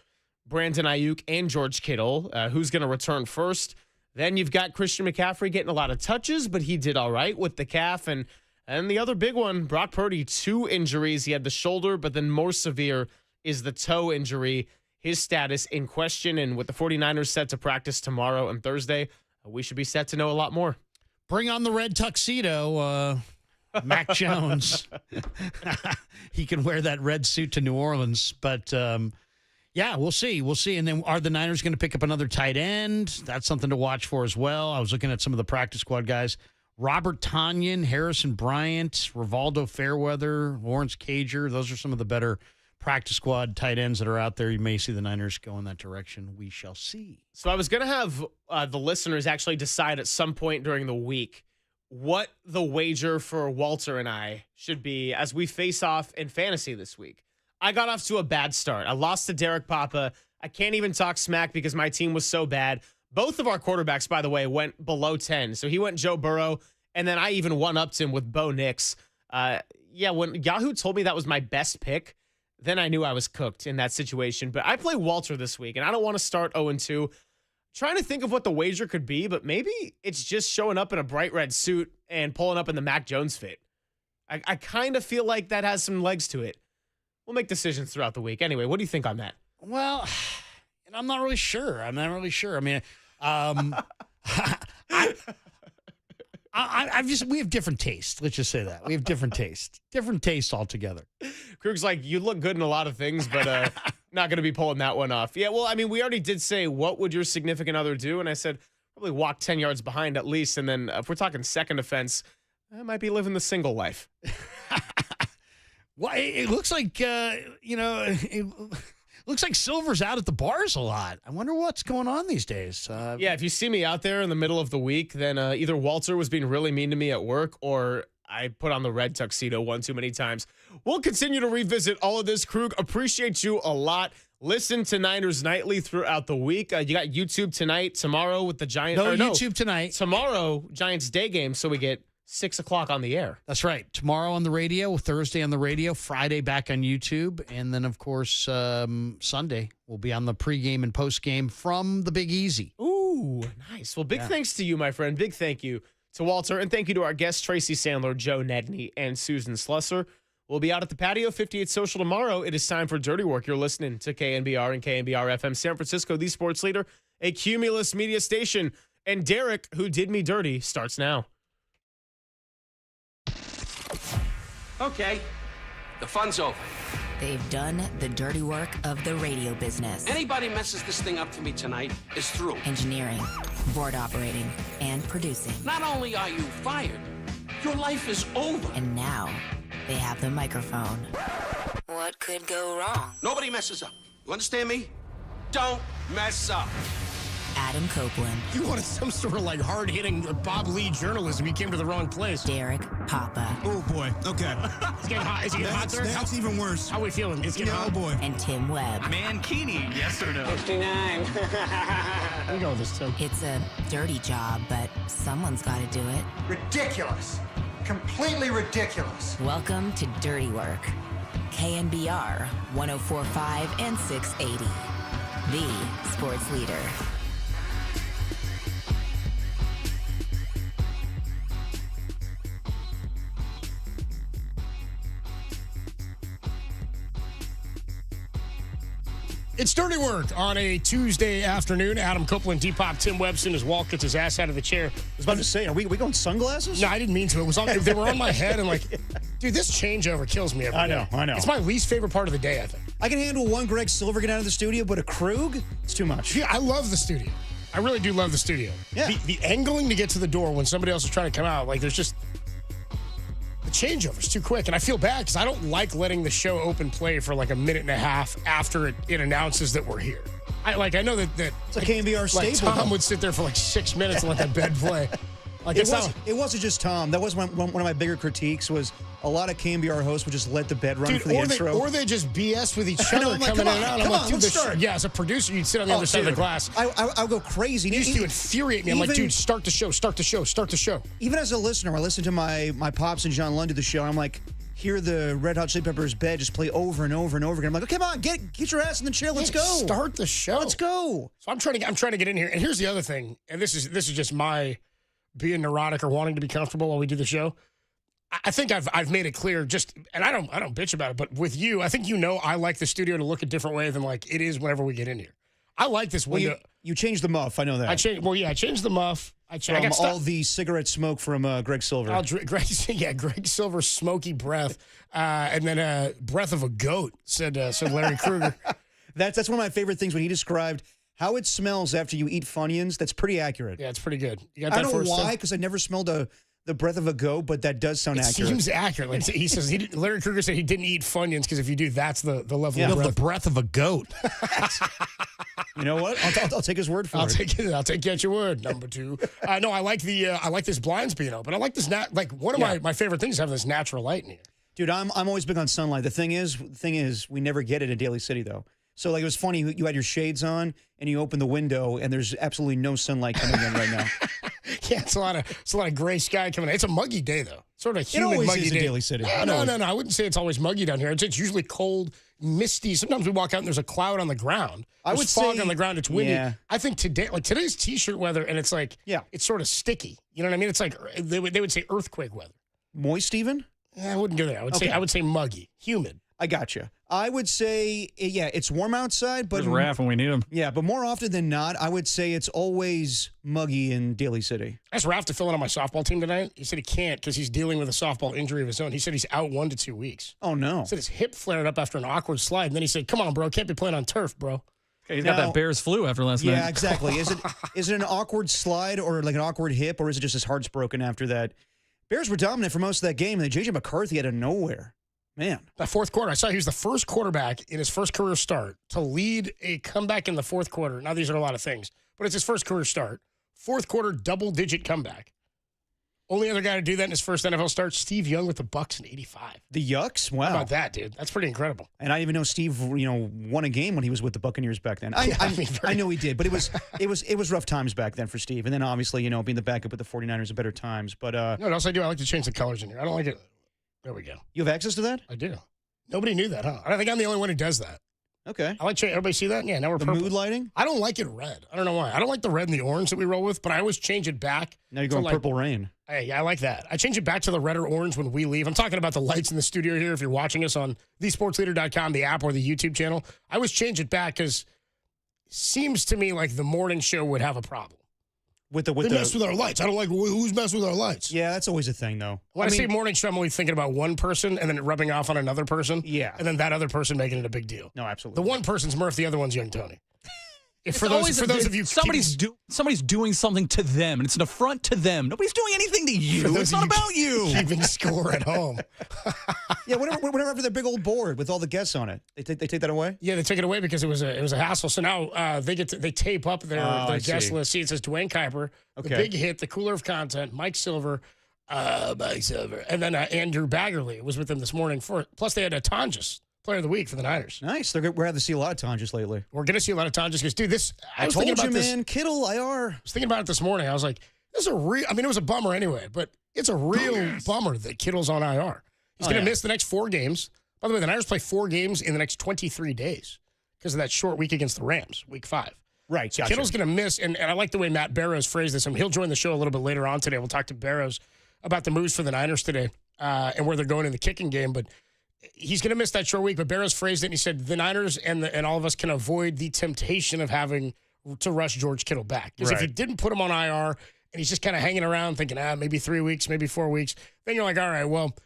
Speaker 21: Brandon Ayuk and George Kittle. Who's going to return first? Then you've got Christian McCaffrey getting a lot of touches, but he did all right with the calf. And the other big one, Brock Purdy, 2 injuries. He had the shoulder, but then more severe is the toe injury. His status in question. And with the 49ers set to practice tomorrow and Thursday, we should be set to know a lot more.
Speaker 22: Bring on the red tuxedo, Mac Jones. He can wear that red suit to New Orleans. But, yeah, we'll see. We'll see. And then are the Niners going to pick up another tight end? That's something to watch for as well. I was looking at some of the practice squad guys. Robert Tonyan, Harrison Bryant, Rivaldo Fairweather, Lawrence Cager. Those are some of the better practice squad tight ends that are out there. You may see the Niners go in that direction. We shall see.
Speaker 21: So I was going to have the listeners actually decide at some point during the week what the wager for Walter and I should be as we face off in fantasy this week. I got off to a bad start. I lost to Derek Papa. I can't even talk smack because my team was so bad. Both of our quarterbacks, by the way, went below 10. So he went Joe Burrow, and then I even one-upped him with Bo Nix. When Yahoo told me that was my best pick, then I knew I was cooked in that situation. But I play Walter this week, and I don't want to start 0-2. Trying to think of what the wager could be, but maybe it's just showing up in a bright red suit and pulling up in the Mac Jones fit. I kind of feel like that has some legs to it. We'll make decisions throughout the week. Anyway, what do you think on that?
Speaker 22: Well, I'm not really sure. I mean, we have different tastes. Let's just say that. We have different tastes altogether.
Speaker 21: Krug's like, you look good in a lot of things, but not going to be pulling that one off. Yeah, well, I mean, we already did say, what would your significant other do? And I said, probably walk 10 yards behind at least. And then if we're talking second offense, I might be living the single life.
Speaker 22: Well, it looks like, it looks like Silver's out at the bars a lot. I wonder what's going on these days.
Speaker 21: Yeah, if you see me out there in the middle of the week, then either Walter was being really mean to me at work or I put on the red tuxedo one too many times. We'll continue to revisit all of this. Krug, appreciate you a lot. Listen to Niners Nightly throughout the week. You got YouTube tonight, tomorrow with the Giants.
Speaker 22: YouTube tonight.
Speaker 21: Tomorrow, Giants day game, so we get 6 o'clock on the air.
Speaker 22: That's right. Tomorrow on the radio, Thursday on the radio, Friday back on YouTube, and then, of course, Sunday we'll be on the pregame and postgame from the Big Easy.
Speaker 21: Ooh, nice. Well, big thanks to you, my friend. Big thank you to Walter, and thank you to our guests, Tracy Sandler, Joe Nedney, and Susan Slusser. We'll be out at the patio, 58 Social tomorrow. It is time for Dirty Work. You're listening to KNBR and KNBR FM San Francisco, the sports leader, a Cumulus media station. And Derek, who did me dirty, starts now.
Speaker 5: Okay, the fun's over.
Speaker 19: They've done the dirty work of the radio business.
Speaker 5: Anybody messes this thing up for me tonight is through.
Speaker 19: Engineering, board operating, and producing.
Speaker 5: Not only are you fired, your life is over.
Speaker 19: And now they have the microphone. What could go wrong?
Speaker 5: Nobody messes up. You understand me? Don't mess up.
Speaker 19: Adam Copeland.
Speaker 21: You wanted some sort of like hard-hitting Bob Lee journalism. You came to the wrong place.
Speaker 19: Derek Papa.
Speaker 3: Oh, boy. Okay.
Speaker 21: It's getting hot. Is it getting hot there?
Speaker 3: That's even worse.
Speaker 21: How are we feeling? It's getting hot.
Speaker 3: Oh, boy.
Speaker 19: And Tim Webb.
Speaker 3: Mankini, yes or no?
Speaker 21: 59. I'm going with this, Tim.
Speaker 19: It's a dirty job, but someone's got to do it.
Speaker 3: Ridiculous. Completely ridiculous.
Speaker 19: Welcome to Dirty Work. KNBR 104.5 and 680. The sports leader.
Speaker 21: It's Dirty Work on a Tuesday afternoon. Adam Copeland, Depop, Tim Webson as Walt gets his ass out of the chair.
Speaker 22: I was about to say, are we going sunglasses?
Speaker 21: No, I didn't mean to. It was on, they were on my head and like, dude, this changeover kills me every day.
Speaker 22: I know.
Speaker 21: It's my least favorite part of the day, I think.
Speaker 22: I can handle one Greg Silver get out of the studio, but a Krug, it's too much.
Speaker 21: Yeah, I love the studio. I really do love the studio.
Speaker 22: Yeah.
Speaker 21: The angling to get to the door when somebody else is trying to come out, like there's just the changeover's too quick, and I feel bad because I don't like letting the show open play for like a minute and a half after it announces that we're here. I know that
Speaker 22: it's a KNBR staple.
Speaker 21: Like Tom would sit there for like 6 minutes and let that bed play. Like
Speaker 22: it wasn't just Tom. That was one of my bigger critiques was a lot of KNBR hosts would just let the bed run for the intro.
Speaker 21: Or they just BS with each other coming in and out. I'm like, dude, yeah, as a producer, you'd sit on the other side of the glass.
Speaker 22: I'll go crazy.
Speaker 21: It used to infuriate me. I'm like, dude, start the show.
Speaker 22: Even as a listener, I listen to my pops and John Lund do the show. I'm like, hear the Red Hot Chili Peppers bed just play over and over and over again. I'm like, oh, come on, get your ass in the chair. Let's go.
Speaker 21: Start the show.
Speaker 22: Let's go.
Speaker 21: So I'm trying to get in here. And here's the other thing. And this is just my being neurotic or wanting to be comfortable while we do the show. I think I've made it clear and I don't bitch about it, but with you, I think I like the studio to look a different way than like it is whenever we get in here. I like this window.
Speaker 22: You changed the muff. I know that.
Speaker 21: I changed the muff. I got
Speaker 22: all the cigarette smoke from Greg Silver.
Speaker 21: Greg Silver's smoky breath, and then breath of a goat, said Larry Krueger.
Speaker 22: That's one of my favorite things when he described how it smells after you eat Funyuns. That's pretty accurate.
Speaker 21: Yeah, it's pretty good. You got
Speaker 22: I
Speaker 21: that
Speaker 22: don't know why, because I never smelled the breath of a goat, but that does sound accurate.
Speaker 21: It seems accurate. Like he says, Larry Krueger said he didn't eat Funyuns because if you do, that's the level of
Speaker 22: the breath of a goat. You know what? I'll take his word for it.
Speaker 21: I'll take you at your word. Number two. No, I like this blinds being open. I like this one of my favorite things is having this natural light in here.
Speaker 22: Dude, I'm always big on sunlight. The thing is, we never get it in Daly City though. So like it was funny. You had your shades on and you open the window and there's absolutely no sunlight coming in right now.
Speaker 21: Yeah, it's a lot of gray sky coming in. It's a muggy day though. Sort of humid muggy day.
Speaker 22: In Daly City.
Speaker 21: No. I wouldn't say it's always muggy down here. It's usually cold, misty. Sometimes we walk out and there's a cloud on the ground. There's fog on the ground. It's windy. Yeah. I think today's t-shirt weather and it's like it's sort of sticky. You know what I mean? It's like they would say earthquake weather.
Speaker 22: Moist even?
Speaker 21: Yeah, I wouldn't go there. I would say muggy, humid.
Speaker 22: I gotcha. I would say, it's warm outside, but...
Speaker 11: There's Raph when we need him.
Speaker 22: Yeah, but more often than not, I would say it's always muggy in Daly City.
Speaker 21: I asked Raph to fill in on my softball team tonight. He said he can't because he's dealing with a softball injury of his own. He said he's out 1 to 2 weeks.
Speaker 22: Oh, no.
Speaker 21: He said his hip flared up after an awkward slide. And then he said, come on, bro, can't be playing on turf, bro.
Speaker 11: Okay, he's got that Bears flu after last night.
Speaker 22: Yeah, exactly. Is it an awkward slide or like an awkward hip, or is it just his heart's broken after that? Bears were dominant for most of that game, and then J.J. McCarthy out of nowhere. Man.
Speaker 21: That fourth quarter, I saw he was the first quarterback in his first career start to lead a comeback in the fourth quarter. Now, these are a lot of things, but it's his first career start. Fourth quarter, double-digit comeback. Only other guy to do that in his first NFL start, Steve Young with the Bucs in '85.
Speaker 22: The Yucks? Wow.
Speaker 21: How about that, dude? That's pretty incredible.
Speaker 22: And I didn't even know Steve, won a game when he was with the Buccaneers back then. I know he did, but it was rough times back then for Steve. And then obviously, being the backup with the 49ers at better times. But
Speaker 21: no, what else I do? I like to change the colors in here. I don't like it. There we go.
Speaker 22: You have access to that?
Speaker 21: I do. Nobody knew that, huh? I think I'm the only one who does that.
Speaker 22: Okay.
Speaker 21: I like change. Everybody see that? Yeah, now we're
Speaker 22: the
Speaker 21: purple.
Speaker 22: Mood lighting?
Speaker 21: I don't like it red. I don't know why. I don't like the red and the orange that we roll with, but I always change it back.
Speaker 22: Now you're going purple rain.
Speaker 21: Hey, I like that. I change it back to the red or orange when we leave. I'm talking about the lights in the studio here. If you're watching us on thesportsleader.com, the app, or the YouTube channel, I always change it back because it seems to me like the morning show would have a problem.
Speaker 22: They
Speaker 21: mess with our lights. I don't like who's messing with our lights.
Speaker 22: Yeah, that's always a thing, though.
Speaker 21: When I say morning show, I'm only thinking about one person and then it rubbing off on another person.
Speaker 22: Yeah.
Speaker 21: And then that other person making it a big deal.
Speaker 22: No, absolutely.
Speaker 21: The one person's Murph, the other one's Young Tony. For those of you
Speaker 11: somebody's doing something to them, and it's an affront to them. Nobody's doing anything to you. It's not about you.
Speaker 21: Keeping score at home.
Speaker 14: Yeah, whenever they're big old board with all the guests on it, they take that away.
Speaker 21: Yeah, they took it away because it was a hassle. So now they tape up their guest list. See, it says Dwayne Kuiper, the Big Hit, the Cooler of Content, Mike Silver, and then Andrew Baggerly was with them this morning. Plus they had a Tonjes Player of the Week for the Niners.
Speaker 14: Nice. We're going to see a lot of Tonjes lately.
Speaker 21: We're going to see a lot of Tonjes because, dude, this.
Speaker 14: I told you, man. Kittle, IR.
Speaker 21: I was thinking about it this morning. I was like, this is a real. I mean, it was a bummer anyway, but it's a real bummer that Kittle's on IR. He's going to miss the next 4 games. By the way, the Niners play 4 games in the next 23 days because of that short week against the Rams, week 5.
Speaker 14: Right.
Speaker 21: So Kittle's going to miss, and I like the way Matt Barrows phrased this. And he'll join the show a little bit later on today. We'll talk to Barrows about the moves for the Niners today and where they're going in the kicking game, but. He's going to miss that short week, but Barrows phrased it, and he said the Niners and all of us can avoid the temptation of having to rush George Kittle back. Because if you didn't put him on IR and he's just kind of hanging around thinking, maybe 3 weeks, maybe 4 weeks, then you're like, all right, well,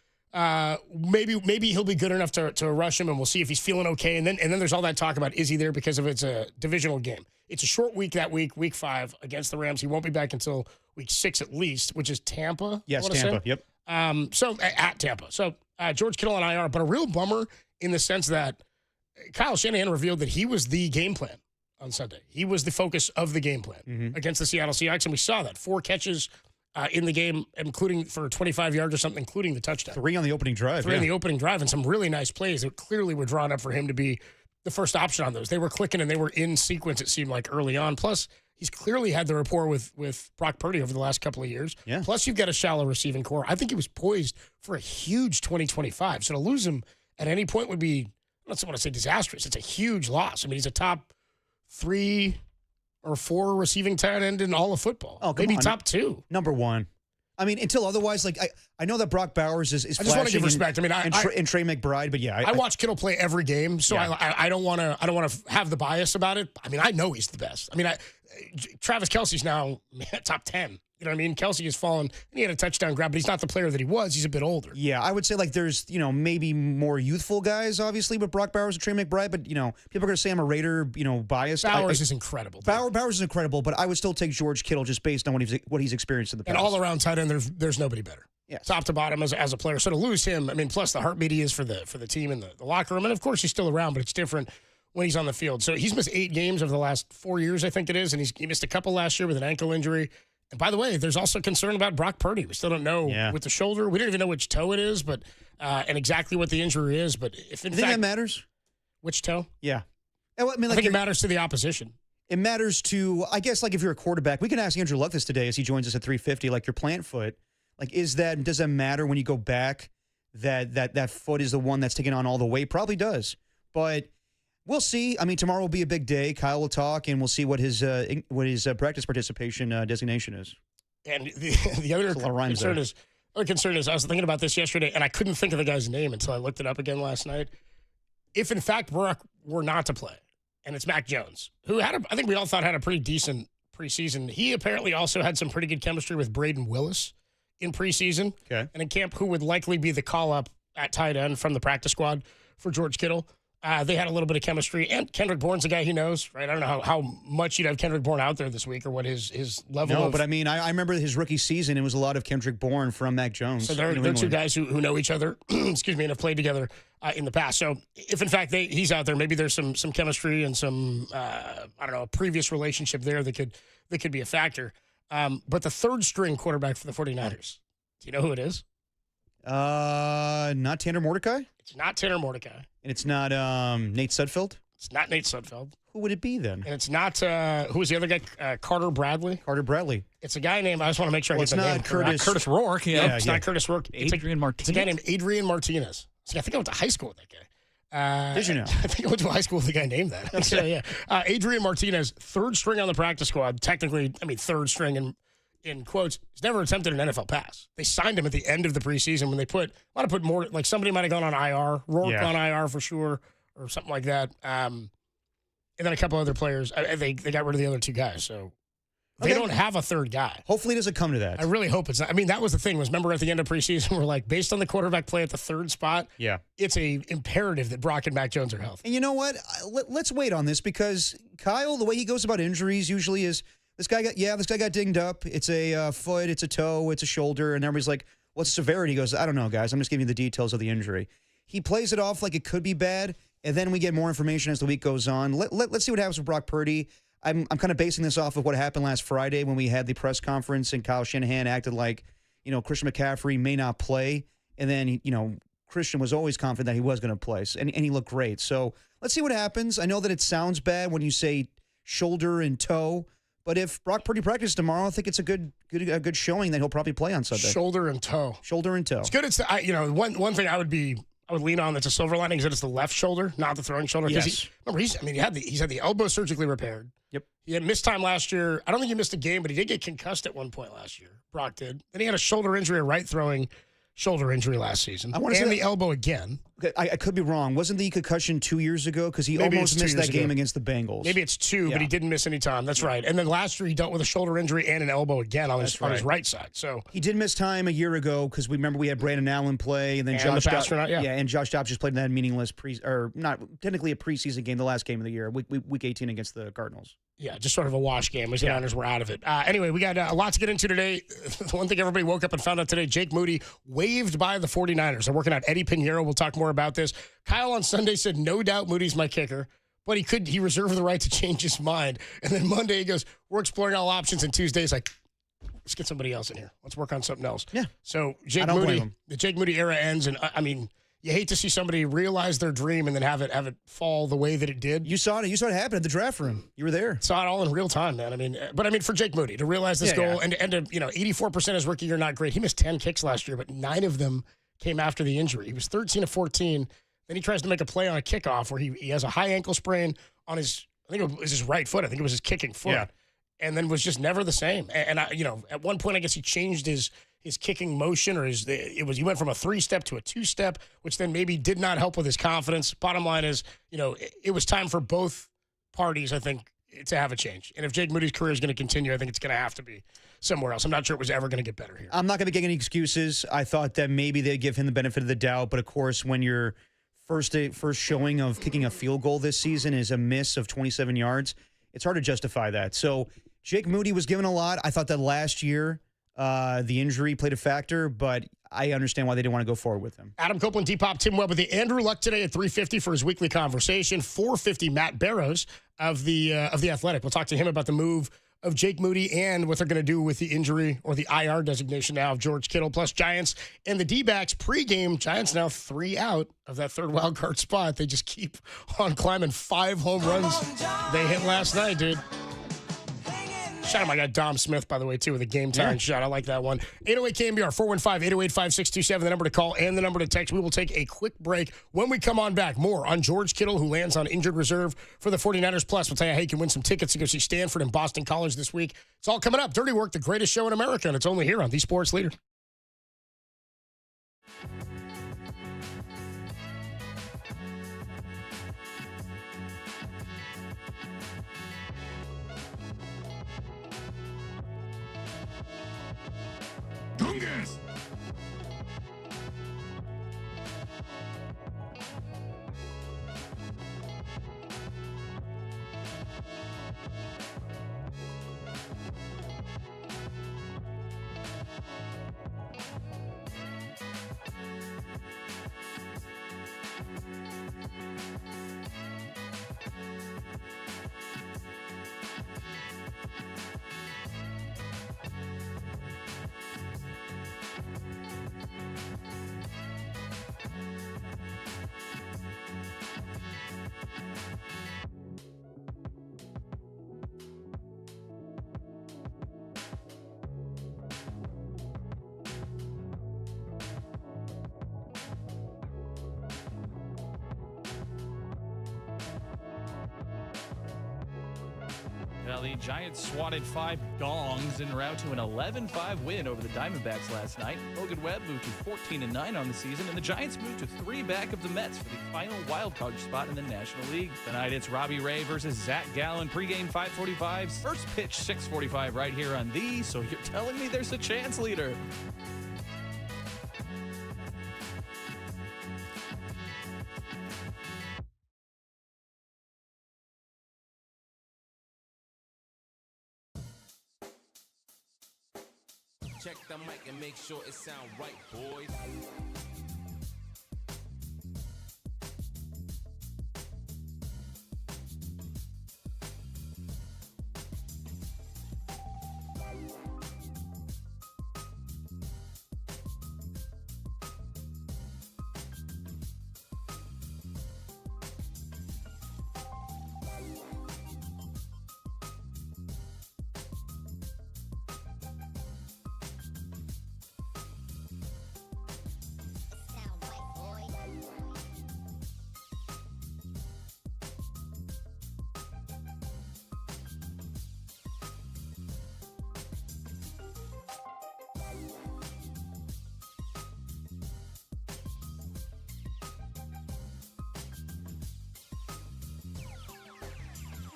Speaker 21: maybe he'll be good enough to rush him, and we'll see if he's feeling okay. And then there's all that talk about is he there because of it's a divisional game. It's a short week that week, week 5 against the Rams. He won't be back until week 6 at least, which is Tampa.
Speaker 14: Yes, Tampa. Yep.
Speaker 21: So at Tampa. So George Kittle on IR, but a real bummer in the sense that Kyle Shanahan revealed that he was the game plan on Sunday. He was the focus of the game plan against the Seattle Seahawks, and we saw that. 4 catches in the game, including for 25 yards or something, including the touchdown.
Speaker 14: 3 on the opening drive.
Speaker 21: 3 on the opening drive, and some really nice plays that clearly were drawn up for him to be the first option on those. They were clicking, and they were in sequence, it seemed like, early on. Plus, he's clearly had the rapport with Brock Purdy over the last couple of years.
Speaker 14: Yeah.
Speaker 21: Plus, you've got a shallow receiving core. I think he was poised for a huge 2025. So to lose him at any point would be, I don't want to say disastrous. It's a huge loss. I mean, he's a top 3 or 4 receiving tight end in all of football.
Speaker 14: Oh,
Speaker 21: maybe
Speaker 14: on.
Speaker 21: top 2.
Speaker 14: Number 1. I mean, until otherwise, like I know that Brock Bowers is
Speaker 21: I just want to give respect. I mean,
Speaker 14: and Trey McBride, but yeah,
Speaker 21: I watch Kittle play every game, so I don't want to have the bias about it. I mean, I know he's the best. I mean, Travis Kelce's now top 10. You know what I mean? Kelce has fallen, and he had a touchdown grab, but he's not the player that he was. He's a bit older.
Speaker 14: Yeah, I would say like there's, maybe more youthful guys, obviously, with Brock Bowers and Trey McBride, but, people are going to say I'm a Raider, biased.
Speaker 21: Bowers is incredible.
Speaker 14: Bowers is incredible, but I would still take George Kittle just based on what he's experienced in the past.
Speaker 21: And all around tight end, there's nobody better.
Speaker 14: Yes.
Speaker 21: Top to bottom as a player. So to lose him, I mean, plus the heartbeat he is for the team and the locker room, and of course he's still around, but it's different when he's on the field. So he's missed 8 games over the last 4 years, I think it is, and he missed a couple last year with an ankle injury. And by the way, there's also concern about Brock Purdy. We still don't know with the shoulder. We don't even know which toe it is, but and exactly what the injury is. But if in fact
Speaker 14: that matters,
Speaker 21: which toe?
Speaker 14: Yeah, I mean,
Speaker 21: I think it matters to the opposition.
Speaker 14: It matters to, I guess, like if you're a quarterback. We can ask Andrew Luck this today as he joins us at 3:50. Like your plant foot, like does that matter when you go back? That foot is the one that's taking on all the weight. Probably does, but. We'll see. I mean, tomorrow will be a big day. Kyle will talk, and we'll see what his practice participation designation is.
Speaker 21: And the other concern is, I was thinking about this yesterday, and I couldn't think of the guy's name until I looked it up again last night. If, in fact, Brock were not to play, and it's Mac Jones, who I think we all thought had a pretty decent preseason. He apparently also had some pretty good chemistry with Braden Willis in preseason.
Speaker 14: Okay.
Speaker 21: And in camp, who would likely be the call-up at tight end from the practice squad for George Kittle. They had a little bit of chemistry, and Kendrick Bourne's a guy he knows, right? I don't know how much you'd have Kendrick Bourne out there this week or what his level of...
Speaker 14: No, but I mean, I remember his rookie season. It was a lot of Kendrick Bourne from Mac Jones.
Speaker 21: So they're 2 guys who know each other, excuse me, and have played together in the past. So if, in fact, he's out there, maybe there's some chemistry and some, a previous relationship there that could be a factor. But the 3rd-string quarterback for the 49ers, do you know who it is?
Speaker 14: Not Tanner Mordecai?
Speaker 21: It's not Tanner Mordecai.
Speaker 14: And it's not Nate Sudfeld?
Speaker 21: It's not Nate Sudfeld.
Speaker 14: Who would it be then?
Speaker 21: And it's not, who was the other guy? Carter Bradley?
Speaker 14: Carter Bradley.
Speaker 21: It's a guy named, I just want to make sure I get the name.
Speaker 11: Curtis Rourke. Yeah,
Speaker 21: it's not Curtis Rourke.
Speaker 11: Adrian Martinez.
Speaker 21: It's a guy named Adrian Martinez. See, I think I went to high school with that guy.
Speaker 14: Did you know?
Speaker 21: I think I went to high school with the guy named that. Okay. So, yeah. Adrian Martinez, 3rd string on the practice squad. Technically, 3rd string in quotes. He's never attempted an NFL pass. They signed him at the end of the preseason when they might have put more, like somebody might have gone on IR. Rourke on IR for sure, or something like that. And then a couple other players. They got rid of the other 2 guys. So
Speaker 2: They don't have a third guy.
Speaker 14: Hopefully it doesn't come to that.
Speaker 2: I really hope it's not. I mean, that was the thing. Remember at the end of preseason, we're like, based on the quarterback play at the third spot, it's a imperative that Brock and Mac Jones are healthy.
Speaker 14: And you know what? Let's wait on this because Kyle, the way he goes about injuries usually is this guy got dinged up. It's a foot, it's a toe, it's a shoulder, and everybody's like, what's the severity? He goes, I don't know, guys. I'm just giving you the details of the injury. He plays it off like it could be bad, and then we get more information as the week goes on. Let's see what happens with Brock Purdy. I'm kind of basing this off of what happened last Friday when we had the press conference and Kyle Shanahan acted like, Christian McCaffrey may not play. And then, Christian was always confident that he was going to play, and he looked great. So let's see what happens. I know that it sounds bad when you say shoulder and toe, but if Brock Purdy practices tomorrow, I think it's a good showing that he'll probably play on Sunday.
Speaker 2: Shoulder and toe.
Speaker 14: It's
Speaker 2: good. It's one thing I would lean on that's a silver lining is that it's the left shoulder, not the throwing shoulder.
Speaker 14: Yes.
Speaker 2: He's had the elbow surgically repaired.
Speaker 14: Yep.
Speaker 2: He had missed time last year. I don't think he missed a game, but he did get concussed at one point last year. Brock did. Then he had a shoulder injury, a right throwing shoulder injury last season.
Speaker 14: I want to say
Speaker 2: the elbow again.
Speaker 14: Okay, I could be wrong. Wasn't the concussion 2 years ago? Because he almost missed that game against the Bengals.
Speaker 2: Maybe it's two, but he didn't miss any time. That's right. And then last year he dealt with a shoulder injury and an elbow again on his right side. So
Speaker 14: he did miss time a year ago because we had Brandon Allen play, and then Josh Dobbs. And Josh Dobbs just played in that meaningless not technically a preseason game, the last game of the year, week 18 against the Cardinals.
Speaker 2: Yeah, just sort of a wash game. The Niners were out of it. Anyway, we got a lot to get into today. The one thing everybody woke up and found out today, Jake Moody waived by the 49ers. They're working out Eddie Pinheiro. We'll talk more about this. Kyle on Sunday said, no doubt Moody's my kicker, but he reserved the right to change his mind. And then Monday he goes, we're exploring all options. And Tuesday he's like, let's get somebody else in here. Let's work on something else.
Speaker 14: Yeah.
Speaker 2: So the Jake Moody era ends. And I mean, you hate to see somebody realize their dream and then have it fall the way that it did.
Speaker 14: You saw it. You saw it happen at the draft room. You were there.
Speaker 2: Saw it all in real time, man. I mean, for Jake Moody to realize this goal and to 84% his rookie year, not great. He missed 10 kicks last year, but 9 of them came after the injury. He was 13 of 14. Then he tries to make a play on a kickoff where he has a high ankle sprain on his, I think it was his right foot. I think it was his kicking foot.
Speaker 14: Yeah.
Speaker 2: And then was just never the same. And at one point, I guess he changed his kicking motion, or he went from a 3-step to a 2-step, which then maybe did not help with his confidence. Bottom line is, it was time for both parties, I think, to have a change. And if Jake Moody's career is going to continue, I think it's going to have to be somewhere else. I'm not sure it was ever going to get better here.
Speaker 14: I'm not going to be getting any excuses. I thought that maybe they'd give him the benefit of the doubt, but of course, when your first showing of kicking a field goal this season is a miss of 27 yards, it's hard to justify that. So Jake Moody was given a lot. I thought that last year the injury played a factor, but I understand why they didn't want to go forward with him.
Speaker 2: Adam Copeland, Depop, Tim Webb with the Andrew Luck today at 3:50 for his weekly conversation. 4:50, Matt Barrows of the Athletic. We'll talk to him about the move of Jake Moody and what they're going to do with the injury or the IR designation now of George Kittle, plus Giants and the D-backs pregame. Giants now 3 out of that third wild card spot. They just keep on climbing. 5 home runs they hit last night, dude. Shout out my guy Dom Smith, by the way, too, with a game-time shot. I like that one. 808 KNBR, 415-808-5627, the number to call and the number to text. We will take a quick break. When we come on back, more on George Kittle, who lands on injured reserve for the 49ers. Plus, we'll tell you how you can win some tickets to go see Stanford and Boston College this week. It's all coming up. Dirty Work, the greatest show in America, and it's only here on The Sports Leader.
Speaker 1: Gungas.
Speaker 11: Valley. Giants swatted 5 dongs en route to an 11-5 win over the Diamondbacks last night. Logan Webb moved to 14-9 on the season, and the Giants moved to 3 back of the Mets for the final wildcard spot in the National League. Tonight, it's Robbie Ray versus Zach Gallen. Pregame 5:45, first pitch 6:45 right here on the. So you're telling me there's a chance, leader?
Speaker 16: Check the mic and make sure it sound right, boys.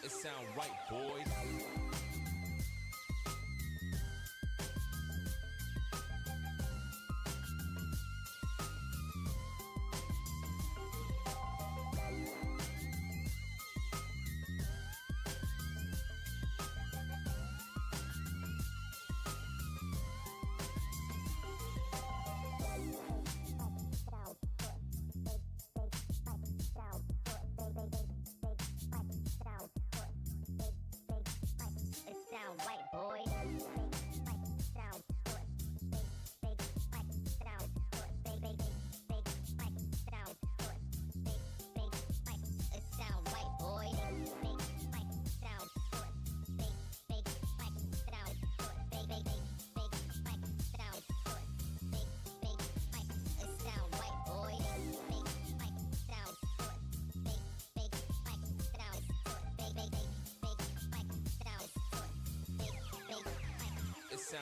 Speaker 16: It sound right, boys.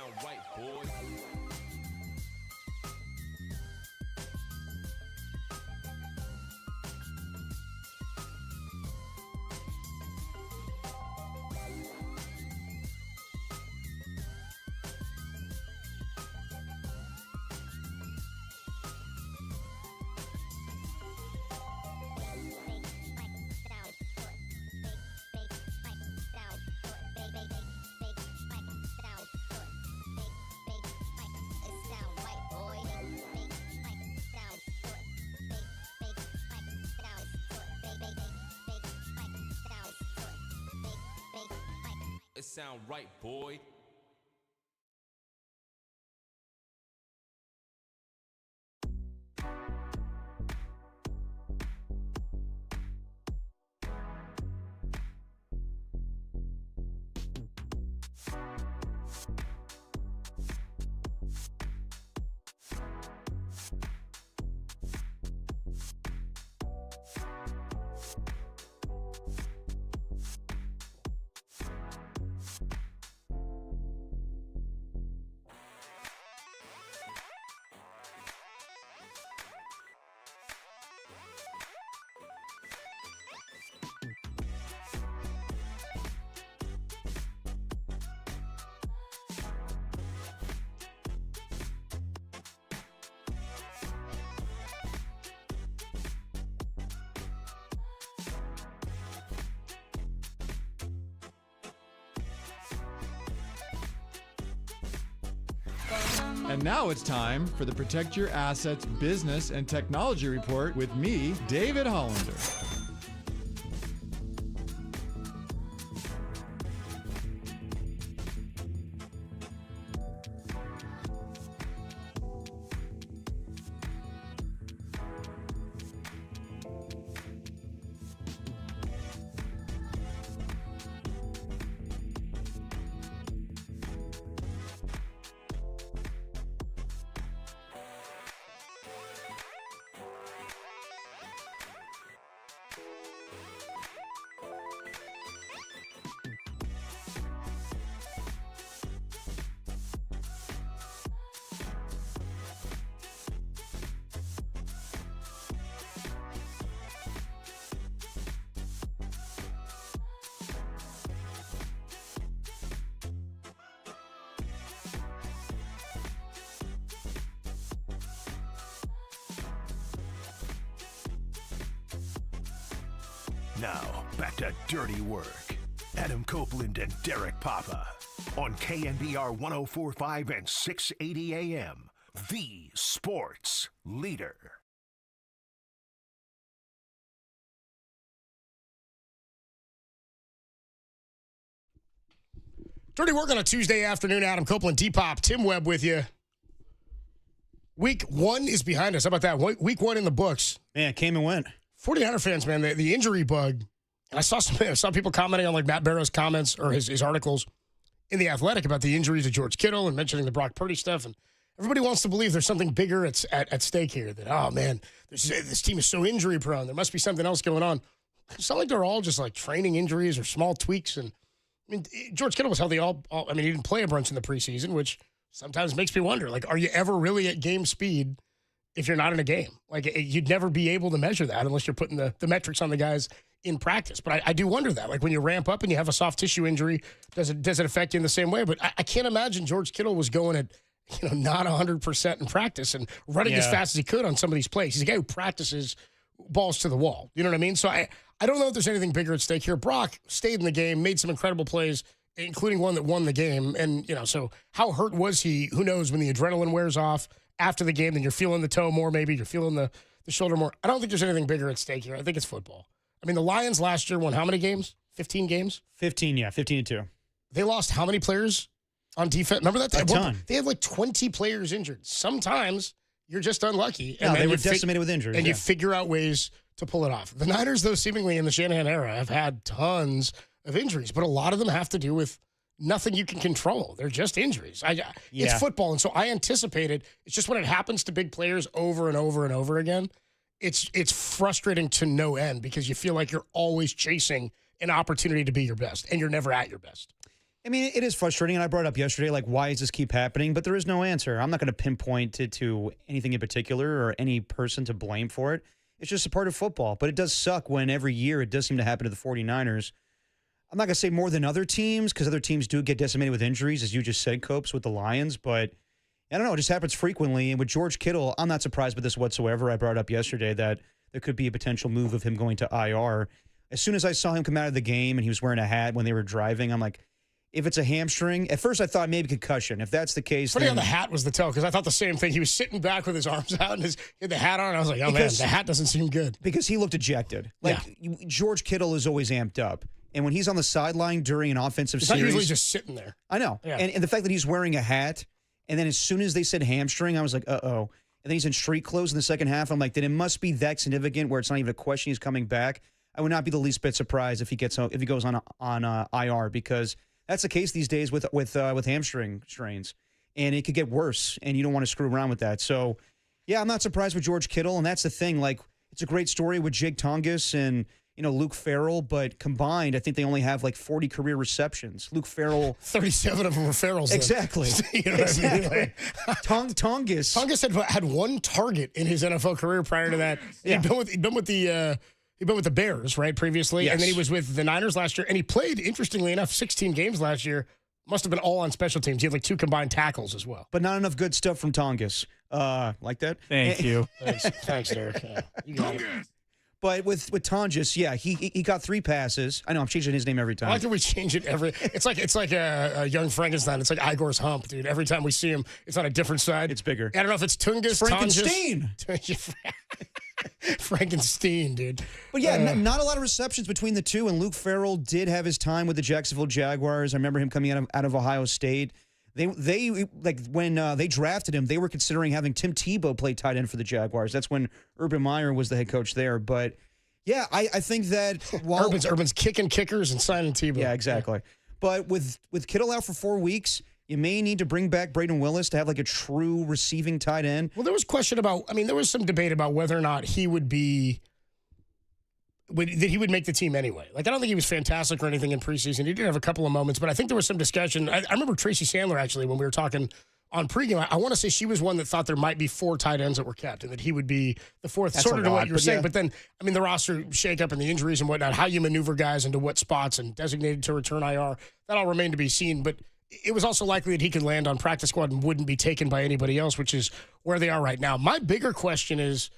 Speaker 16: Sound right, boys. It sound right, boy.
Speaker 12: And now it's time for the Protect Your Assets Business and Technology Report with me, David Hollander.
Speaker 1: Now, back to dirty work. Adam Copeland and Derek Papa on KNBR 104.5 and 680 AM, the sports leader.
Speaker 2: Dirty work on a Tuesday afternoon. Adam Copeland, T-Pop, Tim Webb with you. Week 1 is behind us. How about that? Week 1 in the books.
Speaker 14: Man, came and went.
Speaker 2: 49er fans, man, the injury bug. And I saw people commenting on like Matt Barrow's comments or his articles in The Athletic about the injuries to George Kittle and mentioning the Brock Purdy stuff. And everybody wants to believe there's something bigger at stake here. That, oh, man, this team is so injury prone. There must be something else going on. It's not like they're all just like training injuries or small tweaks. And I mean, George Kittle was healthy I mean, he didn't play a bunch in the preseason, which sometimes makes me wonder, like, are you ever really at game speed if you're not in a game? Like, you'd never be able to measure that unless you're putting the metrics on the guys in practice. But I do wonder that, like, when you ramp up and you have a soft tissue injury, does it affect you in the same way? But I can't imagine George Kittle was going at, not 100% in practice and running as fast as he could on some of these plays. He's a guy who practices balls to the wall. You know what I mean? So I don't know if there's anything bigger at stake here. Brock stayed in the game, made some incredible plays, including one that won the game. And, so how hurt was he? Who knows? When the adrenaline wears off after the game, then you're feeling the toe more, maybe you're feeling the shoulder more. I don't think there's anything bigger at stake here. I think it's football. I mean, the Lions last year won how many games? 15 games?
Speaker 14: 15, yeah, 15-2.
Speaker 2: They lost how many players on defense? Remember that?
Speaker 14: A ton.
Speaker 2: They had like 20 players injured. Sometimes you're just unlucky.
Speaker 14: Yeah, they were decimated with injuries.
Speaker 2: And you figure out ways to pull it off. The Niners, though, seemingly in the Shanahan era, have had tons of injuries, but a lot of them have to do with nothing you can control. They're just injuries. It's football, and so I anticipated. It's just when it happens to big players over and over and over again, it's frustrating to no end because you feel like you're always chasing an opportunity to be your best, and you're never at your best.
Speaker 14: I mean, it is frustrating, and I brought it up yesterday, like, why does this keep happening? But there is no answer. I'm not going to pinpoint it to anything in particular or any person to blame for it. It's just a part of football. But it does suck when every year it does seem to happen to the 49ers. I'm not going to say more than other teams because other teams do get decimated with injuries, as you just said, Copes, with the Lions. But I don't know. It just happens frequently. And with George Kittle, I'm not surprised by this whatsoever. I brought it up yesterday that there could be a potential move of him going to IR. As soon as I saw him come out of the game and he was wearing a hat when they were driving, I'm like, if it's a hamstring, at first I thought maybe concussion. If that's the case,
Speaker 2: Funny how the hat was the tell, because I thought the same thing. He was sitting back with his arms out and he had the hat on. And I was like, oh, man, the hat doesn't seem good.
Speaker 14: Because he looked ejected. George Kittle is always amped up. And when he's on the sideline during an offensive series.
Speaker 2: He's not usually just sitting there.
Speaker 14: I know.
Speaker 2: Yeah.
Speaker 14: And the fact that he's wearing a hat, and then as soon as they said hamstring, I was like, uh-oh. And then he's in street clothes in the second half. I'm like, then it must be that significant where it's not even a question he's coming back. I would not be the least bit surprised if he goes on IR, because that's the case these days with hamstring strains, and it could get worse, and you don't want to screw around with that. So, yeah, I'm not surprised with George Kittle, and that's the thing. Like, it's a great story with Jake Tongas and Luke Farrell, but combined, I think they only have like 40 career receptions. Luke Farrell,
Speaker 2: 37 of them were Farrells.
Speaker 14: Exactly.
Speaker 2: You know what I mean? Like,
Speaker 14: Tongas
Speaker 2: had one target in his NFL career prior to that.
Speaker 14: Yeah.
Speaker 2: He'd been with the Bears, right, previously,
Speaker 14: Yes.
Speaker 2: and then he was with the Niners last year, and he played, interestingly enough, 16 games last year. Must have been all on special teams. He had like 2 combined tackles as well.
Speaker 14: but not enough good stuff from Tongas. Like that?
Speaker 9: Thank you.
Speaker 2: Thanks, Derek. You got it.
Speaker 14: But with Tongas, yeah, he got 3 passes. I know I'm changing his name every time.
Speaker 2: I like that we change it every. It's like a young Frankenstein. It's like Igor's hump, dude. Every time we see him, it's on a different side.
Speaker 14: It's bigger.
Speaker 2: I don't know if it's Tungus,
Speaker 14: Frankenstein.
Speaker 2: Frankenstein, dude.
Speaker 14: But yeah, not a lot of receptions between the two. And Luke Farrell did have his time with the Jacksonville Jaguars. I remember him coming out of Ohio State. They like when they drafted him, they were considering having Tim Tebow play tight end for the Jaguars. That's when Urban Meyer was the head coach there. But yeah, I think that while
Speaker 2: Urban's kicking kickers and signing Tebow.
Speaker 14: Yeah, exactly. But with Kittle out for 4 weeks, you may need to bring back Braden Willis to have like a true receiving tight end.
Speaker 2: Well, there was there was some debate about whether or not he would be. That he would make the team anyway. Like, I don't think he was fantastic or anything in preseason. He did have a couple of moments, but I think there was some discussion. I remember Tracy Sandler, actually, when we were talking on pregame, I want to say she was one that thought there might be 4 tight ends that were kept and that he would be the 4th,
Speaker 14: That's
Speaker 2: sort of to what
Speaker 14: lot,
Speaker 2: you were
Speaker 14: but
Speaker 2: saying.
Speaker 14: yeah.
Speaker 2: But then, I mean, the roster shakeup and the injuries and whatnot, how you maneuver guys into what spots and designated to return IR, that all remained to be seen. But it was also likely that he could land on practice squad and wouldn't be taken by anybody else, which is where they are right now. My bigger question is,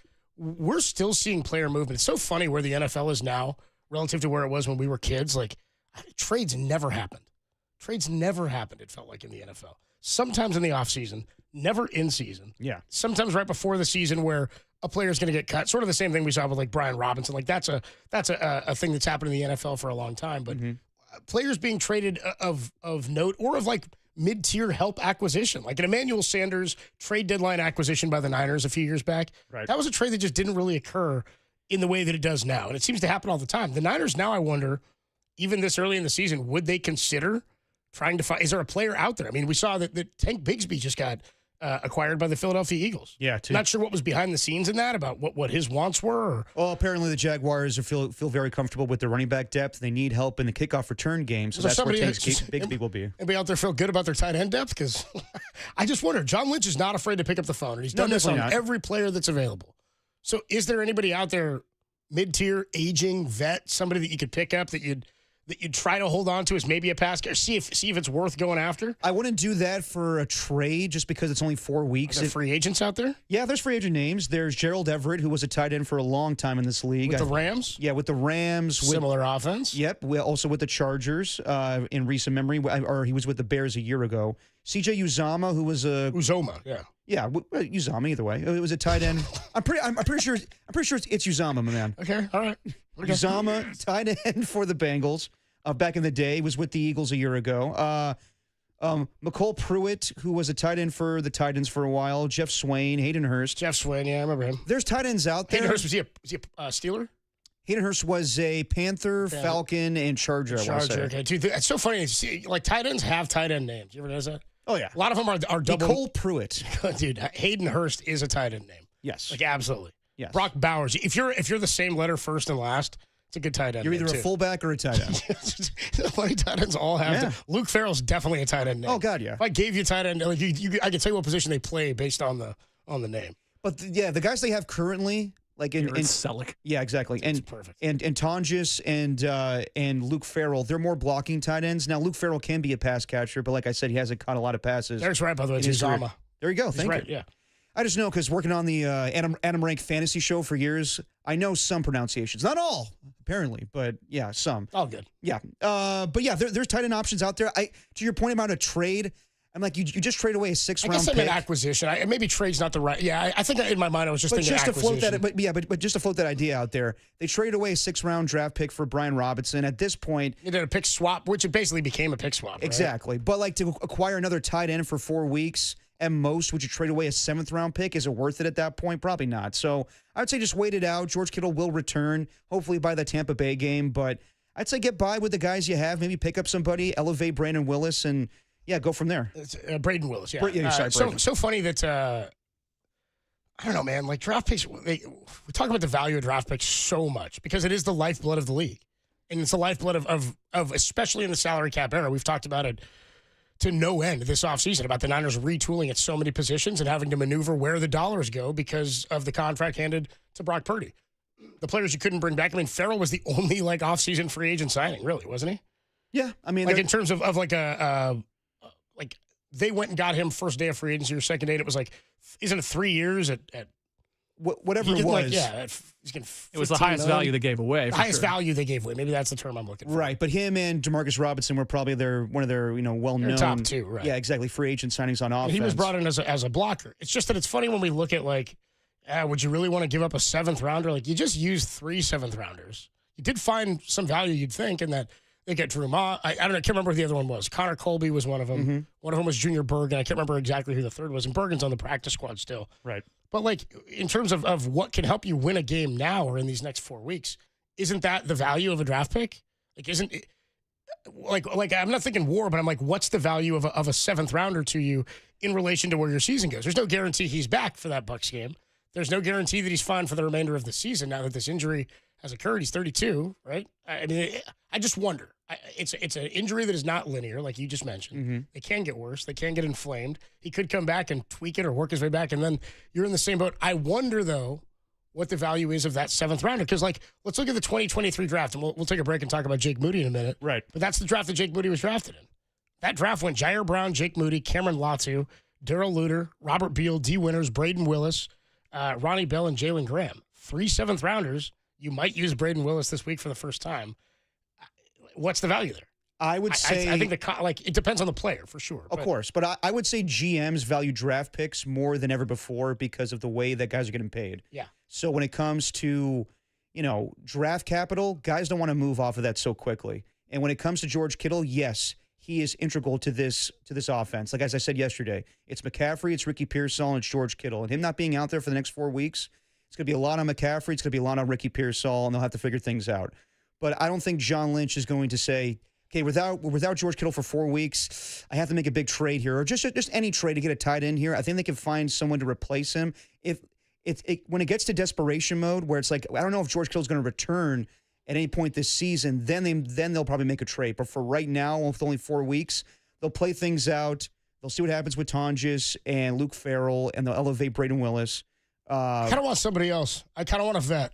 Speaker 2: we're still seeing player movement. It's so funny where the NFL is now, relative to where it was when we were kids. Like, trades never happened. Trades never happened, it felt like, in the NFL. Sometimes in the offseason, never in season.
Speaker 14: Yeah.
Speaker 2: Sometimes right before the season where a player's going to get cut. Sort of the same thing we saw with, like, Brian Robinson. Like, that's a thing that's happened in the NFL for a long time. But players being traded of note or of, like, mid-tier help acquisition, like an Emmanuel Sanders trade deadline acquisition by the Niners a few years back.
Speaker 14: Right.
Speaker 2: That was a trade that just didn't really occur in the way that it does now. And it seems to happen all the time. The Niners now, I wonder, even this early in the season, would they consider trying to find, is there a player out there? I mean, we saw that Tank Bigsby just got acquired by the Philadelphia Eagles.
Speaker 14: Yeah, too.
Speaker 2: Not sure what was behind the scenes in that, about what his wants were. Or,
Speaker 14: well, apparently the Jaguars feel very comfortable with their running back depth. They need help in the kickoff return game, so that's where Tank Bigsby will be.
Speaker 2: Anybody out there feel good about their tight end depth? Because I just wonder, John Lynch is not afraid to pick up the phone, and he's done this on every player that's available. So is there anybody out there, mid-tier, aging, vet, somebody that you could pick up that you'd try to hold on to as maybe a pass catcher, see if it's worth going after?
Speaker 14: I wouldn't do that for a trade just because it's only 4 weeks.
Speaker 2: Are there free agents out there?
Speaker 14: Yeah, there's free agent names. There's Gerald Everett, who was a tight end for a long time in this league.
Speaker 2: With the Rams?
Speaker 14: Yeah, with the Rams.
Speaker 2: Similar offense?
Speaker 14: Yep. Also with the Chargers in recent memory, or he was with the Bears a year ago. CJ Uzomah, who was a...
Speaker 2: Uzomah, yeah.
Speaker 14: Yeah, Uzomah, either way. It was a tight end. I'm pretty sure it's Uzomah, my man.
Speaker 2: Okay, all right.
Speaker 14: Uzomah, tight end for the Bengals. Back in the day, he was with the Eagles a year ago. McCole Pruitt, who was a tight end for the Titans for a while. Jeff Swain, Hayden Hurst.
Speaker 2: Jeff Swain, yeah, I remember him.
Speaker 14: There's tight ends out there.
Speaker 2: Hayden Hurst, was he a Steeler?
Speaker 14: Hayden Hurst was a Panther, Falcon, and Charger.
Speaker 2: Okay, dude, it's so funny. Like, tight ends have tight end names. You ever notice that?
Speaker 14: Oh, yeah.
Speaker 2: A lot of them are double.
Speaker 14: McCole Pruitt.
Speaker 2: Dude, Hayden Hurst is a tight end name.
Speaker 14: Yes.
Speaker 2: Like, absolutely.
Speaker 14: Yes.
Speaker 2: Brock Bowers. If you're the same letter first and last, it's a good tight end.
Speaker 14: You're either a fullback or a tight end.
Speaker 2: Funny tight ends all have. Luke Farrell's definitely a tight end name.
Speaker 14: Oh God, yeah.
Speaker 2: If I gave you tight end, like I could tell you what position they play based on the name.
Speaker 14: But the guys they have currently, like in
Speaker 11: Selleck.
Speaker 14: Yeah, exactly. And
Speaker 2: perfect.
Speaker 14: And Tonjes and Luke Farrell, they're more blocking tight ends. Now Luke Farrell can be a pass catcher, but like I said, he hasn't caught a lot of passes.
Speaker 2: There's right, by the way, it's Uzomah.
Speaker 14: There you go.
Speaker 2: He's
Speaker 14: Thank
Speaker 2: right,
Speaker 14: you.
Speaker 2: Yeah.
Speaker 14: I just know because working on the Adam Rank fantasy show for years, I know some pronunciations. Not all, apparently, but yeah, some.
Speaker 2: All good.
Speaker 14: Yeah. But yeah, there's tight end options out there. To your point about a trade, I'm like, you just trade away a 6th-round pick.
Speaker 2: I guess I meant acquisition. Maybe trade's not the right. Yeah, I think in my mind I was just thinking
Speaker 14: just
Speaker 2: acquisition.
Speaker 14: To float that, but just to float that idea out there, they traded away a 6th-round draft pick for Brian Robinson. At this point,
Speaker 2: you did a pick swap, which it basically became a pick swap. Right?
Speaker 14: Exactly. But like to acquire another tight end for 4 weeks. At most, would you trade away a 7th-round pick? Is it worth it at that point? Probably not. So I would say just wait it out. George Kittle will return, hopefully by the Tampa Bay game. But I'd say get by with the guys you have. Maybe pick up somebody, elevate Brandon Willis, and yeah, go from there.
Speaker 2: Braden Willis, yeah. So funny that I don't know, man. Like draft picks, we talk about the value of draft picks so much because it is the lifeblood of the league, and it's the lifeblood of especially in the salary cap era. We've talked about it to no end this offseason about the Niners retooling at so many positions and having to maneuver where the dollars go because of the contract handed to Brock Purdy. The players you couldn't bring back. I mean, Farrell was the only like offseason free agent signing, really, wasn't he?
Speaker 14: Yeah, I mean,
Speaker 2: like in terms of like like they went and got him first day of free agency or second day. And it was like, isn't it 3 years at
Speaker 14: whatever it was?
Speaker 11: It was the highest value they gave away.
Speaker 2: The highest value they gave away. Maybe that's the term I'm looking for.
Speaker 14: Right, but him and Demarcus Robinson were probably one of their well-known
Speaker 2: top two. Right.
Speaker 14: Yeah, exactly. Free agent signings on offense.
Speaker 2: He was brought in as a blocker. It's just that it's funny when we look at like, would you really want to give up a 7th rounder? Like you just used 3 7th rounders. You did find some value, you'd think, in that they get Drew Ma. I don't know. I can't remember who the other one was. Connor Colby was one of them. Mm-hmm. One of them was Junior Bergen. I can't remember exactly who the third was. And Bergen's on the practice squad still.
Speaker 14: Right.
Speaker 2: But, like, in terms of what can help you win a game now or in these next 4 weeks, isn't that the value of a draft pick? Like, isn't it, like I'm not thinking war, but I'm like, what's the value of a 7th rounder to you in relation to where your season goes? There's no guarantee he's back for that Bucs game. There's no guarantee that he's fine for the remainder of the season now that this injury has occurred. He's 32, right? I mean, I just wonder. It's an injury that is not linear, like you just mentioned.
Speaker 14: Mm-hmm.
Speaker 2: They can get worse. They can get inflamed. He could come back and tweak it or work his way back, and then you're in the same boat. I wonder, though, what the value is of that 7th rounder. Because, like, let's look at the 2023 draft, and we'll take a break and talk about Jake Moody in a minute.
Speaker 14: Right.
Speaker 2: But that's the draft that Jake Moody was drafted in. That draft went Jair Brown, Jake Moody, Cameron Latu, Darrell Luter, Robert Beal, D. Winters, Braden Willis, Ronnie Bell, and Jalen Graham. 3 7th rounders. You might use Braden Willis this week for the first time. What's the value there?
Speaker 14: I would say
Speaker 2: I think it depends on the player for sure.
Speaker 14: Of course, but I would say GMs value draft picks more than ever before because of the way that guys are getting paid.
Speaker 2: Yeah.
Speaker 14: So when it comes to, draft capital, guys don't want to move off of that so quickly. And when it comes to George Kittle, yes, he is integral to this offense. Like as I said yesterday, it's McCaffrey, it's Ricky Pearsall, and it's George Kittle. And him not being out there for the next 4 weeks, it's going to be a lot on McCaffrey, it's going to be a lot on Ricky Pearsall, and they'll have to figure things out. But I don't think John Lynch is going to say, okay, without George Kittle for 4 weeks, I have to make a big trade here, or just any trade to get a tight end here. I think they can find someone to replace him. When it gets to desperation mode, where it's like, I don't know if George Kittle's going to return at any point this season, then they'll probably make a trade. But for right now, with only 4 weeks, they'll play things out. They'll see what happens with Tonjes and Luke Farrell, and they'll elevate Braden Willis.
Speaker 2: I kind of want somebody else. I kind of want a vet.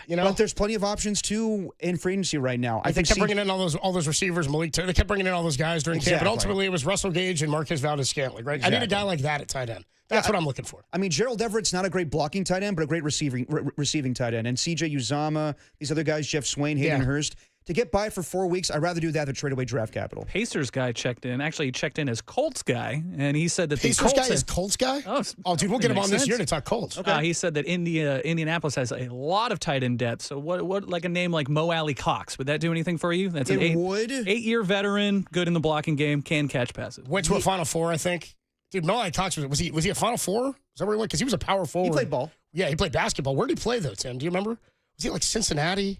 Speaker 14: But there's plenty of options too in free agency right now.
Speaker 2: They kept bringing in all those receivers, Malik. They kept bringing in all those guys during camp, but ultimately it was Russell Gage and Marquez Valdez-Scantling, right?
Speaker 14: Exactly.
Speaker 2: I need a guy like that at tight end. That's what I'm looking for.
Speaker 14: I mean, Gerald Everett's not a great blocking tight end, but a great receiving tight end. And C.J. Uzama, these other guys, Jeff Swain, Hayden Hurst. To get by for 4 weeks, I'd rather do that than trade away draft capital.
Speaker 11: Pacers guy checked in. Actually, he checked in as Colts guy, and he said that
Speaker 2: Pacers guy is Colts guy? Oh, dude, we'll get him on this year to talk Colts.
Speaker 11: Okay. He said that Indianapolis has a lot of tight end depth. So what like a name like Mo Alley Cox, would that do anything for you? That's an 8-year veteran, good in the blocking game, can catch passes.
Speaker 2: Went to a Final Four, I think. Dude, Mo Alley Cox, was he a Final Four? Is that where he went? Because he was a power forward.
Speaker 14: He played ball.
Speaker 2: Yeah, he played basketball. Where did he play, though, Tim? Do you remember? Was he like Cincinnati?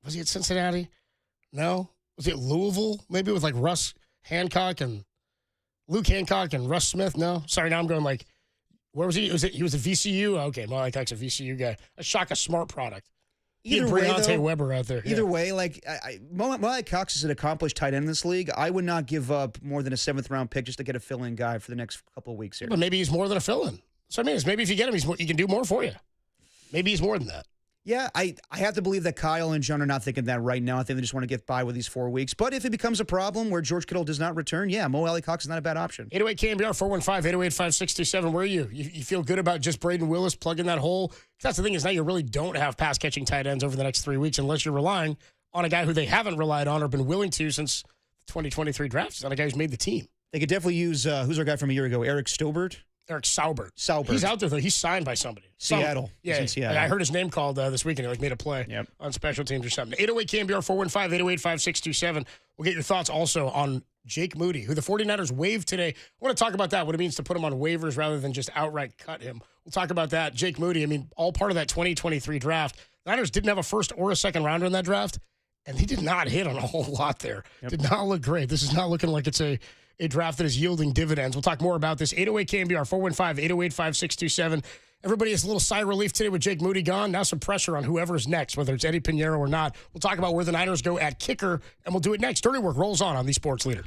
Speaker 2: Was he at Cincinnati? No. Was he at Louisville? Maybe with like Russ Hancock and Luke Hancock and Russ Smith? No. Sorry, now I'm going like, where was he? He was at VCU? Okay, Mo Alley Cox, a VCU guy. A Shaka Smart product.
Speaker 14: Either
Speaker 2: way,
Speaker 14: Breonte
Speaker 2: Weber out there.
Speaker 14: Either way, like Mo Alley Cox is an accomplished tight end in this league. I would not give up more than a 7th-round pick just to get a fill-in guy for the next couple of weeks here.
Speaker 2: But maybe he's more than a fill-in. So I mean, maybe if you get him, he can do more for you. Maybe he's more than that.
Speaker 14: Yeah, I have to believe that Kyle and John are not thinking that right now. I think they just want to get by with these 4 weeks. But if it becomes a problem where George Kittle does not return, Mo Alley Cox is not a bad option.
Speaker 2: 808 KNBR 415-808-5627. Where are you? You feel good about just Braden Willis plugging that hole? That's the thing is now you really don't have pass-catching tight ends over the next 3 weeks unless you're relying on a guy who they haven't relied on or been willing to since the 2023 draft. It's not a guy who's made the team.
Speaker 14: They could definitely use, who's our guy from a year ago, Eric Saubert?
Speaker 2: Eric Saubert.
Speaker 14: Saubert.
Speaker 2: He's out there, though. He's signed by somebody.
Speaker 14: Seattle.
Speaker 2: Yeah,
Speaker 14: He's in Seattle.
Speaker 2: I heard his name called this weekend. He made a play on special teams or something. 808 KNBR 415-808-5627. We'll get your thoughts also on Jake Moody, who the 49ers waived today. I want to talk about that, what it means to put him on waivers rather than just outright cut him. We'll talk about that. Jake Moody, I mean, all part of that 2023 draft. The Niners didn't have a first or a second rounder in that draft, and he did not hit on a whole lot there. Did not look great. This is not looking like it's a draft that is yielding dividends. We'll talk more about this. 808 KNBR 415-808-5627. Everybody has a little sigh of relief today with Jake Moody gone. Now some pressure on whoever's next, whether it's Eddie Pinheiro or not. We'll talk about where the Niners go at kicker, and we'll do it next. Dirty Work rolls on the Sports Leader.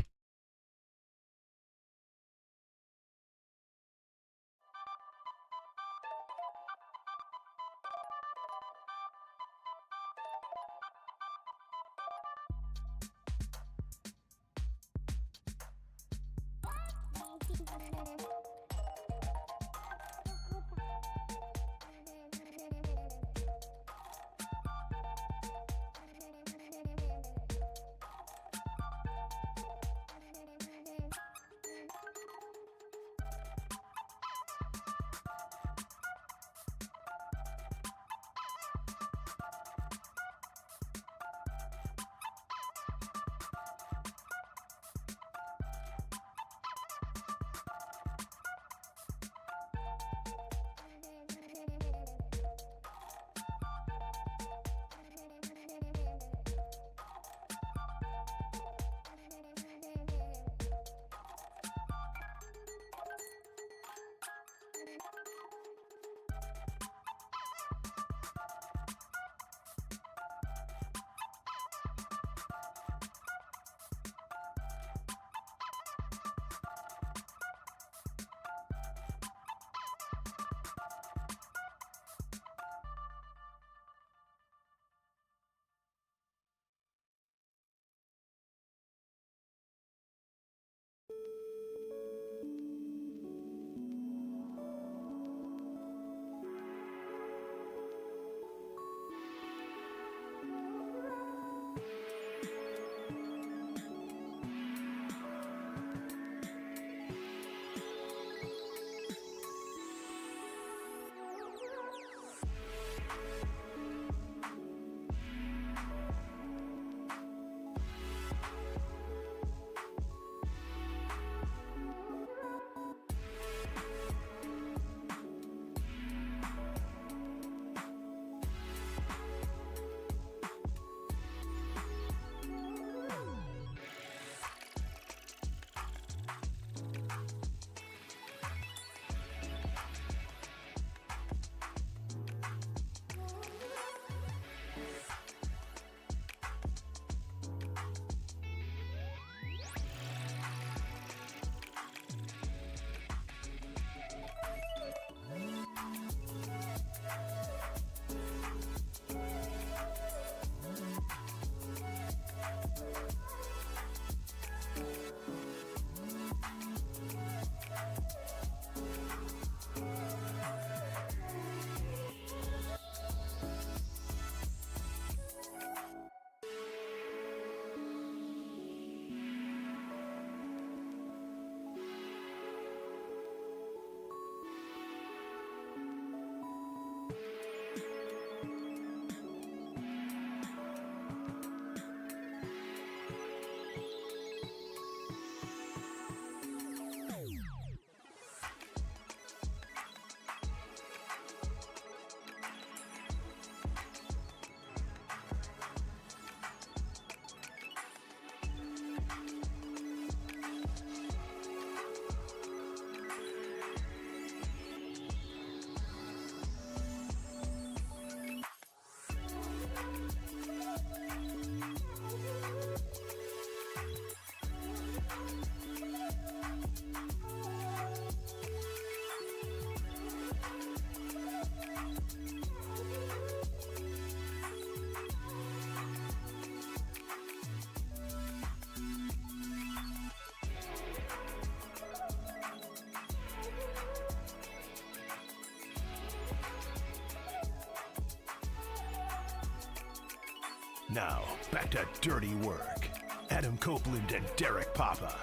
Speaker 1: Now, back to Dirty Work. Adam Copeland and Derek Papa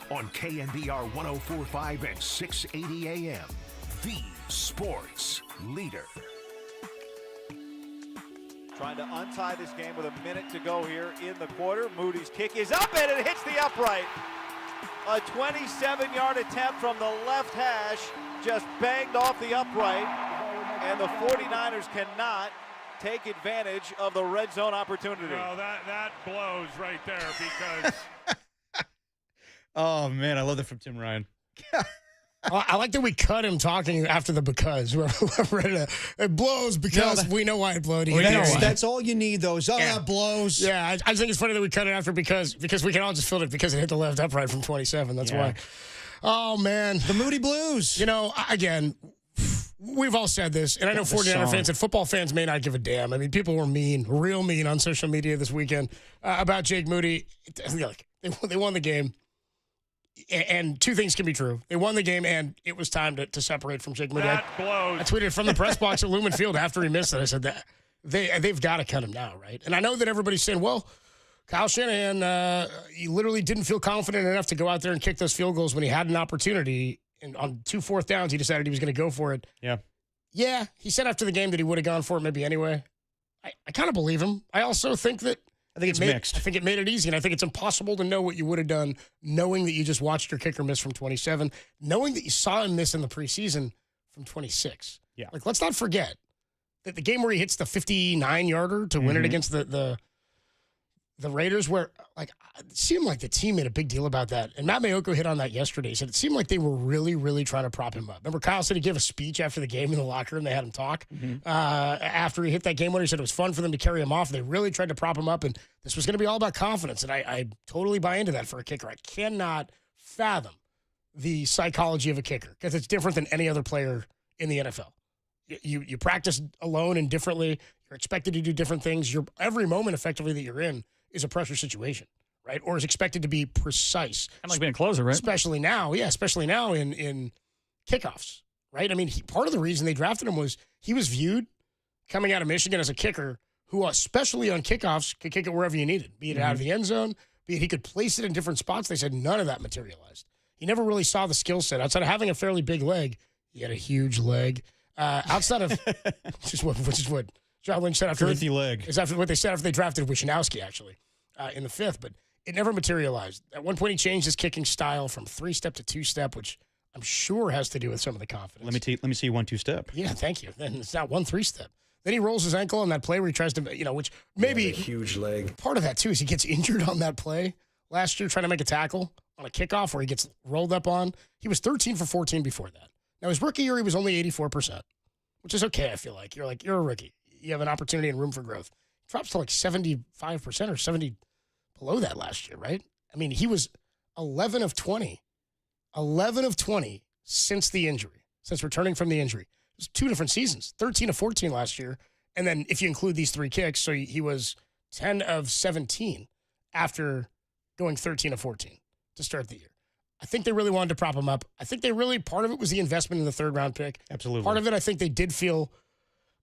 Speaker 1: on KNBR 104.5 and 680 AM. The Sports Leader.
Speaker 18: Trying to untie this game with a minute to go here in the quarter. Moody's kick is up and it hits the upright. A 27-yard attempt from the left hash just banged off the upright, and the 49ers cannot take advantage of the red zone opportunity.
Speaker 9: Well, that blows right there because
Speaker 14: Oh, man, I love that from Tim Ryan.
Speaker 2: I like that we cut him talking after the because. It blows because we know why it blowed.
Speaker 14: That's all you need, though. That blows.
Speaker 2: Yeah, I just think it's funny that we cut it after because we can all just feel it because it hit the left upright from 27. That's why. Oh, man.
Speaker 14: The Moody Blues.
Speaker 2: You know, again, we've all said this, and I know 49er fans and football fans may not give a damn. I mean, people were mean, real mean on social media this weekend about Jake Moody. Look, they won the game. And two things can be true. They won the game, and it was time to separate from Jake Moody.
Speaker 9: That blows.
Speaker 2: I tweeted from the press box at Lumen Field after he missed it. I said that they've got to cut him now, right? And I know that everybody's saying, well, Kyle Shanahan, he literally didn't feel confident enough to go out there and kick those field goals when he had an opportunity. And on 2 4th downs, he decided he was going to go for it.
Speaker 14: Yeah.
Speaker 2: Yeah, he said after the game that he would have gone for it maybe anyway. I kind of believe him. I also think that
Speaker 14: I think it's mixed.
Speaker 2: I think it made it easy, and I think it's impossible to know what you would have done knowing that you just watched your kicker miss from 27, knowing that you saw him miss in the preseason from 26.
Speaker 14: Yeah.
Speaker 2: Like, let's not forget that the game where he hits the 59-yarder to win it against the Raiders, where, like, it seemed like the team made a big deal about that. And Matt Mayoko hit on that yesterday. He said it seemed like they were really, really trying to prop him up. Remember, Kyle said he gave a speech after the game in the locker room. They had him talk. After he hit that game winner, he said it was fun for them to carry him off. They really tried to prop him up, and this was going to be all about confidence. And I totally buy into that for a kicker. I cannot fathom the psychology of a kicker because it's different than any other player in the NFL. You practice alone and differently. You're expected to do different things. Every moment, effectively, that you're in is a pressure situation, right? Or is expected to be precise.
Speaker 20: Kind of like being a closer, right?
Speaker 2: Especially now in kickoffs, right? I mean, part of the reason they drafted him was he was viewed coming out of Michigan as a kicker who, especially on kickoffs, could kick it wherever you needed, be it out of the end zone, be it he could place it in different spots. They said none of that materialized. He never really saw the skill set. Outside of having a fairly big leg, he had a huge leg. Outside of, which is what John Lynch said after
Speaker 14: Girthy leg.
Speaker 2: Is after what they said after they drafted Wishnowski, actually, in the 5th. But it never materialized. At one point, he changed his kicking style from 3-step to 2-step, which I'm sure has to do with some of the confidence.
Speaker 14: Let me see you 1-2-step.
Speaker 2: Yeah, thank you. Then it's not 1-3-step. Then he rolls his ankle on that play where he tries to, which maybe
Speaker 10: huge leg.
Speaker 2: Part of that too is he gets injured on that play last year trying to make a tackle on a kickoff where he gets rolled up on. He was 13 for 14 before that. Now his rookie year he was only 84%, which is okay. I feel like you're a rookie. You have an opportunity and room for growth. He drops to like 75% or 70 below that last year, right? I mean, he was 11 of 20 since the injury, since returning from the injury. It was 2 different seasons, 13 of 14 last year. And then if you include these 3 kicks, so he was 10 of 17 after going 13 of 14 to start the year. I think they really wanted to prop him up. I think part of it was the investment in the 3rd-round pick.
Speaker 14: Absolutely.
Speaker 2: Part of it, I think they did feel,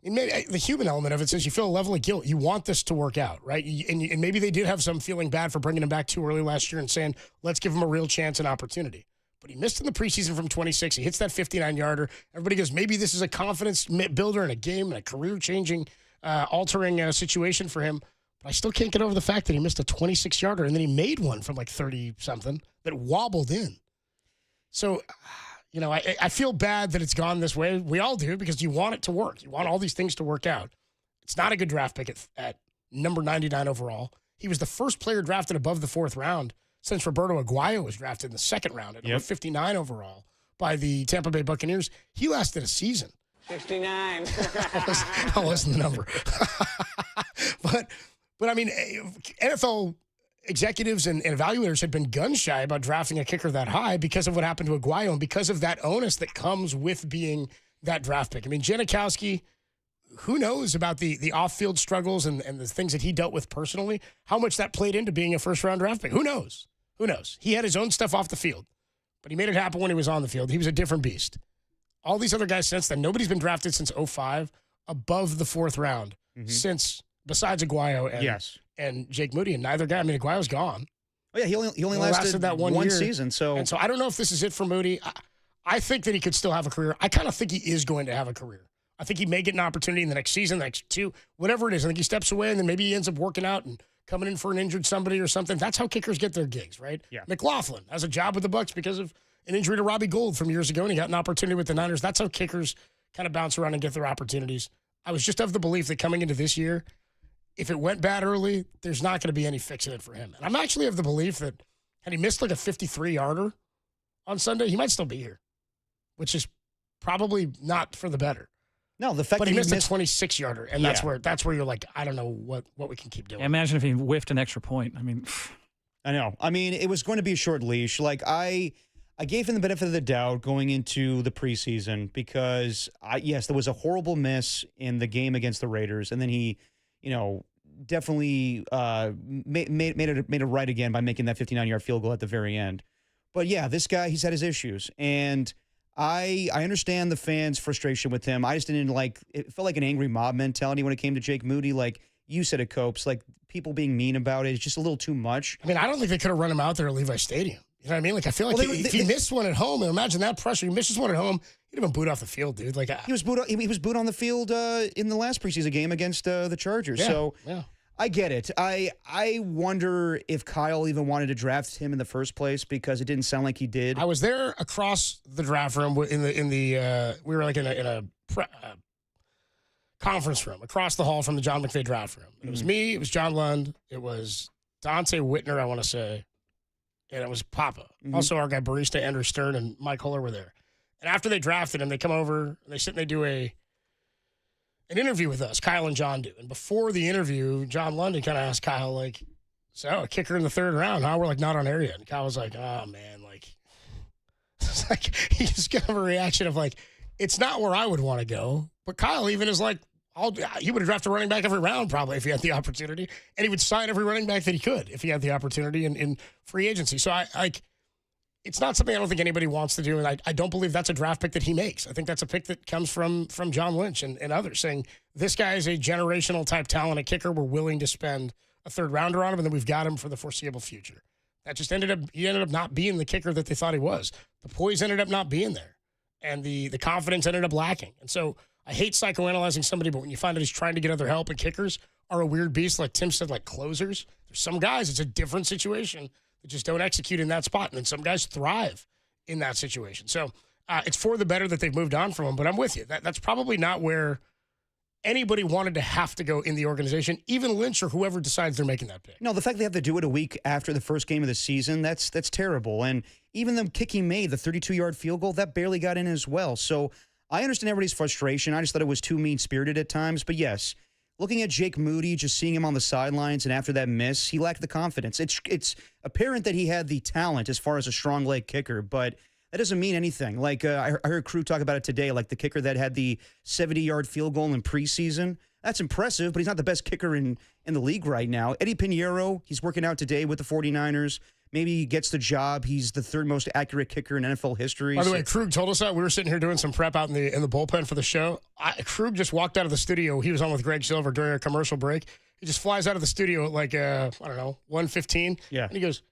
Speaker 2: the human element of it says you feel a level of guilt. You want this to work out, right? And maybe they did have some feeling bad for bringing him back too early last year and saying, let's give him a real chance and opportunity. But he missed in the preseason from 26. He hits that 59-yarder. Everybody goes, maybe this is a confidence builder in a game and a career-changing, altering situation for him. But I still can't get over the fact that he missed a 26-yarder, and then he made one from like 30-something that wobbled in. So, I feel bad that it's gone this way. We all do because you want it to work. You want all these things to work out. It's not a good draft pick at number 99 overall. He was the first player drafted above the 4th round since Roberto Aguayo was drafted in the 2nd round at number 59 overall by the Tampa Bay Buccaneers. He lasted a season.
Speaker 10: 69.
Speaker 2: That wasn't the number. But I mean, NFL executives and evaluators had been gun shy about drafting a kicker that high because of what happened to Aguayo and because of that onus that comes with being that draft pick. I mean, Janikowski, who knows about the off-field struggles and the things that he dealt with personally, how much that played into being a first-round draft pick. Who knows? He had his own stuff off the field, but he made it happen when he was on the field. He was a different beast. All these other guys since then, nobody's been drafted since 2005 above the 4th round since, besides Aguayo and Jake Moody, and neither guy. I mean, Aguayo's gone.
Speaker 14: Oh yeah, he only lasted
Speaker 2: that one
Speaker 14: year.
Speaker 2: season. So I don't know if this is it for Moody. I think that he could still have a career. I kind of think he is going to have a career. I think he may get an opportunity in the next season, the next 2, whatever it is. I think he steps away and then maybe he ends up working out and coming in for an injured somebody or something. That's how kickers get their gigs, right?
Speaker 14: Yeah.
Speaker 2: McLaughlin has a job with the Bucs because of an injury to Robbie Gould from years ago, and he got an opportunity with the Niners. That's how kickers kind of bounce around and get their opportunities. I was just of the belief that coming into this year, if it went bad early, there's not going to be any fixing it for him. And I'm actually of the belief that had he missed like a 53-yarder on Sunday, he might still be here, which is probably not for the better.
Speaker 14: No, the fact
Speaker 2: but
Speaker 14: that
Speaker 2: he missed a 26-yarder, and that's where you're like, I don't know what we can keep doing.
Speaker 11: Yeah, imagine if he whiffed an extra point. I mean,
Speaker 14: I know. I mean, it was going to be a short leash. Like I gave him the benefit of the doubt going into the preseason because yes, there was a horrible miss in the game against the Raiders, and then he, definitely made it right again by making that 59-yard field goal at the very end. But yeah, this guy, he's had his issues, and I understand the fans' frustration with him. I just didn't it felt like an angry mob mentality when it came to Jake Moody. Like you said, it Copes, like people being mean about it. It's just a little too much.
Speaker 2: I mean, I don't think they could have run him out there at Levi Stadium. You know what I mean? Like, I feel like if he missed one at home, and imagine that pressure, he misses one at home, he'd have been booed off the field, dude. Like
Speaker 14: he was booed on the field in the last preseason game against the Chargers.
Speaker 2: Yeah,
Speaker 14: so
Speaker 2: yeah.
Speaker 14: I get it. I wonder if Kyle even wanted to draft him in the first place because it didn't sound like he did.
Speaker 2: I was there across the draft room in the we were like in a conference room across the hall from the John McVay draft room. And it was me, it was John Lund, it was Dante Whitner, I want to say, and it was Papa. Also, our guy barista Andrew Stern and Mike Huller were there. And after they drafted him, they come over, and they sit and they do an interview with us. Kyle and John do. And before the interview, John London kind of asked Kyle, like, so a kicker in the 3rd round, huh? We're like not on air yet. And Kyle was like, oh man, like, it's like he just got a reaction of like, it's not where I would want to go. But Kyle even is like, he would have drafted a running back every round probably if he had the opportunity, and he would sign every running back that he could if he had the opportunity in free agency. So it's not something I don't think anybody wants to do, and I don't believe that's a draft pick that he makes. I think that's a pick that comes from John Lynch and others saying this guy is a generational type talent, a kicker. We're willing to spend a third rounder on him, and then we've got him for the foreseeable future. That just ended up not being the kicker that they thought he was. The poise ended up not being there, and the confidence ended up lacking. And so I hate psychoanalyzing somebody, but when you find out he's trying to get other help, and kickers are a weird beast, like Tim said, like closers. There's some guys, it's a different situation that just don't execute in that spot. And then some guys thrive in that situation. So it's for the better that they've moved on from him. But I'm with you. That's probably not where anybody wanted to have to go in the organization, even Lynch or whoever decides they're making that pick.
Speaker 14: No, the fact they have to do it a week after the first game of the season, that's terrible. And even the kick he made, the 32-yard field goal, that barely got in as well. So I understand everybody's frustration. I just thought it was too mean-spirited at times. But yes, looking at Jake Moody, just seeing him on the sidelines, and after that miss, he lacked the confidence. It's apparent that he had the talent as far as a strong leg kicker, but that doesn't mean anything. Like I heard Crew talk about it today, like the kicker that had the 70-yard field goal in preseason. That's impressive, but he's not the best kicker in the league right now. Eddie Pinheiro, he's working out today with the 49ers. Maybe he gets the job. He's the third most accurate kicker in NFL history.
Speaker 2: By the way, Krug told us that. We were sitting here doing some prep out in the bullpen for the show. Krug just walked out of the studio. He was on with Greg Silver during a commercial break. He just flies out of the studio at like, 1:15.
Speaker 14: Yeah.
Speaker 2: And he goes,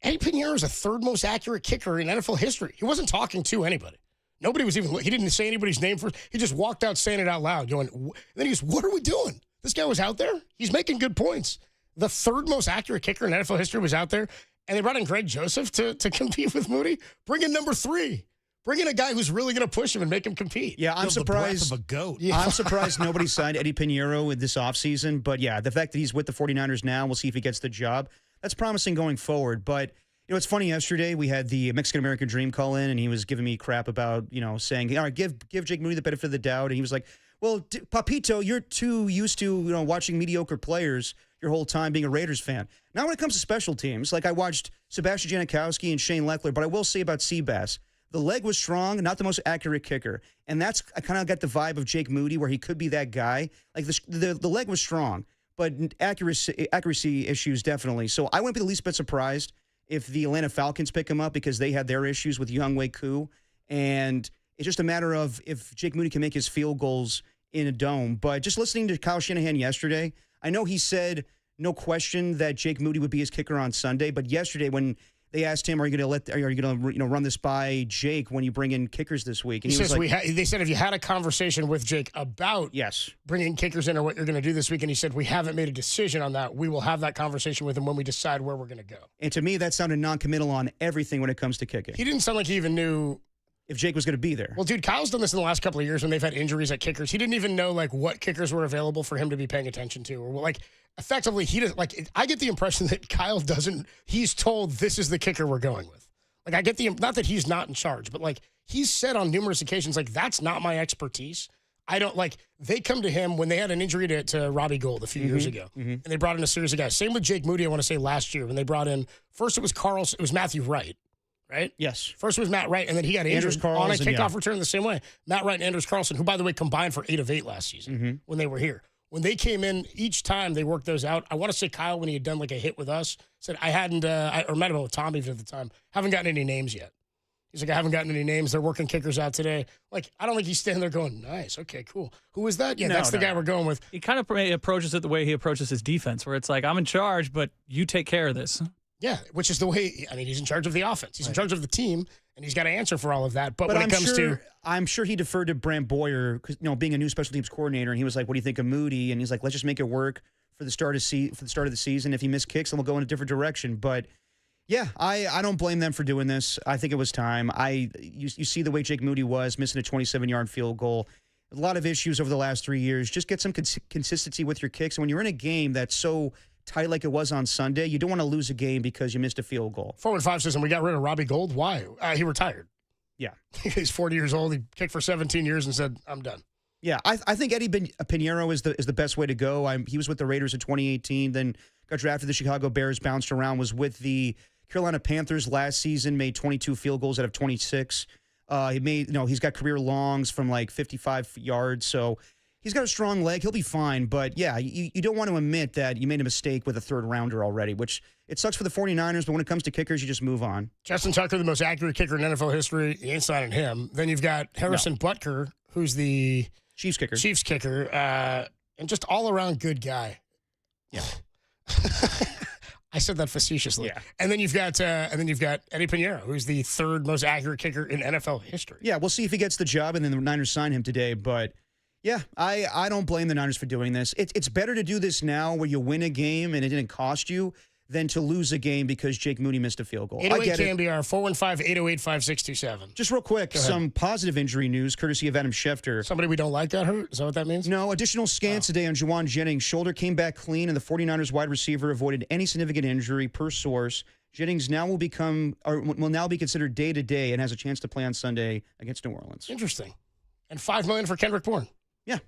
Speaker 2: Eddie Pinheiro is the third most accurate kicker in NFL history. He wasn't talking to anybody. Nobody was even, he didn't say anybody's name first. He just walked out saying it out loud, going, and then he goes, what are we doing? This guy was out there. He's making good points. The third most accurate kicker in NFL history was out there. And they brought in Greg Joseph to compete with Moody. Bring in number 3. Bring in a guy who's really going to push him and make him compete.
Speaker 14: Yeah, I'm surprised.
Speaker 22: The breath of a goat.
Speaker 2: Yeah.
Speaker 14: I'm surprised nobody signed Eddie Pinheiro this offseason. But yeah, the fact that he's with the 49ers now, we'll see if he gets the job. That's promising going forward. But you know, it's funny. Yesterday we had the Mexican-American Dream call in, and he was giving me crap about, saying, all right, give Jake Moody the benefit of the doubt. And he was like, well, Papito, you're too used to, watching mediocre players your whole time being a Raiders fan. Now when it comes to special teams, like I watched Sebastian Janikowski and Shane Leckler, but I will say about Seabass, the leg was strong, not the most accurate kicker. And I kind of got the vibe of Jake Moody where he could be that guy. Like the leg was strong, but accuracy issues definitely. So I wouldn't be the least bit surprised if the Atlanta Falcons pick him up because they had their issues with Younghoe Koo. And it's just a matter of if Jake Moody can make his field goals in a dome. But just listening to Kyle Shanahan yesterday, I know he said no question that Jake Moody would be his kicker on Sunday, but yesterday when they asked him, "Are you going to run this by Jake when you bring in kickers this week?" And
Speaker 2: he says they said if you had a conversation with Jake about bringing kickers in or what you're going to do this week, and he said we haven't made a decision on that. We will have that conversation with him when we decide where we're going to go.
Speaker 14: And to me, that sounded non-committal on everything when it comes to kicking.
Speaker 2: He didn't sound like he even knew
Speaker 14: if Jake was going to be there.
Speaker 2: Well, dude, Kyle's done this in the last couple of years when they've had injuries at kickers. He didn't even know like what kickers were available for him to be paying attention to, or like effectively he doesn't like. I get the impression that Kyle doesn't. He's told this is the kicker we're going with. Like I get the not that he's not in charge, but like he's said on numerous occasions like that's not my expertise. I don't like. They come to him when they had an injury to Robbie Gould a few years ago, and they brought in a series of guys. Same with Jake Moody. I want to say last year when they brought in first it was Matthew Wright. Right?
Speaker 14: Yes.
Speaker 2: First was Matt Wright, and then he got injured on a kickoff return the same way. Matt Wright and Anders Carlson, who, by the way, combined for 8 of 8 last season when they were here. When they came in, each time they worked those out. I want to say Kyle, when he had done like a hit with us, said I hadn't, or might have been with Tom even at the time, haven't gotten any names yet. He's like, I haven't gotten any names. They're working kickers out today. Like, I don't think he's standing there going, nice, okay, cool. Who is that? Yeah, that's the guy we're going with.
Speaker 11: He kind of approaches it the way he approaches his defense, where it's like, I'm in charge, but you take care of this.
Speaker 2: Yeah, which is the way, he's in charge of the offense. He's in charge of the team, and he's got to answer for all of that. But when it comes to...
Speaker 14: I'm sure he deferred to Brant Boyer, because being a new special teams coordinator, and he was like, what do you think of Moody? And he's like, let's just make it work for the start of the season. If he missed kicks, then we'll go in a different direction. But, yeah, I don't blame them for doing this. I think it was time. You see the way Jake Moody was, missing a 27-yard field goal. A lot of issues over the last 3 years. Just get some consistency with your kicks. And when you're in a game that's so tight like it was on Sunday, you don't want to lose a game because you missed a field goal.
Speaker 2: 415 says, and we got rid of Robbie Gould. Why? He retired.
Speaker 14: Yeah.
Speaker 2: He's 40 years old. He kicked for 17 years and said, I'm done.
Speaker 14: Yeah, I think Eddie Pinheiro is the best way to go. He was with the Raiders in 2018, then got drafted to the Chicago Bears, bounced around, was with the Carolina Panthers last season, made 22 field goals out of 26. He's got career longs from like 55 yards, so He's got a strong leg. He'll be fine. But, yeah, you don't want to admit that you made a mistake with a third-rounder already, which it sucks for the 49ers, but when it comes to kickers, you just move on.
Speaker 2: Justin Tucker, the most accurate kicker in NFL history. You ain't signing him. Then you've got Harrison Butker, who's the
Speaker 14: Chiefs kicker.
Speaker 2: And just all-around good guy.
Speaker 14: Yeah.
Speaker 2: I said that facetiously.
Speaker 14: Yeah.
Speaker 2: And then you've got Eddie Pinheiro, who's the third most accurate kicker in NFL history.
Speaker 14: Yeah, we'll see if he gets the job, and then the Niners sign him today. But, yeah, I don't blame the Niners for doing this. It's better to do this now where you win a game and it didn't cost you than to lose a game because Jake Moody missed a field goal.
Speaker 2: 808 KNBR, 415-808-5627.
Speaker 14: Just real quick, some positive injury news courtesy of Adam Schefter.
Speaker 2: Somebody we don't like got hurt? Is that what that means?
Speaker 14: No, additional scans today on Juwan Jennings. Shoulder came back clean, and the 49ers wide receiver avoided any significant injury per source. Jennings will now be considered day-to-day and has a chance to play on Sunday against New Orleans.
Speaker 2: Interesting. And $5 million for Kendrick Bourne.
Speaker 14: Yeah.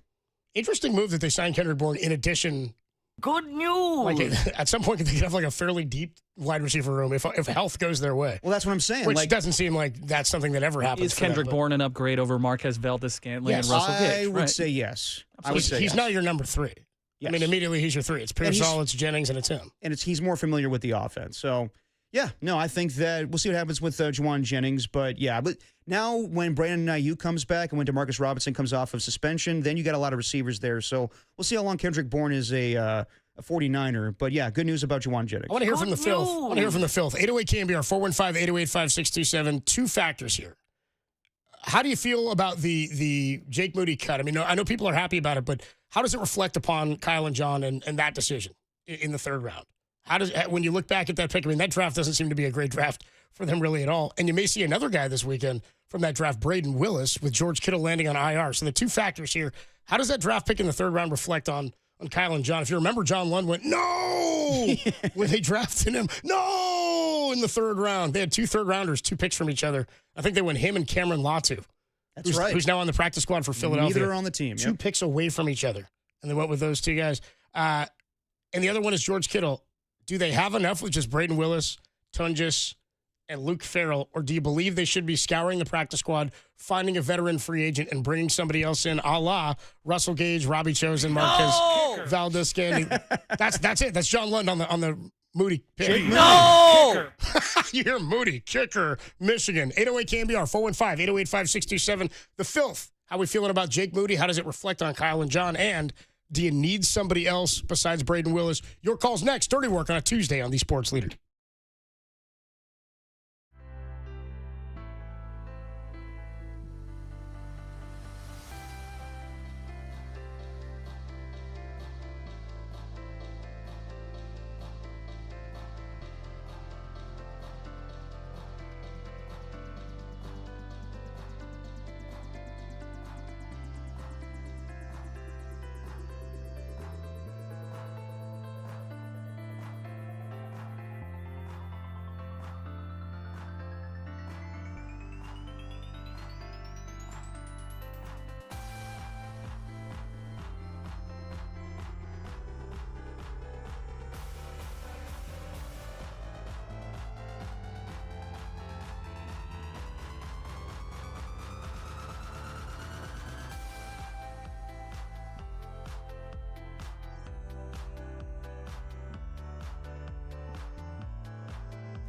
Speaker 2: Interesting move that they signed Kendrick Bourne in addition.
Speaker 10: Good news.
Speaker 2: Like at some point, they could have like a fairly deep wide receiver room if health goes their way.
Speaker 14: Well, that's what I'm saying.
Speaker 2: Which doesn't seem like that's something that ever happens.
Speaker 11: Is Kendrick Bourne an upgrade over Marquez Valdez-Scantling and Russell Gage?
Speaker 14: I would say yes.
Speaker 2: He's now your number 3.
Speaker 14: Yes.
Speaker 2: I mean, immediately he's your 3. It's Pearsall, it's Jennings, and it's him.
Speaker 14: And he's more familiar with the offense. So, yeah, no, I think that we'll see what happens with Juwan Jennings. But, yeah, but now when Brandon Ayuk comes back and when DeMarcus Robinson comes off of suspension, then you got a lot of receivers there. So we'll see how long Kendrick Bourne is a 49er. But, yeah, good news about Juwan Jennings.
Speaker 2: I want to hear from the filth. 808 KNBR, 415-808-5627. 2 factors here. How do you feel about the Jake Moody cut? I mean, I know people are happy about it, but how does it reflect upon Kyle and John and that decision in the 3rd round? When you look back at that pick, I mean, that draft doesn't seem to be a great draft for them really at all. And you may see another guy this weekend from that draft, Braden Willis, with George Kittle landing on IR. So the 2 factors here, how does that draft pick in the 3rd round reflect on Kyle and John? If you remember, John Lund went, no, when they drafted him, no, in the 3rd round. They had 2 third-rounders, 2 picks from each other. I think they went him and Cameron Latu.
Speaker 14: That's right.
Speaker 2: Who's now on the practice squad for Philadelphia.
Speaker 14: Neither are on the team.
Speaker 2: 2 picks away from each other. And they went with those 2 guys. And the other one is George Kittle. Do they have enough with just Braden Willis, Tunjus, and Luke Farrell, or do you believe they should be scouring the practice squad, finding a veteran free agent, and bringing somebody else in, a la Russell Gage, Robbie Chosen, Marquez Valdez-Scantling? That's it. That's John Lund on the Moody pick.
Speaker 10: No!
Speaker 2: You hear Moody, kicker, Michigan. 808 KNBR, 415-808-5627. The filth. How we feeling about Jake Moody? How does it reflect on Kyle and John? And do you need somebody else besides Braden Willis? Your call's next. Dirty Work on a Tuesday on the Sports Leader.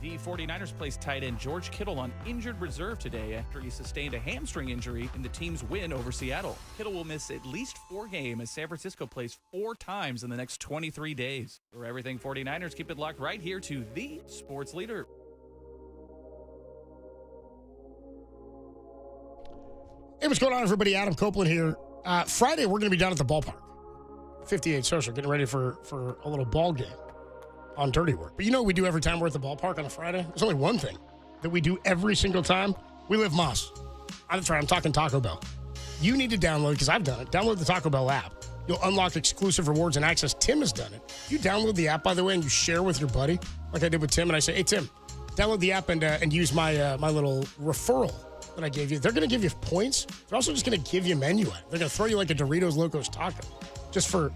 Speaker 11: The 49ers placed tight end George Kittle on injured reserve today after he sustained a hamstring injury in the team's win over Seattle. Kittle will miss at least 4 games as San Francisco plays 4 times in the next 23 days. For everything 49ers, keep it locked right here to the Sports Leader.
Speaker 2: Hey, what's going on, everybody? Adam Copeland here. Friday, we're going to be down at the ballpark. 58 Social, getting ready for a little ball game on Dirty Work. But you know what we do every time we're at the ballpark on a Friday? There's only one thing that we do every single time. We live Moss. That's right, I'm talking Taco Bell. You need to download, because I've done it, download the Taco Bell app. You'll unlock exclusive rewards and access. Tim has done it. You download the app, by the way, and you share with your buddy, like I did with Tim, and I say, hey, Tim, download the app and use my little referral that I gave you. They're going to give you points. They're also just going to give you menu items. They're going to throw you like a Doritos Locos taco just for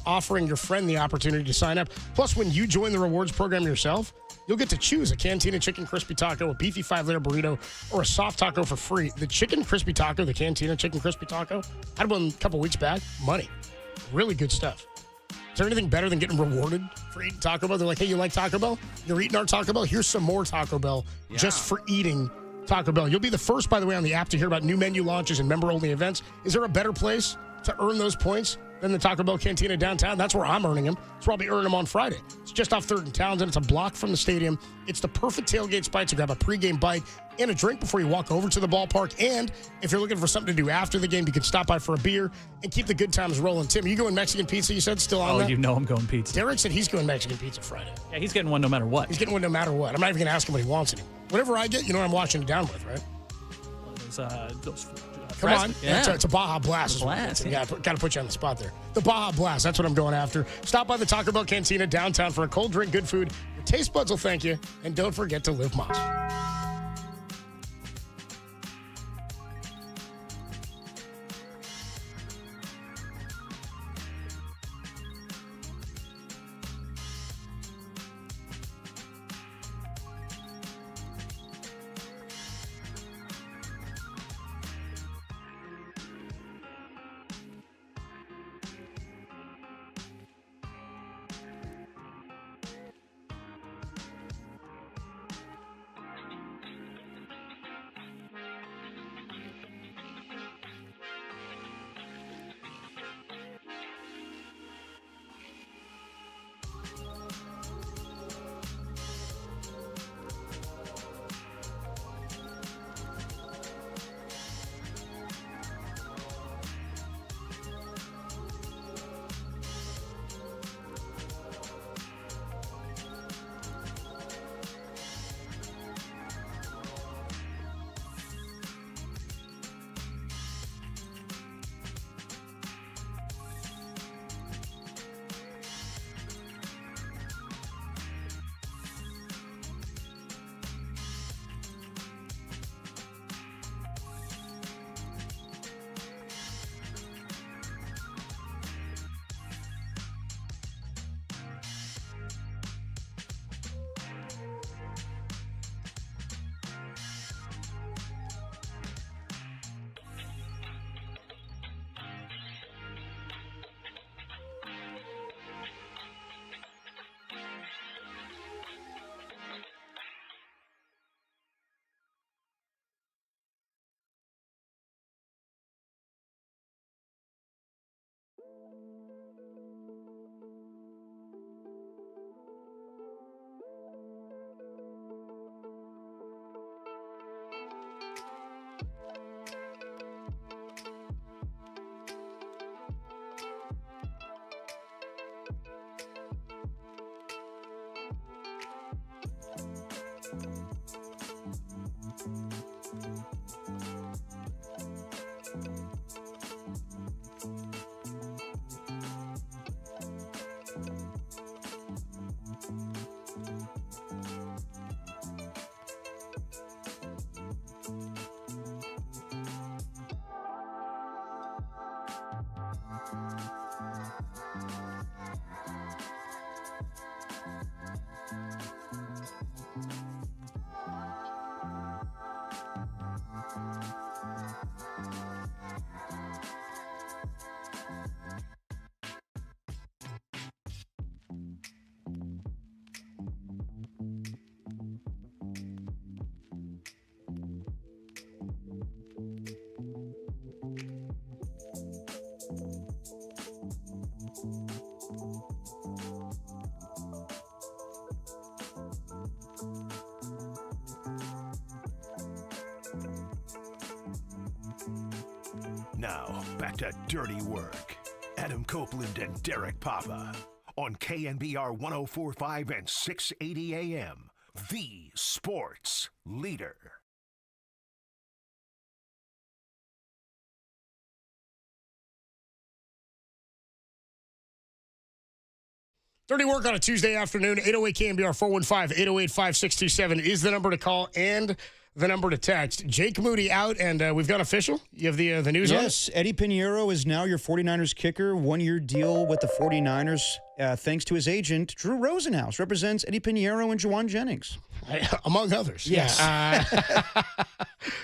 Speaker 2: offering your friend the opportunity to sign up. Plus, when you join the rewards program yourself, you'll get to choose a Cantina Chicken Crispy Taco, a beefy 5-layer burrito, or a soft taco for free. The Chicken Crispy Taco, the Cantina Chicken Crispy Taco, had one a couple weeks back. Money. Really good stuff. Is there anything better than getting rewarded for eating Taco Bell? They're like, hey, you like Taco Bell? You're eating our Taco Bell? Here's some more Taco Bell just for eating Taco Bell. You'll be the first, by the way, on the app to hear about new menu launches and member-only events. Is there a better place to earn those points than the Taco Bell Cantina downtown? That's where I'm earning them. That's where I'll be earning them on Friday. It's just off 3rd and Townsend. It's a block from the stadium. It's the perfect tailgate spot to grab a pregame bite and a drink before you walk over to the ballpark. And if you're looking for something to do after the game, you can stop by for a beer and keep the good times rolling. Tim, are you going Mexican pizza, you said? Still on that?
Speaker 11: You know I'm going pizza.
Speaker 2: Derek said he's going Mexican pizza Friday.
Speaker 11: Yeah, he's getting one no matter what.
Speaker 2: He's getting one no matter what. I'm not even going to ask him what he wants anymore. Whatever I get, you know what I'm washing it down with, right? Come on.
Speaker 11: Yeah.
Speaker 2: It's a Baja Blast.
Speaker 11: Blast,
Speaker 2: Yeah, got to put you on the spot there. The Baja Blast. That's what I'm going after. Stop by the Taco Bell Cantina downtown for a cold drink, good food. Your taste buds will thank you. And don't forget to live Moss.
Speaker 1: Now, back to Dirty Work. Adam Copeland and Derek Papa on KNBR 104.5 and 680 AM, the sports leader.
Speaker 2: Dirty Work on a Tuesday afternoon, 808 KNBR 415-808-5627 is the number to call, and the number to text. Jake Moody out, and we've gone official. You have the news on it?
Speaker 14: Yes, Eddie Pinheiro is now your 49ers kicker. 1-year deal with the 49ers, thanks to his agent, Drew Rosenhaus. Represents Eddie Pinheiro and Juwan Jennings.
Speaker 2: Among others.
Speaker 14: Yes.
Speaker 2: Yeah.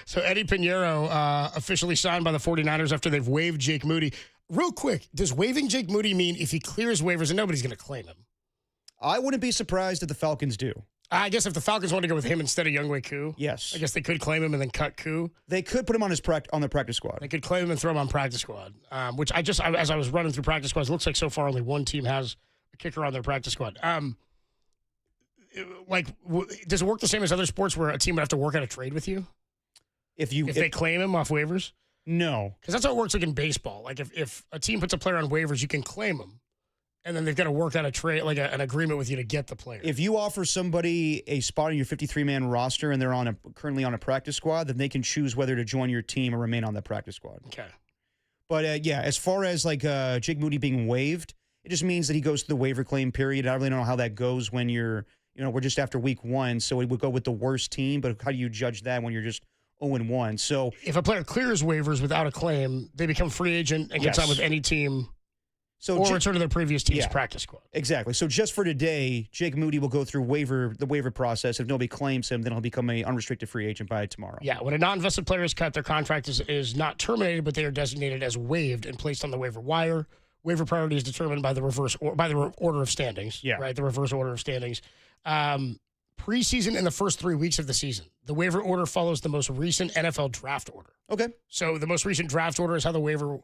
Speaker 2: So Eddie Pinheiro officially signed by the 49ers after they've waived Jake Moody. Real quick, does waiving Jake Moody mean if he clears waivers and nobody's going to claim him?
Speaker 14: I wouldn't be surprised if the Falcons do.
Speaker 2: I guess if the Falcons want to go with him instead of Younghoe Koo,
Speaker 14: yes,
Speaker 2: I guess they could claim him and then cut Koo.
Speaker 14: They could put him on on their practice squad.
Speaker 2: They could claim him and throw him on practice squad. Which as I was running through practice squads, it looks like so far only one team has a kicker on their practice squad. Does it work the same as other sports where a team would have to work out a trade with you if they claim him off waivers?
Speaker 14: No,
Speaker 2: because that's how it works. Like in baseball, like if a team puts a player on waivers, you can claim him. And then they've got to work out a trade, like an agreement with you to get the player.
Speaker 14: If you offer somebody a spot on your 53-man roster and they're currently on a practice squad, then they can choose whether to join your team or remain on the practice squad.
Speaker 2: Okay.
Speaker 14: But as far as Jake Moody being waived, it just means that he goes through the waiver claim period. I don't really know how that goes when we're just after week 1, so it would go with the worst team. But how do you judge that when you're just 0-1? So
Speaker 2: if a player clears waivers without a claim, they become free agent and can sign with any team. Or return to their previous team's practice squad.
Speaker 14: Exactly. So just for today, Jake Moody will go through the waiver process. If nobody claims him, then he'll become an unrestricted free agent by tomorrow.
Speaker 2: Yeah, when a non-vested player is cut, their contract is not terminated, but they are designated as waived and placed on the waiver wire. Waiver priority is determined by the order of standings.
Speaker 14: Yeah.
Speaker 2: Right, the reverse order of standings. Preseason in the first 3 weeks of the season. The waiver order follows the most recent NFL draft order.
Speaker 14: Okay.
Speaker 2: So the most recent draft order is how the waiver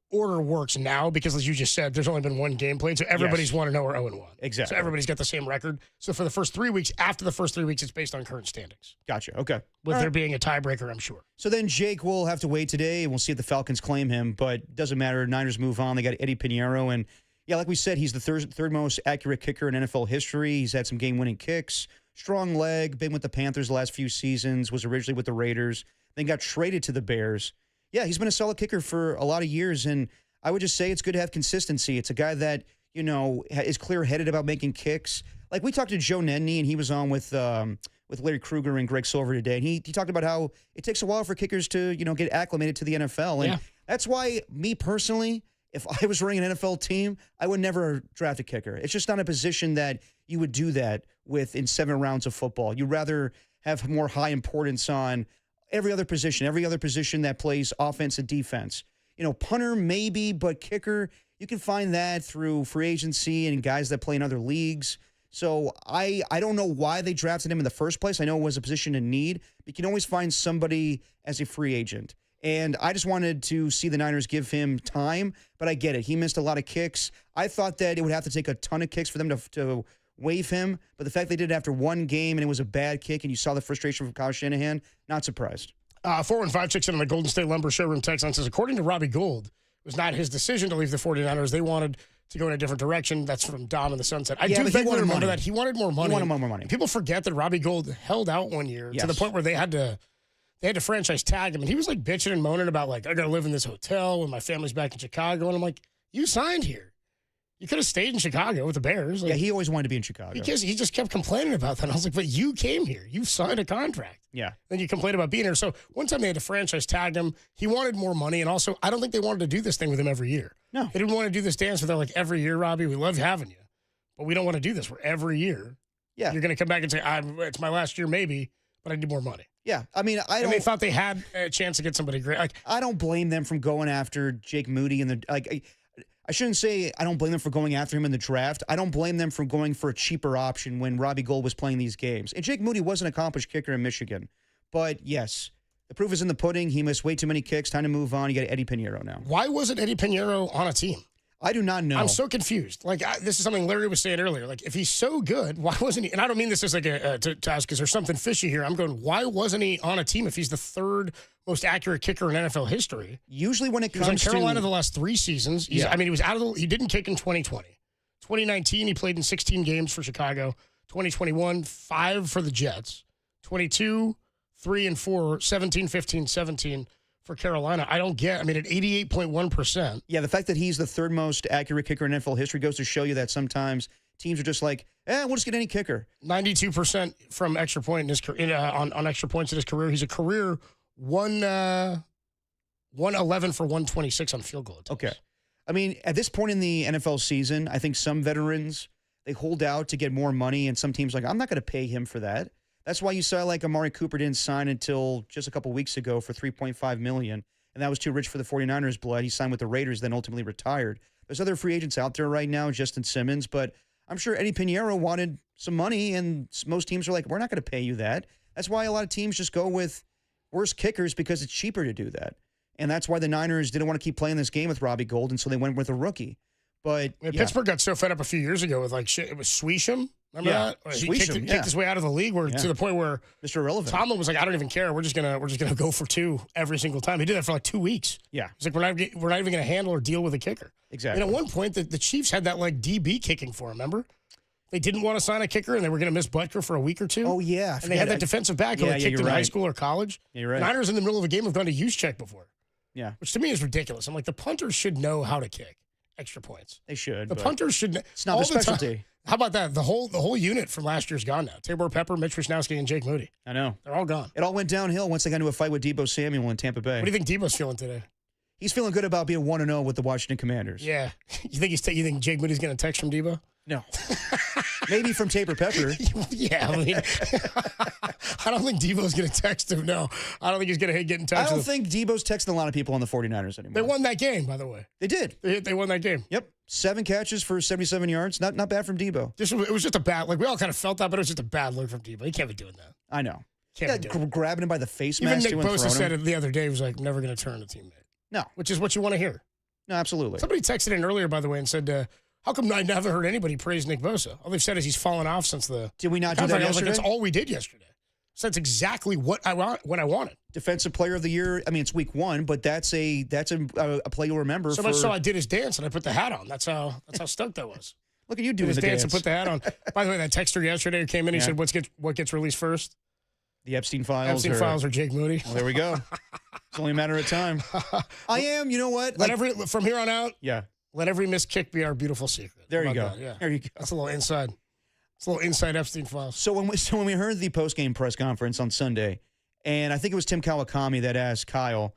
Speaker 2: order works now, because as you just said, there's only been one game played, so everybody's 1-0 or 0-1.
Speaker 14: Exactly.
Speaker 2: So everybody's got the same record. So for the first 3 weeks, after the first 3 weeks, it's based on current standings.
Speaker 14: Gotcha. Okay.
Speaker 2: With there being a tiebreaker, I'm sure.
Speaker 14: So then Jake will have to wait today, and we'll see if the Falcons claim him, but doesn't matter. Niners move on. They got Eddie Pinheiro, and like we said, he's the third most accurate kicker in NFL history. He's had some game-winning kicks, strong leg, been with the Panthers the last few seasons, was originally with the Raiders, then got traded to the Bears. Yeah, he's been a solid kicker for a lot of years, and I would just say it's good to have consistency. It's a guy that, is clear-headed about making kicks. Like we talked to Joe Nedney, and he was on with Larry Krueger and Greg Silver today, and he talked about how it takes a while for kickers to, get acclimated to the NFL. And that's why, me personally, if I was running an NFL team, I would never draft a kicker. It's just not a position that you would do that with in 7 rounds of football. You'd rather have more high importance on every other position that plays offense and defense. Punter maybe, but kicker, you can find that through free agency and guys that play in other leagues. So I don't know why they drafted him in the first place. I know it was a position in need, but you can always find somebody as a free agent. And I just wanted to see the Niners give him time, but I get it. He missed a lot of kicks. I thought that it would have to take a ton of kicks for them to waive him, but the fact they did it after one game and it was a bad kick and you saw the frustration from Kyle Shanahan, not surprised.
Speaker 2: 415 on the Golden State Lumber Showroom text line says, according to Robbie Gould, it was not his decision to leave the 49ers. They wanted to go in a different direction. That's from Dom in the Sunset. I do think we remember that. He wanted more money.
Speaker 14: He wanted more money.
Speaker 2: People forget that Robbie Gould held out 1 year to the point where they had to franchise tag him. And he was like bitching and moaning about I got to live in this hotel when my family's back in Chicago. And I'm like, you signed here. You could have stayed in Chicago with the Bears.
Speaker 14: He always wanted to be in Chicago.
Speaker 2: He just kept complaining about that. I was like, but you came here. You signed a contract.
Speaker 14: Yeah.
Speaker 2: Then you complain about being here. So one time they had to franchise tag him. He wanted more money. And also, I don't think they wanted to do this thing with him every year.
Speaker 14: No.
Speaker 2: They didn't want to do this dance with him every year, Robbie. We love having you. But we don't want to do this for every year.
Speaker 14: Yeah.
Speaker 2: You're going to come back and say, it's my last year maybe, but I need more money.
Speaker 14: Yeah. I mean,
Speaker 2: And they thought they had a chance to get somebody great.
Speaker 14: I don't blame them from going after Jake Moody and I shouldn't say I don't blame them for going after him in the draft. I don't blame them for going for a cheaper option when Robbie Gould was playing these games. And Jake Moody was an accomplished kicker in Michigan. But, yes, the proof is in the pudding. He missed way too many kicks. Time to move on. You got Eddie Pinheiro now.
Speaker 2: Why wasn't Eddie Pinheiro on a team?
Speaker 14: I do not know.
Speaker 2: I'm so confused. This is something Larry was saying earlier. If he's so good, why wasn't he? And I don't mean this as to ask because there's something fishy here. I'm going, why wasn't he on a team if he's the third most accurate kicker in NFL history?
Speaker 14: Usually when it comes to...
Speaker 2: He was in Carolina the last 3 seasons. He was out of he didn't kick in 2020. 2019, he played in 16 games for Chicago. 2021, 5 for the Jets. 22, 3 and 4, 17, 15, 17 for Carolina. I don't get, at 88.1%.
Speaker 14: Yeah, the fact that he's the third most accurate kicker in NFL history goes to show you that sometimes teams are just like, we'll just get any kicker.
Speaker 2: 92% from extra point in his on extra points in his career. He's a career 111 for 126 on field goal attempts.
Speaker 14: Okay. I mean, at this point in the NFL season, I think some veterans, they hold out to get more money, and some teams are like, I'm not going to pay him for that. That's why you saw like Amari Cooper didn't sign until just a couple weeks ago for $3.5 million, and that was too rich for the 49ers blood. He signed with the Raiders, then ultimately retired. There's other free agents out there right now, Justin Simmons, but I'm sure Eddie Pinheiro wanted some money, and most teams are like, we're not going to pay you that. That's why a lot of teams just go with worse kickers because it's cheaper to do that. And that's why the Niners didn't want to keep playing this game with Robbie Gould, and so they went with a rookie. But
Speaker 2: Pittsburgh got so fed up a few years ago with like shit. It was Sweesham. Remember that? He kicked his way out of the league, to the point where
Speaker 14: Mr. Irrelevant.
Speaker 2: Tomlin was like, I don't even care. We're just gonna go for two every single time. He did that for like 2 weeks.
Speaker 14: Yeah,
Speaker 2: he's like, we're not even gonna handle or deal with a kicker.
Speaker 14: Exactly.
Speaker 2: And at one point, the Chiefs had that like DB kicking for him. Remember? They didn't want to sign a kicker, and they were going to miss Butker for a week or two.
Speaker 14: Oh, yeah.
Speaker 2: And they had that defensive back who kicked in high school or college.
Speaker 14: Yeah, you're right.
Speaker 2: Niners in the middle of a game have gone to use check before.
Speaker 14: Yeah.
Speaker 2: Which to me is ridiculous. I'm like, the punters should know how to kick extra points.
Speaker 14: They should.
Speaker 2: The punters should.
Speaker 14: It's not their specialty.
Speaker 2: How about that? The whole unit from last year's gone now. Tabor Pepper, Mitch Wisnowski, and Jake Moody.
Speaker 14: I know.
Speaker 2: They're all gone.
Speaker 14: It all went downhill once they got into a fight with Deebo Samuel in Tampa Bay.
Speaker 2: What do you think Deebo's feeling today?
Speaker 14: He's feeling good about being 1-0 with the Washington Commanders.
Speaker 2: Yeah. You think Jake Moody's getting a text from Deebo?
Speaker 14: No. Maybe from Tabor Pepper.
Speaker 2: Yeah, I mean, I don't think Deebo's going to text him. No, I don't think he's going to get in touch.
Speaker 14: I don't think Deebo's texting a lot of people on the 49ers anymore.
Speaker 2: They won that game, by the way.
Speaker 14: They did.
Speaker 2: They won that game.
Speaker 14: Yep. 7 catches for 77 yards. Not bad from Deebo.
Speaker 2: It was just a bad, like we all kind of felt that, but it was just a bad look from Deebo. He can't be doing that.
Speaker 14: I know.
Speaker 2: Can't be doing
Speaker 14: grabbing him by the face
Speaker 2: Even
Speaker 14: mask.
Speaker 2: Nick Bosa said it the other day. He was like, never going to turn a teammate.
Speaker 14: No.
Speaker 2: Which is what you want to hear.
Speaker 14: No, absolutely.
Speaker 2: Somebody texted in earlier, by the way, and said, how come I never heard anybody praise Nick Bosa? All they've said is he's fallen off since the.
Speaker 14: Did we not do that yesterday?
Speaker 2: I was like, that's all we did yesterday. So that's exactly what I wanted.
Speaker 14: Defensive Player of the Year. I mean, it's week 1, but that's a play you'll remember.
Speaker 2: So much so I did his dance and I put the hat on. That's how stoked I was.
Speaker 14: Look at you doing
Speaker 2: his
Speaker 14: the
Speaker 2: dance and put the hat on. By the way, that texter yesterday who came in, he said, what gets released first?
Speaker 14: The Epstein files.
Speaker 2: Files or Jake Moody.
Speaker 14: Well, there we go. It's only a matter of time. I am. You know what?
Speaker 2: From here on out.
Speaker 14: Yeah.
Speaker 2: Let every missed kick be our beautiful secret.
Speaker 14: There you go.
Speaker 2: That? Yeah.
Speaker 14: There you go.
Speaker 2: That's a little inside. It's a little inside Epstein files.
Speaker 14: So when we heard the post-game press conference on Sunday, and I think it was Tim Kawakami that asked Kyle,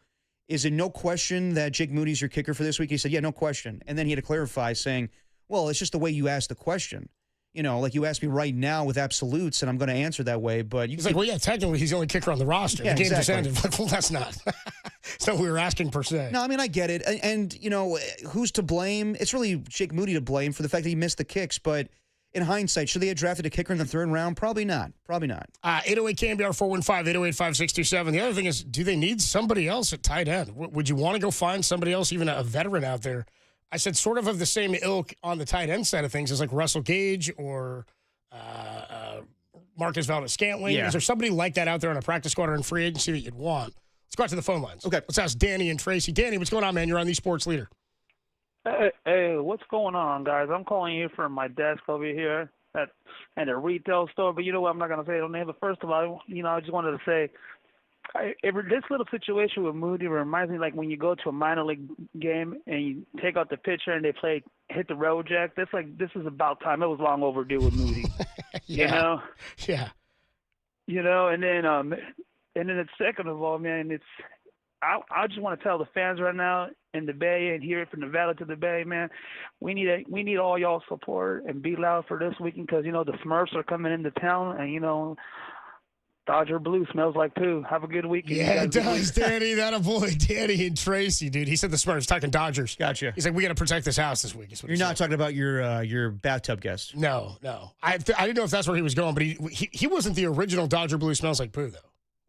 Speaker 14: is it no question that Jake Moody's your kicker for this week? He said, yeah, no question. And then he had to clarify saying, well, it's just the way you asked the question. You know, like you asked me right now with absolutes, and I'm going to answer that way. But
Speaker 2: he's like, well, yeah, technically he's the only kicker on the roster.
Speaker 14: Yeah,
Speaker 2: the game
Speaker 14: exactly.
Speaker 2: just ended. Well, that's not. It's not what we were asking per se.
Speaker 14: No, I mean, I get it. And, you know, who's to blame? It's really Jake Moody to blame for the fact that he missed the kicks. But in hindsight, should they have drafted a kicker in the 3rd round? Probably not.
Speaker 2: 808 KNBR 415 808-5627. The other thing is, do they need somebody else at tight end? Would you want to go find somebody else, even a veteran out there? I said sort of the same ilk on the tight end side of things as like Russell Gage or Marcus Valdez-Scantling.
Speaker 17: Yeah.
Speaker 2: Is there somebody like that out there on a practice squad or in free agency that you'd want? Let's go out to the phone lines. Okay. Let's ask Danny and Tracy. Danny, what's going on, man? You're on the Sports Leader.
Speaker 17: Hey, what's going on, guys? I'm calling you from my desk over here at a retail store, but you know what? I'm not going to say the name. But first of all, I just wanted to say, this little situation with Moody reminds me like when you go to a minor league game and you take out the pitcher and they hit the road jack. This is about time. It was long overdue with Moody.
Speaker 2: Yeah.
Speaker 17: You know?
Speaker 2: Yeah.
Speaker 17: You know, and then it's second of all, man, I just want to tell the fans right now in the Bay and here from the Valley to the Bay, man, we need all y'all support and be loud for this weekend because, the Smurfs are coming into town and, Dodger Blue smells like poo. Have a good weekend.
Speaker 2: Yeah, it does, Danny. That avoid Danny and Tracy, dude. He said the Smurfs, talking Dodgers.
Speaker 14: Gotcha.
Speaker 2: He's like, we got to protect this house this week.
Speaker 14: You're not talking about your bathtub guest.
Speaker 2: No. I didn't know if that's where he was going, but he wasn't the original Dodger Blue smells like poo, though.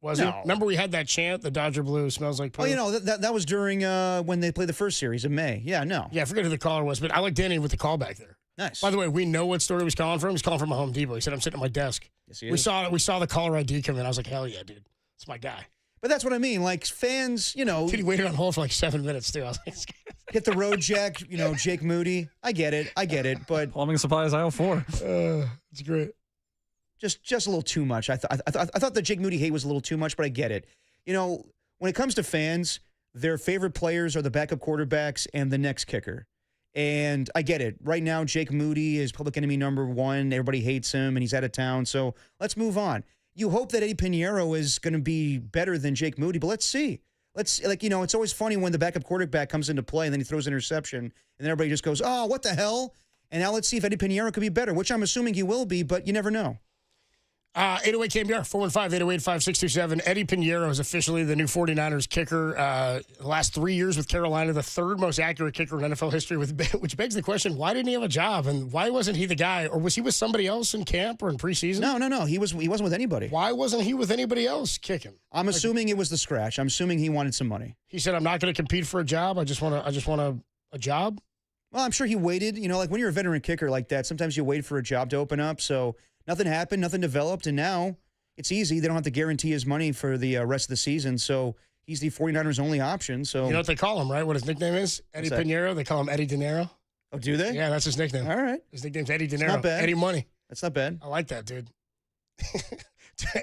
Speaker 2: Was he? Remember we had that chant, the Dodger Blue smells like poo?
Speaker 14: Oh, that was during when they played the first series in May. Yeah, no.
Speaker 2: Yeah, I forget who the caller was, but I like Danny with the call back there.
Speaker 14: Nice.
Speaker 2: By the way, we know what store he was calling from. He's calling from a Home Depot. He said, I'm sitting at my desk.
Speaker 14: Yes, he is.
Speaker 2: We saw the caller ID come in. I was like, hell yeah, dude. It's my guy.
Speaker 14: But that's what I mean. Like, fans,
Speaker 2: Dude, he waited on hold for like 7 minutes, too. I was like,
Speaker 14: hit the road jack, Jake Moody. I get it. But
Speaker 20: Plumbing supplies aisle 4.
Speaker 2: It's great.
Speaker 14: Just a little too much. I thought the Jake Moody hate was a little too much, but I get it. When it comes to fans, their favorite players are the backup quarterbacks and the next kicker. And I get it. Right now, Jake Moody is public enemy number one. Everybody hates him, and he's out of town. So let's move on. You hope that Eddie Pinheiro is going to be better than Jake Moody, but let's see. It's always funny when the backup quarterback comes into play and then he throws an interception, and then everybody just goes, oh, what the hell? And now let's see if Eddie Pinheiro could be better, which I'm assuming he will be, but you never know.
Speaker 2: 808 KNBR, 415-808-5627. Eddie Pinheiro is officially the new 49ers kicker. The last 3 years with Carolina, the third most accurate kicker in NFL history, which begs the question, why didn't he have a job? And why wasn't he the guy? Or was he with somebody else in camp or in preseason?
Speaker 14: No. He wasn't with anybody.
Speaker 2: Why wasn't he with anybody else kicking?
Speaker 14: I'm assuming it was the scratch. I'm assuming he wanted some money.
Speaker 2: He said, I'm not going to compete for a job. I just want a job.
Speaker 14: Well, I'm sure he waited. Like when you're a veteran kicker like that, sometimes you wait for a job to open up. So nothing happened, nothing developed, and now it's easy. They don't have to guarantee his money for the rest of the season, so he's the 49ers' only option. So
Speaker 2: you know what they call him, right? What his nickname is? Eddie Pinheiro. They call him Eddie De Niro.
Speaker 14: Oh, do they?
Speaker 2: Yeah, that's his nickname.
Speaker 14: All right.
Speaker 2: His nickname's Eddie De Niro.
Speaker 14: Not bad.
Speaker 2: Eddie Money.
Speaker 14: That's not bad.
Speaker 2: I like that, dude.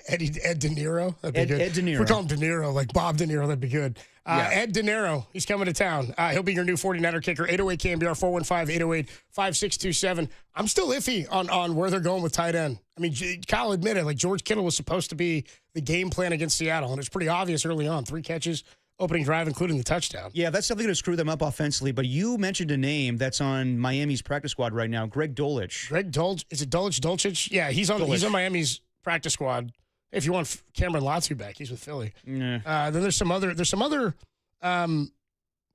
Speaker 2: Ed De Niro. That'd be good.
Speaker 14: Ed De Niro.
Speaker 2: If we call him De Niro, like Bob De Niro, that'd be good. Ed De Niro, he's coming to town. He'll be your new 49er kicker. 808 KNBR, 415-808-5627. I'm still iffy on where they're going with tight end. I mean, Kyle admitted, like George Kittle was supposed to be the game plan against Seattle, and it's pretty obvious early on. 3 catches, opening drive, including the touchdown.
Speaker 14: Yeah, that's definitely going to screw them up offensively, but you mentioned a name that's on Miami's practice squad right now, Greg Dulcich.
Speaker 2: Greg Dulcich? Is it Dulcich? Yeah, he's on Miami's practice squad. If you want Cameron Latu back, he's with Philly.
Speaker 14: Yeah.
Speaker 2: Then there's some other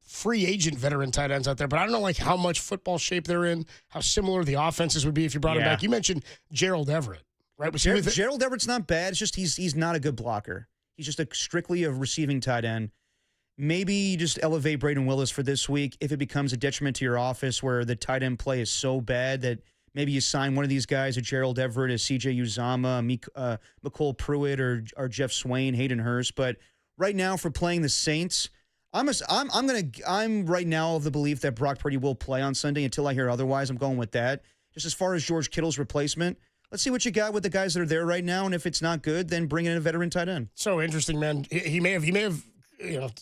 Speaker 2: free agent veteran tight ends out there, but I don't know like how much football shape they're in, how similar the offenses would be if you brought him back. You mentioned Gerald Everett, right?
Speaker 14: Gerald Everett's not bad. It's just he's not a good blocker. He's just strictly a receiving tight end. Maybe you just elevate Braden Willis for this week if it becomes a detriment to your office where the tight end play is so bad that maybe you sign one of these guys, a Gerald Everett, a C.J. Uzama, McCole Pruitt, or Jeff Swain, Hayden Hurst. But right now, for playing the Saints, I'm right now of the belief that Brock Purdy will play on Sunday until I hear otherwise. I'm going with that. Just as far as George Kittle's replacement, let's see what you got with the guys that are there right now, and if it's not good, then bring in a veteran tight end.
Speaker 2: So interesting, man. He may have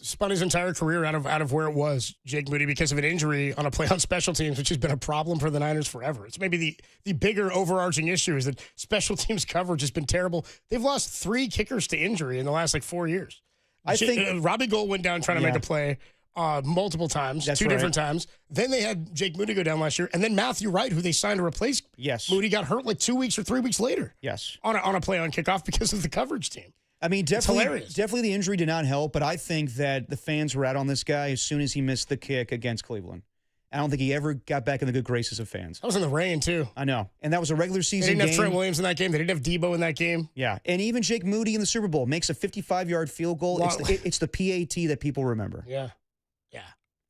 Speaker 2: spun his entire career out of where it was, Jake Moody, because of an injury on a play on special teams, which has been a problem for the Niners forever. It's maybe the bigger overarching issue is that special teams coverage has been terrible. They've lost 3 kickers to injury in the last 4 years. I think Robbie Gould went down trying to make a play multiple times,
Speaker 14: That's
Speaker 2: 2
Speaker 14: right.
Speaker 2: different times. Then they had Jake Moody go down last year, and then Matthew Wright, who they signed to replace Moody, got hurt 2 weeks or 3 weeks later.
Speaker 14: Yes,
Speaker 2: on a play on kickoff because of the coverage team.
Speaker 14: I mean, definitely the injury did not help, but I think that the fans were out on this guy as soon as he missed the kick against Cleveland. I don't think he ever got back in the good graces of fans.
Speaker 2: That was in the rain, too.
Speaker 14: I know. And that was a regular season game.
Speaker 2: They didn't have Trent Williams in that game. They didn't have Debo in that game.
Speaker 14: Yeah. And even Jake Moody in the Super Bowl makes a 55-yard field goal. It's the PAT that people remember.
Speaker 2: Yeah. Yeah.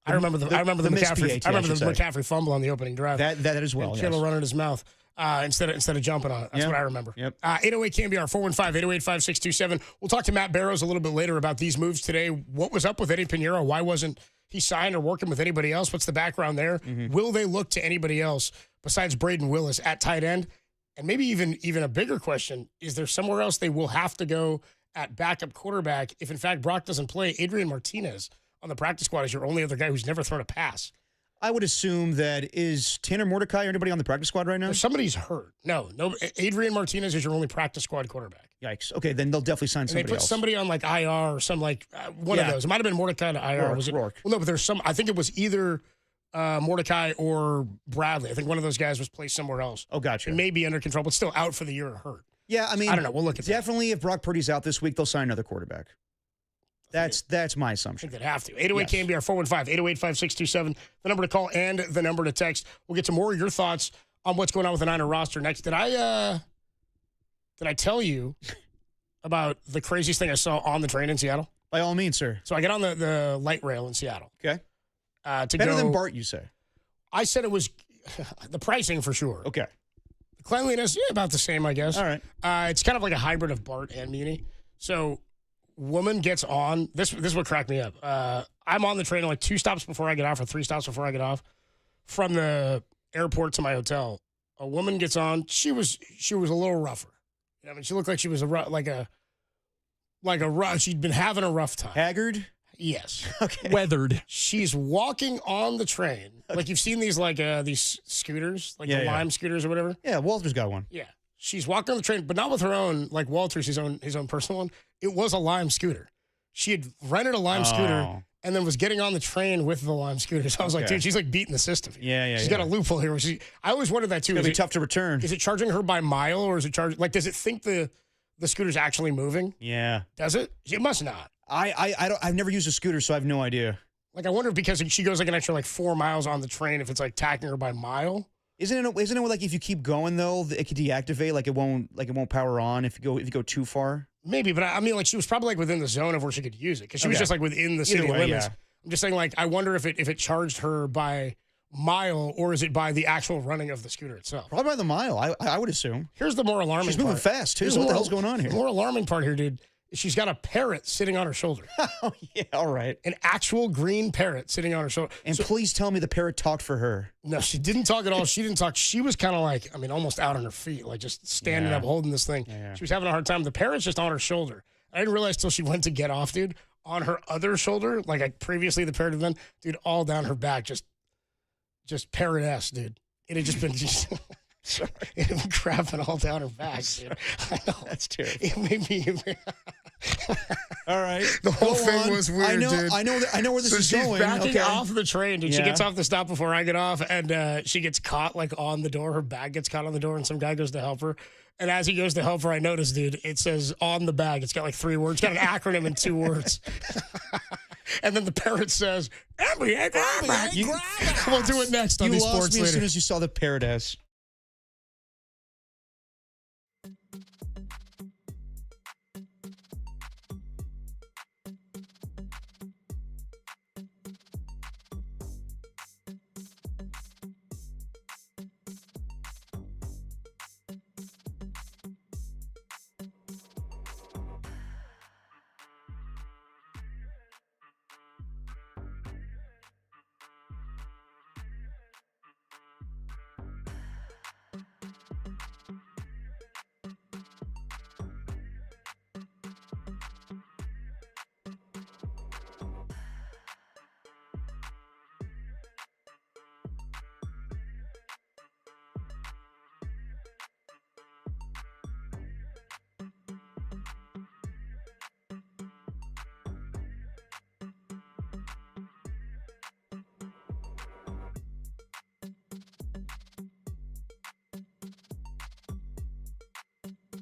Speaker 2: I remember the McCaffrey fumble on the opening drive.
Speaker 14: That as well.
Speaker 2: And Kittle running his mouth. Instead of jumping on it. That's what I remember.
Speaker 14: Yep.
Speaker 2: 808 KNBR, 415-808-5627. We'll talk to Matt Barrows a little bit later about these moves today. What was up with Eddie Pinheiro? Why wasn't he signed or working with anybody else? What's the background there?
Speaker 14: Mm-hmm.
Speaker 2: Will they look to anybody else besides Braden Willis at tight end? And maybe even a bigger question, is there somewhere else they will have to go at backup quarterback if, in fact, Brock doesn't play? Adrian Martinez on the practice squad is your only other guy who's never thrown a pass.
Speaker 14: I would assume that is Tanner Mordecai or anybody on the practice squad right now?
Speaker 2: Somebody's hurt. No. Adrian Martinez is your only practice squad quarterback.
Speaker 14: Yikes. Okay, then they'll definitely sign somebody else.
Speaker 2: They put somebody on IR or some one of those. It might have been Mordecai to IR. Was it
Speaker 14: Rourke?
Speaker 2: Well, no, but there's some. I think it was either Mordecai or Bradley. I think one of those guys was placed somewhere else.
Speaker 14: Oh, gotcha.
Speaker 2: It may be under control, but still out for the year or hurt.
Speaker 14: Yeah, I mean,
Speaker 2: I don't know. We'll look at
Speaker 14: definitely if Brock Purdy's out this week, they'll sign another quarterback. That's my assumption.
Speaker 2: I think they'd have to. 808 KNBR 415-808-5627. The number to call and the number to text. We'll get to more of your thoughts on what's going on with the Niner roster next. Did I tell you about the craziest thing I saw on the train in Seattle?
Speaker 14: By all means, sir.
Speaker 2: So I get on the light rail in Seattle.
Speaker 14: Okay. Better than BART, you say?
Speaker 2: I said it was the pricing for sure.
Speaker 14: Okay.
Speaker 2: The cleanliness, about the same, I guess.
Speaker 14: All right.
Speaker 2: It's kind of like a hybrid of BART and Muni. So woman gets on. This is what cracked me up. I'm on the train 2 stops before I get off or 3 stops before I get off from the airport to my hotel. A woman gets on. She was a little rougher. I mean, she looked like she was she'd been having a rough time.
Speaker 14: Haggard?
Speaker 2: Yes.
Speaker 14: Okay.
Speaker 22: Weathered.
Speaker 2: She's walking on the train. Like you've seen these these scooters, like the Lime scooters or whatever.
Speaker 14: Yeah, Walter's got one.
Speaker 2: Yeah. She's walking on the train, but not with her own, like Walter's his own personal one. It was a Lime scooter. She had rented a Lime scooter and then was getting on the train with the Lime scooter. So I was like, dude, she's like beating the system.
Speaker 14: Yeah.
Speaker 2: She's got a loophole here. I always wondered that too.
Speaker 14: It's gonna be tough to return.
Speaker 2: Is it charging her by mile or is it does it think the scooter's actually moving?
Speaker 14: Yeah.
Speaker 2: Does it? It must not.
Speaker 14: I've never used a scooter, so I have no idea.
Speaker 2: Like I wonder if because she goes like an extra 4 miles on the train, if it's like tacking her by mile.
Speaker 14: Isn't it like if you keep going though, it could deactivate, like it won't power on if you go too far?
Speaker 2: Maybe, but I mean like she was probably like within the zone of where she could use it because she was just like within the city limits. Yeah. I'm just saying like I wonder if it charged her by mile or is it by the actual running of the scooter itself?
Speaker 14: Probably by the mile, I would assume.
Speaker 2: Here's the more alarming
Speaker 14: She's moving
Speaker 2: part.
Speaker 14: fast too. What the hell's going on here?
Speaker 2: The more alarming part here, dude, is she's got a parrot sitting on her shoulder.
Speaker 14: Oh yeah, all right.
Speaker 2: An actual green parrot sitting on her shoulder.
Speaker 14: And please tell me the parrot talked for her.
Speaker 2: No, she didn't talk at all. She didn't talk. She was kind of like, I mean, almost out on her feet, like just standing up holding this thing.
Speaker 14: Yeah.
Speaker 2: She was having a hard time. The parrot's just on her shoulder. I didn't realize till she went to get off, dude, on her other shoulder, like previously the parrot had been, dude, all down her back, just parrot-ass, dude. It had just been sorry. It had been crapping all down her back, dude. I know.
Speaker 14: That's terrible.
Speaker 2: It made me.
Speaker 14: All right.
Speaker 2: The whole thing was weird, dude.
Speaker 14: I know where this is
Speaker 2: she's
Speaker 14: going.
Speaker 2: backing off the train, dude. She
Speaker 14: Yeah.
Speaker 2: gets off the stop before I get off, and she gets caught like on the door. Her bag gets caught on the door, and some guy goes to help her. And as he goes to help her, I noticed, dude, it says on the bag. It's got like 3 words. It's got an acronym in 2 words. And then the parrot says, NBA grab bag. We'll do it next on
Speaker 14: You
Speaker 2: these
Speaker 14: lost
Speaker 2: sports
Speaker 14: me
Speaker 2: later.
Speaker 14: as soon as you saw the parrot ass.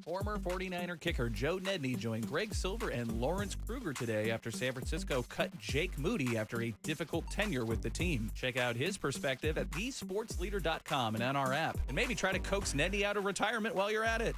Speaker 11: Former 49er kicker Joe Nedney joined Greg Silver and Lawrence Kruger today after San Francisco cut Jake Moody after a difficult tenure with the team. Check out his perspective at thesportsleader.com and on our app, and maybe try to coax Nedney out of retirement while you're at it.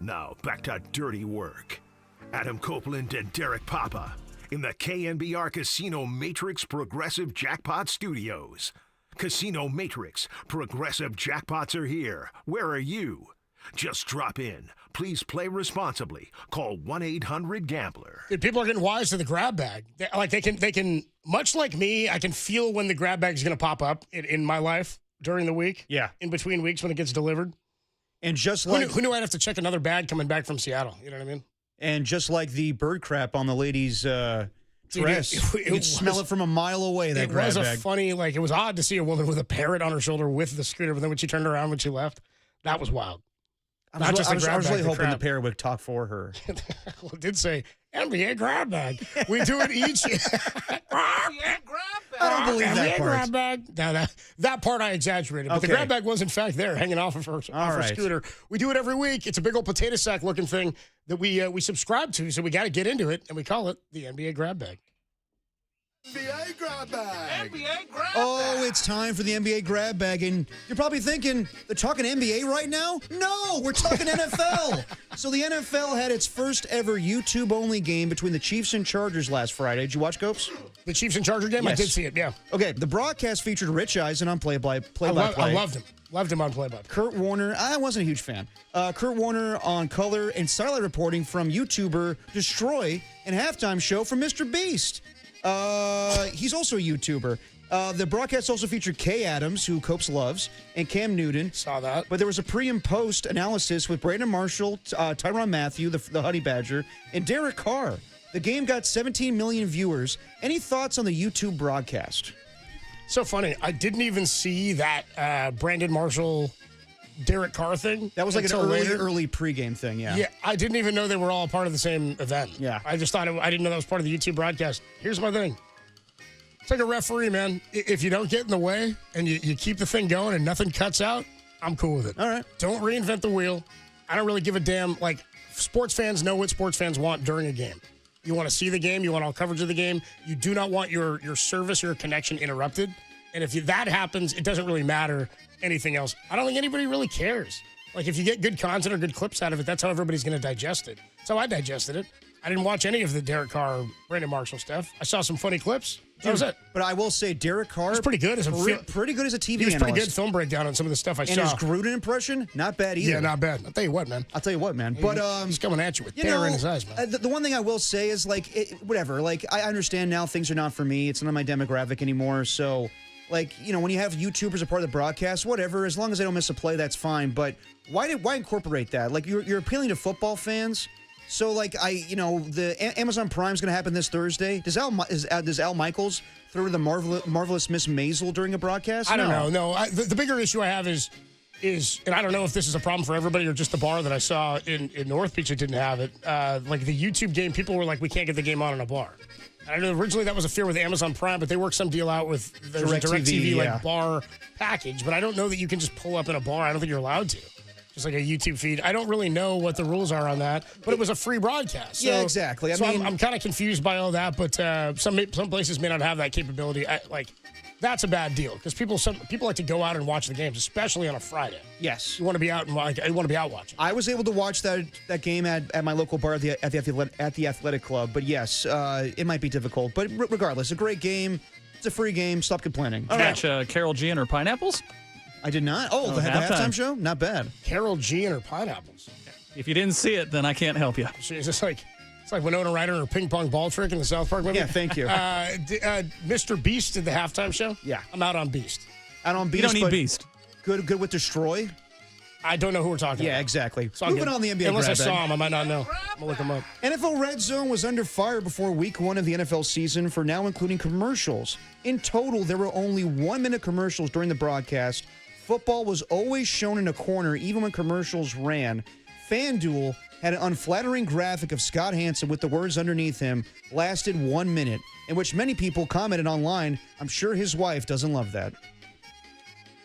Speaker 1: Now back to dirty work. Adam Copeland and Derek Papa in the KNBR Casino Matrix Progressive Jackpot Studios. Casino Matrix Progressive Jackpots are here. Where are you? Just drop in. Please play responsibly. Call 1-800-GAMBLER.
Speaker 2: Dude, people are getting wise to the grab bag. They can, much like me, I can feel when the grab bag is going to pop up in my life during the week.
Speaker 14: Yeah.
Speaker 2: In between weeks when it gets delivered.
Speaker 14: And just like
Speaker 2: who knew I'd have to check another bag coming back from Seattle? You know what I mean?
Speaker 14: And just like the bird crap on the lady's dress,
Speaker 2: it
Speaker 14: you could smell it from a mile away. That
Speaker 2: It
Speaker 14: grab
Speaker 2: was a
Speaker 14: bag.
Speaker 2: funny, it was odd to see a woman with a parrot on her shoulder with the scooter, but then when she turned around when she left, that was wild.
Speaker 14: I was really hoping the parrot would talk for her.
Speaker 2: Well, it did say NBA grab bag. We do it each.
Speaker 14: I don't believe that part.
Speaker 2: Grab bag. No, that part I exaggerated. But the
Speaker 14: Okay.
Speaker 2: grab bag was, in fact, there hanging off of her
Speaker 14: right.
Speaker 2: scooter. We do it every week. It's a big old potato sack looking thing that we subscribe to, so we got to get into it, and we call it the NBA grab bag.
Speaker 3: NBA grab bag.
Speaker 6: NBA grab
Speaker 14: Oh, it's time for the NBA grab bag. And you're probably thinking, they're talking NBA right now? No, we're talking NFL. So the NFL had its first ever YouTube-only game between the Chiefs and Chargers last Friday. Did you watch, Copes?
Speaker 2: The Chiefs and Chargers game?
Speaker 14: Yes.
Speaker 2: I did see it, yeah.
Speaker 14: Okay, the broadcast featured Rich Eisen on play-by-play.
Speaker 2: I loved him. Loved him on play-by-play.
Speaker 14: Kurt Warner, I wasn't a huge fan. Kurt Warner on color and sideline reporting from YouTuber Destroy and halftime show from Mr. Beast. He's also a YouTuber. The broadcast also featured Kay Adams, who Copes loves, and Cam Newton.
Speaker 2: Saw that.
Speaker 14: But there was a pre and post analysis with Brandon Marshall, Tyrann Mathieu, the Honey Badger, and Derek Carr. The game got 17 million viewers. Any thoughts on the YouTube broadcast?
Speaker 2: So funny. I didn't even see that Brandon Marshall, Derek Carr thing.
Speaker 14: That was like an
Speaker 2: until later.
Speaker 14: early pregame thing, yeah.
Speaker 2: Yeah, I didn't even know they were all part of the same event.
Speaker 14: Yeah.
Speaker 2: I just thought I didn't know that was part of the YouTube broadcast. Here's my thing. It's like a referee, man. If you don't get in the way and you keep the thing going and nothing cuts out, I'm cool with it.
Speaker 14: All right.
Speaker 2: Don't reinvent the wheel. I don't really give a damn. Sports fans know what sports fans want during a game. You want to see the game. You want all coverage of the game. You do not want your service or your connection interrupted. And if that happens, it doesn't really matter anything else. I don't think anybody really cares. If you get good content or good clips out of it, that's how everybody's going to digest it. That's how I digested it. I didn't watch any of the Derek Carr, Brandon Marshall stuff. I saw some funny clips. That was it.
Speaker 14: But I will say, Derek Carr
Speaker 2: was pretty good as
Speaker 14: pretty good as a TV
Speaker 2: He was
Speaker 14: analyst.
Speaker 2: pretty good film breakdown on some of the stuff I
Speaker 14: and
Speaker 2: saw.
Speaker 14: his Gruden impression, not bad either.
Speaker 2: Yeah, not bad. I'll tell you what, man.
Speaker 14: But
Speaker 2: he's coming at you with terror in his eyes, man.
Speaker 14: The one thing I will say is whatever. I understand now things are not for me. It's not my demographic anymore. So, when you have YouTubers a part of the broadcast, whatever. As long as they don't miss a play, that's fine. But why incorporate that? You're appealing to football fans. So, the Amazon Prime's going to happen this Thursday. Does Al Michaels throw to the marvelous Miss Maisel during a broadcast?
Speaker 2: I don't know. No, the bigger issue I have is, and I don't know if this is a problem for everybody or just the bar that I saw in North Beach that didn't have it. The YouTube game, people were like, we can't get the game on in a bar. I know originally that was a fear with Amazon Prime, but they worked some deal out with the DirecTV bar package. But I don't know that you can just pull up in a bar. I don't think you're allowed to. Just like a YouTube feed. I don't really know what the rules are on that, but it was a free broadcast. So,
Speaker 14: yeah, exactly.
Speaker 2: I'm kind of confused by all that, but some places may not have that capability. That's a bad deal because people like to go out and watch the games, especially on a Friday.
Speaker 14: Yes,
Speaker 2: you want to be out and watching.
Speaker 14: I was able to watch that game at my local bar at the Athletic Club, but yes, it might be difficult. But regardless, a great game. It's a free game. Stop complaining.
Speaker 11: Did you catch Carol G and her pineapples?
Speaker 14: I did not. Oh, the halftime show? Not bad.
Speaker 2: Carol G and her pineapples.
Speaker 11: If you didn't see it, then I can't help you.
Speaker 2: It's just it's like Winona Ryder and her ping pong ball trick in the South Park movie.
Speaker 14: Yeah, thank you.
Speaker 2: Mr. Beast did the halftime show?
Speaker 14: Yeah.
Speaker 2: I'm out on Beast.
Speaker 14: Out on Beast.
Speaker 11: You don't need Beast.
Speaker 14: Good with Destroy.
Speaker 2: I don't know who we're talking about.
Speaker 14: Yeah, exactly.
Speaker 2: So
Speaker 14: Moving on the NBA
Speaker 2: Unless I
Speaker 14: grab
Speaker 2: saw
Speaker 14: bag.
Speaker 2: him, I might not know. I'm going to look him up.
Speaker 14: NFL Red Zone was under fire before week 1 of the NFL season for now including commercials. In total, there were only 1-minute commercials during the broadcast. Football was always shown in a corner, even when commercials ran. FanDuel had an unflattering graphic of Scott Hansen with the words underneath him, lasted 1 minute, in which many people commented online, I'm sure his wife doesn't love that.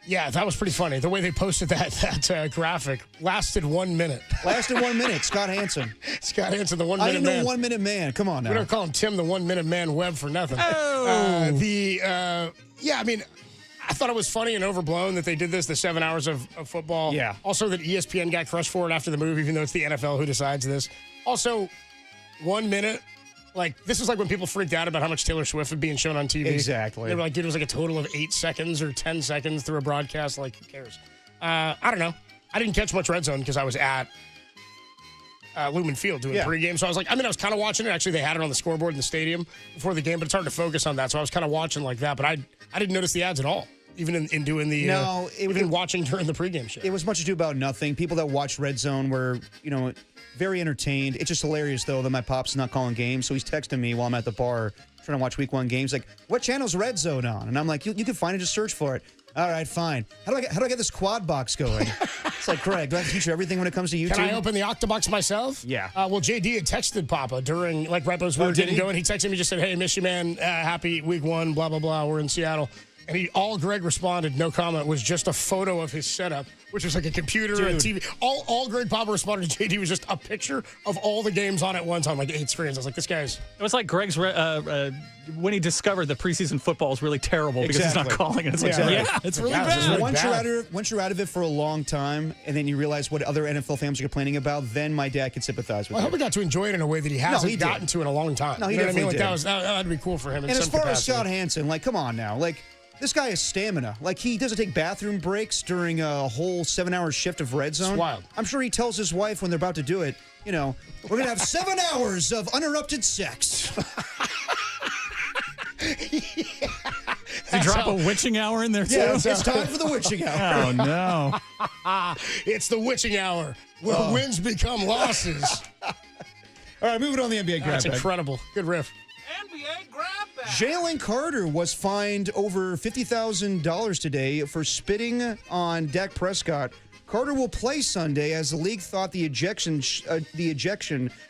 Speaker 2: Yeah, that was pretty funny. The way they posted that graphic lasted 1 minute.
Speaker 14: Lasted 1 minute, Scott Hansen.
Speaker 2: Scott Hansen, the 1 minute
Speaker 14: I
Speaker 2: man.
Speaker 14: didn't know 1 minute man. Come on now.
Speaker 2: We don't call him Tim, the 1 minute man Webb for nothing.
Speaker 14: Oh.
Speaker 2: Yeah, I mean, I thought it was funny and overblown that they did this, the 7 hours of football.
Speaker 22: Yeah.
Speaker 2: Also that ESPN got crushed for it after the move, even though it's the NFL who decides this. Also, 1 minute. Like, this is like when people freaked out about how much Taylor Swift was being shown on TV.
Speaker 22: Exactly.
Speaker 2: They were like, dude, it was like a total of 8 seconds or 10 seconds through a broadcast. Like, who cares? I don't know. I didn't catch much Red Zone because I was at Lumen Field doing pregame. So I was like, I was kind of watching it. Actually, they had it on the scoreboard in the stadium before the game, but it's hard to focus on that. So I was kind of watching like that. But I didn't notice the ads at all, even in doing the watching during the pregame show.
Speaker 14: It was much ado about nothing. People that watch Red Zone were, very entertained. It's just hilarious, though, that my pop's not calling games. So he's texting me while I'm at the bar trying to watch Week 1 games. Like, what channel's Red Zone on? And I'm like, you can find it. Just search for it. All right, fine. How do I get this quad box going? It's like, Craig, do I have to teach you everything when it comes to YouTube?
Speaker 2: Can I open the Octobox myself?
Speaker 14: Yeah.
Speaker 2: Well, JD had texted Papa during, right as we were getting going. He texted me, just said, hey, miss you, man. Happy Week 1, blah, blah, blah. We're in Seattle. And all Greg responded, no comment, was just a photo of his setup, which was like a computer, a TV. All Greg Papa responded to JD was just a picture of all the games on at once on like 8 screens. I was like, this guy's...
Speaker 11: It was like Greg's when he discovered that preseason football is really terrible because he's not calling it. It's like, it's really bad.
Speaker 14: Once you're out of it for a long time, and then you realize what other NFL fans are complaining about, then my dad can sympathize with
Speaker 2: I hope he got to enjoy it in a way that he hasn't gotten to in a long time.
Speaker 14: No, he
Speaker 2: definitely
Speaker 14: did.
Speaker 2: That'd be cool for him.
Speaker 14: And as far as Scott Hansen, come on now, this guy has stamina. He doesn't take bathroom breaks during a whole 7-hour shift of Red Zone.
Speaker 2: It's wild.
Speaker 14: I'm sure he tells his wife when they're about to do it, we're going to have 7 hours of uninterrupted sex.
Speaker 11: Does he drop a witching hour in there, too?
Speaker 14: Yeah, it's time for the witching hour.
Speaker 11: Oh, no.
Speaker 2: It's the witching hour where wins become losses.
Speaker 14: All right, moving on to the NBA grab
Speaker 2: That's
Speaker 14: bag.
Speaker 2: incredible. Good riff.
Speaker 16: NBA grab bag.
Speaker 14: Jalen Carter was fined over $50,000 today for spitting on Dak Prescott. Carter will play Sunday, as the league thought the ejection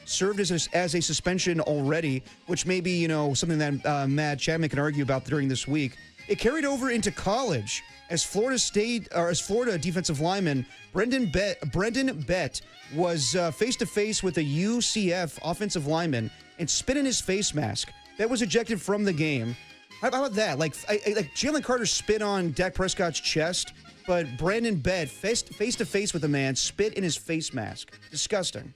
Speaker 14: served as a suspension already, which may be something that Matt Chapman can argue about during this week. It carried over into college as Florida defensive lineman Brendan Bett was face to face with a UCF offensive lineman and spit in his face mask. That was ejected from the game. How about that? Jalen Carter spit on Dak Prescott's chest, but Brandon Bett face to face with a man spit in his face mask. Disgusting.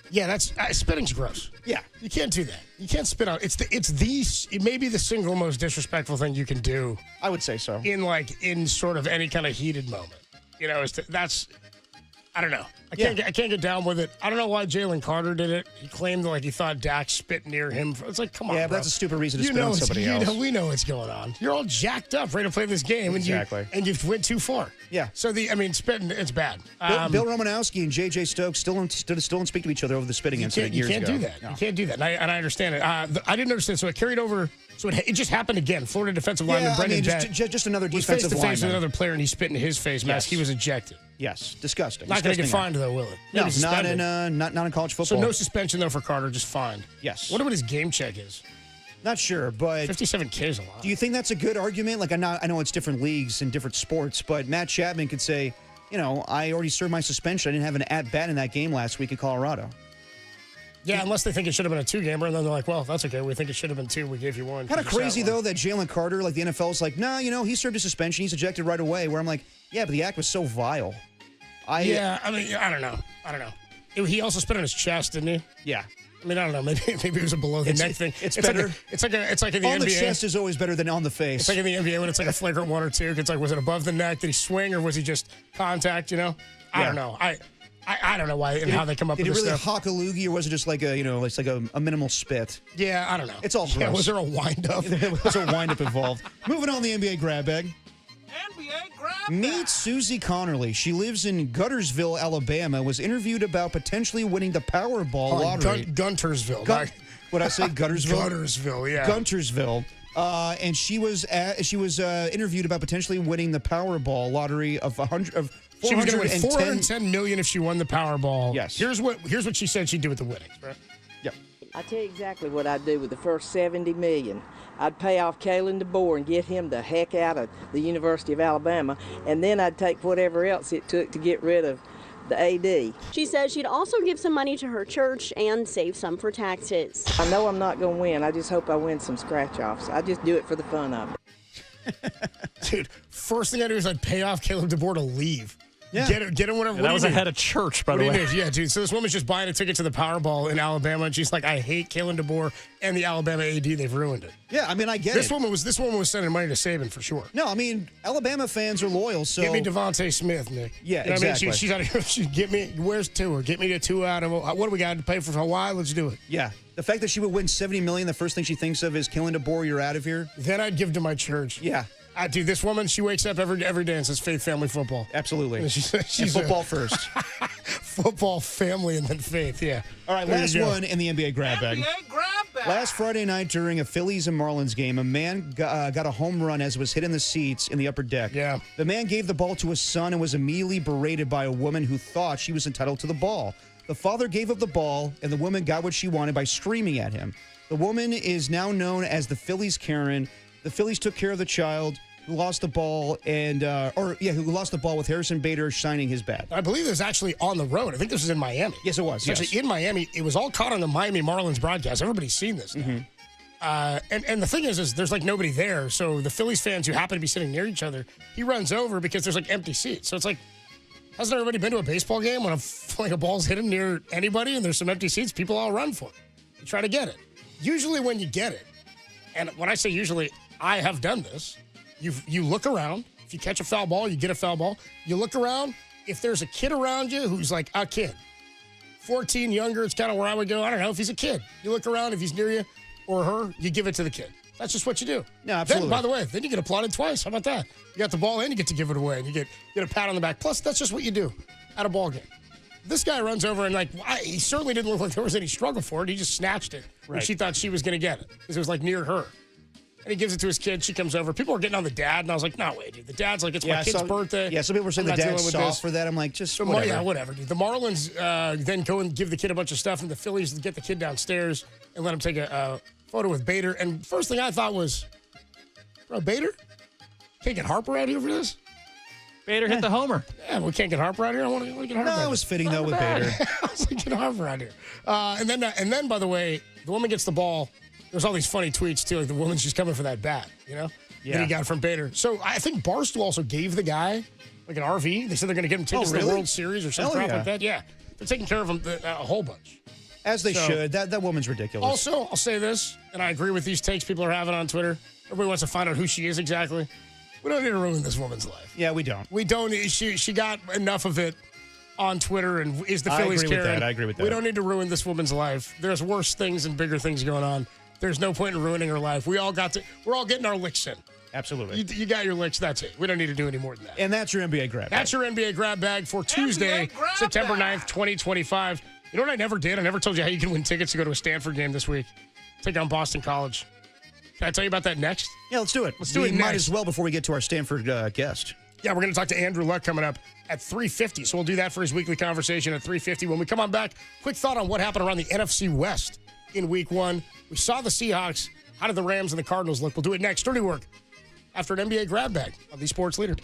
Speaker 2: Yeah, that's spitting's gross.
Speaker 14: Yeah,
Speaker 2: you can't do that. You can't spit on. It may be the single most disrespectful thing you can do.
Speaker 14: I would say so.
Speaker 2: In sort of any kind of heated moment, that's. I don't know. I can't get down with it. I don't know why Jalen Carter did it. He claimed he thought Dak spit near him. It's like, come on,
Speaker 14: yeah,
Speaker 2: bro.
Speaker 14: that's a stupid reason to spit on somebody else.
Speaker 2: We know what's going on. You're all jacked up, ready to play this game,
Speaker 14: exactly.
Speaker 2: and you've went too far.
Speaker 14: Yeah.
Speaker 2: So spitting, it's bad.
Speaker 14: Bill Romanowski and J.J. Stokes still don't speak to each other over the spitting incident years ago.
Speaker 2: You can't do that. No. You can't do that. And I understand it. I didn't understand. So it carried over. So it just happened again. Florida defensive lineman Brendan Bett
Speaker 14: just another defensive
Speaker 2: lineman. Was face to face
Speaker 14: lineman.
Speaker 2: with another player, and he spit in his face mask. He was ejected.
Speaker 14: Yes, disgusting.
Speaker 2: Not going to get fined, though, will it?
Speaker 14: No, not in college football.
Speaker 2: So no suspension, though, for Carter, just fined.
Speaker 14: Yes.
Speaker 2: Wonder what his game check is.
Speaker 14: Not sure, but
Speaker 2: 57K is a lot.
Speaker 14: Do you think that's a good argument? I know it's different leagues and different sports, but Matt Chapman could say, I already served my suspension. I didn't have an at-bat in that game last week in Colorado.
Speaker 2: Yeah, unless they think it should have been a 2-gamer, and then they're like, well, that's okay. We think it should have been 2. We gave you 1.
Speaker 14: Kind of crazy, though, that Jalen Carter, the NFL's like, nah, he served his suspension. He's ejected right away. Where I'm like, yeah, but the act was so vile.
Speaker 2: I don't know. He also spit on his chest, didn't he?
Speaker 14: Yeah.
Speaker 2: I don't know. Maybe it was a below the neck thing.
Speaker 14: It's better.
Speaker 2: It's like in the NBA.
Speaker 14: On the chest is always better than on the face.
Speaker 2: It's like in the NBA when it's like a flagrant 1 or 2. It's like, was it above the neck? Did he swing, or was he just contact? I don't know. I don't know why and how they come up with this stuff.
Speaker 14: Did he really hawk a loogie, or was it just it's like a minimal spit?
Speaker 2: Yeah, I don't know.
Speaker 14: It's all gross.
Speaker 2: Yeah, was there a wind-up?
Speaker 14: Was there a wind-up involved? Moving on the NBA grab bag.
Speaker 16: NBA grab bag.
Speaker 14: Meet Susie Connerly. She lives in Guntersville, Alabama. Was interviewed about potentially winning the Powerball lottery.
Speaker 2: Guntersville.
Speaker 14: What'd I say? Guntersville?
Speaker 2: Guntersville, yeah.
Speaker 14: Guntersville. And she was interviewed about potentially winning the Powerball lottery of
Speaker 2: she was going to win $410 million if she won the Powerball.
Speaker 14: Yes.
Speaker 2: Here's what she said she'd do with the winnings, right?
Speaker 14: Yep.
Speaker 7: I tell you exactly what I'd do with the first $70 million. I'd pay off Kalen DeBoer and get him the heck out of the University of Alabama, and then I'd take whatever else it took to get rid of the AD.
Speaker 20: She says she'd also give some money to her church and save some for taxes.
Speaker 7: I know I'm not going to win. I just hope I win some scratch-offs. I just do it for the fun of it.
Speaker 2: Dude, first thing I do is I'd pay off Caleb DeBoer to leave.
Speaker 14: Yeah.
Speaker 2: Get him whatever.
Speaker 11: Yeah, that was ahead of church, by the way.
Speaker 2: Yeah, dude. So this woman's just buying a ticket to the Powerball in Alabama, and she's like, I hate Kalen DeBoer and the Alabama AD. They've ruined it.
Speaker 14: Yeah, I mean, I get
Speaker 2: This
Speaker 14: it.
Speaker 2: woman was sending money to Saban for sure.
Speaker 14: No, I mean, Alabama fans are loyal, so.
Speaker 2: Get me Devontae Smith, Nick.
Speaker 14: Yeah,
Speaker 2: you know
Speaker 14: exactly.
Speaker 2: What I mean? She's out here. Get me, where's Tua? Get me to Tua out of, what do we got to pay for Hawaii? Let's do it.
Speaker 14: Yeah. The fact that she would win $70 million, the first thing she thinks of is Kalen DeBoer, you're out of here.
Speaker 2: Then I'd give to my church.
Speaker 14: Yeah.
Speaker 2: Dude, this woman, she wakes up every day and says faith, family, football.
Speaker 14: Absolutely.
Speaker 2: She's
Speaker 14: and football first.
Speaker 2: Football, family, and then faith, yeah.
Speaker 14: All right, last one in the NBA grab bag. Last Friday night during a Phillies and Marlins game, a man got a home run as it was hitting the seats in the upper deck.
Speaker 2: Yeah.
Speaker 14: The man gave the ball to his son and was immediately berated by a woman who thought she was entitled to the ball. The father gave up the ball, and the woman got what she wanted by screaming at him. The woman is now known as the Phillies Karen. The Phillies took care of the child who lost the ball who lost the ball with Harrison Bader signing his bat.
Speaker 2: I believe this was actually on the road. I think this was in Miami.
Speaker 14: Yes, it was.
Speaker 2: Actually, in Miami, it was all caught on the Miami Marlins broadcast. Everybody's seen this now. And the thing is there's like nobody there. So the Phillies fans who happen to be sitting near each other, he runs over because there's like empty seats. So it's like, hasn't everybody been to a baseball game when a ball's hidden near anybody and there's some empty seats? People all run for it. You try to get it. Usually when you get it, and when I say usually, I have done this. You look around. If you catch a foul ball, you get a foul ball. You look around. If there's a kid around you who's like a kid, 14, younger, it's kind of where I would go. I don't know if he's a kid. You look around. If he's near you or her, you give it to the kid. That's just what you do.
Speaker 14: No, absolutely.
Speaker 2: Then, by the way, then you get applauded twice. How about that? You got the ball and you get to give it away. And you get a pat on the back. Plus, that's just what you do at a ball game. This guy runs over and he certainly didn't look like there was any struggle for it. He just snatched it. Right. And she thought she was going to get it because it was like near her. And he gives it to his kid. She comes over. People are getting on the dad. And I was like, no way, dude. The dad's like, it's my kid's birthday.
Speaker 14: Yeah, some people were saying the dad's soft for that. I'm like, whatever.
Speaker 2: Yeah, whatever, dude. The Marlins then go and give the kid a bunch of stuff, and the Phillies get the kid downstairs and let him take a photo with Bader. And first thing I thought was, bro, Bader? Can't get Harper out here for this?
Speaker 11: Bader hit the homer.
Speaker 2: Yeah, we can't get Harper out here. I want to get Harper out here.
Speaker 14: No, it was fitting, though, with Bader.
Speaker 2: I was like, get Harper out here. And then, by the way, the woman gets the ball. There's all these funny tweets, too. Like, the woman's just coming for that bat, you know?
Speaker 14: Yeah.
Speaker 2: That he got from Bader. So I think Barstool also gave the guy, like, an RV. They said they're going to get him tickets to the World Series or some crap like that. Yeah. They're taking care of him a whole bunch.
Speaker 14: As they should. That woman's ridiculous.
Speaker 2: Also, I'll say this, and I agree with these takes people are having on Twitter. Everybody wants to find out who she is exactly. We don't need to ruin this woman's life.
Speaker 14: Yeah, we don't.
Speaker 2: We don't. She got enough of it on Twitter and is the Phillies Karen.
Speaker 14: I agree with that.
Speaker 2: We don't need to ruin this woman's life. There's worse things and bigger things going on. There's no point in ruining her life. We're all getting our licks in.
Speaker 14: Absolutely.
Speaker 2: You got your licks. That's it. We don't need to do any more than that.
Speaker 14: And that's your NBA grab bag.
Speaker 2: That's your NBA grab bag for Tuesday, September 9th, 2025. You know what I never did? I never told you how you can win tickets to go to a Stanford game this week. Take on Boston College. Can I tell you about that next?
Speaker 14: Yeah, let's do it.
Speaker 2: Let's do it next.
Speaker 14: Might as well before we get to our Stanford guest.
Speaker 2: Yeah, we're going to talk to Andrew Luck coming up at 3:50. So we'll do that for his weekly conversation at 3:50. When we come on back, quick thought on what happened around the NFC West in week one. We saw the Seahawks. How did the Rams and the Cardinals look? We'll do it next. Dirty work after an NBA grab bag on the Sports Leader.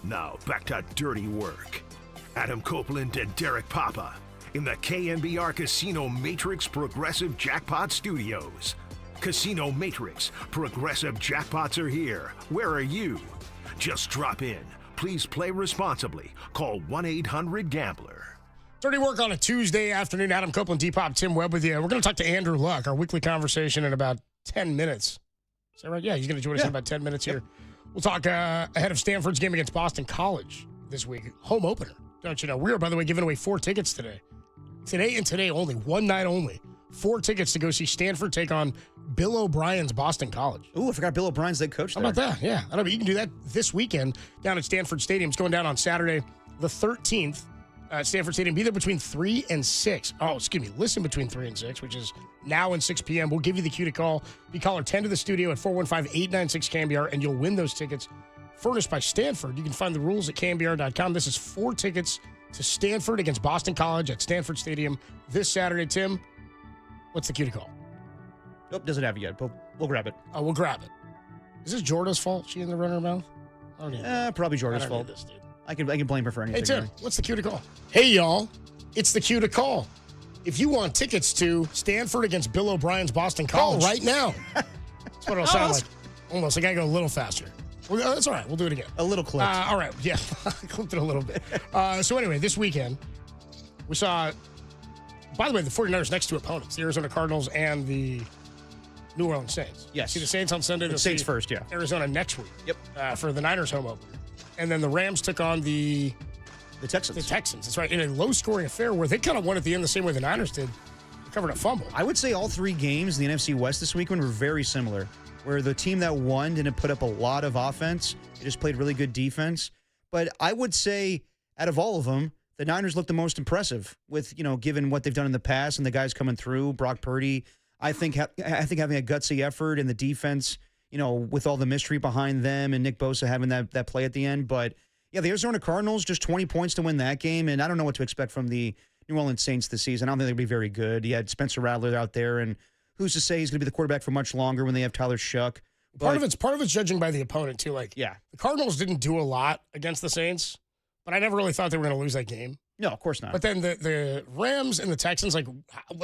Speaker 1: Now back to dirty work. Adam Copeland and Derek Papa in the KNBR Casino Matrix Progressive Jackpot Studios. Casino Matrix Progressive Jackpots are here. Where are you? Just drop in. Please play responsibly. Call 1-800-GAMBLER.
Speaker 2: Dirty work on a Tuesday afternoon. Adam Copeland, Depop, Tim Webb with you. We're going to talk to Andrew Luck, our weekly conversation in about 10 minutes. Is that right? Yeah, he's going to join us in about 10 minutes here. We'll talk ahead of Stanford's game against Boston College this week. Home opener, don't you know? We are, by the way, giving away 4 tickets today. Today and today only, one night only. 4 tickets to go see Stanford take on Bill O'Brien's Boston College.
Speaker 14: Ooh, I forgot Bill O'Brien's head coach there.
Speaker 2: How about that? Yeah. I don't know, you can do that this weekend down at Stanford Stadium. It's going down on Saturday the 13th. Stanford Stadium. Be there between 3 and 6. Oh, excuse me. Listen between 3 and 6, which is now and 6 p.m. We'll give you the cue to call. Be caller 10 to the studio at 415-896-KNBR, and you'll win those tickets furnished by Stanford. You can find the rules at KNBR.com. This is 4 tickets to Stanford against Boston College at Stanford Stadium this Saturday. Tim, what's the cue to call?
Speaker 14: Nope, doesn't have it yet, but we'll grab it.
Speaker 2: Oh, we'll grab it. Is this Jorda's fault? She in the runner mouth?
Speaker 14: Probably Jorda's fault.
Speaker 2: This, dude.
Speaker 14: I can blame her for anything.
Speaker 2: Hey, Tim, what's the cue to call? Hey, y'all. It's the cue to call. If you want tickets to Stanford against Bill O'Brien's Boston College right now. That's what it'll sound like. Almost. I got to go a little faster. Well, that's all right. We'll do it again.
Speaker 14: A little clip.
Speaker 2: All right. Yeah. I clipped it a little bit. So anyway, this weekend, we saw, by the way, the 49ers next 2 opponents, the Arizona Cardinals and the New Orleans Saints.
Speaker 14: Yes.
Speaker 2: See the Saints on Sunday.
Speaker 14: The Saints first, yeah.
Speaker 2: Arizona next week.
Speaker 14: Yep.
Speaker 2: For the Niners home opener. And then the Rams took on the
Speaker 14: Texans.
Speaker 2: The Texans, that's right, in a low-scoring affair where they kind of won at the end the same way the Niners did. They covered a fumble.
Speaker 14: I would say all 3 games in the NFC West this weekend were very similar, where the team that won didn't put up a lot of offense. They just played really good defense. But I would say out of all of them, the Niners looked the most impressive with, given what they've done in the past and the guys coming through, Brock Purdy. I think having a gutsy effort in the defense, with all the mystery behind them and Nick Bosa having that play at the end. But yeah, the Arizona Cardinals, just 20 points to win that game. And I don't know what to expect from the New Orleans Saints this season. I don't think they'll be very good. You had Spencer Rattler out there, and who's to say he's going to be the quarterback for much longer when they have Tyler Shuck.
Speaker 2: Part of it's judging by the opponent, too.
Speaker 14: Yeah.
Speaker 2: The Cardinals didn't do a lot against the Saints, but I never really thought they were going to lose that game.
Speaker 14: No, of course not.
Speaker 2: But then the Rams and the Texans, like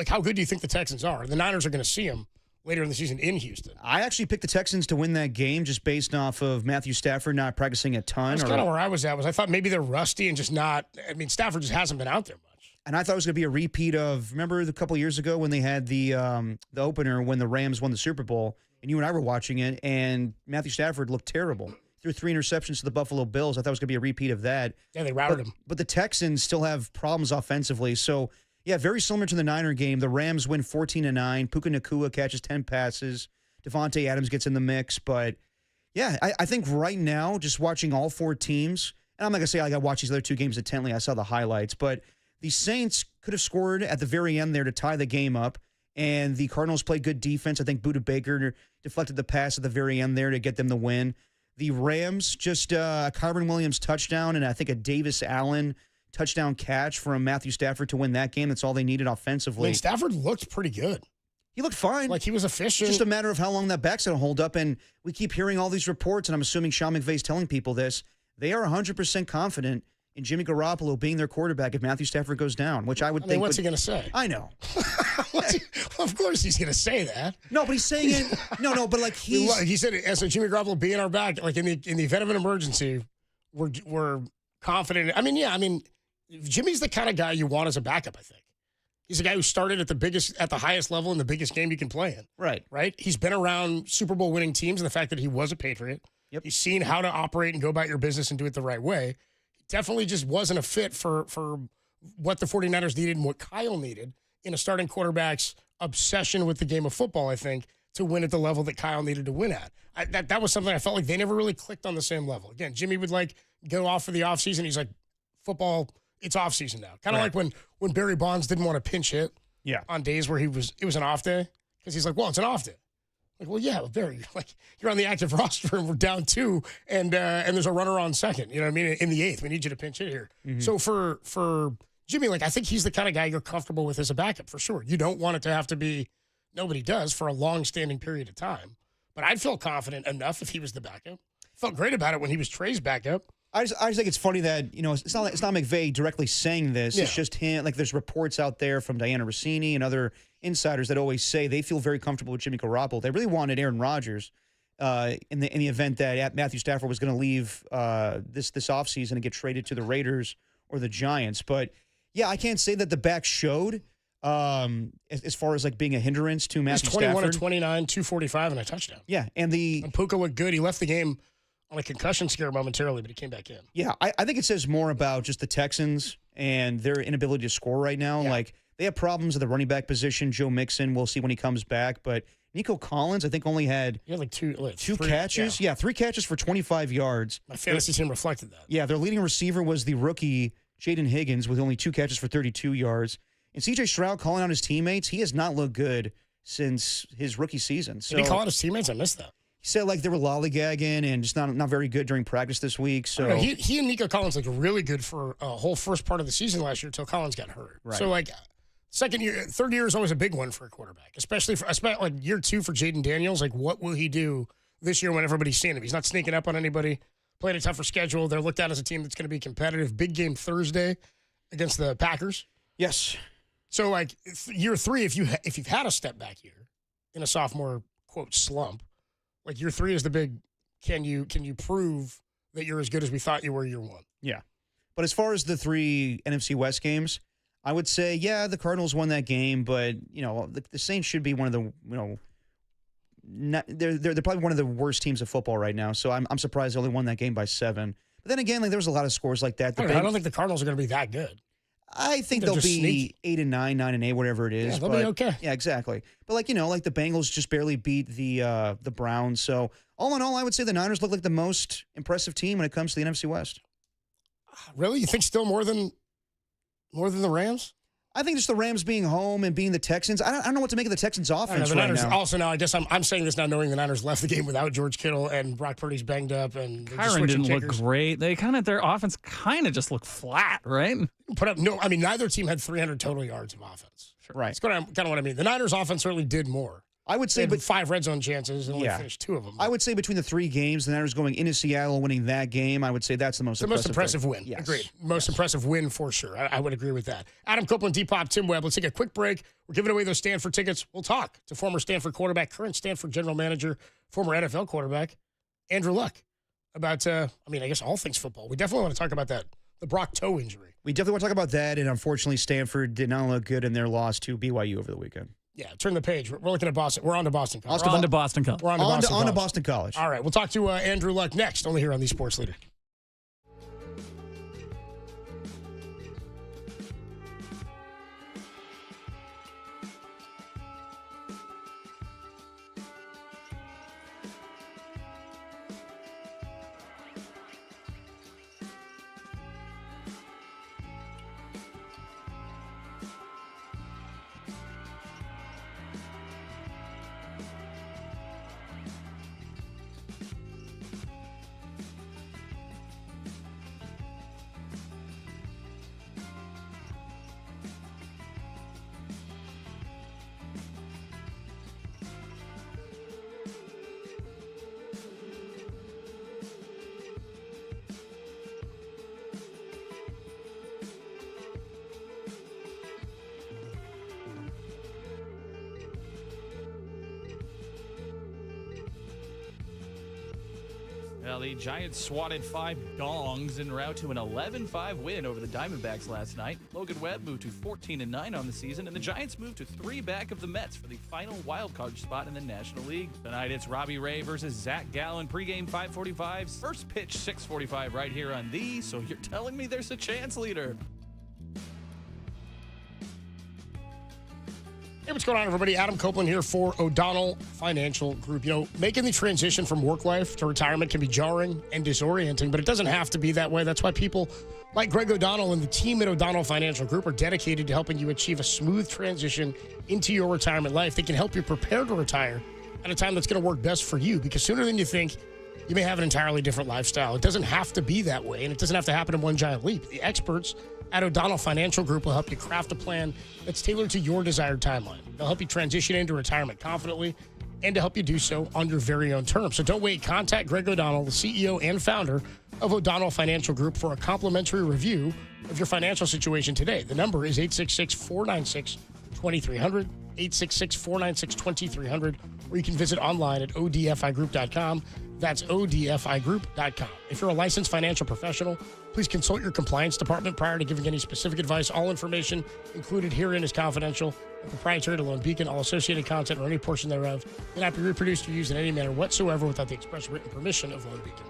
Speaker 2: how good do you think the Texans are? The Niners are going to see them later in the season in Houston.
Speaker 14: I actually picked the Texans to win that game just based off of Matthew Stafford not practicing a ton.
Speaker 2: That's kind of where I was at. I thought maybe they're rusty and just not. I mean, Stafford just hasn't been out there much.
Speaker 14: And I thought it was going to be a repeat of, remember a couple of years ago when they had the opener when the Rams won the Super Bowl, and you and I were watching it, and Matthew Stafford looked terrible. Threw 3 interceptions to the Buffalo Bills. I thought it was going to be a repeat of that.
Speaker 2: Yeah, they routed him.
Speaker 14: But the Texans still have problems offensively. So, yeah, very similar to the Niner game. The Rams win 14-9. Puka Nacua catches 10 passes. Devontae Adams gets in the mix. But, yeah, I think right now, just watching all 4 teams, and I'm not going to say I got to watch these other 2 games intently. I saw the highlights. But the Saints could have scored at the very end there to tie the game up. And the Cardinals played good defense. I think Budda Baker deflected the pass at the very end there to get them the win. The Rams, just a Kyron Williams touchdown and I think a Davis Allen touchdown catch from Matthew Stafford to win that game. That's all they needed offensively.
Speaker 2: I mean, Stafford looked pretty good.
Speaker 14: He looked fine.
Speaker 2: Like he was efficient.
Speaker 14: It's just a matter of how long that back's going to hold up. And we keep hearing all these reports, and I'm assuming Sean McVay's telling people this. They are 100% confident in Jimmy Garoppolo being their quarterback if Matthew Stafford goes down, which I would think.
Speaker 2: What's he going to say?
Speaker 14: I know.
Speaker 2: Of course he's going to say that.
Speaker 14: No, but he's saying it. No, but like
Speaker 2: he said it as a Jimmy Garoppolo being our back, like in the event of an emergency, we're confident. I mean, Jimmy's the kind of guy you want as a backup, I think. He's a guy who started at the highest level in the biggest game you can play in. Right? He's been around Super Bowl winning teams, and the fact that he was a Patriot.
Speaker 14: Yep.
Speaker 2: He's seen how to operate and go about your business and do it the right way. Definitely just wasn't a fit for what the 49ers needed and what Kyle needed in a starting quarterback's obsession with the game of football, I think, to win at the level that Kyle needed to win at. That was something I felt like they never really clicked on the same level. Again, Jimmy would go off for the offseason. He's like, football, it's offseason now. Kind of like when Barry Bonds didn't want to pinch hit on days where it was an off day because he's like, well, it's an off day. Like, well, yeah, Barry, you're on the active roster and we're down 2 and there's a runner on second. You know what I mean? In the 8th, we need you to pinch hit here. Mm-hmm. So for Jimmy, I think he's the kind of guy you're comfortable with as a backup for sure. You don't want it to have to be, nobody does, for a long-standing period of time. But I'd feel confident enough if he was the backup. Felt great about it when he was Trey's backup.
Speaker 14: I just think it's funny that, it's not McVay directly saying this.
Speaker 2: Yeah.
Speaker 14: It's just him. Like, there's reports out there from Diana Rossini and other insiders that always say they feel very comfortable with Jimmy Garoppolo. They really wanted Aaron Rodgers in the event that Matthew Stafford was going to leave this offseason and get traded to the Raiders or the Giants. But, yeah, I can't say that the back showed as far as, like, being a hindrance to Matthew Stafford.
Speaker 2: 21 of 29, 245, and a touchdown.
Speaker 14: Yeah, and
Speaker 2: Puka looked good. He left the game on a concussion scare momentarily, but he came back in.
Speaker 14: Yeah, I think it says more about just the Texans and their inability to score right now.
Speaker 2: Yeah.
Speaker 14: Like, they have problems at the running back position. Joe Mixon, we'll see when he comes back. But Nico Collins, I think, only had two catches. Yeah, 3 catches for 25 yards.
Speaker 2: My fantasy team reflected that.
Speaker 14: Yeah, their leading receiver was the rookie Jaden Higgins with only 2 catches for 32 yards. And C.J. Stroud calling out his teammates, he has not looked good since his rookie season. So,
Speaker 2: Did he call out his teammates? I missed that.
Speaker 14: He said, like, they were lollygagging and just not very good during practice this week. So
Speaker 2: he and Nico Collins looked really good for a whole first part of the season last year until Collins got hurt.
Speaker 14: Right.
Speaker 2: So, like, third year is always a big one for a quarterback, especially like year 2 for Jaden Daniels. Like, what will he do this year when everybody's seeing him? He's not sneaking up on anybody, playing a tougher schedule. They're looked at as a team that's going to be competitive. Big game Thursday against the Packers.
Speaker 14: Yes.
Speaker 2: So, like, year 3, if you've had a step back year in a sophomore, quote, slump, like, year 3 is the big, can you prove that you're as good as we thought you were year 1?
Speaker 14: Yeah. But as far as the 3 NFC West games, I would say, yeah, the Cardinals won that game, but, the Saints should be one of the, they're probably one of the worst teams of football right now. So I'm surprised they only won that game by 7. But then again, like, there was a lot of scores like that.
Speaker 2: I don't think the Cardinals are going to be that good.
Speaker 14: I think they'll be 8-9, 9-8, whatever it is.
Speaker 2: Yeah, they'll be okay.
Speaker 14: Yeah, exactly. But like the Bengals just barely beat the Browns. So all in all, I would say the Niners look like the most impressive team when it comes to the NFC West.
Speaker 2: Really, you think still more than the Rams?
Speaker 14: I think just the Rams being home and being the Texans. I don't know what to make of the Texans' offense
Speaker 2: the
Speaker 14: right
Speaker 2: Niners
Speaker 14: now.
Speaker 2: also now. I guess I'm saying this now, knowing the Niners left the game without George Kittle and Brock Purdy's banged up and
Speaker 11: Kyron didn't look great. Their offense kind of just looked flat, right?
Speaker 2: Neither team had 300 total yards of offense.
Speaker 14: Right.
Speaker 2: That's kind of what I mean. The Niners offense certainly did more.
Speaker 14: I would say,
Speaker 2: but 5 red zone chances and only finished 2 of them.
Speaker 14: I would say between the 3 games, the Niners going into Seattle, winning that game, I would say that's the most
Speaker 2: impressive win.
Speaker 14: Yes.
Speaker 2: Agreed. Most impressive win for sure. I would agree with that. Adam Copeland, Depop, Tim Webb. Let's take a quick break. We're giving away those Stanford tickets. We'll talk to former Stanford quarterback, current Stanford general manager, former NFL quarterback, Andrew Luck, about, I guess all things football. We definitely want to talk about that, the Brock toe injury.
Speaker 14: We definitely want to talk about that, and unfortunately, Stanford did not look good in their loss to BYU over the weekend.
Speaker 2: Yeah, turn the page. We're looking at Boston. We're on to Boston College.
Speaker 11: We're on to Boston College.
Speaker 2: We're on to
Speaker 14: Boston College.
Speaker 2: All right, we'll talk to Andrew Luck next, only here on The Sports Leader.
Speaker 11: Well, the Giants swatted 5 dongs en route to an 11-5 win over the Diamondbacks last night. Logan Webb moved to 14-9 on the season, and the Giants moved to 3 back of the Mets for the final wildcard spot in the National League. Tonight, it's Robbie Ray versus Zach Gallen. Pregame 5:45, first pitch 6:45 right here on the. So you're telling me there's a chance, leader?
Speaker 2: Hey, what's going on, everybody? Adam Copeland here for O'Donnell Financial Group. Making the transition from work life to retirement can be jarring and disorienting, but it doesn't have to be that way. That's why people like Greg O'Donnell and the team at O'Donnell Financial Group are dedicated to helping you achieve a smooth transition into your retirement life. They can help you prepare to retire at a time that's going to work best for you, because sooner than you think, you may have an entirely different lifestyle. It doesn't have to be that way, and it doesn't have to happen in one giant leap. The experts at O'Donnell Financial Group will help you craft a plan that's tailored to your desired timeline. They'll help you transition into retirement confidently and to help you do so on your very own terms. So don't wait. Contact Greg O'Donnell, the CEO and founder of O'Donnell Financial Group for a complimentary review of your financial situation today. The number is 866-496-2300, 866-496-2300, or you can visit online at odfigroup.com. That's odfigroup.com. If you're a licensed financial professional, please consult your compliance department prior to giving any specific advice. All information included herein is confidential and proprietary to Loan Beacon. All associated content or any portion thereof may not be reproduced or used in any manner whatsoever without the express written permission of Loan Beacon.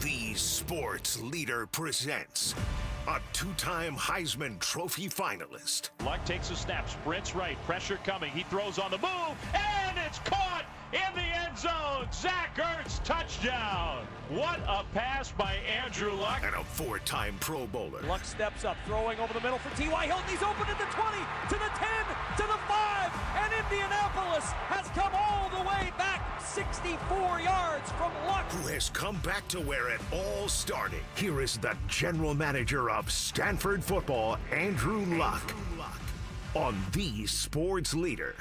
Speaker 1: The Sports Leader presents a two-time Heisman Trophy finalist.
Speaker 9: Luck takes a snap, sprints right, pressure coming. He throws on the move, and it's caught in the end zone. Zach Ertz, touchdown. What a pass by Andrew Luck.
Speaker 1: And a four-time Pro Bowler.
Speaker 8: Luck steps up, throwing over the middle for T.Y. Hilton. He's open at the 20, to the 10, to the 5, and Indianapolis has come all the way back 64 yards from Luck.
Speaker 1: Who has come back to where it all started. Here is the general manager of Stanford football, Andrew Luck, on the Sports Leader.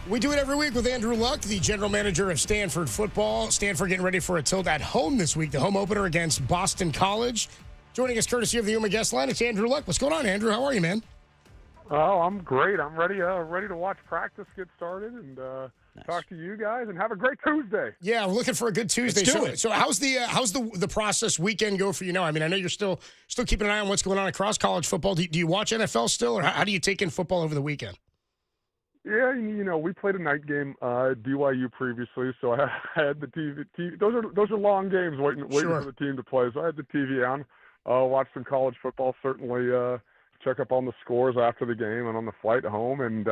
Speaker 2: We do it every week with Andrew Luck, the general manager of Stanford football. Stanford getting ready for a tilt at home this week, the home opener against Boston College. Joining us courtesy of the Yuma guest line, it's Andrew Luck. What's going on, Andrew? How are you, man?
Speaker 15: Oh, I'm great. I'm ready to watch practice get started and talk to you guys and have a great Tuesday.
Speaker 2: Yeah, we're looking for a good Tuesday. So how's the process weekend go for you now? I mean, I know you're still keeping an eye on what's going on across college football. Do you watch NFL still, or how do you take in football over the weekend?
Speaker 15: Yeah, we played a night game at BYU previously, so I had the TV. Those are long games waiting
Speaker 2: Sure.
Speaker 15: for the team to play. So I had the TV on, watched some college football. Certainly, check up on the scores after the game and on the flight home. And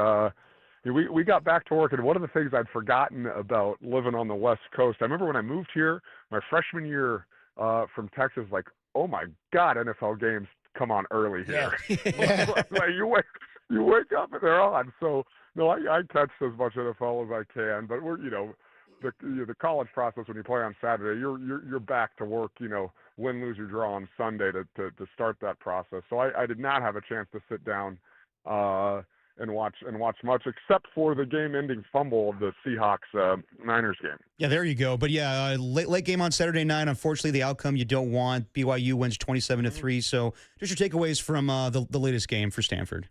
Speaker 15: we got back to work. And one of the things I'd forgotten about living on the West Coast, I remember when I moved here my freshman year from Texas, like, oh my God, NFL games come on early here.
Speaker 2: Yeah.
Speaker 15: Like, you wake up and they're on. So. No, I catch as much NFL as I can, but we're the college process when you play on Saturday, you're back to work, win, lose, or draw on Sunday to start that process. So I did not have a chance to sit down and watch much, except for the game-ending fumble of the Seahawks Niners game.
Speaker 14: Yeah, there you go. But yeah, late game on Saturday night. Unfortunately, the outcome you don't want. BYU wins 27-3. So just your takeaways from the latest game for Stanford.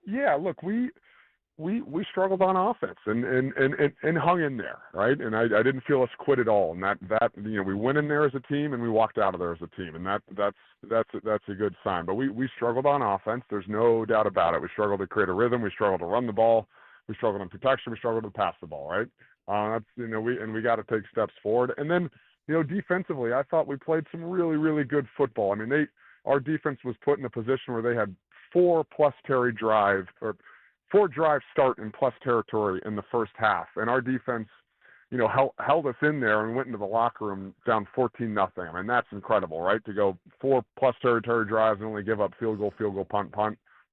Speaker 15: Yeah, look, we struggled on offense and hung in there, right? And I didn't feel us quit at all. And that we went in there as a team and we walked out of there as a team, and that's a good sign. But we struggled on offense. There's no doubt about it. We struggled to create a rhythm. We struggled to run the ball. We struggled in protection. We struggled to pass the ball, right? We got to take steps forward. And then defensively, I thought we played some really, really good football. I mean, our defense was put in a position where they had 4+ drives start in plus territory in the first half, and our defense, held us in there and went into the locker room down 14-0. I mean, that's incredible, right? To go 4+ territory drives and only give up field goal, punt.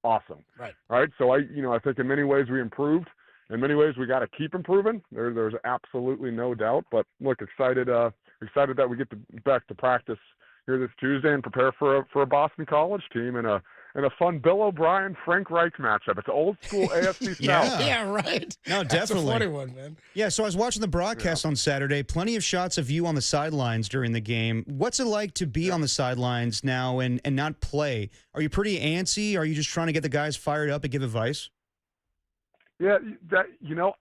Speaker 15: Awesome.
Speaker 2: Right.
Speaker 15: Right. So I think in many ways we improved. In many ways we got to keep improving. There's absolutely no doubt. But look, excited that we get back to practice here this Tuesday and prepare for a Boston College team and a fun Bill O'Brien, Frank Reich matchup. It's old school AFC South.
Speaker 2: Yeah, right.
Speaker 14: No,
Speaker 2: That's
Speaker 14: definitely.
Speaker 2: a funny one, man.
Speaker 14: Yeah, so I was watching the broadcast on Saturday. Plenty of shots of you on the sidelines during the game. What's it like to be on the sidelines now and not play? Are you pretty antsy? Are you just trying to get the guys fired up and give advice?
Speaker 15: Yeah,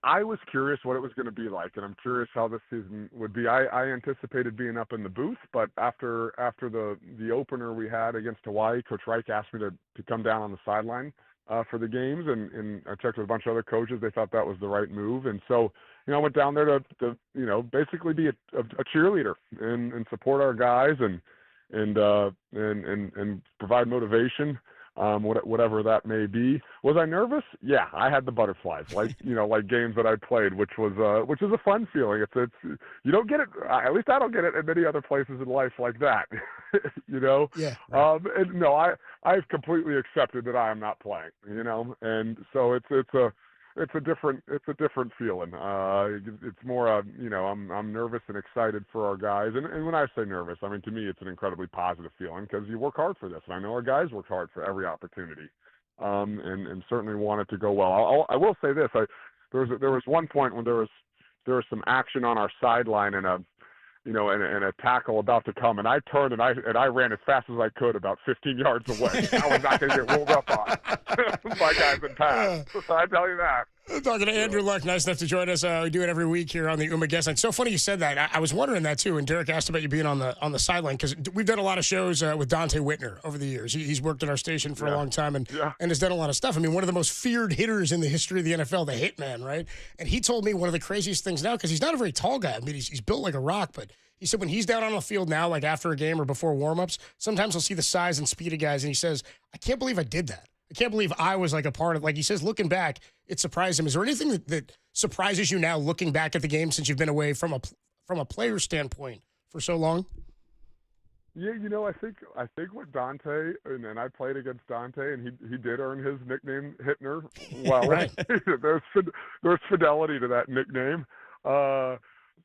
Speaker 15: I was curious what it was going to be like, and I'm curious how this season would be. I anticipated being up in the booth, but after the opener we had against Hawaii, Coach Reich asked me to come down on the sideline for the games, and I checked with a bunch of other coaches. They thought that was the right move, and so I went down there to basically be a cheerleader and support our guys and provide motivation. Whatever that may be. Was I nervous? Yeah, I had the butterflies, like games that I played, which is a fun feeling. It's you don't get it. At least I don't get it in many other places in life like that.
Speaker 2: Yeah. Right.
Speaker 15: And no, I've completely accepted that I am not playing. And so it's a different feeling. It's more I'm nervous and excited for our guys. And when I say nervous, I mean, to me, it's an incredibly positive feeling because you work hard for this. And I know our guys work hard for every opportunity. And certainly want it to go well. I will say this. There was one point when there was some action on our sideline and a tackle about to come, and I turned and I ran as fast as I could about 15 yards away. I was not going to get rolled up on by guys in pass. I tell you that.
Speaker 2: Talking to Andrew Luck, nice enough to join us. We do it every week here on the UMA Guest Line. So funny you said that. I was wondering that too. And Derek asked about you being on the sideline because we've done a lot of shows with Dante Whitner over the years. He's worked at our station for a long time and has done a lot of stuff. I mean, one of the most feared hitters in the history of the NFL, the Hitman, right? And he told me one of the craziest things now because he's not a very tall guy. I mean, he's built like a rock, but he said when he's down on the field now, like after a game or before warmups, sometimes he'll see the size and speed of guys, and he says, "I can't believe I did that. I can't believe I was like a part of." Like he says, looking back, it surprised him. Is there anything that surprises you now, looking back at the game since you've been away from a player standpoint for so long?
Speaker 15: Yeah, I think with Dante, and I played against Dante, and he did earn his nickname Hitner. Well,
Speaker 2: right.
Speaker 15: there's fidelity to that nickname.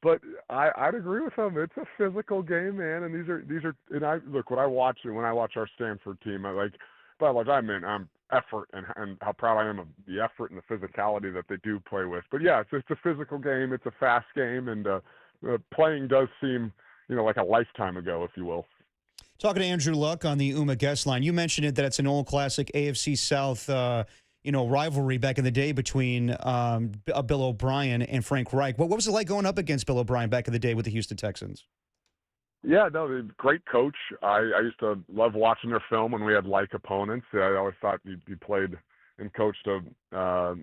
Speaker 15: But I'd agree with him. It's a physical game, man. And these are. And I look when I watch our Stanford team. I'm effort and how proud I am of the effort and the physicality that they do play with. But yeah, it's a physical game. It's a fast game, and playing does seem like a lifetime ago, if you will.
Speaker 14: Talking to Andrew Luck on the UMA Guest Line, you mentioned it that it's an old classic AFC South rivalry back in the day between Bill O'Brien and Frank Reich. What was it like going up against Bill O'Brien back in the day with the Houston Texans?
Speaker 15: Yeah, no, great coach. I used to love watching their film when we had like opponents. I always thought he played and coached a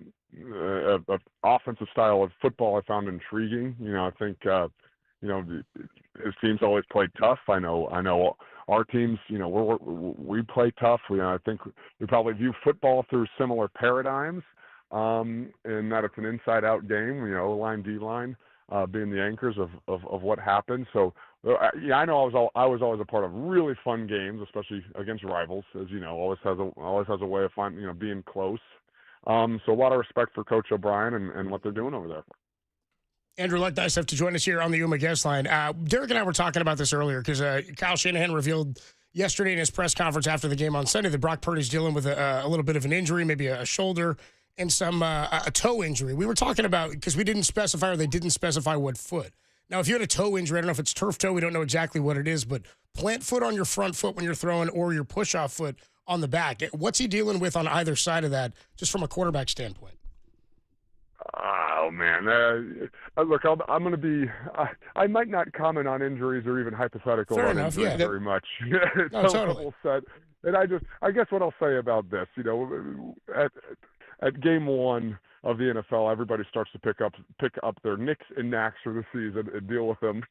Speaker 15: offensive style of football I found intriguing. I think his teams always played tough. I know our teams, we play tough. I think we probably view football through similar paradigms, in that it's an inside-out game. Line, D-line being the anchors of what happened. So I know I was always a part of really fun games, especially against rivals. As you know, always has a way of being close. So a lot of respect for Coach O'Brien and what they're doing over there.
Speaker 2: Andrew Luck, nice enough to join us here on the UMA guest line. Derek and I were talking about this earlier because Kyle Shanahan revealed yesterday in his press conference after the game on Sunday that Brock Purdy's dealing with a little bit of an injury, maybe a shoulder and some a toe injury. We were talking about, because we didn't specify, or they didn't specify what foot. Now, if you had a toe injury, I don't know if it's turf toe, we don't know exactly what it is, but plant foot on your front foot when you're throwing, or your push-off foot on the back. What's he dealing with on either side of that, just from a quarterback standpoint?
Speaker 15: Oh, man. Look, I'm going to be I might not comment on injuries or even hypothetical
Speaker 2: Fair
Speaker 15: on
Speaker 2: enough,
Speaker 15: injuries
Speaker 2: yeah.
Speaker 15: very much.
Speaker 2: No, totally.
Speaker 15: Set. And I guess what I'll say about this, at game one of the NFL, everybody starts to pick up their nicks and knacks for the season and deal with them.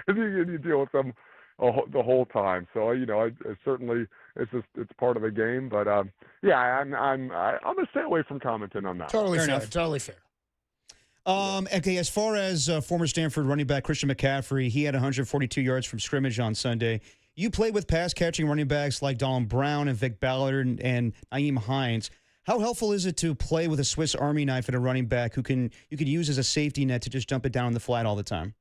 Speaker 15: and you deal with them the whole time. So I certainly it's part of the game. But I'm gonna stay away from commenting on that.
Speaker 2: Totally fair.
Speaker 14: enough.
Speaker 2: Totally fair.
Speaker 14: Okay, as far as former Stanford running back Christian McCaffrey, he had 142 yards from scrimmage on Sunday. You played with pass-catching running backs like Donald Brown and Vic Ballard and Naeem Hines. How helpful is it to play with a Swiss Army knife at a running back you can use as a safety net to just dump it down in the flat all the time?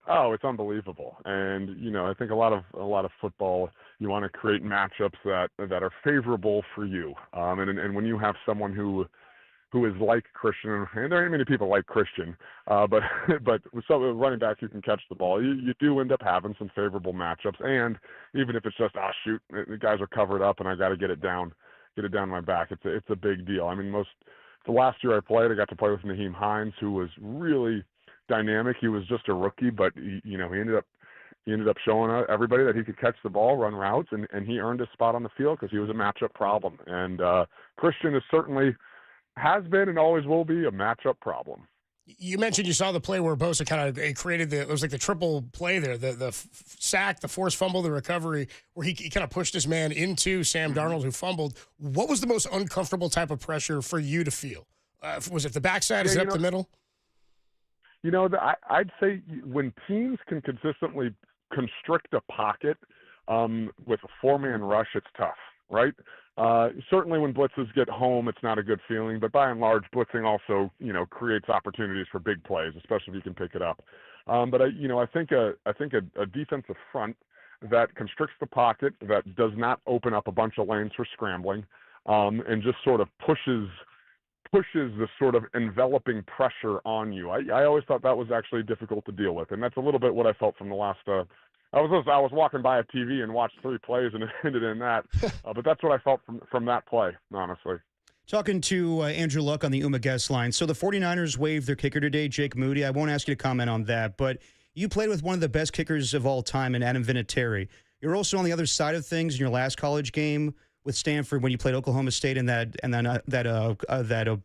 Speaker 15: Oh, it's unbelievable. And I think a lot of football, you want to create matchups that are favorable for you. And when you have someone who is like Christian, and there ain't many people like Christian, but with some running backs who can catch the ball, you do end up having some favorable matchups. And even if it's just shoot, the guys are covered up and I got to get it down my back, it's a big deal. I mean, the last year I played, I got to play with Naeem Hines, who was really dynamic. He was just a rookie, but he ended up showing everybody that he could catch the ball, run routes, and he earned his spot on the field because he was a matchup problem. And Christian is certainly has been and always will be a matchup problem.
Speaker 2: You mentioned you saw the play where Bosa kind of created it was like the triple play there, the sack, the forced fumble, the recovery, where he kind of pushed his man into Sam Darnold, who fumbled. What was the most uncomfortable type of pressure for you to feel? Was it the backside? Is it up the middle?
Speaker 15: I'd say when teams can consistently constrict a pocket with a four-man rush, it's tough, right? Certainly when blitzes get home, it's not a good feeling, but by and large, blitzing also, creates opportunities for big plays, especially if you can pick it up. But I think a defensive front that constricts the pocket, that does not open up a bunch of lanes for scrambling, and just sort of pushes this sort of enveloping pressure on you. I always thought that was actually difficult to deal with, and that's a little bit what I felt from the last. I was walking by a TV and watched 3 plays, and it ended in that. But that's what I felt from that play, honestly.
Speaker 14: Talking to Andrew Luck on the UMA guest line. So the 49ers waived their kicker today, Jake Moody. I won't ask you to comment on that, but you played with one of the best kickers of all time in Adam Vinatieri. You're also on the other side of things in your last college game with Stanford when you played Oklahoma State in that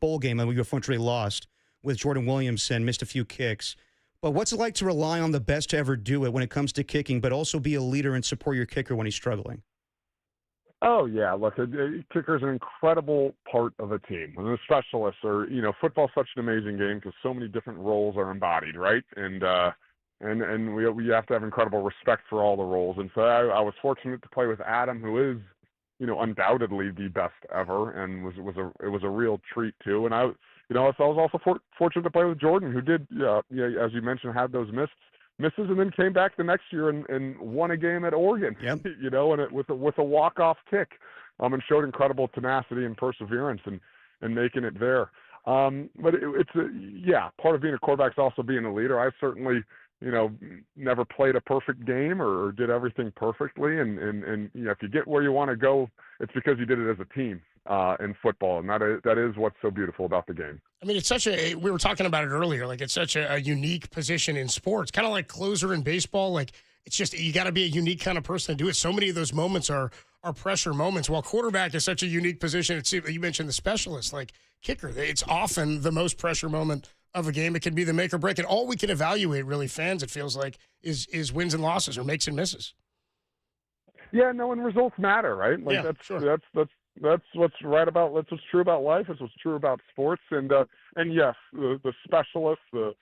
Speaker 14: bowl game that we unfortunately lost with Jordan Williamson, missed a few kicks. But what's it like to rely on the best to ever do it when it comes to kicking, but also be a leader and support your kicker when he's struggling?
Speaker 15: Oh, yeah. Look, a kicker is an incredible part of a team. And the specialists are, football's such an amazing game because so many different roles are embodied, right? And we have to have incredible respect for all the roles. And so I was fortunate to play with Adam, who is, undoubtedly the best ever, and it was a real treat too. And I was also fortunate to play with Jordan, who did, as you mentioned, had those misses, and then came back the next year and won a game at Oregon.
Speaker 14: Yep.
Speaker 15: And with a walk-off kick, and showed incredible tenacity and perseverance and making it there. But part of being a quarterback is also being a leader. I certainly, never played a perfect game or did everything perfectly. And if you get where you want to go, it's because you did it as a team in football. And that is what's so beautiful about the game.
Speaker 2: I mean, we were talking about it earlier, like it's such a unique position in sports, kind of like closer in baseball. Like it's just, you got to be a unique kind of person to do it. So many of those moments are pressure moments, while quarterback is such a unique position. You mentioned the specialist, like kicker. It's often the most pressure moment of a game. It can be the make or break. And all we can evaluate, really, fans, it feels like, is wins and losses or makes and misses.
Speaker 15: Yeah, no, and results matter, right? Like
Speaker 2: Yeah,
Speaker 15: that's
Speaker 2: sure.
Speaker 15: that's what's right about. That's what's true about life. It's what's true about sports. And yes, the specialists, the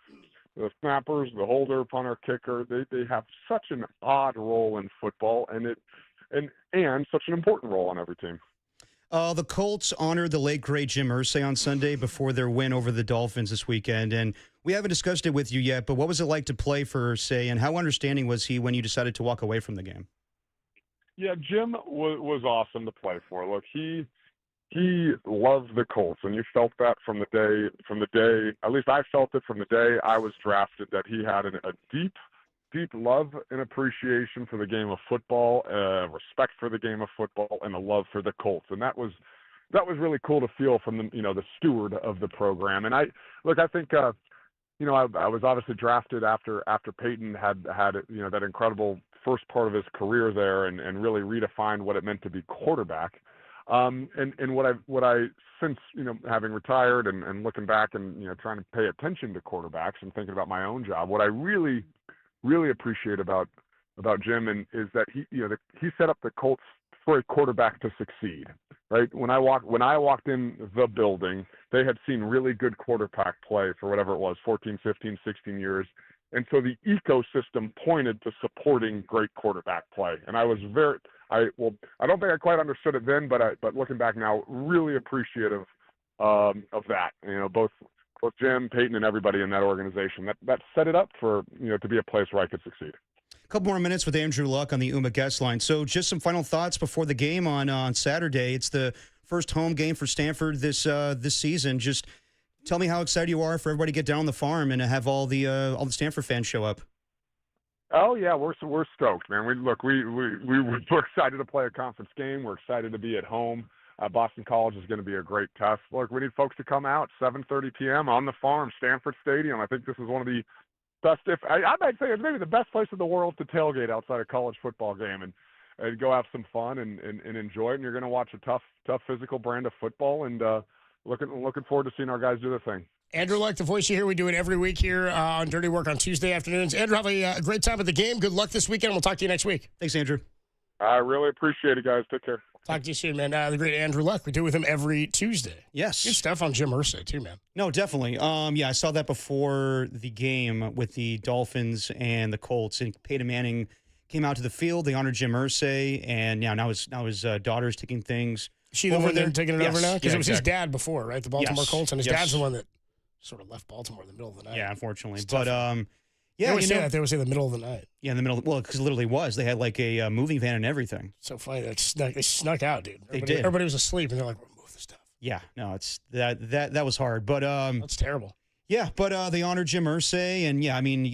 Speaker 15: snappers, the holder, punter, kicker, they have such an odd role in football, and such an important role on every team.
Speaker 14: The Colts honored the late, great Jim Irsay on Sunday before their win over the Dolphins this weekend. And we haven't discussed it with you yet, but what was it like to play for Irsay, and how understanding was he when you decided to walk away from the game?
Speaker 15: Yeah, Jim was awesome to play for. Look, he loved the Colts, and you felt that from the day, at least I felt it from the day I was drafted, that he had a deep love and appreciation for the game of football, respect for the game of football, and a love for the Colts. And that was really cool to feel from the steward of the program. And I think I was obviously drafted after Peyton had that incredible first part of his career there and really redefined what it meant to be quarterback. And what I since having retired and looking back and trying to pay attention to quarterbacks and thinking about my own job, what I really appreciate about Jim is that he set up the Colts for a quarterback to succeed. Right? When I walked in the building, they had seen really good quarterback play for whatever it was, 14, 15, 16 years. And so the ecosystem pointed to supporting great quarterback play. And I was I don't think I quite understood it then, but looking back now, really appreciative of that. Both Jim, Peyton, and everybody in that organization that set it up for to be a place where I could succeed.
Speaker 14: A couple more minutes with Andrew Luck on the UMA guest line. So just some final thoughts before the game on Saturday. It's the first home game for Stanford this season. Just tell me how excited you are for everybody to get down on the farm and to have all the Stanford fans show up.
Speaker 15: Oh yeah, we're stoked, man. We're excited to play a conference game. We're excited to be at home. Boston College is going to be a great test. Look, we need folks to come out 7:30 p.m. on the farm, Stanford Stadium. I think this is one of the best. I might say it's maybe the best place in the world to tailgate outside a college football game and go have some fun and enjoy it. And you're going to watch a tough physical brand of football. And looking forward to seeing our guys do their thing.
Speaker 2: Andrew Luck, the voice you hear, we do it every week here on Dirty Work on Tuesday afternoons. Andrew, have a great time at the game. Good luck this weekend. We'll talk to you next week.
Speaker 14: Thanks, Andrew.
Speaker 15: I really appreciate it, guys. Take care.
Speaker 2: Talk to you soon, man. The great Andrew Luck. We do it with him every Tuesday.
Speaker 14: Yes.
Speaker 2: Good stuff on Jim Irsay, too, man.
Speaker 14: No, definitely. Yeah, I saw that before the game with the Dolphins and the Colts. And Peyton Manning came out to the field. They honored Jim Irsay, and now his daughter's taking things.
Speaker 2: She the one there taking it over now? Because it was his
Speaker 14: exactly.
Speaker 2: dad before, right? The Baltimore Colts, and his dad's the one that sort of left Baltimore in the middle of the night.
Speaker 14: Yeah, unfortunately.
Speaker 2: It's
Speaker 14: But
Speaker 2: tough.
Speaker 14: yeah,
Speaker 2: they always say that. They always say the middle of the night.
Speaker 14: Yeah, in the middle. Well, because it literally was. They had like a moving van and everything.
Speaker 2: So funny. They snuck out, dude.
Speaker 14: They did.
Speaker 2: Everybody was asleep, and they're like, remove the stuff.
Speaker 14: Yeah, no, it's that was hard. But
Speaker 2: that's terrible.
Speaker 14: Yeah, but they honored Jim Irsay, and yeah, I mean,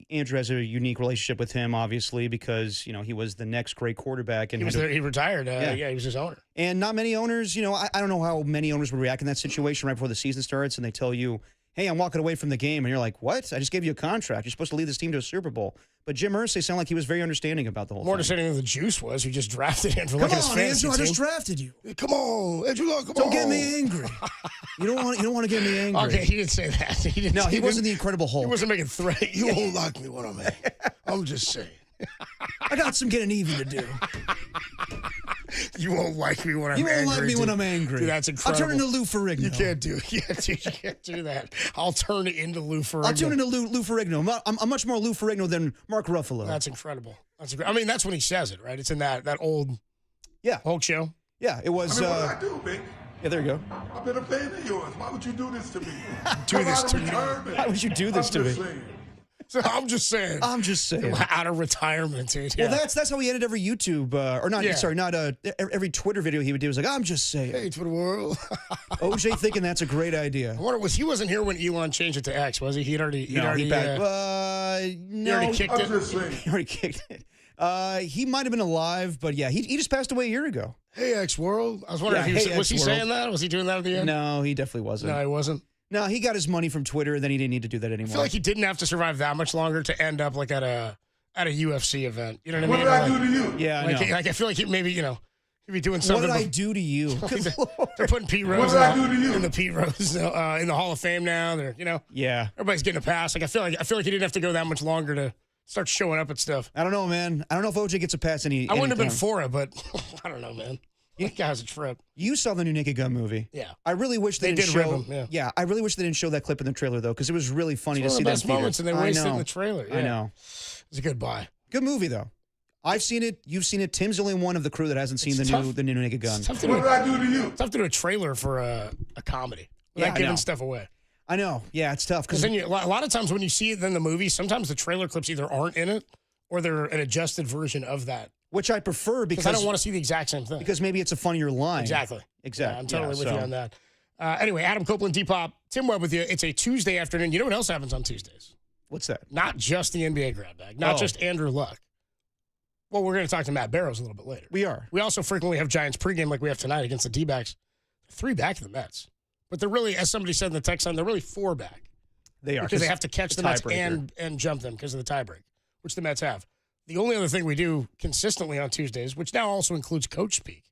Speaker 14: Andrew has a unique relationship with him, obviously, because he was the next great quarterback, and
Speaker 2: He retired. He was his owner.
Speaker 14: And not many owners, I don't know how many owners would react in that situation right before the season starts, and they tell you, hey, I'm walking away from the game, and you're like, what? I just gave you a contract. You're supposed to lead this team to a Super Bowl. But Jim Irsay sounded like he was very understanding about the whole
Speaker 2: More
Speaker 14: thing.
Speaker 2: understanding than the juice was, who just drafted Andrew Luck.
Speaker 14: Come on, Andrew, I just
Speaker 2: drafted you. Come on, Andrew Luck, come
Speaker 14: Don't
Speaker 2: on.
Speaker 14: get me angry. You don't want to get me angry.
Speaker 2: Okay, he didn't say that.
Speaker 14: He wasn't the Incredible Hulk.
Speaker 2: He wasn't making threat. You won't like me when I'm angry. I'm just saying.
Speaker 14: I got some getting even to do.
Speaker 2: You won't like me when I'm angry.
Speaker 14: You won't like me when I'm angry.
Speaker 2: Dude, that's incredible.
Speaker 14: I'll turn into Lou Ferrigno.
Speaker 2: You can't do it. You can't do that. I'll turn it into Lou Ferrigno.
Speaker 14: I'll turn into Lou Ferrigno. I'm much more Lou Ferrigno than Mark Ruffalo.
Speaker 2: That's incredible. I mean, that's when he says it, right? It's in that old Hulk show.
Speaker 14: Yeah, it was.
Speaker 3: I mean, what did I do, Vic?
Speaker 14: Yeah, there you go.
Speaker 3: I've been a fan of yours. Why would you do this to me?
Speaker 2: Do this to me.
Speaker 14: Why would you do this to me?
Speaker 2: So I'm just saying. Out of retirement, dude. Yeah.
Speaker 14: Well, that's how he ended every YouTube, every Twitter video he would do. He was like, I'm just saying.
Speaker 2: Hey, Twitter world.
Speaker 14: OJ thinking that's a great idea.
Speaker 2: I wonder, he wasn't here when Elon changed it to X, was he? He already
Speaker 14: kicked
Speaker 2: it.
Speaker 14: He already kicked it. He might have been alive, but yeah, he just passed away a year ago.
Speaker 2: Hey, X World. I was wondering if was he saying that? Was he doing that at the end?
Speaker 14: No, he definitely wasn't.
Speaker 2: No, he wasn't.
Speaker 14: No, he got his money from Twitter, and then he didn't need to do that anymore.
Speaker 2: I feel like he didn't have to survive that much longer to end up like at a UFC event. You know what I mean?
Speaker 3: What did I do to you?
Speaker 14: Yeah,
Speaker 2: I feel like he maybe You'd be doing
Speaker 14: What
Speaker 2: something.
Speaker 14: did I do to you?
Speaker 2: They're putting Pete Rose in the Pete Rose in the Hall of Fame now. They're
Speaker 14: Yeah.
Speaker 2: everybody's getting a pass. Like I feel like he didn't have to go that much longer to start showing up at stuff.
Speaker 14: I don't know, man. I don't know if OJ gets a pass
Speaker 2: I wouldn't have been
Speaker 14: anytime.
Speaker 2: for it, but I don't know, man. That guy's a trip.
Speaker 14: You saw the new Naked Gun movie.
Speaker 2: Yeah.
Speaker 14: I really wish they
Speaker 2: They
Speaker 14: didn't
Speaker 2: did
Speaker 14: show.
Speaker 2: rip him, yeah.
Speaker 14: I really wish they didn't show that clip in the trailer though, because it was really funny
Speaker 2: It's
Speaker 14: to
Speaker 2: one
Speaker 14: see
Speaker 2: of the best
Speaker 14: that in
Speaker 2: moments,
Speaker 14: theaters.
Speaker 2: and they wasted
Speaker 14: I
Speaker 2: it in
Speaker 14: know.
Speaker 2: the trailer.
Speaker 14: I
Speaker 2: Yeah.
Speaker 14: know.
Speaker 2: It's a good buy.
Speaker 14: Good movie though. I've seen it. You've seen it. Tim's the only one of the crew that hasn't seen
Speaker 2: It's
Speaker 14: the new Naked Gun.
Speaker 2: It's tough to do,
Speaker 3: What did I do to you?
Speaker 2: It's tough to do a trailer for a comedy without
Speaker 14: Yeah, I
Speaker 2: giving
Speaker 14: know.
Speaker 2: stuff away.
Speaker 14: I know. Yeah, it's tough
Speaker 2: Because then a lot of times when you see it in the movie, sometimes the trailer clips either aren't in it or they're an adjusted version of that.
Speaker 14: which I prefer because
Speaker 2: I don't want to see the exact same thing.
Speaker 14: Because maybe it's a funnier line.
Speaker 2: Exactly.
Speaker 14: Exactly.
Speaker 2: I'm totally
Speaker 14: Yeah,
Speaker 2: with
Speaker 14: so-
Speaker 2: you on that. Anyway, Adam Copeland, Depop, Tim Webb with you. It's a Tuesday afternoon. You know what else happens on Tuesdays?
Speaker 14: What's that?
Speaker 2: Not just the NBA grab bag, not
Speaker 14: Oh.
Speaker 2: just Andrew Luck. Well, we're going to talk to Matt Barrows a little bit later.
Speaker 14: We are.
Speaker 2: We also frequently have Giants pregame like we have tonight against the D-backs. 3 back of the Mets. But they're really, as somebody said in the text line, they're really 4 back.
Speaker 14: They are.
Speaker 2: Because they have to catch the Mets
Speaker 14: tiebreaker.
Speaker 2: and jump them because of the tiebreak, which the Mets have. The only other thing we do consistently on Tuesdays, which now also includes Coach Speak.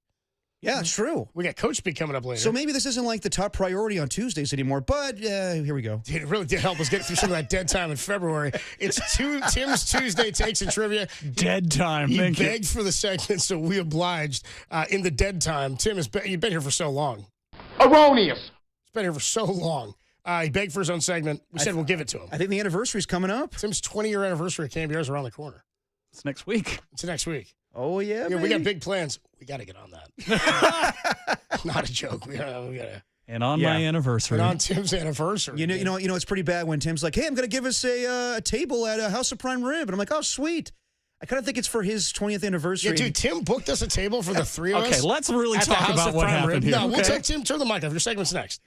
Speaker 14: Yeah, it's true.
Speaker 2: We got Coach Speak coming up later.
Speaker 14: So maybe this isn't like the top priority on Tuesdays anymore, but here we go.
Speaker 2: Dude, it really did help us get through some of that dead time in February. It's Tim's Tuesday Takes and Trivia.
Speaker 22: Dead time.
Speaker 2: He
Speaker 22: Thank you.
Speaker 2: begged for the segment, so we obliged. In the dead time, Tim, you've been here for so long.
Speaker 3: Erroneous.
Speaker 2: He's been here for so long. He begged for his own segment. We said we'll give it to him.
Speaker 14: I think the anniversary's coming up.
Speaker 2: Tim's 20-year anniversary at KNBR is around the corner.
Speaker 22: It's next week.
Speaker 2: It's next week.
Speaker 14: Oh, yeah,
Speaker 2: we got
Speaker 14: baby.
Speaker 2: big plans. We got to get on that. Not a joke. We gotta.
Speaker 22: And on my anniversary.
Speaker 2: And on Tim's anniversary.
Speaker 14: You know, it's pretty bad when Tim's like, "Hey, I'm going to give us a table at House of Prime Rib," and I'm like, "Oh, sweet." I kind of think it's for his 20th anniversary.
Speaker 2: Yeah, dude, Tim booked us a table for the 3 of us.
Speaker 22: Okay, let's really
Speaker 2: at the
Speaker 22: talk
Speaker 2: House
Speaker 22: about
Speaker 2: of
Speaker 22: what
Speaker 2: Prime
Speaker 22: happened
Speaker 2: Rib.
Speaker 22: here.
Speaker 2: No, we'll
Speaker 22: okay?
Speaker 2: take Tim. Turn the mic off. Your segment's next.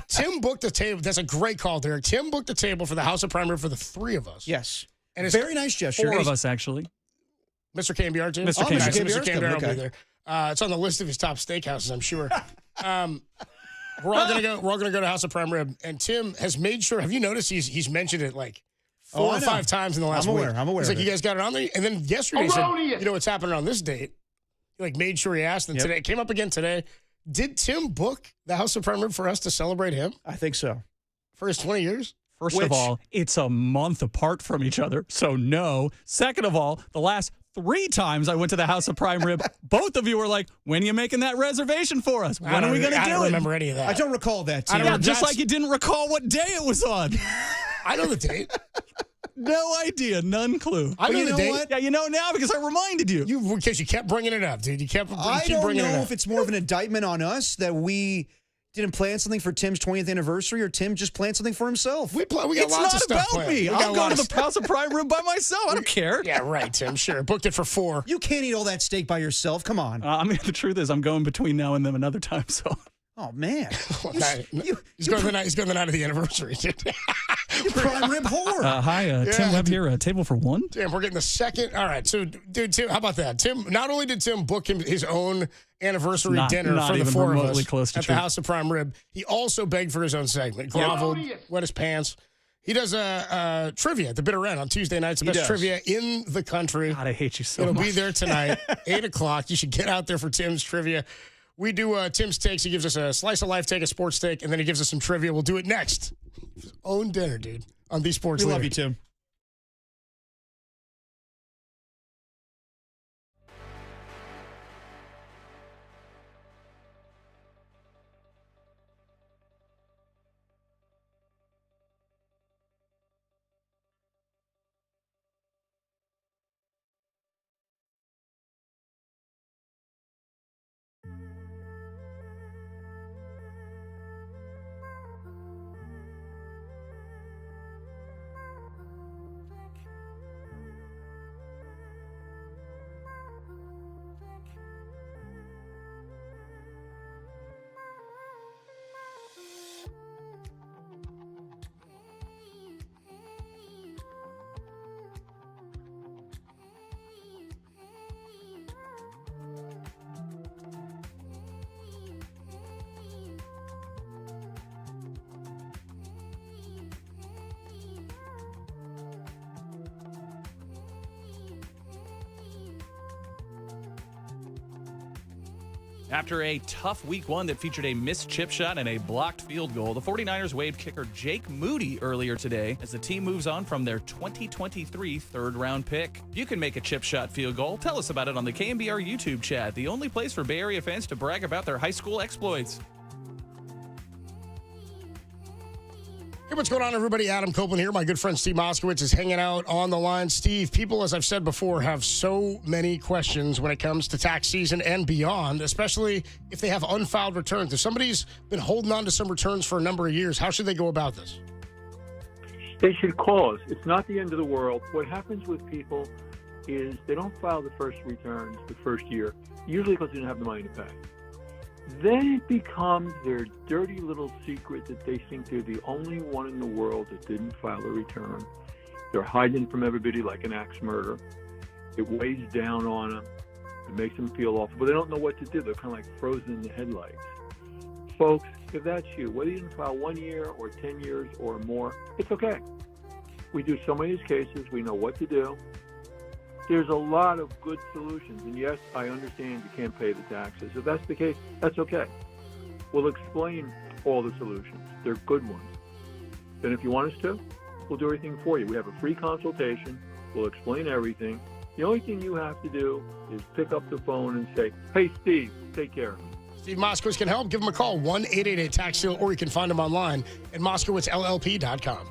Speaker 2: Tim booked a table. That's a great call, Derek. Tim booked a table for the House of Prime Rib for the 3 of us.
Speaker 14: Yes.
Speaker 2: And it's
Speaker 14: Very nice gesture.
Speaker 22: 4 of us, actually.
Speaker 2: Mr. KNBR, too?
Speaker 22: Mr. KNBR.
Speaker 2: Nice.
Speaker 14: Mr.
Speaker 2: Mr.
Speaker 14: KNBR 's
Speaker 2: KNBR will
Speaker 14: coming,
Speaker 2: be there. It's on the list of his top steakhouses, I'm sure. We're all gonna go to House of Prime Rib, and Tim has made sure. Have you noticed he's mentioned it like 4
Speaker 14: I
Speaker 2: or
Speaker 14: know.
Speaker 2: 5 times in the last
Speaker 14: I'm aware.
Speaker 2: week?
Speaker 14: I'm aware
Speaker 2: He's
Speaker 14: of
Speaker 2: like,
Speaker 14: it.
Speaker 2: you guys got it on there, and then yesterday he said,
Speaker 3: Erroneous.
Speaker 2: you know what's happening on this date? He like made sure he asked, and
Speaker 14: Yep.
Speaker 2: today it came up again today. Did Tim book the House of Prime Rib for us to celebrate him
Speaker 14: I think so.
Speaker 2: for his 20 years?
Speaker 22: First
Speaker 14: Which-
Speaker 22: of all, it's a month apart from each other, so no. Second of all, the last 3 times I went to the House of Prime Rib, both of you were like, "When are you making that reservation for us? When are we going to do it?"
Speaker 2: I don't remember any of that.
Speaker 14: I don't recall that, Tim.
Speaker 22: Yeah, just like you didn't recall what day it was on.
Speaker 2: I know the date.
Speaker 22: No idea, none clue.
Speaker 2: I know
Speaker 14: you
Speaker 2: the
Speaker 14: know
Speaker 2: date.
Speaker 14: what?
Speaker 22: Yeah, you know now because I reminded you.
Speaker 2: Because you kept bringing it up, dude. You keep
Speaker 14: I don't
Speaker 2: bringing it
Speaker 14: know
Speaker 2: up.
Speaker 14: if it's more of an indictment on us that we didn't plan something for Tim's 20th anniversary, or Tim just planned something for himself.
Speaker 2: We got
Speaker 22: It's
Speaker 2: lots of
Speaker 22: not
Speaker 2: stuff
Speaker 22: about
Speaker 2: planned.
Speaker 22: me.
Speaker 2: We got
Speaker 22: I'll
Speaker 2: a
Speaker 22: go
Speaker 2: lot
Speaker 22: to
Speaker 2: of
Speaker 22: the House of Prime Rib by myself. I don't care.
Speaker 2: Yeah, right, Tim. Sure. Booked it for 4.
Speaker 14: You can't eat all that steak by yourself. Come on.
Speaker 22: I mean, the truth is, I'm going between now and then another time, so.
Speaker 14: Oh, man.
Speaker 2: He's going the night of the anniversary.
Speaker 14: You prime rib whore.
Speaker 22: Hi, Tim Webb here. A table for 1?
Speaker 2: Damn, we're getting the second. All right, so, dude, Tim, how about that? Tim, not only did Tim book his own anniversary dinner
Speaker 22: not
Speaker 2: for the
Speaker 22: even
Speaker 2: 4 of
Speaker 22: remotely
Speaker 2: us
Speaker 22: close to
Speaker 2: at
Speaker 22: true.
Speaker 2: the House of Prime Rib, he also begged for his own segment, groveled, wet his pants. He does a trivia at the Bitter End on Tuesday nights, the
Speaker 14: He
Speaker 2: best
Speaker 14: does.
Speaker 2: trivia in the country.
Speaker 22: God, I hate you so
Speaker 2: It'll
Speaker 22: much.
Speaker 2: be there tonight, 8 o'clock. You should get out there for Tim's trivia. We do Tim's takes. He gives us a slice of life take, a sports take, and then he gives us some trivia. We'll do it next. His own dinner, dude, on these sports.
Speaker 14: We
Speaker 2: Leader.
Speaker 14: love you, Tim.
Speaker 11: After a tough week one that featured a missed chip shot and a blocked field goal, the 49ers waived kicker Jake Moody earlier today as the team moves on from their 2023 third-round pick. You can make a chip shot field goal. Tell us about it on the KNBR YouTube chat, the only place for Bay Area fans to brag about their high school exploits.
Speaker 2: Hey, what's going on, everybody? Adam Copeland here. My good friend Steve Moskowitz is hanging out on the line. Steve, people, as I've said before, have so many questions when it comes to tax season and beyond, especially if they have unfiled returns. If somebody's been holding on to some returns for a number of years, how should they go about this?
Speaker 4: They should call us. It's not the end of the world. What happens with people is they don't file the first returns the first year, usually because they don't have the money to pay. Then it becomes their dirty little secret that they think they're the only one in the world that didn't file a return. They're hiding from everybody like an axe murderer. It weighs down on them. It makes them feel awful, but they don't know what to do. They're kind of like frozen in the headlights. Folks, if that's you, whether you didn't file 1 year or 10 years or more, it's okay. We do so many of these cases. We know what to do. There's a lot of good solutions. And yes, I understand you can't pay the taxes. If that's the case, that's okay. We'll explain all the solutions. They're good ones. Then if you want us to, we'll do everything for you. We have a free consultation. We'll explain everything. The only thing you have to do is pick up the phone and say, hey, Steve, take care of him.
Speaker 2: Steve Moskowitz can help. Give him a call, 1-888-TAX-SEAL, or you can find him online at moskowitzllp.com.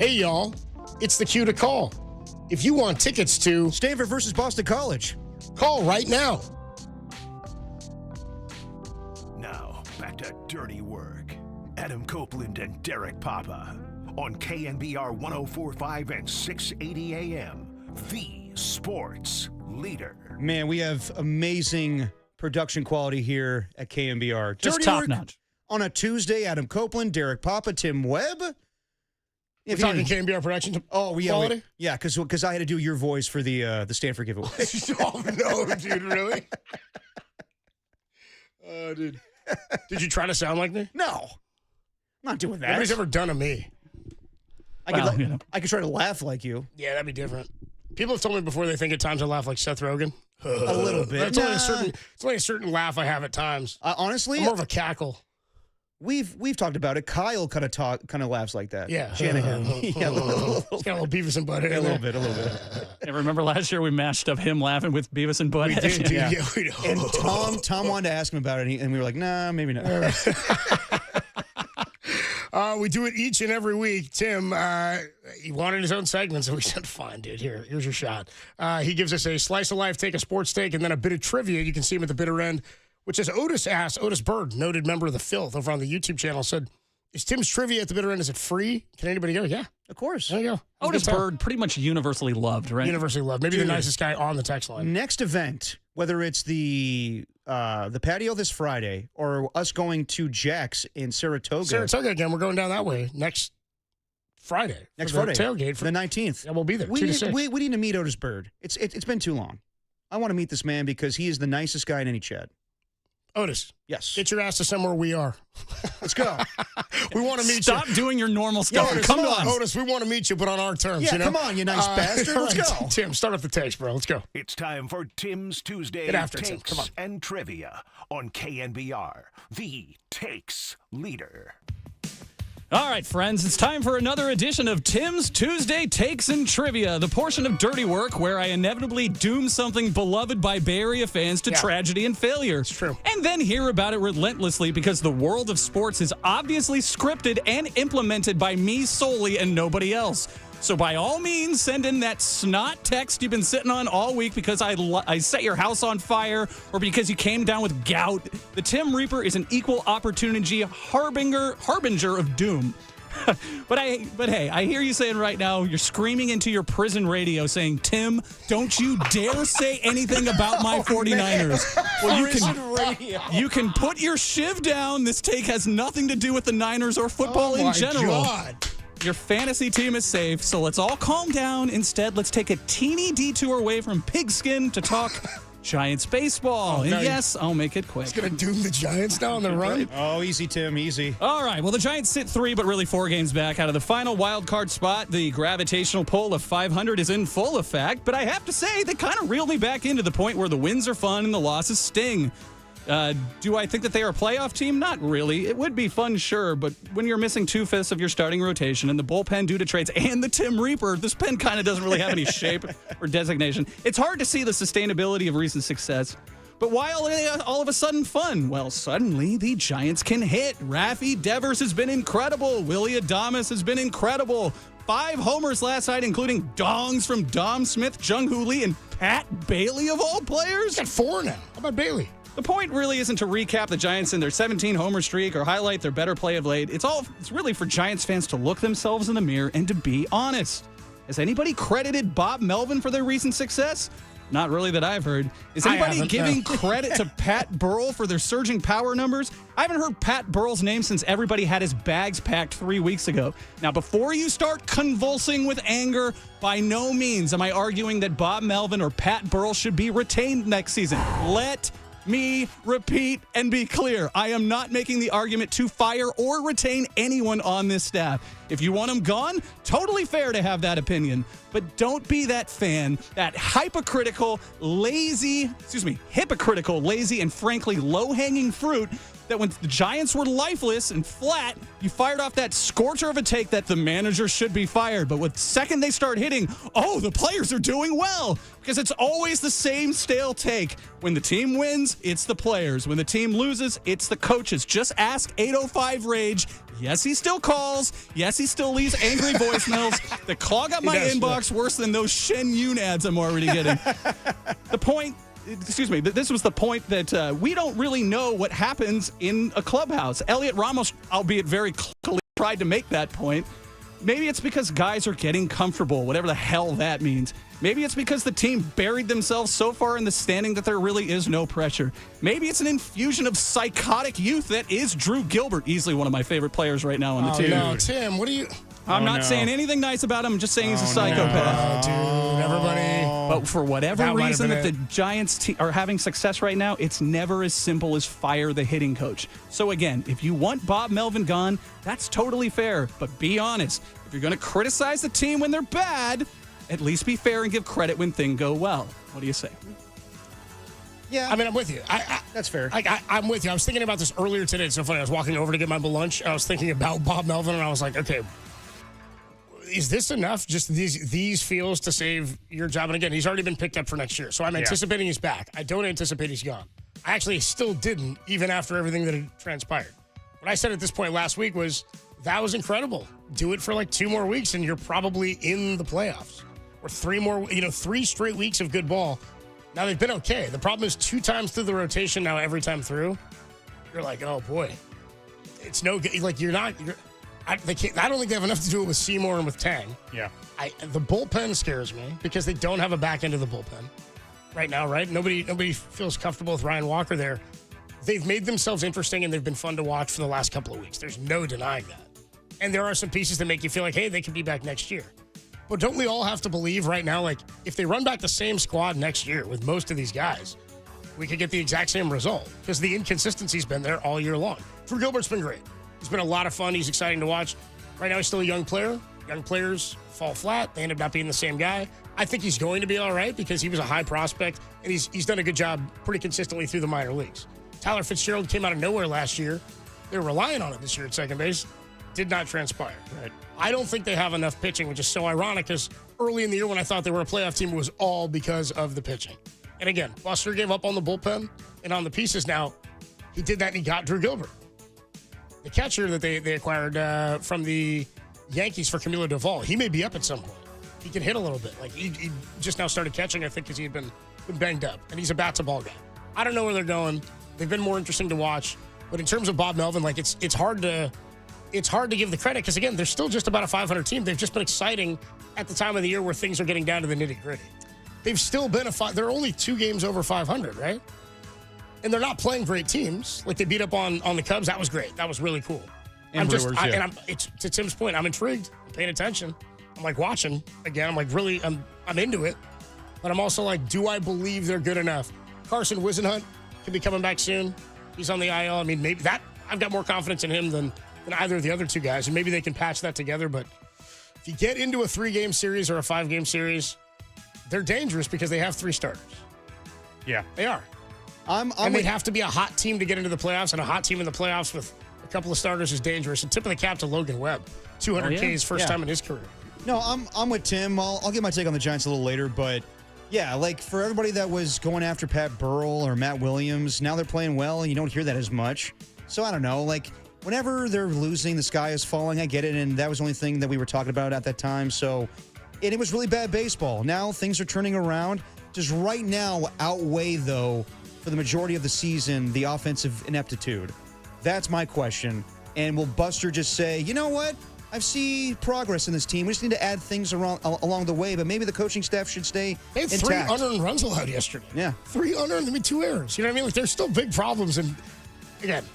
Speaker 2: Hey, y'all, it's the cue to call. If you want tickets to
Speaker 14: Stanford versus Boston College,
Speaker 2: call right now.
Speaker 1: Now, back to Dirty Work. Adam Copeland and Derek Papa on KNBR 104.5 and 680 AM, the sports leader.
Speaker 14: Man, we have amazing production quality here at KNBR.
Speaker 5: Just
Speaker 14: Dirty
Speaker 5: top
Speaker 14: Work
Speaker 5: notch.
Speaker 14: On a Tuesday, Adam Copeland, Derek Papa, Tim Webb.
Speaker 2: We're talking KNBR production quality?
Speaker 14: Yeah, because I had to do your voice for the Stanford giveaway.
Speaker 2: Oh, no, dude, really? Oh, dude. Did you try to sound like me?
Speaker 14: No. I'm not doing that.
Speaker 2: Nobody's ever done to me.
Speaker 14: I could try to laugh like you.
Speaker 2: Yeah, that'd be different. People have told me before they think at times I laugh like Seth Rogen.
Speaker 14: A little bit.
Speaker 2: It's only a certain laugh I have at times.
Speaker 14: Honestly,
Speaker 2: I'm more of a cackle.
Speaker 14: We've talked about it. Kyle kind of laughs like that.
Speaker 2: Yeah.
Speaker 14: Shanahan. Yeah,
Speaker 2: He's got a little Beavis and Butthead.
Speaker 14: a little bit.
Speaker 5: And remember last year we matched up him laughing with Beavis and Butthead?
Speaker 2: We did, dude.
Speaker 14: Yeah.
Speaker 2: Yeah, we know.
Speaker 14: And Tom wanted to ask him about it, and we were like, nah, maybe not.
Speaker 2: We do it each and every week. Tim, he wanted his own segment, so we said, fine, dude, here's your shot. He gives us a slice of life, take a sports take, and then a bit of trivia. You can see him at the bitter end, which is Otis Bird, noted member of the Filth over on the YouTube channel, said, is Tim's trivia at the bitter end, is it free? Can anybody go? Yeah.
Speaker 14: Of course.
Speaker 2: There you go.
Speaker 5: Otis Bird, pretty much universally loved, right?
Speaker 2: Universally loved. Maybe the nicest guy on the text line.
Speaker 14: Next event, whether it's the patio this Friday or us going to Jack's in Saratoga.
Speaker 2: Saratoga again. We're going down that way next Friday.
Speaker 14: Next
Speaker 2: for the
Speaker 14: Friday.
Speaker 2: Tailgate.
Speaker 14: For the 19th.
Speaker 2: Yeah, we'll be there.
Speaker 14: We
Speaker 2: 2 to
Speaker 14: need,
Speaker 2: 6.
Speaker 14: we need to meet Otis Bird. It's been too long. I want to meet this man because he is the nicest guy in any chat.
Speaker 2: Otis.
Speaker 14: Yes.
Speaker 2: Get your ass to somewhere we are.
Speaker 14: Let's go.
Speaker 2: We want to meet you.
Speaker 5: Stop doing your normal stuff.
Speaker 2: Otis,
Speaker 5: Come on.
Speaker 2: Otis, we want to meet you, but on our terms.
Speaker 14: Yeah,
Speaker 2: you know?
Speaker 14: come on, you nice bastard.
Speaker 2: all
Speaker 14: Let's
Speaker 2: right,
Speaker 14: go.
Speaker 2: Tim, start off the takes, bro. Let's go.
Speaker 1: It's time for Tim's Tuesday
Speaker 2: Get after it, Tim.
Speaker 1: Takes
Speaker 2: Come on.
Speaker 1: and Trivia on KNBR, the Takes Leader.
Speaker 5: All right, friends, it's time for another edition of Tim's Tuesday Takes and Trivia, the portion of Dirty Work where I inevitably doom something beloved by Bay Area fans to tragedy and failure. It's
Speaker 2: true.
Speaker 5: And then hear about it relentlessly because the world of sports is obviously scripted and implemented by me solely and nobody else. So by all means, send in that snot text you've been sitting on all week because I set your house on fire or because you came down with gout. The Tim Reaper is an equal opportunity harbinger of doom. But hey, I hear you saying right now, you're screaming into your prison radio saying, Tim, don't you dare say anything about my 49ers. Well, you can put your shiv down. This take has nothing to do with the Niners or football in general.
Speaker 2: God.
Speaker 5: Your fantasy team is safe, so let's all calm down. Instead, let's take a teeny detour away from pigskin to talk Giants baseball. And yes, I'll make it quick.
Speaker 2: It's going to doom the Giants now on the run?
Speaker 14: Oh, easy, Tim, easy.
Speaker 5: All right, well, the Giants sit 3, but really 4 games back out of the final wild card spot. The gravitational pull of 500 is in full effect, but I have to say, they kind of reeled me back into the point where the wins are fun and the losses sting. Do I think that they are a playoff team? Not really. It would be fun, sure, but when you're missing 2/5 of your starting rotation and the bullpen due to trades and the Tim Reaper, this pen kind of doesn't really have any shape or designation. It's hard to see the sustainability of recent success. But why all of a sudden fun? Well, suddenly the Giants can hit. Rafi Devers has been incredible. Willie Adames has been incredible. 5 homers last night, including dongs from Dom Smith, Jung Hoo Lee, and Pat Bailey of all players.
Speaker 2: Got 4 now. How about Bailey?
Speaker 5: The point really isn't to recap the Giants in their 17-homer streak or highlight their better play of late. It's really for Giants fans to look themselves in the mirror and to be honest. Has anybody credited Bob Melvin for their recent success? Not really that I've heard. Is anybody giving credit to Pat Burrell for their surging power numbers? I haven't heard Pat Burrell's name since everybody had his bags packed 3 weeks ago. Now, before you start convulsing with anger, by no means am I arguing that Bob Melvin or Pat Burrell should be retained next season. Let me repeat and be clear. I am not making the argument to fire or retain anyone on this staff. If you want them gone, totally fair to have that opinion. But don't be that fan, that hypocritical, lazy, and frankly low-hanging fruit that when the Giants were lifeless and flat, you fired off that scorcher of a take that the manager should be fired. But with second they start hitting, the players are doing well. Because it's always the same stale take. When the team wins, it's the players. When the team loses, it's the coaches. Just ask 805 Rage. Yes, he still calls. Yes, he still leaves angry voicemails that clog up my inbox worse than those Shen Yun ads I'm already getting. This was the point that we don't really know what happens in a clubhouse. Elliot Ramos, albeit very clearly, tried to make that point. Maybe it's because guys are getting comfortable, whatever the hell that means. Maybe it's because the team buried themselves so far in the standing that there really is no pressure. Maybe it's an infusion of psychotic youth that is Drew Gilbert, easily one of my favorite players right now on the team.
Speaker 2: No, Tim, what do you...
Speaker 5: I'm not saying anything nice about him. I'm just saying he's a psychopath.
Speaker 2: No, dude, everybody.
Speaker 5: But for whatever reason that the Giants are having success right now, it's never as simple as fire the hitting coach. So again, if you want Bob Melvin gone, that's totally fair. But be honest. If you're going to criticize the team when they're bad, at least be fair and give credit when things go well. What do you say?
Speaker 2: Yeah. I mean, I'm with you.
Speaker 14: That's fair.
Speaker 2: I'm with you. I was thinking about this earlier today. It's so funny. I was walking over to get my lunch. I was thinking about Bob Melvin, and I was like, okay, is this enough? Just these feels to save your job? And again, he's already been picked up for next year. So I'm anticipating he's back. I don't anticipate he's gone. I actually still didn't, even after everything that had transpired. What I said at this point last week was, that was incredible. Do it for like 2 more weeks, and you're probably in the playoffs. Or 3 straight weeks of good ball. Now, they've been okay. The problem is 2 times through the rotation now, every time through, you're like, oh, boy. It's no good. Like, I don't think they have enough to do it with Seymour and with Tang.
Speaker 22: Yeah.
Speaker 2: The bullpen scares me because they don't have a back end of the bullpen right now, right? Nobody feels comfortable with Ryan Walker there. They've made themselves interesting, and they've been fun to watch for the last couple of weeks. There's no denying that. And there are some pieces that make you feel like, hey, they could be back next year. But don't we all have to believe right now, like, if they run back the same squad next year with most of these guys, we could get the exact same result? Because the inconsistency's been there all year long. Drew Gilbert's been great. He's been a lot of fun. He's exciting to watch. Right now, he's still a young player. Young players fall flat. They end up not being the same guy. I think he's going to be all right because he was a high prospect, and he's done a good job pretty consistently through the minor leagues. Tyler Fitzgerald came out of nowhere last year. They were relying on it this year at second base. Did not transpire.
Speaker 22: Right.
Speaker 2: I don't think they have enough pitching, which is so ironic because early in the year when I thought they were a playoff team, it was all because of the pitching. And again, Buster gave up on the bullpen and on the pieces. Now, he did that and he got Drew Gilbert. The catcher that they acquired from the Yankees for Camilo Doval, he may be up at some point. He can hit a little bit. Like he just now started catching, I think, because he had been banged up. And he's a bat-to-ball guy. I don't know where they're going. They've been more interesting to watch. But in terms of Bob Melvin, like it's hard to give the credit because, again, they're still just about a 500 team. They've just been exciting at the time of the year where things are getting down to the nitty-gritty. They've still been they're only 2 games over 500, right? And they're not playing great teams. Like they beat up on the Cubs. That was great. That was really cool. It's to Tim's point, I'm intrigued. I'm paying attention. I'm like watching again. I'm like really, I'm into it. But I'm also like, do I believe they're good enough? Carson Wisenhunt could be coming back soon. He's on the IL. I mean, maybe I've got more confidence in him than either of the other 2 guys, and maybe they can patch that together. But if you get into a 3-game series or a 5-game series, they're dangerous because they have 3 starters.
Speaker 22: Yeah,
Speaker 2: they are. They'd have to be a hot team to get into the playoffs, and a hot team in the playoffs with a couple of starters is dangerous. And tip of the cap to Logan Webb, 200 Ks first time in his career.
Speaker 14: No, I'm with Tim. I'll get my take on the Giants a little later, but yeah, like for everybody that was going after Pat Burrell or Matt Williams, now they're playing well, and you don't hear that as much. So I don't know, like whenever they're losing, the sky is falling. I get it, and that was the only thing that we were talking about at that time. So, and it was really bad baseball. Now things are turning around. Just right now outweigh though for the majority of the season the offensive ineptitude. That's my question. And will Buster just say, you know what? I see progress in this team. We just need to add things along the way, but maybe the coaching staff should stay
Speaker 2: They had
Speaker 14: intact.
Speaker 2: 3 unearned runs allowed yesterday.
Speaker 14: Yeah.
Speaker 2: 3 unearned, 2 errors. You know what I mean? Like, there's still big problems. And, again,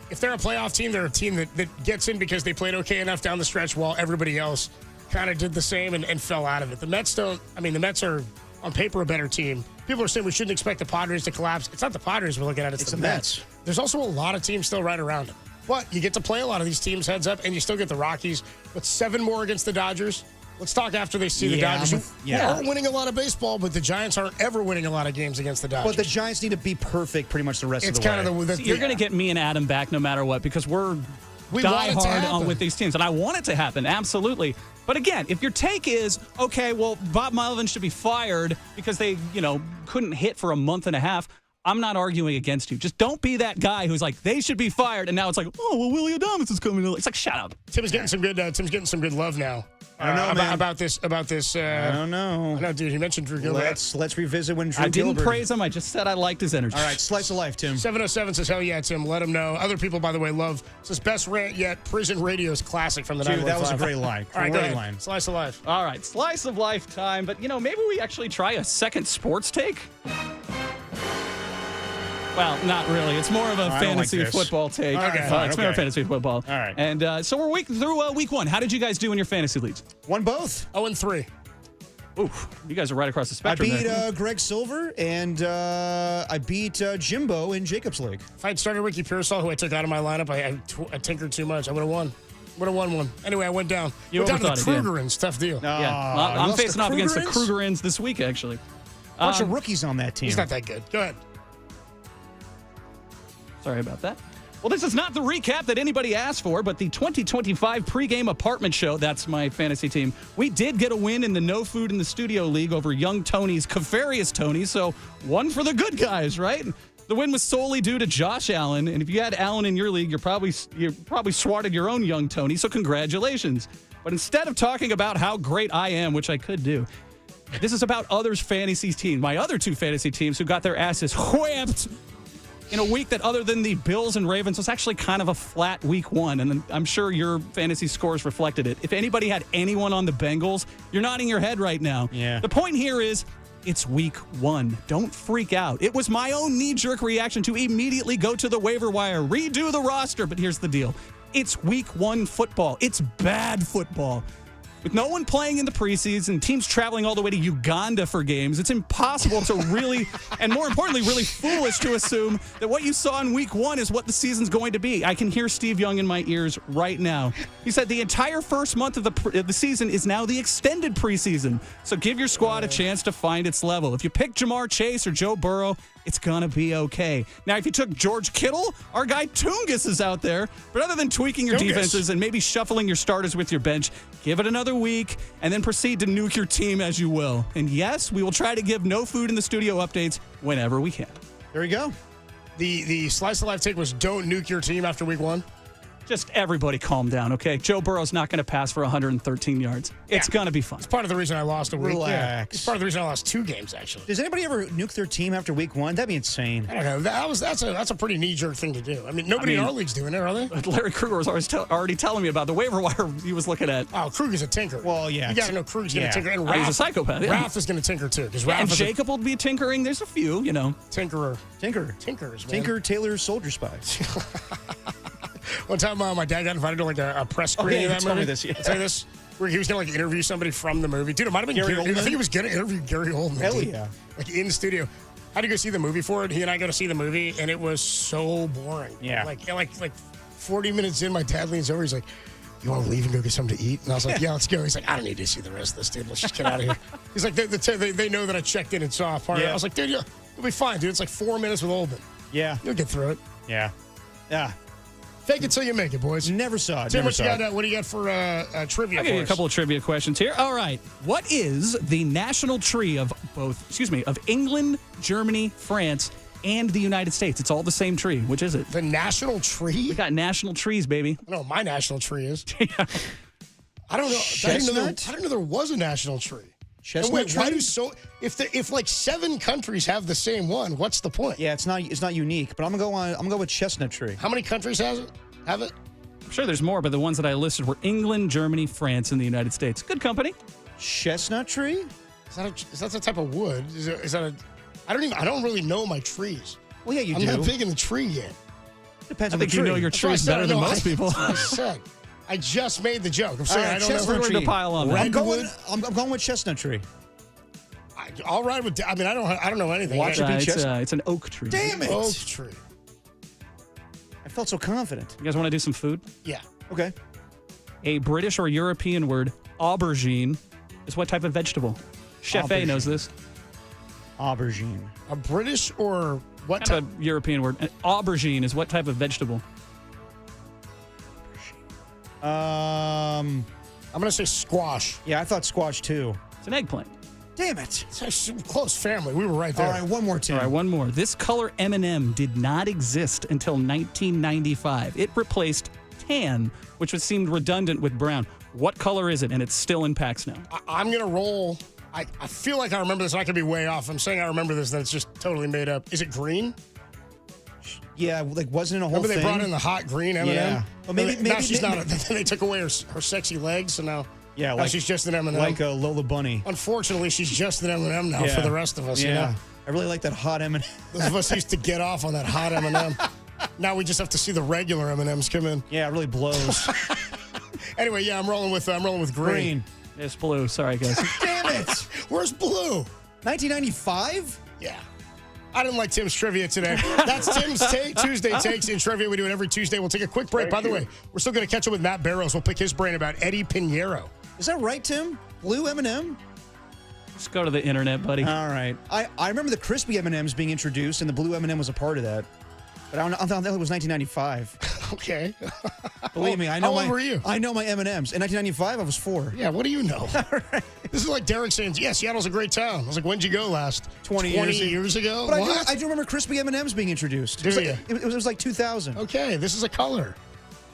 Speaker 2: if they're a playoff team, they're a team that gets in because they played okay enough down the stretch while everybody else kind of did the same and fell out of it. The Mets don't – I mean, the Mets are, on paper, a better team. People are saying we shouldn't expect the Padres to collapse. It's not the Padres we're looking at. It's the Mets. There's also a lot of teams still right around them. But you get to play a lot of these teams heads up, and you still get the Rockies with 7 more against the Dodgers. Let's talk after they see the Dodgers. Who aren't winning a lot of baseball, but the Giants aren't ever winning a lot of games against the Dodgers.
Speaker 14: But the Giants need to be perfect pretty much the rest of the way.
Speaker 5: It's kind of you're going to get me and Adam back no matter what because we die hard on with these teams. And I want it to happen, absolutely. But again, if your take is, okay, well, Bob Melvin should be fired because they, couldn't hit for a month and a half, I'm not arguing against you. Just don't be that guy who's like, they should be fired. And now it's like, oh, well, Willie Adames is coming. It's like, shut up.
Speaker 2: Tim's getting some good love now.
Speaker 14: I don't know, man.
Speaker 2: About this.
Speaker 14: I don't know.
Speaker 2: I know, dude. He mentioned Drew Gilbert.
Speaker 14: Let's revisit when Drew
Speaker 5: I didn't
Speaker 14: Gilbert.
Speaker 5: praise him. I just said I liked his energy.
Speaker 14: All right, slice of life, Tim.
Speaker 2: 707 says, hell yeah, Tim. Let him know. Other people, by the way, love. Says, best rant yet. Prison Radio's classic from the 915.
Speaker 14: Dude, that was a great line.
Speaker 2: All right, go
Speaker 14: great
Speaker 2: ahead.
Speaker 14: line.
Speaker 2: Slice of life.
Speaker 5: All right, slice of life time. But, maybe we actually try a second sports take? Well, not really. It's more of a fantasy football take.
Speaker 2: Okay,
Speaker 5: It's more fantasy football.
Speaker 2: All right.
Speaker 5: And so we're through week one. How did you guys do in your fantasy leagues?
Speaker 14: Won both.
Speaker 2: 0-3.
Speaker 5: Oof, you guys are right across the spectrum.
Speaker 14: I beat Greg Silver, and I beat Jimbo in Jacob's League.
Speaker 2: If I had started Ricky Pearsall, who I took out of my lineup, I tinkered too much. I would have won. Would have won one. Anyway, I went down.
Speaker 5: You
Speaker 2: went down to the
Speaker 5: overthought it,
Speaker 2: Krugerins. Tough deal.
Speaker 5: Yeah, I'm facing off against the Krugerins this week, actually.
Speaker 14: Bunch of rookies on that team.
Speaker 2: He's not that good. Go ahead.
Speaker 5: Sorry about that. Well, this is not the recap that anybody asked for, but the 2025 pregame apartment show. That's my fantasy team. We did get a win in the No Food in the Studio League over Young Tony's Cavarious Tony, so one for the good guys, right? The win was solely due to Josh Allen, and if you had Allen in your league, you probably swatted your own Young Tony, so congratulations. But instead of talking about how great I am, which I could do, this is about others' fantasy teams, my other two fantasy teams who got their asses whipped in a week that, other than the Bills and Ravens, was actually kind of a flat week one, and I'm sure your fantasy scores reflected it. If anybody had anyone on the Bengals, you're nodding your head right now.
Speaker 14: Yeah.
Speaker 5: The point here is, it's week one. Don't freak out. It was my own knee-jerk reaction to immediately go to the waiver wire, redo the roster, but here's the deal. It's week one football. It's bad football. With no one playing in the preseason, teams traveling all the way to Uganda for games, it's impossible to really, and more importantly, really foolish to assume that what you saw in week one is what the season's going to be. I can hear Steve Young in my ears right now. He said the entire first month of the season is now the extended preseason. So give your squad a chance to find its level. If you pick Jamar Chase or Joe Burrow, it's going to be okay. Now, if you took George Kittle, our guy Tungus is out there. But other than tweaking your defenses and maybe shuffling your starters with your bench, give it another week and then proceed to nuke your team as you will. And yes, we will try to give No Food in the Studio updates whenever we can.
Speaker 14: There you go.
Speaker 2: The slice of life take was don't nuke your team after week one.
Speaker 5: Just everybody calm down, okay? Joe Burrow's not going to pass for 113 yards. It's going to be fun.
Speaker 2: It's part of the reason I lost a week.
Speaker 14: Relax.
Speaker 2: Yeah. It's part of the reason I lost 2 games, actually.
Speaker 14: Does anybody ever nuke their team after week one? That'd be insane.
Speaker 2: I don't know. That's a pretty knee-jerk thing to do. I mean, nobody in our league's doing it, are they?
Speaker 5: Larry Kruger was already telling me about the waiver wire he was looking at.
Speaker 2: Oh, Kruger's a tinker.
Speaker 14: Well, yeah.
Speaker 2: You got to know Kruger's going to tinker. And
Speaker 5: He's a psychopath. Yeah.
Speaker 2: Ralph is going to tinker, too.
Speaker 5: And Jacob will be tinkering. There's a few,
Speaker 2: Tinkerer.
Speaker 14: Tinkers, man.
Speaker 2: Tinker
Speaker 14: Taylor Soldier Spy.
Speaker 2: One time, my dad got invited to like a press screening of that movie.
Speaker 14: This, yeah.
Speaker 2: I'll tell you this, where he was going to like interview somebody from the movie. Dude, it might have been
Speaker 14: Gary
Speaker 2: Gary.
Speaker 14: Oldman?
Speaker 2: I think he was going to interview Gary Oldman.
Speaker 14: Hell
Speaker 2: dude.
Speaker 14: yeah.
Speaker 2: Like in the studio. I had to go see the movie for it. He and I go to see the movie, and it was so boring.
Speaker 14: Yeah.
Speaker 2: Like 40 minutes in, my dad leans over. He's like, "You want to leave and go get something to eat?" And I was like, "Yeah, let's go." He's like, "I don't need to see the rest of this, dude. Let's just get out of here." He's like, "They know that I checked in and saw a part of it." I was like, "Dude, you'll be fine, dude. It's like 4 minutes with Oldman.
Speaker 14: Yeah.
Speaker 2: You'll get through it.
Speaker 14: Yeah.
Speaker 2: Fake it till you make it, boys."
Speaker 14: Never saw it.
Speaker 2: Tim,
Speaker 14: Never saw it.
Speaker 2: what do you got for trivia?
Speaker 5: I'll give you a couple of trivia questions here. All right. What is the national tree of England, Germany, France, and the United States? It's all the same tree. Which is it?
Speaker 2: The national tree?
Speaker 5: We got national trees, baby.
Speaker 2: I know what my national tree is.
Speaker 5: Yeah.
Speaker 2: I don't know. I
Speaker 14: Chestnut?
Speaker 2: didn't know there was a national tree.
Speaker 14: Chestnut
Speaker 2: And wait, why
Speaker 14: tree?
Speaker 2: if like 7 countries have the same one, what's the point?
Speaker 14: Yeah, it's not unique, but I'm gonna go with chestnut tree.
Speaker 2: How many countries have it?
Speaker 5: I'm sure there's more, but the ones that I listed were England, Germany, France, and the United States. Good company.
Speaker 14: Chestnut tree?
Speaker 2: Is that the type of wood? I don't really know my trees.
Speaker 14: Well, yeah,
Speaker 2: I'm not big in the tree yet.
Speaker 14: Depends
Speaker 5: I
Speaker 14: on the
Speaker 5: think
Speaker 14: tree.
Speaker 5: you know your trees better than most people.
Speaker 2: That's what I said. I just made the joke. I'm saying I don't know.
Speaker 14: chestnut tree.
Speaker 5: To pile on.
Speaker 14: I'm going with chestnut tree.
Speaker 2: All right with. I mean, I don't know anything.
Speaker 14: Watch it be chestnut.
Speaker 5: It's an oak tree.
Speaker 14: Damn it!
Speaker 2: Oak tree.
Speaker 14: I felt so confident.
Speaker 5: You guys want to do some food?
Speaker 2: Yeah.
Speaker 14: Okay.
Speaker 5: A British or European word Aubergine is what type of vegetable? Chef A knows this.
Speaker 14: Aubergine.
Speaker 2: A British or what
Speaker 5: Kind
Speaker 2: type?
Speaker 5: of a European word. Aubergine is what type of vegetable?
Speaker 2: I'm going to say squash.
Speaker 14: Yeah, I thought squash too.
Speaker 5: It's an eggplant.
Speaker 14: Damn it.
Speaker 2: It's a close family. We were right there.
Speaker 14: All right, one more, Tim.
Speaker 5: All right, one more. This color M&M did not exist until 1995. It replaced tan, which was seemed redundant with brown. What color is it? And it's still in packs now.
Speaker 2: I'm going to roll. I feel like I remember this. I could be way off. I'm saying I remember this, and it's just totally made up. Is it green?
Speaker 14: Yeah, like wasn't it a whole
Speaker 2: Remember
Speaker 14: thing?
Speaker 2: they brought in the hot green M&M?
Speaker 14: Yeah. Well,
Speaker 2: Now she's not. They took away her sexy legs, so now,
Speaker 14: Yeah,
Speaker 2: now she's just an M&M.
Speaker 14: Like a Lola Bunny.
Speaker 2: Unfortunately, she's just an M&M now
Speaker 14: Yeah.
Speaker 2: for the rest of us.
Speaker 14: Yeah.
Speaker 2: You know?
Speaker 14: I really like that hot M&M.
Speaker 2: Those of us used to get off on that hot M&M. Now we just have to see the regular M&Ms come in.
Speaker 14: Yeah, it really blows.
Speaker 2: Anyway, yeah, I'm rolling with green.
Speaker 5: It's blue. Sorry, guys.
Speaker 14: Damn it.
Speaker 2: Where's blue?
Speaker 14: 1995?
Speaker 2: Yeah. I didn't like Tim's trivia today. That's Tim's Tuesday Takes in Trivia. We do it every Tuesday. We'll take a quick break. By the way, we're still going to catch up with Matt Barrows. We'll pick his brain about Eddie Pinheiro.
Speaker 14: Is that right, Tim? Blue M&M?
Speaker 5: Let's go to the internet, buddy.
Speaker 14: All right. I remember the crispy M&Ms being introduced, and the blue M&M was a part of that. But I don't think it was 1995.
Speaker 2: Okay.
Speaker 14: Believe me, I know
Speaker 2: How old were you?
Speaker 14: I know my M&Ms. In 1995, I was 4.
Speaker 2: Yeah, what do you know? This is like Derek saying, yeah, Seattle's a great town. I was like, when'd you go last?
Speaker 14: 20
Speaker 2: years ago?
Speaker 14: But
Speaker 2: What?
Speaker 14: I do remember crispy M&Ms being introduced.
Speaker 2: Do
Speaker 14: It
Speaker 2: you?
Speaker 14: was like 2000.
Speaker 2: Okay, this is a color.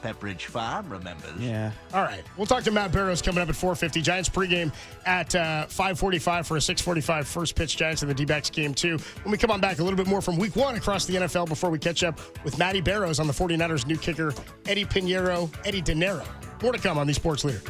Speaker 13: Pepperidge Farm remembers.
Speaker 14: Yeah.
Speaker 2: All right. We'll talk to Matt Barrows coming up at 4:50. Giants pregame at 5:45 for a 6:45 first pitch. Giants and the D-backs game 2. When we come on back, a little bit more from week 1 across the NFL before we catch up with Matty Barrows on the 49ers' new kicker, Eddie Pinheiro, Eddie De Niro. More to come on the Sports Leader.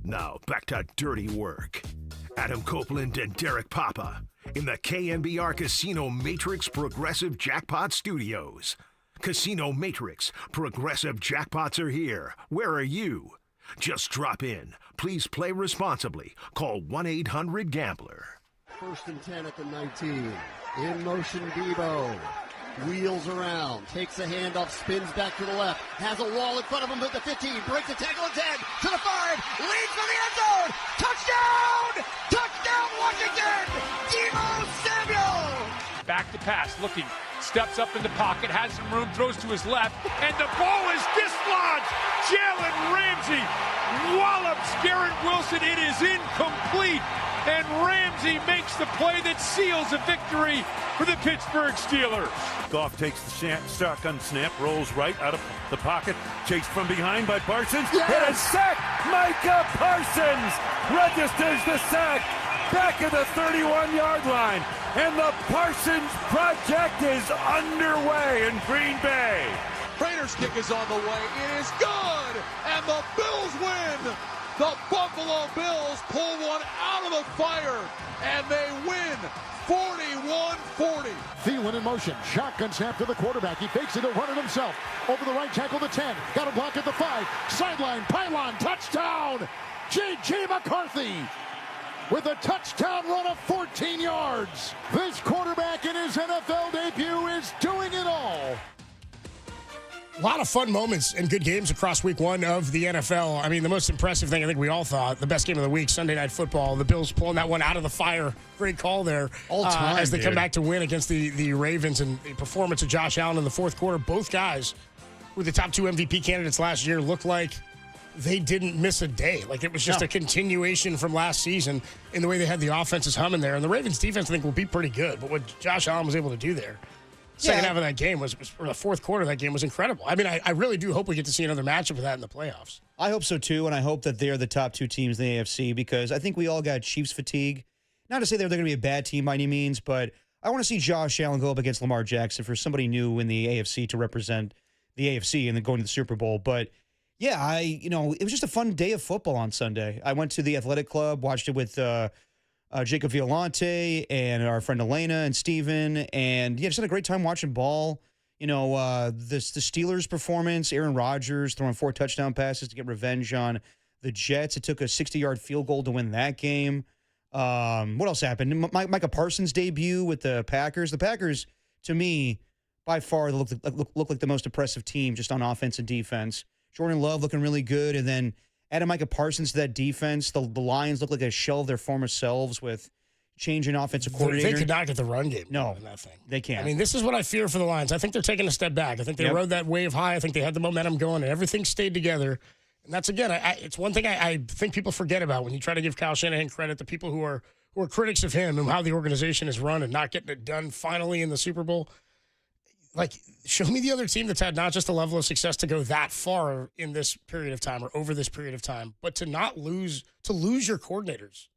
Speaker 1: Now back to dirty work. Adam Copeland and Derek Papa in the KNBR Casino Matrix Progressive Jackpot Studios. Casino Matrix Progressive Jackpots are here. Where are you? Just drop in. Please play responsibly. Call 1-800-GAMBLER.
Speaker 19: 1st and 10 at the 19. In motion, Debo. Wheels around, takes a handoff, spins back to the left, has a wall in front of him at the 15, breaks a tackle at 10, to the 5, leads for the end zone! Touchdown! Touchdown, Washington! Debo Samuel!
Speaker 6: Back to pass, looking, steps up in the pocket, has some room, throws to his left, and the ball is dislodged! Jalen Ramsey wallops Garrett Wilson. It is incomplete, and Ramsey makes the play that seals a victory for the Pittsburgh Steelers.
Speaker 21: Goff takes the shotgun snap, rolls right out of the pocket, chased from behind by Parsons,
Speaker 19: Yes!
Speaker 21: and a sack! Micah Parsons registers the sack back at the 31-yard line, and the Parsons project is underway in Green Bay.
Speaker 23: Raiders kick is on the way. It is good, and the Bills win. The Buffalo Bills pull one out of the fire, and they win 41-40.
Speaker 24: Thielen in motion. Shotgun snap to the quarterback. He fakes it to run it himself. Over the right tackle, the 10. Got a block at the 5. Sideline, pylon, touchdown. J.J. McCarthy with a touchdown run of 14 yards. This quarterback in his NFL debut is doing it all.
Speaker 2: A lot of fun moments and good games across week one of the NFL. I mean, the most impressive thing I think we all thought, the best game of the week, Sunday Night Football. The Bills pulling that one out of the fire. Great call there.
Speaker 22: All time,
Speaker 2: as they come
Speaker 22: dude.
Speaker 2: back to win against the Ravens, and the performance of Josh Allen in the fourth quarter. Both guys who were the top 2 MVP candidates last year looked like they didn't miss a day. Like it was just a continuation from last season in the way they had the offenses humming there. And the Ravens defense, I think, will be pretty good. But what Josh Allen was able to do there, second half of that game or the fourth quarter of that game was incredible. I mean, I really do hope we get to see another matchup of that in the playoffs.
Speaker 14: I hope so too, and I hope that they're the top 2 teams in the AFC because I think we all got Chiefs fatigue. Not to say they're going to be a bad team by any means, but I want to see Josh Allen go up against Lamar Jackson for somebody new in the AFC to represent the AFC and then going to the Super Bowl. But yeah, it was just a fun day of football on Sunday. I went to the Athletic Club, watched it with Jacob Violante and our friend Elena and Steven, and yeah, just had a great time watching ball. The Steelers' performance, Aaron Rodgers throwing 4 touchdown passes to get revenge on the Jets. It took a 60-yard field goal to win that game. What else happened? Micah Parsons' debut with the Packers. The Packers, to me, by far look like the most impressive team just on offense and defense. Jordan Love looking really good, and then adding Micah Parsons to that defense. The Lions look like a shell of their former selves with changing offensive coordinator.
Speaker 2: They could not get the run game.
Speaker 14: No,
Speaker 2: in that thing.
Speaker 14: They can't.
Speaker 2: I mean, this is what I fear for the Lions. I think they're taking a step back. I think they rode that wave high. I think they had the momentum going, and everything stayed together. And that's, again, it's one thing I think people forget about when you try to give Kyle Shanahan credit. The people who are critics of him and how the organization is run and not getting it done finally in the Super Bowl. Like, show me the other team that's had not just a level of success to go that far in this period of time or over this period of time, but to lose your coordinators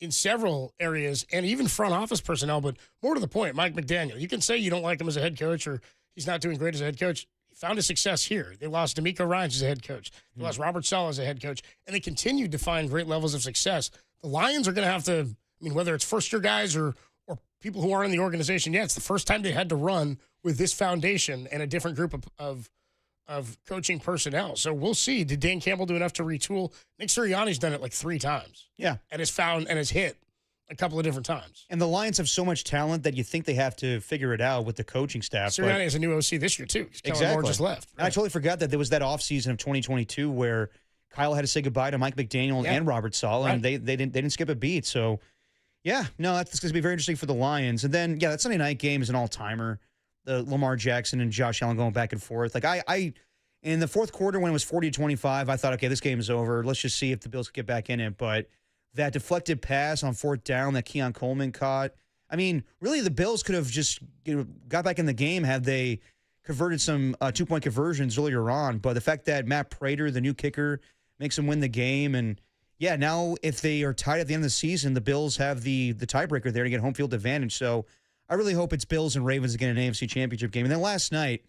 Speaker 2: in several areas and even front office personnel. But more to the point, Mike McDaniel, you can say you don't like him as a head coach or he's not doing great as a head coach. He found his success here. They lost D'Amico Ryans as a head coach. They lost Robert Saleh as a head coach, and they continued to find great levels of success. The Lions are going to have to, I mean, whether it's first-year guys or people who aren't in the organization yet, it's the first time they had to run with this foundation and a different group of coaching personnel. So we'll see. Did Dan Campbell do enough to retool? Nick Sirianni's done it like 3 times.
Speaker 14: Yeah.
Speaker 2: And has hit a couple of different times.
Speaker 14: And the Lions have so much talent that you think they have to figure it out with the coaching staff.
Speaker 2: Sirianni has a new OC this year, too. Kellen Moore just left.
Speaker 14: And I totally forgot that there was that offseason of 2022 where Kyle had to say goodbye to Mike McDaniel and Robert Saleh, and they didn't skip a beat. So, yeah, no, that's going to be very interesting for the Lions. And then, yeah, that Sunday night game is an all-timer. The Lamar Jackson and Josh Allen going back and forth. Like, I in the fourth quarter when it was 40-25, I thought, okay, this game is over. Let's just see if the Bills can get back in it. But that deflected pass on 4th down that Keon Coleman caught, I mean, really the Bills could have just got back in the game had they converted some 2-point conversions earlier on. But the fact that Matt Prater, the new kicker, makes them win the game. And, yeah, now if they are tied at the end of the season, the Bills have the tiebreaker there to get home field advantage. So I really hope it's Bills and Ravens again in an AFC Championship game. And then last night,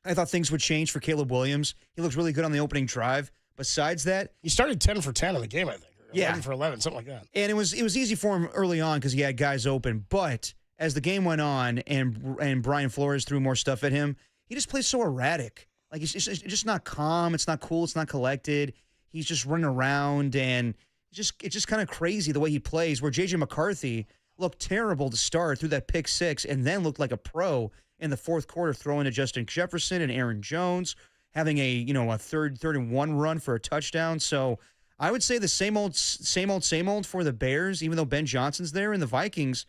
Speaker 14: I thought things would change for Caleb Williams. He looked really good on the opening drive. Besides that,
Speaker 2: he started 10 for 10 in the game, I think. Or 11 for 11, something like that.
Speaker 14: And it was easy for him early on because he had guys open. But as the game went on and Brian Flores threw more stuff at him, he just plays so erratic. Like, it's just not calm. It's not cool. It's not collected. He's just running around, and it's just kind of crazy the way he plays, where J.J. McCarthy looked terrible to start through that pick six and then looked like a pro in the fourth quarter, throwing to Justin Jefferson and Aaron Jones, having a third and one run for a touchdown. So I would say the same old for the Bears, even though Ben Johnson's there, and the Vikings,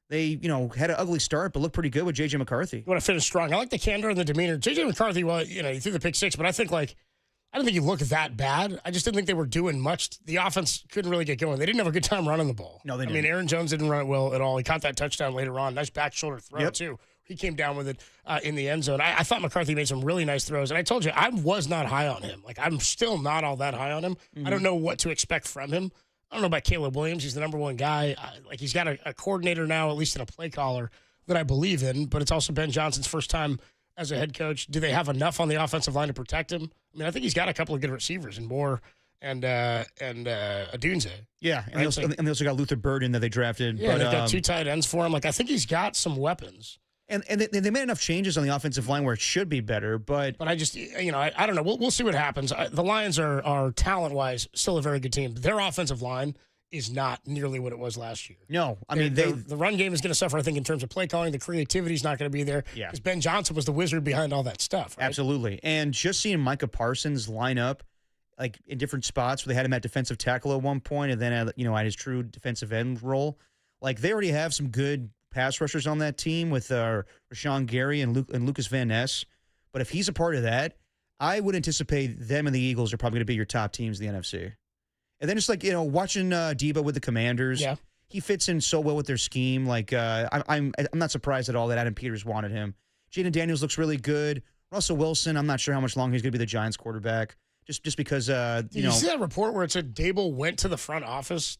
Speaker 14: they, had an ugly start, but looked pretty good with J.J. McCarthy.
Speaker 2: You want to finish strong. I like the candor and the demeanor. J.J. McCarthy, well, he threw the pick six, but I don't think he looked that bad. I just didn't think they were doing much. The offense couldn't really get going. They didn't have a good time running the ball.
Speaker 14: No, they didn't.
Speaker 2: I mean, Aaron Jones didn't run it well at all. He caught that touchdown later on. Nice back shoulder throw, too. He came down with it in the end zone. I thought McCarthy made some really nice throws. And I told you, I was not high on him. Like, I'm still not all that high on him. Mm-hmm. I don't know what to expect from him. I don't know about Caleb Williams. He's the number one guy. He's got a coordinator now, at least in a play caller, that I believe in. But it's also Ben Johnson's first time as a head coach. Do they have enough on the offensive line to protect him? I mean, I think he's got a couple of good receivers in Moore and Adunze.
Speaker 14: Yeah, and,
Speaker 2: right?
Speaker 14: they also got Luther Burden that they drafted.
Speaker 2: Yeah,
Speaker 14: but,
Speaker 2: they've got two tight ends for him. Like, I think he's got some weapons.
Speaker 14: And they made enough changes on the offensive line where it should be better. But
Speaker 2: I just, I don't know. We'll see what happens. The Lions are talent-wise still a very good team. Their offensive line is not nearly what it was last year.
Speaker 14: No, I mean,
Speaker 2: the run game is going to suffer, I think, in terms of play calling. The creativity is not going to be there.
Speaker 14: Yeah.
Speaker 2: Because Ben Johnson was the wizard behind all that stuff, right?
Speaker 14: Absolutely. And just seeing Micah Parsons line up, like, in different spots where they had him at defensive tackle at one point and then, at his true defensive end role, like, they already have some good pass rushers on that team with Rashawn Gary and Lucas Van Ness. But if he's a part of that, I would anticipate them and the Eagles are probably going to be your top teams in the NFC. And then just watching Debo with the Commanders, he fits in so well with their scheme. Like I'm not surprised at all that Adam Peters wanted him. Jaden Daniels looks really good. Russell Wilson, I'm not sure how much longer he's going to be the Giants quarterback. Just because
Speaker 2: Did you see that report where it said Dable went to the front office?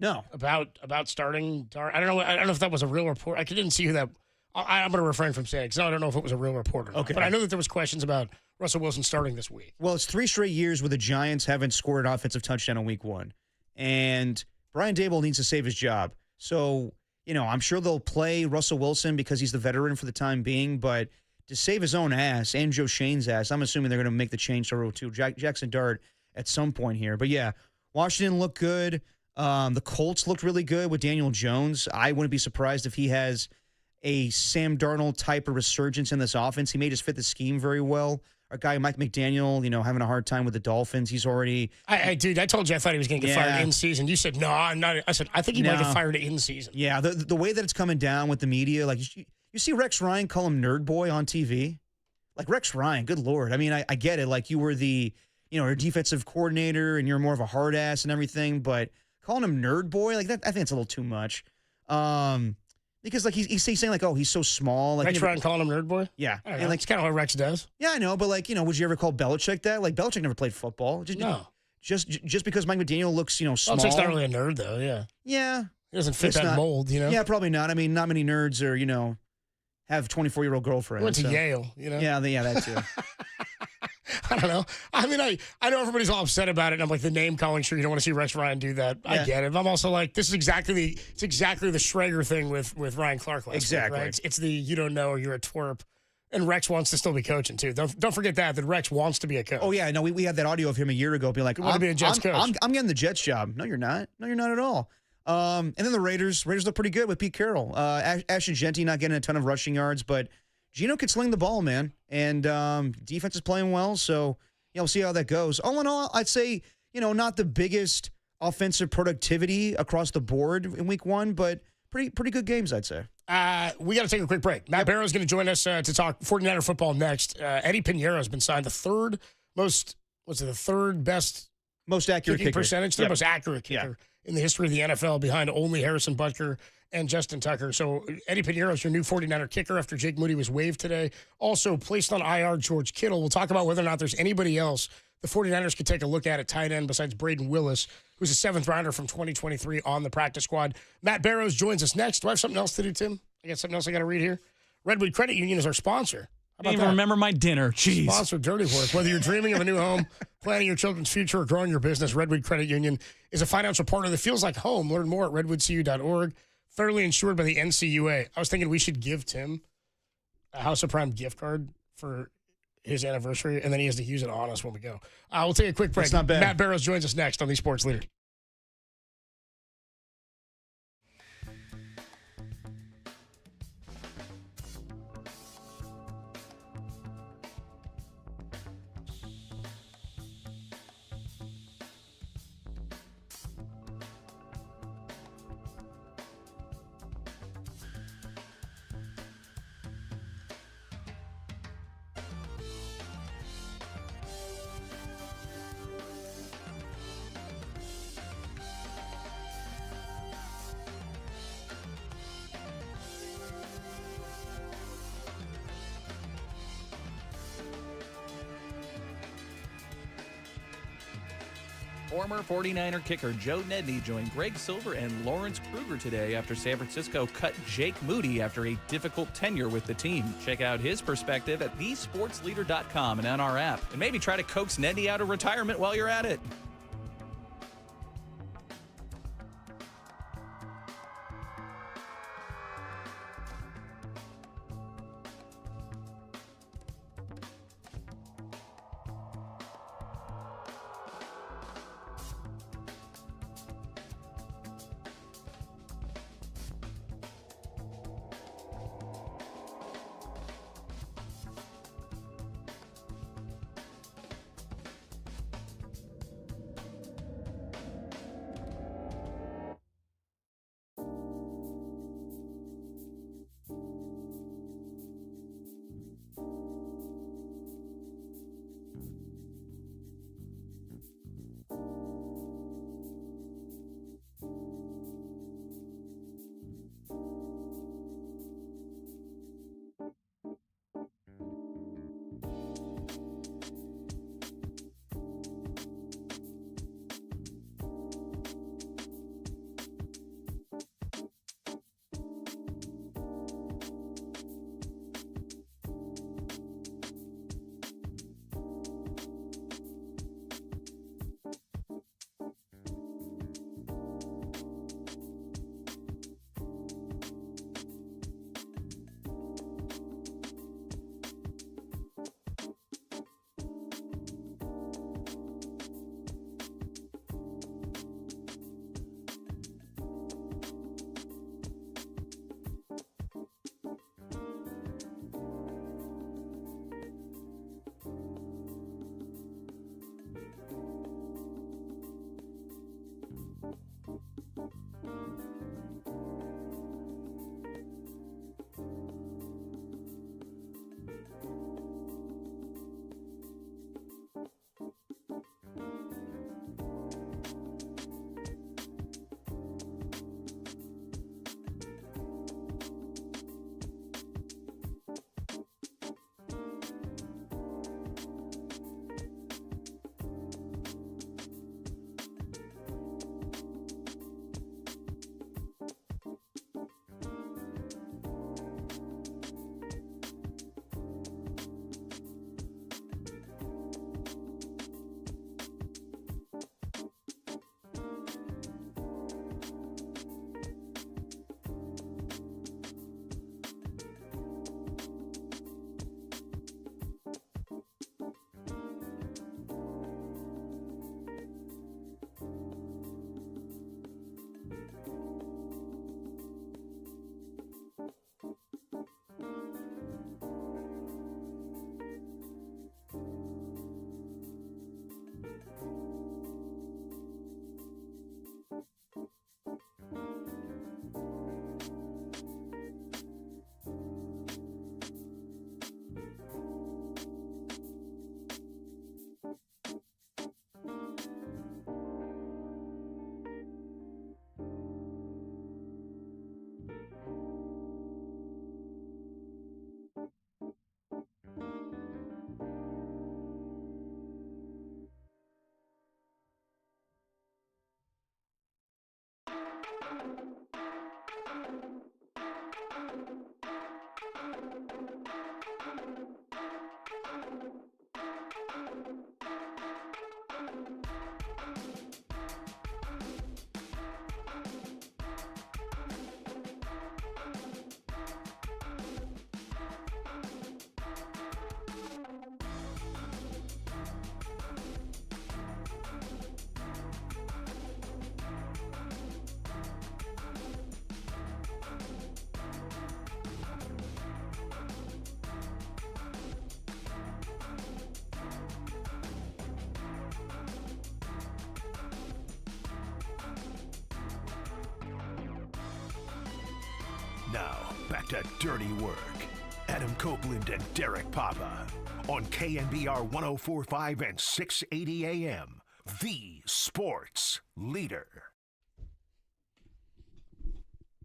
Speaker 14: No.
Speaker 2: About starting Dar. I don't know if that was a real report. I didn't see who that. I'm going to refrain from saying because I don't know if it was a real report or not.
Speaker 14: Okay.
Speaker 2: But I know that there was questions about Russell Wilson starting this week.
Speaker 14: Well, it's 3 straight years where the Giants haven't scored an offensive touchdown in week 1. And Brian Dable needs to save his job. So, I'm sure they'll play Russell Wilson because he's the veteran for the time being. But to save his own ass and Joe Shane's ass, I'm assuming they're going to make the change to Jackson Dart at some point here. But, yeah, Washington looked good. The Colts looked really good with Daniel Jones. I wouldn't be surprised if he has a Sam Darnold type of resurgence in this offense. He may just fit the scheme very well. Our guy Mike McDaniel, having a hard time with the Dolphins. He's already.
Speaker 2: I told you I thought he was going to get fired in season. You said no, I'm not. I said I think he might get fired in season.
Speaker 14: Yeah, the way that it's coming down with the media, like you see Rex Ryan call him Nerd Boy on TV. Like Rex Ryan, good Lord. I mean, I get it. Like you were the your defensive coordinator and you're more of a hard ass and everything, but calling him Nerd Boy, like that, I think it's a little too much. Because like he's saying like, oh, he's so small. Like
Speaker 2: Rex Ryan calling him Nerd Boy?
Speaker 14: Yeah.
Speaker 2: And like it's kind of what Rex does.
Speaker 14: Yeah, I know, but like, would you ever call Belichick that? Like Belichick never played football.
Speaker 2: No.
Speaker 14: Just because Mike McDaniel looks, small.
Speaker 2: Belichick's not really a nerd though, yeah.
Speaker 14: Yeah.
Speaker 2: He doesn't fit that mold,
Speaker 14: Yeah, probably not. I mean, not many nerds are, have 24-year-old girlfriends.
Speaker 2: Went to Yale,
Speaker 14: Yeah, that too.
Speaker 2: I don't know. I mean, I know everybody's all upset about it. And I'm like the name calling. Sure, you don't want to see Rex Ryan do that. Yeah. I get it. I'm also like, this is exactly the Schrager thing with Ryan Clark last week, right? It's the you don't know or you're a twerp. And Rex wants to still be coaching too. Don't forget that Rex wants to be a coach.
Speaker 14: Oh yeah, no, we had that audio of him a year ago being like,
Speaker 2: I want to be a Jets coach.
Speaker 14: I'm getting the Jets job. No, you're not. No, you're not at all. And then the Raiders look pretty good with Pete Carroll. Ashton Genty not getting a ton of rushing yards, but Geno can sling the ball, man. And defense is playing well, so we'll see how that goes. All in all, I'd say, not the biggest offensive productivity across the board in week 1, but pretty good games, I'd say.
Speaker 2: We got to take a quick break. Matt Barrow is going to join us to talk 49er football next. Eddie Pinheiro has been signed the third best
Speaker 14: Most accurate
Speaker 2: kicking
Speaker 14: kicker.
Speaker 2: percentage, the most accurate kicker in the history of the NFL, behind only Harrison Butker and Justin Tucker. So Eddie Pinheiro is your new 49er kicker after Jake Moody was waived today. Also placed on IR, George Kittle. We'll talk about whether or not there's anybody else the 49ers could take a look at tight end besides Braden Willis, who's a 7th rounder from 2023 on the practice squad. Matt Barrows joins us next. Do I have something else to do, Tim? I got something else I got to read here. Redwood Credit Union is our sponsor.
Speaker 5: I didn't even remember my dinner. Jeez.
Speaker 2: Sponsor Dirty Work. Whether you're dreaming of a new home, planning your children's future, or growing your business, Redwood Credit Union is a financial partner that feels like home. Learn more at redwoodcu.org. Federally insured by the NCUA. I was thinking we should give Tim a House of Prime gift card for his anniversary, and then he has to use it on us when we go. We'll take a quick break.
Speaker 14: That's not bad.
Speaker 2: Matt Barrows joins us next on the Sports Leader.
Speaker 11: Former 49er kicker Joe Nedney joined Greg Silver and Lawrence Kruger today after San Francisco cut Jake Moody after a difficult tenure with the team. Check out his perspective at thesportsleader.com and on our app. And maybe try to coax Nedney out of retirement while you're at it.
Speaker 1: back to dirty work. Adam Copeland and Derek Papa on KNBR 104.5 and 680 AM, the sports leader.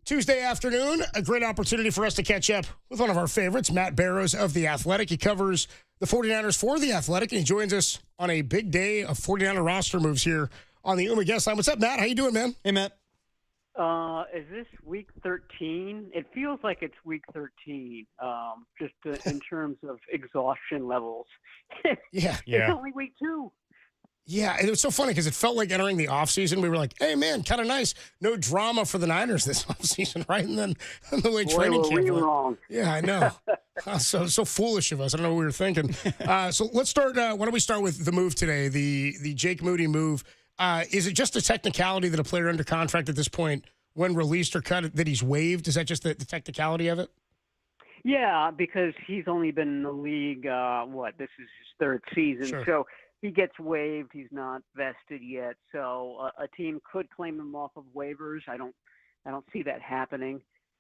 Speaker 2: Tuesday afternoon, a great opportunity for us to catch up with one of our favorites, Matt Barrows of The Athletic. He covers the 49ers for The Athletic, and he joins us on a big day of 49er roster moves here on the UMA guest line. What's up, Matt? How you doing, man?
Speaker 14: Hey, Matt.
Speaker 10: Is this week 13? It feels like it's week 13, just in terms of exhaustion levels.
Speaker 2: Yeah.
Speaker 10: It's only week 2.
Speaker 2: Yeah, and it was so funny because it felt like entering the offseason. We were like, hey, man, kind of nice. No drama for the Niners this offseason, right? And then the way training camp
Speaker 10: we
Speaker 2: went.
Speaker 10: wrong.
Speaker 2: Yeah, I know. So foolish of us. I don't know what we were thinking. So let's start. Why don't we start with the move today, the Jake Moody move. Is it just a technicality that a player under contract at this point, when released or cut, that he's waived? Is that just the technicality of it?
Speaker 10: Yeah, because he's only been in the league, this is his 3rd season.
Speaker 2: Sure.
Speaker 10: So he gets waived. He's not vested yet. So a team could claim him off of waivers. I don't see that happening.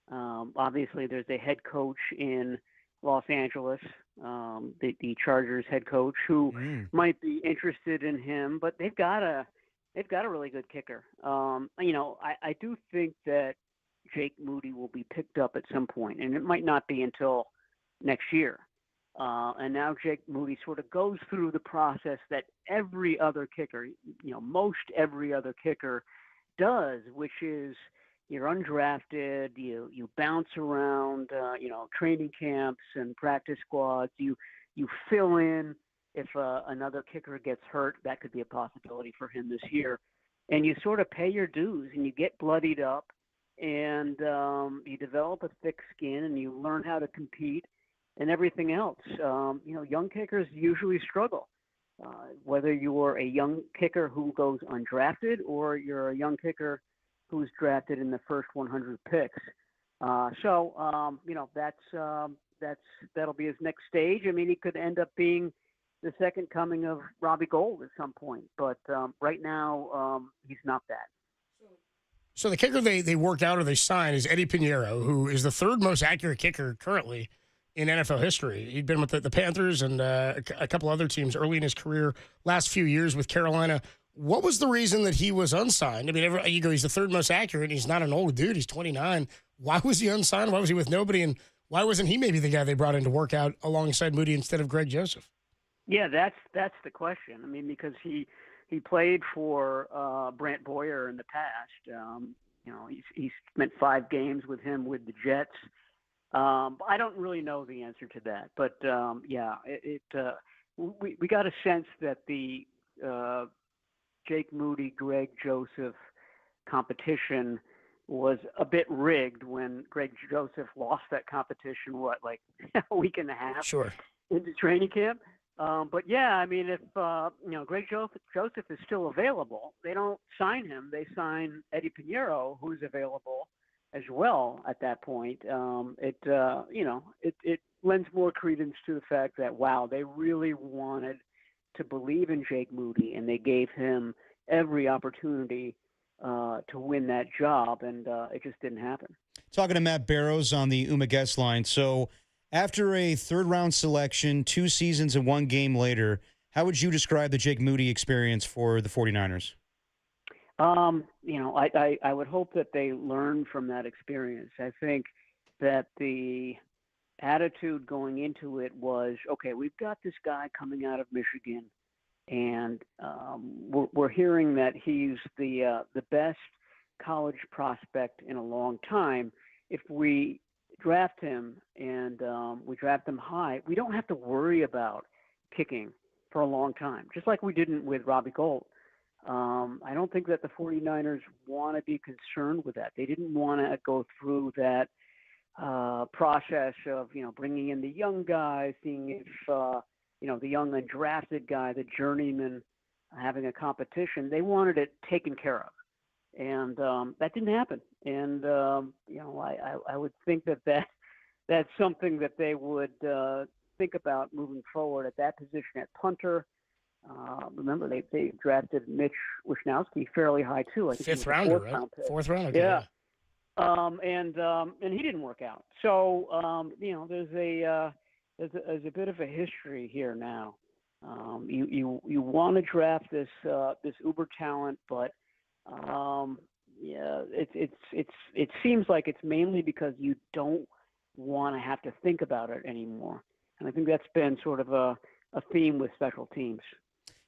Speaker 10: Obviously, there's a head coach in Los Angeles, the Chargers head coach, who might be interested in him, but they've got a really good kicker. I do think that Jake Moody will be picked up at some point, and it might not be until next year. And now Jake Moody sort of goes through the process that every other kicker, most every other kicker does, which is you're undrafted, you bounce around, training camps and practice squads, you fill in. If another kicker gets hurt, that could be a possibility for him this year. And you sort of pay your dues, and you get bloodied up, and you develop a thick skin, and you learn how to compete and everything else. Young kickers usually struggle, whether you're a young kicker who goes undrafted or you're a young kicker who's drafted in the first 100 picks. That'll be his next stage. I mean, he could end up being the second coming of Robbie Gould at some point, but right now he's not that.
Speaker 2: So the kicker they work out or they sign is Eddie Pinheiro, who is the 3rd most accurate kicker currently in NFL history. He'd been with the Panthers and a couple other teams early in his career, last few years with Carolina. What was the reason that he was unsigned? I mean, you go, he's the 3rd most accurate. He's not an old dude. He's 29. Why was he unsigned? Why was he with nobody? And why wasn't he maybe the guy they brought in to work out alongside Moody instead of Greg Joseph?
Speaker 10: Yeah, that's the question. I mean, because he played for Brant Boyer in the past. He spent 5 games with him with the Jets. I don't really know the answer to that, but we got a sense that the Jake Moody, Greg Joseph competition was a bit rigged when Greg Joseph lost that competition, a week and a half into training camp. But yeah, I mean, if Greg Joseph is still available, they don't sign him. They sign Eddie Pinheiro, who's available as well at that point. It lends more credence to the fact that, wow, they really wanted to believe in Jake Moody, and they gave him every opportunity to win that job, and it just didn't happen.
Speaker 14: Talking to Matt Barrows on the UMA guest line. So after a 3rd-round selection, 2 seasons and 1 game later, how would you describe the Jake Moody experience for the 49ers?
Speaker 10: I would hope that they learn from that experience. I think that the attitude going into it was, okay, we've got this guy coming out of Michigan, and we're hearing that he's the best college prospect in a long time. If we draft him and we draft him high, we don't have to worry about kicking for a long time, just like we didn't with Robbie Gould. I don't think that the 49ers want to be concerned with that. They didn't want to go through that process of, bringing in the young guy, seeing if, the young undrafted guy, the journeyman, having a competition. They wanted it taken care of. And that didn't happen. And, I would think that's something that they would think about moving forward at that position at punter. Remember, they drafted Mitch Wishnowsky fairly high, too. I think
Speaker 2: 5th rounder, right? 4th rounder.
Speaker 10: Yeah. And he didn't work out. So there's a bit of a history here now. You want to draft this uber talent, but it seems like it's mainly because you don't want to have to think about it anymore. And I think that's been sort of a theme with special teams.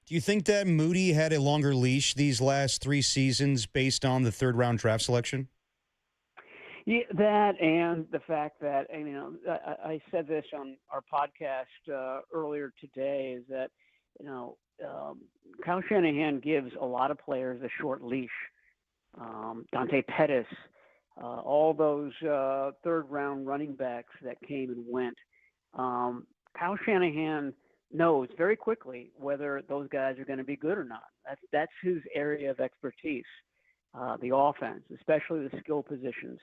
Speaker 14: Do you think that Moody had a longer leash these last 3 seasons based on the third-round draft selection?
Speaker 10: Yeah, that and the fact that, I said this on our podcast earlier today, is that, Kyle Shanahan gives a lot of players a short leash. Dante Pettis, all those third-round running backs that came and went. Kyle Shanahan knows very quickly whether those guys are going to be good or not. That's his area of expertise, the offense, especially the skill positions.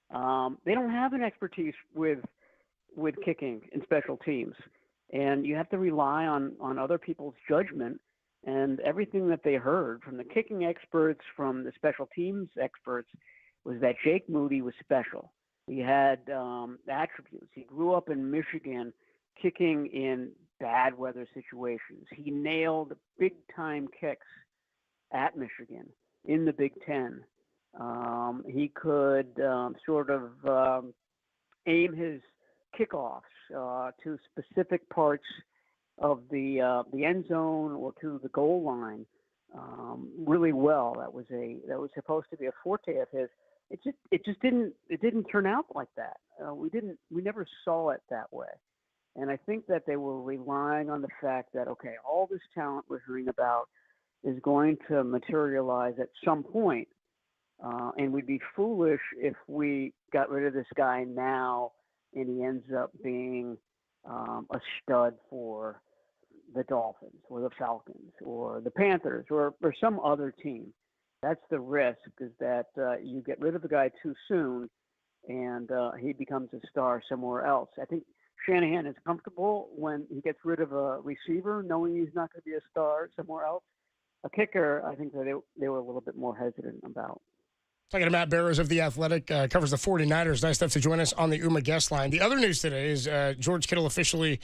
Speaker 10: They don't have an expertise with kicking and special teams, and you have to rely on other people's judgment. And everything that they heard from the kicking experts, from the special teams experts, was that Jake Moody was special. He had attributes. He grew up in Michigan kicking in bad weather situations. He nailed big-time kicks at Michigan in the Big Ten. He could sort of aim his kickoffs to specific parts of the end zone or to the goal line really well. That was supposed to be a forte of his. It didn't turn out like that. We never saw it that way. And I think that they were relying on the fact that, okay, all this talent we're hearing about is going to materialize at some point. And we'd be foolish if we got rid of this guy now and he ends up being a stud for the Dolphins or the Falcons or the Panthers or some other team. That's the risk, is that you get rid of the guy too soon and he becomes a star somewhere else. I think Shanahan is comfortable when he gets rid of a receiver, knowing he's not going to be a star somewhere else. A kicker, I think that they were a little bit more hesitant about.
Speaker 2: Talking to Matt Barrows of The Athletic, covers the 49ers. Nice enough to join us on the UMA guest line. The other news today is George Kittle officially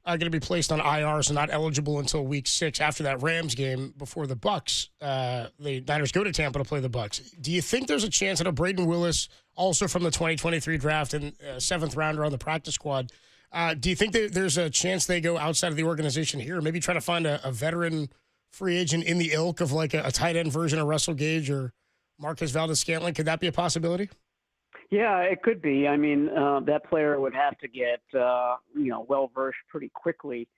Speaker 2: going to be placed on IR, so not eligible until Week 6 after that Rams game before the Bucs. The Niners go to Tampa to play the Bucs. Do you think there's a chance that Braden Willis, also from the 2023 draft and 7th rounder on the practice squad, do you think that there's a chance they go outside of the organization here, maybe try to find a veteran free agent in the ilk of like a tight end version of Russell Gage or Marquez Valdes-Scantling? Could that be a possibility?
Speaker 10: Yeah, it could be. I mean, that player would have to get, well-versed pretty quickly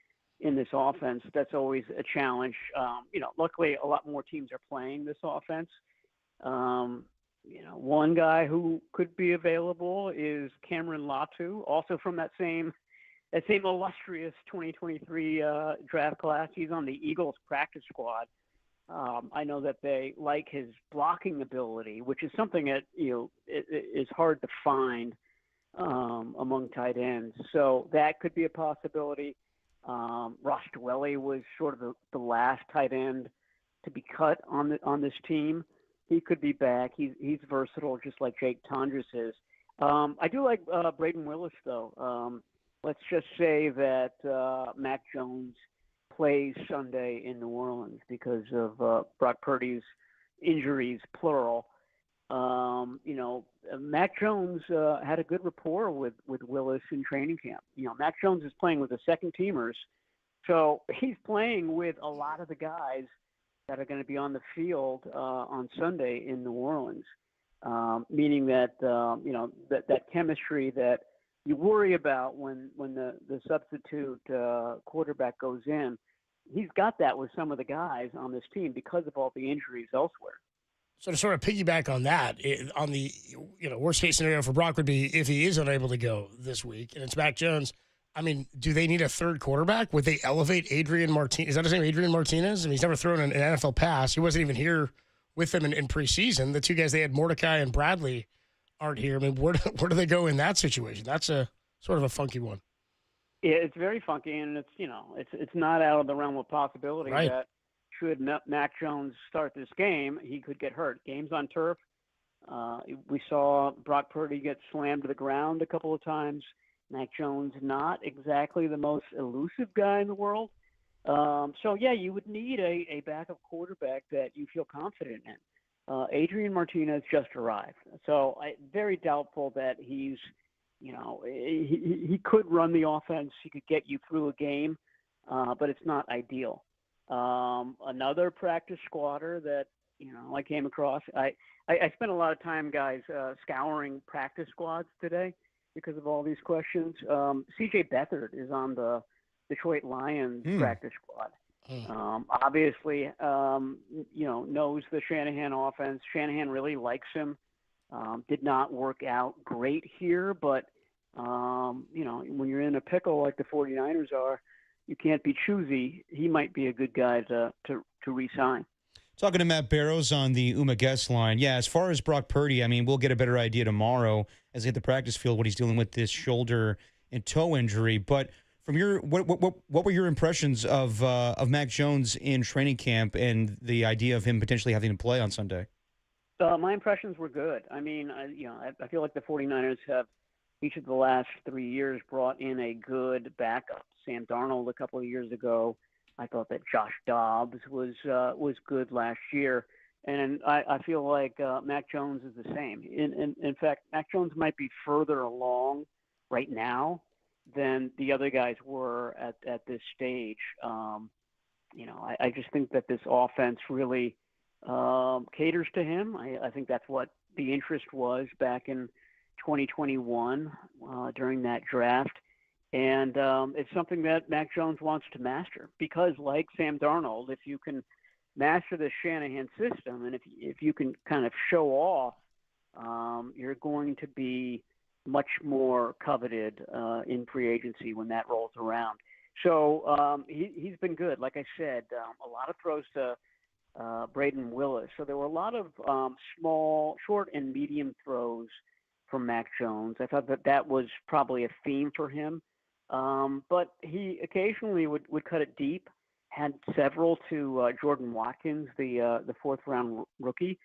Speaker 10: in this offense. That's always a challenge. Luckily, a lot more teams are playing this offense. One guy who could be available is Cameron Latu, also from that same illustrious 2023 draft class. He's on the Eagles practice squad. I know that they like his blocking ability, which is something that it is hard to find among tight ends. So that could be a possibility. Ross Dwelly was sort of the last tight end to be cut on this team. He could be back. He's versatile, just like Jake Tondras is. I do like Braden Willis, though. Let's just say that Mac Jones plays Sunday in New Orleans because of Brock Purdy's injuries, plural. Mac Jones had a good rapport with Willis in training camp. Mac Jones is playing with the second teamers, so he's playing with a lot of the guys that are going to be on the field on Sunday in New Orleans, meaning that that chemistry that you worry about when the substitute quarterback goes in. He's got that with some of the guys on this team because of all the injuries elsewhere.
Speaker 2: So to sort of piggyback on that, on the worst case scenario for Brock would be if he is unable to go this week and it's Mac Jones. I mean, do they need a third quarterback? Would they elevate Adrian Martinez? Is that his name, Adrian Martinez? I mean, he's never thrown an NFL pass. He wasn't even here with them in preseason. The two guys they had, Mordecai and Bradley, aren't here. I mean, where do they go in that situation? That's a sort of a funky one.
Speaker 10: Yeah, it's very funky, and it's not out of the realm of possibility that should Mac Jones start this game, he could get hurt. Games on turf We saw Brock Purdy get slammed to the ground a couple of times. Mac Jones, not exactly the most elusive guy in the world. So, yeah, you would need a backup quarterback that you feel confident in. Adrian Martinez just arrived. So very doubtful that he's, he could run the offense. He could get you through a game, but it's not ideal. Another practice squatter that, I came across. I spent a lot of time, guys, scouring practice squads today because of all these questions. C.J. Beathard is on the Detroit Lions practice squad. Obviously, knows the Shanahan offense. Shanahan really likes him. Did not work out great here, but, when you're in a pickle like the 49ers are, you can't be choosy. He might be a good guy to re-sign.
Speaker 14: Talking to Matt Barrows on the Uma guest line. Yeah, as far as Brock Purdy, I mean, we'll get a better idea tomorrow as they hit the practice field what he's dealing with this shoulder and toe injury. But from your what were your impressions of Mac Jones in training camp and the idea of him potentially having to play on Sunday?
Speaker 10: My impressions were good. I mean, I feel like the 49ers have each of the last 3 years brought in a good backup. Sam Darnold a couple of years ago. I thought that Josh Dobbs was good last year, and I feel like Mac Jones is the same. In fact, Mac Jones might be further along right now than the other guys were at this stage. I just think that this offense really caters to him. I think that's what the interest was back in 2021 during that draft. And it's something that Mac Jones wants to master because, like Sam Darnold, if you can master the Shanahan system and if you can kind of show off, you're going to be much more coveted in free agency when that rolls around. So he's been good. Like I said, a lot of throws to Braden Willis. So there were a lot of small, short, and medium throws from Mac Jones. I thought that was probably a theme for him. But he occasionally would cut it deep, had several to Jordan Watkins, the fourth-round rookie,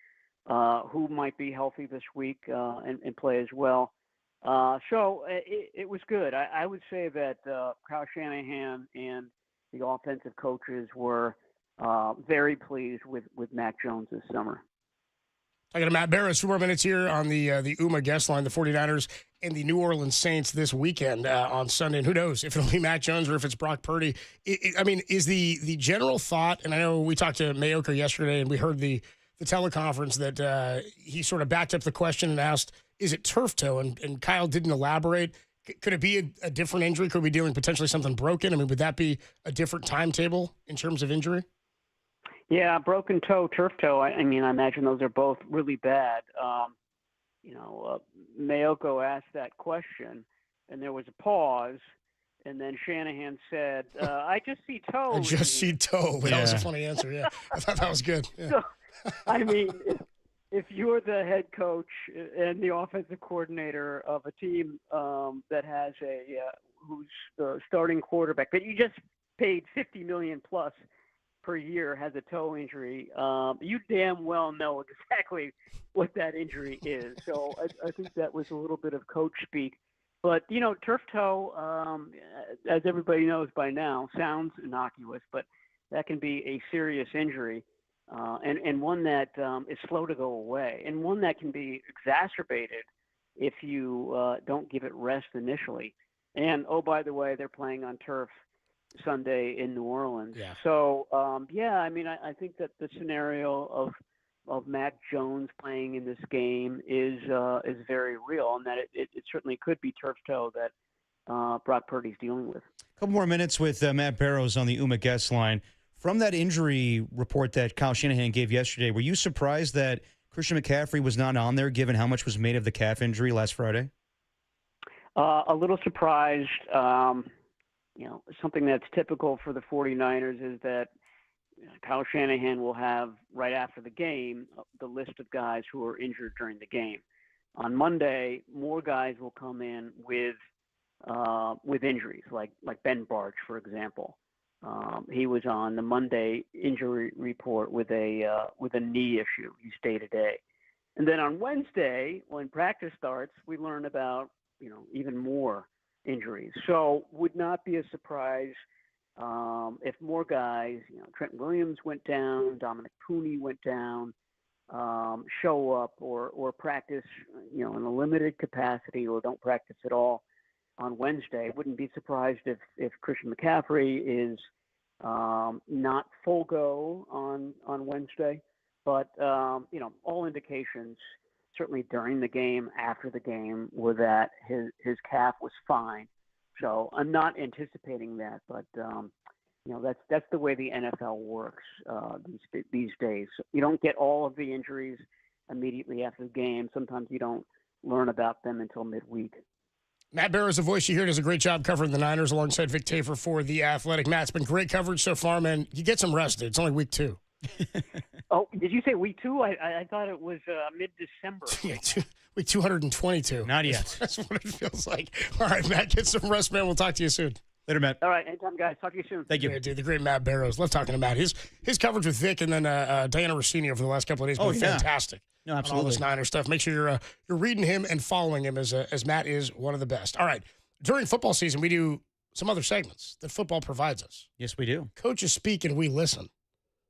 Speaker 10: who might be healthy this week and play as well. So it was good. I would say that Kyle Shanahan and the offensive coaches were very pleased with Mac Jones this summer.
Speaker 2: I got Matt Barrows, 2 more minutes here on the UMA guest line, the 49ers and the New Orleans Saints this weekend on Sunday. And who knows if it'll be Mac Jones or if it's Brock Purdy. I mean, is the general thought, and I know we talked to Mayoka yesterday and we heard the teleconference that he sort of backed up the question and asked, is it turf toe? And Kyle didn't elaborate. Could it be a different injury? Could we be dealing potentially something broken? I mean, would that be a different timetable in terms of injury?
Speaker 10: Yeah, broken toe, turf toe. I mean, I imagine those are both really bad. Mayoko asked that question, and there was a pause, and then Shanahan said, I just see toe.
Speaker 2: I just see toe. That was a funny answer, yeah. I thought that was good. Yeah.
Speaker 10: So, I mean, if you're the head coach and the offensive coordinator of a team that has who's the starting quarterback that you just paid $50 million plus per year has a toe injury, you damn well know exactly what that injury is. So I think that was a little bit of coach speak. But, turf toe, as everybody knows by now, sounds innocuous, but that can be a serious injury and one that is slow to go away and one that can be exacerbated if you don't give it rest initially. And, oh, by the way, they're playing on turf Sunday in New Orleans.
Speaker 2: Yeah.
Speaker 10: So, I mean, I think that the scenario of Mac Jones playing in this game is very real, and that it certainly could be turf toe that Brock Purdy's dealing with.
Speaker 14: A couple more minutes with Matt Barrows on the UMA guest line. From that injury report that Kyle Shanahan gave yesterday, were you surprised that Christian McCaffrey was not on there, given how much was made of the calf injury last Friday?
Speaker 10: A little surprised. Something that's typical for the 49ers is that Kyle Shanahan will have, right after the game, the list of guys who are injured during the game. On Monday, more guys will come in with injuries, like Ben Barch, for example. He was on the Monday injury report with a knee issue. He's day to day. And then on Wednesday, when practice starts, we learn about, even more injuries. So would not be a surprise if more guys, Trent Williams went down, Dominic Pooney went down, show up or practice, in a limited capacity or don't practice at all on Wednesday. Wouldn't be surprised if Christian McCaffrey is not full go on Wednesday. But, all indications, certainly during the game, after the game, were that his calf was fine. So I'm not anticipating that, but, that's the way the NFL works these days. You don't get all of the injuries immediately after the game. Sometimes you don't learn about them until midweek.
Speaker 2: Matt Barrows, a voice you hear, does a great job covering the Niners alongside Vic Tafur for The Athletic. Matt, it's been great coverage so far, man. You get some rest, dude. It's only week 2.
Speaker 10: Oh, did you say week 2? I thought it was mid-December.
Speaker 2: Yeah, week 222.
Speaker 14: Not yet.
Speaker 2: That's what it feels like. All right, Matt, get some rest, man. We'll talk to you soon.
Speaker 14: Later, Matt.
Speaker 10: All right, anytime, guys. Talk to you soon.
Speaker 14: Thank you.
Speaker 2: Yeah, dude, the great Matt Barrows. Love talking to Matt. His coverage with Vic and then Diana Rossini over the last couple of days has been fantastic.
Speaker 14: No,
Speaker 2: on
Speaker 14: absolutely.
Speaker 2: all this Niner stuff. Make sure you're reading him and following him as Matt is one of the best. All right. During football season, we do some other segments that football provides us.
Speaker 14: Yes, we do.
Speaker 2: Coaches speak and we listen.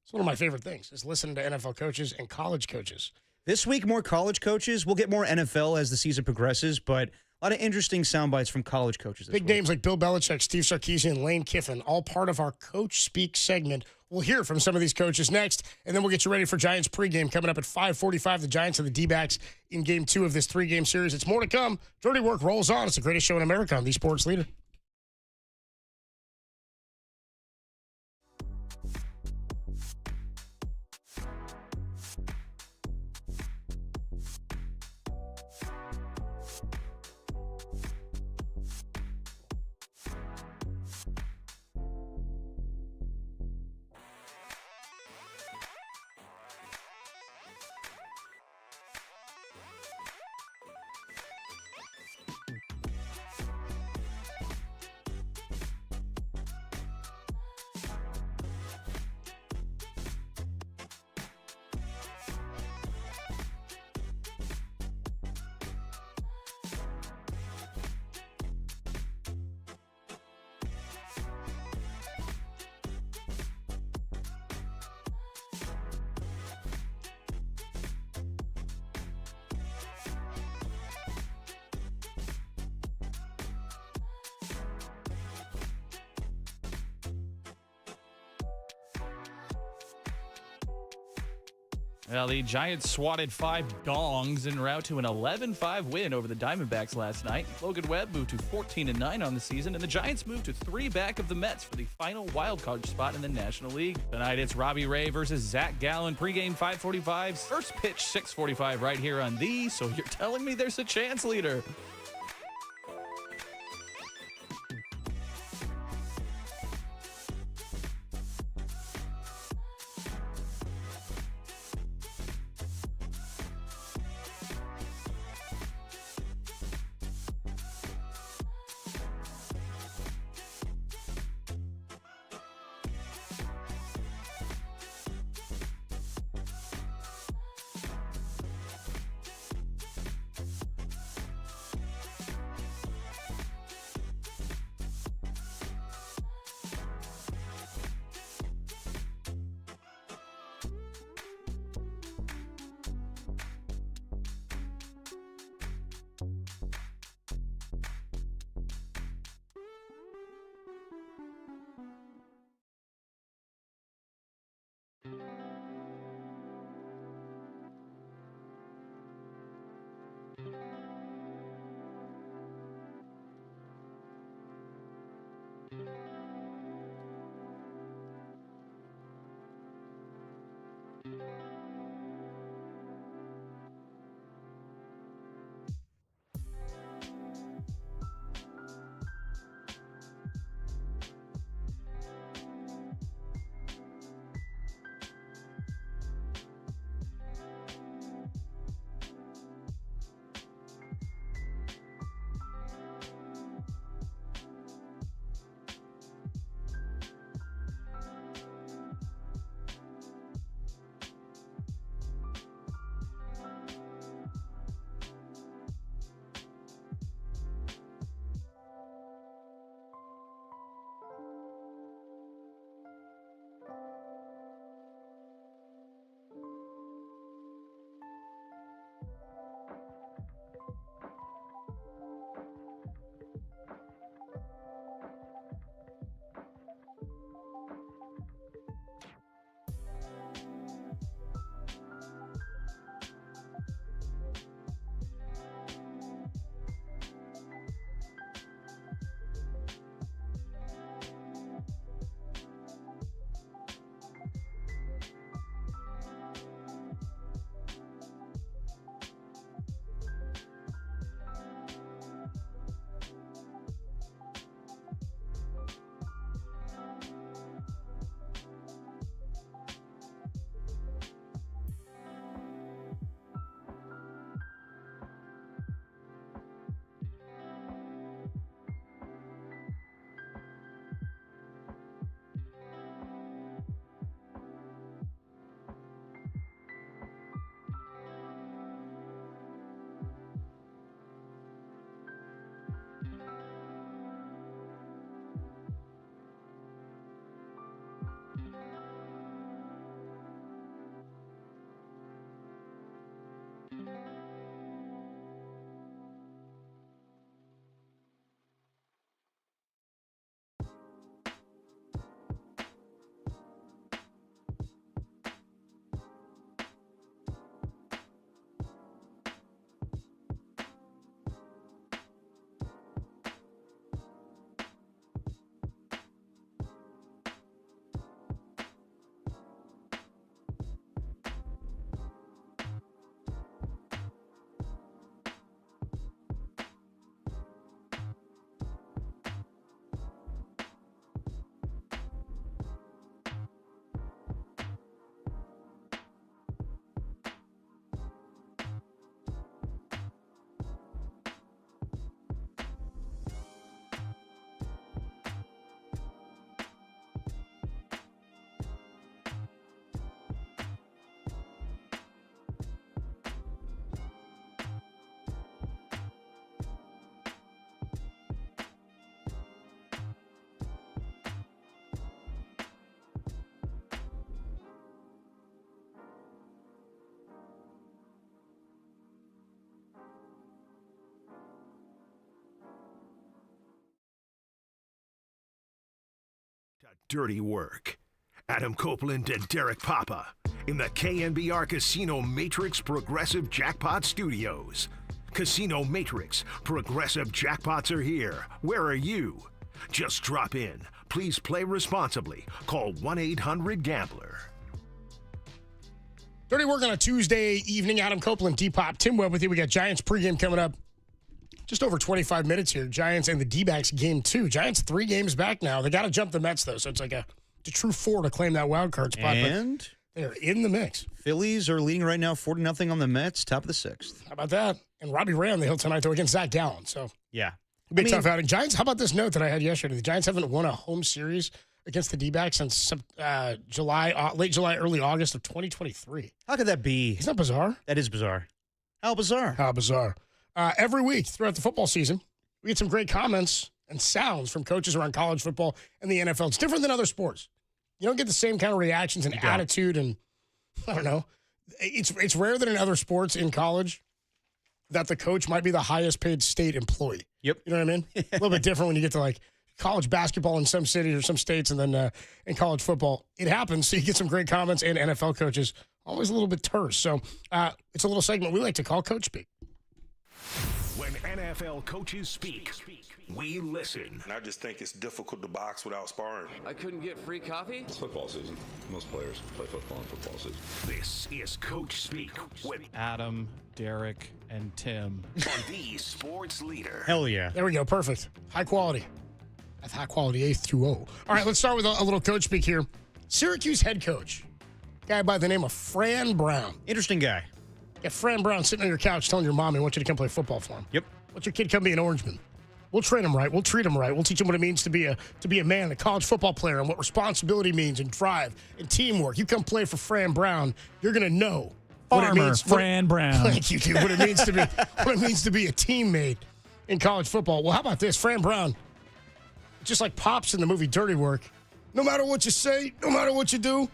Speaker 2: It's one of my favorite things is listening to NFL coaches and college coaches.
Speaker 14: This week, more college coaches. We'll get more NFL as the season progresses, but a lot of interesting sound bites from college coaches this
Speaker 2: Big
Speaker 14: week.
Speaker 2: names like Bill Belichick, Steve Sarkisian, Lane Kiffin, all part of our Coach Speak segment. We'll hear from some of these coaches next, and then we'll get you ready for Giants pregame coming up at 5:45. The Giants and the D-backs in Game 2 of this 3-game series. It's more to come. Dirty Work rolls on. It's the greatest show in America on the Sports Leader.
Speaker 11: Well, the Giants swatted 5 dongs en route to an 11-5 win over the Diamondbacks last night. Logan Webb moved to 14-9 on the season, and the Giants moved to 3 back of the Mets for the final wildcard spot in the National League. Tonight, it's Robbie Ray versus Zach Gallen. Pregame 5:45, first pitch 6:45 right here on the So You're Telling Me There's a Chance leader.
Speaker 1: Dirty work. Adam Copeland and Derek Papa in the KNBR Casino Matrix Progressive Jackpot Studios. Casino Matrix Progressive Jackpots are here. Where are you? Just drop in. Please play responsibly. Call 1-800-GAMBLER.
Speaker 2: Dirty work on a Tuesday evening. Adam Copeland, D-Pop, Tim Webb with you. We got Giants pregame coming up. Just over 25 minutes here. Giants and the D-backs game 2. Giants 3 games back now. They got to jump the Mets, though, so it's like a true 4 to claim that wild card spot.
Speaker 14: And
Speaker 2: but they're in the mix.
Speaker 14: Phillies are leading right now 4-0 on the Mets, top of the 6th.
Speaker 2: How about that? And Robbie Ray on the hill tonight, though, against Zach Gallen. So
Speaker 14: yeah.
Speaker 2: Big tough outing. Giants, how about this note that I had yesterday? The Giants haven't won a home series against the D-backs since late July, early August of 2023.
Speaker 14: How could that be?
Speaker 2: Isn't that bizarre?
Speaker 14: That is bizarre. How bizarre?
Speaker 2: How bizarre. Every week throughout the football season, we get some great comments and sounds from coaches around college football and the NFL. It's different than other sports. You don't get the same kind of reactions and attitude, and I don't know. It's rare that in other sports in college that the coach might be the highest paid state employee.
Speaker 14: Yep.
Speaker 2: You know what I mean? A little bit different when you get to like college basketball in some cities or some states, and then in college football. It happens, so you get some great comments, and NFL coaches always a little bit terse. So it's a little segment we like to call Coach Speak.
Speaker 1: When NFL coaches speak, we listen.
Speaker 3: And I just think it's difficult to box without sparring.
Speaker 12: I couldn't get free coffee?
Speaker 3: It's football season. Most players play football in football season.
Speaker 1: This is Coach Speak with
Speaker 5: Adam, Derek, and Tim.
Speaker 1: On the sports leader.
Speaker 14: Hell yeah.
Speaker 2: There we go. Perfect. High quality. That's high quality A-O. All right, let's start with a little Coach Speak here. Syracuse head coach, guy by the name of Fran Brown.
Speaker 14: Interesting guy.
Speaker 2: Yeah, Fran Brown sitting on your couch telling your mom he wants you to come play football for him.
Speaker 14: Yep.
Speaker 2: What's your kid come be an Orangeman? We'll train him right. We'll treat him right. We'll teach him what it means to be a man, a college football player, and what responsibility means, and drive, and teamwork. You come play for Fran Brown, you're gonna know what it means.
Speaker 5: Fran Brown.
Speaker 2: Thank you, dude. What it means to be a teammate in college football. Well, how about this, Fran Brown? Just like Pops in the movie Dirty Work. No matter what you say, no matter what you do,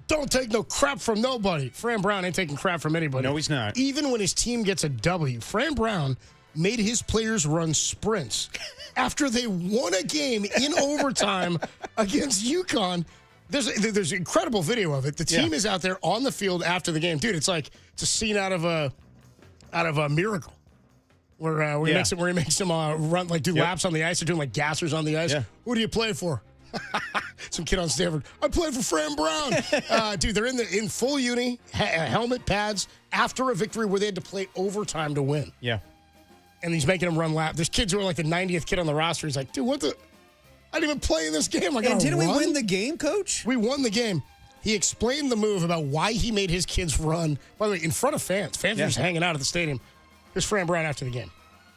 Speaker 2: don't take no crap from nobody. Fran Brown ain't taking crap from anybody.
Speaker 14: No, he's not.
Speaker 2: Even when his team gets a W, Fran Brown made his players run sprints after they won a game in overtime against UConn. There's incredible video of it. The team is out there on the field after the game. Dude, it's a scene out of a Miracle. Where he makes them run, do laps on the ice. They're doing like gassers on the ice.
Speaker 14: Yeah.
Speaker 2: Who do you play for? Some kid on Stanford. I play for Fran Brown. Dude, they're in full uni, helmet, pads, after a victory where they had to play overtime to win.
Speaker 14: Yeah.
Speaker 2: And he's making them run laps. There's kids who are like the 90th kid on the roster. He's like, dude, what the? I didn't even play in this game.
Speaker 14: And didn't we win the game, Coach?
Speaker 2: We won the game. He explained the move about why he made his kids run, by the way, in front of fans. Fans were just hanging out at the stadium. Here's Fran Brown after the game.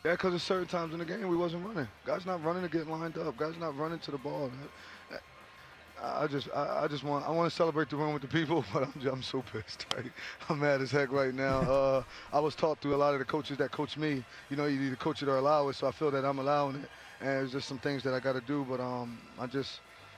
Speaker 16: Yeah, because there's certain times in the game we wasn't running. Guys not running to get lined up. Guys not running to the ball. I want to celebrate the win with the people, but I'm so pissed. Right? I'm mad as heck right now. I was taught through a lot of the coaches that coach me. You know, you either coach it or allow it. So I feel that I'm allowing it, and it's just some things that I got to do. But I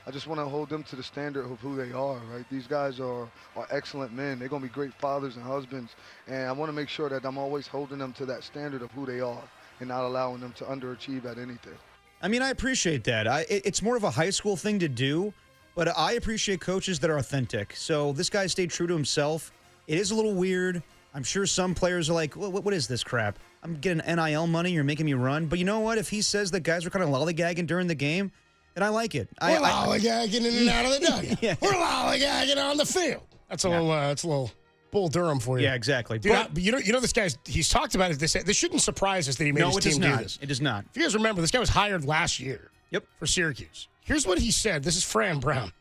Speaker 16: I just want to hold them to the standard of who they are, right? These guys are excellent men. They're going to be great fathers and husbands, and I want to make sure that I'm always holding them to that standard of who they are and not allowing them to underachieve at anything.
Speaker 14: I mean, I appreciate that. It's more of a high school thing to do, but I appreciate coaches that are authentic. So this guy stayed true to himself. It is a little weird. I'm sure some players are like, what is this crap? I'm getting NIL money. You're making me run. But you know what? If he says that guys were kind of lollygagging during the game, then I like it.
Speaker 2: We're lollygagging in and out of the dugout.
Speaker 14: Yeah.
Speaker 2: We're lollygagging on the field. That's a little Bull Durham for you.
Speaker 14: Yeah, exactly.
Speaker 2: Dude, but you know this guy's, he's talked about it. This shouldn't surprise us that he made his team do this.
Speaker 14: It does not.
Speaker 2: If you guys remember, this guy was hired last year.
Speaker 14: Yep.
Speaker 2: For Syracuse. Here's what he said. This is Fran Brown.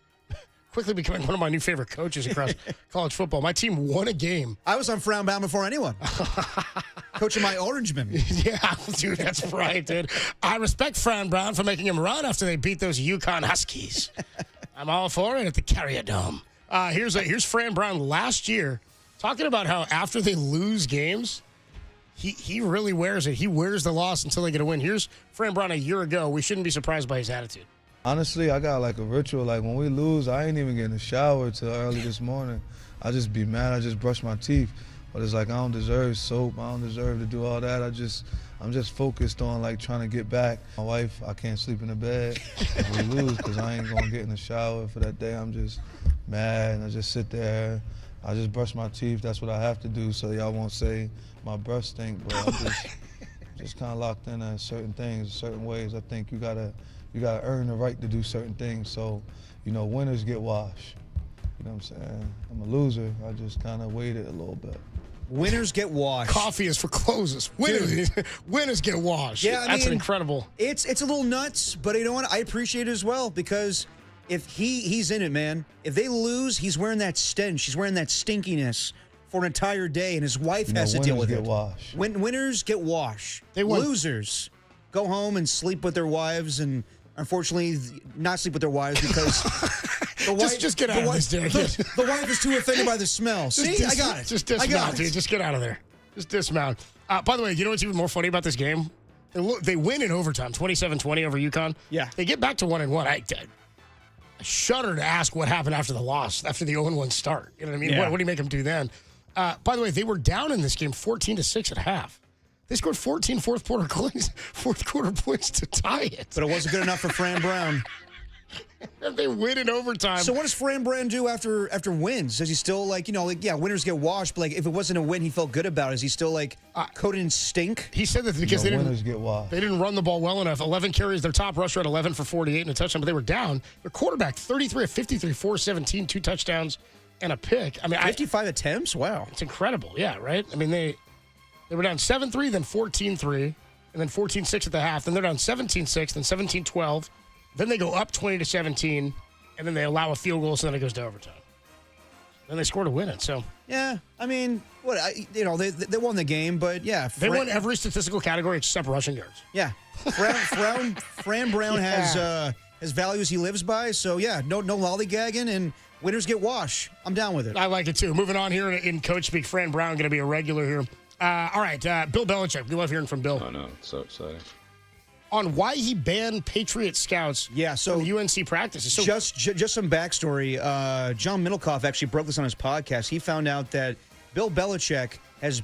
Speaker 2: Quickly becoming one of my new favorite coaches across college football. My team won a game.
Speaker 14: I was on Fran Brown before anyone. Coaching my Orangemen.
Speaker 2: Yeah, dude, that's right, dude. I respect Fran Brown for making him run after they beat those UConn Huskies. I'm all for it at the Carrier Dome. Here's Fran Brown last year talking about how after they lose games, he really wears it. He wears the loss until they get a win. Here's Fran Brown a year ago. We shouldn't be surprised by his attitude.
Speaker 12: Honestly, I got like a ritual. Like when we lose, I ain't even get in the shower till early this morning. I just be mad. I just brush my teeth. But it's like I don't deserve soap. I don't deserve to do all that. I'm just focused on like trying to get back. My wife, I can't sleep in the bed if we lose because I ain't gonna get in the shower for that day. I'm just mad and I just sit there. I just brush my teeth. That's what I have to do so y'all won't say my breath stink. But I'm just kind of locked in on certain things, certain ways. I think you gotta earn the right to do certain things. So, winners get washed. You know what I'm saying? I'm a loser. I just kind of waited a little bit.
Speaker 14: Winners get washed.
Speaker 2: Coffee is for closers. Winners get washed.
Speaker 14: Yeah,
Speaker 2: that's incredible.
Speaker 14: It's a little nuts, but you know what? I appreciate it as well because if he's in it, man. If they lose, he's wearing that stench. He's wearing that stinkiness for an entire day, and his wife has to deal with it. Winners get washed. Losers go home and sleep with their wives, and unfortunately, not sleep with their wives because the wife
Speaker 2: just get out of this, Derek.
Speaker 14: The wife is too offended by the smell. See, I got it.
Speaker 2: Just dismount, dude. Just get out of there. Just dismount. By the way, you know what's even more funny about this game? They win in overtime, 27-20 over UConn.
Speaker 14: Yeah.
Speaker 2: They get back to 1-1. I shudder to ask what happened after the loss, after the 0-1 start. You know what I mean?
Speaker 14: Yeah.
Speaker 2: What do you make them do then? By the way, they were down in this game 14-6 at half. They scored 14 fourth quarter points to tie it.
Speaker 14: But it wasn't good enough for Fran Brown.
Speaker 2: And they win in overtime.
Speaker 14: So what does Fran Brown do after wins? Is he still winners get washed, but if it wasn't a win he felt good about, is he still coated in stink?
Speaker 2: He said that because
Speaker 12: winners get washed.
Speaker 2: They didn't run the ball well enough. 11 carries, their top rusher had 11 for 48 and a touchdown, but they were down. Their quarterback, 33 of 53, 417, 2 touchdowns and a pick. I mean,
Speaker 14: 55 attempts? Wow.
Speaker 2: It's incredible. Yeah, right? I mean, they were down 7-3, then 14-3, and then 14-6 at the half. Then they're down 17-6, then 17-12. Then they go up 20-17, and then they allow a field goal, so then it goes to overtime. Then they score to win it. So
Speaker 14: yeah, I mean, they won the game, but yeah,
Speaker 2: they won every statistical category except rushing yards.
Speaker 14: Yeah, Fran Brown has values he lives by. So yeah, no lollygagging, and winners get washed. I'm down with it.
Speaker 2: I like it too. Moving on here in coach speak, Fran Brown going to be a regular here. All right, Bill Belichick. We love hearing from Bill.
Speaker 3: I know, it's so exciting.
Speaker 2: On why he banned Patriot scouts from UNC practices. So
Speaker 14: just some backstory. John Middlecoff actually broke this on his podcast. He found out that Bill Belichick has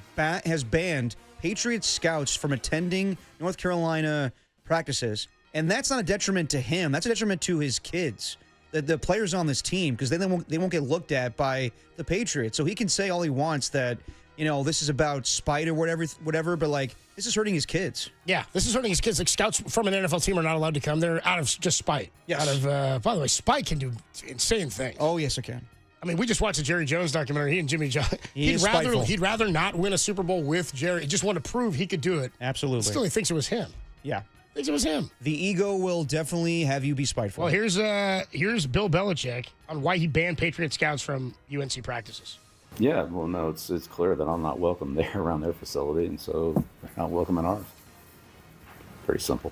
Speaker 14: banned Patriot scouts from attending North Carolina practices. And that's not a detriment to him. That's a detriment to his kids, the players on this team, because they won't get looked at by the Patriots. So he can say all he wants that, this is about spite or whatever, but this is hurting his kids.
Speaker 2: Yeah, this is hurting his kids. Scouts from an NFL team are not allowed to come. They're out of just spite.
Speaker 14: Yes.
Speaker 2: Out of, by the way, spite can do insane things.
Speaker 14: Oh, yes, it can.
Speaker 2: I mean, we just watched a Jerry Jones documentary. He and Jimmy John.
Speaker 14: He'd
Speaker 2: rather not win a Super Bowl with Jerry. He just wanted to prove he could do it.
Speaker 14: Absolutely.
Speaker 2: Still, he thinks it was him.
Speaker 14: Yeah.
Speaker 2: Thinks it was him.
Speaker 14: The ego will definitely have you be spiteful.
Speaker 2: Well, here's Bill Belichick on why he banned Patriot scouts from UNC practices.
Speaker 17: Yeah, well, no, it's clear that I'm not welcome there around their facility, and so they're not welcome in ours. Pretty simple.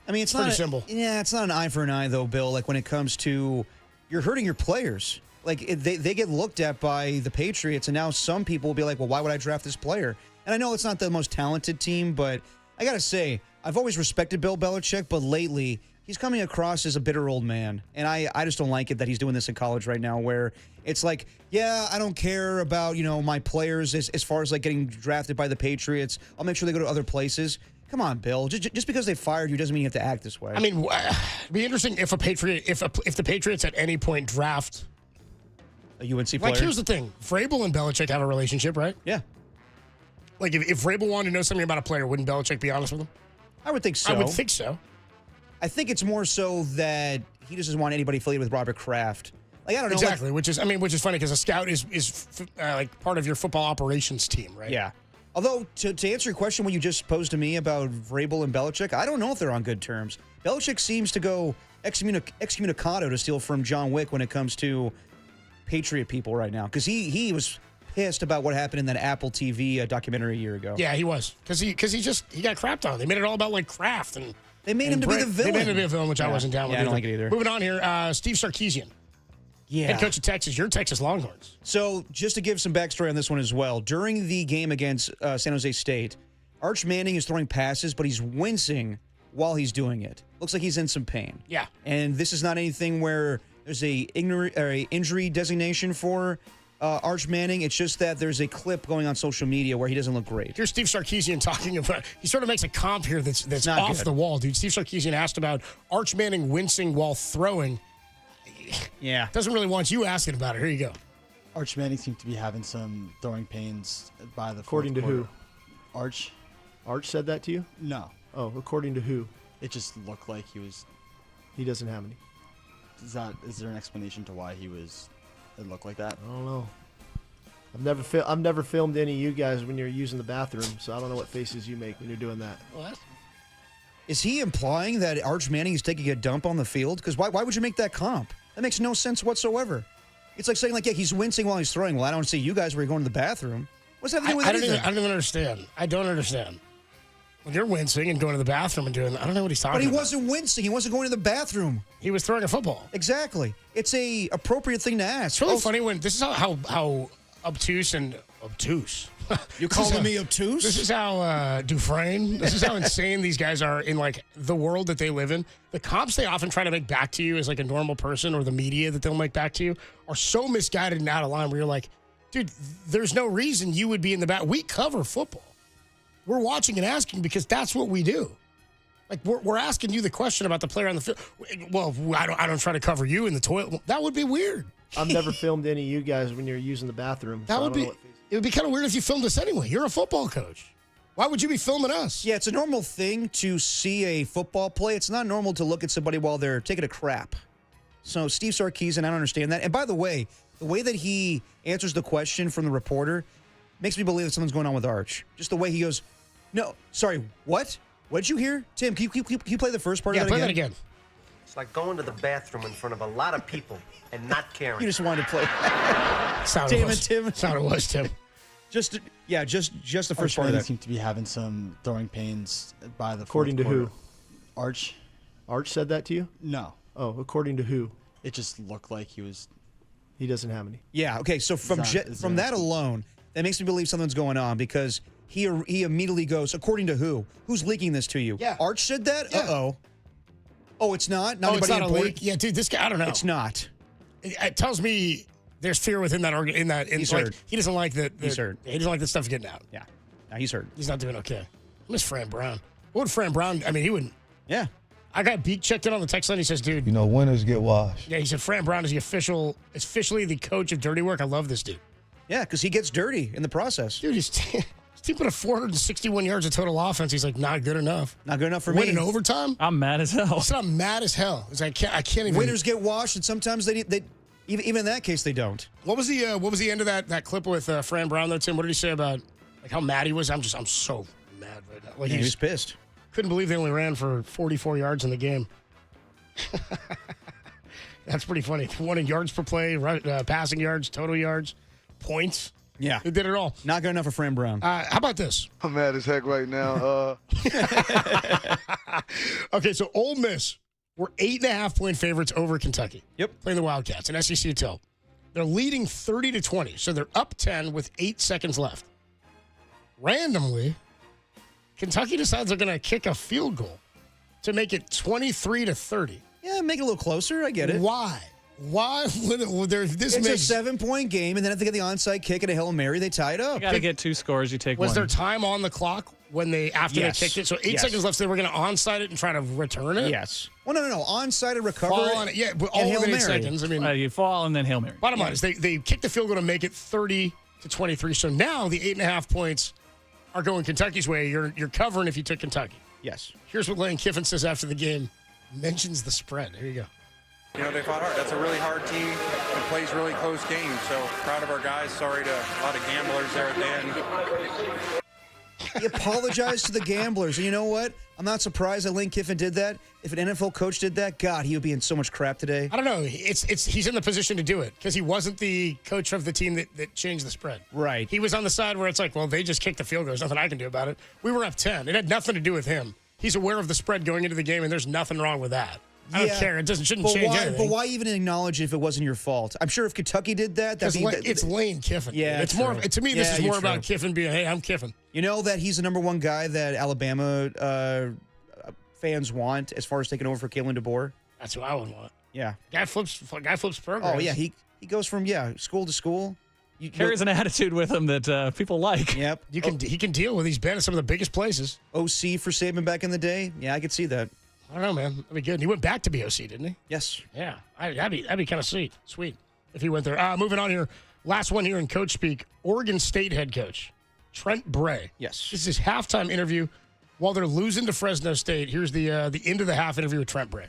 Speaker 14: I mean, it's
Speaker 2: pretty
Speaker 14: not
Speaker 2: simple.
Speaker 14: Yeah, it's not an eye for an eye, though, Bill. When it comes to you're hurting your players. They get looked at by the Patriots, and now some people will be like, well, why would I draft this player? And I know it's not the most talented team, but I got to say, I've always respected Bill Belichick, but lately he's coming across as a bitter old man. And I just don't like it that he's doing this in college right now where it's like, yeah, I don't care about, my players as far as like getting drafted by the Patriots. I'll make sure they go to other places. Come on, Bill. Just because they fired you doesn't mean you have to act this way.
Speaker 2: I mean, it'd be interesting if if the Patriots at any point draft
Speaker 14: a UNC player.
Speaker 2: Like, here's the thing. Vrabel and Belichick have a relationship, right?
Speaker 14: Yeah.
Speaker 2: Like, if Vrabel wanted to know something about a player, wouldn't Belichick be honest with him?
Speaker 14: I would think so.
Speaker 2: I would think so.
Speaker 14: I think it's more so that he just doesn't want anybody affiliated with Robert Kraft. Like, I don't know.
Speaker 2: Exactly, which is funny because a scout is like part of your football operations team, right?
Speaker 14: Yeah. Although, to answer your question, what you just posed to me about Vrabel and Belichick, I don't know if they're on good terms. Belichick seems to go excommunicado to steal from John Wick when it comes to Patriot people right now. Because he was pissed about what happened in that Apple TV documentary a year ago.
Speaker 2: Yeah, he was. Because he got crapped on. They made it all about, like, Kraft. And
Speaker 14: they made him to be the villain.
Speaker 2: They made him to be a villain, which I wasn't down with.
Speaker 14: Yeah, I don't like it either.
Speaker 2: Moving on here, Steve Sarkisian.
Speaker 14: Yeah.
Speaker 2: Head coach of Texas. Your Texas Longhorns.
Speaker 14: So, just to give some backstory on this one as well, during the game against San Jose State, Arch Manning is throwing passes, but he's wincing while he's doing it. Looks like he's in some pain.
Speaker 2: Yeah.
Speaker 14: And this is not anything where there's a injury designation for Arch Manning. It's just that there's a clip going on social media where he doesn't look great.
Speaker 2: Here's Steve Sarkisian talking about. He sort of makes a comp here that's
Speaker 14: not
Speaker 2: off
Speaker 14: good.
Speaker 2: the wall, dude. Steve Sarkisian asked about Arch Manning wincing while throwing.
Speaker 14: Yeah.
Speaker 2: Doesn't really want you asking about it. Here you go.
Speaker 7: Arch Manning seemed to be having some throwing pains by the
Speaker 9: According to
Speaker 7: fourth
Speaker 9: who?
Speaker 7: quarter. Arch?
Speaker 9: Arch said that to you?
Speaker 7: No.
Speaker 9: Oh, according to who?
Speaker 7: It just looked like he was.
Speaker 9: He doesn't have any.
Speaker 7: Is there an explanation to why it looked like that?
Speaker 9: I don't know. I've never filmed any of you guys when you're using the bathroom, so I don't know what faces you make when you're doing that.
Speaker 2: What?
Speaker 14: Is he implying that Arch Manning is taking a dump on the field? Because why would you make that comp? That makes no sense whatsoever. It's like saying, yeah, he's wincing while he's throwing. Well, I don't see you guys where you're going to the bathroom. What's that have to do with anything?
Speaker 2: I don't even understand. I don't understand. When you're wincing and going to the bathroom and doing that, I don't know what he's talking about.
Speaker 14: But he wasn't wincing. He wasn't going to the bathroom.
Speaker 2: He was throwing a football.
Speaker 14: Exactly. It's a appropriate thing to ask.
Speaker 2: It's really funny when this is how obtuse and obtuse.
Speaker 14: You're calling me obtuse?
Speaker 2: This is how Dufresne. This is how insane these guys are in like the world that they live in. The comps they often try to make back to you as like a normal person, or the media that they'll make back to you, are so misguided and out of line. Where you're like, dude, there's no reason you would be in the back. We cover football. We're watching and asking because that's what we do. Like we're asking you the question about the player on the field. Well, I don't try to cover you in the toilet. That would be weird.
Speaker 9: I've never filmed any of you guys when you're using the bathroom.
Speaker 2: That would be. It would be kind of weird if you filmed us anyway. You're a football coach. Why would you be filming us?
Speaker 14: Yeah, it's a normal thing to see a football play. It's not normal to look at somebody while they're taking a crap. So Steve Sarkisian, I don't understand that. And by the way that he answers the question from the reporter makes me believe that something's going on with Arch. Just the way he goes, no, sorry, what? What did you hear? Tim, can you play the first part of that again?
Speaker 2: Yeah, play that again.
Speaker 18: It's like going to the bathroom in front of a lot of people and not caring.
Speaker 14: You just wanted to play.
Speaker 2: Damn it, Tim. That's how it was, Tim.
Speaker 14: Just the first
Speaker 7: Arch
Speaker 14: part of
Speaker 7: Manning
Speaker 14: that.
Speaker 7: seemed to be having some throwing pains by the
Speaker 9: According to
Speaker 7: fourth
Speaker 9: who?
Speaker 7: quarter. Arch?
Speaker 9: Arch said that to you?
Speaker 7: No.
Speaker 9: Oh, according to who?
Speaker 7: It just looked like he was.
Speaker 9: He doesn't have any.
Speaker 14: Yeah, okay, so from that alone, that makes me believe something's going on because he immediately goes, according to who? Who's leaking this to you?
Speaker 2: Yeah.
Speaker 14: Arch said that?
Speaker 2: Yeah.
Speaker 14: Uh-oh. Oh, it's not?
Speaker 2: Oh, it's
Speaker 14: anybody
Speaker 2: not a
Speaker 14: important?
Speaker 2: leak? Yeah, dude, this guy, I don't know.
Speaker 14: It's not.
Speaker 2: It tells me there's fear within that
Speaker 14: He's
Speaker 2: like,
Speaker 14: hurt.
Speaker 2: he doesn't like that.
Speaker 14: He's hurt.
Speaker 2: He doesn't like the stuff getting out.
Speaker 14: Yeah. No, he's hurt.
Speaker 2: He's not doing okay. I miss Fran Brown. What would Fran Brown? I mean, he wouldn't.
Speaker 14: Yeah.
Speaker 2: I got Beak checked in on the text line. He says, dude.
Speaker 12: Winners get washed.
Speaker 2: Yeah, he said Fran Brown is officially the coach of dirty work. I love this dude.
Speaker 14: Yeah, because he gets dirty in the process.
Speaker 2: Dude, his team put up 461 yards of total offense. He's like, not good enough.
Speaker 14: Not good enough for
Speaker 2: Win
Speaker 14: me.
Speaker 2: in overtime?
Speaker 11: I'm mad as hell.
Speaker 2: He said, I'm mad as hell. He's like, I can't even.
Speaker 14: Winners get washed, and sometimes they even in that case they don't.
Speaker 2: What was the end of that clip with Fran Brown though, Tim? What did he say about like how mad he was? I'm so mad right now. Like
Speaker 14: he was pissed.
Speaker 2: Couldn't believe they only ran for 44 yards in the game. That's pretty funny. One in yards per play, passing yards, total yards, points.
Speaker 14: Yeah.
Speaker 2: They did it all.
Speaker 14: Not good enough for Fran Brown.
Speaker 2: How about this?
Speaker 16: I'm mad as heck right now.
Speaker 2: Okay, so Ole Miss were 8.5-point favorites over Kentucky.
Speaker 14: Yep.
Speaker 2: Playing the Wildcats in SEC Until. They're leading 30-20, so they're up 10 with 8 seconds left. Randomly, Kentucky decides they're going to kick a field goal. to make it 23-30.
Speaker 14: Yeah, make it a little closer. I get it.
Speaker 2: Why? Why would there? This
Speaker 14: It's
Speaker 2: makes
Speaker 14: a 7-point game, and then if they get the onside kick and a Hail Mary, they tie it up.
Speaker 5: You got to get 2 scores. You take
Speaker 2: Was
Speaker 5: one.
Speaker 2: there time on the clock when after
Speaker 14: Yes.
Speaker 2: they kicked it? So 8
Speaker 14: Yes.
Speaker 2: seconds left. So they were going to onside it and try to return it.
Speaker 14: Yes. Well, no. Onside and recover.
Speaker 2: Fall on it. Yeah, but all
Speaker 14: and Hail
Speaker 2: within 8
Speaker 14: Mary.
Speaker 2: seconds. I mean,
Speaker 5: you fall and then Hail Mary.
Speaker 2: bottom line is they kicked the field goal to make it 30-23. So now the 8.5 points are going Kentucky's way. You're covering if you took Kentucky.
Speaker 14: Yes.
Speaker 2: Here's what Lane Kiffin says after the game. Mentions the spread. Here you go.
Speaker 4: You know, they fought hard. That's a really hard team and plays really close games. So proud of our guys. Sorry to a lot of gamblers there at the end.
Speaker 14: He apologized to the gamblers. And you know what? I'm not surprised that Lane Kiffin did that. If an NFL coach did that, God, he would be in so much crap today.
Speaker 2: I don't know. He's in the position to do it because he wasn't the coach of the team that changed the spread.
Speaker 14: Right.
Speaker 2: He was on the side where it's like, well, they just kicked the field goal. There's nothing I can do about it. We were up 10. It had nothing to do with him. He's aware of the spread going into the game, and there's nothing wrong with that. I don't care. It shouldn't change anything.
Speaker 14: But why even acknowledge it if it wasn't your fault? I'm sure if Kentucky did that,
Speaker 2: it's Lane Kiffin.
Speaker 14: Yeah,
Speaker 2: it's more. To me, this is more about Kiffin being, hey, I'm Kiffin.
Speaker 14: You know that he's the number one guy that Alabama fans want as far as taking over for Kalen DeBoer.
Speaker 2: That's who I would want.
Speaker 14: Yeah,
Speaker 2: guy flips programs.
Speaker 14: Oh yeah, he goes from school to school.
Speaker 5: Carries an attitude with him that people like.
Speaker 14: Yep,
Speaker 2: he can deal with. He's been at some of the biggest places.
Speaker 14: OC for Saban back in the day. Yeah, I could see that.
Speaker 2: I don't know, man. That'd be good. And he went back to be OC, didn't he?
Speaker 14: Yes.
Speaker 2: Yeah. That'd be kind of sweet if he went there. Moving on here. Last one here in coach speak. Oregon State head coach Trent Bray.
Speaker 14: Yes.
Speaker 2: This is his halftime interview while they're losing to Fresno State. Here's the end of the half interview with Trent Bray.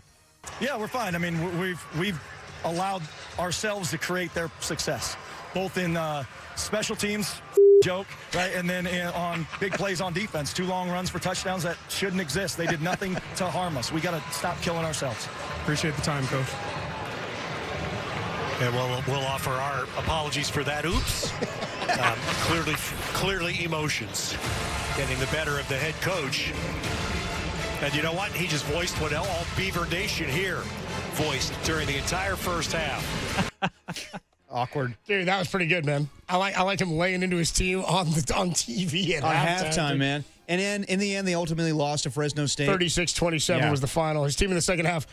Speaker 8: Yeah, we're fine. I mean, we've allowed ourselves to create their success, both in special teams. Joke, right? And then on big plays on defense, 2 long runs for touchdowns that shouldn't exist. They did nothing to harm us. We got to stop killing ourselves.
Speaker 15: Appreciate the time, Coach.
Speaker 20: And we'll offer our apologies for that. Oops. Clearly emotions getting the better of the head coach. And you know what? He just voiced what all Beaver Nation here voiced during the entire first half.
Speaker 14: Awkward.
Speaker 2: Dude, that was pretty good, man. I like him laying into his team on TV at
Speaker 14: halftime, man. And in the end, they ultimately lost to Fresno State.
Speaker 2: 36-27 was the final. His team in the second half,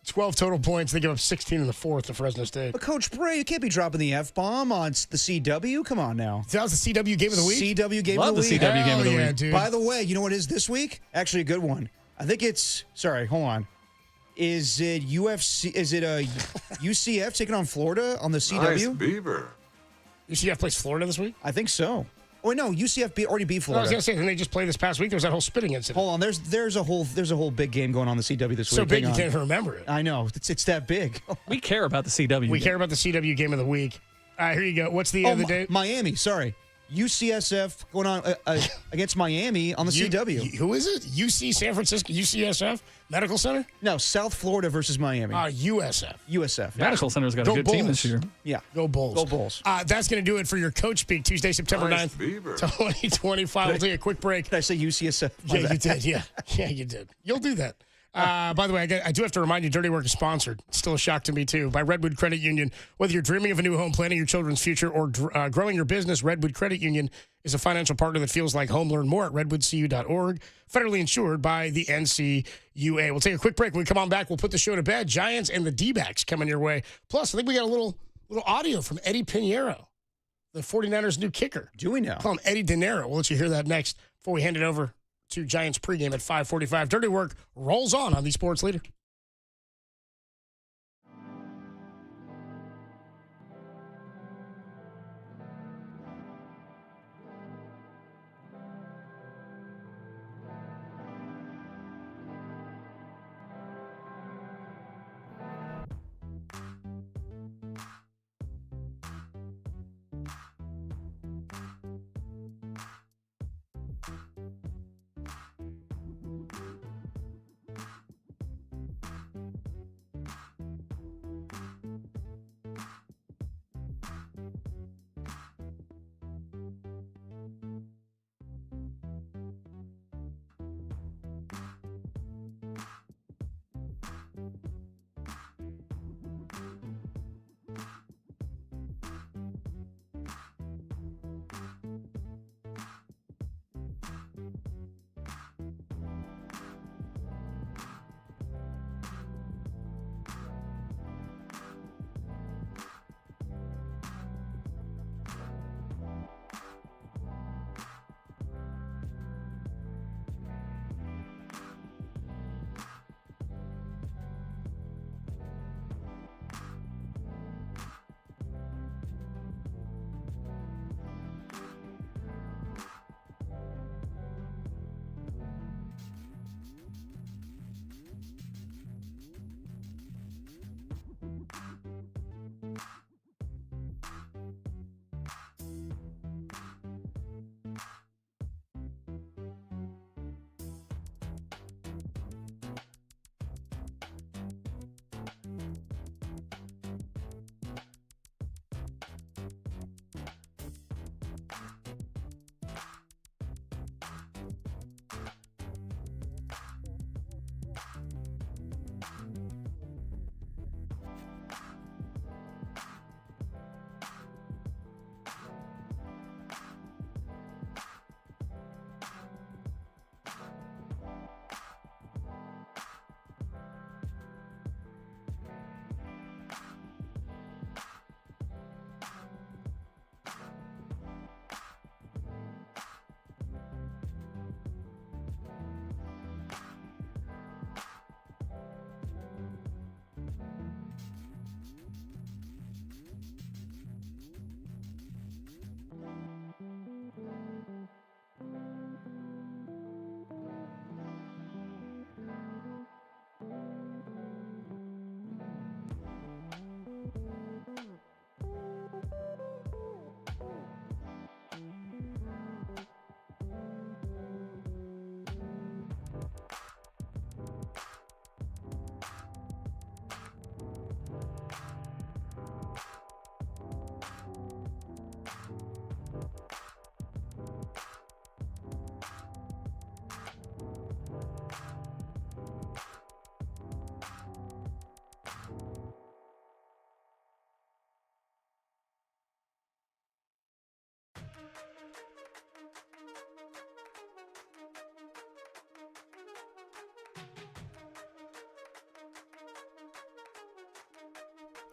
Speaker 2: 12 total points. They give up 16 in the fourth to Fresno State.
Speaker 14: But Coach Bray, you can't be dropping the F-bomb on the CW. Come on now.
Speaker 2: That was the CW game of the week?
Speaker 14: CW game
Speaker 5: Love
Speaker 14: of the week.
Speaker 5: the CW game of the week.
Speaker 2: Dude.
Speaker 14: By the way, you know what it is this week? Actually, a good one. I think it's, sorry, hold on. Is it UFC? Is it UCF taking on Florida on the CW?
Speaker 25: Nice Beaver.
Speaker 2: UCF plays Florida this week?
Speaker 14: I think so. Oh wait, no, UCF already beat
Speaker 2: I
Speaker 14: Florida.
Speaker 2: was gonna say, didn't they just play this past week? There was that whole spitting incident.
Speaker 14: Hold on, there's a whole big game going on the CW this week.
Speaker 2: So big you
Speaker 14: Hang on.
Speaker 2: can't even remember it.
Speaker 14: I know it's that big.
Speaker 5: We care about the CW.
Speaker 2: We care about the CW game of the week. Here you go. What's the other date?
Speaker 14: Miami. Sorry. UCSF going on against Miami on the CW.
Speaker 2: Who is it? UC San Francisco, UCSF Medical Center?
Speaker 14: No, South Florida versus Miami.
Speaker 2: USF.
Speaker 14: USF.
Speaker 5: Medical Center's got a good team this year.
Speaker 14: Yeah.
Speaker 2: Go Bulls.
Speaker 14: Go Bulls.
Speaker 2: That's going to do it for your Coach Speak Tuesday, September 9th, 2025. We'll take a quick break.
Speaker 14: Did I say UCSF?
Speaker 2: Yeah, you did. Yeah, you did. You'll do that. By the way, I do have to remind you, Dirty Work is sponsored. It's still a shock to me, too, by Redwood Credit Union. Whether you're dreaming of a new home, planning your children's future, or growing your business, Redwood Credit Union is a financial partner that feels like home. Learn more at redwoodcu.org. Federally insured by the NCUA. We'll take a quick break. When we come on back, we'll put the show to bed. Giants and the D-backs coming your way. Plus, I think we got a little audio from Eddie Pinheiro, the 49ers' new kicker.
Speaker 14: Do we know?
Speaker 2: Call him Eddie De Niro. We'll let you hear that next before we hand it over to Giants pregame at 5:45. Dirty Work rolls on the Sports Leader.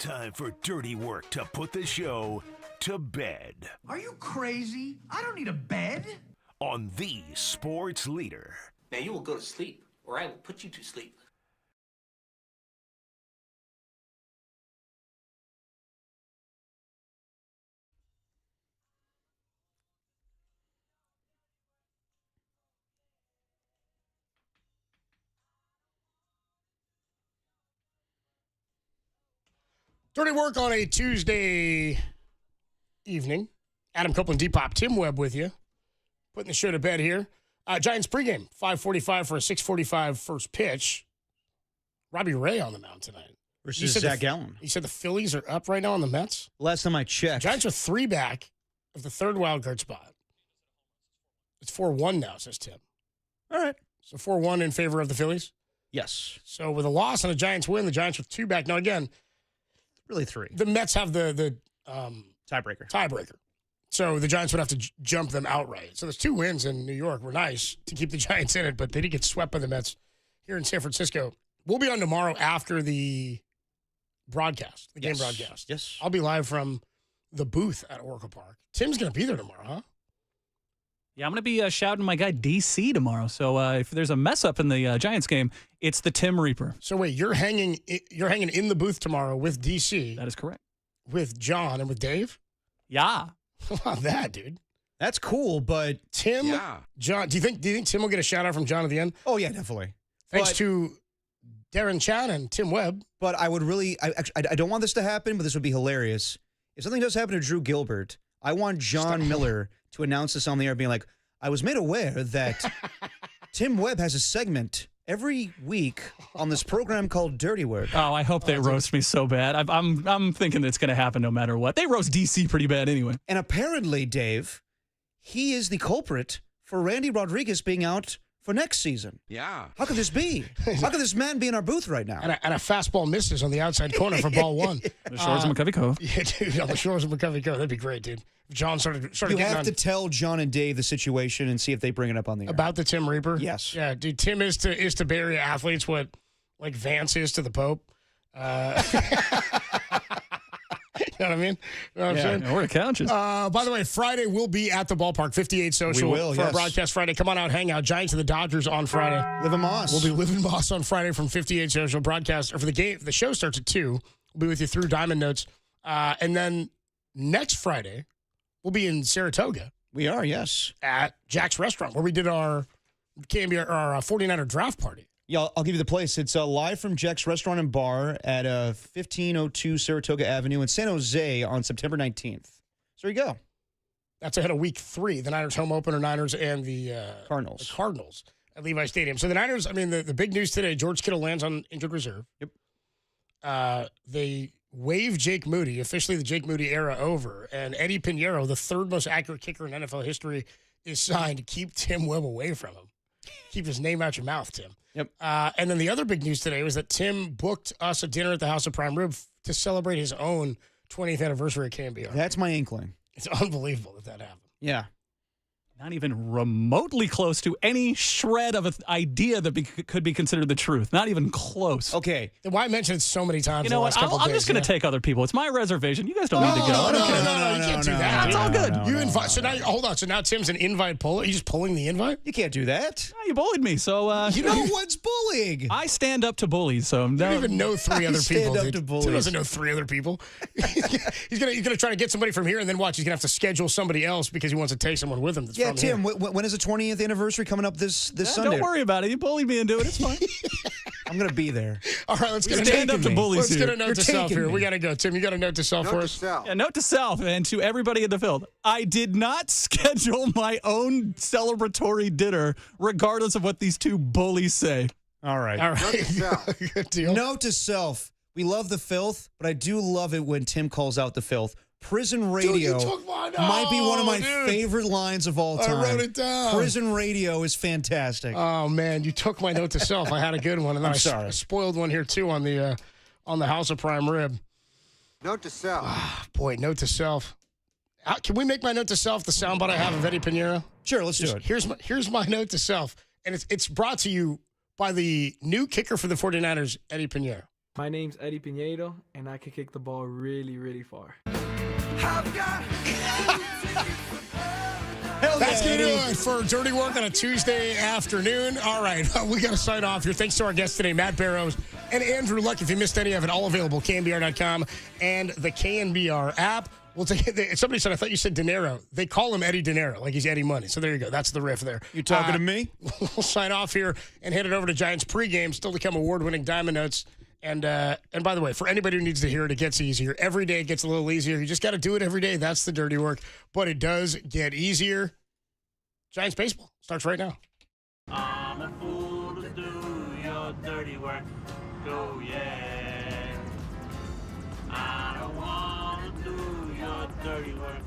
Speaker 1: Time for dirty work to put the show to bed.
Speaker 6: Are you crazy? I don't need a bed.
Speaker 1: On the sports leader.
Speaker 13: Now you will go to sleep, or I will put you to sleep.
Speaker 2: Dirty work on a Tuesday evening. Adam Copeland, Depop, Tim Webb with you. Putting the show to bed here. Giants pregame, 5:45 for a 6:45 first pitch. Robbie Ray on the mound tonight.
Speaker 14: Versus Zach Gallen.
Speaker 2: You said the Phillies are up right now on the Mets?
Speaker 14: Last time I checked.
Speaker 2: Giants are 3 back of the third wild card spot. It's 4-1 now, says Tim.
Speaker 14: All right.
Speaker 2: So 4-1 in favor of the Phillies?
Speaker 14: Yes.
Speaker 2: So with a loss and a Giants win, the Giants are 2 back. Now, again,
Speaker 14: really 3.
Speaker 2: The Mets have the
Speaker 14: tiebreaker.
Speaker 2: So the Giants would have to jump them outright. So there's 2 wins in New York. Were nice to keep the Giants in it, but they did get swept by the Mets here in San Francisco. We'll be on tomorrow after the broadcast, the game broadcast.
Speaker 14: Yes.
Speaker 2: I'll be live from the booth at Oracle Park. Tim's going to be there tomorrow, huh?
Speaker 5: Yeah, I'm going to be shouting my guy DC tomorrow. So if there's a mess up in the Giants game, it's the Tim Reaper.
Speaker 2: So wait, you're hanging in the booth tomorrow with DC.
Speaker 5: That is correct.
Speaker 2: With John and with Dave?
Speaker 5: Yeah.
Speaker 2: How about that, dude?
Speaker 14: That's cool, but
Speaker 2: Tim, John, do you think Tim will get a shout out from John at the end?
Speaker 14: Oh yeah, definitely.
Speaker 2: Thanks to Darren Chan and Tim Webb.
Speaker 14: But I would really, I don't want this to happen, but this would be hilarious. If something does happen to Drew Gilbert, I want John Miller to announce this on the air, being like, I was made aware that Tim Webb has a segment every week on this program called Dirty Work.
Speaker 5: Oh, I hope they roast me so bad. I'm thinking it's going to happen no matter what. They roast DC pretty bad anyway.
Speaker 14: And apparently, Dave, he is the culprit for Randy Rodriguez being out for next season.
Speaker 15: Yeah.
Speaker 14: How could this be? How could this man be in our booth right now?
Speaker 2: And a fastball misses on the outside corner for ball 1.
Speaker 5: The shores of McCovey Cove.
Speaker 2: Yeah, dude, on the shores of McCovey Cove. That'd be great, dude. If John started
Speaker 14: You
Speaker 2: getting
Speaker 14: have
Speaker 2: on
Speaker 14: to tell John and Dave the situation and see if they bring it up on the air.
Speaker 2: about the Tim Reaper.
Speaker 14: Yes.
Speaker 2: Yeah, dude. Tim is to Bay Area athletes what like Vance is to the Pope. You know what I mean? You know what I'm saying?
Speaker 5: We're the couches.
Speaker 2: By the way, Friday we'll be at the ballpark, 58 Social
Speaker 14: We will,
Speaker 2: for
Speaker 14: yes.
Speaker 2: a broadcast Friday. Come on out, hang out. Giants and the Dodgers on Friday.
Speaker 14: Live in Moss.
Speaker 2: We'll be living Moss on Friday from 58 Social broadcast. Or for the game, the show starts at 2. We'll be with you through Diamond Notes. And then next Friday, we'll be in Saratoga.
Speaker 14: We are, yes.
Speaker 2: At Jack's Restaurant, where we did our KNBR, our 49er draft party.
Speaker 14: Yeah, I'll give you the place. It's live from Jack's Restaurant and Bar at 1502 Saratoga Avenue in San Jose on September 19th. So there you go.
Speaker 2: That's ahead of week 3, the Niners home opener, Niners and the
Speaker 14: Cardinals.
Speaker 2: The Cardinals at Levi Stadium. So the Niners, I mean, the big news today, George Kittle lands on injured reserve.
Speaker 14: Yep.
Speaker 2: They waive Jake Moody, officially the Jake Moody era over, and Eddie Pinheiro, the 3rd most accurate kicker in NFL history, is signed to keep Tim Webb away from him. Keep his name out your mouth, Tim.
Speaker 14: Yep.
Speaker 2: And then the other big news today was that Tim booked us a dinner at the House of Prime Rib to celebrate his own 20th anniversary at KNBR.
Speaker 14: That's my inkling.
Speaker 2: It's unbelievable that happened.
Speaker 14: Yeah.
Speaker 5: Not even remotely close to any shred of an idea that could be considered the truth. Not even close.
Speaker 14: Okay.
Speaker 2: Then why mention it so many times?
Speaker 5: You know what? I'm just going to take other people. It's my reservation. You guys don't need to go.
Speaker 2: No, you can't do that.
Speaker 5: It's all good.
Speaker 2: You invite. So now, hold on. So now Tim's an invite puller. He's just pulling the invite.
Speaker 14: You can't do that.
Speaker 5: You bullied me, so
Speaker 14: You know what's bullying?
Speaker 5: I stand up to bullies. So
Speaker 2: You don't even know 3 other people.
Speaker 14: up
Speaker 2: Dude.
Speaker 14: to bullies.
Speaker 2: Tim doesn't know 3 other people. he's gonna try to get somebody from here, and then watch. He's gonna have to schedule somebody else because he wants to take someone with him. That's
Speaker 14: Yeah,
Speaker 2: from
Speaker 14: Tim,
Speaker 2: here.
Speaker 14: when is the 20th anniversary coming up this Sunday?
Speaker 5: Don't worry about it. You bullied me into it. It's fine.
Speaker 14: I'm going to be there.
Speaker 2: All right, let's
Speaker 5: You're
Speaker 2: get
Speaker 5: stand up to bullies
Speaker 2: Let's
Speaker 5: here.
Speaker 2: get a note
Speaker 14: You're
Speaker 2: to self
Speaker 14: taking
Speaker 2: here.
Speaker 14: me.
Speaker 2: We got to go. Tim, you got a note to self for us?
Speaker 5: Yeah, note to self and to everybody in the field. I did not schedule my own celebratory dinner, regardless of what these 2 bullies say.
Speaker 14: All right.
Speaker 2: All right. Good deal.
Speaker 14: Note to self. We love the filth, but I do love it when Tim calls out the filth. Prison radio might be one of my favorite lines of all time.
Speaker 2: I wrote it down.
Speaker 14: Prison radio is fantastic.
Speaker 2: Oh man, you took my note to self. I had a good one, and then
Speaker 14: I'm sorry.
Speaker 2: I spoiled one here too on the House of Prime Rib.
Speaker 15: Note to self.
Speaker 2: Boy, note to self. Can we make my note to self the soundbite I have of Eddie Pinheiro?
Speaker 14: Sure, let's do it.
Speaker 2: Here's my note to self, and it's brought to you by the new kicker for the 49ers, Eddie Pinheiro.
Speaker 19: My name's Eddie Piñeiro, and I can kick the ball really, really far.
Speaker 2: That's going to do it for Dirty Work on a Tuesday afternoon. All right, we got to sign off here. Thanks to our guests today, Matt Barrows and Andrew Luck. If you missed any of it, all available, KNBR.com and the KNBR app. We'll take it. Somebody said, I thought you said De Niro. They call him Eddie De Niro, like he's Eddie Money. So there you go. That's the riff there.
Speaker 14: You talking to me?
Speaker 2: We'll sign off here and hand it over to Giants pregame. Still to come, award-winning Diamond Notes. And by the way, for anybody who needs to hear it, it gets easier. Every day it gets a little easier. You just got to do it every day. That's the dirty work. But it does get easier. Giants baseball starts right now.
Speaker 21: I'm a fool to do your dirty work. Go, yeah. I don't want to do your dirty work.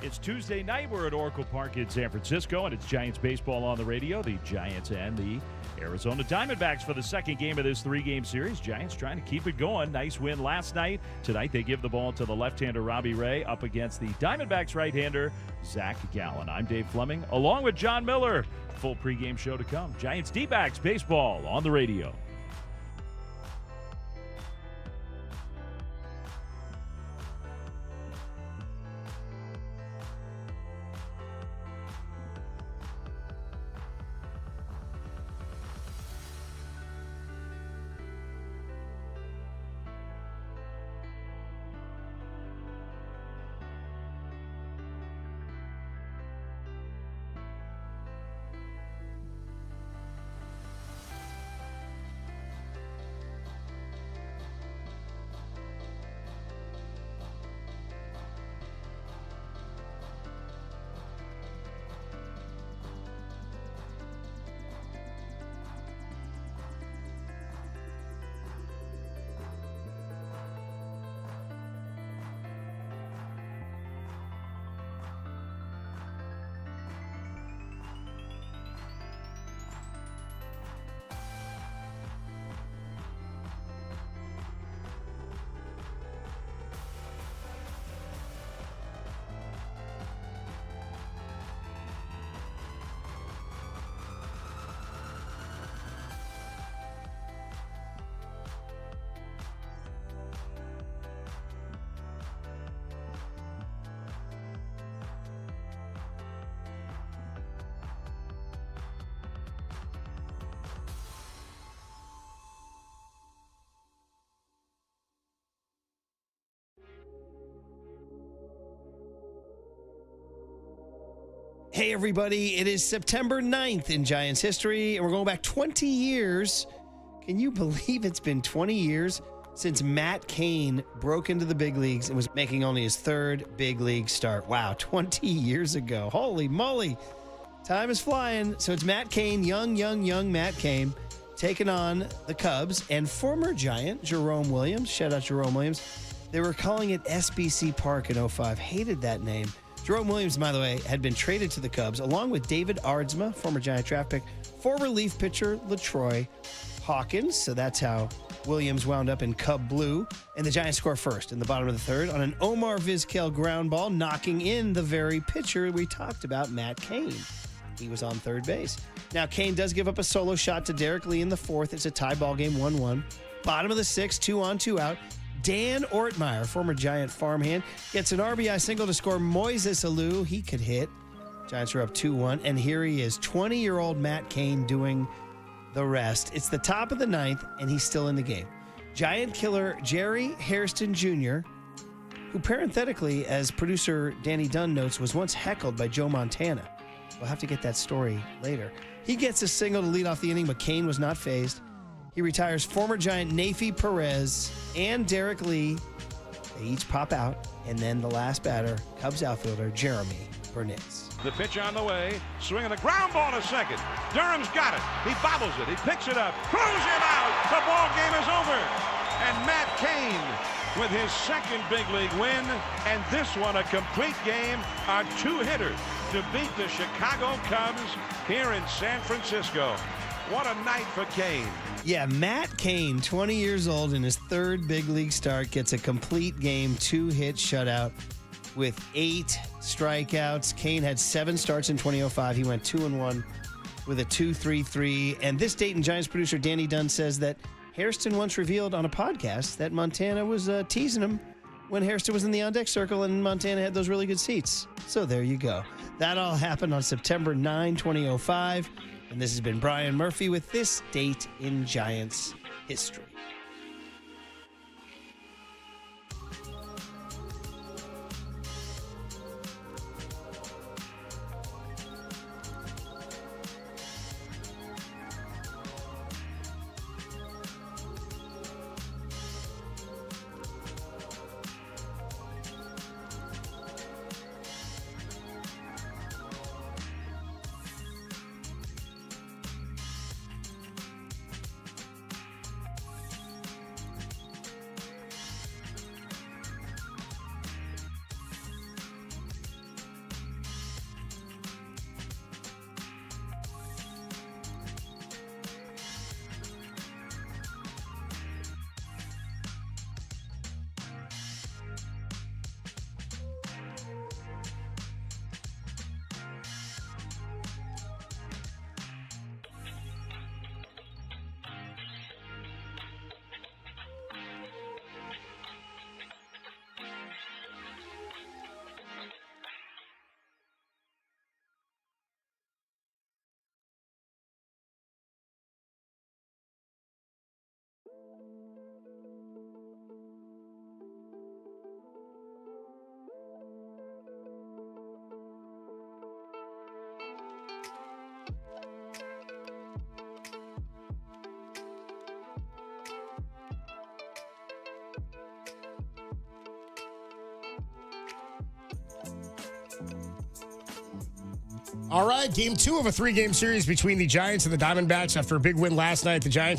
Speaker 23: It's Tuesday night. We're at Oracle Park in San Francisco, and it's Giants baseball on the radio. The Giants and the Arizona Diamondbacks for the second game of this three-game series. Giants trying to keep it going. Nice win last night. Tonight they give the ball to the left-hander Robbie Ray up against the Diamondbacks right-hander Zach Gallen. I'm Dave Fleming, along with John Miller. Full pregame show to come. Giants D-backs baseball on the radio.
Speaker 24: Hey, everybody. It is September 9th in Giants history, and we're going back 20 years. Can you believe it's been 20 years since Matt Cain broke into the big leagues and was making only his third big league start? Wow, 20 years ago. Holy moly. Time is flying. So it's Matt Cain, young Matt Cain, taking on the Cubs and former Giant Jerome Williams. Shout out Jerome Williams. They were calling it SBC Park in 05. Hated that name. Jerome Williams, by the way, had been traded to the Cubs along with David Aardsma, former Giant draft pick, for relief pitcher LaTroy Hawkins. So that's how Williams wound up in Cub blue. And the Giants score first in the bottom of the third on an Omar Vizquel ground ball, knocking in the very pitcher we talked about, Matt Cain. He was on third base. Now, Cain does give up a solo shot to Derek Lee in the fourth. It's a tie ball game, 1-1. Bottom of the sixth, 2 on, 2 out. Dan Ortmeyer, former Giant farmhand, gets an RBI single to score Moises Alou. He could hit. Giants are up 2-1. And here he is, 20-year-old Matt Cain doing the rest. It's the top of the ninth, and he's still in the game. Giant killer Jerry Hairston Jr. who parenthetically, as producer Danny Dunn notes, was once heckled by Joe Montana. We'll have to get that story later. He gets a single to lead off the inning, but Kane was not fazed. He retires former Giant Nafi Perez and Derek Lee. They each pop out, and then the last batter, Cubs outfielder Jeremy Burnitz.
Speaker 3: The pitch on the way, swinging the ground ball to second. Durham's got it. He bobbles it. He picks it up. Throws him out. The ball game is over. And Matt Cain with his second big league win, and this one a complete game, a two-hitter to beat the Chicago Cubs here in San Francisco. What a night for Cain.
Speaker 24: Yeah, Matt Cain, 20 years old in his third big league start, gets a complete game, 2-hit shutout with 8 strikeouts. Cain had 7 starts in 2005. He went 2-1 with a 2.33. And this Dayton Giants producer Danny Dunn says that Hairston once revealed on a podcast that Montana was teasing him when Hairston was in the on-deck circle and Montana had those really good seats. So there you go. That all happened on September 9, 2005. And this has been Brian Murphy with this date in Giants history.
Speaker 2: All right, game 2 of a 3-game series between the Giants and the Diamondbacks after a big win last night. The Giants